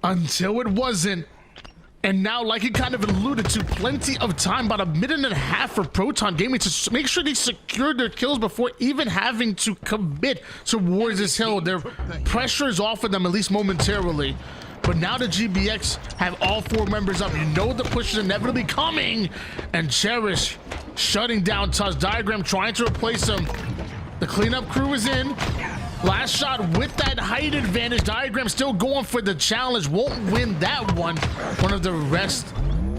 [SPEAKER 7] until it wasn't. And now, like you kind of alluded to, plenty of time, about a minute and a half for Proton Gaming to make sure they secured their kills before even having to commit towards this hill. Their pressure is off of them, at least momentarily. But now the GBX have all 4 members up. You know the push is inevitably coming. And Cherish shutting down Tuz. Diagram trying to replace him. The cleanup crew is in. Last shot with that height advantage. Diagram still going for the challenge. Won't win that one. One of the rest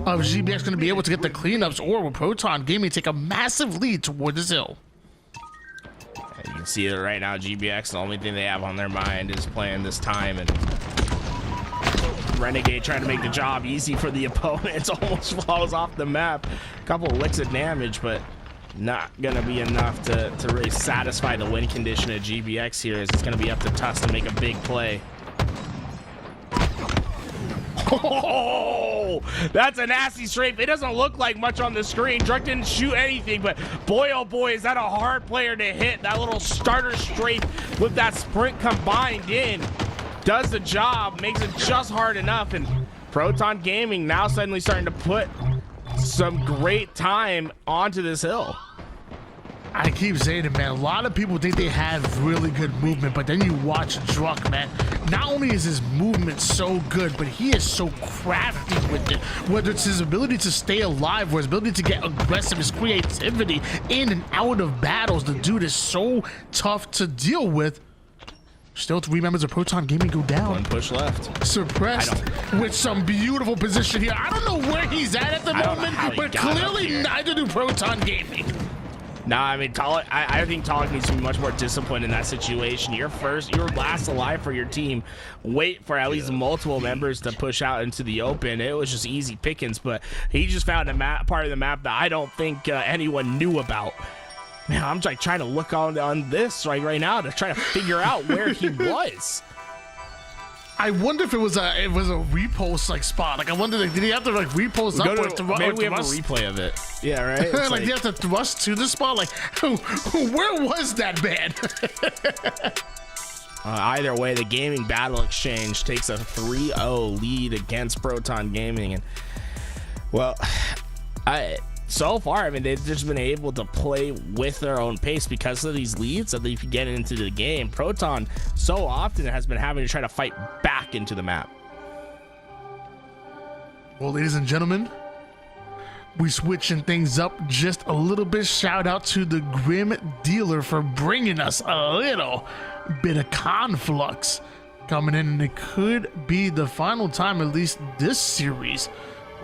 [SPEAKER 7] of GBX going to be able to get the cleanups, or will Proton Gaming take a massive lead toward this hill?
[SPEAKER 5] You can see it right now. GBX, the only thing they have on their mind is playing this time, and Renegade trying to make the job easy for the opponents. Almost falls off the map. A couple of licks of damage, but not gonna be enough to really satisfy the win condition of GBX here, as it's gonna be up to Tuss to make a big play. Oh, that's a nasty strafe. It doesn't look like much on the screen. Druk didn't shoot anything, but boy, oh boy, is that a hard player to hit. That little starter strafe with that sprint combined in does the job, makes it just hard enough. And Proton Gaming now suddenly starting to put some great time onto this hill.
[SPEAKER 7] I keep saying it, man. A lot of people think they have really good movement, but then you watch Druk, man. Not only is his movement so good, but he is so crafty with it. Whether it's his ability to stay alive or his ability to get aggressive, his creativity in and out of battles, the dude is so tough to deal with. Still 3 members of Proton Gaming go down.
[SPEAKER 5] One push left.
[SPEAKER 7] Suppressed with some beautiful position here. I don't know where he's at the moment, but clearly neither do Proton Gaming.
[SPEAKER 5] Nah, I mean, I think Talik needs to be much more disciplined in that situation. You're last alive for your team. Wait for at least multiple members to push out into the open. It was just easy pickings, but he just found a part of the map that I don't think anyone knew about. Man, I'm like trying to look on this right now to try to figure out where he was.
[SPEAKER 7] I wonder if it was a repost like spot. Like I wonder, like, did he have to like repost upwards?
[SPEAKER 5] Maybe we have a replay of it. Yeah, right.
[SPEAKER 7] Like you have to thrust to the spot. Like, where was that man?
[SPEAKER 5] Either way, the gaming battle exchange takes a 3-0 lead against Proton Gaming, and well, so far, I mean, they've just been able to play with their own pace because of these leads that they can get into the game. Proton so often has been having to try to fight back into the map.
[SPEAKER 7] Well, ladies and gentlemen, we switching things up just a little bit. Shout out to the Grim Dealer for bringing us a little bit of conflux coming in, and it could be the final time, at least this series,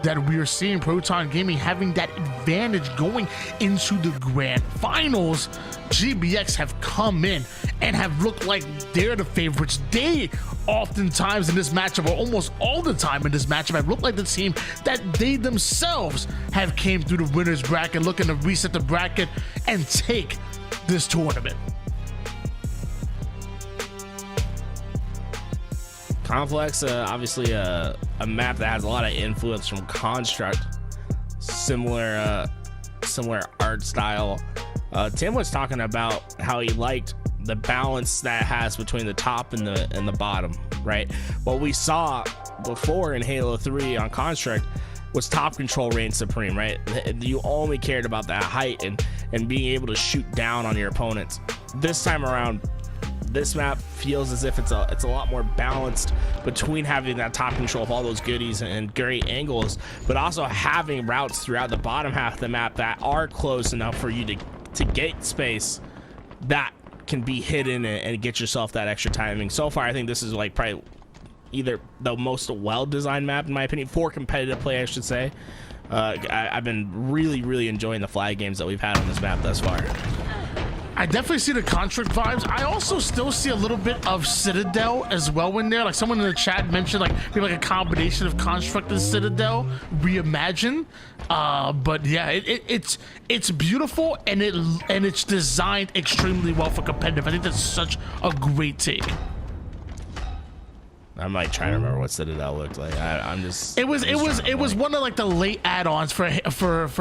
[SPEAKER 7] that we are seeing Proton Gaming having that advantage going into the grand finals. GBX have come in and have looked like they're the favorites. They oftentimes in this matchup, or almost all the time in this matchup, have looked like the team that they themselves have came through the winner's bracket, looking to reset the bracket and take this tournament.
[SPEAKER 5] Complex, obviously a map that has a lot of influence from Construct. Similar art style. Tim was talking about how he liked the balance that it has between the top and the bottom, right? What we saw before in Halo 3 on Construct was top control reigned supreme, right? You only cared about that height and being able to shoot down on your opponents. This time around, this map feels as if it's a lot more balanced between having that top control of all those goodies and great angles, but also having routes throughout the bottom half of the map that are close enough for you to get space that can be hidden and get yourself that extra timing. So far, I think this is like probably either the most well-designed map in my opinion for competitive play, I should say. I've been really enjoying the flag games that we've had on this map thus far.
[SPEAKER 7] I definitely see the Construct vibes. I also still see a little bit of Citadel as well in there. Like someone in the chat mentioned, like maybe like a combination of Construct and Citadel reimagined. But yeah, it's beautiful and it's designed extremely well for competitive. I think that's such a great take.
[SPEAKER 5] I'm like trying to remember what Citadel looked like. I'm just.
[SPEAKER 7] It was one of like the late add-ons for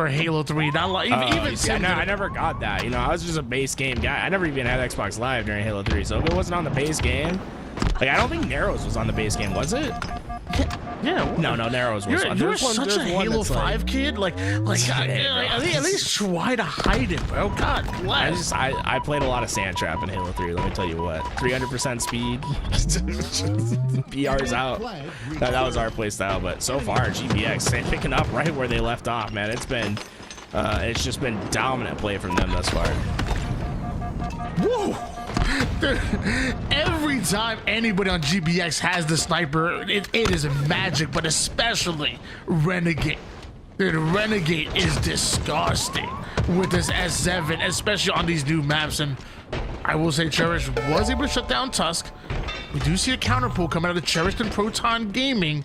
[SPEAKER 7] Halo 3. Not like even
[SPEAKER 5] see, I never got that. You know, I was just a base game guy. I never even had Xbox Live during Halo 3. So if it wasn't on the base game, like I don't think Narrows was on the base game, was it?
[SPEAKER 7] Yeah.
[SPEAKER 5] No, Narrows was.
[SPEAKER 7] You're such a Halo 5 kid. Like at least try to hide it, bro. God bless.
[SPEAKER 5] I played a lot of Sand Trap in Halo 3. Let me tell you what. 300% speed. BR's out. That was our play style. But so far, GBX picking up right where they left off, man. It's just been dominant play from them thus far.
[SPEAKER 7] Whoa. Dude, every time anybody on GBX has the sniper, it is magic, but especially Renegade. Dude, Renegade is disgusting with this S7, especially on these new maps. And I will say Cherish was able to shut down Tusk. We do see a counter pull coming out of Cherished and Proton Gaming.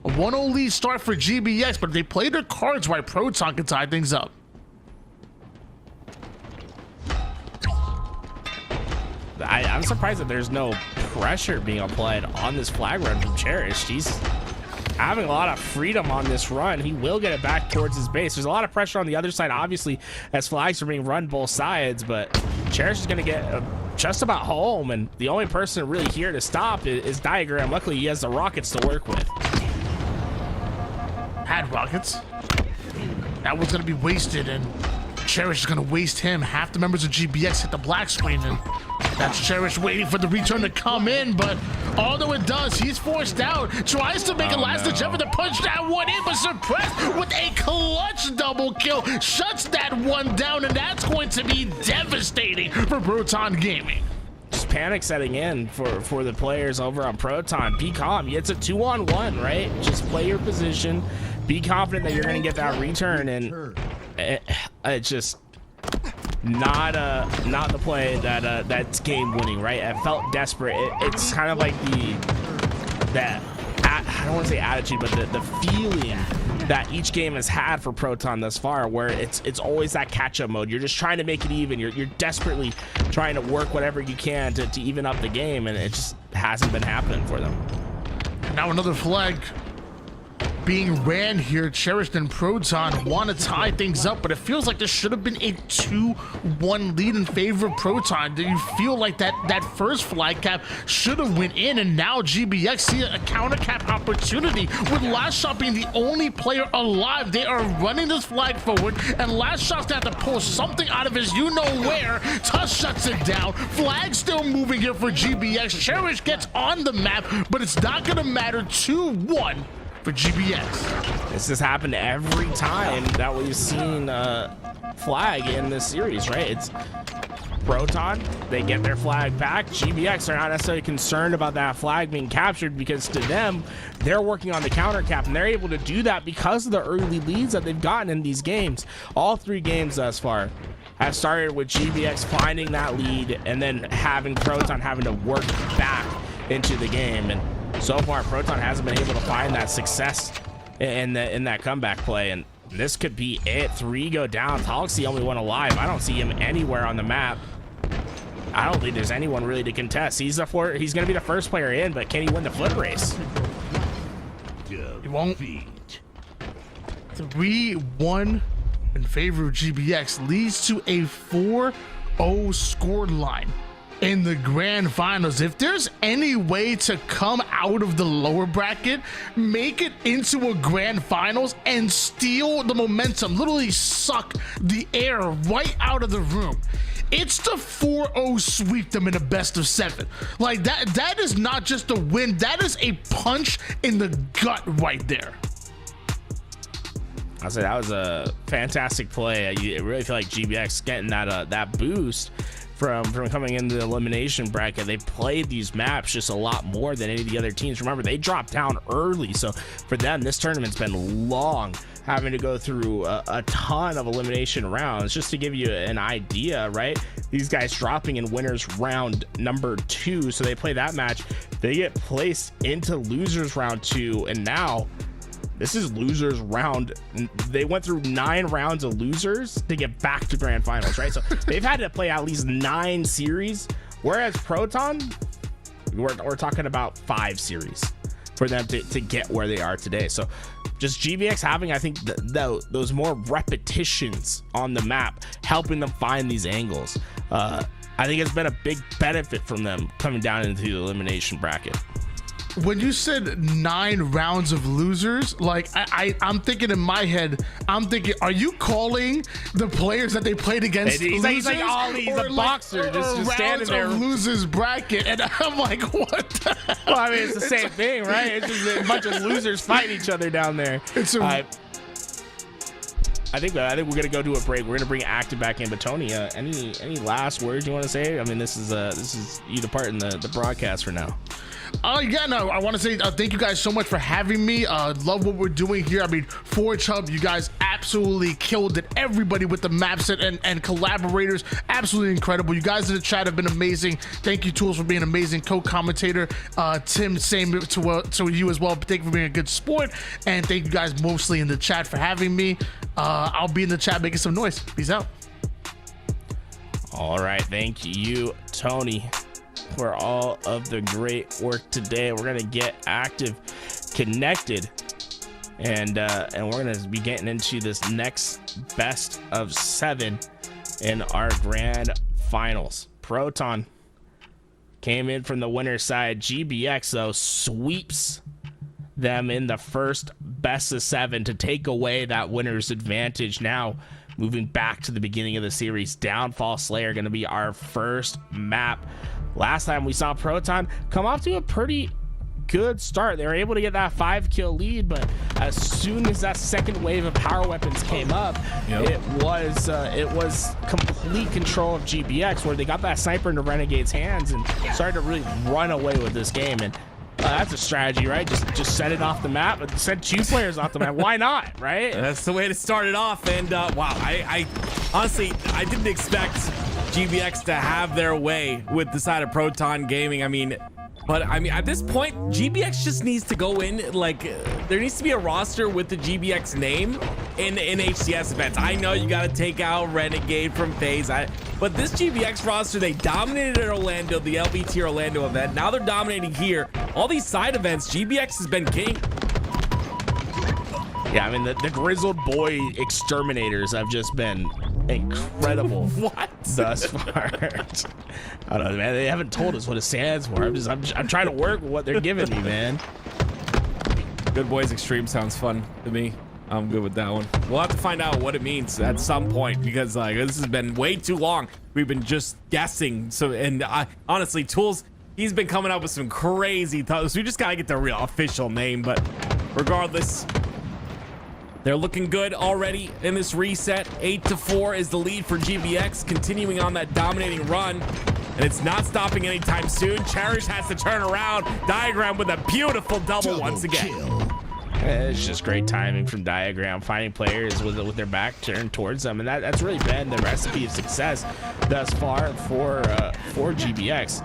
[SPEAKER 7] A 1-0 lead start for GBX, but they play their cards right. Proton can tie things up.
[SPEAKER 5] I'm surprised that there's no pressure being applied on this flag run from Cherish. He's having a lot of freedom on this run. He will get it back towards his base. There's a lot of pressure on the other side, obviously, as flags are being run both sides, but Cherish is going to get just about home, and the only person really here to stop is Diagram. Luckily, he has the rockets to work with.
[SPEAKER 7] Had rockets. That was going to be wasted, and Cherish is going to waste him. Half the members of GBX hit the black screen, and that's Cherish waiting for the return to come in, but although it does, he's forced out. Tries to make a last-ditch effort to punch that one in, but suppressed with a clutch double kill. Shuts that one down, and that's going to be devastating for Proton Gaming.
[SPEAKER 5] Just panic setting in for the players over on Proton. Be calm. It's a 2-on-1, right? Just play your position. Be confident that you're going to get that return, and it's just not the play that's game winning, right? It felt desperate. It's kind of like I don't want to say attitude, but the feeling that each game has had for Proton thus far, where it's always that catch-up mode. You're just trying to make it even. You're desperately trying to work whatever you can to even up the game, and it just hasn't been happening for them.
[SPEAKER 7] Now another flag being ran here. Cherished and Proton want to tie things up, but it feels like this should have been a 2-1 lead in favor of Proton. Do you feel like that first flag cap should have went in, and now GBX see a counter cap opportunity with Last Shot being the only player alive? They are running this flag forward, and Last Shot's gonna have to pull something out of his you-know-where. Tusk shuts it down. Flag still moving here for GBX. Cherish gets on the map, but it's not gonna matter. 2-1 for GBX.
[SPEAKER 5] This has happened every time that we've seen flag in this series, right? It's Proton, they get their flag back. GBX are not necessarily concerned about that flag being captured, because to them, they're working on the counter cap, and they're able to do that because of the early leads that they've gotten in these games. All 3 games thus far have started with GBX finding that lead and then having Proton having to work back into the game. And so far, Proton hasn't been able to find that success in that comeback play, and this could be it. 3 go down. Talk's the only one alive. I don't see him anywhere on the map. I don't think there's anyone really to contest. He's going to be the first player in, but can he win the foot race?
[SPEAKER 7] He won't. 3-1 in favor of GBX leads to a 4-0 score line in the grand finals. If there's any way to come out of the lower bracket, make it into a grand finals and steal the momentum, literally suck the air right out of the room, it's the 4-0 sweep them in a best of 7. Like that is not just a win, that is a punch in the gut right there.
[SPEAKER 5] I'll say that was a fantastic play. I really feel like GBX getting that boost from coming into the elimination bracket. They played these maps just a lot more than any of the other teams. Remember, they dropped down early, so for them, this tournament's been long, having to go through a ton of elimination rounds. Just to give you an idea, right? These guys dropping in winners round number 2, so they play that match. They get placed into losers round 2, and now this is losers round. They went through 9 rounds of losers to get back to grand finals, right? So they've had to play at least 9 series, whereas Proton, We're talking about 5 series for them to get where they are today. So just GBX having, I think, those more repetitions on the map, helping them find these angles. I think it's been a big benefit from them coming down into the elimination bracket.
[SPEAKER 7] When you said 9 rounds of losers, like I'm thinking in my head, I'm thinking, are you calling the players that they played against
[SPEAKER 5] He's like Ollie, he's a boxer, just standing there.
[SPEAKER 7] Losers bracket, and I'm like, what? The hell?
[SPEAKER 5] Well, I mean, it's the same thing, right? It's just a bunch of losers fighting each other down there. I think we're gonna go to a break. We're gonna bring Active back in. But Tony, any last words you want to say? I mean, this is you departing the broadcast for now.
[SPEAKER 7] Yeah, no, I want to say thank you guys so much for having me. Love what we're doing here. I mean, Forge Hub, you guys absolutely killed it. Everybody with the map set and collaborators, absolutely incredible. You guys in the chat have been amazing. Thank you, Tools, for being an amazing co-commentator. Tim, same to you as well. Thank you for being a good sport. And thank you guys mostly in the chat for having me. I'll be in the chat making some noise. Peace out.
[SPEAKER 5] All right, thank you, Tony, for all of the great work today. We're gonna get Active connected, and we're gonna be getting into this next best of 7 in our grand finals. Proton came in from the winner's side. GBX though sweeps them in the first best of 7 to take away that winner's advantage. Now moving back to the beginning of the series, Downfall Slayer gonna be our first map. Last time we saw Proton come off to a pretty good start. They were able to get that 5-kill lead, but as soon as that second wave of power weapons came up, it was complete control of GBX, where they got that sniper into Renegade's hands and started to really run away with this game. And that's a strategy, right? Just set it off the map, but send 2 players off the map. Why not, right?
[SPEAKER 6] That's the way to start it off. And wow, I honestly, I didn't expect GBX to have their way with the side of Proton Gaming. I mean, at this point, GBX just needs to go in, like, there needs to be a roster with the GBX name in HCS events. I know you got to take out Renegade from FaZe, but this GBX roster, they dominated at Orlando, the LBT Orlando event. Now they're dominating here. All these side events, GBX has been king.
[SPEAKER 5] Yeah, I mean, the Grizzled Boy Exterminators have just been incredible.
[SPEAKER 6] What?
[SPEAKER 5] Thus far. I don't know, man. They haven't told us what it stands for. I'm trying to work with what they're giving me, man.
[SPEAKER 6] Good Boys Extreme sounds fun to me. I'm good with that one. We'll have to find out what it means at some point, because like this has been way too long. We've been just guessing. So, and honestly, Tools, he's been coming up with some crazy thoughts. We just gotta get the real official name, but regardless, they're looking good already in this reset. 8-4 is the lead for GBX, continuing on that dominating run, and it's not stopping anytime soon. Cherish has to turn around. Diagram with a beautiful double once again.
[SPEAKER 5] It's just great timing from Diagram, finding players with their back turned towards them, and that's really been the recipe of success thus far for GBX.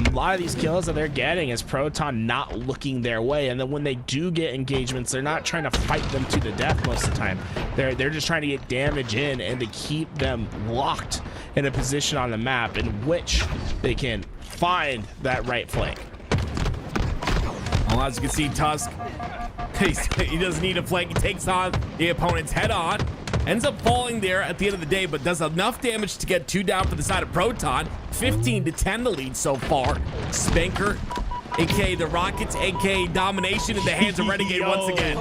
[SPEAKER 5] A lot of these kills that they're getting is Proton not looking their way, and then when they do get engagements, they're not trying to fight them to the death most of the time. They're just trying to get damage in and to keep them locked in a position on the map in which they can find that right flank.
[SPEAKER 6] Well, as you can see, Tusk, he doesn't need a flank. He takes on the opponent's head on, ends up falling there at the end of the day, but does enough damage to get 2 down for the side of Proton. 15-10 the lead so far. Spanker, aka the Rockets, aka Domination, in the hands of Renegade once again.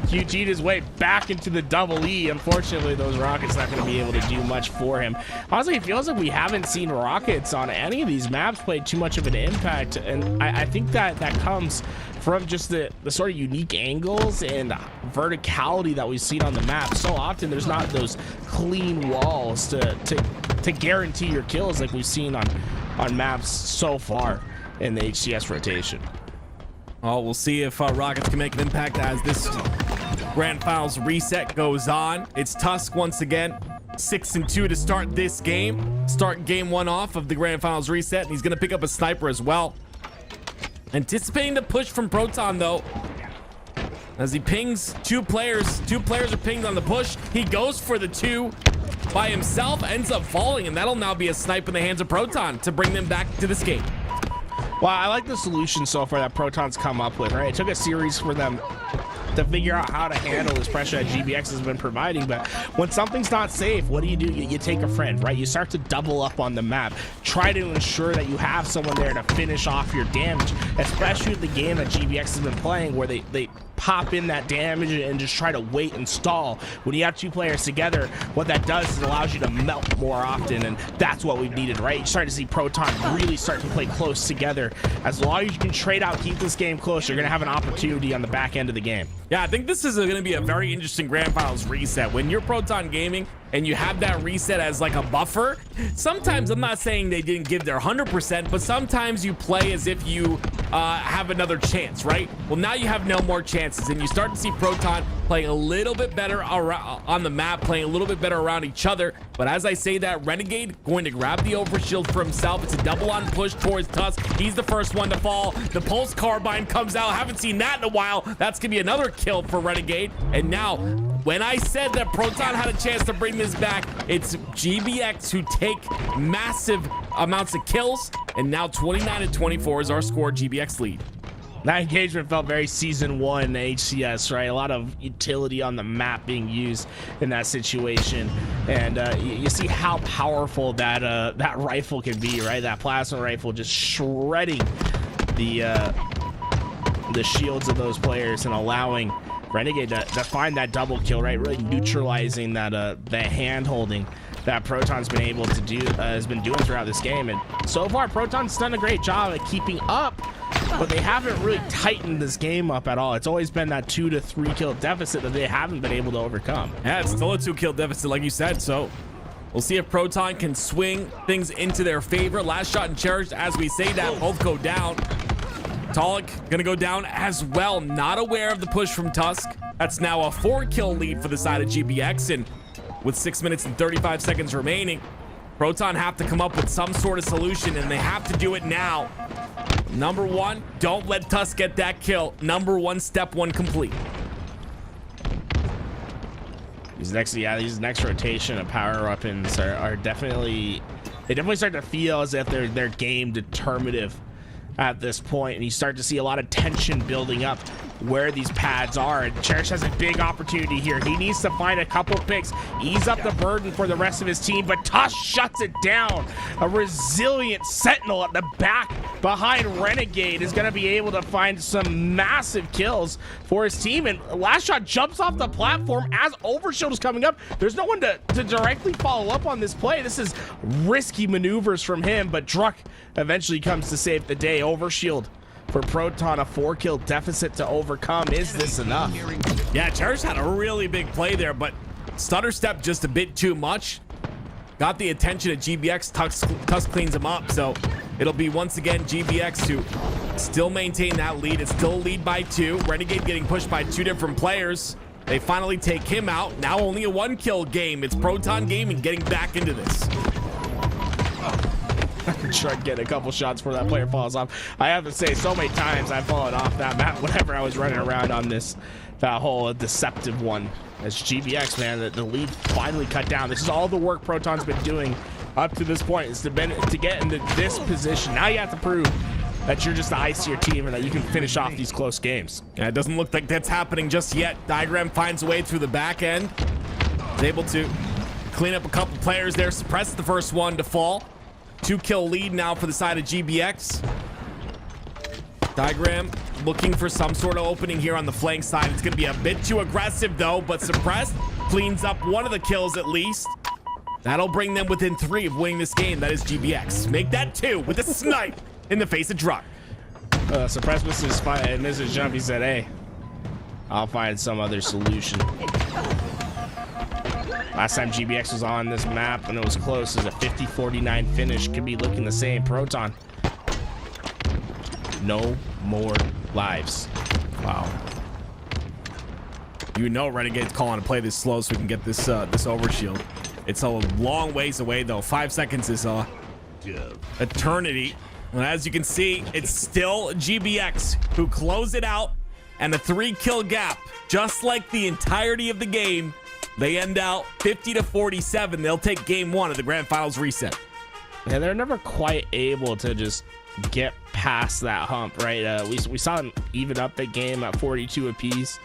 [SPEAKER 5] QG'd his way back into the double E. Unfortunately, those Rockets not going to be able to do much for him. Honestly, it feels like we haven't seen Rockets on any of these maps play too much of an impact, and I think that comes from just the sort of unique angles and verticality that we've seen on the map. So often there's not those clean walls to guarantee your kills like we've seen on maps so far in the HCS rotation.
[SPEAKER 6] Oh, we'll see if Rockets can make an impact as this Grand Finals reset goes on. It's Tusk once again, 6-2 to start this game. Start game 1 off of the Grand Finals reset, and he's going to pick up a sniper as well. Anticipating the push from Proton, though, as he pings 2 players. 2 players are pinged on the push. He goes for the 2 by himself, ends up falling, and that'll now be a snipe in the hands of Proton to bring them back to this game.
[SPEAKER 5] Well, I like the solution so far that Proton's come up with, right? It took a series for them to figure out how to handle this pressure that GBX has been providing, but when something's not safe, what do? You take a friend, right? You start to double up on the map, try to ensure that you have someone there to finish off your damage, especially with the game that GBX has been playing where they pop in that damage and just try to wait and stall. When you have two players together, what that does is it allows you to melt more often, and that's what we've needed, right? You start to see Proton really start to play close together. As long as you can trade out, keep this game close, you're gonna have an opportunity on the back end of the game.
[SPEAKER 6] Yeah, I think this is going to be a very interesting Grand Finals reset. When you're Proton Gaming and you have that reset as like a buffer, sometimes, I'm not saying they didn't give their 100%, but sometimes you play as if you have another chance, right? Well, now you have no more chances, and you start to see Proton playing a little bit better on the map, playing a little bit better around each other. But as I say that, Renegade going to grab the overshield for himself. It's a double on push towards Tusk. He's the first one to fall. The Pulse Carbine comes out. Haven't seen that in a while. That's gonna be another kill for Renegade. And now, when I said that Proton had a chance to bring this back, it's GBX who take massive amounts of kills, and now 29-24 is our score. GBX lead.
[SPEAKER 5] That engagement felt very season 1 HCS, right? A lot of utility on the map being used in that situation, and you see how powerful that rifle can be, right? That plasma rifle just shredding the shields of those players and allowing Renegade to find that double kill, right? Really neutralizing that the hand holding that Proton's been able to do, has been doing throughout this game. And so far, Proton's done a great job at keeping up, but they haven't really tightened this game up at all. It's always been that 2 to 3 kill deficit that they haven't been able to overcome.
[SPEAKER 6] Yeah, it's still a 2 kill deficit, like you said. So we'll see if Proton can swing things into their favor. Last shot and cherished, as we say that, both go down. Talik gonna go down as well. Not aware of the push from Tusk. That's now a 4 kill lead for the side of GBX, and with 6 minutes and 35 seconds remaining, Proton have to come up with some sort of solution, and they have to do it now. Number one, don't let Tusk get that kill. Number one, step one complete.
[SPEAKER 5] These next rotation of power weapons are definitely, they definitely start to feel as if they're game determinative at this point, and you start to see a lot of tension building up where these pads are, and Cherish has a big opportunity here. He needs to find a couple picks, ease up the burden for the rest of his team, but Tusk shuts it down. A resilient Sentinel at the back behind Renegade is going to be able to find some massive kills for his team, and Last Shot jumps off the platform as Overshield is coming up. There's no one to directly follow up on this play. This is risky maneuvers from him, but Druck eventually comes to save the day. Overshield for Proton, a 4 kill deficit to overcome. Is this enough?
[SPEAKER 6] Yeah, Cherish had a really big play there, but stutter step just a bit too much. Got the attention of GBX. Tusk cleans him up, so it'll be once again GBX who still maintain that lead. It's still a lead by 2. Renegade getting pushed by 2 different players. They finally take him out. Now only a 1 kill game. It's Proton Gaming getting back into this.
[SPEAKER 5] Try to get a couple shots before that player falls off. I have to say, so many times I've fallen off that map whenever I was running around on that whole deceptive one. As GBX, man, the lead finally cut down. This is all the work Proton's been doing up to this point, is to get into this position. Now you have to prove that you're just the icier team and that you can finish off these close games.
[SPEAKER 6] Yeah, it doesn't look like that's happening just yet. Diagram finds a way through the back end. Is able to clean up a couple players there, suppress the first one to fall. 2 kill lead now for the side of GBX. Diagram looking for some sort of opening here on the flank side. It's going to be a bit too aggressive though, but suppressed cleans up one of the kills at least. That'll bring them within 3 of winning this game. That is GBX. Make that 2 with a snipe in the face of Druck.
[SPEAKER 5] Suppressed misses jump. He said, hey, I'll find some other solution. Last time GBX was on this map and it was close, as a 50-49 finish. Could be looking the same. Proton, no more lives.
[SPEAKER 6] Wow. You know Renegade's calling to play this slow so we can get this overshield. It's a long ways away though. 5 seconds is eternity. And as you can see, it's still GBX who close it out, and a 3 kill gap, just like the entirety of the game. They end out 50-47. They'll take game 1 of the Grand Finals reset.
[SPEAKER 5] Yeah, they're never quite able to just get past that hump, right? We saw them even up the game at 42 apiece.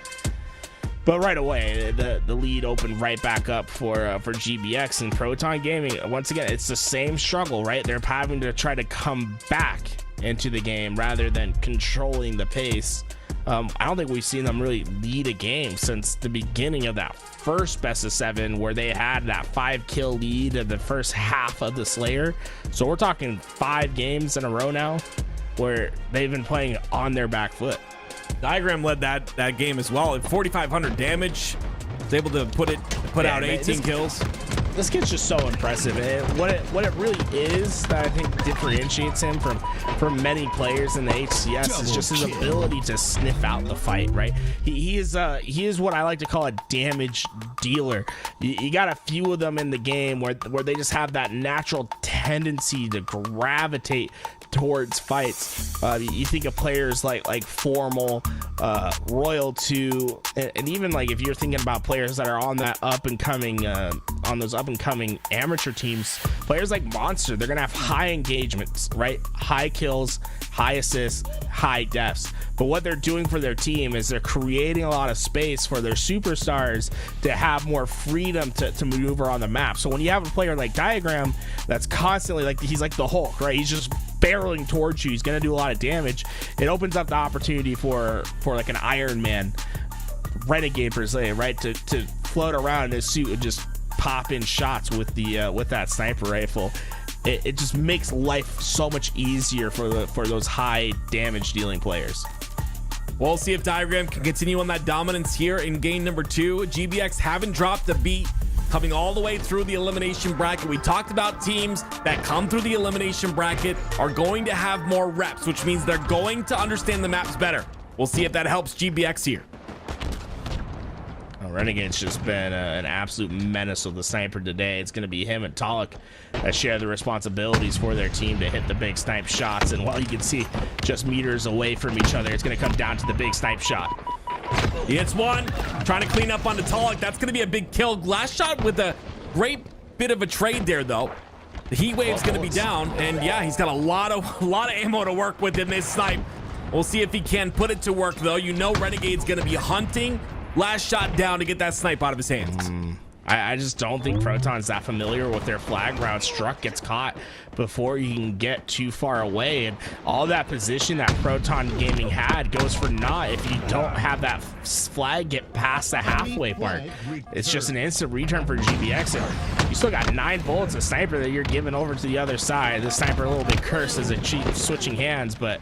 [SPEAKER 5] But right away, the lead opened right back up for GBX and Proton Gaming. Once again, it's the same struggle, right? They're having to try to come back into the game rather than controlling the pace. I don't think we've seen them really lead a game since the beginning of that first best of 7, where they had that 5-kill lead in the first half of the Slayer. So we're talking 5 games in a row now where they've been playing on their back foot.
[SPEAKER 6] Diagram led that game as well at 4,500 damage. Was able to put out 18 kills.
[SPEAKER 5] This kid's just so impressive. What it really is that I think differentiates him from many players in the HCS is just his ability to sniff out the fight, right? He is what I like to call a damage dealer. You got a few of them in the game where they just have that natural tendency to gravitate towards fights. You think of players like Formal, Royal 2, and even like if you're thinking about players that are on that up and coming amateur teams, players like Monster, they're gonna have high engagements, right? High kills, high assists, high deaths. But what they're doing for their team is they're creating a lot of space for their superstars to have more freedom to maneuver on the map. So when you have a player like Diagram that's constantly like, he's like the Hulk, right? He's just barreling towards you. He's going to do a lot of damage. It opens up the opportunity for like an Iron Man, Renegade per se, right? To float around in his suit and just pop in shots with that sniper rifle. It just makes life so much easier for those high damage dealing players.
[SPEAKER 6] We'll see if Diagram can continue on that dominance here in game number 2. GBX haven't dropped a beat, coming all the way through the elimination bracket. We talked about teams that come through the elimination bracket are going to have more reps, which means they're going to understand the maps better. We'll see if that helps GBX here.
[SPEAKER 5] Renegade's just been an absolute menace with the sniper today. It's going to be him and Talik that share the responsibilities for their team to hit the big snipe shots. And while you can see just meters away from each other, it's going to come down to the big snipe shot.
[SPEAKER 6] He hits one, trying to clean up onto Talik. That's going to be a big kill. Last shot with a great bit of a trade there, though. The heat wave's going to be down, and yeah, he's got a lot of ammo to work with in this snipe. We'll see if he can put it to work, though. You know Renegade's going to be hunting. Last shot down to get that snipe out of his hands.
[SPEAKER 5] I just don't think Proton's that familiar with their flag round. Struck gets caught before you can get too far away, and all that position that Proton Gaming had goes for naught if you don't have that flag get past the halfway mark. It's just an instant return for GBX, and you still got 9 bullets of sniper that you're giving over to the other side. The sniper a little bit cursed as it keeps switching hands, but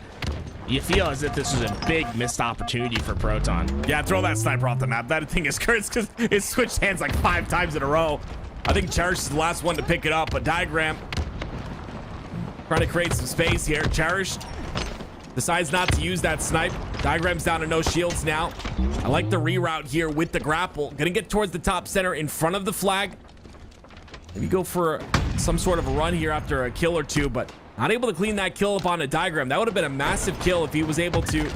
[SPEAKER 5] you feel as if this was a big missed opportunity for Proton.
[SPEAKER 6] Yeah, throw that sniper off the map. That thing is cursed because it switched hands like 5 times in a row. I think Cherish is the last one to pick it up, but Diagram trying to create some space here. Cherish decides not to use that snipe. Diagram's down to no shields now. I like the reroute here with the grapple. Gonna get towards the top center in front of the flag. Maybe go for some sort of a run here after a kill or two, but not able to clean that kill up on a Diagram. That would have been a massive kill if he was able to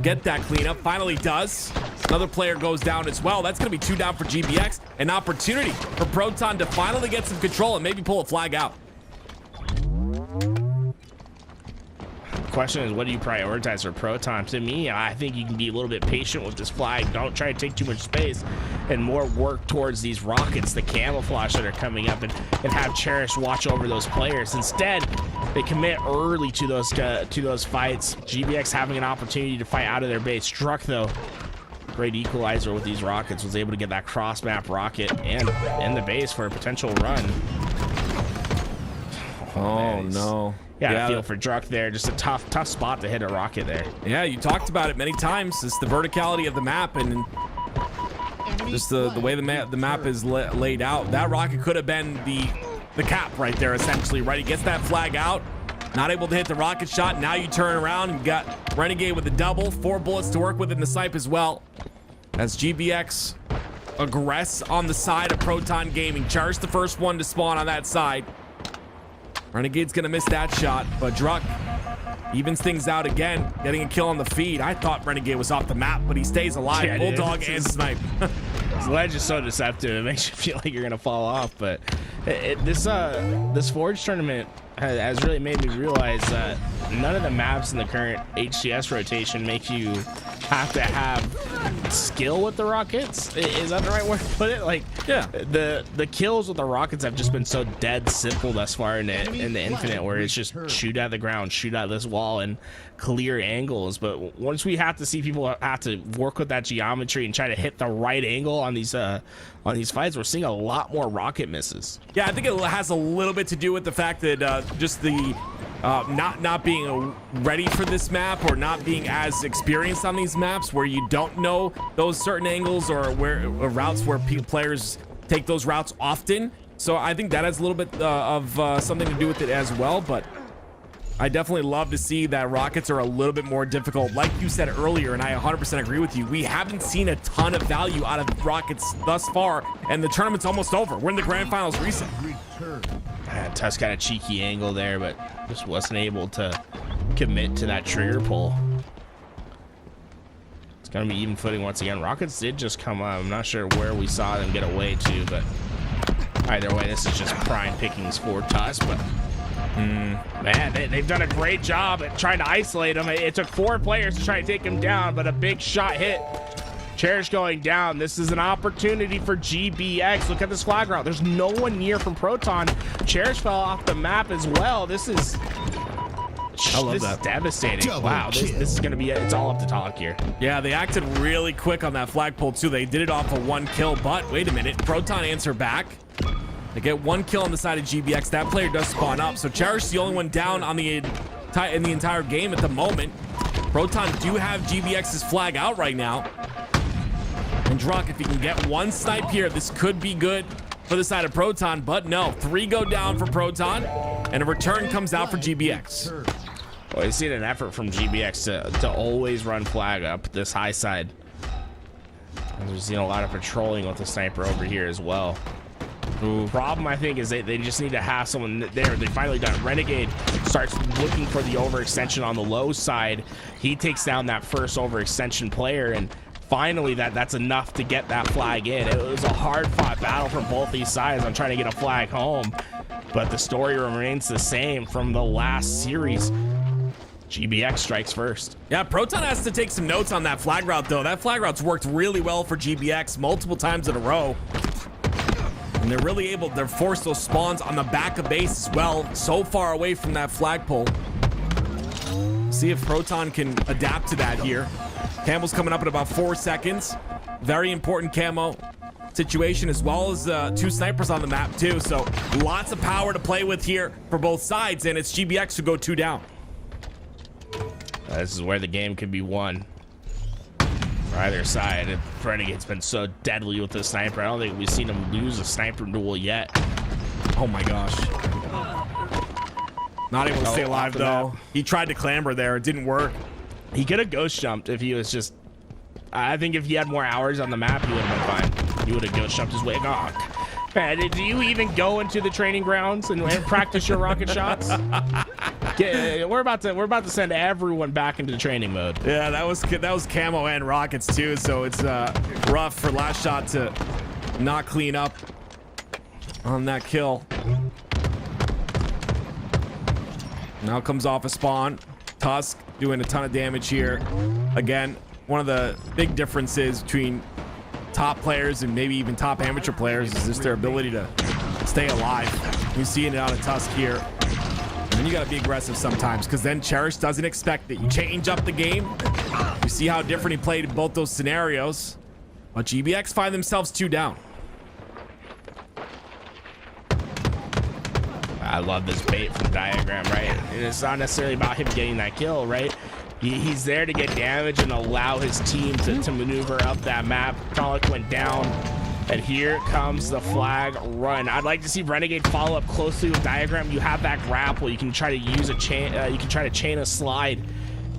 [SPEAKER 6] get that cleanup. Finally does. Another player goes down as well. That's going to be 2 down for GBX. An opportunity for Proton to finally get some control and maybe pull a flag out.
[SPEAKER 5] Question is, what do you prioritize for Proton? To me, I think you can be a little bit patient with this flag. Don't try to take too much space and more work towards these rockets, the camouflage that are coming up, and have Cherish watch over those players. Instead, they commit early to those fights. GBX having an opportunity to fight out of their base. Struck, though, great equalizer with these rockets, was able to get that cross map rocket and in the base for a potential run.
[SPEAKER 6] Oh, no.
[SPEAKER 5] Yeah, feel for Druck there. Just a tough spot to hit a rocket there.
[SPEAKER 6] Yeah, you talked about it many times. It's the verticality of the map and just the way the map is laid out. That rocket could have been the cap right there, essentially, right? He gets that flag out, not able to hit the rocket shot. Now you turn around and got Renegade with a double, 4 bullets to work with in the snipe as well. As GBX aggress on the side of Proton Gaming. Charge the first one to spawn on that side. Renegade's gonna miss that shot, but Druck evens things out again, getting a kill on the feed. I thought Renegade was off the map, but he stays alive.
[SPEAKER 5] Yeah,
[SPEAKER 6] Bulldog and snipe.
[SPEAKER 5] This ledge is so deceptive. It makes you feel like you're gonna fall off, but This Forge tournament has really made me realize that none of the maps in the current HCS rotation make you have to have skill with the rockets. Is that the right word to put it? Like,
[SPEAKER 6] Yeah.
[SPEAKER 5] The kills with the rockets have just been so dead simple thus far in the Infinite, where it's just shoot at the ground, shoot at this wall, and clear angles. But once we have to see people have to work with that geometry and try to hit the right angle on these fights, we're seeing a lot more rocket misses.
[SPEAKER 6] Yeah, I think it has a little bit to do with the fact that just the not being ready for this map, or not being as experienced on these maps where you don't know those certain angles or routes where players take those routes often. So I think that has a little bit of something to do with it as well. But I definitely love to see that rockets are a little bit more difficult. Like you said earlier, and I 100% agree with you, we haven't seen a ton of value out of rockets thus far, and the tournament's almost over. We're in the grand finals reset.
[SPEAKER 5] Tusk got a cheeky angle there, but just wasn't able to commit to that trigger pull. It's gonna be even footing once again. Rockets did just come up. I'm not sure where we saw them get away to, but either way, this is just prime pickings for Tusk. But man, they've done a great job at trying to isolate him. It took 4 players to try to take him down, but a big shot hit. Cherish going down. This is an opportunity for GBX. Look at this flag route. There's no one near from Proton. Cherish fell off the map as well. This is devastating. Wow, this is gonna be it's all up to Talk here.
[SPEAKER 6] Yeah, they acted really quick on that flagpole too. They did it off of 1 kill, but wait a minute, Proton answer back. They get 1 kill on the side of GBX. That player does spawn up, so Cherish is the only one down on in the entire game at the moment. Proton do have GBX's flag out right now. And Drunk, if he can get 1 snipe here, this could be good for the side of Proton, but no, 3 go down for Proton, and a return comes out for GBX.
[SPEAKER 5] Well, we've seen an effort from GBX to always run flag up this high side. And we've seen a lot of patrolling with the sniper over here as well. Problem, I think, is they just need to have someone there. They finally done. Renegade starts looking for the overextension on the low side. He takes down that first overextension player, and finally that's enough to get that flag in. It was a hard-fought battle from both these sides on trying to get a flag home, but the story remains the same from the last series. GBX strikes first.
[SPEAKER 6] Yeah, Proton has to take some notes on that flag route, though. That flag route's worked really well for GBX multiple times in a row. And they're really able to force those spawns on the back of base as well, so far away from that flagpole. See if Proton can adapt to that here. Campbell's coming up in about 4 seconds. Very important camo situation, as well as 2 snipers on the map too. So lots of power to play with here for both sides, and it's GBX who go 2 down.
[SPEAKER 5] This is where the game could be won for either side. Renegade's been so deadly with the sniper. I don't think we've seen him lose a sniper duel yet.
[SPEAKER 6] Oh my gosh. Not able to stay alive though. He tried to clamber there. It didn't work.
[SPEAKER 5] He could have ghost jumped if he was just... I think if he had more hours on the map, he would have been fine. He would have ghost jumped his way. Oh, man, do you even go into the training grounds and practice your rocket shots? We're about to send everyone back into training mode.
[SPEAKER 6] Yeah, that was camo and rockets too, so it's rough for last shot to not clean up on that kill. Now comes off a spawn. Tusk doing a ton of damage here. Again, one of the big differences between top players and maybe even top amateur players is just their ability to stay alive. You're seeing it out of Tusk here. And then you got to be aggressive sometimes, because then Cherish doesn't expect it. You change up the game. You see how different he played in both those scenarios. But GBX find themselves 2 down.
[SPEAKER 5] I love this bait from Diagram, right? And it's not necessarily about him getting that kill, right? He's there to get damage and allow his team to maneuver up that map. Talik went down, and here comes the flag run. I'd like to see Renegade follow up closely with Diagram. You have that grapple. You can try to use a chain. You can try to chain a slide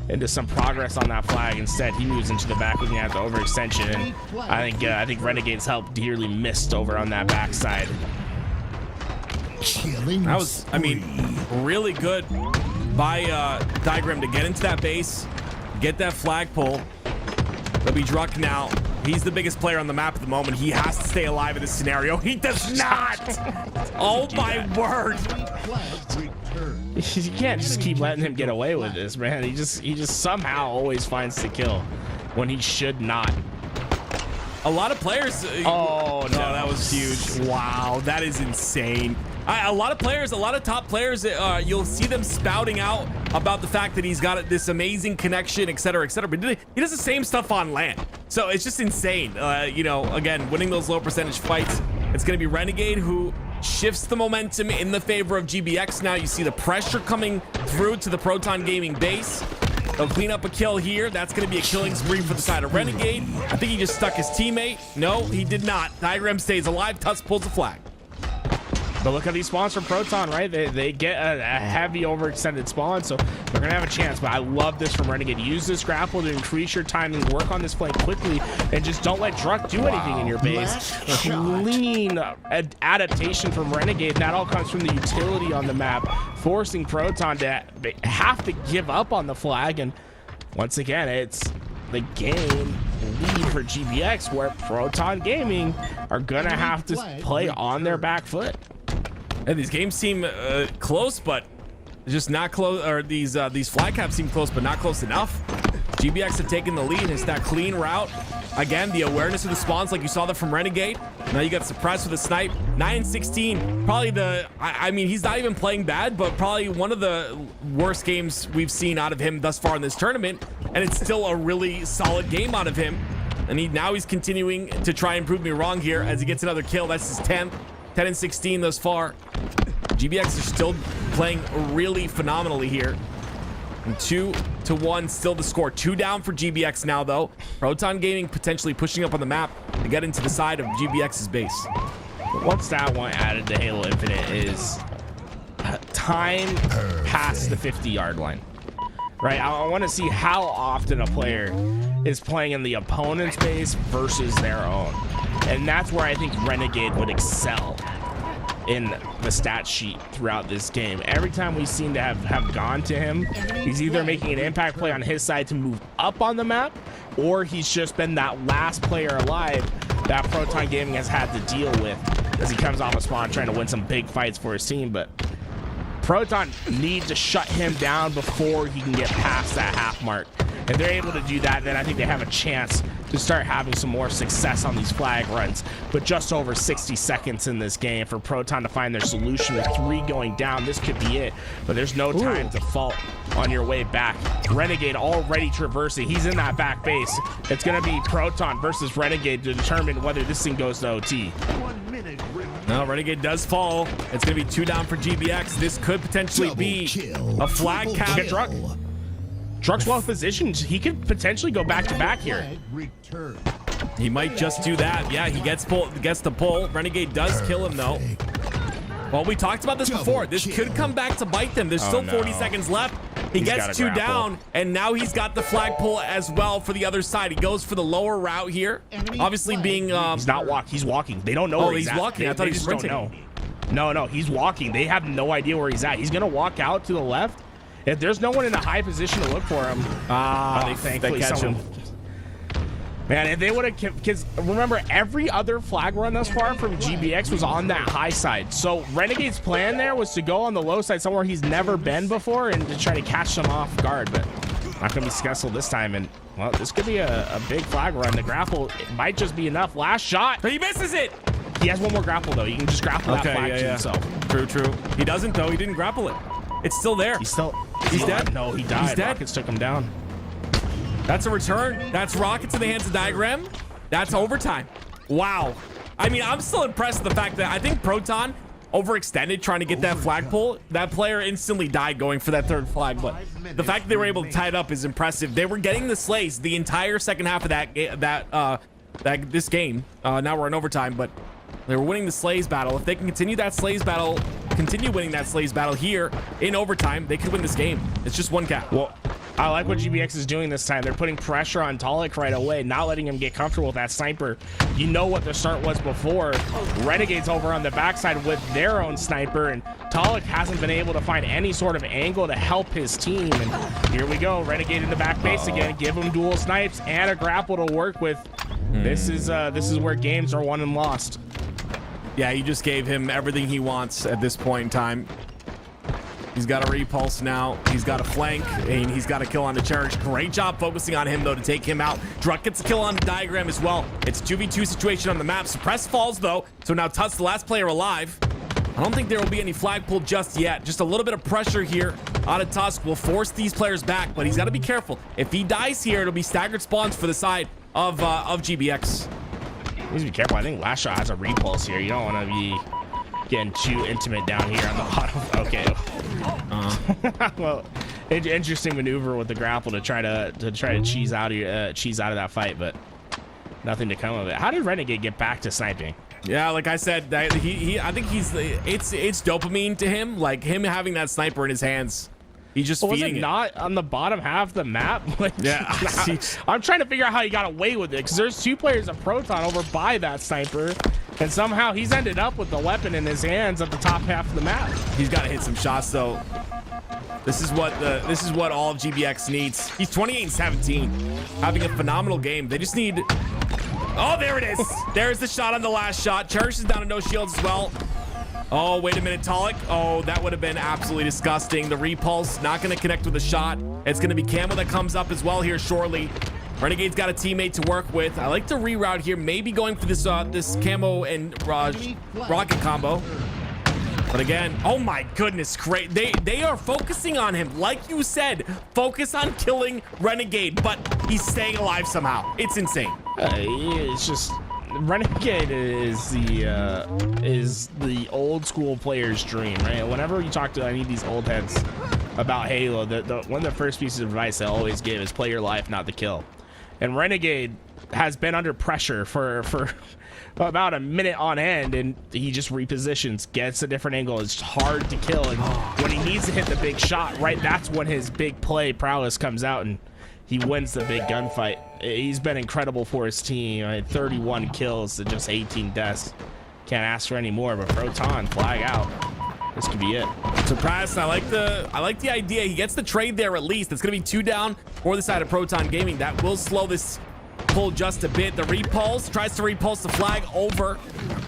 [SPEAKER 5] into some progress on that flag. Instead, he moves into the back looking at the overextension, and I think Renegade's help dearly missed over on that backside.
[SPEAKER 6] That was, I mean, really good by Diagram to get into that base, get that flagpole. It'll be Druck now. He's the biggest player on the map at the moment. He has to stay alive in this scenario. He does not. Oh my word.
[SPEAKER 5] You can't just keep letting him get away with this, man. He just somehow always finds the kill when he should not.
[SPEAKER 6] A lot of players.
[SPEAKER 5] Oh no,
[SPEAKER 6] that was huge. Wow, that is insane. A lot of players, a lot of top players, you'll see them spouting out about the fact that he's got this amazing connection, etc., etc. But he does the same stuff on land. So it's just insane. You know, again, winning those low percentage fights. It's going to be Renegade who shifts the momentum in the favor of GBX. Now you see the pressure coming through to the Proton Gaming base. They'll clean up a kill here. That's going to be a killing spree for the side of Renegade. I think he just stuck his teammate. No, he did not. Diagram stays alive. Tusk pulls the flag.
[SPEAKER 5] But look at these spawns from Proton, right? They get a heavy overextended spawn, so they're gonna have a chance. But I love this from Renegade. Use this grapple to increase your timing, work on this flank quickly, and just don't let Druck do anything in your base. Clean adaptation from Renegade. And that all comes from the utility on the map, forcing Proton to have to give up on the flag. And once again, it's the game lead for GBX, where Proton Gaming are gonna have to play on their back foot.
[SPEAKER 6] And these games seem close, but just not close. Or these flag caps seem close, but not close enough. GBX have taken the lead. It's that clean route. Again, the awareness of the spawns, like you saw that from Renegade. Now you got suppressed with a snipe. 9-16. Probably I mean, he's not even playing bad, but probably one of the worst games we've seen out of him thus far in this tournament. And it's still a really solid game out of him. And now he's continuing to try and prove me wrong here as he gets another kill. That's his 10th. 10-16 thus far. GBX are still playing really phenomenally here. And 2-1 still the score. 2 down for GBX now, though. Proton Gaming potentially pushing up on the map to get into the side of GBX's base.
[SPEAKER 5] One stat I want added to Halo Infinite is time past the 50-yard line. Right? I want to see how often a player is playing in the opponent's base versus their own. And that's where I think Renegade would excel in the stat sheet throughout this game. Every time we seem to have gone to him, he's either making an impact play on his side to move up on the map, or he's just been that last player alive that Proton Gaming has had to deal with as he comes off a spawn trying to win some big fights for his team. But Proton need to shut him down before he can get past that half mark. If they're able to do that, then I think they have a chance to start having some more success on these flag runs. But just over 60 seconds in this game for Proton to find their solution with 3 going down. This could be it, but there's no time to fault on your way back. Renegade already traversing. He's in that back base. It's going to be Proton versus Renegade to determine whether this thing goes to OT.
[SPEAKER 6] No, Renegade does fall. It's going to be 2 down for GBX. This could potentially be a flag cap.
[SPEAKER 5] Druck's well positioned. He could potentially go back to back here.
[SPEAKER 6] He might just do that. Yeah, he gets the pull. Renegade does kill him though. Well, we talked about this before. This could come back to bite them. There's still 40 seconds left. He gets 2 down, and now he's got the flag pull as well for the other side. He goes for the lower route here. Obviously being
[SPEAKER 5] he's not walking. He's walking. They don't know where he's at.
[SPEAKER 6] Walking. I thought he was sprinting.
[SPEAKER 5] No, he's walking. They have no idea where he's at. He's gonna walk out to the left. If there's no one in a high position to look for him,
[SPEAKER 6] they catch him.
[SPEAKER 5] Man, if they would have, because remember, every other flag run thus far from GBX was on that high side. So Renegade's plan there was to go on the low side somewhere he's never been before and to try to catch them off guard, but not gonna be successful this time. And well, this could be a big flag run. The grapple, it might just be enough. Last shot.
[SPEAKER 6] But he misses it.
[SPEAKER 5] He has one more grapple though. You can just grapple that flag to himself.
[SPEAKER 6] True. He doesn't though. He didn't grapple it. It's still there.
[SPEAKER 5] He's
[SPEAKER 6] dead.
[SPEAKER 5] No, he died.
[SPEAKER 6] He's dead.
[SPEAKER 5] Rockets took him down.
[SPEAKER 6] That's a return. That's rockets in the hands of Diagram. That's overtime. Wow. I mean, I'm still impressed with the fact that I think Proton overextended trying to get that flag pull. That player instantly died going for that 3rd flag, but the fact that they were able to tie it up is impressive. They were getting the slays the entire second half of this game. Now we're in overtime, but they were winning the slays battle. If they can continue winning that slays battle here in overtime, they could win this game. It's just 1 cap.
[SPEAKER 5] Well, I like what GBX is doing this time. They're putting pressure on Talik right away, not letting him get comfortable with that sniper. You know what the start was before. Renegade's over on the backside with their own sniper, and Talik hasn't been able to find any sort of angle to help his team. And here we go, Renegade in the back base again. Give him dual snipes and a grapple to work with. This is where games are won and lost.
[SPEAKER 6] Yeah, you just gave him everything he wants at this point in time. He's got a repulse now. He's got a flank, and he's got a kill on the charge. Great job focusing on him, though, to take him out. Druck gets a kill on the diagram as well. It's 2v2 situation on the map. Suppress falls, though, so now Tusk, the last player alive. I don't think there will be any flag pull just yet. Just a little bit of pressure here out of Tusk will force these players back, but he's got to be careful. If he dies here, it'll be staggered spawns for the side of GBX.
[SPEAKER 5] He needs to be careful. I think Last Shot has a repulse here. You don't want to be getting too intimate down here on the bottom. Okay. Well, interesting maneuver with the grapple to try to cheese out of that fight, but nothing to come of it. How did Renegade get back to sniping?
[SPEAKER 6] Yeah, like I said, I think it's dopamine to him, like him having that sniper in his hands. He's just
[SPEAKER 5] was
[SPEAKER 6] feeding
[SPEAKER 5] it
[SPEAKER 6] it.
[SPEAKER 5] not on the bottom half of the map? Like,
[SPEAKER 6] Yeah.
[SPEAKER 5] I'm trying to figure out how he got away with it, because there's 2 players of Proton over by that sniper, and somehow he's ended up with the weapon in his hands at the top half of the map.
[SPEAKER 6] He's got to hit some shots, though. This is what all of GBX needs. He's 28-17, having a phenomenal game. They just need. Oh, there it is. There's the shot on the last shot. Cherish is down to no shields as well. Oh, wait a minute, Talik. Oh, that would have been absolutely disgusting. The repulse not going to connect with the shot. It's going to be Camo that comes up as well here shortly. Renegade's got a teammate to work with. I like the reroute here, maybe going for this this Camo and rocket combo. But again, oh my goodness, great. They are focusing on him. Like you said, focus on killing Renegade, but he's staying alive somehow. It's insane.
[SPEAKER 5] It's just Renegade is the old school player's dream, right? Whenever you talk to any of these old heads about Halo, one of the first pieces of advice I always give is play your life, not the kill. And Renegade has been under pressure for about a minute on end, and he just repositions, gets a different angle. It's hard to kill, and when he needs to hit the big shot, right, that's when his big play prowess comes out and he wins the big gunfight. He's been incredible for his team. 31 kills to just 18 deaths. Can't ask for any more, but Proton flag out. This could be it.
[SPEAKER 6] Surprised. I like the idea. He gets the trade there at least. It's gonna be 2 down for the side of Proton Gaming. That will slow this pull just a bit. The repulse tries to repulse the flag over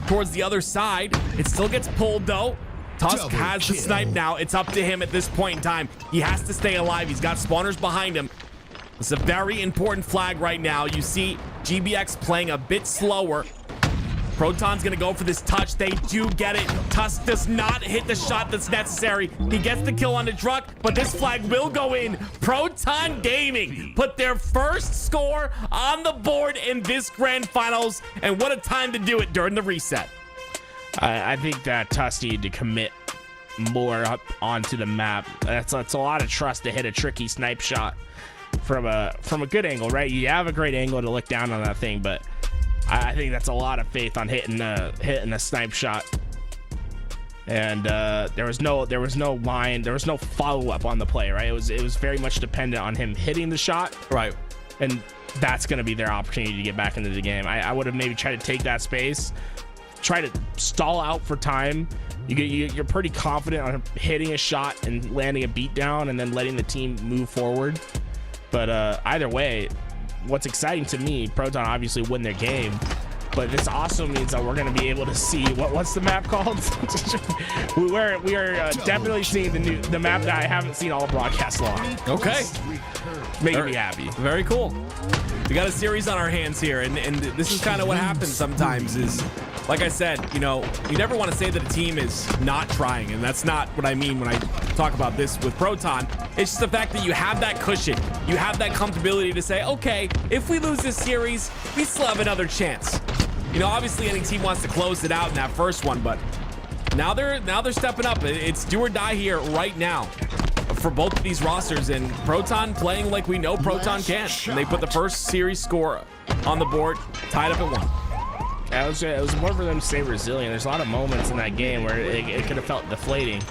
[SPEAKER 6] towards the other side. It still gets pulled though. Tusk has the snipe now. It's up to him at this point in time. He has to stay alive. He's got spawners behind him. It's a very important flag right now. You see GBX playing a bit slower. Proton's gonna go for this touch. They do get it. Tusk does not hit the shot that's necessary. He gets the kill on the Druck, but this flag will go in. Proton Gaming put their first score on the board in this grand finals, and what a time to do it during the reset.
[SPEAKER 5] I think that Tusk needed to commit more up onto the map. That's a lot of trust to hit a tricky snipe shot from a good angle, right? You have a great angle to look down on that thing, but I think that's a lot of faith on hitting a snipe shot. And there was no line, there was no follow-up on the play, right? It was very much dependent on him hitting the shot,
[SPEAKER 6] right?
[SPEAKER 5] And that's going to be their opportunity to get back into the game. I would have maybe tried to take that space, try to stall out for time. You're pretty confident on hitting a shot and landing a beatdown and then letting the team move forward. But either way, what's exciting to me, Proton obviously win their game, but this also means that we're going to be able to see what's the map called. we are definitely seeing the map that I haven't seen all broadcast long.
[SPEAKER 6] Okay,
[SPEAKER 5] making me happy.
[SPEAKER 6] Very cool. We got a series on our hands here, and this is kind of what happens sometimes. Is like I said, you never want to say that a team is not trying, and that's not what I mean when I talk about this with Proton. It's just the fact that you have that cushion, you have that comfortability to say, okay, if we lose this series, we still have another chance. Obviously any team wants to close it out in that first one, but now they're stepping up. It's do or die here right now for both of these rosters, and Proton playing like we know Proton can. And they put the first series score on the board, tied up at 1.
[SPEAKER 5] It was more for them to stay resilient. There's a lot of moments in that game where it could have felt deflating.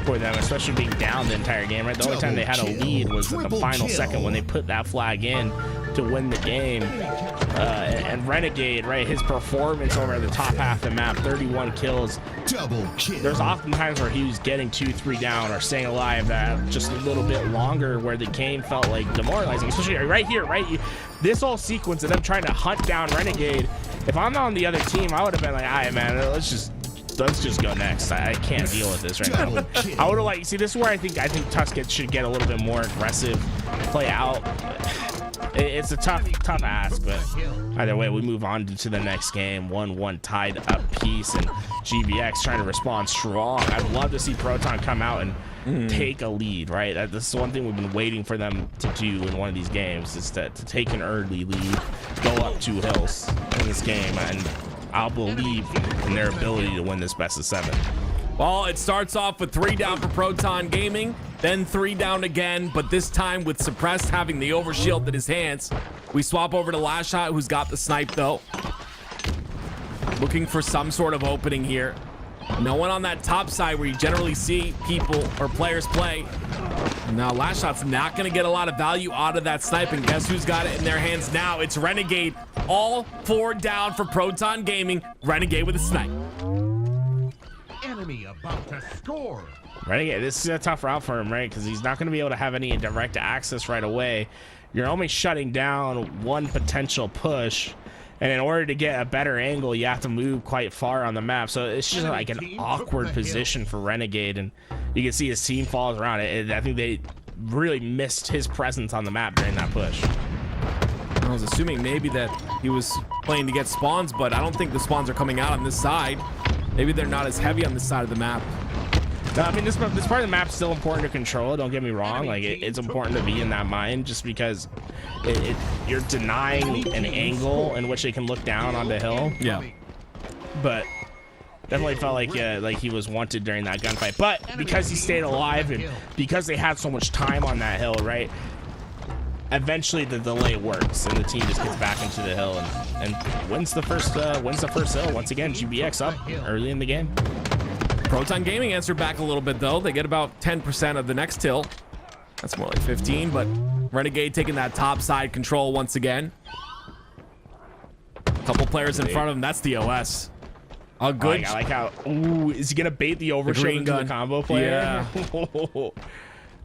[SPEAKER 5] for them, especially being down the entire game, right? The only time they had a lead was in the final second when they put that flag in to win the game. And Renegade, right, his performance over the top half of the map, 31 kills. There's often times where he was getting 2-3 down or staying alive that just a little bit longer, where the game felt like demoralizing, especially right here, right? This whole sequence of them trying to hunt down Renegade. If I'm on the other team, I would have been like, all right, man, let's just go next. I can't deal with this right now. I would have liked, see, this is where I think Tusk should get a little bit more aggressive, play out. It's a tough ask, but either way, we move on to the next game. 1-1 tied up piece, and GBX trying to respond strong. I'd love to see Proton come out and take a lead, right? This is one thing we've been waiting for them to do in one of these games, is to take an early lead, go up 2 hills in this game, and I'll believe in their ability to win this best of 7.
[SPEAKER 6] Well, it starts off with 3 down for Proton Gaming, then 3 down again, but this time with Suppressed having the overshield in his hands. We swap over to Last Shot, who's got the snipe though. Looking for some sort of opening here. No one on that top side where you generally see people or players play. Now Last Shot's not gonna get a lot of value out of that snipe, and guess who's got it in their hands now? It's Renegade. All 4 down for Proton Gaming. Renegade with a snipe.
[SPEAKER 3] Enemy about to score.
[SPEAKER 5] Renegade, this is a tough route for him, right? Because he's not going to be able to have any direct access right away. You're only shutting down one potential push, and in order to get a better angle, you have to move quite far on the map. So it's just like an awkward position for Renegade, and you can see his team falls around it. I think they really missed his presence on the map during that push.
[SPEAKER 6] I was assuming maybe that he was playing to get spawns, but I don't think the spawns are coming out on this side. Maybe they're not as heavy on this side of the map.
[SPEAKER 5] No, I mean, this part of the map's still important to control. Don't get me wrong. Like, it's important to be in that mind, just because you're denying an angle in which they can look down on the hill.
[SPEAKER 6] Yeah.
[SPEAKER 5] But definitely felt like he was wanted during that gunfight. But because he stayed alive and because they had so much time on that hill, right? Eventually the delay works and the team just gets back into the hill and wins the first hill. Once again, GBX up early in the game.
[SPEAKER 6] Proton Gaming answered back a little bit though. They get about 10% of the next hill. That's more like 15, but Renegade taking that top side control once again. Couple players in front of him. That's the OS. A good.
[SPEAKER 5] I like how. Ooh, is he gonna bait the overshield into the combo player?
[SPEAKER 6] Yeah.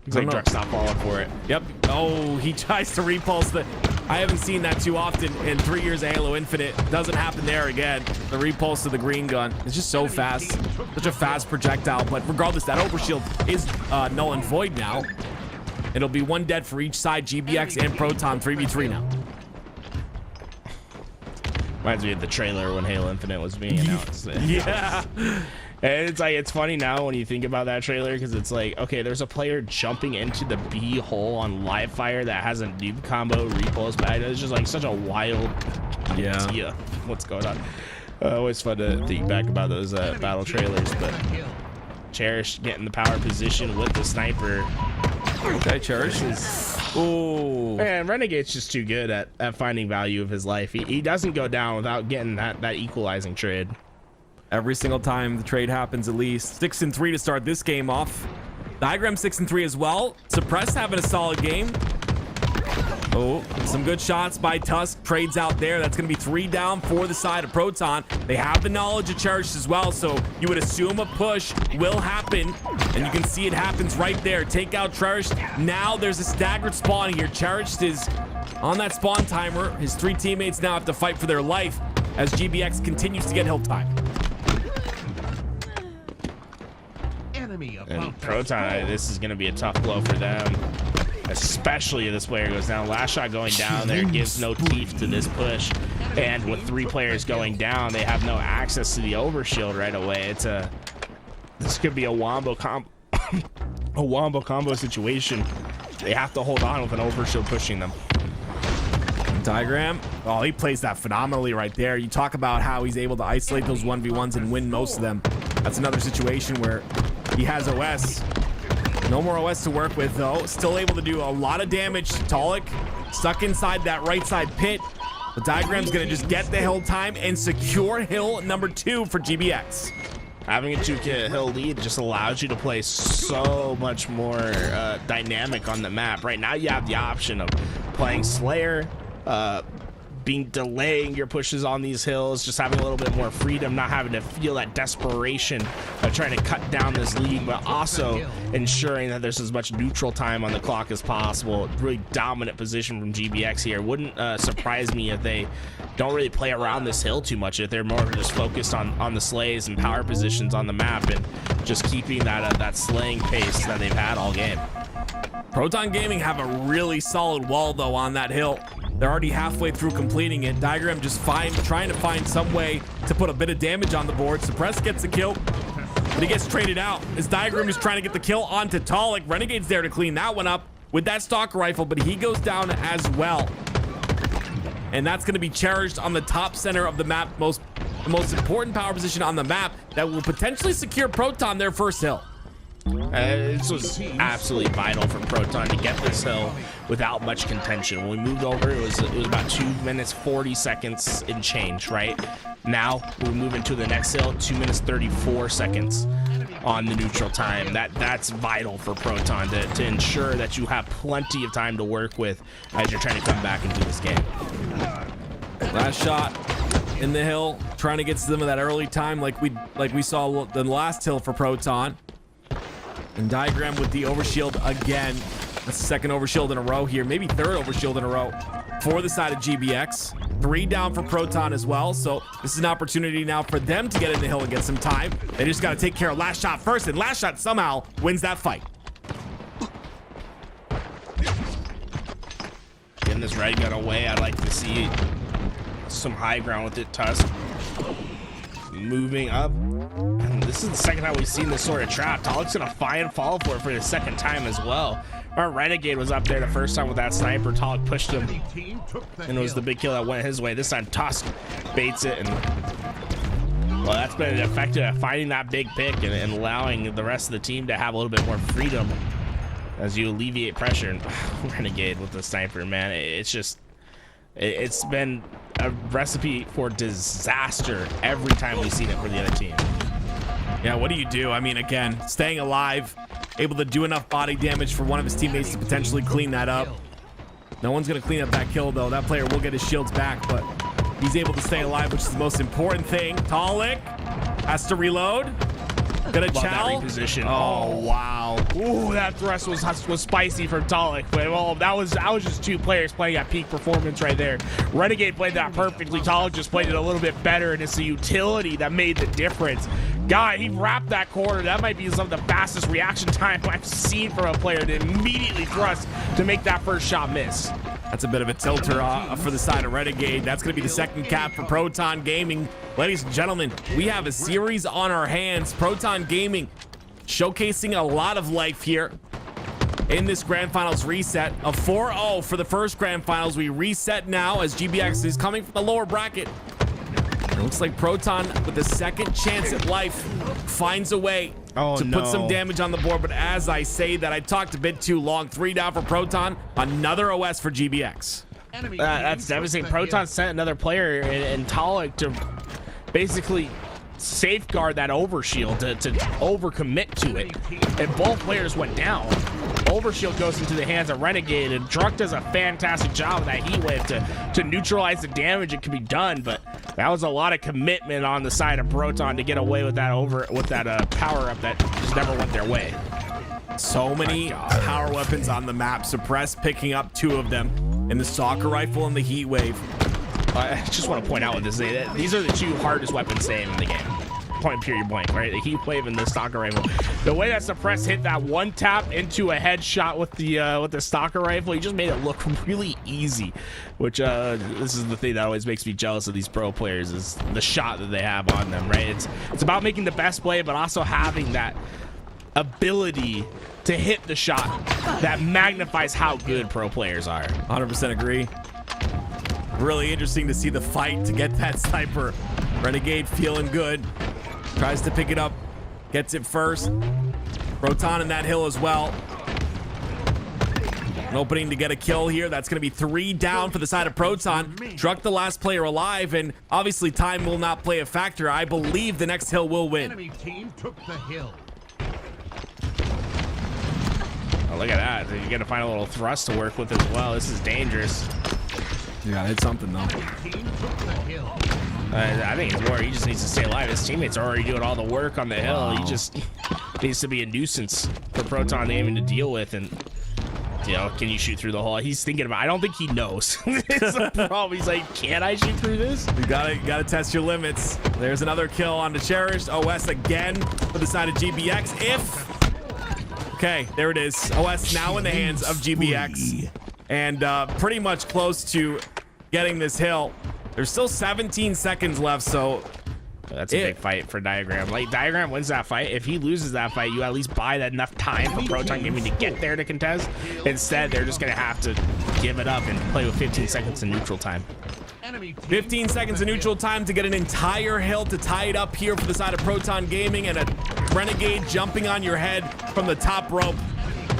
[SPEAKER 5] He's like, Druck's not falling for it.
[SPEAKER 6] Yep. Oh, he tries to repulse the. I haven't seen that too often in 3 years of Halo Infinite. Doesn't happen there again. The repulse to the green gun. It's just so fast. Such a fast projectile. But regardless, that overshield is null and void now. It'll be 1 dead for each side. GBX and Proton 3v3 now.
[SPEAKER 5] Reminds me of the trailer when Halo Infinite was being announced.
[SPEAKER 6] Yeah.
[SPEAKER 5] And it's like, it's funny now when you think about that trailer, because it's like, okay, there's a player jumping into the B hole on live fire that has a noob combo repulse bag. It's just like such a wild idea. What's going on? Always fun to think back about those battle trailers, but Cherish getting the power position with the sniper.
[SPEAKER 6] Okay, Cherish is. Oh
[SPEAKER 5] man, Renegade's just too good at finding value of his life. He doesn't go down without getting that equalizing trade.
[SPEAKER 6] Every single time the trade happens, at least. 6-3 to start this game off. Diagram 6-3 as well. Suppressed having a solid game. Oh, some good shots by Tusk. Trades out there. That's going to be 3 down for the side of Proton. They have the knowledge of Cherish as well, so you would assume a push will happen. And you can see it happens right there. Take out Cherish. Now there's a staggered spawn here. Cherish is on that spawn timer. His 3 teammates now have to fight for their life as GBX continues to get hill time.
[SPEAKER 5] And Proton, this is going to be a tough blow for them, especially if this player goes down. Last Shot going down there gives no teeth to this push, and with 3 players going down, they have no access to the overshield right away. This could be a wombo combo situation. They have to hold on with an overshield pushing them.
[SPEAKER 6] Diagram. Oh, he plays that phenomenally right there. You talk about how he's able to isolate those 1v1s and win most of them. That's another situation where he has OS. No more OS to work with though. Still able to do a lot of damage. Talik stuck inside that right side pit. The Diagram's gonna just get the hill time and secure hill number 2 for GBX.
[SPEAKER 5] Having a 2-kill lead just allows you to play so much more dynamic on the map. Right now you have the option of playing Slayer, delaying your pushes on these hills, just having a little bit more freedom, not having to feel that desperation of trying to cut down this lead, but also ensuring that there's as much neutral time on the clock as possible. Really dominant position from GBX here. Wouldn't surprise me if they don't really play around this hill too much, if they're more just focused on the slays and power positions on the map and just keeping that slaying pace that they've had all game.
[SPEAKER 6] Proton Gaming have a really solid wall though on that hill. They're already halfway through completing it. Diagram just trying to find some way to put a bit of damage on the board. Suppress gets the kill, but he gets traded out. His Diagram is trying to get the kill onto Talik. Renegade's there to clean that one up with that stalker rifle, but he goes down as well. And that's going to be cherished on the top center of the map, the most important power position on the map that will potentially secure Proton their first hill.
[SPEAKER 5] This was absolutely vital for Proton to get this hill without much contention. When we moved over, it was about 2 minutes 40 seconds in change, right? Now we move into the next hill, 2 minutes 34 seconds on the neutral time. That's vital for Proton to ensure that you have plenty of time to work with as you're trying to come back into this game.
[SPEAKER 6] Last shot in the hill, trying to get some of that early time like we saw the last hill for Proton. And Diagram with the overshield again. That's the second overshield in a row here, maybe third overshield in a row for the side of GBX. 3 down for Proton as well, so this is an opportunity now for them to get in the hill and get some time. They just got to take care of last shot first, and last shot somehow wins that fight.
[SPEAKER 5] Getting this red gun away, I'd like to see some high ground with it. Tusk moving up. And this is the second time we've seen this sort of trap. Talik's gonna fall for it for the second time as well. Our Renegade was up there the first time with that sniper. Talik pushed him, and it was the big kill that went his way. This time Tusk baits it, and well, that's been effective at finding that big pick and allowing the rest of the team to have a little bit more freedom as you alleviate pressure. And Renegade with the sniper, man, it's been a recipe for disaster every time we've seen it for the other team.
[SPEAKER 6] Yeah, what do you do? I mean, again, staying alive, able to do enough body damage for one of his teammates to potentially clean that up. No one's going to clean up that kill, though. That player will get his shields back, but he's able to stay alive, which is the most important thing. Talik has to reload. Gonna chow.
[SPEAKER 5] Reposition.
[SPEAKER 6] Oh, wow.
[SPEAKER 5] Ooh, that thrust was spicy from Talik, but well, that was just 2 players playing at peak performance right there. Renegade played that perfectly. Talik just played it a little bit better, and it's the utility that made the difference. God, he wrapped that corner. That might be some of the fastest reaction time I've seen from a player to immediately thrust to make that first shot miss.
[SPEAKER 6] That's a bit of a tilter for the side of Renegade. That's going to be the second cap for Proton Gaming. Ladies and gentlemen, we have a series on our hands. Proton Gaming showcasing a lot of life here in this Grand Finals reset. A 4-0 for the first Grand Finals. We reset now as GBX is coming from the lower bracket. It looks like Proton, with a second chance at life, finds a way to put some damage on the board. But as I say that, I talked a bit too long. 3 down for Proton. Another OS for GBX.
[SPEAKER 5] That's devastating. Proton sent another player in Talik to basically safeguard that overshield, to overcommit to it. And both players went down. Overshield goes into the hands of Renegade, and Drunk does a fantastic job with that heat wave to neutralize the damage that can be done, but that was a lot of commitment on the side of Proton to get away with that power up that just never went their way.
[SPEAKER 6] So many power weapons on the map. Suppress picking up 2 of them, and the stalker rifle and the heat wave.
[SPEAKER 5] I just want to point out with this, these are the 2 hardest weapons saved in the game. Point period blank, right? The heat wave and the stalker rifle. The way that Suppress hit that one tap into a headshot with the stalker rifle, he just made it look really easy. Which this is the thing that always makes me jealous of these pro players, is the shot that they have on them, right? It's about making the best play, but also having that ability to hit the shot that magnifies how good pro players are.
[SPEAKER 6] 100% agree. Really interesting to see the fight to get that sniper. Renegade feeling good. Tries to pick it up. Gets it first. Proton in that hill as well. An opening to get a kill here. That's going to be 3 down for the side of Proton. Druck the last player alive, and obviously time will not play a factor. I believe the next hill will win.
[SPEAKER 3] Enemy team took the hill.
[SPEAKER 5] Oh, look at that. You're going to find a little thrust to work with as well. This is dangerous.
[SPEAKER 6] Yeah, it's something though.
[SPEAKER 3] Team took the hill.
[SPEAKER 5] I think it's more he just needs to stay alive. His teammates are already doing all the work on the hill. He just needs to be a nuisance for Proton aiming to deal with. And, you know, can you shoot through the hole? He's thinking about, I don't think he knows. It's a problem. He's like, can I shoot through this?
[SPEAKER 6] You gotta test your limits. There's another kill on the Cherished. OS again for the side of GBX. Okay, there it is. OS now in the hands of GBX. And pretty much close to getting this hill. There's still 17 seconds left, so
[SPEAKER 5] that's a big fight for Diagram. Like, Diagram wins that fight. If he loses that fight, you at least buy that enough time for Proton Gaming to get there to contest. Instead, they're just gonna have to give it up and play with 15 seconds in neutral time.
[SPEAKER 6] 15 seconds of neutral time to get an entire hill to tie it up here for the side of Proton Gaming, and a Renegade jumping on your head from the top rope.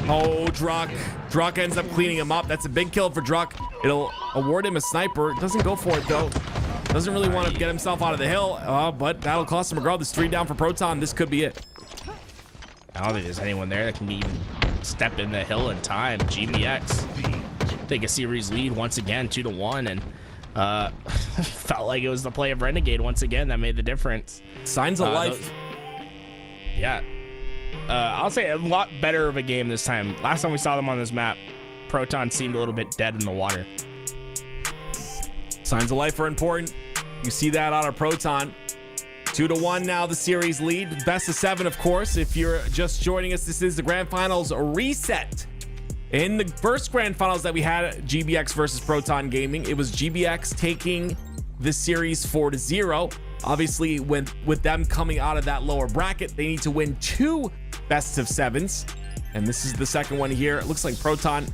[SPEAKER 6] Oh, Druck. Druck ends up cleaning him up. That's a big kill for Druck. It'll award him a sniper. Doesn't go for it, though. Doesn't really want to get himself out of the hill, but that'll cost him regardless. 3 down for Proton. This could be it.
[SPEAKER 5] I don't think there's anyone there that can even step in the hill in time. GBX take a series lead once again, 2-1, and felt like it was the play of Renegade once again that made the difference.
[SPEAKER 6] Signs of life.
[SPEAKER 5] Yeah. I'll say a lot better of a game this time. Last time we saw them on this map, Proton seemed a little bit dead in the water.
[SPEAKER 6] Signs of life are important. You see that out of Proton. 2-1 now, the series lead. Best of 7, of course. If you're just joining us, this is the Grand Finals reset. In the first Grand Finals that we had, GBX versus Proton Gaming, it was GBX taking this series 4-0. Obviously, with them coming out of that lower bracket, they need to win 2 best of 7s. And this is the second one here. It looks like Proton,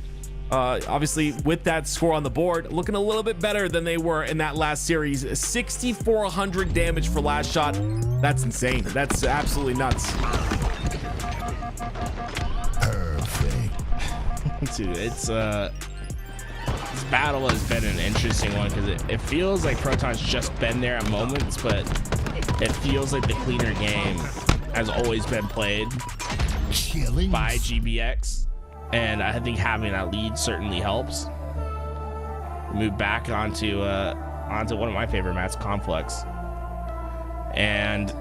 [SPEAKER 6] obviously, with that score on the board, looking a little bit better than they were in that last series. 6,400 damage for last shot. That's insane. That's absolutely nuts.
[SPEAKER 5] Dude, it's this battle has been an interesting one because it feels like Proton's just been there at moments, but it feels like the cleaner game has always been played by GBX, and I think having that lead certainly helps. Move back onto one of my favorite maps, Complex, and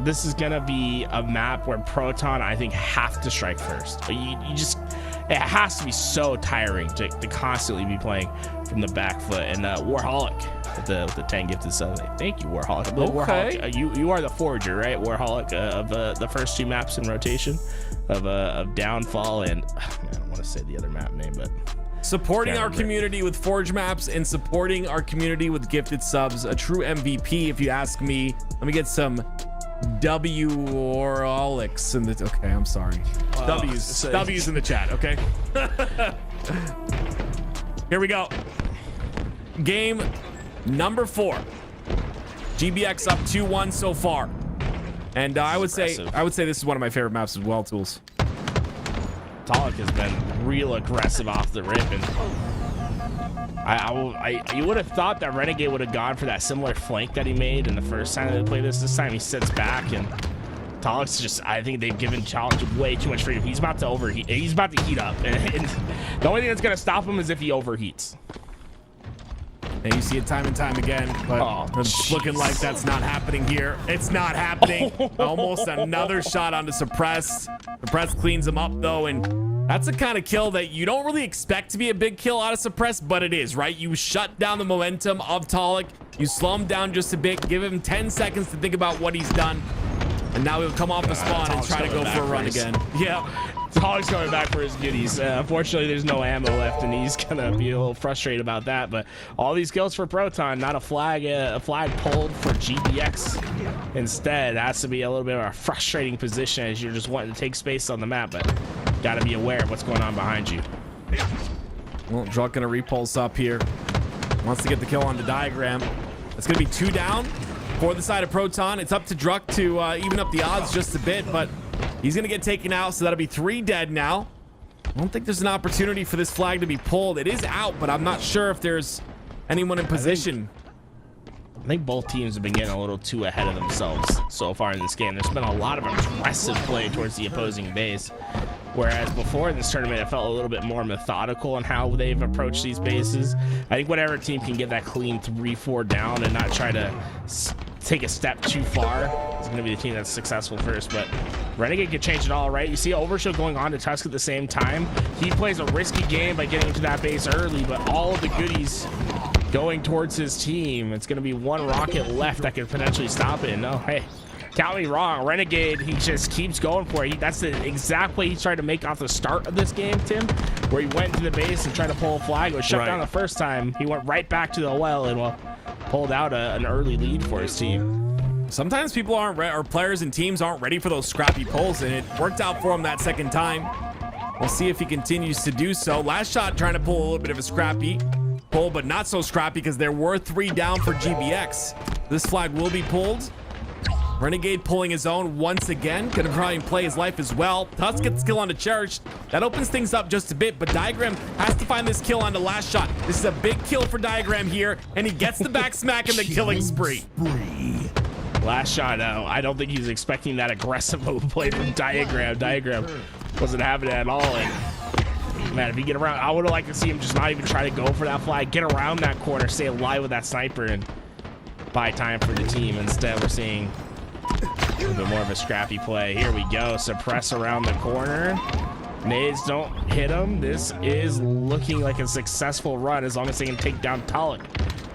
[SPEAKER 5] this is gonna be a map where Proton, I think, have to strike first. You just, it has to be so tiring to constantly be playing from the back foot. And Warholic with the 10 gifted sub. Thank you, Warholic.
[SPEAKER 6] Okay.
[SPEAKER 5] Warholic, you are the forger, right? Warholic of the first 2 maps in rotation of Downfall and I don't want to say the other map name, but
[SPEAKER 6] supporting our community with Forge maps and supporting our community with gifted subs. A true MVP, if you ask me. Let me get some W'Orolics in the. Okay, I'm sorry. W's in the chat. Okay. Here we go. Game number 4. GBX up 2-1 so far, and I would say this is one of my favorite maps as well. Tools.
[SPEAKER 5] Talik has been real aggressive off the rip, and you would have thought that Renegade would have gone for that similar flank that he made in the first time they played this. This time he sits back, and Talik's just, I think they've given Talik way too much freedom. He's about to overheat. He's about to heat up, and the only thing that's going to stop him is if he overheats.
[SPEAKER 6] And you see it time and time again, but it's looking like that's not happening here. It's not happening. Almost another shot onto Suppressed. Suppressed cleans him up, though, and that's the kind of kill that you don't really expect to be a big kill out of Suppressed, but it is, right? You shut down the momentum of Talik. You slow him down just a bit, give him 10 seconds to think about what he's done, and now he'll come off the spawn and try to go for a run again. Yeah.
[SPEAKER 5] Talik's coming back for his goodies. Unfortunately, there's no ammo left, and he's gonna be a little frustrated about that. But all these kills for Proton, not a flag pulled for GBX. Instead, it has to be a little bit of a frustrating position as you're just wanting to take space on the map, but gotta be aware of what's going on behind you.
[SPEAKER 6] Well, Druck gonna repulse up here. Wants to get the kill on the diagram. It's gonna be 2 down for the side of Proton. It's up to Druck to even up the odds just a bit, but he's gonna get taken out, so that'll be 3 dead now. I don't think there's an opportunity for this flag to be pulled. It is out, but I'm not sure if there's anyone in position.
[SPEAKER 5] I think both teams have been getting a little too ahead of themselves so far in this game. There's been a lot of aggressive play towards the opposing base, whereas before in this tournament, it felt a little bit more methodical in how they've approached these bases. I think whatever team can get that clean 3-4 down and not try to take a step too far is going to be the team that's successful first. But Renegade could change it all, right? You see Overshield going on to Tusk at the same time. He plays a risky game by getting into that base early, but all of the goodies going towards his team. It's going to be one rocket left that could potentially stop it. No, hey, count me wrong. Renegade, he just keeps going for it. That's the exact way he tried to make off the start of this game, Tim, where he went to the base and tried to pull a flag. It was shut down the first time. He went right back to the well and pulled out an early lead for his team.
[SPEAKER 6] Sometimes people aren't or players and teams aren't ready for those scrappy pulls, and it worked out for him that second time. We'll see if he continues to do so. Last shot trying to pull a little bit of a scrappy pull, but not so scrappy because there were 3 down for GBX. This flag will be pulled. Renegade pulling his own once again. Gonna try and play his life as well. Tusk gets skill onto Cherish. That opens things up just a bit, but Diagram has to find this kill on the last shot. This is a big kill for Diagram here, and he gets the back smack and the killing spree.
[SPEAKER 5] Last shot, I don't think he's expecting that aggressive move play from Diagram. Diagram wasn't having it at all. And man, if he get around, I would have liked to see him just not even try to go for that flag, get around that corner, stay alive with that sniper, and buy time for the team. Instead, we're seeing a little bit more of a scrappy play. Here we go. Suppress around the corner. Nades don't hit him. This is looking like a successful run as long as they can take down Talik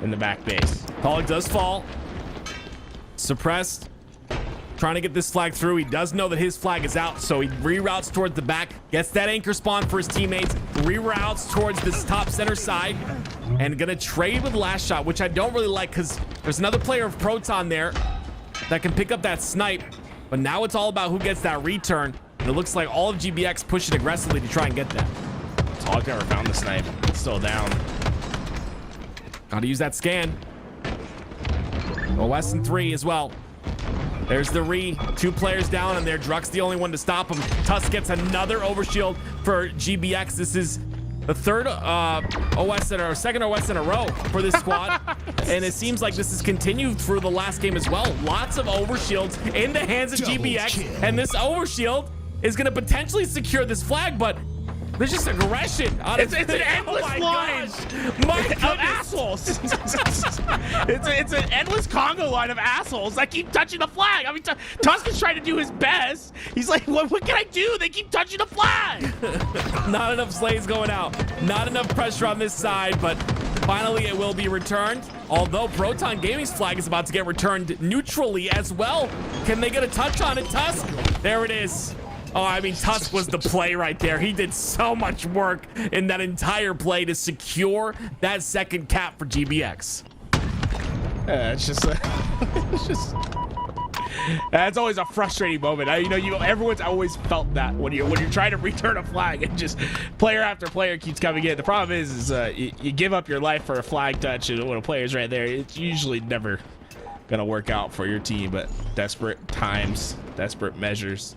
[SPEAKER 5] in the back base.
[SPEAKER 6] Talik does fall. Suppressed. Trying to get this flag through. He does know that his flag is out, so he reroutes towards the back, gets that anchor spawn for his teammates, reroutes towards this top center side, and gonna trade with last shot, which I don't really like because there's another player of Proton there that can pick up that snipe, but now it's all about who gets that return, and it looks like all of GBX pushing aggressively to try and get that.
[SPEAKER 5] Talik never found the snipe. It's still down.
[SPEAKER 6] Gotta use that scan. OS in 3 as well. There's the 2 players down, and there Druck's the only one to stop him. Tusk gets another overshield for GBX. This is the third second OS in a row for this squad. And it seems like this has continued through the last game as well. Lots of overshields in the hands of GBX, and this overshield is going to potentially secure this flag, but there's just aggression.
[SPEAKER 5] It's an endless line of assholes. it's an endless Congo line of assholes that keep touching the flag. I mean, Tusk is trying to do his best. He's like, what can I do? They keep touching the flag.
[SPEAKER 6] Not enough slays going out. Not enough pressure on this side, but finally it will be returned. Although Proton Gaming's flag is about to get returned neutrally as well. Can they get a touch on it, Tusk? There it is. Oh, I mean, Tusk was the play right there. He did so much work in that entire play to secure that second cap for GBX.
[SPEAKER 5] It's just that's always a frustrating moment. Everyone's always felt that when you're trying to return a flag and just player after player keeps coming in. The problem is you give up your life for a flag touch, and when a player's right there, it's usually never gonna work out for your team. But desperate times, desperate measures.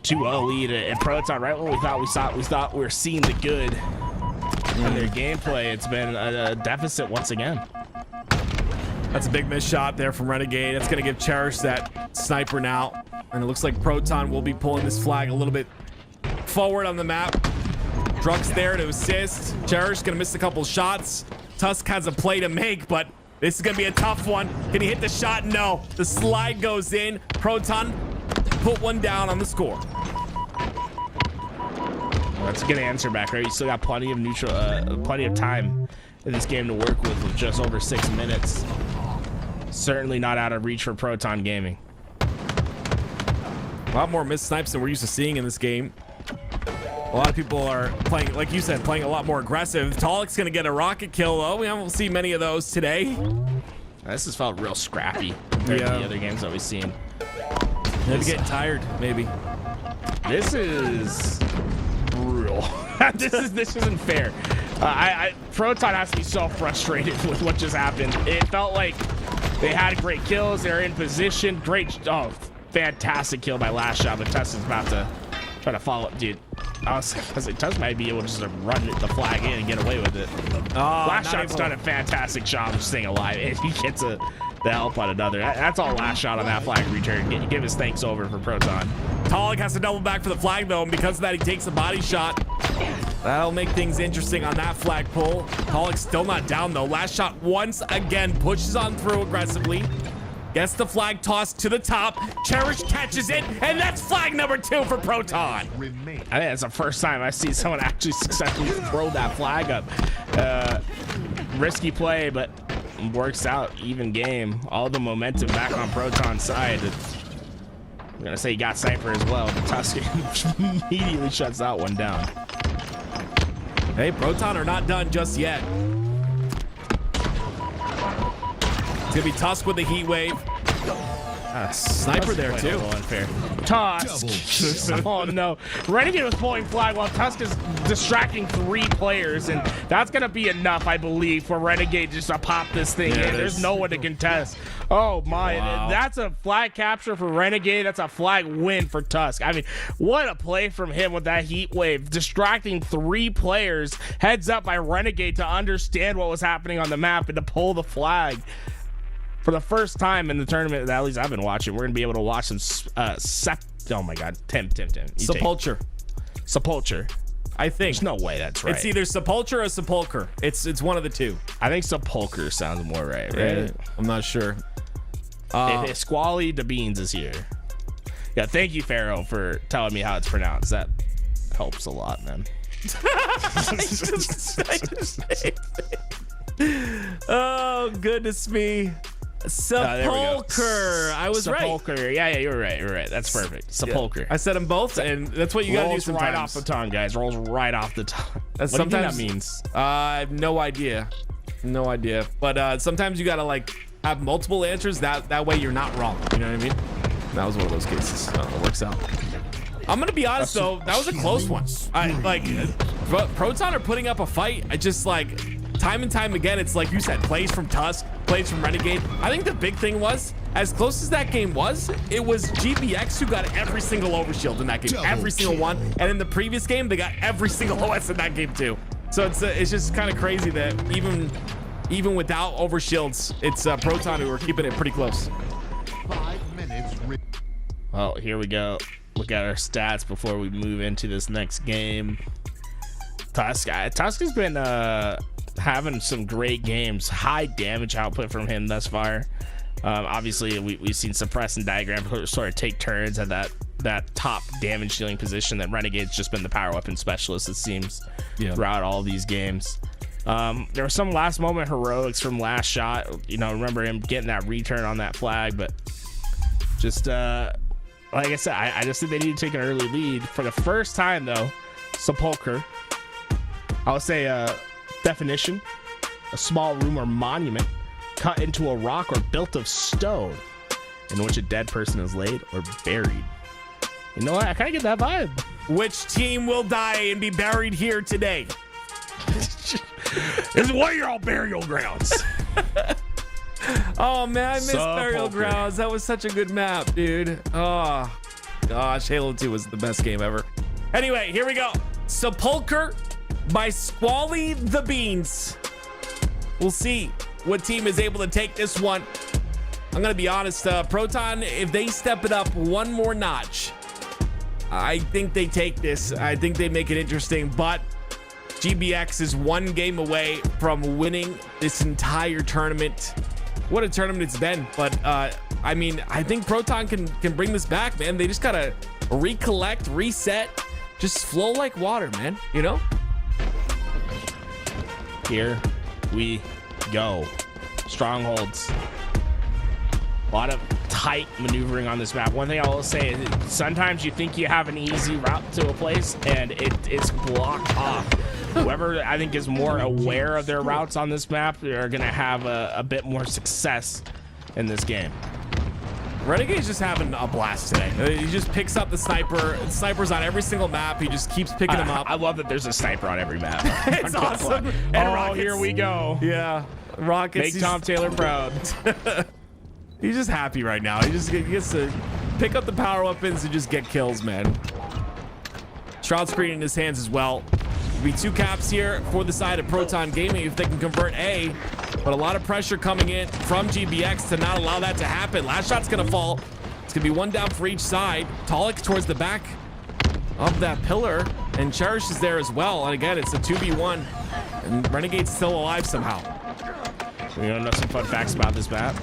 [SPEAKER 5] 2-0 lead and Proton right when we thought we were seeing the good in their gameplay. It's been a deficit once again.
[SPEAKER 6] That's a big missed shot there from Renegade. That's going to give Cherish that sniper now. And it looks like Proton will be pulling this flag a little bit forward on the map. Druck's there to assist. Cherish going to miss a couple shots. Tusk has a play to make, but this is going to be a tough one. Can he hit the shot? No. The slide goes in. Proton put one down on the score.
[SPEAKER 5] That's a good answer back, right? You still got plenty of time in this game to work with just over 6 minutes. Certainly not out of reach for Proton Gaming.
[SPEAKER 6] A lot more missed snipes than we're used to seeing in this game. A lot of people are playing, like you said, playing a lot more aggressive. Talik's gonna get a rocket kill though. We haven't seen many of those today.
[SPEAKER 5] This has felt real scrappy compared to the other games that we've seen.
[SPEAKER 6] Maybe getting tired, maybe.
[SPEAKER 5] This is brutal. this isn't fair. Proton has to be so frustrated with what just happened. It felt like they had great kills. They're in position. Fantastic kill by last shot. But Tess is about Try to follow up, dude. I was like, Tusk might be able to just run the flag in and get away with it. Last Shot's done a fantastic job of staying alive, and he gets the help on another. That's all Last Shot on that flag return. Give his thanks over for Proton.
[SPEAKER 6] Talik has to double back for the flag though, and because of that, he takes a body shot. That'll make things interesting on that flag pull. Talik's still not down though. Last Shot once again pushes on through aggressively. Gets the flag tossed to the top. Cherish catches it, and that's flag number 2 for Proton.
[SPEAKER 5] I think that's the first time I see someone actually successfully throw that flag up. Risky play, but works out. Even game. All the momentum back on Proton's side. I'm gonna say he got Cypher as well, but Tusk immediately shuts that one down.
[SPEAKER 6] Hey, Proton are not done just yet. It's gonna be Tusk with the heat wave. Sniper there too.
[SPEAKER 5] Unfair. Tusk. Oh no. Renegade was pulling flag while Tusk is distracting 3 players, and that's gonna be enough, I believe, for Renegade just to pop this thing in. There's no one to contest. Oh my, wow. That's a flag capture for Renegade. That's a flag win for Tusk. I mean, what a play from him with that heat wave, distracting 3 players. Heads up by Renegade to understand what was happening on the map and to pull the flag. For the first time in the tournament that at least I've been watching, we're gonna be able to watch some oh my god, Tim.
[SPEAKER 6] Sepulcher. I think.
[SPEAKER 5] There's no way that's right.
[SPEAKER 6] It's either Sepulcher or Sepulcher. It's one of the two.
[SPEAKER 5] I think Sepulcher sounds more right?
[SPEAKER 6] I'm not sure.
[SPEAKER 5] Squally the Beans is here. Yeah, thank you, Pharaoh, for telling me how it's pronounced. That helps a lot, man.
[SPEAKER 6] Oh, goodness me. Sepulcher. I was
[SPEAKER 5] Sepulcher. Right. Yeah, you're right. That's perfect. Sepulcher.
[SPEAKER 6] Yeah. I said them both, and that's what you gotta do sometimes.
[SPEAKER 5] Right off the tongue, guys. Rolls right off the tongue.
[SPEAKER 6] What
[SPEAKER 5] do you think that means?
[SPEAKER 6] I have no idea. But sometimes you gotta like have multiple answers. That way you're not wrong. You know what I mean? That was one of those cases. It works out. I'm gonna be honest though, that was a close one. Proton are putting up a fight. I just like time and time again, it's like you said, plays from Tusk, plays from Renegade. I think the big thing was, as close as that game was, it was GBX who got every single overshield in that game, every single one. And in the previous game, they got every single OS in that game too. So it's just kind of crazy that even without overshields, it's Proton who are keeping it pretty close.
[SPEAKER 3] 5 minutes.
[SPEAKER 5] Well, here we go. Look at our stats before we move into this next game. Tusk has been having some great games. High damage output from him thus far. Obviously, we've seen Suppress and Diagram sort of take turns at that top damage dealing position that Renegade's just been the power weapon specialist, it seems, throughout all these games. There were some last moment heroics from Last Shot. Remember him getting that return on that flag, but just like I said, I just think they need to take an early lead. For the first time, though, Sepulcher, I would say definition, a small room or monument cut into a rock or built of stone in which a dead person is laid or buried. You know what? I kind of get that vibe.
[SPEAKER 6] Which team will die and be buried here today?
[SPEAKER 5] This is one of your all burial grounds.
[SPEAKER 6] Oh man, I miss Burial Grounds. That was such a good map, dude. Oh gosh, Halo 2 was the best game ever. Anyway, here we go. Sepulcher by Squally the Beans. We'll see what team is able to take this one. I'm gonna be honest, Proton, if they step it up one more notch, I think they take this. I think they make it interesting, but GBX is one game away from winning this entire tournament. What a tournament it's been. But I mean, I think Proton can bring this back, man. They just gotta recollect, reset, just flow like water, man.
[SPEAKER 5] Here we go. Strongholds. A lot of tight maneuvering on this map. One thing I will say is sometimes you think you have an easy route to a place and it's blocked off. Whoever I think is more aware of their routes on this map are going to have a bit more success in this game.
[SPEAKER 6] Renegade's just having a blast today. He just picks up the sniper. The sniper's on every single map. He just keeps picking them up.
[SPEAKER 5] I love that there's a sniper on every map.
[SPEAKER 6] It's awesome. And Rockets.
[SPEAKER 5] Here we go.
[SPEAKER 6] Yeah, Rockets.
[SPEAKER 5] Make Tom Taylor proud.
[SPEAKER 6] He's just happy right now. He gets to pick up the power weapons and just get kills, man. Shroud screen in his hands as well. There'll be 2 caps here for the side of Proton Gaming if they can convert A. But a lot of pressure coming in from GBX to not allow that to happen. Last shot's gonna fall. It's gonna be 1 down for each side. Talik towards the back of that pillar, and Cherish is there as well. And again, it's a 2v1, and Renegade's still alive somehow.
[SPEAKER 5] We want to know some fun facts about this map.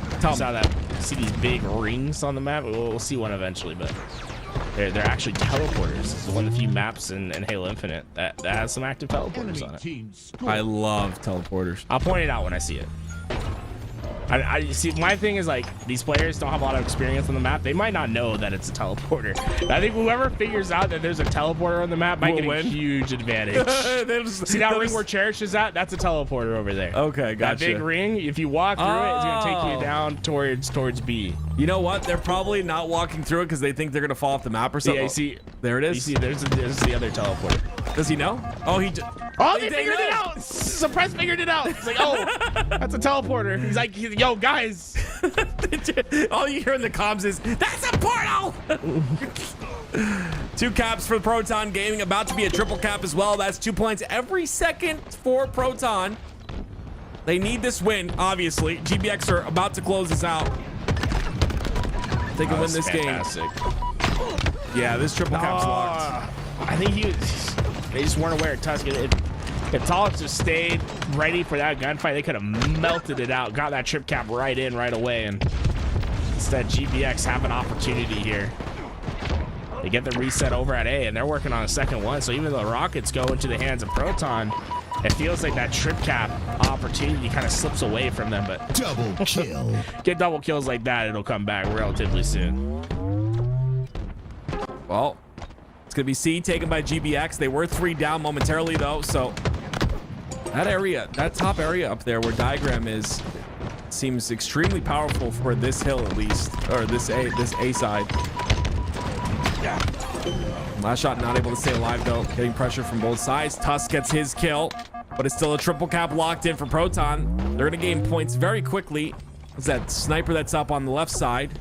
[SPEAKER 5] See these big rings on the map. We'll see one eventually, but they're actually teleporters. It's one of the few maps in Halo Infinite that has some active teleporters on it.
[SPEAKER 6] I love teleporters.
[SPEAKER 5] I'll point it out when I see it. I see. My thing is, like, these players don't have a lot of experience on the map. They might not know that it's a teleporter. I think whoever figures out that there's a teleporter on the map might get a huge advantage. See that ring where Cherish is at? That's a teleporter over there.
[SPEAKER 6] Okay, gotcha.
[SPEAKER 5] That big ring, if you walk through it, it's gonna take you down towards B.
[SPEAKER 6] You know what? They're probably not walking through it because they think they're gonna fall off the map or something.
[SPEAKER 5] Yeah, you see,
[SPEAKER 6] there it is.
[SPEAKER 5] You see, there's the other teleporter.
[SPEAKER 6] Does he know? Oh, he.
[SPEAKER 5] Oh, they figured it out. Suppress figured it out. It's like, oh, that's a teleporter. He's like, yo, guys.
[SPEAKER 6] All you hear in the comms is, that's a portal. 2 caps for Proton Gaming, about to be a triple cap as well. That's 2 points every second for Proton. They need this win, obviously. GBX are about to close this out. They can win this game. Yeah, this triple cap's locked.
[SPEAKER 5] I think they just weren't aware of Tusk. If Talik just stayed ready for that gunfight, they could have melted it out, got that trip cap right in right away, and instead GBX have an opportunity here. They get the reset over at A, and they're working on a second one, so even though the rockets go into the hands of Proton, it feels like that trip cap opportunity kind of slips away from them, but
[SPEAKER 8] double kill.
[SPEAKER 5] Get double kills like that, it'll come back relatively soon.
[SPEAKER 6] Well, it's gonna be C taken by GBX. They were 3 down momentarily though, so that area, that top area up there where Diagram is, seems extremely powerful for this hill at least, or this A side. Yeah. Last shot not able to stay alive though, getting pressure from both sides. Tusk gets his kill, but it's still a triple cap locked in for Proton. They're gonna gain points very quickly. Is that sniper that's up on the left side?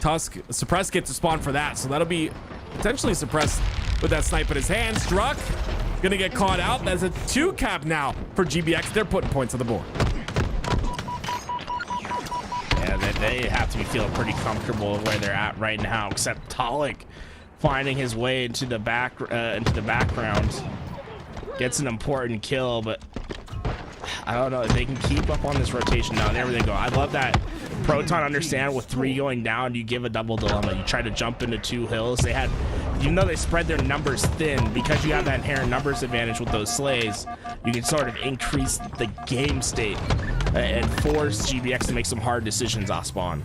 [SPEAKER 6] Tusk, Suppress gets to spawn for that, so that'll be potentially Suppressed with that snipe in his hand. Struck, gonna get caught out. That's a 2 cap now for GBX. They're putting points on the board.
[SPEAKER 5] Yeah, they have to be feeling pretty comfortable where they're at right now, except Talik finding his way into the background. Gets an important kill, but I don't know if they can keep up on this rotation now. There they go. I love that Proton understand with 3 going down, you give a double dilemma. You try to jump into 2 hills. They had, even though they spread their numbers thin, because you have that inherent numbers advantage with those slays, you can sort of increase the game state and force GBX to make some hard decisions off spawn.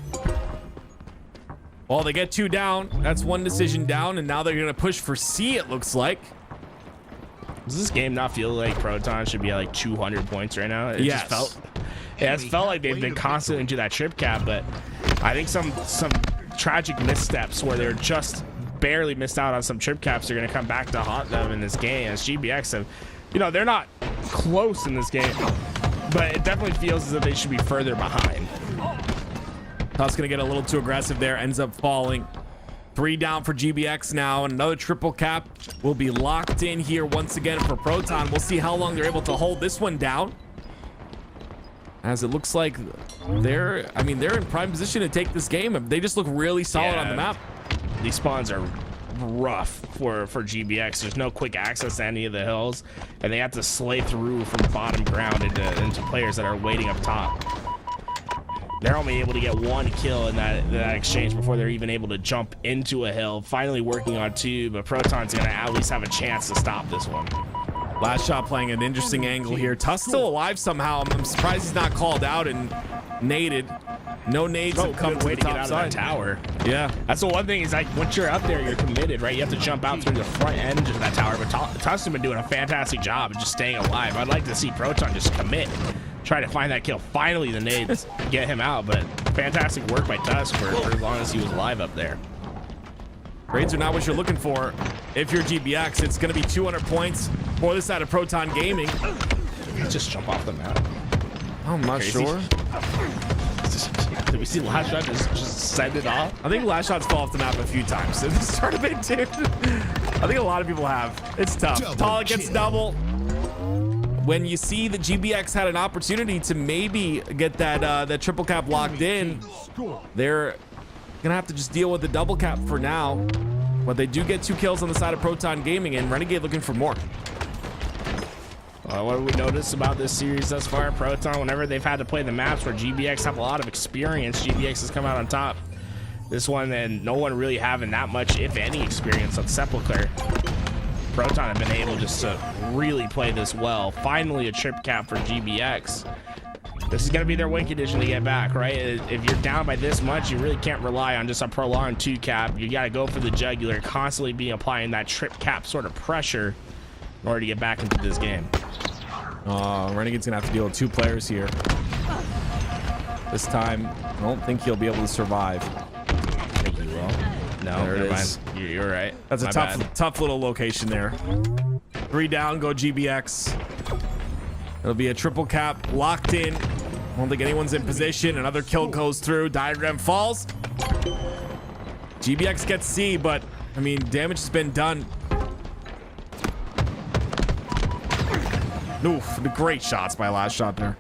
[SPEAKER 6] Well, they get 2 down. That's 1 decision down, and now they're gonna push for C, it looks like.
[SPEAKER 5] Does this game not feel like Proton should be at like 200 points right now? It
[SPEAKER 6] Yes.
[SPEAKER 5] just felt like they've been constant into that trip cap, but I think some tragic missteps where they're just barely missed out on some trip caps are going to come back to haunt them in this game, as GBX have, you know, they're not close in this game, but it definitely feels as if they should be further behind.
[SPEAKER 6] Tusk's gonna get a little too aggressive there, ends up falling. 3 down for GBX now, and another triple cap will be locked in here once again for Proton. We'll see how long they're able to hold this one down, as it looks like they're in prime position to take this game. They just look really solid on the map.
[SPEAKER 5] These spawns are rough for GBX. There's no quick access to any of the hills, and they have to slay through from bottom ground into players that are waiting up top. They're only able to get 1 kill in that exchange before they're even able to jump into a hill. Finally working on 2, but Proton's gonna at least have a chance to stop this one.
[SPEAKER 6] Last shot playing an interesting angle here. Tusk's still alive somehow. I'm surprised he's not called out and naded. No nades have come to the
[SPEAKER 5] to get
[SPEAKER 6] top
[SPEAKER 5] out
[SPEAKER 6] side.
[SPEAKER 5] of that tower.
[SPEAKER 6] Yeah.
[SPEAKER 5] That's the one thing is, like, once you're up there, you're committed, right? You have to jump out through the front end of that tower, but Tusk's has been doing a fantastic job of just staying alive. I'd like to see Proton just commit. Try to find that kill. Finally, the nades get him out, but fantastic work by Tusk for as long as he was alive up there.
[SPEAKER 6] Grades are not what you're looking for. If you're GBX, it's going to be 200 points for this side of Proton Gaming.
[SPEAKER 5] Just jump off the map.
[SPEAKER 6] I'm not sure.
[SPEAKER 5] Did we see Last Shot just send it off?
[SPEAKER 6] I think Last Shot's fall off the map a few times in this tournament, too. I think a lot of people have. It's tough. Pollock gets double. When you see that GBX had an opportunity to maybe get that triple cap locked in, they're gonna have to just deal with the double cap for now. But they do get 2 kills on the side of Proton Gaming, and Renegade looking for more.
[SPEAKER 5] What have we noticed about this series thus far? Proton, whenever they've had to play the maps where GBX have a lot of experience, GBX has come out on top. This one, and no one really having that much, if any, experience on Sepulchre. Proton have been able just to really play this well. Finally, a trip cap for GBX. This is going to be their win condition to get back, right? If you're down by this much, you really can't rely on just a prolonged 2 cap. You got to go for the jugular, constantly be applying that trip cap sort of pressure in order to get back into this game.
[SPEAKER 6] Renegade's going to have to deal with 2 players here. This time, I don't think he'll be able to survive.
[SPEAKER 5] I think he will. No,
[SPEAKER 6] There it
[SPEAKER 5] never
[SPEAKER 6] is.
[SPEAKER 5] mind. You're right.
[SPEAKER 6] That's a
[SPEAKER 5] My
[SPEAKER 6] tough,
[SPEAKER 5] bad.
[SPEAKER 6] tough little location there. 3 down, go GBX. It'll be a triple cap locked in. I don't think anyone's in position. Another kill goes through. Diagram falls. GBX gets C, but I mean, damage has been done. Oof, the great shots by Last Shot there.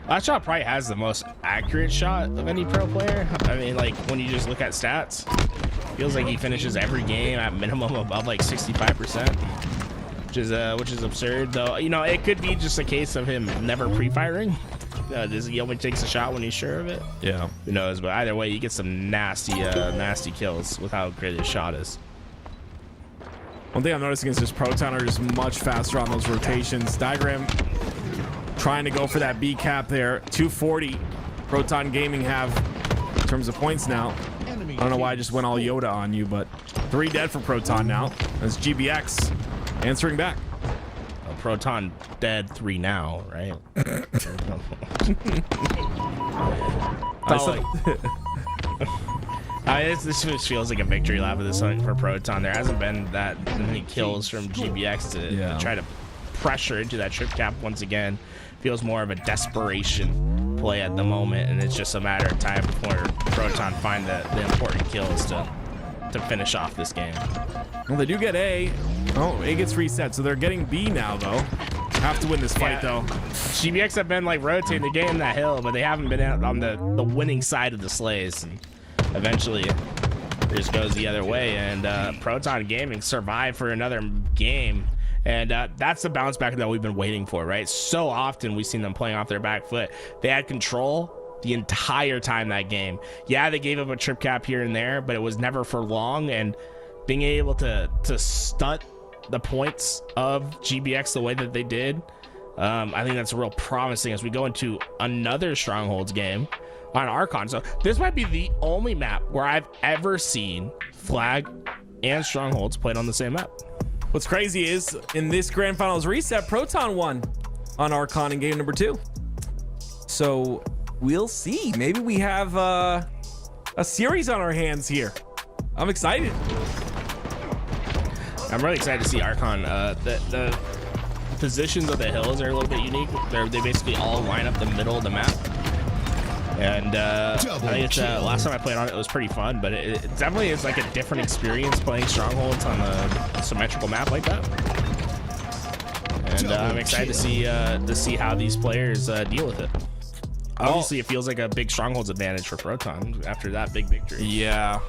[SPEAKER 5] Last Shot probably has the most accurate shot of any pro player. I mean, like, when you just look at stats, feels like he finishes every game at minimum above like 65%, which is absurd. Though, you know, it could be just a case of him never pre-firing. He only takes a shot when he's sure of it.
[SPEAKER 6] Yeah.
[SPEAKER 5] Who knows? But either way, you get some nasty, nasty kills with how great his shot is.
[SPEAKER 6] One thing I'm noticing is just Proton are just much faster on those rotations. Diagram trying to go for that B cap there. 240 Proton Gaming have in terms of points now. I don't know why I just went all Yoda on you, but 3 dead for Proton now. That's GBX answering back.
[SPEAKER 5] Proton dead, 3 now, right? This just feels like a victory lap of this one for Proton. There hasn't been that many kills from GBX to try to pressure into that trip cap once again. Feels more of a desperation play at the moment, and it's just a matter of time before Proton find the important kills to finish off this game.
[SPEAKER 6] Well, they do get A. Oh, A gets reset, so they're getting B now, though. Have to win this fight, though.
[SPEAKER 5] GBX have been like rotating the game that hill, but they haven't been out on the winning side of the slays. And eventually, it just goes the other way, and Proton Gaming survive for another game. And that's the bounce back that we've been waiting for, right? So often we've seen them playing off their back foot. They had control the entire time that game. Yeah, they gave up a trip cap here and there, but it was never for long. And being able to stunt the points of GBX the way that they did, I think that's real promising as we go into another Strongholds game on Archon. So this might be the only map where I've ever seen Flag and Strongholds played on the same map.
[SPEAKER 6] What's crazy is in this Grand Finals reset, Proton won on Archon in game number 2. So we'll see. Maybe we have a series on our hands here. I'm excited.
[SPEAKER 5] I'm really excited to see Archon. The positions of the hills are a little bit unique. They basically all line up the middle of the map. And I think it's last time I played on it, it was pretty fun, but it definitely is like a different experience playing Strongholds on a symmetrical map like that. And I'm excited to see how these players deal with it. Obviously, it feels like a big Strongholds advantage for Proton after that big victory.
[SPEAKER 6] Yeah,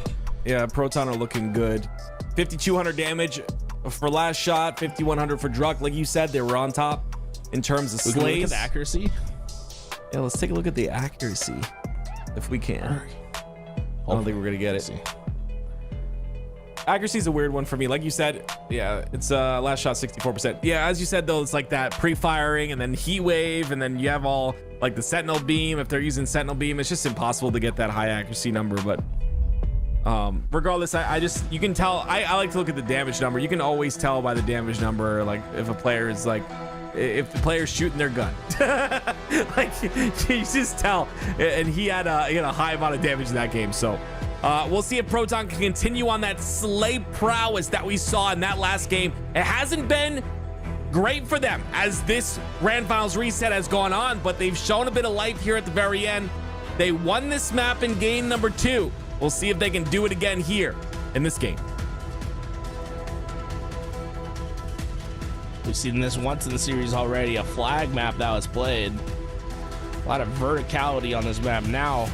[SPEAKER 6] Proton are looking good. 5,200 damage for Last Shot, 5,100 for Druck. Like you said, they were on top in terms of slays.
[SPEAKER 5] Look at the accuracy.
[SPEAKER 6] Yeah, let's take a look at the accuracy if we can. I don't think we're gonna get it. Accuracy is a weird one for me. Like you said, yeah, it's Last Shot 64%. Yeah, as you said though, it's like that pre-firing and then heat wave, and then you have all like the Sentinel beam. If they're using Sentinel beam, it's just impossible to get that high accuracy number. But regardless, I just, you can tell. I like to look at the damage number. You can always tell by the damage number, like if a player is like, if the player's shooting their gun. Like you just tell. And he had a high amount of damage in that game. So we'll see if Proton can continue on that slay prowess that we saw in that last game. It hasn't been great for them as this Grand Finals reset has gone on, but they've shown a bit of life here at the very end. They won this map in game number 2. We'll see if they can do it again here in this game.
[SPEAKER 5] We've seen this once in the series already, a flag map that was played. A lot of verticality on this map. Now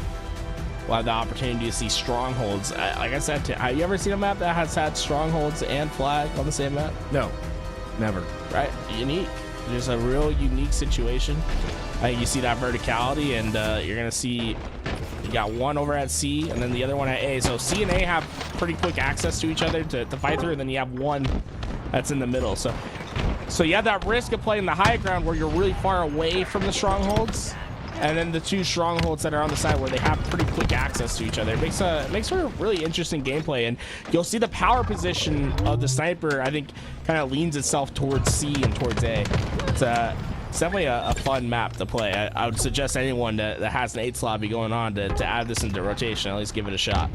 [SPEAKER 5] we'll have the opportunity to see strongholds. Like I said, have you ever seen a map that has had strongholds and flag on the same map?
[SPEAKER 6] No, never.
[SPEAKER 5] Right? Unique. There's a real unique situation. I think you see that verticality, and you're gonna see you got one over at C and then the other one at A. So C and A have pretty quick access to each other to fight through, and then you have one that's in the middle. So you have that risk of playing the high ground where you're really far away from the strongholds, and then the two strongholds that are on the side where they have pretty quick access to each other. It makes for a really interesting gameplay, and you'll see the power position of the sniper, I think, kind of leans itself towards C and towards A. It's definitely a fun map to play. I would suggest anyone that has an 8 lobby going on to add this into rotation, at least give it a shot.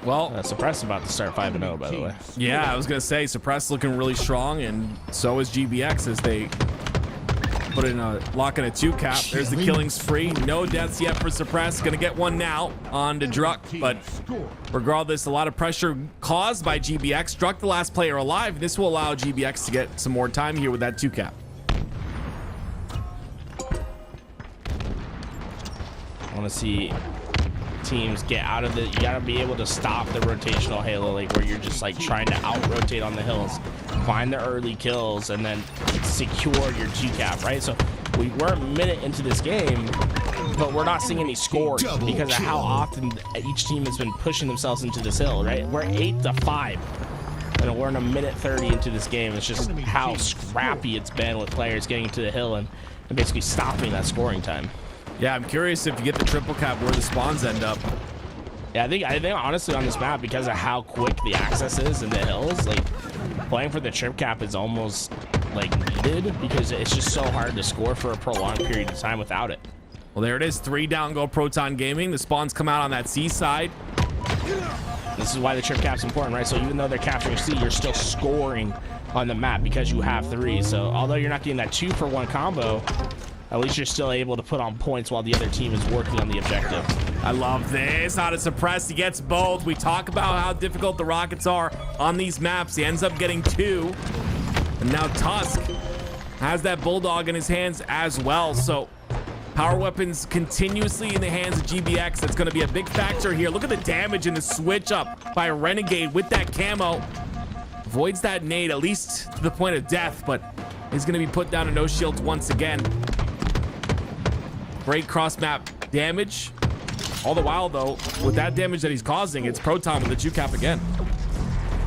[SPEAKER 6] Well,
[SPEAKER 5] Suppress about to start 5-0, by the way.
[SPEAKER 6] yeah, I was gonna say Suppress looking really strong, and so is GBX as they put in a lock in a 2 cap. There's the killing spree. No deaths yet for Suppress. Gonna get one now on to Druck, but regardless, a lot of pressure caused by GBX. Druck, the last player alive. This will allow GBX to get some more time here with that 2 cap.
[SPEAKER 5] I want to see teams get out of it. You gotta be able to stop the rotational halo, like where you're just like trying to out rotate on the hills, find the early kills, and then secure your G cap, right? So we're a minute into this game, but we're not seeing any scores because of how often each team has been pushing themselves into this hill, right? We're 8-5, and we're in a minute 30 into this game. It's just how scrappy it's been with players getting to the hill and basically stopping that scoring time.
[SPEAKER 6] Yeah, I'm curious if you get the triple cap where the spawns end up.
[SPEAKER 5] Yeah, I think honestly on this map, because of how quick the access is in the hills, like playing for the trip cap is almost like needed because it's just so hard to score for a prolonged period of time without it.
[SPEAKER 6] Well, there it is. 3 down go Proton Gaming. The spawns come out on that C side.
[SPEAKER 5] This is why the trip cap's important, right? So even though they're capturing C, you're still scoring on the map because you have 3. So although you're not getting that 2-for-1 combo, at least you're still able to put on points while the other team is working on the objective.
[SPEAKER 6] I love this. How to suppress. He gets both. We talk about how difficult the Rockets are on these maps. He ends up getting 2. And now Tusk has that Bulldog in his hands as well. So power weapons continuously in the hands of GBX. That's going to be a big factor here. Look at the damage and the switch up by Renegade with that camo. Avoids that nade, at least to the point of death, but he's going to be put down to no shields once again. Great cross-map damage. All the while, though, with that damage that he's causing, it's Proton with the 2 cap again.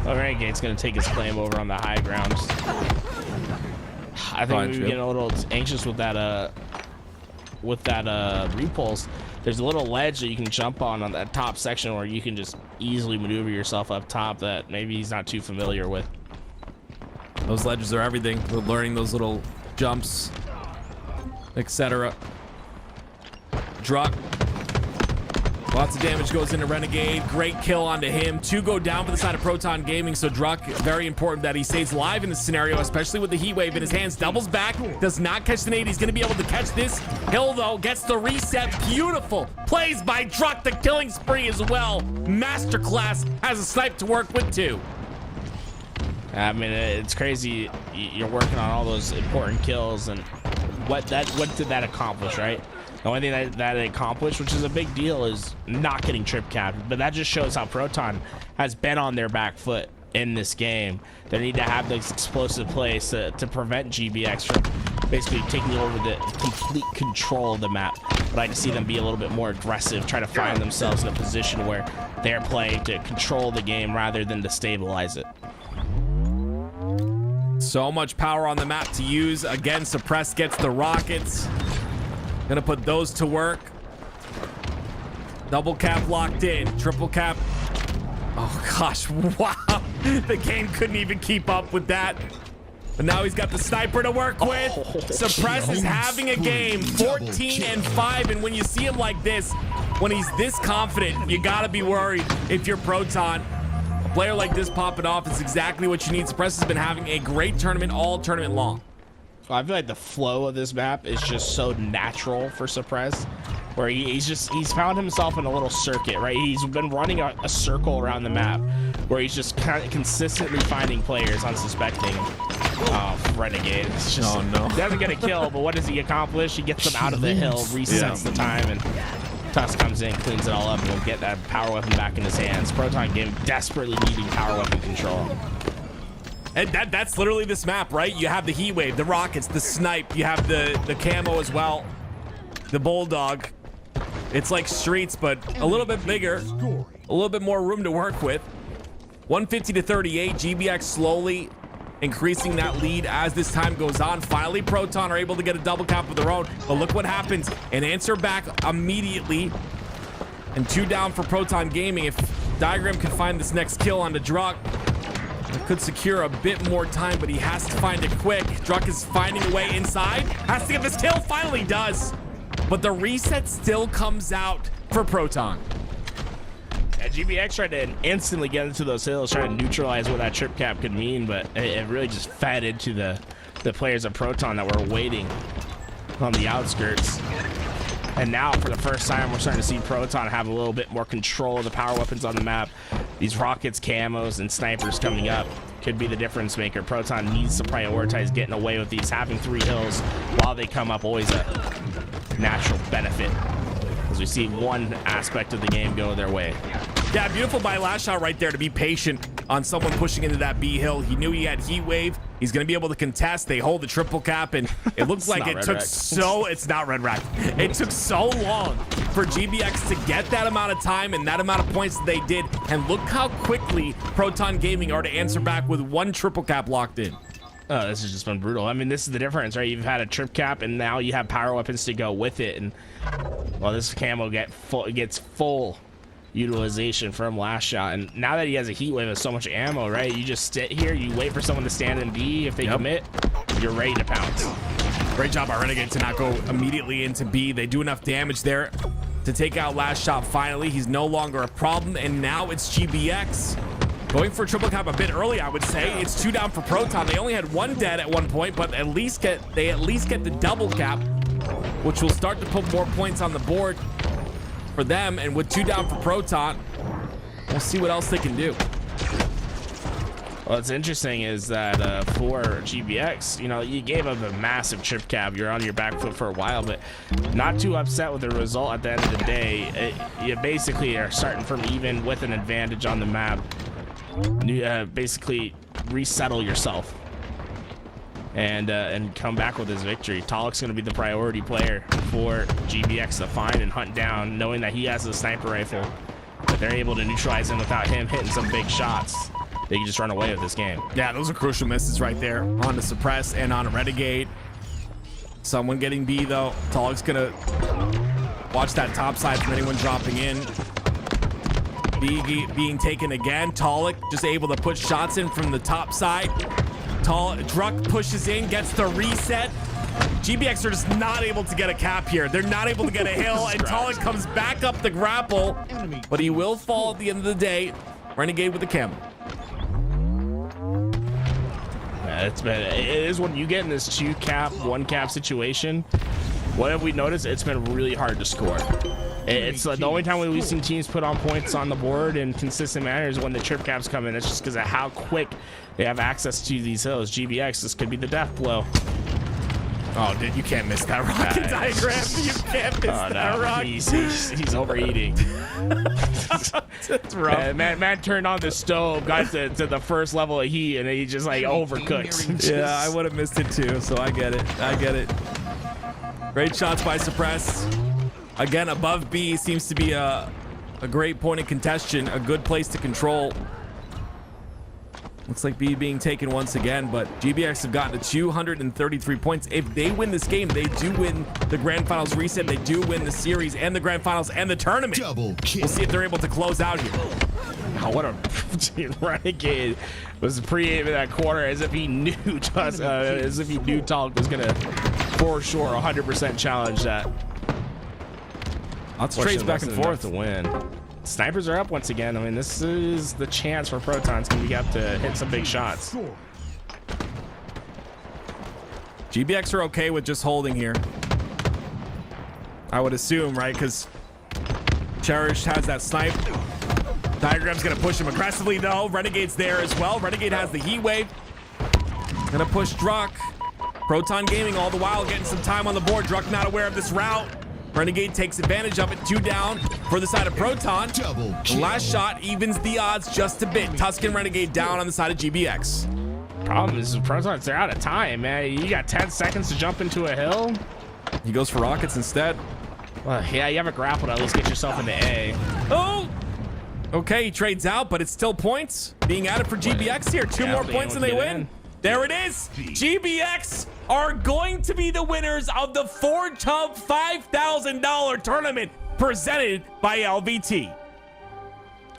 [SPEAKER 5] Well, Renegade's going to take his claim over on the high ground. I think we're getting a little anxious with that repulse. There's a little ledge that you can jump on that top section where you can just easily maneuver yourself up top that maybe he's not too familiar with.
[SPEAKER 6] Those ledges are everything. We're learning those little jumps, etc. Druck. Lots of damage goes into Renegade. Great kill onto him. 2 go down for the side of Proton Gaming. So Druck, very important that he stays alive in this scenario, especially with the heat wave in his hands. Doubles back, does not catch the nade. He's going to be able to catch this. Hill, though, gets the reset. Beautiful plays by Druck. The killing spree as well. Masterclass has a snipe to work with, too.
[SPEAKER 5] I mean, it's crazy. You're working on all those important kills, and what did that accomplish, right? The only thing that it accomplished, which is a big deal, is not getting trip capped. But that just shows how Proton has been on their back foot in this game. They need to have those explosive plays to prevent GBX from basically taking over the complete control of the map. I'd like to see them be a little bit more aggressive, try to find themselves in a position where they're playing to control the game rather than to stabilize it.
[SPEAKER 6] So much power on the map to use. Again, Suppress gets the Rockets. Gonna put those to work. Double cap locked in. Triple cap. Oh gosh, wow. The game couldn't even keep up with that. But now he's got the sniper to work with. Suppress is having a game, 14-5. And when you see him like this, when he's this confident, you gotta be worried if you're Proton. A player like this popping off is exactly what you need. Suppress has been having a great tournament all tournament long.
[SPEAKER 5] I feel like the flow of this map is just so natural for Suppress. where he's found himself in a little circuit, right? He's been running a circle around the map where he's just kind of consistently finding players unsuspecting. Oh, Renegade. It's just,
[SPEAKER 6] oh no.
[SPEAKER 5] Doesn't get a kill, but what does he accomplish? He gets them out of the hill, resets the time, and Tusk comes in, cleans it all up, and will get that power weapon back in his hands. Proton Game desperately needing power weapon control.
[SPEAKER 6] And that's literally this map, right? You have the heat wave, the rockets, the snipe, you have the camo as well, the bulldog. It's like streets, but a little bit bigger, a little bit more room to work with. 150 to 38, GBX slowly increasing that lead as this time goes on. Finally, Proton are able to get a double cap of their own, but look what happens. An answer back immediately, and 2 down for Proton Gaming. If Diagram can find this next kill on the Druck, it could secure a bit more time, but he has to find it quick. Druck is finding a way inside, has to get this kill, finally does. But the reset still comes out for Proton.
[SPEAKER 5] Yeah, GBX tried to instantly get into those hills, trying to neutralize what that trip cap could mean, but it really just fed into the players of Proton that were waiting on the outskirts. And now, for the first time, we're starting to see Proton have a little bit more control of the power weapons on the map. These rockets, camos, and snipers coming up could be the difference maker. Proton needs to prioritize getting away with these. Having 3 hills while they come up, always a natural benefit, as we see one aspect of the game go their way.
[SPEAKER 6] Yeah, beautiful by Last Shot right there to be patient on someone pushing into that B hill. He knew he had heat wave. He's going to be able to contest. They hold the triple cap, and it looks like it took it's not Red Rack. It took so long for GBX to get that amount of time and that amount of points that they did. And look how quickly Proton Gaming are to answer back with 1 triple cap locked in.
[SPEAKER 5] Oh, this has just been brutal. I mean, this is the difference, right? You've had a trip cap, and now you have power weapons to go with it. And well, this camo gets full utilization from Last Shot, and now that he has a heat wave with so much ammo, right? You just sit here, you wait for someone to stand in B. If they commit, you're ready to pounce.
[SPEAKER 6] Great job by Renegade to not go immediately into B. They do enough damage there to take out Last Shot. Finally, he's no longer a problem, and now it's GBX going for a triple cap a bit early, I would say. It's 2 down for Proton. They only had 1 dead at one point, but they at least get the double cap, which will start to put more points on the board for them. And with 2 down for Proton, we'll see what else they can do.
[SPEAKER 5] What's interesting is that for GBX, you know, you gave up a massive trip cap. You're on your back foot for a while, but not too upset with the result at the end of the day. You basically are starting from even with an advantage on the map. Basically resettle yourself and come back with his victory. Tolik's going to be the priority player for GBX to find and hunt down, knowing that he has a sniper rifle, but they're able to neutralize him without him hitting some big shots. They can just run away with this game.
[SPEAKER 6] Yeah, those are crucial misses right there on the Suppress and on a Renegade. Someone getting B though. Tolik's gonna watch that top side from anyone dropping in. B being taken again. Tolik just able to put shots in from the top side. Druck pushes in, gets the reset. GBX are just not able to get a cap here. They're not able to get a hill, and Tolik comes back up the grapple, but he will fall at the end of the day. Renegade with the camo.
[SPEAKER 5] It is when you get in this 2 cap, 1 cap situation. What have we noticed? It's been really hard to score. It's the only time we've seen teams put on points on the board in consistent manner is when the trip caps come in. It's just because of how quick they have access to these hills. GBX, this could be the death blow.
[SPEAKER 6] Oh, dude, you can't miss that rocket diagram. You can't miss that rocket.
[SPEAKER 5] He's overeating.
[SPEAKER 6] That's rough.
[SPEAKER 5] Man turned on the stove, got to the first level of heat, and he just like overcooked.
[SPEAKER 6] Yeah, I would have missed it too, so I get it. Great shots by Suppress. Again, above B seems to be a great point of contention, a good place to control. Looks like B being taken once again, but GBX have gotten to 233 points. If they win this game, they do win the Grand Finals reset. They do win the series and the Grand Finals and the tournament. Double kill. We'll see if they're able to close out here.
[SPEAKER 5] Oh, what a Renegade was pre-aiming that corner as if he knew Tolik was gonna for sure 100% challenge that.
[SPEAKER 6] Lots of trades back and forth
[SPEAKER 5] to win. Snipers are up once again. I mean, this is the chance for Protons to be up to hit some big shots.
[SPEAKER 6] GBX are okay with just holding here. I would assume, right? Because Cherish has that snipe. Diagram's gonna push him aggressively though. Renegade's there as well. Renegade has the heat wave. Gonna push Druck. Proton Gaming all the while getting some time on the board. Druck not aware of this route. Renegade takes advantage of it. 2 down for the side of Proton. The last shot evens the odds just a bit. Tuscan Renegade down on the side of GBX.
[SPEAKER 5] Problem is, Proton's they're out of time, man. You got 10 seconds to jump into a hill.
[SPEAKER 6] He goes for rockets instead.
[SPEAKER 5] Well, yeah, you have a grapple to at least get yourself into A.
[SPEAKER 6] Oh! Okay, he trades out, but it's still points being added for GBX here. 2 more points and they win. There it is. GBX are going to be the winners of the Forge Hub $5,000 tournament presented by LVT.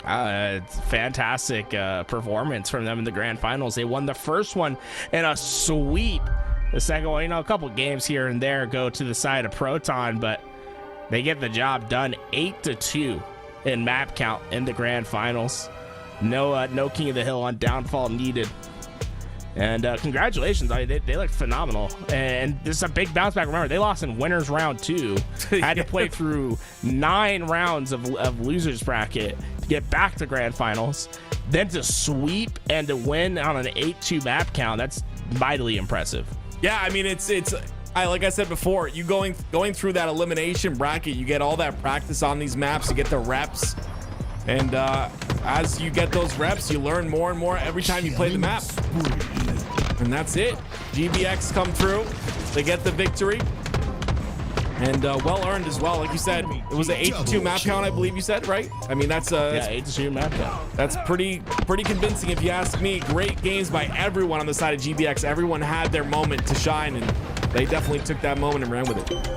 [SPEAKER 5] It's fantastic performance from them in the grand finals. They won the first one in a sweep. The second one, a couple games here and there go to the side of Proton, but they get the job done. 8-2 in map count in the grand finals. No King of the Hill on downfall needed. And congratulations, they look phenomenal. And this is a big bounce back. Remember, they lost in winners round 2. Had to play through 9 rounds of losers bracket to get back to grand finals. Then to sweep and to win on an 8-2 map count, that's mightily impressive.
[SPEAKER 6] Yeah, I mean, it's like I said before, you going through that elimination bracket, you get all that practice on these maps, you get the reps. And as you get those reps, you learn more and more every time you play the map. And that's it. GBX come through. They get the victory. And well earned as well. Like you said, it was an 8-2 map count, I believe you said, right? I mean, that's
[SPEAKER 5] 8-2 map count.
[SPEAKER 6] That's pretty convincing if you ask me. Great games by everyone on the side of GBX. Everyone had their moment to shine, and they definitely took that moment and ran with it.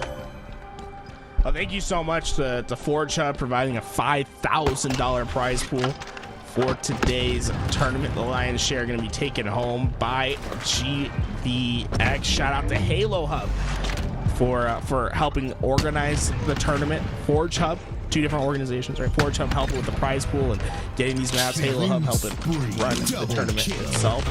[SPEAKER 5] Well, thank you so much to Forge Hub providing a $5,000 prize pool for today's tournament. The lion's share going to be taken home by GBX. Shout out to Halo Hub for helping organize the tournament. Forge Hub, 2 different organizations, right? Forge Hub helping with the prize pool and getting these maps. Halo Hub helping run the tournament itself.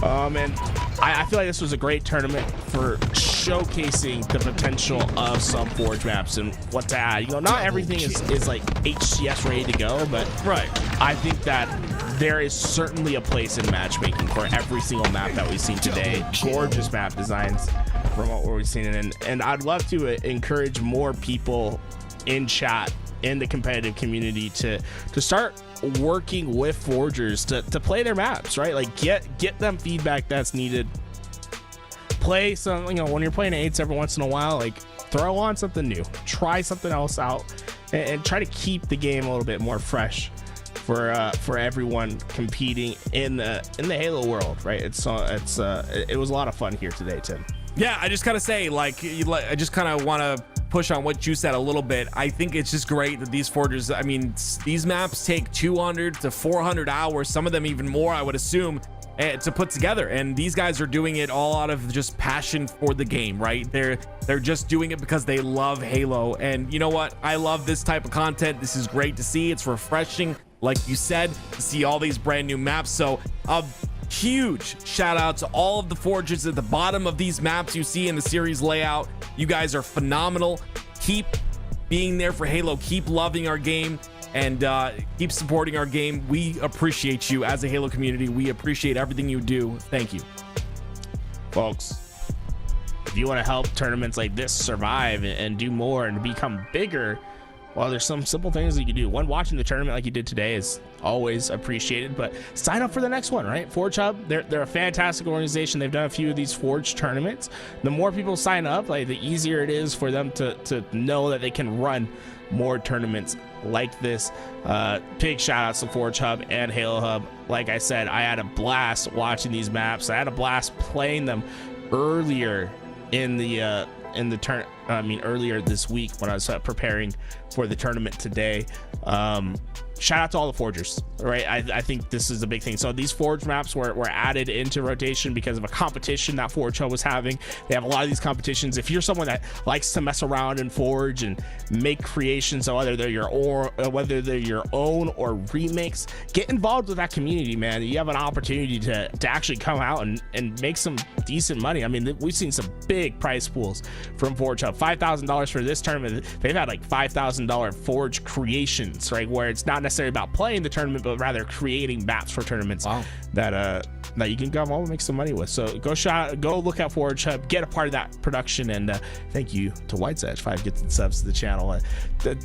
[SPEAKER 5] And I feel like this was a great tournament for showcasing the potential of some Forge maps and what to add. Not everything is like HCS ready to go, but I think that there is certainly a place in matchmaking for every single map that we've seen today. Gorgeous map designs from what we've seen, and I'd love to encourage more people in chat, in the competitive community, to start working with forgers to play their maps, right? Like get them feedback that's needed. Play some, when you're playing 8s every once in a while, like throw on something new, try something else out, and try to keep the game a little bit more fresh for everyone competing in the Halo world, right? It was a lot of fun here today, Tim.
[SPEAKER 6] Yeah, I just gotta say, I just kind of want to push on what you said a little bit. I think it's just great that these forgers, I mean, these maps take 200 to 400 hours, some of them even more, I would assume, to put together, and these guys are doing it all out of just passion for the game, right? They're just doing it because they love Halo, and you know what? I love this type of content. This is great to see. It's refreshing, like you said, to see all these brand new maps. So a huge shout out to all of the forgers at the bottom of these maps you see in the series layout. You guys are phenomenal. Keep being there for Halo. Keep loving our game, and keep supporting our game. We appreciate you as a Halo community. We appreciate everything you do. Thank you,
[SPEAKER 5] folks. If you want to help tournaments like this survive and do more and become bigger, well, there's some simple things that you can do. One, watching the tournament like you did today is always appreciated, but sign up for the next one, right? Forge Hub, they're a fantastic organization. They've done a few of these Forge tournaments. The more people sign up, like, the easier it is for them to know that they can run more tournaments like this. Big shout outs to Forge Hub and Halo Hub. Like I said, I had a blast watching these maps. I had a blast playing them earlier earlier this week when I was preparing for the tournament today. Shout out to all the forgers, right? I think this is a big thing. So these forge maps were added into rotation because of a competition that Forge Hub was having. They have a lot of these competitions. If you're someone that likes to mess around in Forge and make creations, so whether they're your own or remakes, get involved with that community, man. You have an opportunity to actually come out and make some decent money. I mean, we've seen some big prize pools from Forge Hub. $5,000 for this tournament. They've had like $5,000 Forge creations, right, where it's not necessarily about playing the tournament, but rather creating maps for tournaments.
[SPEAKER 2] Wow.
[SPEAKER 5] That you can come home and make some money with. So go look at Forge Hub, get a part of that production, and thank you to White's Edge 5 gifted subs to the channel.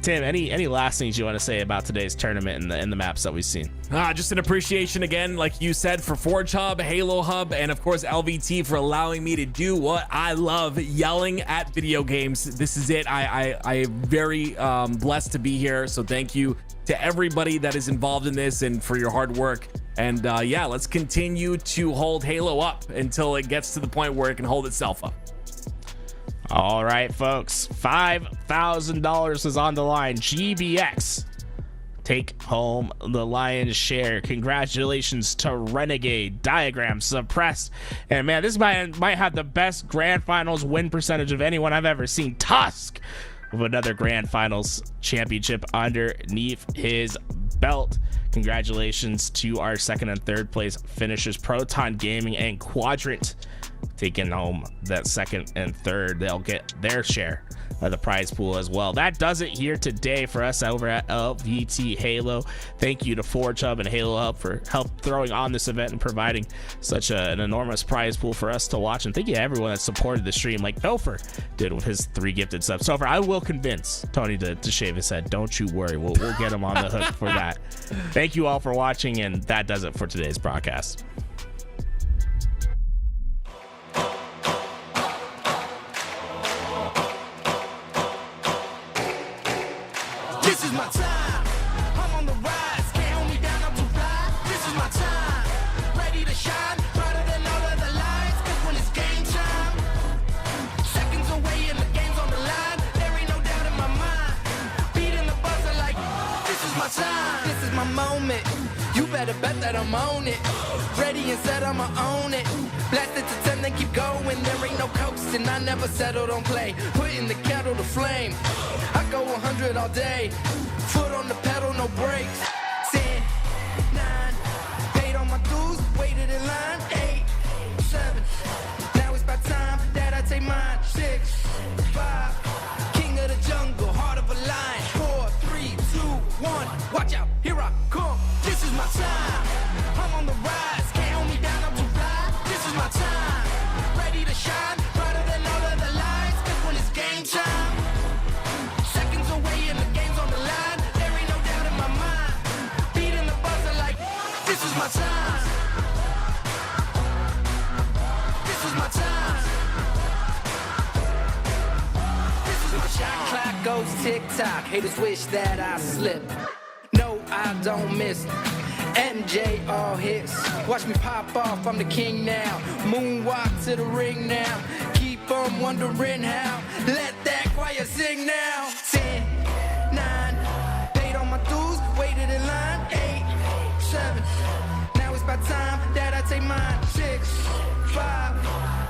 [SPEAKER 5] Tim, any last things you want to say about today's tournament and the maps that we've seen?
[SPEAKER 6] Just an appreciation again, like you said, for Forge Hub, Halo Hub, and of course LVT for allowing me to do what I love, yelling at video games. This is it. I am very blessed to be here. So thank you to everybody that is involved in this and for your hard work. And yeah, let's continue to hold Halo up until it gets to the point where it can hold itself up.
[SPEAKER 5] All right, folks, $5,000 is on the line. GBX take home the lion's share. Congratulations to Renegade, Diagram, Suppressed, and man, this might have the best grand finals win percentage of anyone I've ever seen. Tusk with another grand finals championship underneath his belt. Congratulations to our second and third place finishers, Proton Gaming and Quadrant, taking home that second and third. They'll get their share of the prize pool as well. That does it here today for us over at LVT Halo. Thank you to Forge Hub and Halo Hub for help throwing on this event and providing such an enormous prize pool for us to watch. And thank you to everyone that supported the stream, like Topher did with his 3 gifted subs. Topher, I will convince Tony to shave his head. Don't you worry. We'll get him on the hook for that. Thank you all for watching, and that does it for today's broadcast.
[SPEAKER 8] This is my time. I'm on the rise. Can't hold me down. I'm too fly. This is my time. Ready to shine. Brighter than all of the lights. 'Cause when it's game time, seconds away and the game's on the line. There ain't no doubt in my mind. Beating the buzzer like this is my time. This is my moment. You better bet that I'm on it. Ready and set, I'ma own it. Blast it to 10, then keep going. There ain't no coasting. I never settled on play. Putting the kettle to flame. I go 100 all day. Foot on the pedal, no brakes. 10, 9, paid on my dues, waited in line. 8, 7, now it's about time that I take mine. 6, 5, king of the jungle, heart of a lion. 4, 3, 2, 1, watch out, here I come. This is my time. I'm on the rise, can't hold me down, I'm too fly. This is my time, ready to shine, brighter than all of the lights. 'Cause when it's game time, seconds away and the game's on the line. There ain't no doubt in my mind. Beating the buzzer like this is my time. This is my time. This is my shot clock goes tick tock. Haters wish that I slip. No, I don't miss. MJ all hits. Watch me pop off, I'm the king now. Moonwalk to the ring now. Keep on wondering how. Let that choir sing now. 10, 9, paid on my dues, waited in line. 8, 7, now it's about time that I take mine. 6, 5,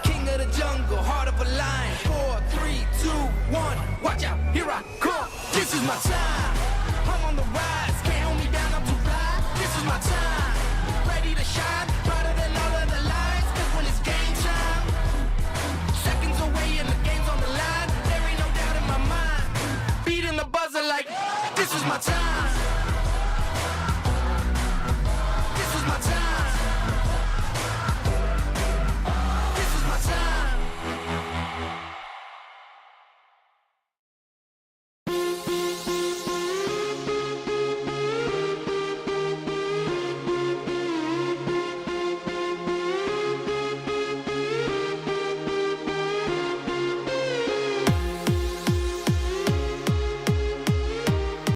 [SPEAKER 8] king of the jungle, heart of a lion. 4, 3, 2, 1, watch out, here I come. This is my time. I'm on the rise, can't hold me down, I'm too fly. This is my time, ready to shine, brighter than all of the lights. 'Cause when it's game time, seconds away and the game's on the line. There ain't no doubt in my mind. Beating the buzzer like this is my time.